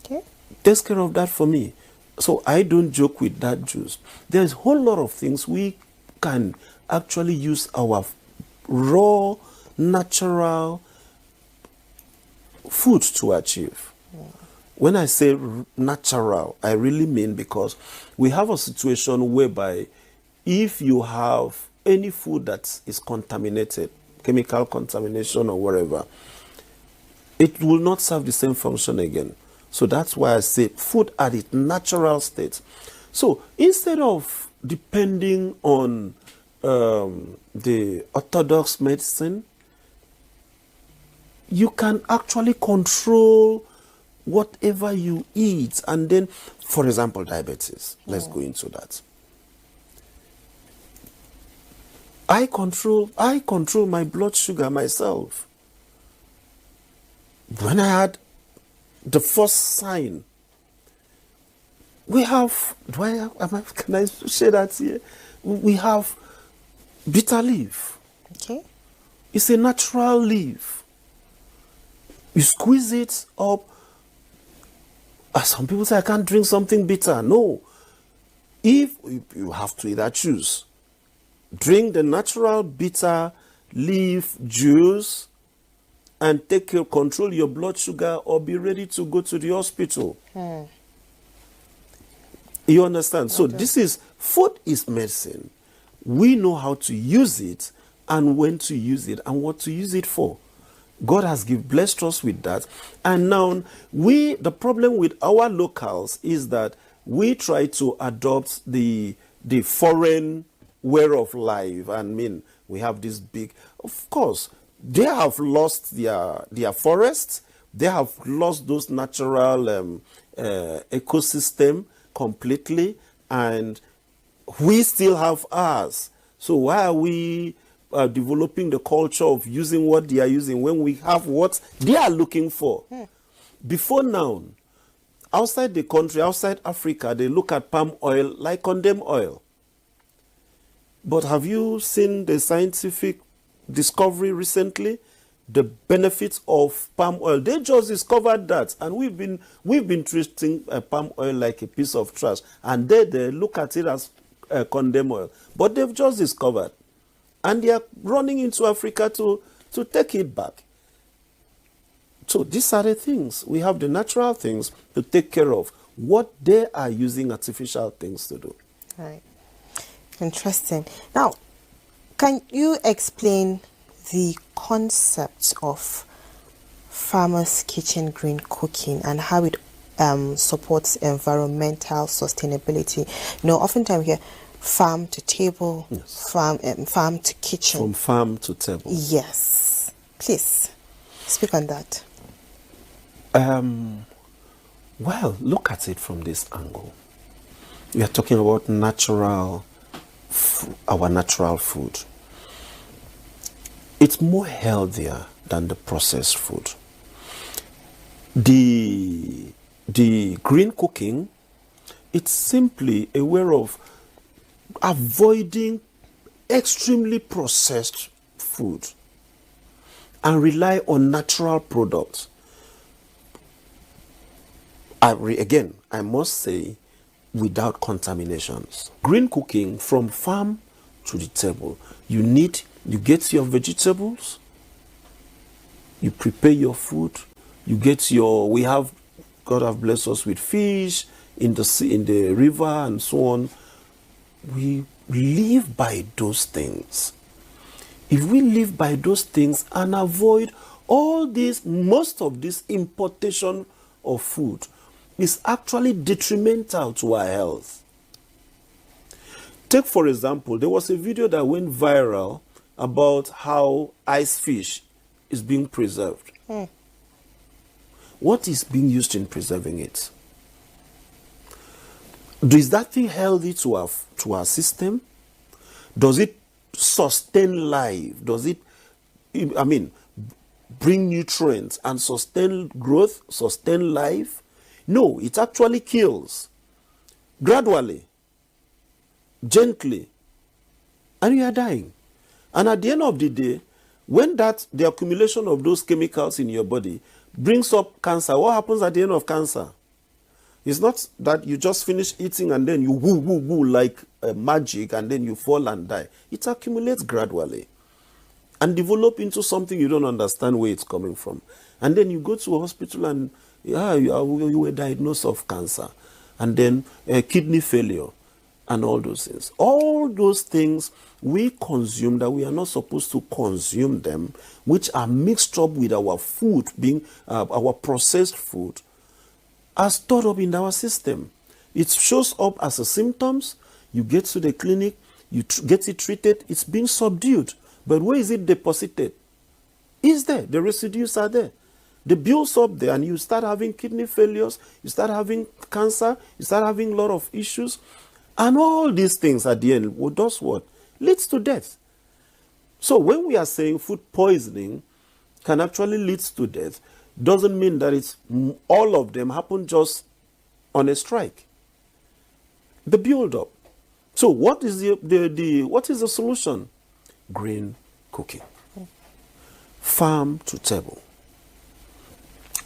Okay. Takes care of that for me. So I don't joke with that juice. There's a whole lot of things we can actually use our raw, natural food to achieve. When I say natural, I really mean because we have a situation whereby if you have any food that is contaminated, chemical contamination or whatever, it will not serve the same function again. So that's why I say food at its natural state. So instead of depending on the orthodox medicine, you can actually control whatever you eat. And then, for example, diabetes. Let's go into that. I control my blood sugar myself. When I had the first sign, we have, can I share that here? We have bitter leaf. Okay. It's a natural leaf. You squeeze it up. Some people say, I can't drink something bitter. No. If you have to either choose, drink the natural bitter leaf juice and control your blood sugar, or be ready to go to the hospital. You understand? So this is, food is medicine. We know how to use it and when to use it and what to use it for. God has blessed us with that. And now the problem with our locals is that we try to adopt the foreign way of life. I mean, we have this big, of course, they have lost their forests. They have lost those natural ecosystem completely, and we still have ours. So why are we developing the culture of using what they are using when we have what they are looking for? Before now, outside the country, outside Africa, they look at palm oil like condemned oil. But have you seen the scientific discovery recently? The benefits of palm oil. They just discovered that, and we've been treating palm oil like a piece of trash, and they look at it as condemned oil. But they've just discovered, and they are running into Africa to take it back. So these are the things. We have the natural things to take care of what they are using artificial things to do. Right. Interesting. Now, can you explain the concept of farmers' kitchen green cooking and how it supports environmental sustainability? You know, oftentimes we hear farm to table, yes. farm to kitchen. From farm to table. Yes. Please, speak on that. Well, look at it from this angle. We are talking about our natural food. It's more healthier than the processed food. The green cooking, it's simply a way of avoiding extremely processed food and rely on natural products. Again, I must say, without contaminations. Green cooking, from farm to the table. You get your vegetables, you prepare your food, God have blessed us with fish in the sea, in the river and so on. We live by those things. If we live by those things and avoid most of this importation of food is actually detrimental to our health. Take, for example, there was a video that went viral about how ice fish is being preserved. What is being used in preserving it? Is that thing healthy to our system? Does it sustain life? Does it, bring nutrients and sustain growth, sustain life? No, it actually kills. Gradually, gently, and you are dying. And at the end of the day, when the accumulation of those chemicals in your body brings up cancer, what happens at the end of cancer? It's not that you just finish eating and then you woo, woo, woo like magic and then you fall and die. It accumulates gradually and develop into something you don't understand where it's coming from. And then you go to a hospital and you were diagnosed of cancer. And then kidney failure and all those things. All those things we consume that we are not supposed to consume them, which are mixed up with our food, being our processed food, are stored up in our system. It shows up as a symptoms. You get to the clinic, you get it treated, it's being subdued. But where is it deposited? It's there. The residues are there. They builds up there and you start having kidney failures, you start having cancer, you start having a lot of issues. And all these things at the end, does what? Leads to death. So when we are saying food poisoning can actually lead to death, doesn't mean that it's all of them happen just on a strike. The build up. So what is what is the solution? Green cooking. Farm to table.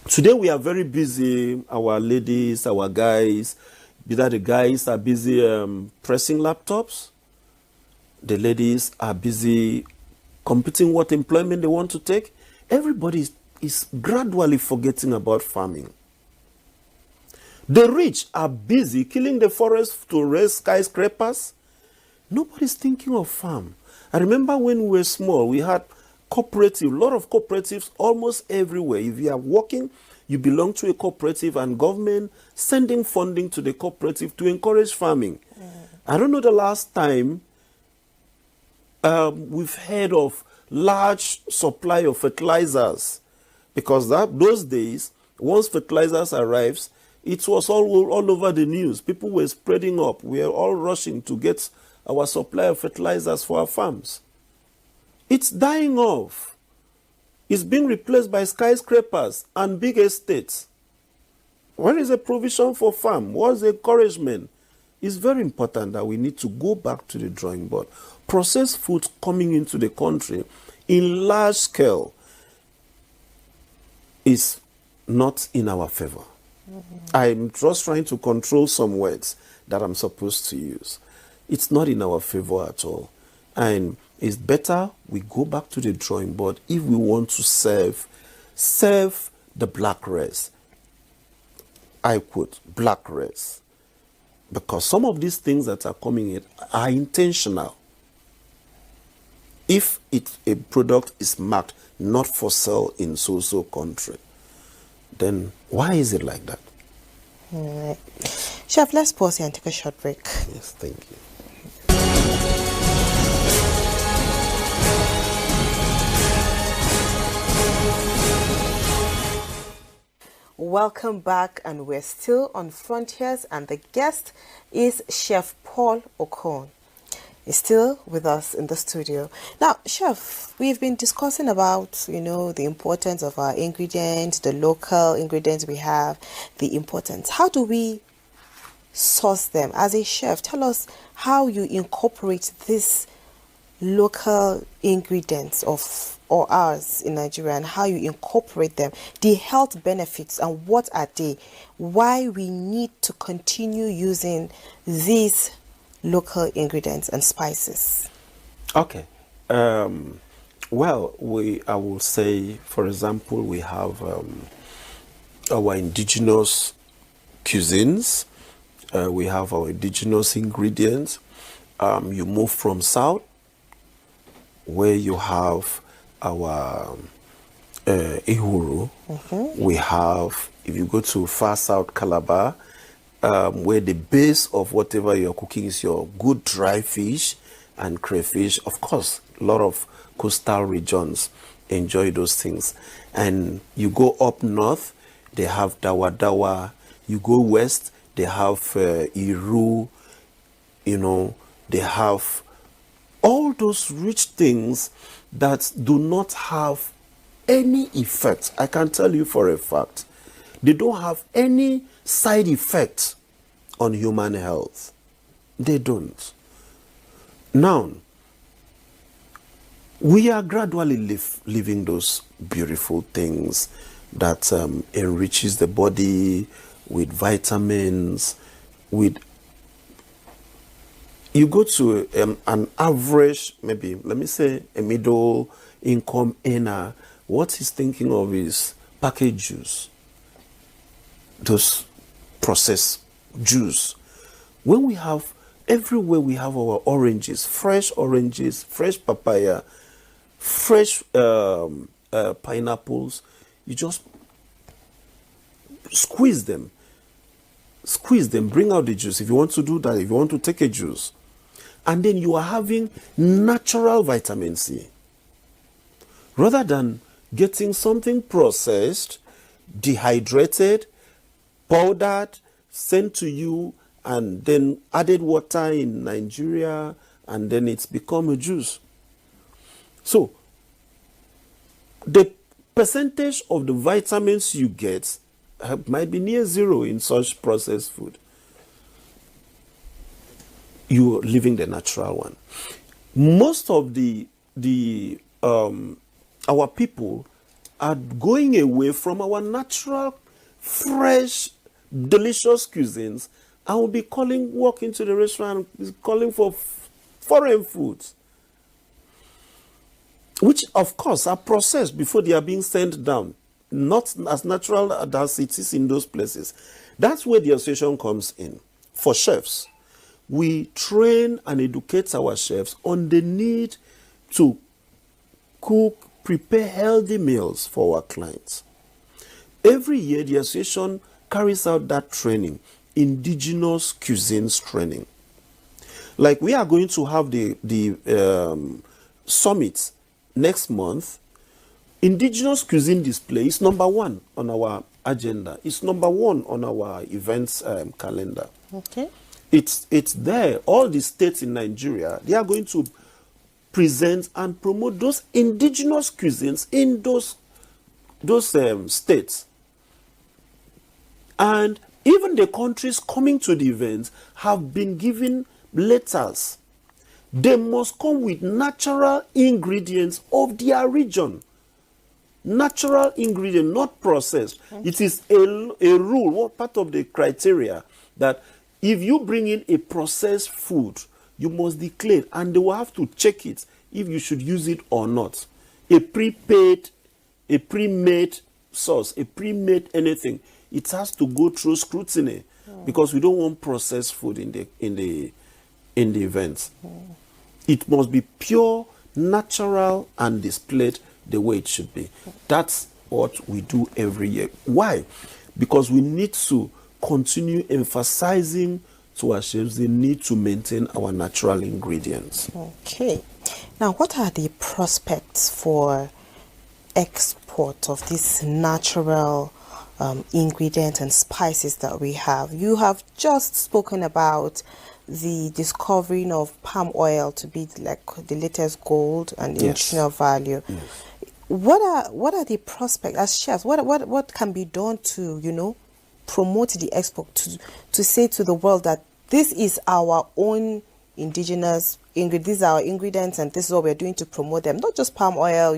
Today we are very busy, our ladies, our guys, either the guys are busy pressing laptops, the ladies are busy competing what employment they want to take. Everybody is gradually forgetting about farming. The rich are busy killing the forest to raise skyscrapers. Nobody's thinking of farm. I remember when we were small, we had cooperative, a lot of cooperatives almost everywhere. If you are working, you belong to a cooperative and government sending funding to the cooperative to encourage farming. I don't know the last time we've heard of large supply of fertilizers, because those days, once fertilizers arrives, it was all over the news. People were spreading up. We are all rushing to get our supply of fertilizers for our farms. It's dying off. It's being replaced by skyscrapers and big estates. Where is the provision for farm? What's the encouragement? It's very important that we need to go back to the drawing board. Processed food coming into the country in large scale is not in our favor. I'm just trying to control some words that I'm supposed to use. It's not in our favor at all. And it's better we go back to the drawing board if we want to serve the black race. I quote, black race. Because some of these things that are coming in are intentional. If a product is marked not for sale in so-so country, then why is it like that? All right. Chef, let's pause here and take a short break. Yes, thank you. Welcome back, and we're still on Frontiers, and the guest is Chef Paul Okon. He's still with us in the studio. Now, Chef, we've been discussing about, the importance of our ingredients, the local ingredients we have, the importance. How do we source them? As a chef, tell us how you incorporate these local ingredients or ours in Nigeria, and how you incorporate them, the health benefits, and what are they, why we need to continue using these local ingredients and spices. Okay. Well, I will say, for example, we have our indigenous cuisines. We have our indigenous ingredients. You move from south, where you have our ihuru. We have, if you go to far south Calabar, where the base of whatever you're cooking is your good dry fish and crayfish. Of course, a lot of coastal regions enjoy those things. And you go up north, they have dawa dawa. You go west, they have iru, they have all those rich things that do not have any effect. I can tell you for a fact, they don't have any side effect on human health. They don't. Now, we are gradually living those beautiful things that enriches the body with vitamins, with you go to an average, maybe, let me say, a middle income earner, what he's thinking of is packaged juice, those processed juice. When we have, everywhere we have our oranges, fresh papaya, fresh pineapples, you just squeeze them, bring out the juice. If you want to do that, if you want to take a juice, and then you are having natural vitamin C, rather than getting something processed, dehydrated, powdered, sent to you, and then added water in Nigeria, and then it's become a juice. So, the percentage of the vitamins you get might be near zero in such processed food. You're living the natural one. Most of our people are going away from our natural, fresh, delicious cuisines, and will be walk into the restaurant, calling for foreign foods, which of course are processed before they are being sent down, not as natural as it is in those places. That's where the association comes in. For chefs, we train and educate our chefs on the need to cook, prepare healthy meals for our clients. Every year, the association carries out that training, indigenous cuisines training. Like we are going to have the summit next month. Indigenous cuisine display is number one on our agenda. It's number one on our events calendar. Okay. It's there. All the states in Nigeria, they are going to present and promote those indigenous cuisines in those states. And even the countries coming to the event have been given letters. They must come with natural ingredients of their region. Natural ingredient, not processed. Okay. It is a rule, part of the criteria, that if you bring in a processed food, you must declare, and they will have to check it if you should use it or not. A pre-made sauce, a pre-made anything, it has to go through scrutiny, because we don't want processed food in the event. It must be pure, natural, and displayed the way it should be. That's what we do every year. Why? Because we need to continue emphasizing to our chefs the need to maintain our natural ingredients. Okay. Now, what are the prospects for export of these natural ingredients and spices that we have? You have just spoken about the discovering of palm oil to be like the latest gold and nutritional value. Yes. What are the prospects as chefs? What can be done to promote the export, to say to the world that this is our own indigenous ingredients, these are our ingredients, and this is what we're doing to promote them? Not just palm oil,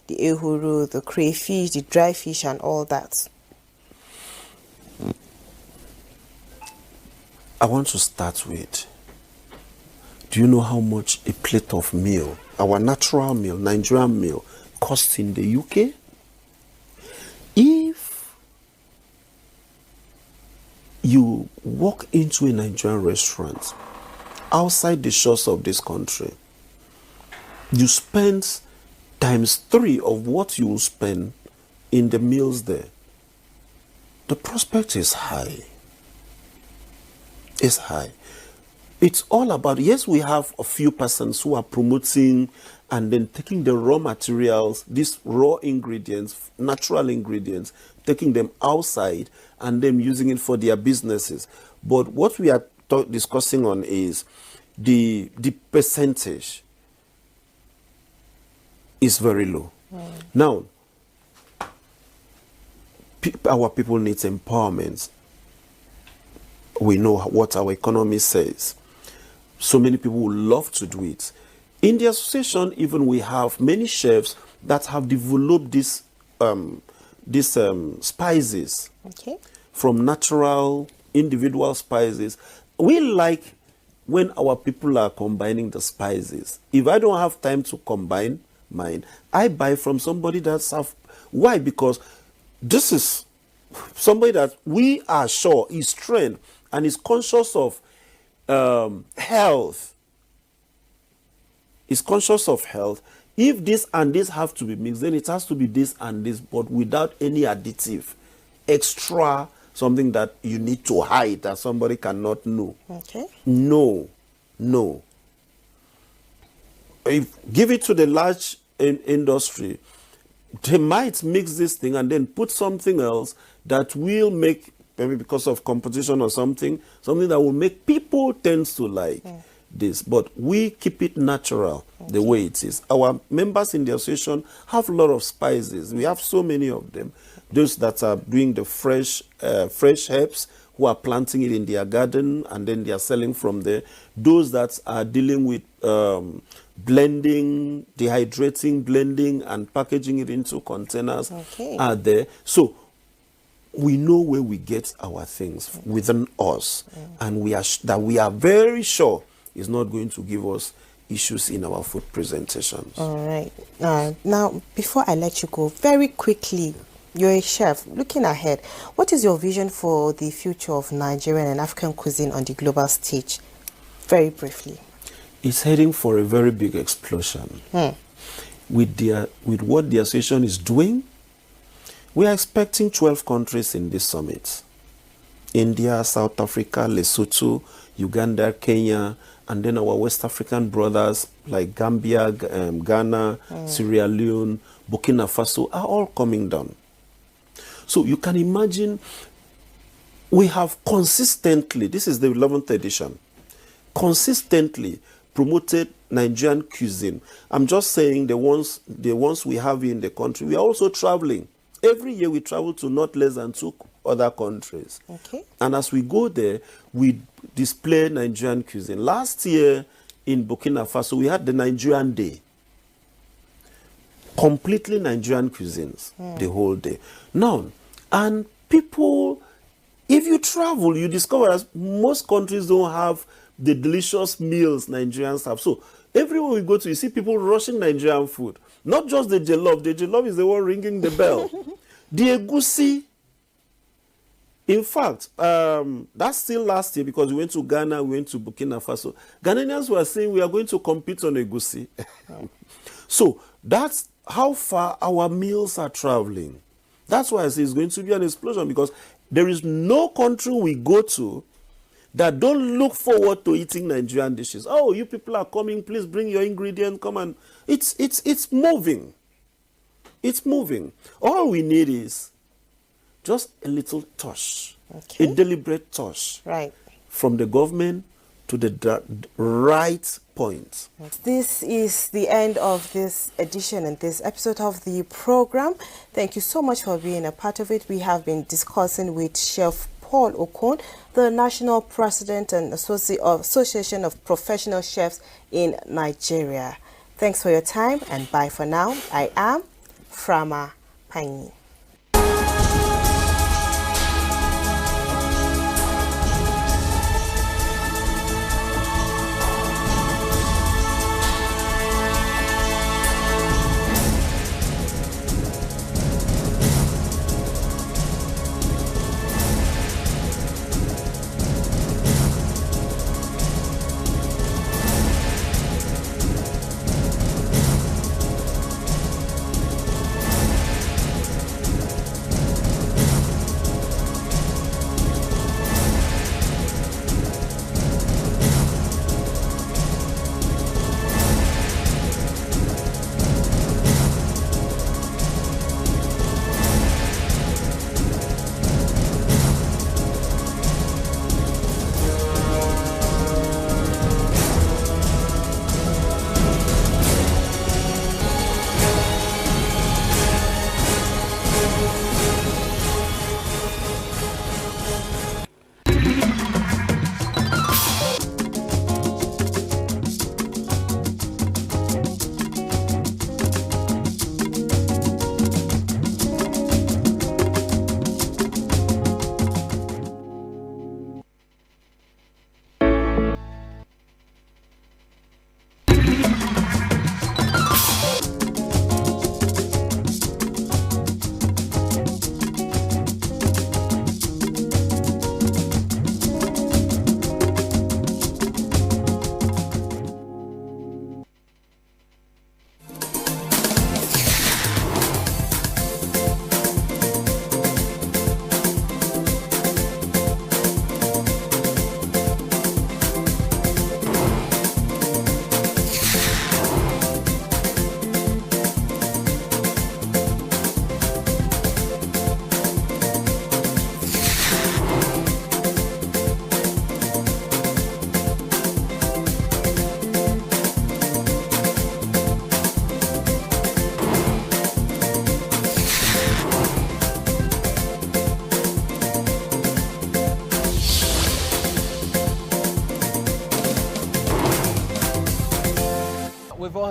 the ehuru, the crayfish, the dry fish, and all that. I want to start with, do you know how much a plate of meal, our natural meal, Nigerian meal, costs in the UK? If you walk into a Nigerian restaurant outside the shores of this country, you spend ×3 of what you will spend in the meals there. The prospect is high. It's high. It's all about, yes, we have a few persons who are promoting and then taking the raw materials, these raw ingredients, natural ingredients, taking them outside and then using it for their businesses. But what we are discussing on is the percentage is very low. Now, our people need empowerment. We know what our economy says. So many people would love to do it. In the association, even we have many chefs that have developed these spices from natural individual spices. We like when our people are combining the spices. If I don't have time to combine mine, I buy from somebody that's have. Why? Because this is somebody that we are sure is trained and is conscious of health. Is conscious of health. If this and this have to be mixed, then it has to be this and this, but without any additive, extra, something that you need to hide that somebody cannot know. No. If give it to the large industry, they might mix this thing and then put something else that will make, maybe because of competition or something that will make people tend to like this. But we keep it natural the way it is. Our members in the association have a lot of spices. We have so many of them. Those that are doing the fresh herbs, who are planting it in their garden and then they are selling from there. Those that are dealing with blending, dehydrating, blending and packaging it into containers are there. So we know where we get our things within us, and we are very sure is not going to give us issues in our food presentations. All right. Now, before I let you go, very quickly, you're a chef. Looking ahead, what is your vision for the future of Nigerian and African cuisine on the global stage? Very briefly. It's heading for a very big explosion. With what the association is doing, we are expecting 12 countries in this summit. India, South Africa, Lesotho, Uganda, Kenya, and then our West African brothers like Gambia, Ghana, Sierra Leone, Burkina Faso are all coming down. So you can imagine we have consistently, this is the 11th edition, consistently promoted Nigerian cuisine. I'm just saying the ones we have in the country. We are also traveling. Every year we travel to not less than 2 other countries. And as we go there, we display Nigerian cuisine. Last year in Burkina Faso, we had the Nigerian Day. Completely Nigerian cuisines the whole day. Now, and people, if you travel, you discover that most countries don't have the delicious meals Nigerians have. So everywhere we go to, you see people rushing Nigerian food. Not just the jollof. The jollof is the one ringing the bell. The egusi. In fact, that's still last year because we went to Ghana, we went to Burkina Faso. Ghanaians were saying we are going to compete on egusi. So that's how far our meals are traveling. That's why I say it's going to be an explosion, because there is no country we go to that don't look forward to eating Nigerian dishes. Oh, you people are coming, please bring your ingredient, come on. It's moving. It's moving. All we need is just a little touch, a deliberate touch from the government to the right point. This is the end of this edition and this episode of the program. Thank you so much for being a part of it. We have been discussing with Chef Paul Okon, the National President and Association of Professional Chefs in Nigeria. Thanks for your time, and bye for now. I am Frama Panyi.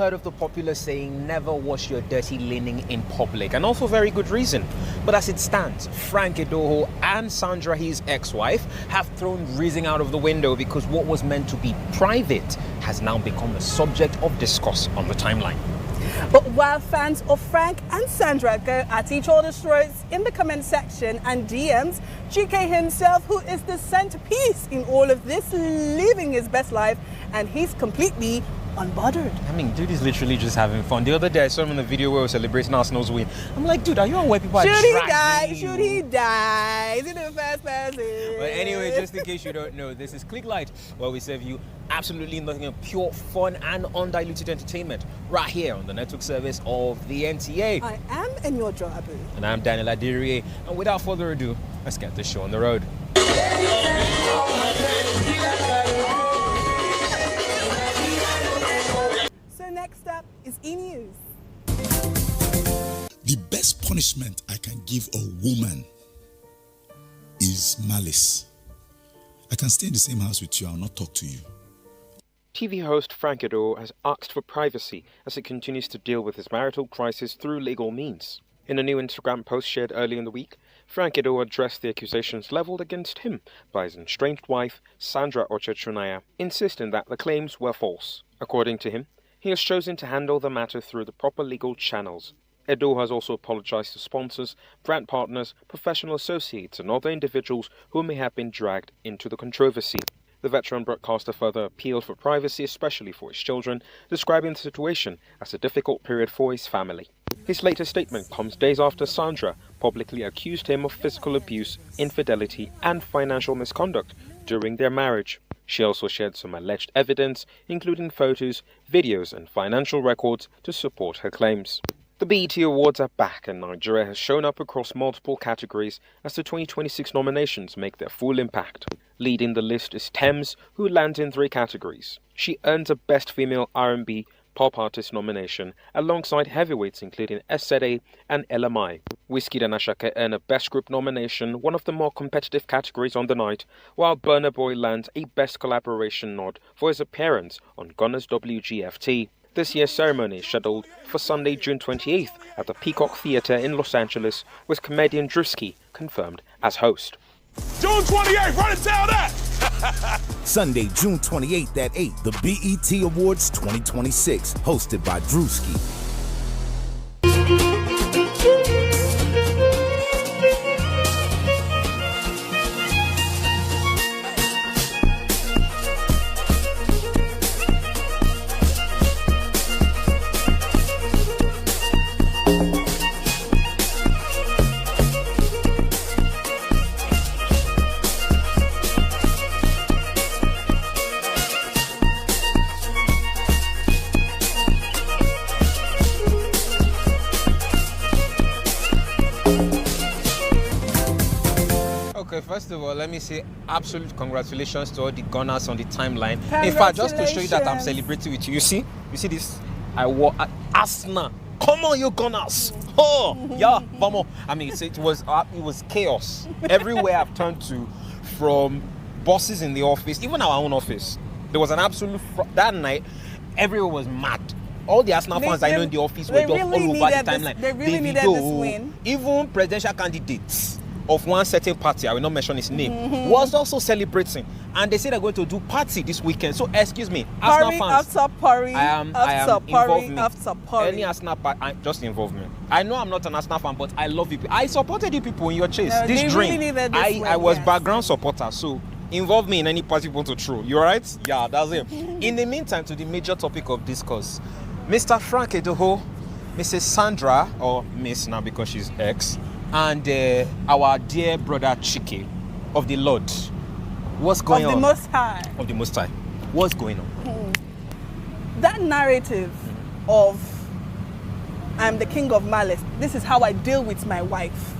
heard of the popular saying, never wash your dirty linen in public, and also very good reason. But as it stands, Frank Edoho and Sandra, his ex-wife, have thrown reason out of the window because what was meant to be private has now become a subject of discourse on the timeline. But while fans of Frank and Sandra go at each other's throats in the comment section and DMs, GK himself, who is the centerpiece in all of this, living his best life, and he's completely unbothered. I mean, dude is literally just having fun. The other day I saw him in the video where we were celebrating Arsenal's win. I'm like, dude, are you aware people are dragging you? Should he die? Is it the first person? But anyway, just in case you don't know, this is Clicklight, where we serve you absolutely nothing but pure fun and undiluted entertainment right here on the network service of the NTA. I am Enyojo Abu. And I'm Daniel Adirie. And without further ado, let's get this show on the road. So next up is E-News. The best punishment I can give a woman is malice. I can stay in the same house with you, I'll not talk to you. TV host Frank Edoho has asked for privacy as he continues to deal with his marital crisis through legal means. In a new Instagram post shared early in the week, Frank Edoho addressed the accusations leveled against him by his estranged wife, Sandra Ochechunaya, insisting that the claims were false. According to him, he has chosen to handle the matter through the proper legal channels. Edoho has also apologized to sponsors, brand partners, professional associates and other individuals who may have been dragged into the controversy. The veteran broadcaster further appealed for privacy, especially for his children, describing the situation as a difficult period for his family. His latest statement comes days after Sandra publicly accused him of physical abuse, infidelity and financial misconduct during their marriage. She also shared some alleged evidence, including photos, videos and financial records to support her claims. The BET Awards are back and Nigeria has shown up across multiple categories as the 2026 nominations make their full impact. Leading the list is Thames, who lands in 3 categories. She earns a Best Female R&B Pop Artist nomination alongside heavyweights including SZA and LMI. Wizkid and Asake earn a Best Group nomination, one of the more competitive categories on the night, while Burna Boy lands a Best Collaboration nod for his appearance on Ghana's WGFT. This year's ceremony is scheduled for Sunday, June 28th at the Peacock Theatre in Los Angeles, with comedian Drewski confirmed as host. June 28th, run and tell that! Sunday, June 28th at 8, the BET Awards 2026, hosted by Drewski. First of all, let me say absolute congratulations to all the Gunners on the timeline. In fact, just to show you that I'm celebrating with you. You see this? I wore Arsenal. Come on, you Gunners! Oh, yeah, vamos. I mean, it was chaos everywhere I've turned to, from bosses in the office, even our own office. There was an absolute that night. Everyone was mad. All the Arsenal fans I know in the office were just all over the timeline. They really needed this win. Even presidential candidates of one certain party, I will not mention his name, was also celebrating, and they say they're going to do party this weekend. So excuse me, Arsenal fans, any Arsenal party, just involve me. I know I'm not an Arsenal fan, but I love you. I supported you people in your chase. This dream, really I was background supporter, so involve me in any party you want to throw. You alright? Yeah, that's it. In the meantime, to the major topic of discourse, Mr. Frank Edoho, Mrs. Sandra, or Miss now because she's ex, and our dear brother Chike of the Lord. What's going on? Of the Most High. Of the Most High. What's going on? That narrative of I'm the king of malice, this is how I deal with my wife.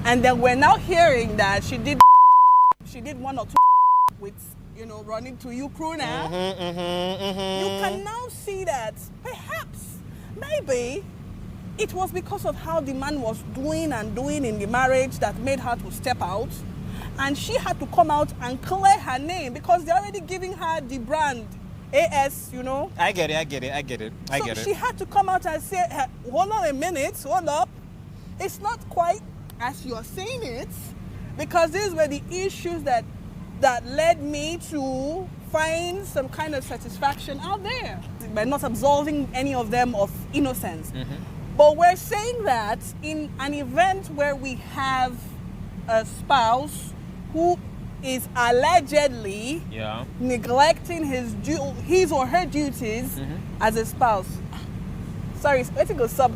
And then we're now hearing that she did one or two with, running to you crew now. You can now see that perhaps, maybe, it was because of how the man was doing in the marriage that made her to step out. And she had to come out and clear her name because they're already giving her the brand AS, you know. I get it. So she had to come out and say, hold on a minute, hold up. It's not quite as you're saying it, because these were the issues that led me to find some kind of satisfaction out there by not absolving any of them of innocence. But we're saying that in an event where we have a spouse who is allegedly neglecting his or her duties as a spouse. Sorry, let it go stop.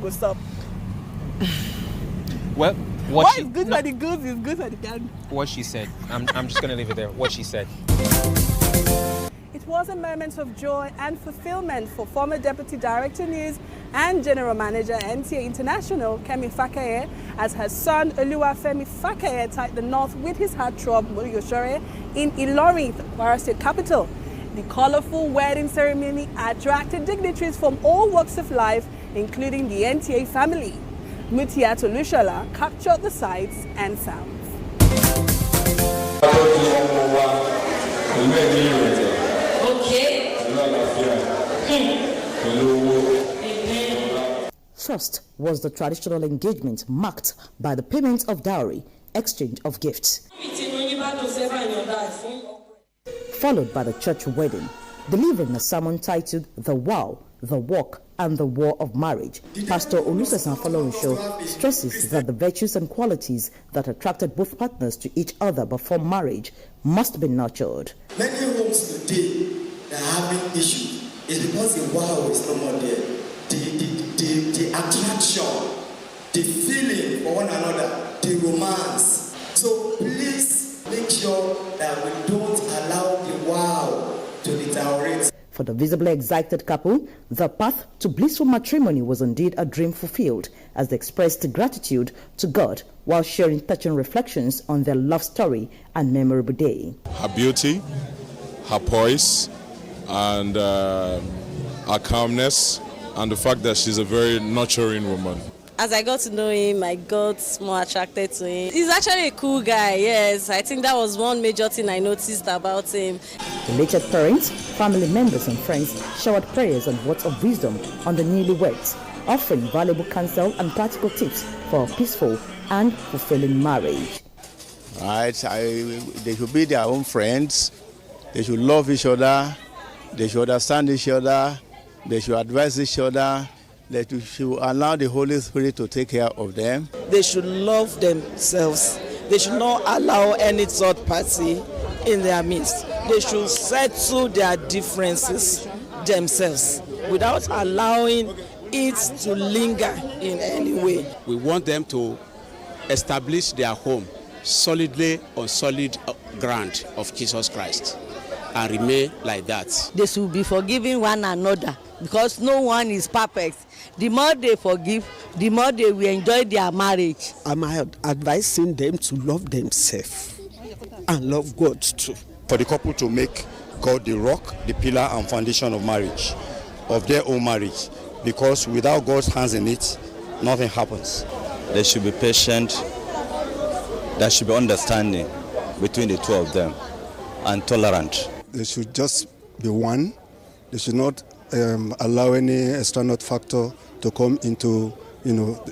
Well, what is good for the goose is good for the gander. What she said. I'm just going to leave it there. What she said. It was a moment of joy and fulfillment for former Deputy Director News and General Manager NTA International, Kemi Fakaye, as her son Oluwafemi Fakaye tied the knot with his heartthrob Moriyoshore in Ilorin, the Kwara State capital. The colorful wedding ceremony attracted dignitaries from all walks of life, including the NTA family. Mutiat Olushola captured the sights and sounds. First was the traditional engagement marked by the payment of dowry, exchange of gifts, followed by the church wedding, delivering a sermon titled The Vow, The Walk and the War of Marriage. Pastor Olusesan Folorunso stresses that the virtues and qualities that attracted both partners to each other before marriage must be nurtured. Many homes today that are having issues is because the wow is no more there. The attraction, the feeling for one another, the romance. So please make sure that we don't allow the wow to deteriorate. For the visibly excited couple, the path to blissful matrimony was indeed a dream fulfilled, as they expressed gratitude to God while sharing touching reflections on their love story and memorable day. Her beauty, her poise, and her calmness, and the fact that she's a very nurturing woman. As I got to know him, I got more attracted to him. He's actually a cool guy, yes. I think that was one major thing I noticed about him. Elated parents, family members and friends showered prayers and words of wisdom on the newlyweds, offering valuable counsel and practical tips for a peaceful and fulfilling marriage. Right, they should be their own friends. They should love each other. They should understand each other. They should advise each other. They should allow the Holy Spirit to take care of them. They should love themselves. They should not allow any third party in their midst. They should settle their differences themselves without allowing it to linger in any way. We want them to establish their home solidly on solid ground of Jesus Christ and remain like that. They should be forgiving one another because no one is perfect. The more they forgive, the more they will enjoy their marriage. I'm advising them to love themselves and love God too. For the couple to make God the rock, the pillar and foundation of marriage, of their own marriage, because without God's hands in it, nothing happens. They should be patient, there should be understanding between the two of them, and tolerant. They should just be one. They should not allow any external factor to come into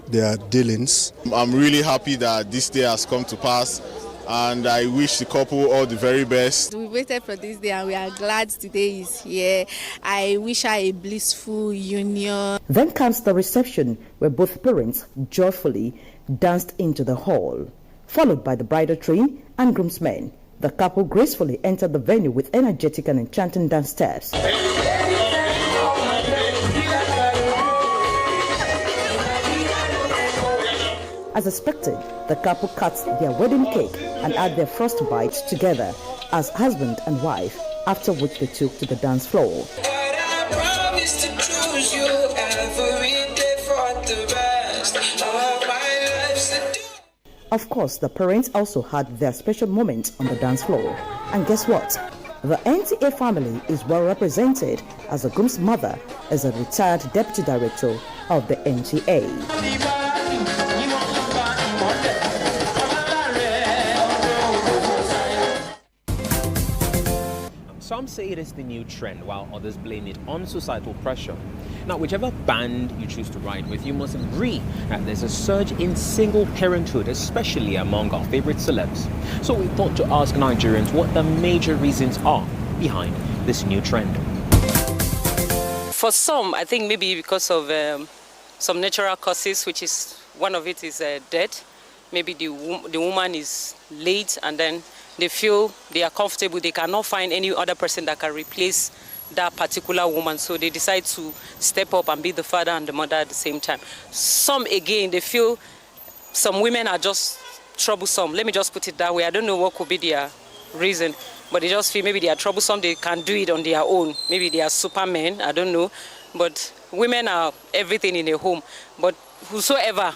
their dealings. I'm really happy that this day has come to pass, and I wish the couple all the very best. We waited for this day and we are glad today is here. I wish her a blissful union. Then comes the reception, where both parents joyfully danced into the hall, followed by the bridal train and groomsmen. The couple gracefully entered the venue with energetic and enchanting dance steps. As expected, the couple cut their wedding cake and had their first bite together as husband and wife, after which they took to the dance floor. Of course, the parents also had their special moment on the dance floor. And guess what? The NTA family is well represented, as the groom's mother is a retired deputy director of the NTA. Some say it is the new trend, while others blame it on societal pressure. Now, whichever band you choose to ride with, you must agree that there's a surge in single parenthood, especially among our favorite celebs. So we thought to ask Nigerians what the major reasons are behind this new trend. For some, I think maybe because of some natural causes, which is one of it is death. Maybe the woman is late and then they feel they are comfortable. They cannot find any other person that can replace that particular woman. So they decide to step up and be the father and the mother at the same time. Some, again, they feel some women are just troublesome. Let me just put it that way. I don't know what could be their reason, but they just feel maybe they are troublesome. They can do it on their own. Maybe they are supermen. I don't know. But women are everything in a home. But whatsoever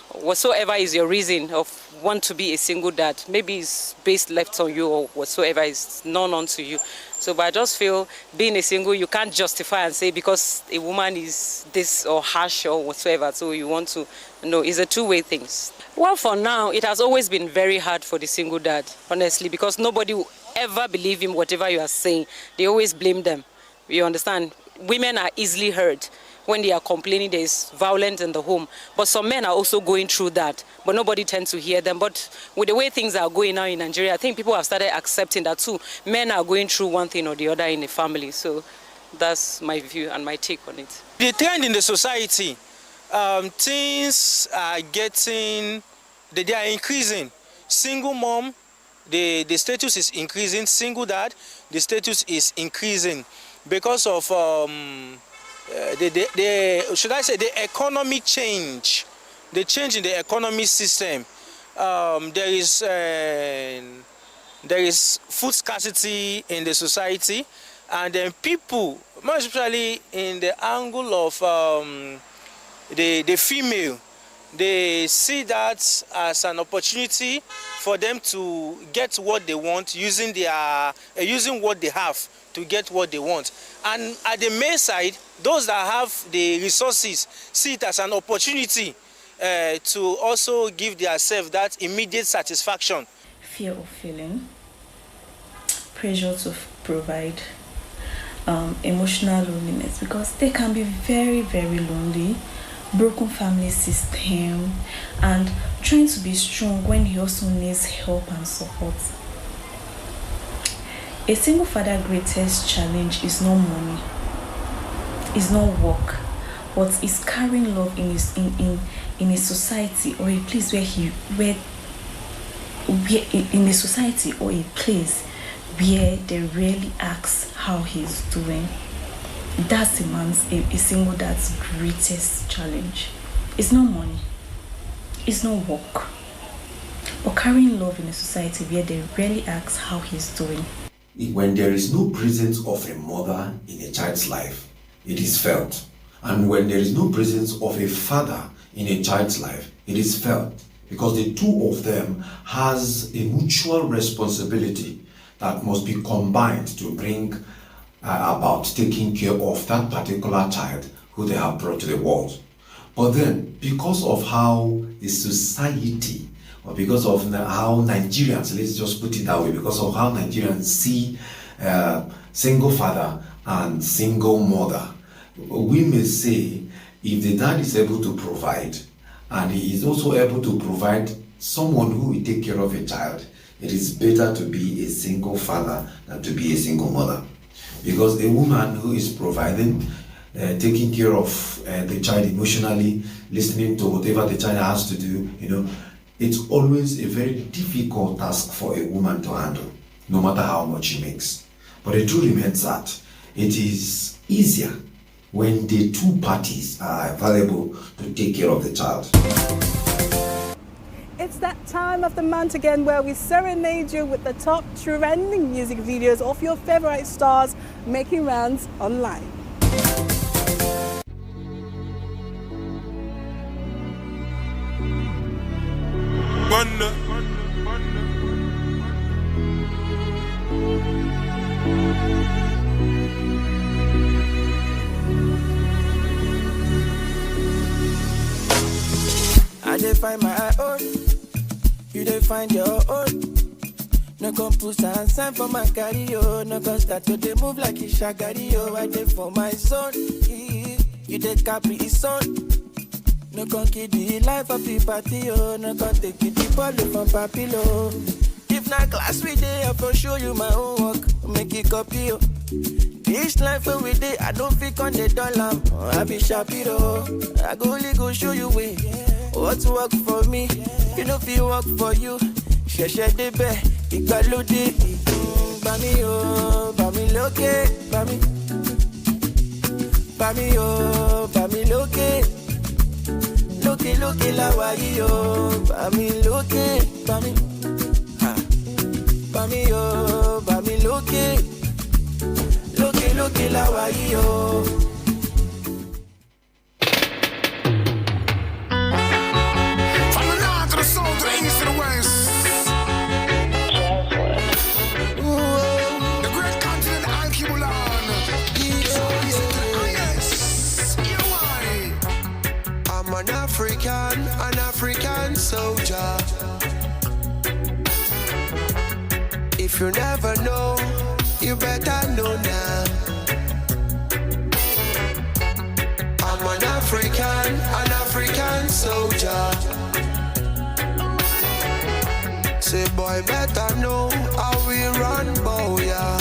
is your reason of want to be a single dad, maybe it's based left on you or whatsoever is known to you. So, but I just feel being a single, you can't justify and say because a woman is this or harsh or whatsoever, so you want to, no, it's a two-way thing. Well, for now, it has always been very hard for the single dad, honestly, because nobody will ever believe in whatever you are saying. They always blame them. You understand? Women are easily hurt. When they are complaining there is violence in the home. But some men are also going through that, but nobody tends to hear them. But with the way things are going now in Nigeria, I think people have started accepting that too. Men are going through one thing or the other in the family. So that's my view and my take on it. The trend in the society, things are getting, they are increasing. Single mom, the status is increasing. Single dad, the status is increasing because of should I say the economic change, the change in the economic system. There is food scarcity in the society, and then people, most especially in the angle of the female, they see that as an opportunity for them to get what they want using what they have to get what they want. And at the male side, those that have the resources see it as an opportunity to also give themselves that immediate satisfaction. Fear of failing, pressure to provide, emotional loneliness, because they can be very, very lonely, broken family system, and trying to be strong when he also needs help and support. A single father's greatest challenge is not money, is not work, but is carrying love in a society or a place where in a society or a place where they rarely ask how he's doing. That's a single dad's greatest challenge. It's not money, it's not work, but carrying love in a society where they rarely ask how he's doing. When there is no presence of a mother in a child's life, it is felt. And when there is no presence of a father in a child's life, it is felt. Because the two of them has a mutual responsibility that must be combined to bring about taking care of that particular child who they have brought to the world. But then, because of how the society, or because of how Nigerians, let's just put it that way, because of how Nigerians see single father and single mother, we may say if the dad is able to provide and he is also able to provide someone who will take care of a child, it is better to be a single father than to be a single mother. Because a woman who is providing, taking care of the child emotionally, listening to whatever the child has to do, it's always a very difficult task for a woman to handle, no matter how much she makes. But the truth remains that it is easier when the two parties are available to take care of the child. It's that time of the month again where we serenade you with the top trending music videos of your favorite stars making rounds online. I dey find my own, you dey find your own. No come put and sign for my career. No come start to they move like a shagari. I did for my son. You did copy his son. No come keep the life of the party. No come take it the ball from papilo. If not class we day, I for show you my own work. Make it copy. This life we day, I don't think on the dollar. I be Shapiro. I go only go show you way. What work for me? You know if you work for you. Sheshe debe, igbalode. Bami o, bami loke, bami. Bami o, bami loke. Loke loke la wa yo, bami loke, bami. Ha. Bami o, bami loke. Loke loke la wa yo. An African soldier. If you never know, you better know now. I'm an African soldier. Say boy better know how we run, boy, yeah.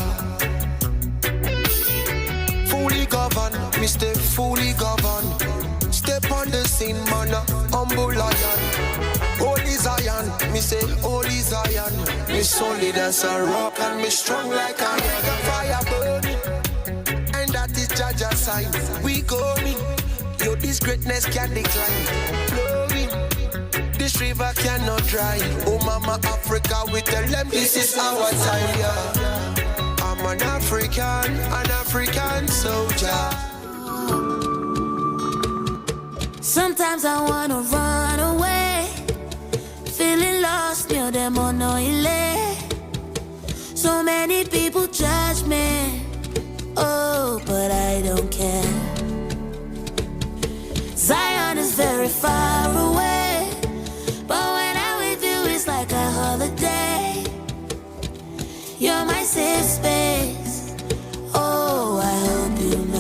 Fully governed, Mr. Fully governed. Step on the scene, man, humble lion. Holy Zion, me say Holy Zion. Me solid as a rock and me strong like iron. The fire burning, and that is Jaja's sign. We going, yo, this greatness can decline. Flowing, this river cannot dry. Oh, Mama Africa, we tell them this is our time, yeah. I'm an African soldier. Sometimes I wanna run away, feeling lost near them on no ilay. So many people judge me, oh, but I don't care. Zion is very far away, but when I'm with you it's like a holiday. You're my safe space, oh, I hope you know.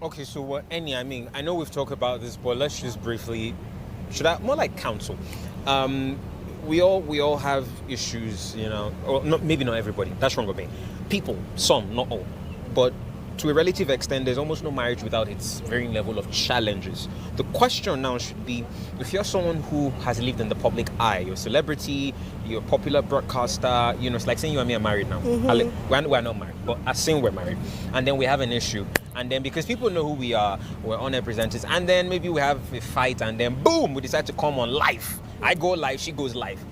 Okay, so what? I know we've talked about this, but let's just briefly. Should I more like counsel? We all have issues, you know. Or maybe not everybody. That's wrong with me. People, some, not all, but to a relative extent, there's almost no marriage without its varying level of challenges. The question now should be, if you're someone who has lived in the public eye, you're a celebrity, you're a popular broadcaster, you know, it's like saying you and me are married now. Mm-hmm. We're not married, but as saying we're married, and then we have an issue, and then because people know who we are, we're unrepresented, and then maybe we have a fight, and then boom, we decide to come on live. I go live, she goes live.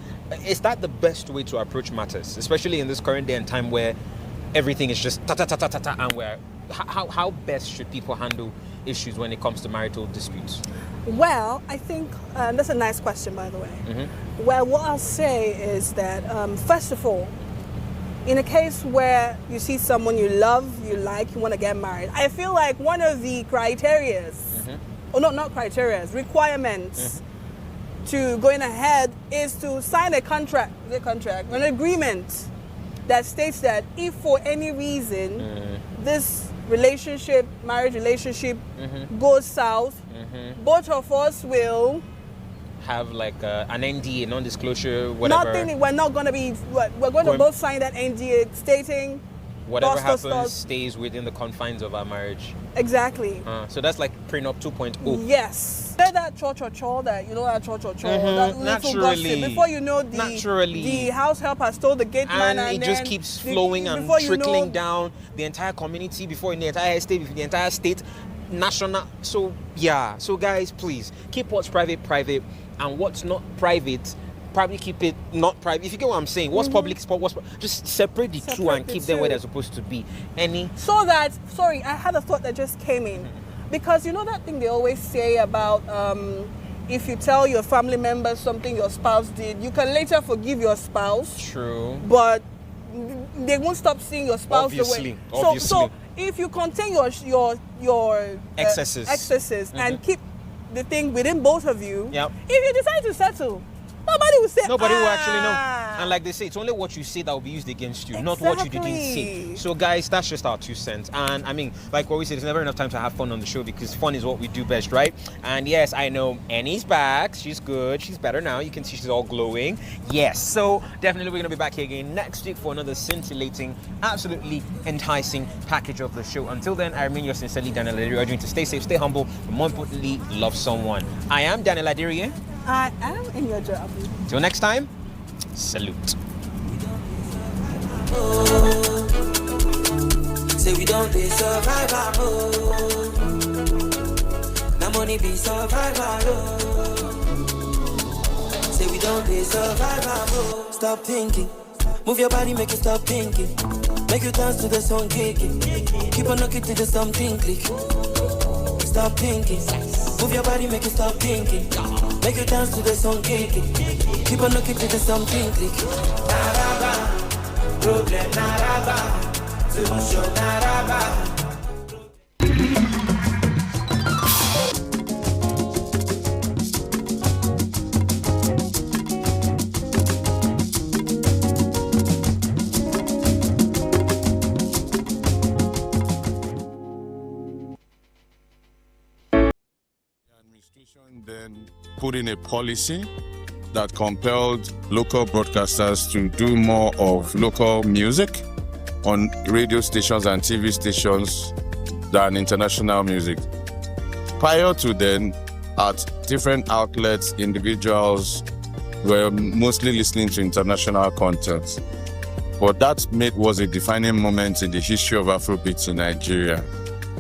Is that the best way to approach matters, especially in this current day and time where everything is just ta-ta-ta-ta-ta-ta, and how best should people handle issues when it comes to marital disputes? Well, I think that's a nice question, by the way. Mm-hmm. Well, what I'll say is that, first of all, in a case where you see someone you love, you like, you want to get married, I feel like one of the criterias, or not criterias, requirements to going ahead is to sign an agreement that states that if for any reason this marriage relationship goes south, both of us will have like an NDA, non-disclosure, whatever. We're going to both sign that NDA stating whatever happens stays within the confines of our marriage. Exactly. So that's like prenup 2.0. Yes. That cho-cho-cho, that you know that cho-cho-cho, that little gossip. Before you know, the house help has told the gate man, and it just keeps flowing and trickling down the entire community, before in the entire state, the entire state, national. So yeah. So guys, please keep what's private, and what's not private, probably keep it not private. If you get what I'm saying, what's public, what's just separate the two and keep them where they're supposed to be. So that, sorry, I had a thought that just came in. Because you know that thing they always say about if you tell your family members something your spouse did, you can later forgive your spouse. True. But they won't stop seeing your spouse the way. So if you contain your excesses and keep the thing within both of you, if you decide to settle, nobody will say. Nobody will actually know. And like they say, it's only what you say that will be used against you, not what you didn't say. So guys, that's just our 2 cents. And I mean, like what we said, there's never enough time to have fun on the show because fun is what we do best, right? And yes, I know Annie's back. She's good. She's better now. You can see she's all glowing. Yes. So definitely we're going to be back here again next week for another scintillating, absolutely enticing package of the show. Until then, I remain your sincerely Daniel Adiri, urging you to stay safe, stay humble, but more importantly, love someone. I am Daniel Adiri. I am in your job. Till next time, salute. Say we don't be survivor. Now money be survivor. Say we don't be survivor. Stop thinking. Move your body, make you stop thinking. Make you dance to the song kicking. Keep on knocking to the something click. Stop thinking. Move your body, make you stop thinking. Make you dance to the song kicking. Keep on knocking to the something click. Naraba. Problem naraba, solution naraba. The administration then put in a policy that compelled local broadcasters to do more of local music on radio stations and TV stations than international music. Prior to then, at different outlets, individuals were mostly listening to international content. But that was a defining moment in the history of Afrobeats in Nigeria,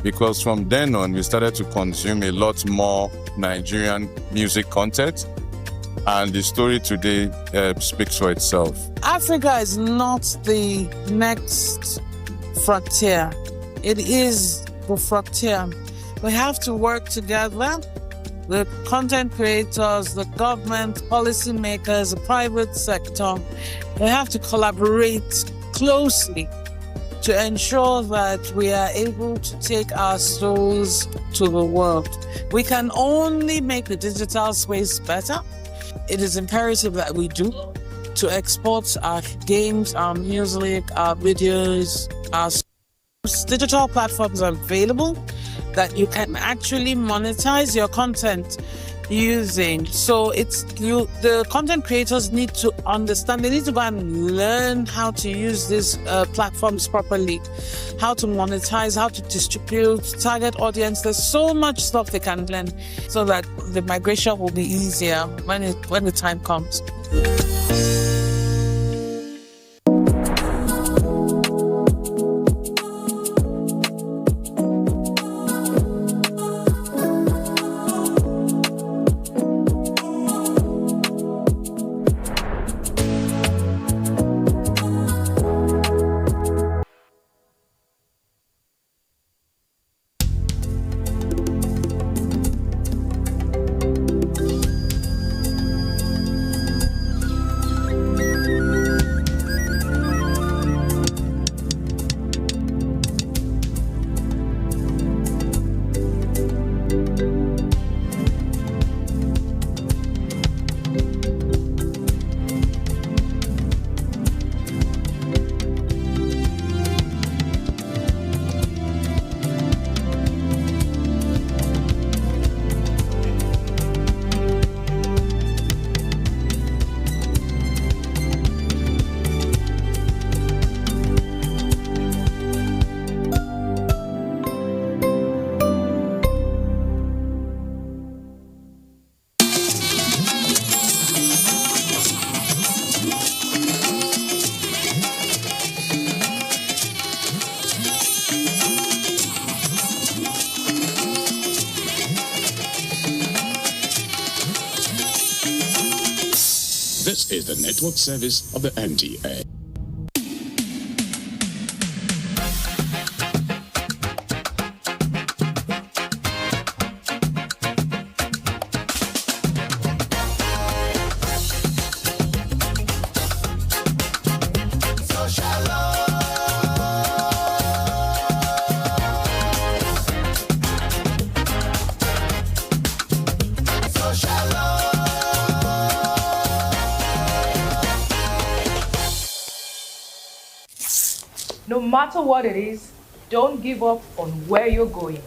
because from then on, we started to consume a lot more Nigerian music content. And the story today speaks for itself. Africa is not the next frontier. It is the frontier. We have to work together, the content creators, the government, policymakers, the private sector. We have to collaborate closely to ensure that we are able to take our souls to the world. We can only make the digital space better. It is imperative that we do to export our games, our music, our videos, our digital platforms are available that you can actually monetize your content using. So the content creators need to understand, they need to go and learn how to use these platforms properly, how to monetize, how to distribute, target audience. There's so much stuff they can learn so that the migration will be easier when the time comes. This is the network service of the NTA. No matter what it is, don't give up on where you're going.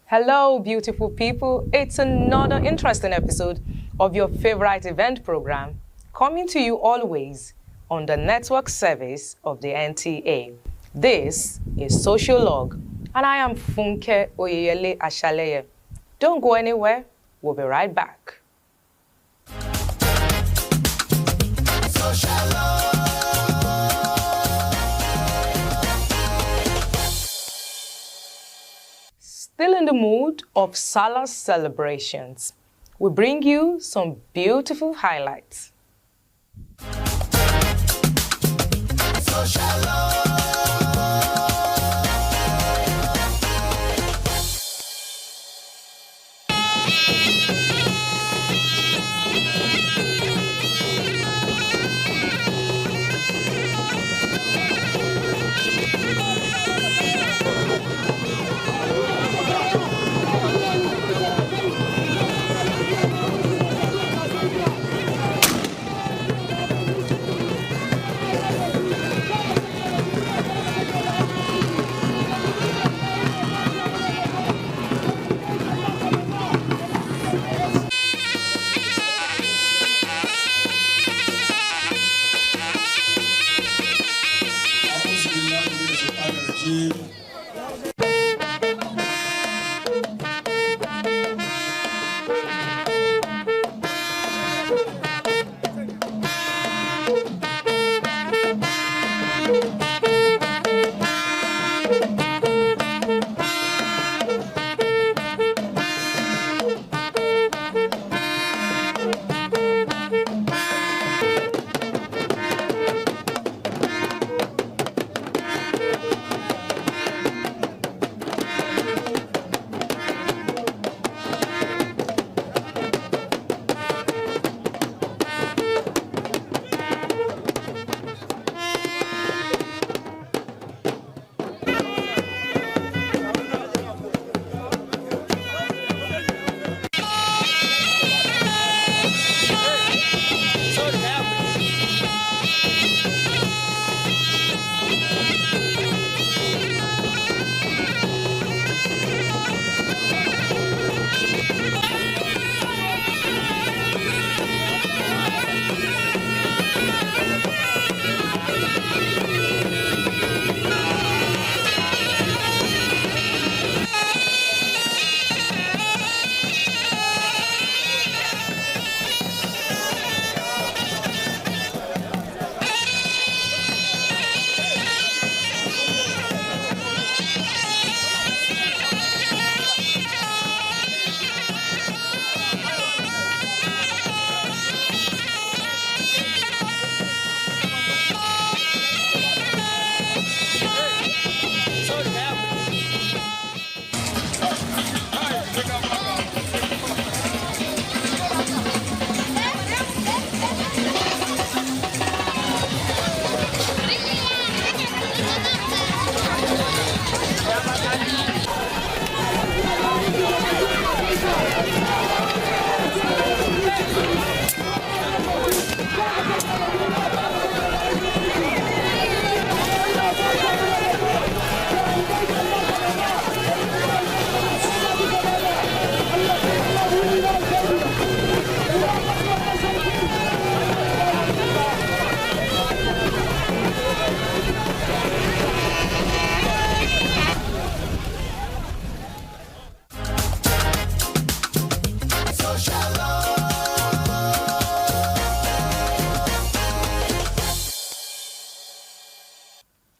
Hello, beautiful people. It's another interesting episode of your favorite event program, coming to you always on the network service of the NTA. This is Sociolog, and I am Funke Oyeyele Ashaleye. Don't go anywhere. We'll be right back. Still in the mood of Salah celebrations, we bring you some beautiful highlights.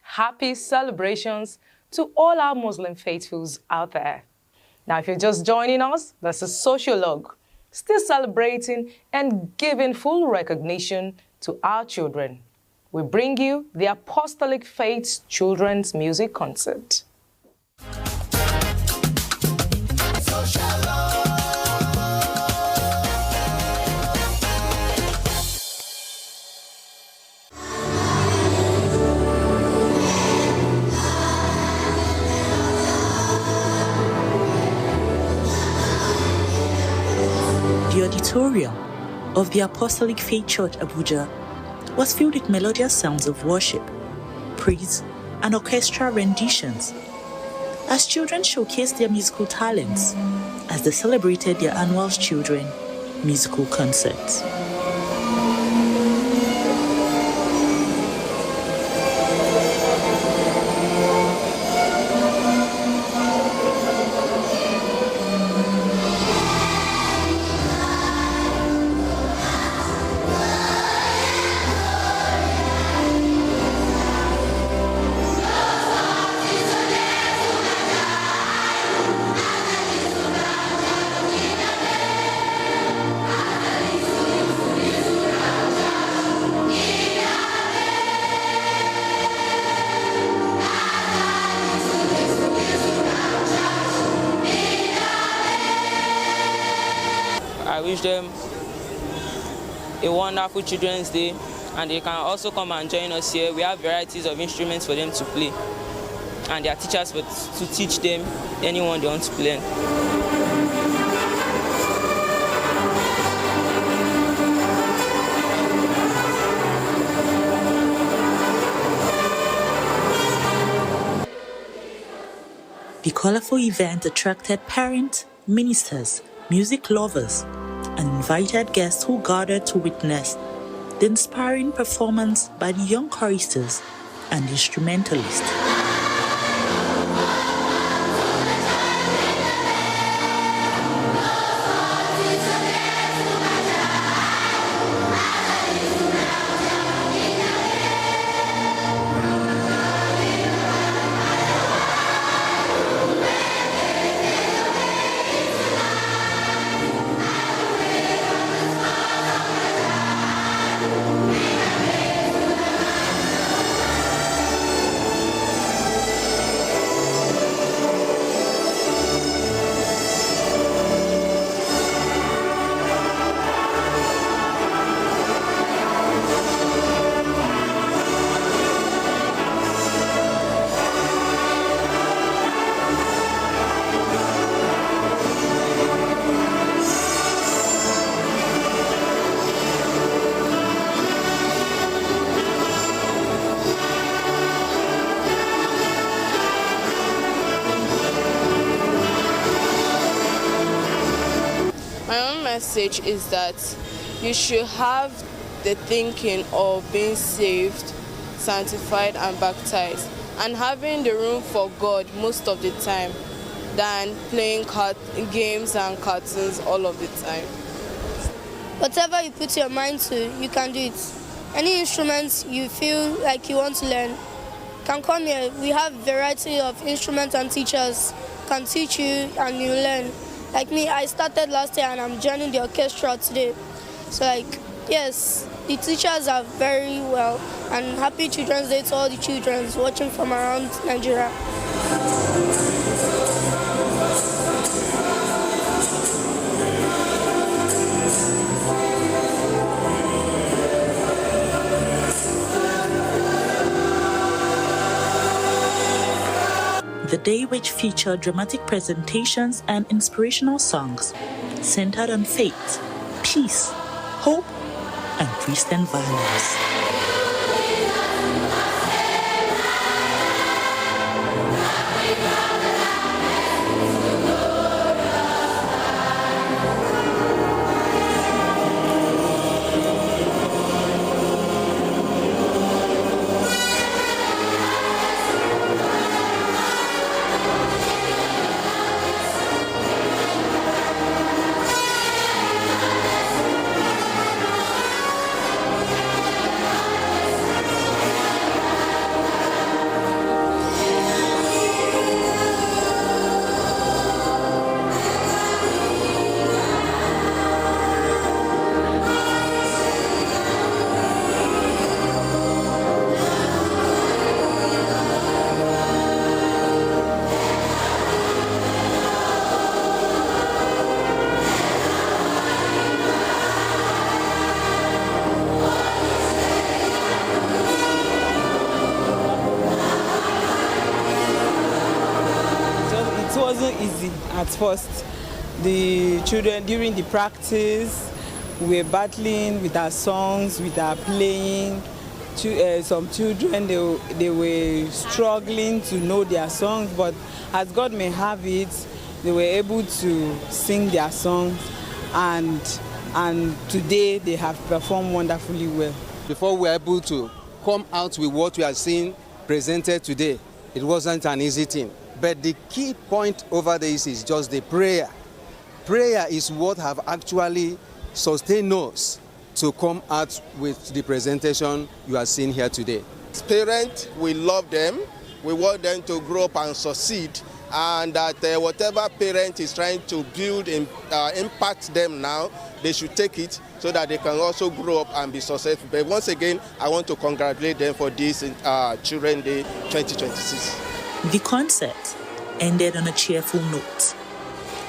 Happy celebrations to all our Muslim faithfuls out there. Now, if you're just joining us, this is Sociolog, still celebrating and giving full recognition to our children. We bring you the Apostolic Faith Children's Music Concert. The auditorium of the Apostolic Faith Church Abuja was filled with melodious sounds of worship, praise, and orchestral renditions as children showcased their musical talents as they celebrated their annual Children Musical Concerts. I wish them a wonderful Children's Day, and they can also come and join us here. We have varieties of instruments for them to play, and there are teachers to teach them anyone they want to play. The colorful event attracted parents, ministers, music lovers, and invited guests who gathered to witness the inspiring performance by the young choristers and instrumentalists. Message is that you should have the thinking of being saved, sanctified, and baptized, and having the room for God most of the time than playing games and cartoons all of the time. Whatever you put your mind to, you can do it. Any instruments you feel like you want to learn, can come here. We have variety of instruments and teachers can teach you and you learn. Like me, I started last year and I'm joining the orchestra today. So yes, the teachers are very well, and happy Children's Day to all the children watching from around Nigeria. The day, which featured dramatic presentations and inspirational songs centered on faith, peace, hope, and Christian values. easy at first. The children, during the practice, we were battling with our songs, with our playing. Some children, they were struggling to know their songs, but as God may have it, they were able to sing their songs, and today they have performed wonderfully well. Before we were able to come out with what we are seeing presented today, it wasn't an easy thing. But the key point over this is just the prayer. Prayer is what have actually sustained us to come out with the presentation you are seeing here today. As parents, we love them. We want them to grow up and succeed, and that whatever parent is trying to build and impact them now, they should take it so that they can also grow up and be successful. But once again, I want to congratulate them for this Children's Day 2026. The concert ended on a cheerful note,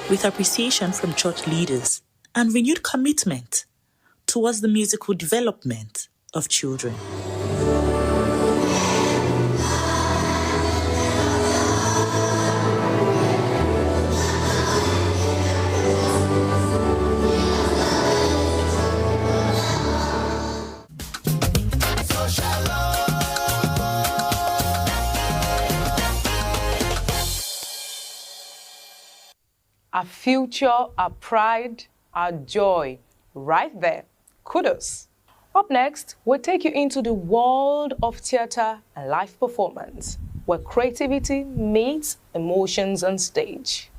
with appreciation from church leaders and renewed commitment towards the musical development of children. Our future, our pride, our joy, right there. Kudos. Up next, we'll take you into the world of theater and live performance, where creativity meets emotions on stage.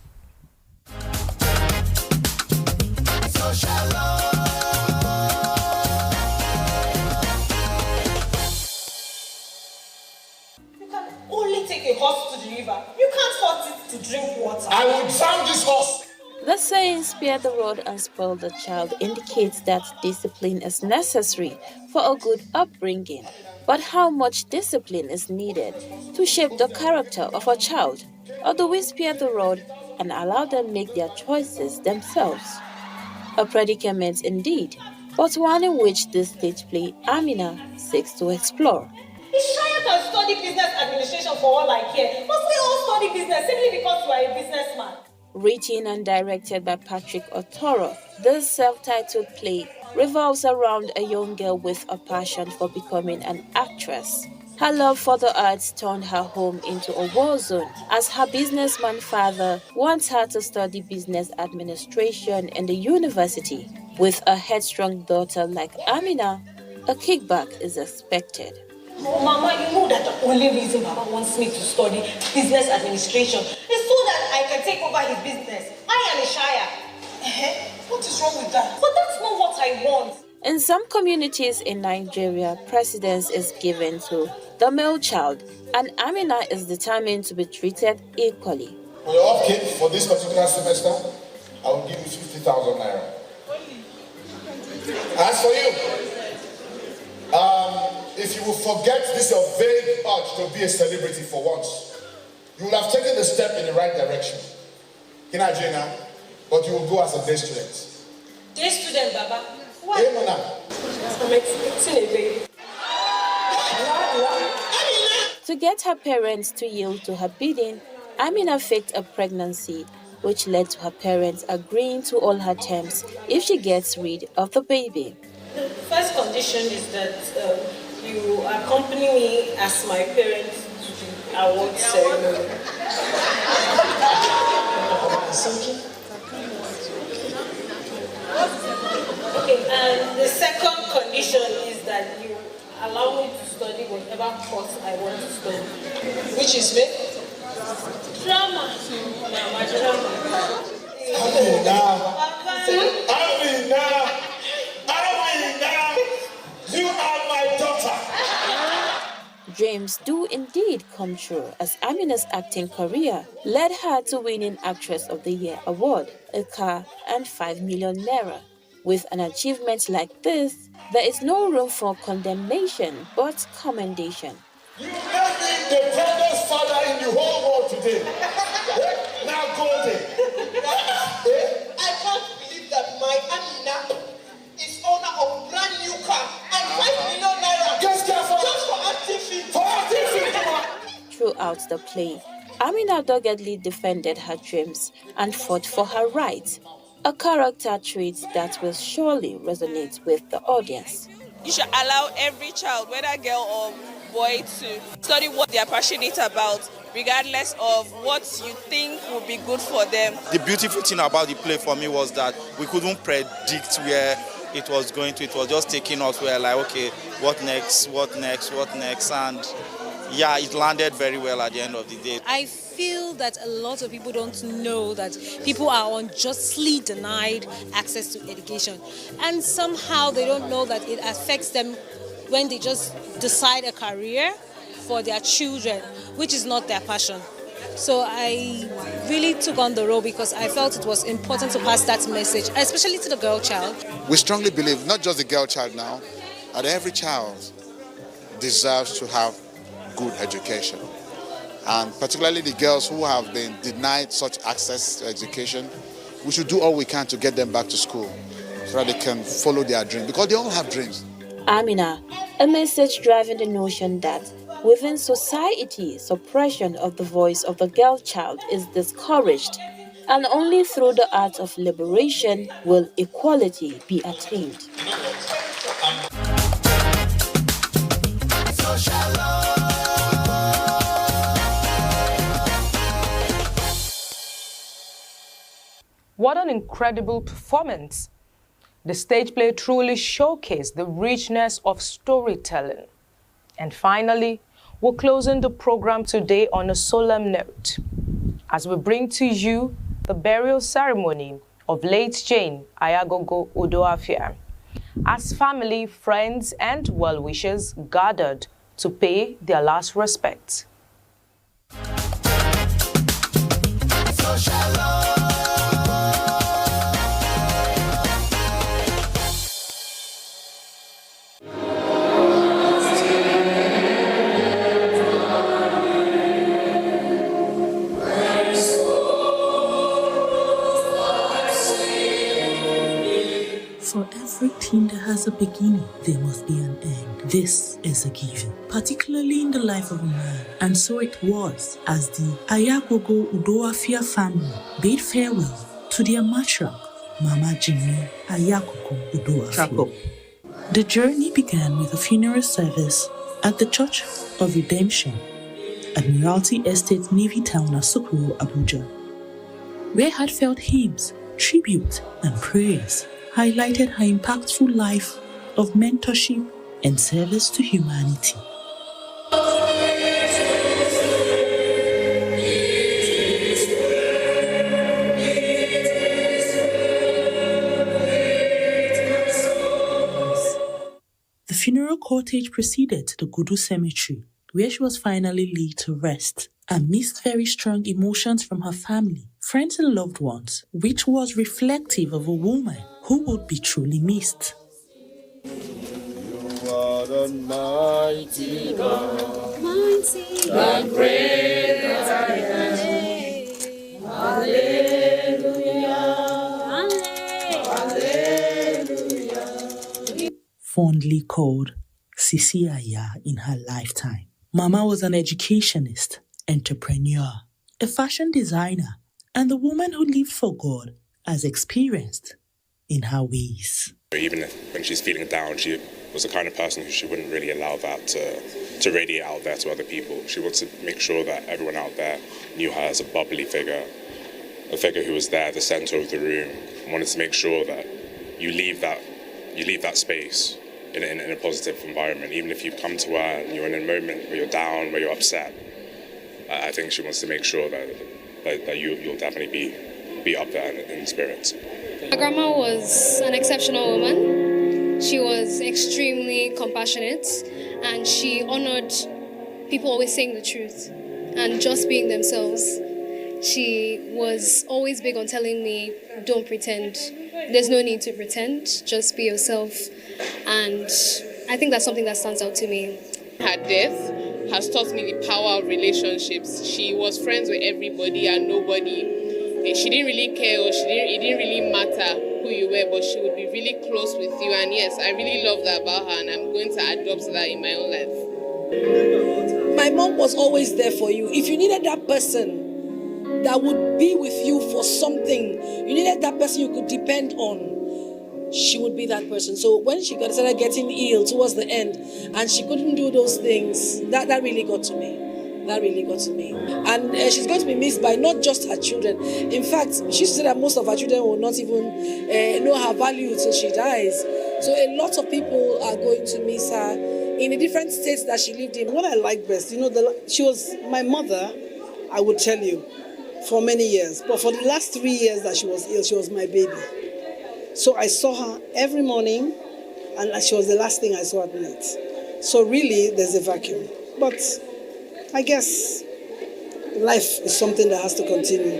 Only take a horse to the river. You can't force it to drink water. I will drown this horse. The saying, spare the rod and spoil the child, indicates that discipline is necessary for a good upbringing. But how much discipline is needed to shape the character of a child? Or do we spare the rod and allow them make their choices themselves? A predicament indeed, but one in which this stage play, Amina, seeks to explore. Ishaya can study business administration for all I care. Must we all study business simply because you are a businessman? Written and directed by Patrick Otoro, this self-titled play revolves around a young girl with a passion for becoming an actress. Her love for the arts turned her home into a war zone, as her businessman father wants her to study business administration in the university. With a headstrong daughter like Amina, a kickback is expected. Mama, you know that the only reason Baba wants me to study business administration is so that I can take over his business. I am a Shire. What is wrong with that? But that's not what I want. In some communities in Nigeria, precedence is given to the male child, and Amina is determined to be treated equally. For your upkeep for this particular semester, I will give you 50,000 naira. As for you, if you will forget this your vague urge to be a celebrity for once, you will have taken the step in the right direction. In Nigeria, but you will go as a day student. Day student, Baba? Why? Hey, Mona. I'm expecting a baby. To get her parents to yield to her bidding, Amina faked a pregnancy, which led to her parents agreeing to all her terms if she gets rid of the baby. The first condition is that you accompany me as my parents to the award ceremony. Okay, and the second condition is that you allow me to study whatever course I want to study. Which is me? Drama. Mama, drama. Amina, you are my daughter. Dreams do indeed come true, as Amina's acting career led her to winning Actress of the Year award, a car, and 5 million naira. With an achievement like this, there is no room for condemnation but commendation. You made me the proudest father in the whole world today. Now go there. I can't believe that my Amina is owner of a brand new car and 5 million naira just for acting film. Throughout the play, Amina doggedly defended her dreams and fought for her rights, a character trait that will surely resonate with the audience. You should allow every child, whether girl or boy, to study what they are passionate about, regardless of what you think would be good for them. The beautiful thing about the play for me was that we couldn't predict where it was going to. It was just taking us. We were like, okay, what next, what next, what next? And yeah, it landed very well at the end of the day. I feel that a lot of people don't know that people are unjustly denied access to education. And somehow they don't know that it affects them when they just decide a career for their children, which is not their passion. So I really took on the role because I felt it was important to pass that message, especially to the girl child. We strongly believe, not just the girl child now, that every child deserves to have good education. And particularly the girls who have been denied such access to education, we should do all we can to get them back to school so that they can follow their dream, because they all have dreams. Amina, a message driving the notion that within society, suppression of the voice of the girl child is discouraged, and only through the art of liberation will equality be attained. What an incredible performance! The stage play truly showcased the richness of storytelling. And finally, we're closing the program today on a solemn note as we bring to you the burial ceremony of late Jane Ayagogo Odoafia, as family, friends, and well-wishers gathered to pay their last respects. For everything that has a beginning, there must be an end. This is a given, particularly in the life of a man. And so it was as the Ayagogo Udoafia family bade farewell to their matriarch, Mama Jimmy Ayagogo Udoafia. The journey began with a funeral service at the Church of Redemption, Admiralty Estate, Navy Town, Asukuru, Abuja, where heartfelt hymns, tribute, and prayers highlighted her impactful life of mentorship and service to humanity. The funeral cortege proceeded to the Gudu Cemetery, where she was finally laid to rest, amidst very strong emotions from her family, friends and loved ones, which was reflective of a woman who would be truly missed. You are the mighty God, the great I am. Hallelujah, hallelujah. Fondly called Sisi Aya in her lifetime, Mama was an educationist, entrepreneur, a fashion designer, and the woman who lived for God, as experienced in her ways. Even when she's feeling down, she was the kind of person who she wouldn't really allow that to radiate out there to other people. She wanted to make sure that everyone out there knew her as a bubbly figure, a figure who was there at the center of the room, and wanted to make sure that you leave that space in a positive environment. Even if you come to her and you're in a moment where you're down, where you're upset, I think she wants to make sure that you'll definitely be up there in spirit. My grandma was an exceptional woman. She was extremely compassionate, and she honored people always saying the truth and just being themselves. She was always big on telling me, don't pretend. There's no need to pretend, just be yourself. And I think that's something that stands out to me. Her death has taught me the power of relationships. She was friends with everybody and nobody. She didn't really care, or it didn't really matter who you were, but she would be really close with you. And yes, I really love that about her, and I'm going to adopt that in my own life. My mom was always there for you. If you needed that person that would be with you for something, you needed that person you could depend on, she would be that person. So when she started getting ill towards the end and she couldn't do those things, that really got to me. That really got to me. And she's going to be missed by not just her children. In fact, she said that most of her children will not even know her value till she dies. So a lot of people are going to miss her in the different states that she lived in. What I like best, she was my mother, I would tell you, for many years. But for the last 3 years that she was ill, she was my baby. So I saw her every morning, and she was the last thing I saw at night. So really, there's a vacuum. But I guess life is something that has to continue.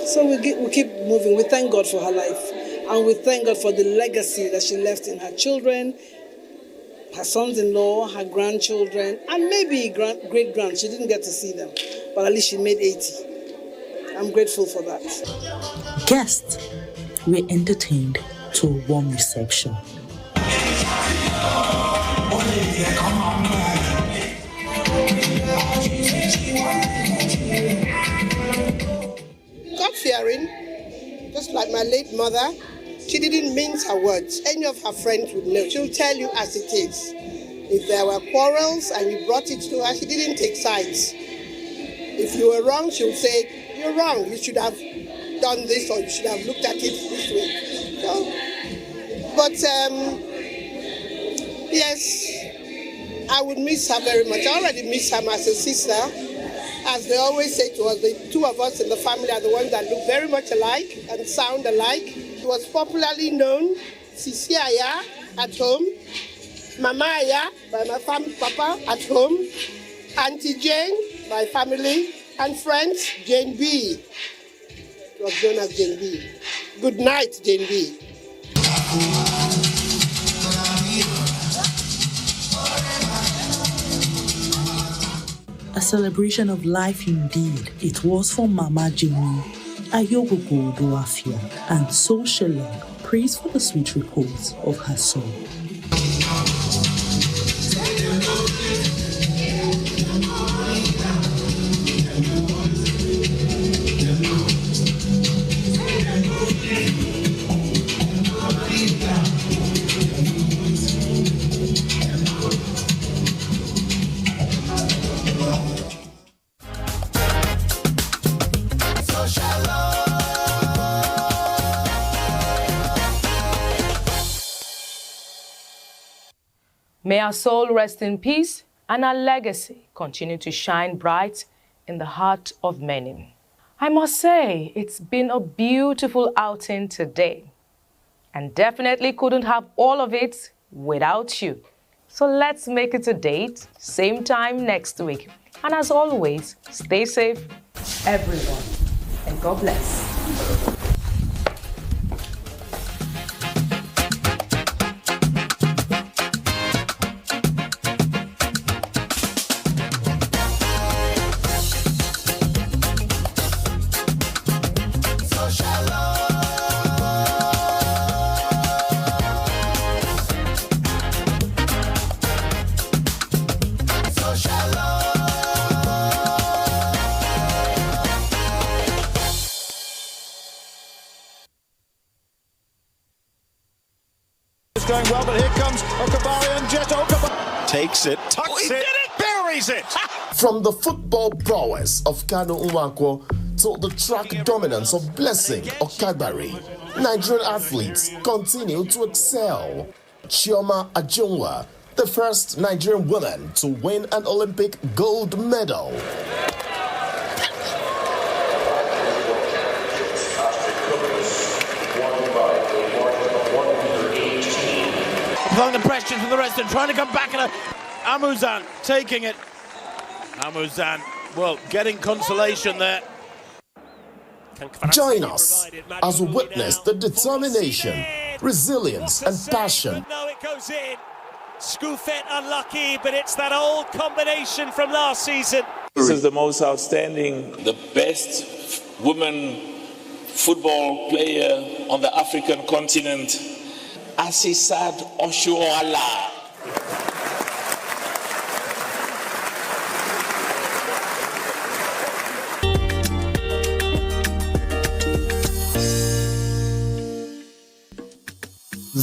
So we keep moving. We thank God for her life. And we thank God for the legacy that she left in her children, her sons-in-law, her grandchildren, and maybe great-grand. She didn't get to see them, but at least she made 80. I'm grateful for that. Guests were entertained to a warm reception. God-fearing, just like my late mother, she didn't mince her words. Any of her friends would know. She'll tell you as it is. If there were quarrels and you brought it to her, she didn't take sides. If you were wrong, she'll say, you're wrong. You should have done this or you should have looked at it this way. So, but yes, I would miss her very much. I already miss her as a sister. As they always say to us, the two of us in the family are the ones that look very much alike and sound alike. It was popularly known, Sisi Aya at home, Mama Aya by my papa at home, Auntie Jane, my family, and friends, Jane B. It was known as Jane B. Good night, Jane B. A celebration of life indeed. It was for Mama Jimmy, Ayogogo Doafia, and So Shalom. Praise for the sweet repose of her soul. May our soul rest in peace and our legacy continue to shine bright in the heart of many. I must say, it's been a beautiful outing today and definitely couldn't have all of it without you. So let's make it a date, same time next week. And as always, stay safe, everyone, and God bless. Going well, but here comes Okabari and Jet Okabari. Takes it, tucks it, buries it! From the football prowess of Kanu Nwankwo to the track dominance of Blessing Okabari, Nigerian athletes continue to excel. Chioma Ajunwa, the first Nigerian woman to win an Olympic gold medal. Applying the pressure to the rest and trying to come back, and Amuzan taking it. Amuzan, well, getting consolation there. Join us as we witness the determination, resilience and passion. No, it goes in. Scoufet unlucky, but it's that old combination from last season. This is the most outstanding, the best woman football player on the African continent, Asisat Oshuala.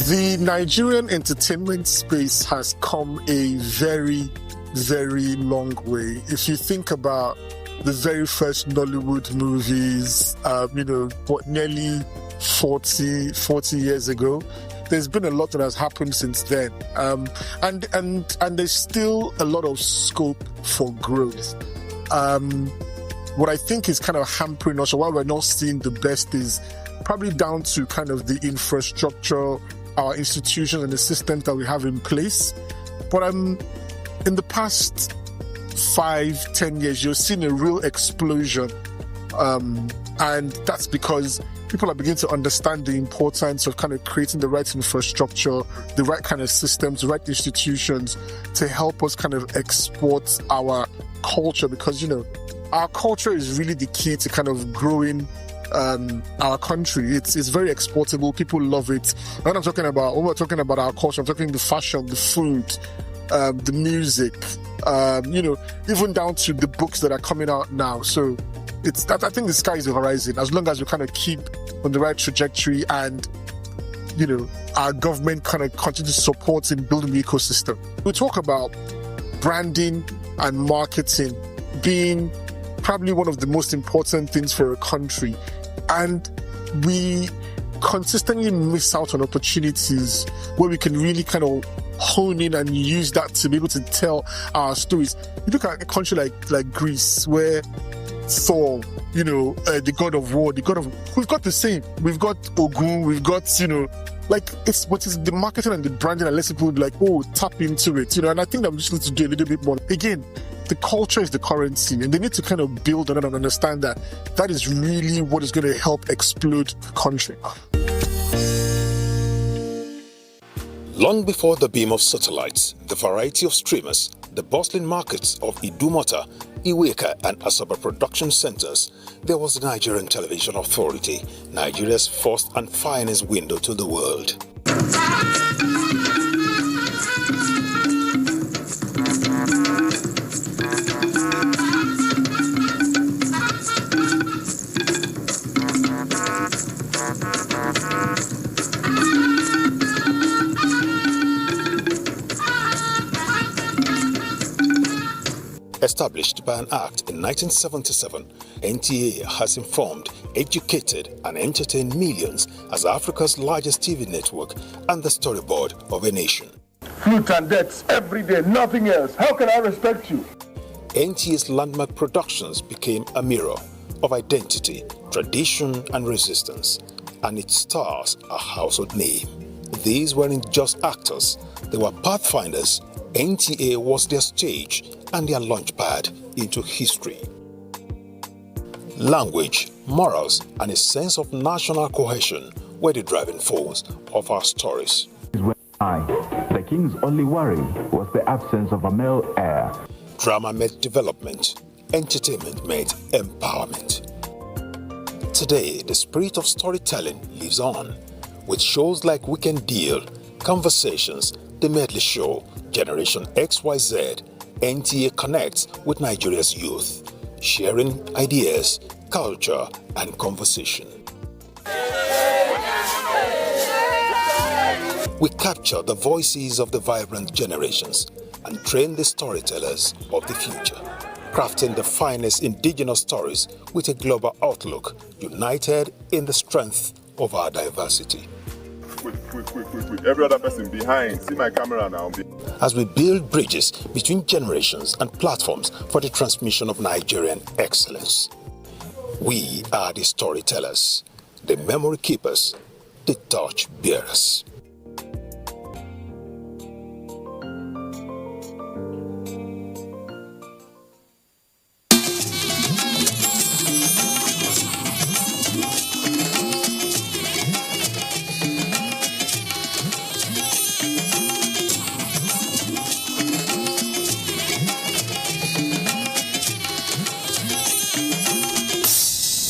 The Nigerian entertainment space has come a very, very long way. If you think about the very first Nollywood movies, nearly 40 years ago, there's been a lot that has happened since then. And there's still a lot of scope for growth. What I think is kind of hampering us, or why we're not seeing the best, is probably down to kind of the infrastructure, our institutions and the systems that we have in place. But in the past 5-10 years, you're seeing a real explosion. And that's because people are beginning to understand the importance of kind of creating the right infrastructure, the right kind of systems, the right institutions to help us kind of export our culture, because, our culture is really the key to kind of growing our country. It's very exportable. People love it. When we're talking about our culture, I'm talking the fashion, the food, the music, even down to the books that are coming out now. So I think the sky is the horizon, as long as we kind of keep on the right trajectory and, our government kind of continue to support in building the ecosystem. We talk about branding and marketing being probably one of the most important things for a country. And we consistently miss out on opportunities where we can really kind of hone in and use that to be able to tell our stories. You look at a country like Greece, where Thor, the god of war, we've got the same. We've got Ogun, we've got, it's the marketing and the branding that lets people be like, oh, tap into it, and I think that we just need to do a little bit more. Again, the culture is the currency, and they need to kind of build on it and understand that that is really what is going to help explode the country. Long before the beam of satellites, the variety of streamers, the bustling markets of Idumota, Iweka and Asaba production centers, there was the Nigerian Television Authority, Nigeria's first and finest window to the world. Established by an act in 1977, NTA has informed, educated and entertained millions as Africa's largest TV network and the storyboard of a nation. Flute and decks every day, nothing else. How can I respect you? NTA's landmark productions became a mirror of identity, tradition and resistance, and its stars a household name. These weren't just actors, they were pathfinders. NTA was their stage and their launchpad into history. Language, morals, and a sense of national cohesion were the driving force of our stories. The king's only worry was the absence of a male heir. Drama met development, entertainment met empowerment. Today, the spirit of storytelling lives on, with shows like Weekend Deal, Conversations, The Medley Show, Generation XYZ. NTA connects with Nigeria's youth, sharing ideas, culture, and conversation. We capture the voices of the vibrant generations and train the storytellers of the future, crafting the finest indigenous stories with a global outlook, united in the strength of our diversity. Quick. Every other person behind. See my camera now. As we build bridges between generations and platforms for the transmission of Nigerian excellence. We are the storytellers, the memory keepers, the torch bearers.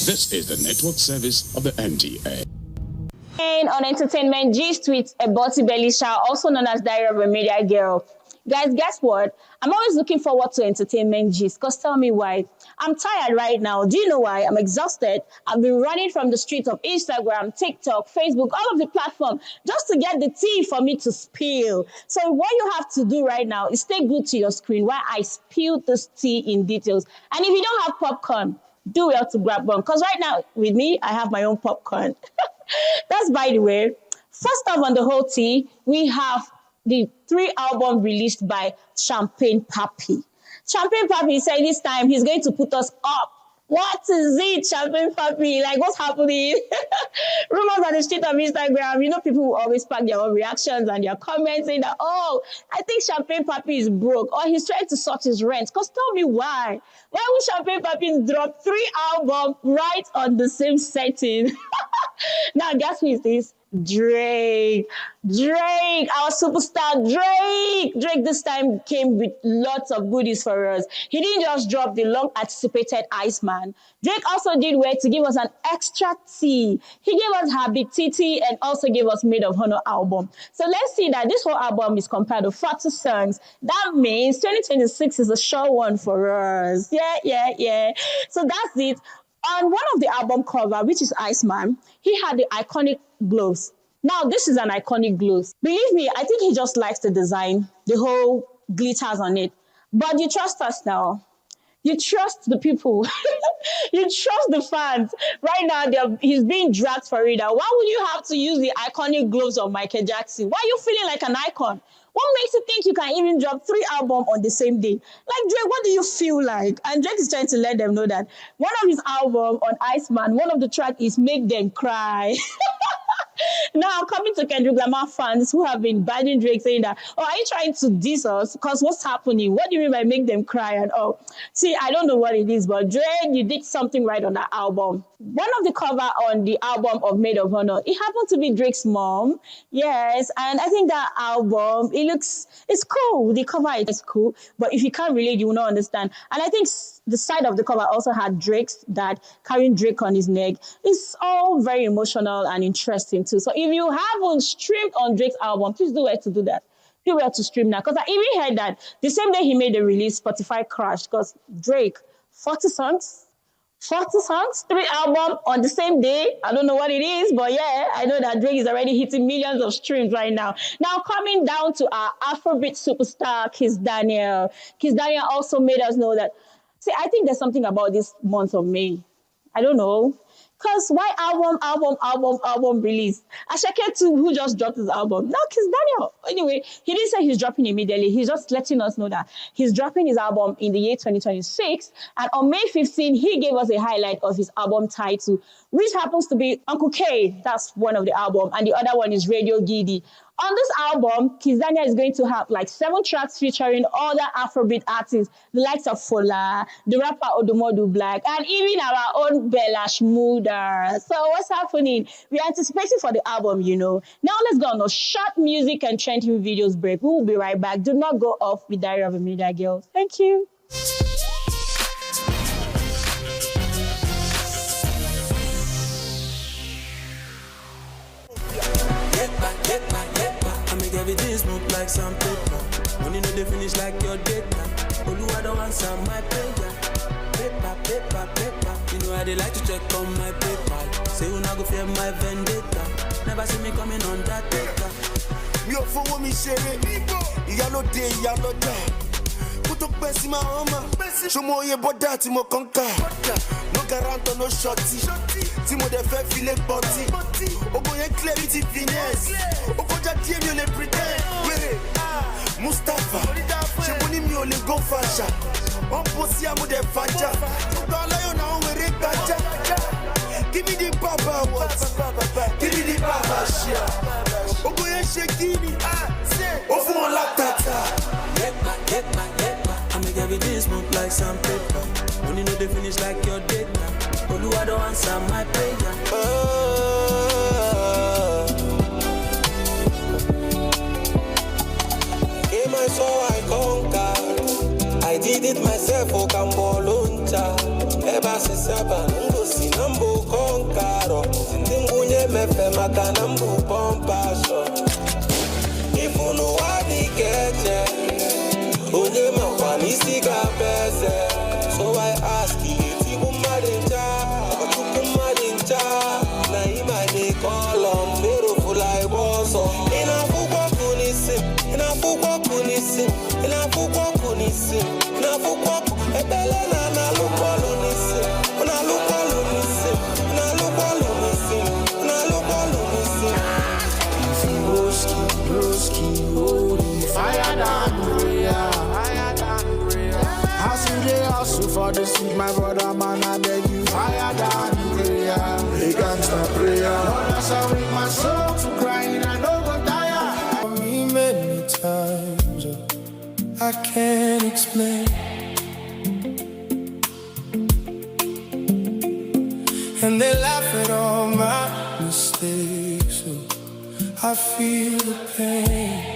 This is the network service of the NTA. And on Entertainment Gist with Eboti Belisha, also known as Diary of a Media Girl. Guys, guess what? I'm always looking forward to entertainment gist, because tell me why. I'm tired right now. Do you know why? I'm exhausted. I've been running from the streets of Instagram, TikTok, Facebook, all of the platforms, just to get the tea for me to spill. So what you have to do right now is stay glued to your screen while I spill this tea in details. And if you don't have popcorn, do well to grab one, because right now with me, I have my own popcorn. That's by the way. First up on the whole tea, we have the 3 albums released by Champagne Papi. Champagne Papi said this time he's going to put us up. What is it, Champagne Papi? Like, what's happening? Rumors on the street of Instagram, you know, people will always pack their own reactions and their comments saying that, oh, I think Champagne Papi is broke, or he's trying to sort his rent. Because tell me why. Why would Champagne Papi drop 3 albums right on the same setting? Now, guess who is this? Drake, our superstar Drake this time came with lots of goodies for us. He didn't just drop the long anticipated Iceman. Drake also did well to give us an extra tea. He gave us Habib Titi and also gave us Maid of Honor album. So let's see that this whole album is compared to 40 songs. That means 2026 is a sure one for us. Yeah. So that's it. On one of the album cover, which is Iceman, he had the iconic gloves. Now, this is an iconic gloves. Believe me, I think he just likes the design, the whole glitters on it. But you trust us now. You trust the people. You trust the fans. Right now, he's being dragged for it. Why would you have to use the iconic gloves of Michael Jackson? Why are you feeling like an icon? What makes you think you can even drop 3 albums on the same day? Like, Drake, what do you feel like? And Drake is trying to let them know that one of his albums on Iceman, one of the tracks is Make Them Cry. Now, coming to Kendrick Lamar fans who have been banning Drake, saying that, oh, are you trying to diss us? Because what's happening? What do you mean by Make Them Cry? And oh, see, I don't know what it is, but Drake, you did something right on that album. One of the cover on the album of Maid of Honor, it happened to be Drake's mom. Yes, and I think that album, it's cool. The cover is cool, but if you can't relate, you will not understand. And I think the side of the cover also had Drake's dad carrying Drake on his neck. It's all very emotional and interesting too. So if you haven't streamed on Drake's album, please do well to do that. Do well to stream now. Because I even heard that the same day he made the release, Spotify crashed because Drake, 40 songs, 3 albums on the same day. I don't know what it is, but yeah, I know that Drake is already hitting millions of streams right now. Now, coming down to our Afrobeat superstar, Kiss Daniel. Kiss Daniel also made us know that, see, I think there's something about this month of May. I don't know. Because why album release? Ashake too, who just dropped his album. Now, Kiss Daniel. Anyway, he didn't say he's dropping immediately. He's just letting us know that he's dropping his album in the year 2026. And on May 15, he gave us a highlight of his album title, which happens to be Uncle K. That's one of the album. And the other one is Radio Giddy. On this album, Kiss Daniel is going to have like 7 tracks featuring other Afrobeat artists, the likes of Fola, the rapper Odumodu Black, and even our own Bella Shmurda. So what's happening? We're anticipating for the album, you know. Now let's go on a short music and trending videos break. We will be right back. Do not go off with Diary of a Media Girl. Thank you. Everything smooth like some paper. Money no they finish like your data. Oluwa don't answer my prayer. Paper. You know how they like to check on my paper. Say you not go fear my vendetta. Never see me coming on that paper. Me up for what me share it. You no day, you no die. Put up best in my armor. Show more your body, Timo conquer. No guarantee, no shorty. Timo de fait filet body. Ogo yen clarity finesse. Okoja tie mi o le pretend. Mustafa. She money mi o le go fasha. On posi amu de faja. Dollar yo na on we gaja. Give me the baba what? Give me the baba shit. Ogo yen shekini. Ofu on la tata. I make everything smooth like some paper. Money no they finish like your data. Oluwa don't answer my prayer. In my soul I conquer. I did it myself, oh Camboluncha. Eba se saba, nungo si nambu conquero. Sindingunye mefe maka nambu pompasho. If you know what we get, So I ask you, call on beautiful I was in a football kunisim, in a football kunisim, in a football kunisim, in a football ebelena na lukolunissim, na lukolunissim, na lukolunissim, na lukolunissim. Broski, holy fire down prayer. Hustle they hustle for the sweet, my brother man, I beg you, fire down prayer. Hey, gangsta prayer. Lord, I with my soul to crying, I don't go tire. For me many times, I can't explain. And they laugh at all my mistakes, so I feel the pain.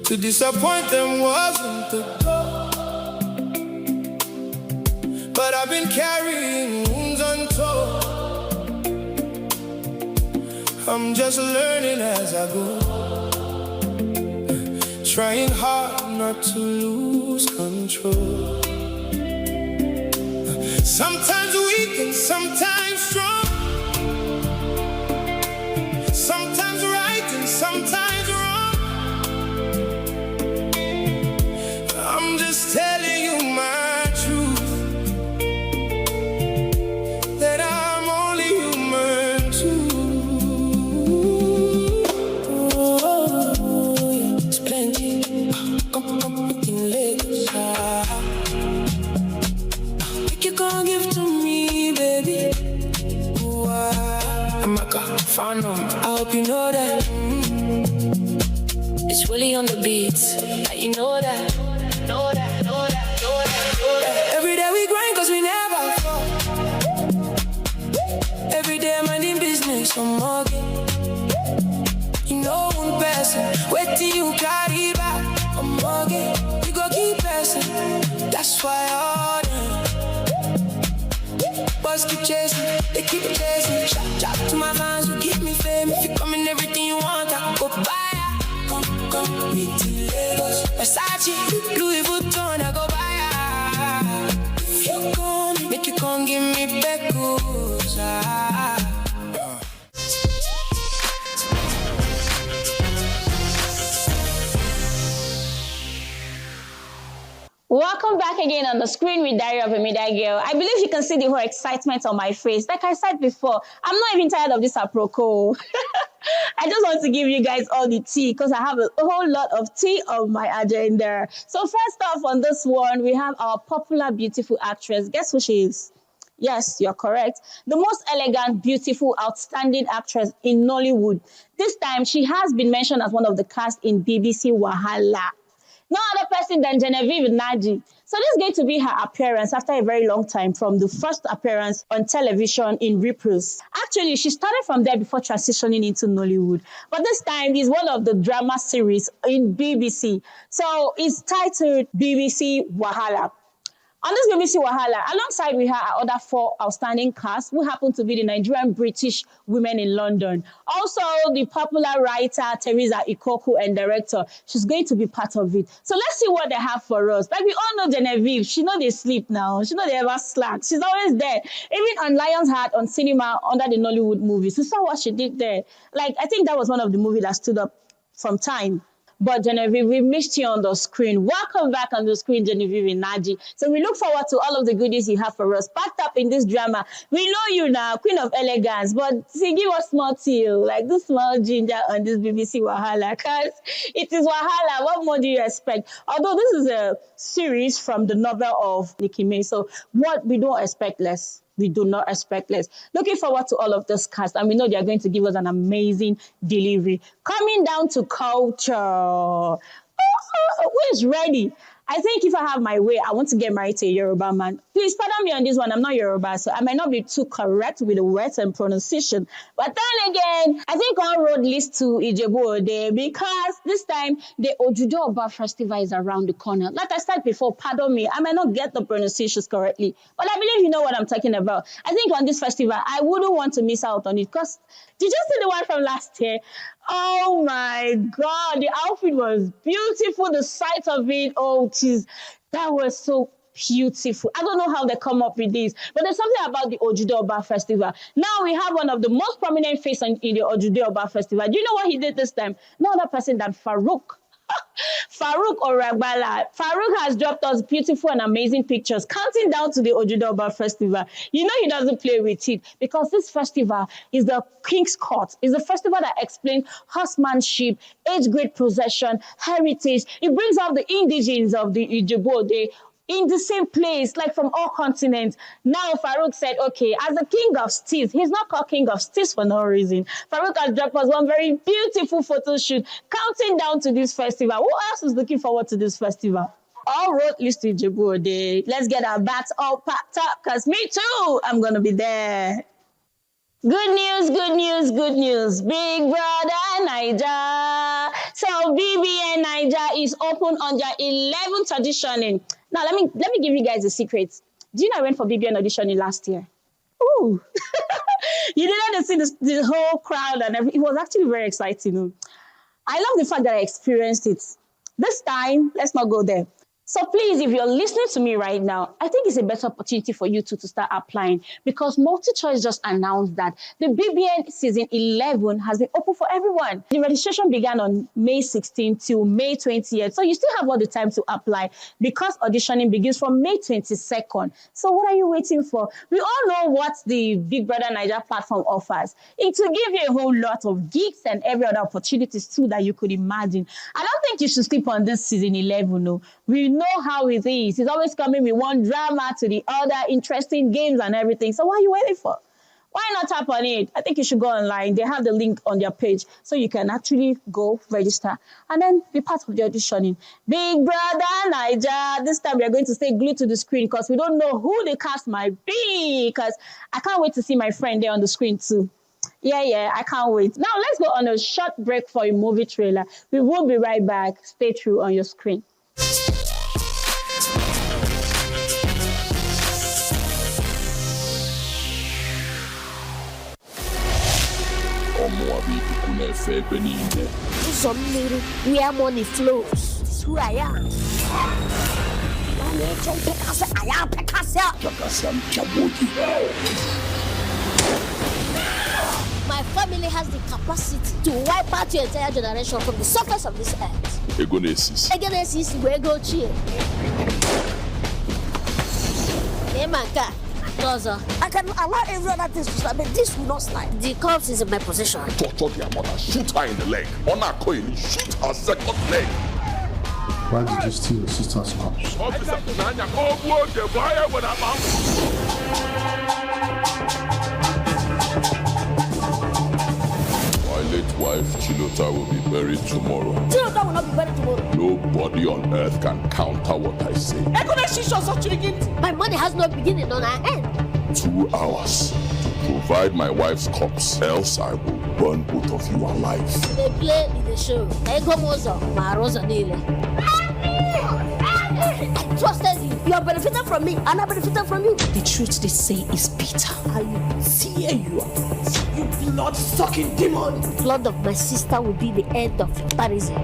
To disappoint them wasn't the goal, but I've been carrying wounds untold. I'm just learning as I go, trying hard not to lose control. Sometimes weak and sometimes strong, sometimes right and sometimes wrong. I'm just telling you my truth, that I'm only human too. Oh, yeah, it's plenty. Come in Lagos. Think you gon' give to me, baby? Ooh, I'm a fan of. I hope you know that. It's really on the beats. You know that. Know that. Every day we grind cause we never fall. Every day I'm in business, I'm working. You know one person, wait till you carry back. I'm working, we go keep pressing. That's why all them boys keep chasing, they keep chasing. Shout to my fans who give me fame. If you come in everything you want, I go buy. Come, meet in Lagos. Versace, Louis Vuitton, I go buy. If you come, make you come give me becos. Welcome back again on the screen with Diary of a Media Girl. I believe you can see the whole excitement on my face. Like I said before, I'm not even tired of this aproko. I just want to give you guys all the tea because I have a whole lot of tea on my agenda. So first off on this one, we have our popular, beautiful actress. Guess who she is? Yes, you're correct. The most elegant, beautiful, outstanding actress in Nollywood. This time, she has been mentioned as one of the cast in BBC Wahala. No other person than Genevieve Naji. So this is going to be her appearance after a very long time from the first appearance on television in Reprise. Actually, she started from there before transitioning into Nollywood. But this time is one of the drama series in BBC. So it's titled BBC Wahala. On this BBC Wahala, alongside we have our other 4 outstanding casts who happen to be the Nigerian British women in London. Also, the popular writer, Teresa Ikoku, and director, she's going to be part of it. So let's see what they have for us. Like we all know Genevieve, she know they sleep now. She know they ever slack. She's always there. Even on Lion's Heart on cinema under the Nollywood movies. You saw what she did there. Like, I think that was one of the movies that stood up from time. But Genevieve, we missed you on the screen. Welcome back on the screen, Genevieve Naji. So we look forward to all of the goodies you have for us. Packed up in this drama. We know you now, Queen of Elegance, but see, give us small tea, like this small ginger on this BBC Wahala, because it is Wahala. What more do you expect? Although this is a series from the novel of Nikki May, so what we don't expect less. We do not expect less. Looking forward to all of this cast, and we know they are going to give us an amazing delivery. Coming down to culture. Who is ready? I think if I have my way, I want to get married to a Yoruba man. Please pardon me on this one. I'm not Yoruba, so I might not be too correct with the words and pronunciation. But then again, I think all road leads to Ijebu Ode because this time the Ojude Oba festival is around the corner. Like I said before, pardon me, I might not get the pronunciations correctly, but I believe you know what I'm talking about. I think on this festival, I wouldn't want to miss out on it because Did you see the one from last year? Oh my God, the outfit was beautiful. The sight of it, oh geez, that was so beautiful. I don't know how they come up with this, but there's something about the Ojude Oba Festival. Now we have one of the most prominent faces in the Ojude Oba Festival. Do you know what he did this time? No other person than Farouk. Farouk Oragbala. Farouk has dropped us beautiful and amazing pictures, counting down to the Ojude Oba Festival. You know he doesn't play with it because this festival is the King's Court. It's a festival that explains horsemanship, age-grade possession, heritage. It brings out the indigenes of the Ijebu-Ode in the same place, like from all continents. Now Farouk said, okay, as the king of steeds, he's not called king of steeds for no reason. Farouk has dropped us one very beautiful photo shoot, counting down to this festival. Who else is looking forward to this festival? All road leads to Ijebu-Ode. Let's get our bats all packed up, because me too, I'm going to be there. Good news, good news, good news. Big Brother Naija. So BBN Naija is open on their 11th auditioning. Now let me give you guys a secret. Do you know I went for BBN auditioning last year? Ooh. You didn't see the whole crowd and everything. It was actually very exciting. I love the fact that I experienced it. This time, let's not go there. So please, if you're listening to me right now, I think it's a better opportunity for you to start applying, because MultiChoice just announced that the BBN season 11 has been open for everyone. The registration began on May 16th till May 20th. So you still have all the time to apply, because auditioning begins from May 22nd. So what are you waiting for? We all know what the Big Brother Naija platform offers. It will give you a whole lot of gigs and every other opportunities too that you could imagine. I don't think you should sleep on this season 11. No. We know how it is. It's always coming with one drama to the other, interesting games and everything. So what are you waiting for? Why not tap on it? I think you should go online. They have the link on their page, so you can actually go register and then be part of the auditioning. Big Brother Naija. This time we are going to stay glued to the screen because we don't know who the cast might be. Because I can't wait to see my friend there on the screen too. Yeah, I can't wait. Now let's go on a short break for a movie trailer. We will be right back. Stay true on your screen. Some little where money flows. This is who I am. My family has the capacity to wipe out your entire generation from the surface of this earth. Egenesis, we go cheer. I can allow every other thing to slide, but this will not slide. The corpse is in my possession. Torture their mother, shoot her in the leg. Honor Koili, shoot her second leg. Why did you steal your sister's corpse? My late wife, Chilota, will be buried tomorrow. Chilota will not be buried tomorrow. Nobody on earth can counter what I say. My money has no beginning on our end. 2 hours to provide my wife's corpse, else I will burn both of you alive. They play in the show. I trusted you. You are benefiting from me, and I benefited from you. The truth they say is bitter. And see here you are. You blood-sucking demon. The blood of my sister will be the end of terrorism.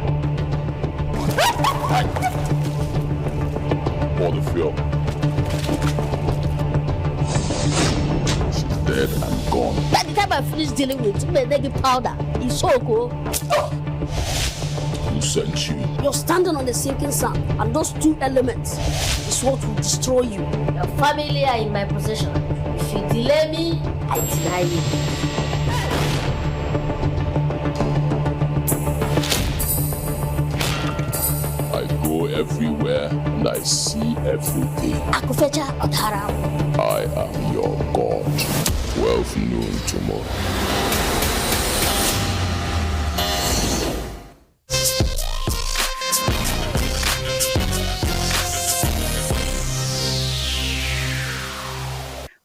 For the fuel. She's dead and gone. By the time I finish dealing with the powder, it's so cool. Who sent you? You're standing on the sinking sand, and those 2 elements is what will destroy you. Your family are in my possession. If you delay me, I deny you. I go everywhere and I see everything. I am your God. 12 noon tomorrow.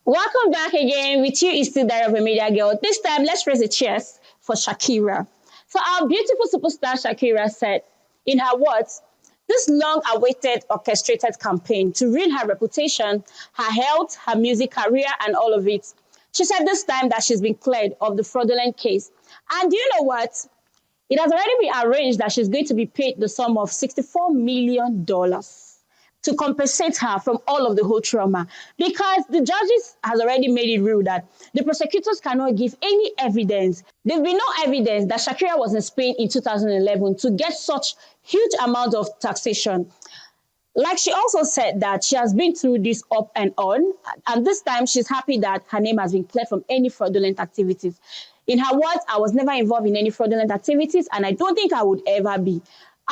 Welcome back again. With you is still Diary of a Media Girl. This time, let's raise a cheers for Shakira. So our beautiful superstar Shakira said, in her words, this long-awaited orchestrated campaign to ruin her reputation, her health, her music career, and all of it. She said this time that she's been cleared of the fraudulent case. And do you know what? It has already been arranged that she's going to be paid the sum of $64 million to compensate her from all of the whole trauma, because the judges has already made it real that the prosecutors cannot give any evidence. There's been no evidence that Shakira was in Spain in 2011 to get such huge amount of taxation. Like she also said that she has been through this up and on, and this time she's happy that her name has been cleared from any fraudulent activities. In her words, I was never involved in any fraudulent activities, and I don't think I would ever be.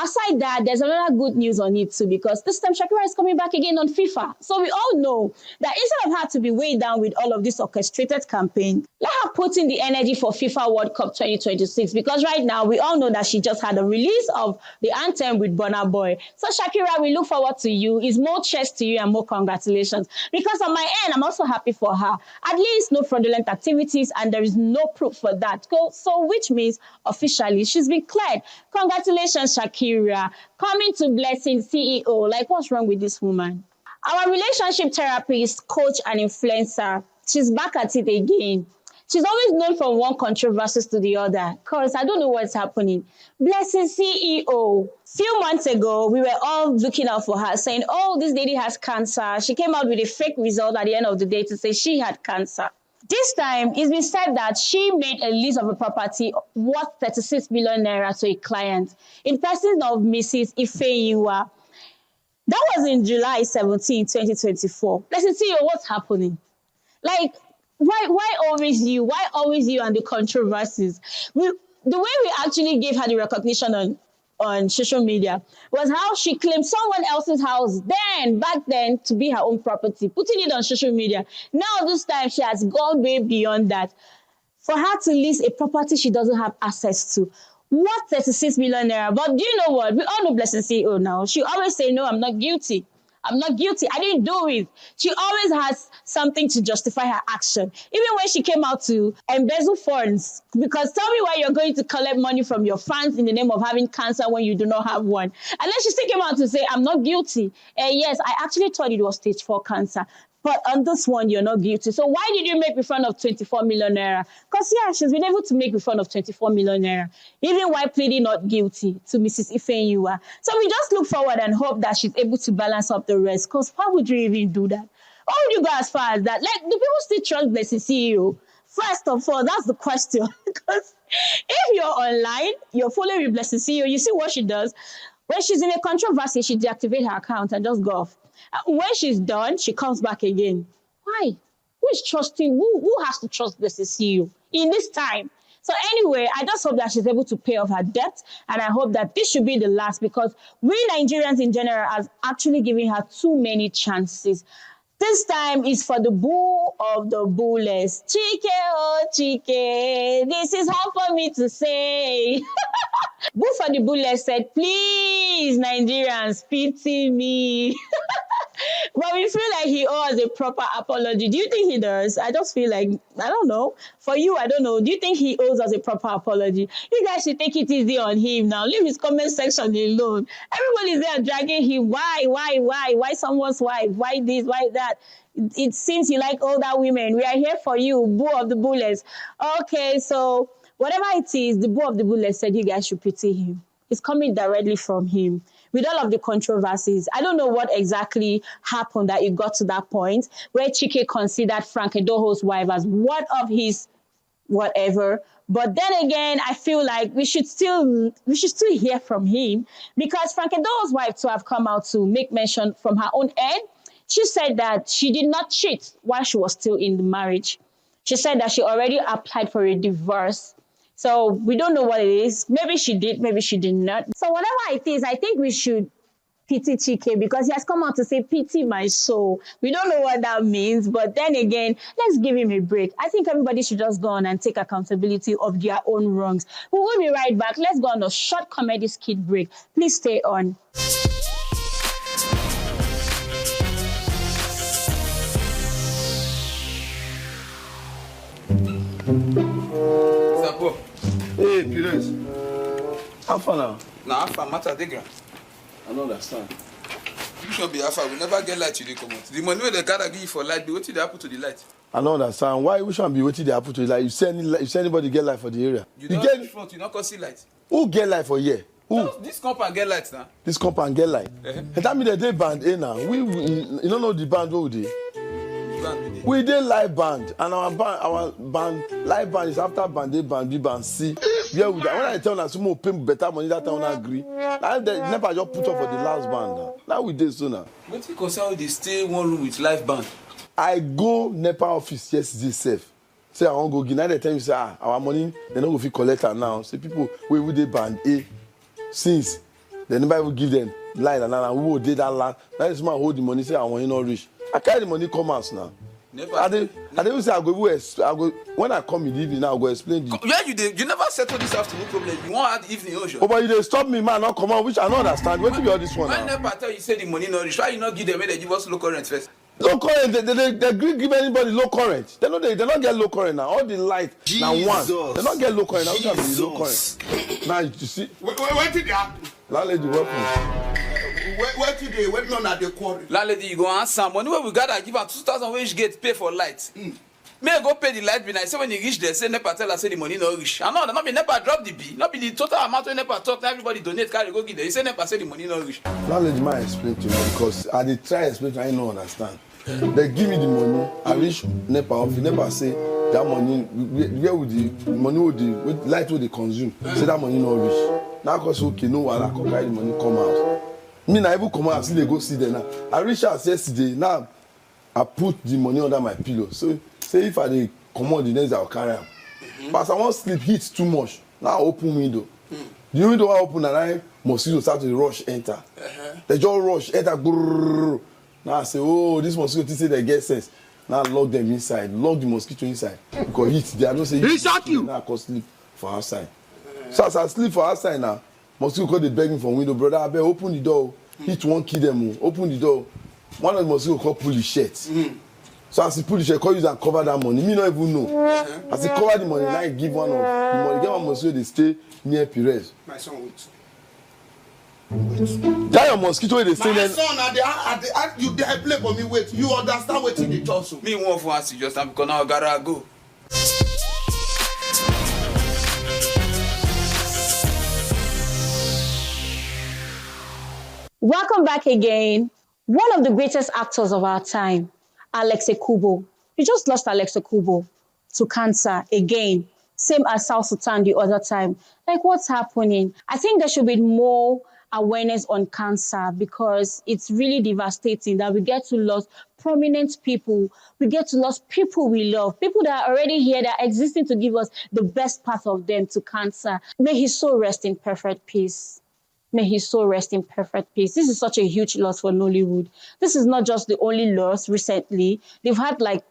Aside that, there's another good news on it too, because this time Shakira is coming back again on FIFA. So we all know that instead of her to be weighed down with all of this orchestrated campaign, let her put in the energy for FIFA World Cup 2026, because right now we all know that she just had a release of the anthem with Burna Boy. So Shakira, we look forward to you. It's more cheers to you and more congratulations. Because on my end, I'm also happy for her. At least no fraudulent activities, and there is no proof for that. So which means officially she's been cleared. Congratulations, Shakira. Coming to Blessing CEO. Like, what's wrong with this woman? Our relationship therapist, coach, and influencer, she's back at it again. She's always known from one controversy to the other, because I don't know what's happening. Blessing CEO. Few months ago, we were all looking out for her, saying, oh, this lady has cancer. She came out with a fake result at the end of the day to say she had cancer. This time, it's been said that she made a list of a property worth 36 million naira to a client in person of Mrs. Ifeyiwa. That was in July 17, 2024. Let's see what's happening. Like, why always you? Why always you and the controversies? The way we actually gave her the recognition on social media was how she claimed someone else's house back then to be her own property, putting it on social media. Now this time she has gone way beyond that. For her to list a property she doesn't have access to. What 36 million naira? But do you know what? We all know Blessing CEO now. She always say, no, I'm not guilty. I'm not guilty. I didn't do it. She always has something to justify her action. Even when she came out to embezzle funds, because tell me why you're going to collect money from your fans in the name of having cancer when you do not have one. And then she still came out to say, I'm not guilty. Yes, I actually thought it was stage 4 cancer. But on this one, you're not guilty. So why did you make refund of 24 million naira? Because, yeah, she's been able to make refund of 24 million naira, even while pleading not guilty to Mrs. Ifeyiwa. So we just look forward and hope that she's able to balance up the rest. Because why would you even do that? Why would you go as far as that? Like, do people still trust Blessing CEO? First of all, that's the question. Because if you're online, you're following with Blessing CEO, you see what she does. When she's in a controversy, she deactivates her account and just go off. When she's done, she comes back again. Why? Who is trusting? Who has to trust Blessing CEO in this time? So anyway, I just hope that she's able to pay off her debt, and I hope that this should be the last, because we Nigerians in general are actually giving her too many chances. This time is for the bull of the bullless. Chike, oh Chike, this is hard for me to say. Bull for the bullless said, please, Nigerians, pity me. But we feel like he owes a proper apology. Do you think he does? I just feel like, I don't know. For you, I don't know. Do you think he owes us a proper apology? You guys should take it easy on him now. Leave his comment section alone. Everybody's there dragging him. Why? Why someone's wife? Why this? Why that? It seems you like older women. We are here for you, bull of the bullets. Okay, so whatever it is, the bull of the bullets said you guys should pity him. It's coming directly from him. With all of the controversies, I don't know what exactly happened that it got to that point where Chike considered Frank Edoho's wife as one of his whatever. But then again, I feel like we should still hear from him, because Frank Edoho's wife to have come out to make mention from her own end. She said that she did not cheat while she was still in the marriage. She said that she already applied for a divorce. So we don't know what it is. Maybe she did, maybe she did not. So whatever it is, I think we should pity Chike, because he has come out to say, pity my soul. We don't know what that means, but then again, let's give him a break. I think everybody should just go on and take accountability of their own wrongs. We will be right back. Let's go on a short comedy skit break. Please stay on. Hey, Pires. How far now? Now, how far matter they grant? I don't understand. You should be how far. We never get light till they come out. The money where the gather give you for light, what did they happen to the light? I don't understand why we shouldn't be waiting they happen to you. Like you see anybody get light for the area. You don't get front, you not go see light. Who get light for here? Who? No, this compound get light now. This compound get light. And that mean they band A now. We you don't know the band what we did. We did live band and our band live band is after band A, band B, band C. Yeah, when I tell them some more pay better money that time I agree. Now they never just put up for the last band now we did so now. What you concern they stay one room with live band? I go NEPA office yesterday safe. Say I won't go give. Now they tell me say our money they don't go fit collect am now. Say people we dey band A since they never even give them line and now who did that land. Now this man hold the money say I want not reach. I carry the money come out now. I dey say I go when I come in the evening now I go explain the. Yeah, you never settle this afternoon problem. You want add evening ocean. Oh, but you dey stop me man not come out which I don't understand. What be all this one when now? When NEPA tell you say the money not reach, why you not give them when they give us low current first? Low current, they give anybody low current. They don't get low current now. All the light now one. They don't get low current now. Which have be low current? Now you see. Where did they happen? Landlady welcome. Where did they? Where none at the quarry? Landlady, you go answer money where we gather give am 2,000 where each gate pay for light. May I go pay the light bill? I say when you reach there, say NEPA tell us say the money no reach. And no, not be NEPA drop the bill. Not be the total amount when NEPA talk. Now everybody donate, carry go give them. You say NEPA say the money no reach. Landlady might explain to me because I dey try explain to I don't understand. They give me the money. I reach NEPA office. NEPA say that money where would the money would the light would they consume? Say that money no reach. Now cause okay no while I can carry the money come out. Me na even come out see they go see there now. I reach out yesterday. Now I put the money under my pillow. So say if I dey come out the next I'll carry am. But as I want sleep heat too much. Now I open window. The window I open and I mosquito start to rush enter. They just rush enter. Grrr. Now I say, oh, this mosquito say they get sense. Now lock them inside, lock the mosquito inside. Because heat, they are not saying. He shot you. Now I can sleep for outside. So as I sleep for outside now, mosquito call they beg me from window, brother. I better open the door. Heat won't kill them. Open the door. One of the mosquito call pull the shirt. So as he pull the shirt, call use and cover that money. Me not even know. As he cover the money, now I give one of the money. Get one mosquito they stay near Perez. My son wait. That your mosquito they stay My there. son, you dey play for me. Wait, you understand what they talk so? Me want for us just now because now I gotta go. Welcome back again. One of the greatest actors of our time, Alex Ekubo. We just lost Alex Ekubo to cancer again. Same as South Sultan the other time. Like, what's happening? I think there should be more awareness on cancer because it's really devastating that we get to lose prominent people. We get to lose people we love, people that are already here, that are existing to give us the best part of them to cancer. May his soul rest in perfect peace. May his soul rest in perfect peace. This is such a huge loss for Nollywood. This is not just the only loss recently. They've had like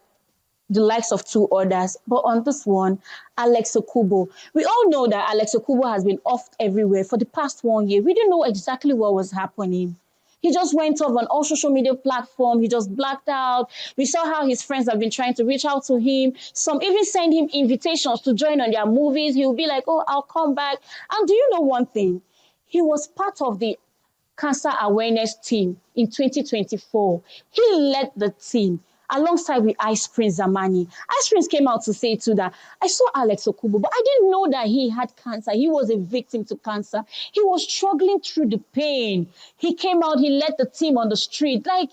the likes of two others. But on this one, Alex Ekubo. We all know that Alex Ekubo has been off everywhere for the past 1 year. We didn't know exactly what was happening. He just went off on all social media platforms. He just blacked out. We saw how his friends have been trying to reach out to him. Some even send him invitations to join on their movies. He'll be like, oh, I'll come back. And do you know one thing? He was part of the cancer awareness team in 2024. He led the team alongside with Ice Prince Zamani. Ice Prince came out to say too that I saw Alex Ekubo, but I didn't know that he had cancer. He was a victim to cancer. He was struggling through the pain. He came out, he led the team on the street. Like,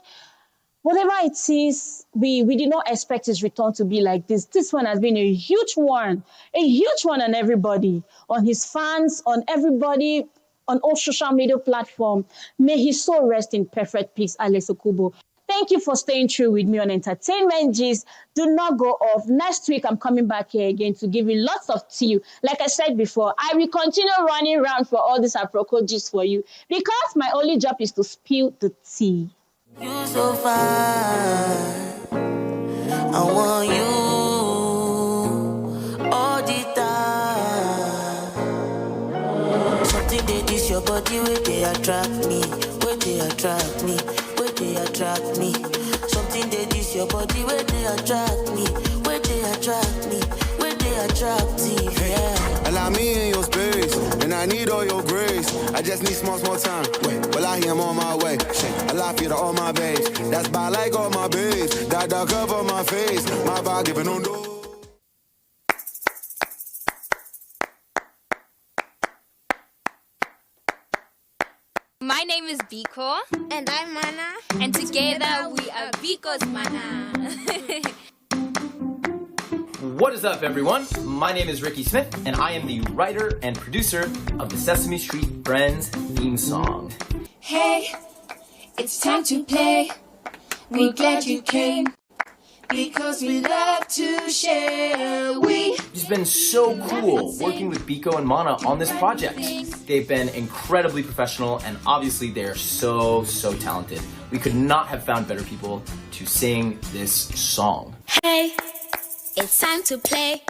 whatever it is, we did not expect his return to be like this. This one has been a huge one on everybody, on his fans, on everybody, on all social media platforms. May his soul rest in perfect peace, Alex Ekubo. Thank you for staying true with me on Entertainment Gist. Do not go off. Next week, I'm coming back here again to give you lots of tea. Like I said before, I will continue running around for all this Aproko gist for you because my only job is to spill the tea. You so fine. I want you all the time. Something that is your body where they attract me, where they attract me. They attract me. Something that is your body where they attract me, where they attractive, yeah. Allow me in your space, and I I need all your grace. I just need small time. Wait, well, I hear I'm on my way. I laugh you to all my babes. That's by like all my babes. That cover my face. My body giving on door. My name is Biko. And I'm Mana. And together we are Biko's Mana. What is up, everyone? My name is Ricky Smith, and I am the writer and producer of the Sesame Street Friends theme song. Hey, it's time to play. We're glad you came. Because we love to share. It's been so cool working with Biko and Mana on this project. They've been incredibly professional, and obviously they're so talented. We could not have found better people to sing this song. Hey, it's time to play.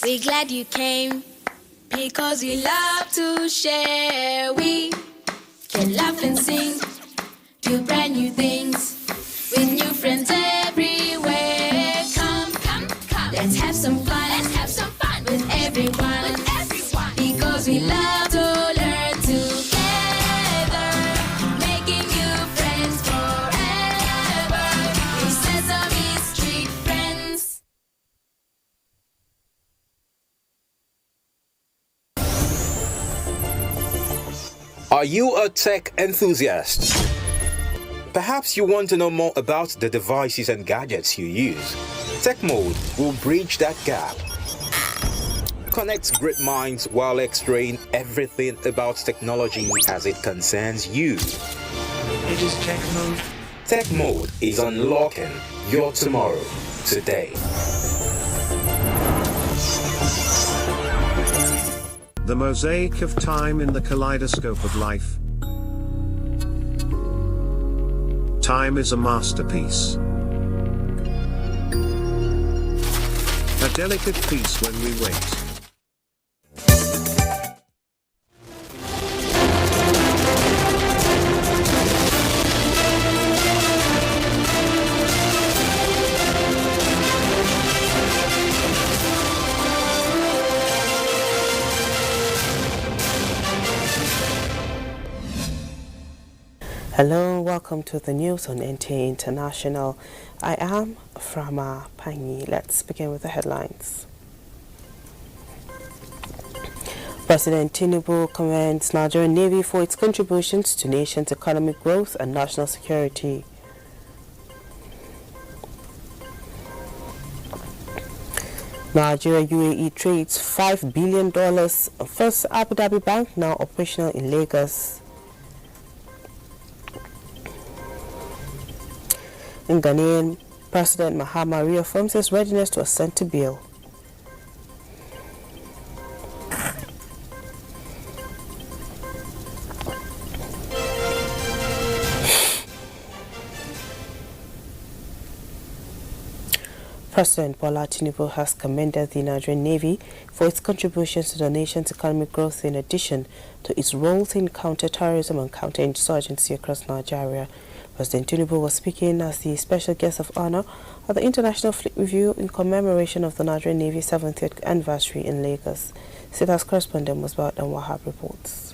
We're glad you came. Because we love to share. We can laugh and sing. Do brand new things. With new friends everywhere. Come. Let's have some fun. With everyone. Because we love to learn together. Making new friends forever. We Sesame Street Friends. Are you a tech enthusiast? Perhaps you want to know more about the devices and gadgets you use. Tech Mode will bridge that gap. Connect great minds while extraying everything about technology as it concerns you. It is Tech Mode. Tech Mode is unlocking your tomorrow today. The mosaic of time in the kaleidoscope of life. Time is a masterpiece. A delicate piece when we wait. Hello, welcome to the news on NTA International. I am Frama Panyi. Let's begin with the headlines. President Tinubu commends Nigerian Navy for its contributions to nation's economic growth and national security. Nigeria UAE trades $5 billion. First Abu Dhabi Bank now operational in Lagos. In Ghanaian, President Mahama reaffirms his readiness to assent to bill. President Bola Tinubu has commended the Nigerian Navy for its contributions to the nation's economic growth in addition to its roles in counter-terrorism and counter-insurgency across Nigeria. President Tinubu was speaking as the special guest of honor at the International Fleet Review in commemoration of the Nigerian Navy's 70th anniversary in Lagos. Sita's correspondent Musbat and Wahab reports.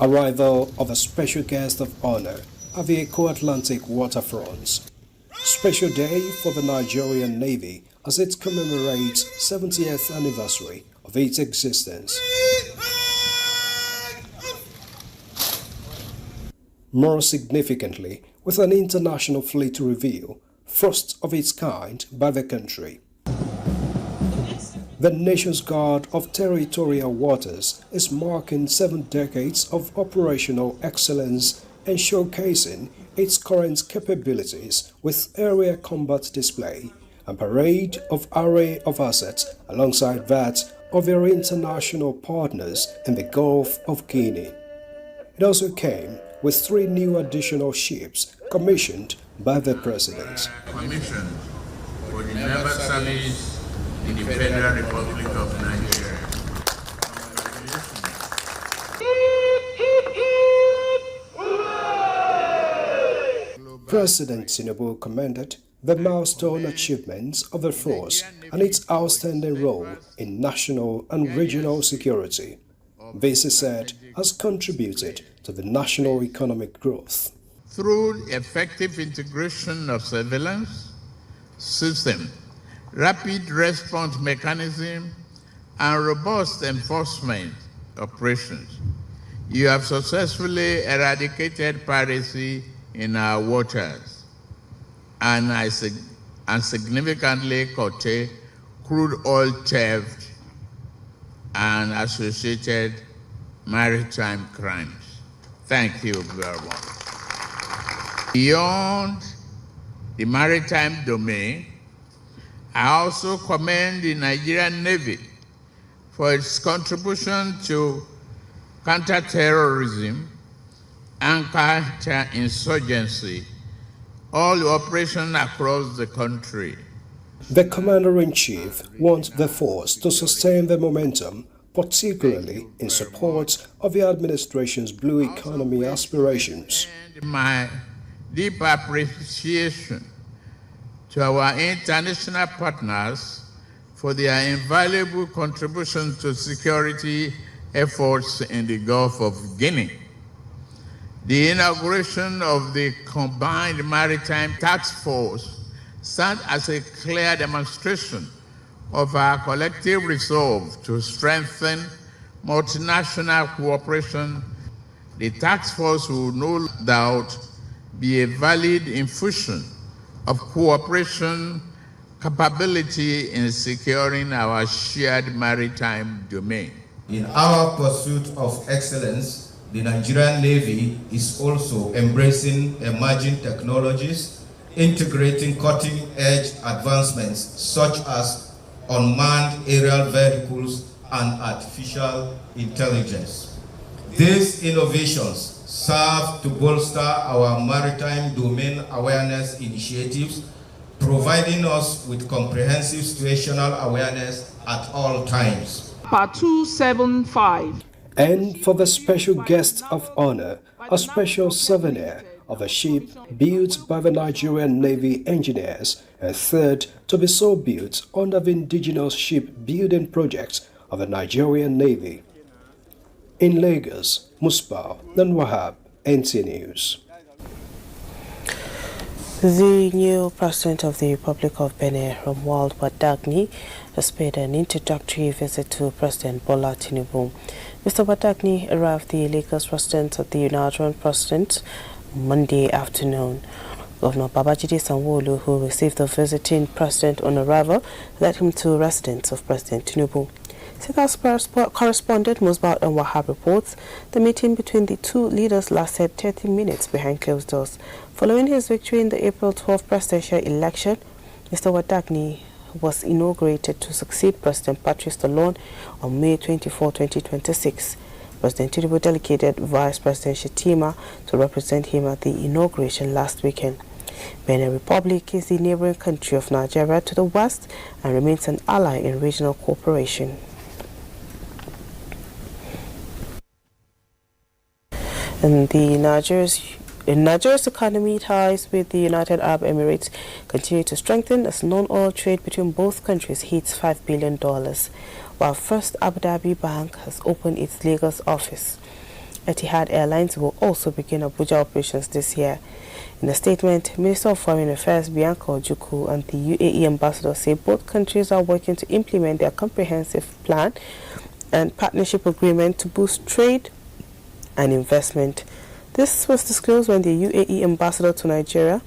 Arrival of a special guest of honor at the Eco-Atlantic waterfronts. Special day for the Nigerian Navy as it commemorates 70th anniversary of its existence. More significantly, with an international fleet review, first of its kind by the country. The nation's guard of territorial waters is marking 7 decades of operational excellence and showcasing its current capabilities with area combat display and parade of array of assets alongside that of their international partners in the Gulf of Guinea. It also came with 3 new additional ships commissioned by the President. Commission for the naval service in the Federal Republic of Nigeria. President Tinubu commended the milestone achievements of the force and its outstanding role in national and regional security. This, he said, has contributed to the national economic growth. Through effective integration of surveillance system, rapid response mechanism, and robust enforcement operations, you have successfully eradicated piracy in our waters and significantly curtailed crude oil theft and associated maritime crimes. Thank you very much. Beyond the maritime domain, I also commend the Nigerian Navy for its contribution to counter-terrorism and counter-insurgency, all operations across the country. The Commander-in-Chief wants the force to sustain the momentum, particularly in support of the administration's blue economy aspirations. My deep appreciation to our international partners for their invaluable contribution to security efforts in the Gulf of Guinea. The inauguration of the Combined Maritime Task Force stands as a clear demonstration of our collective resolve to strengthen multinational cooperation. The task force will no doubt be a valid infusion of cooperation capability in securing our shared maritime domain. In our pursuit of excellence, the Nigerian Navy is also embracing emerging technologies, integrating cutting-edge advancements such as unmanned aerial vehicles and artificial intelligence. These innovations serve to bolster our maritime domain awareness initiatives, providing us with comprehensive situational awareness at all times. Part 275. And for the special guest of honor, a special souvenir of a ship built by the Nigerian Navy engineers, a third to be so built under the indigenous shipbuilding project of the Nigerian Navy. In Lagos, Musbah and Wahab, NT News. The new President of the Republic of Benin, Romuald Wadagni, has paid an introductory visit to President Bola Tinubu. Mr. Wadagni arrived the Lagos residence of the Nigerian President Monday afternoon. Governor Babajide Sanwo-Olu, who received the visiting President on arrival, led him to residence of President Tinubu. State correspondent Musbah and Wahab reports the meeting between the two leaders lasted 30 minutes behind closed doors. Following his victory in the April 12 presidential election, Mr. Wadagni was inaugurated to succeed President Patrice Talon on May 24, 2026. President Tinubu delegated Vice President Shetima to represent him at the inauguration last weekend. Benin Republic is the neighboring country of Nigeria to the west and remains an ally in regional cooperation. And Nigeria's economy ties with the United Arab Emirates continue to strengthen as non-oil trade between both countries hits $5 billion, while First Abu Dhabi Bank has opened its Lagos office. Etihad Airlines will also begin Abuja operations this year. In a statement, Minister of Foreign Affairs Bianca Ojukwu and the UAE ambassador say both countries are working to implement their comprehensive plan and partnership agreement to boost trade and investment. This was disclosed when the UAE ambassador to Nigeria,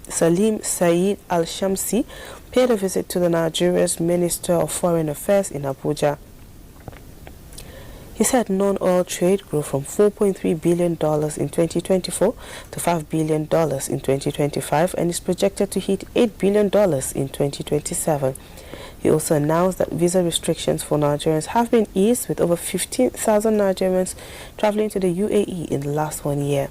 Salim Saeed Al-Shamsi, paid a visit to the Nigeria's Minister of Foreign Affairs in Abuja. He said non-oil trade grew from $4.3 billion in 2024 to $5 billion in 2025 and is projected to hit $8 billion in 2027. He also announced that visa restrictions for Nigerians have been eased, with over 15,000 Nigerians traveling to the UAE in the last 1 year.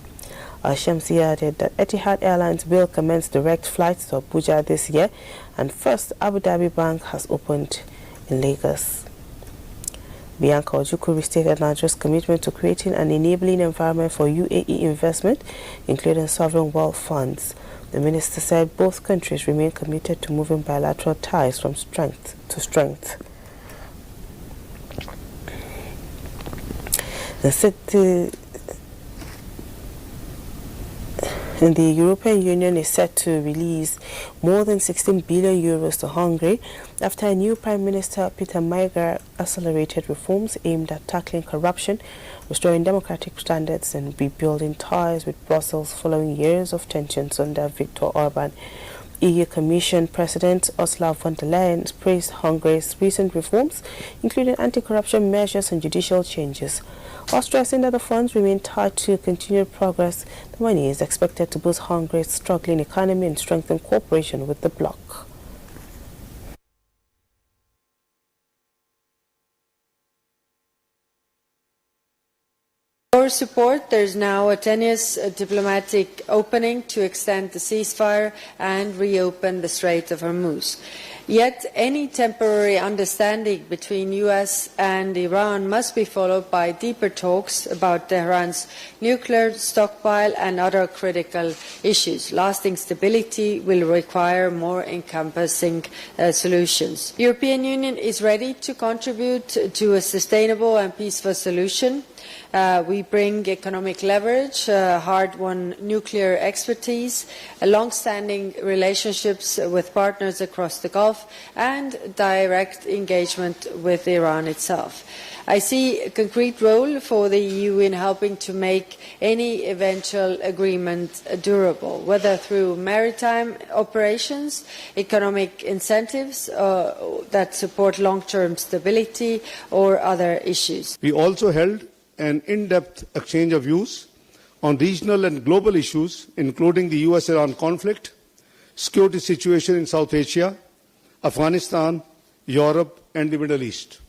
Al-Shamsi added that Etihad Airlines will commence direct flights to Abuja this year, and First Abu Dhabi Bank has opened in Lagos. Bianca Ojukwu restated Nigeria's commitment to creating an enabling environment for UAE investment, including sovereign wealth funds. The minister said both countries remain committed to moving bilateral ties from strength to strength. The European Union is set to release more than 16 billion euros to Hungary after a new Prime Minister, Peter Magyar, accelerated reforms aimed at tackling corruption, restoring democratic standards and rebuilding ties with Brussels following years of tensions under Viktor Orban. EU Commission President Ursula von der Leyen praised Hungary's recent reforms, including anti-corruption measures and judicial changes. While stressing that the funds remain tied to continued progress, the money is expected to boost Hungary's struggling economy and strengthen cooperation with the bloc. For support, there is now a tenuous diplomatic opening to extend the ceasefire and reopen the Strait of Hormuz. Yet any temporary understanding between US and Iran must be followed by deeper talks about Tehran's nuclear stockpile and other critical issues. Lasting stability will require more encompassing solutions. The European Union is ready to contribute to a sustainable and peaceful solution. We bring economic leverage, hard-won nuclear expertise, long-standing relationships with partners across the Gulf, and direct engagement with Iran itself. I see a concrete role for the EU in helping to make any eventual agreement durable, whether through maritime operations, economic incentives that support long-term stability, or other issues. We also held an in-depth exchange of views on regional and global issues, including the US-Iran conflict, security situation in South Asia, Afghanistan, Europe, and the Middle East.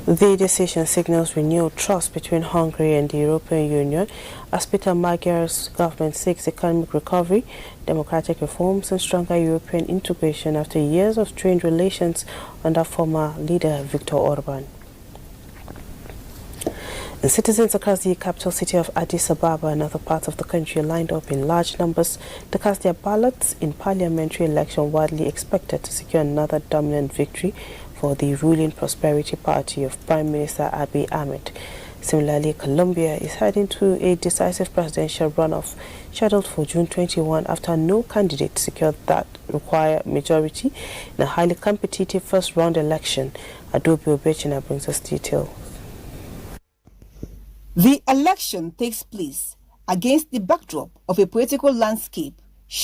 The decision signals renewed trust between Hungary and the European Union as Peter Magyar's government seeks economic recovery, democratic reforms, and stronger European integration after years of strained relations under former leader Viktor Orban. And citizens across the capital city of Addis Ababa and other parts of the country lined up in large numbers to cast their ballots in parliamentary election, widely expected to secure another dominant victory for the ruling Prosperity Party of Prime Minister Abiy Ahmed. Similarly, Colombia is heading to a decisive presidential runoff scheduled for June 21 after no candidate secured that required majority in a highly competitive first-round election. Adobe Obechina brings us detail. The election takes place against the backdrop of a political landscape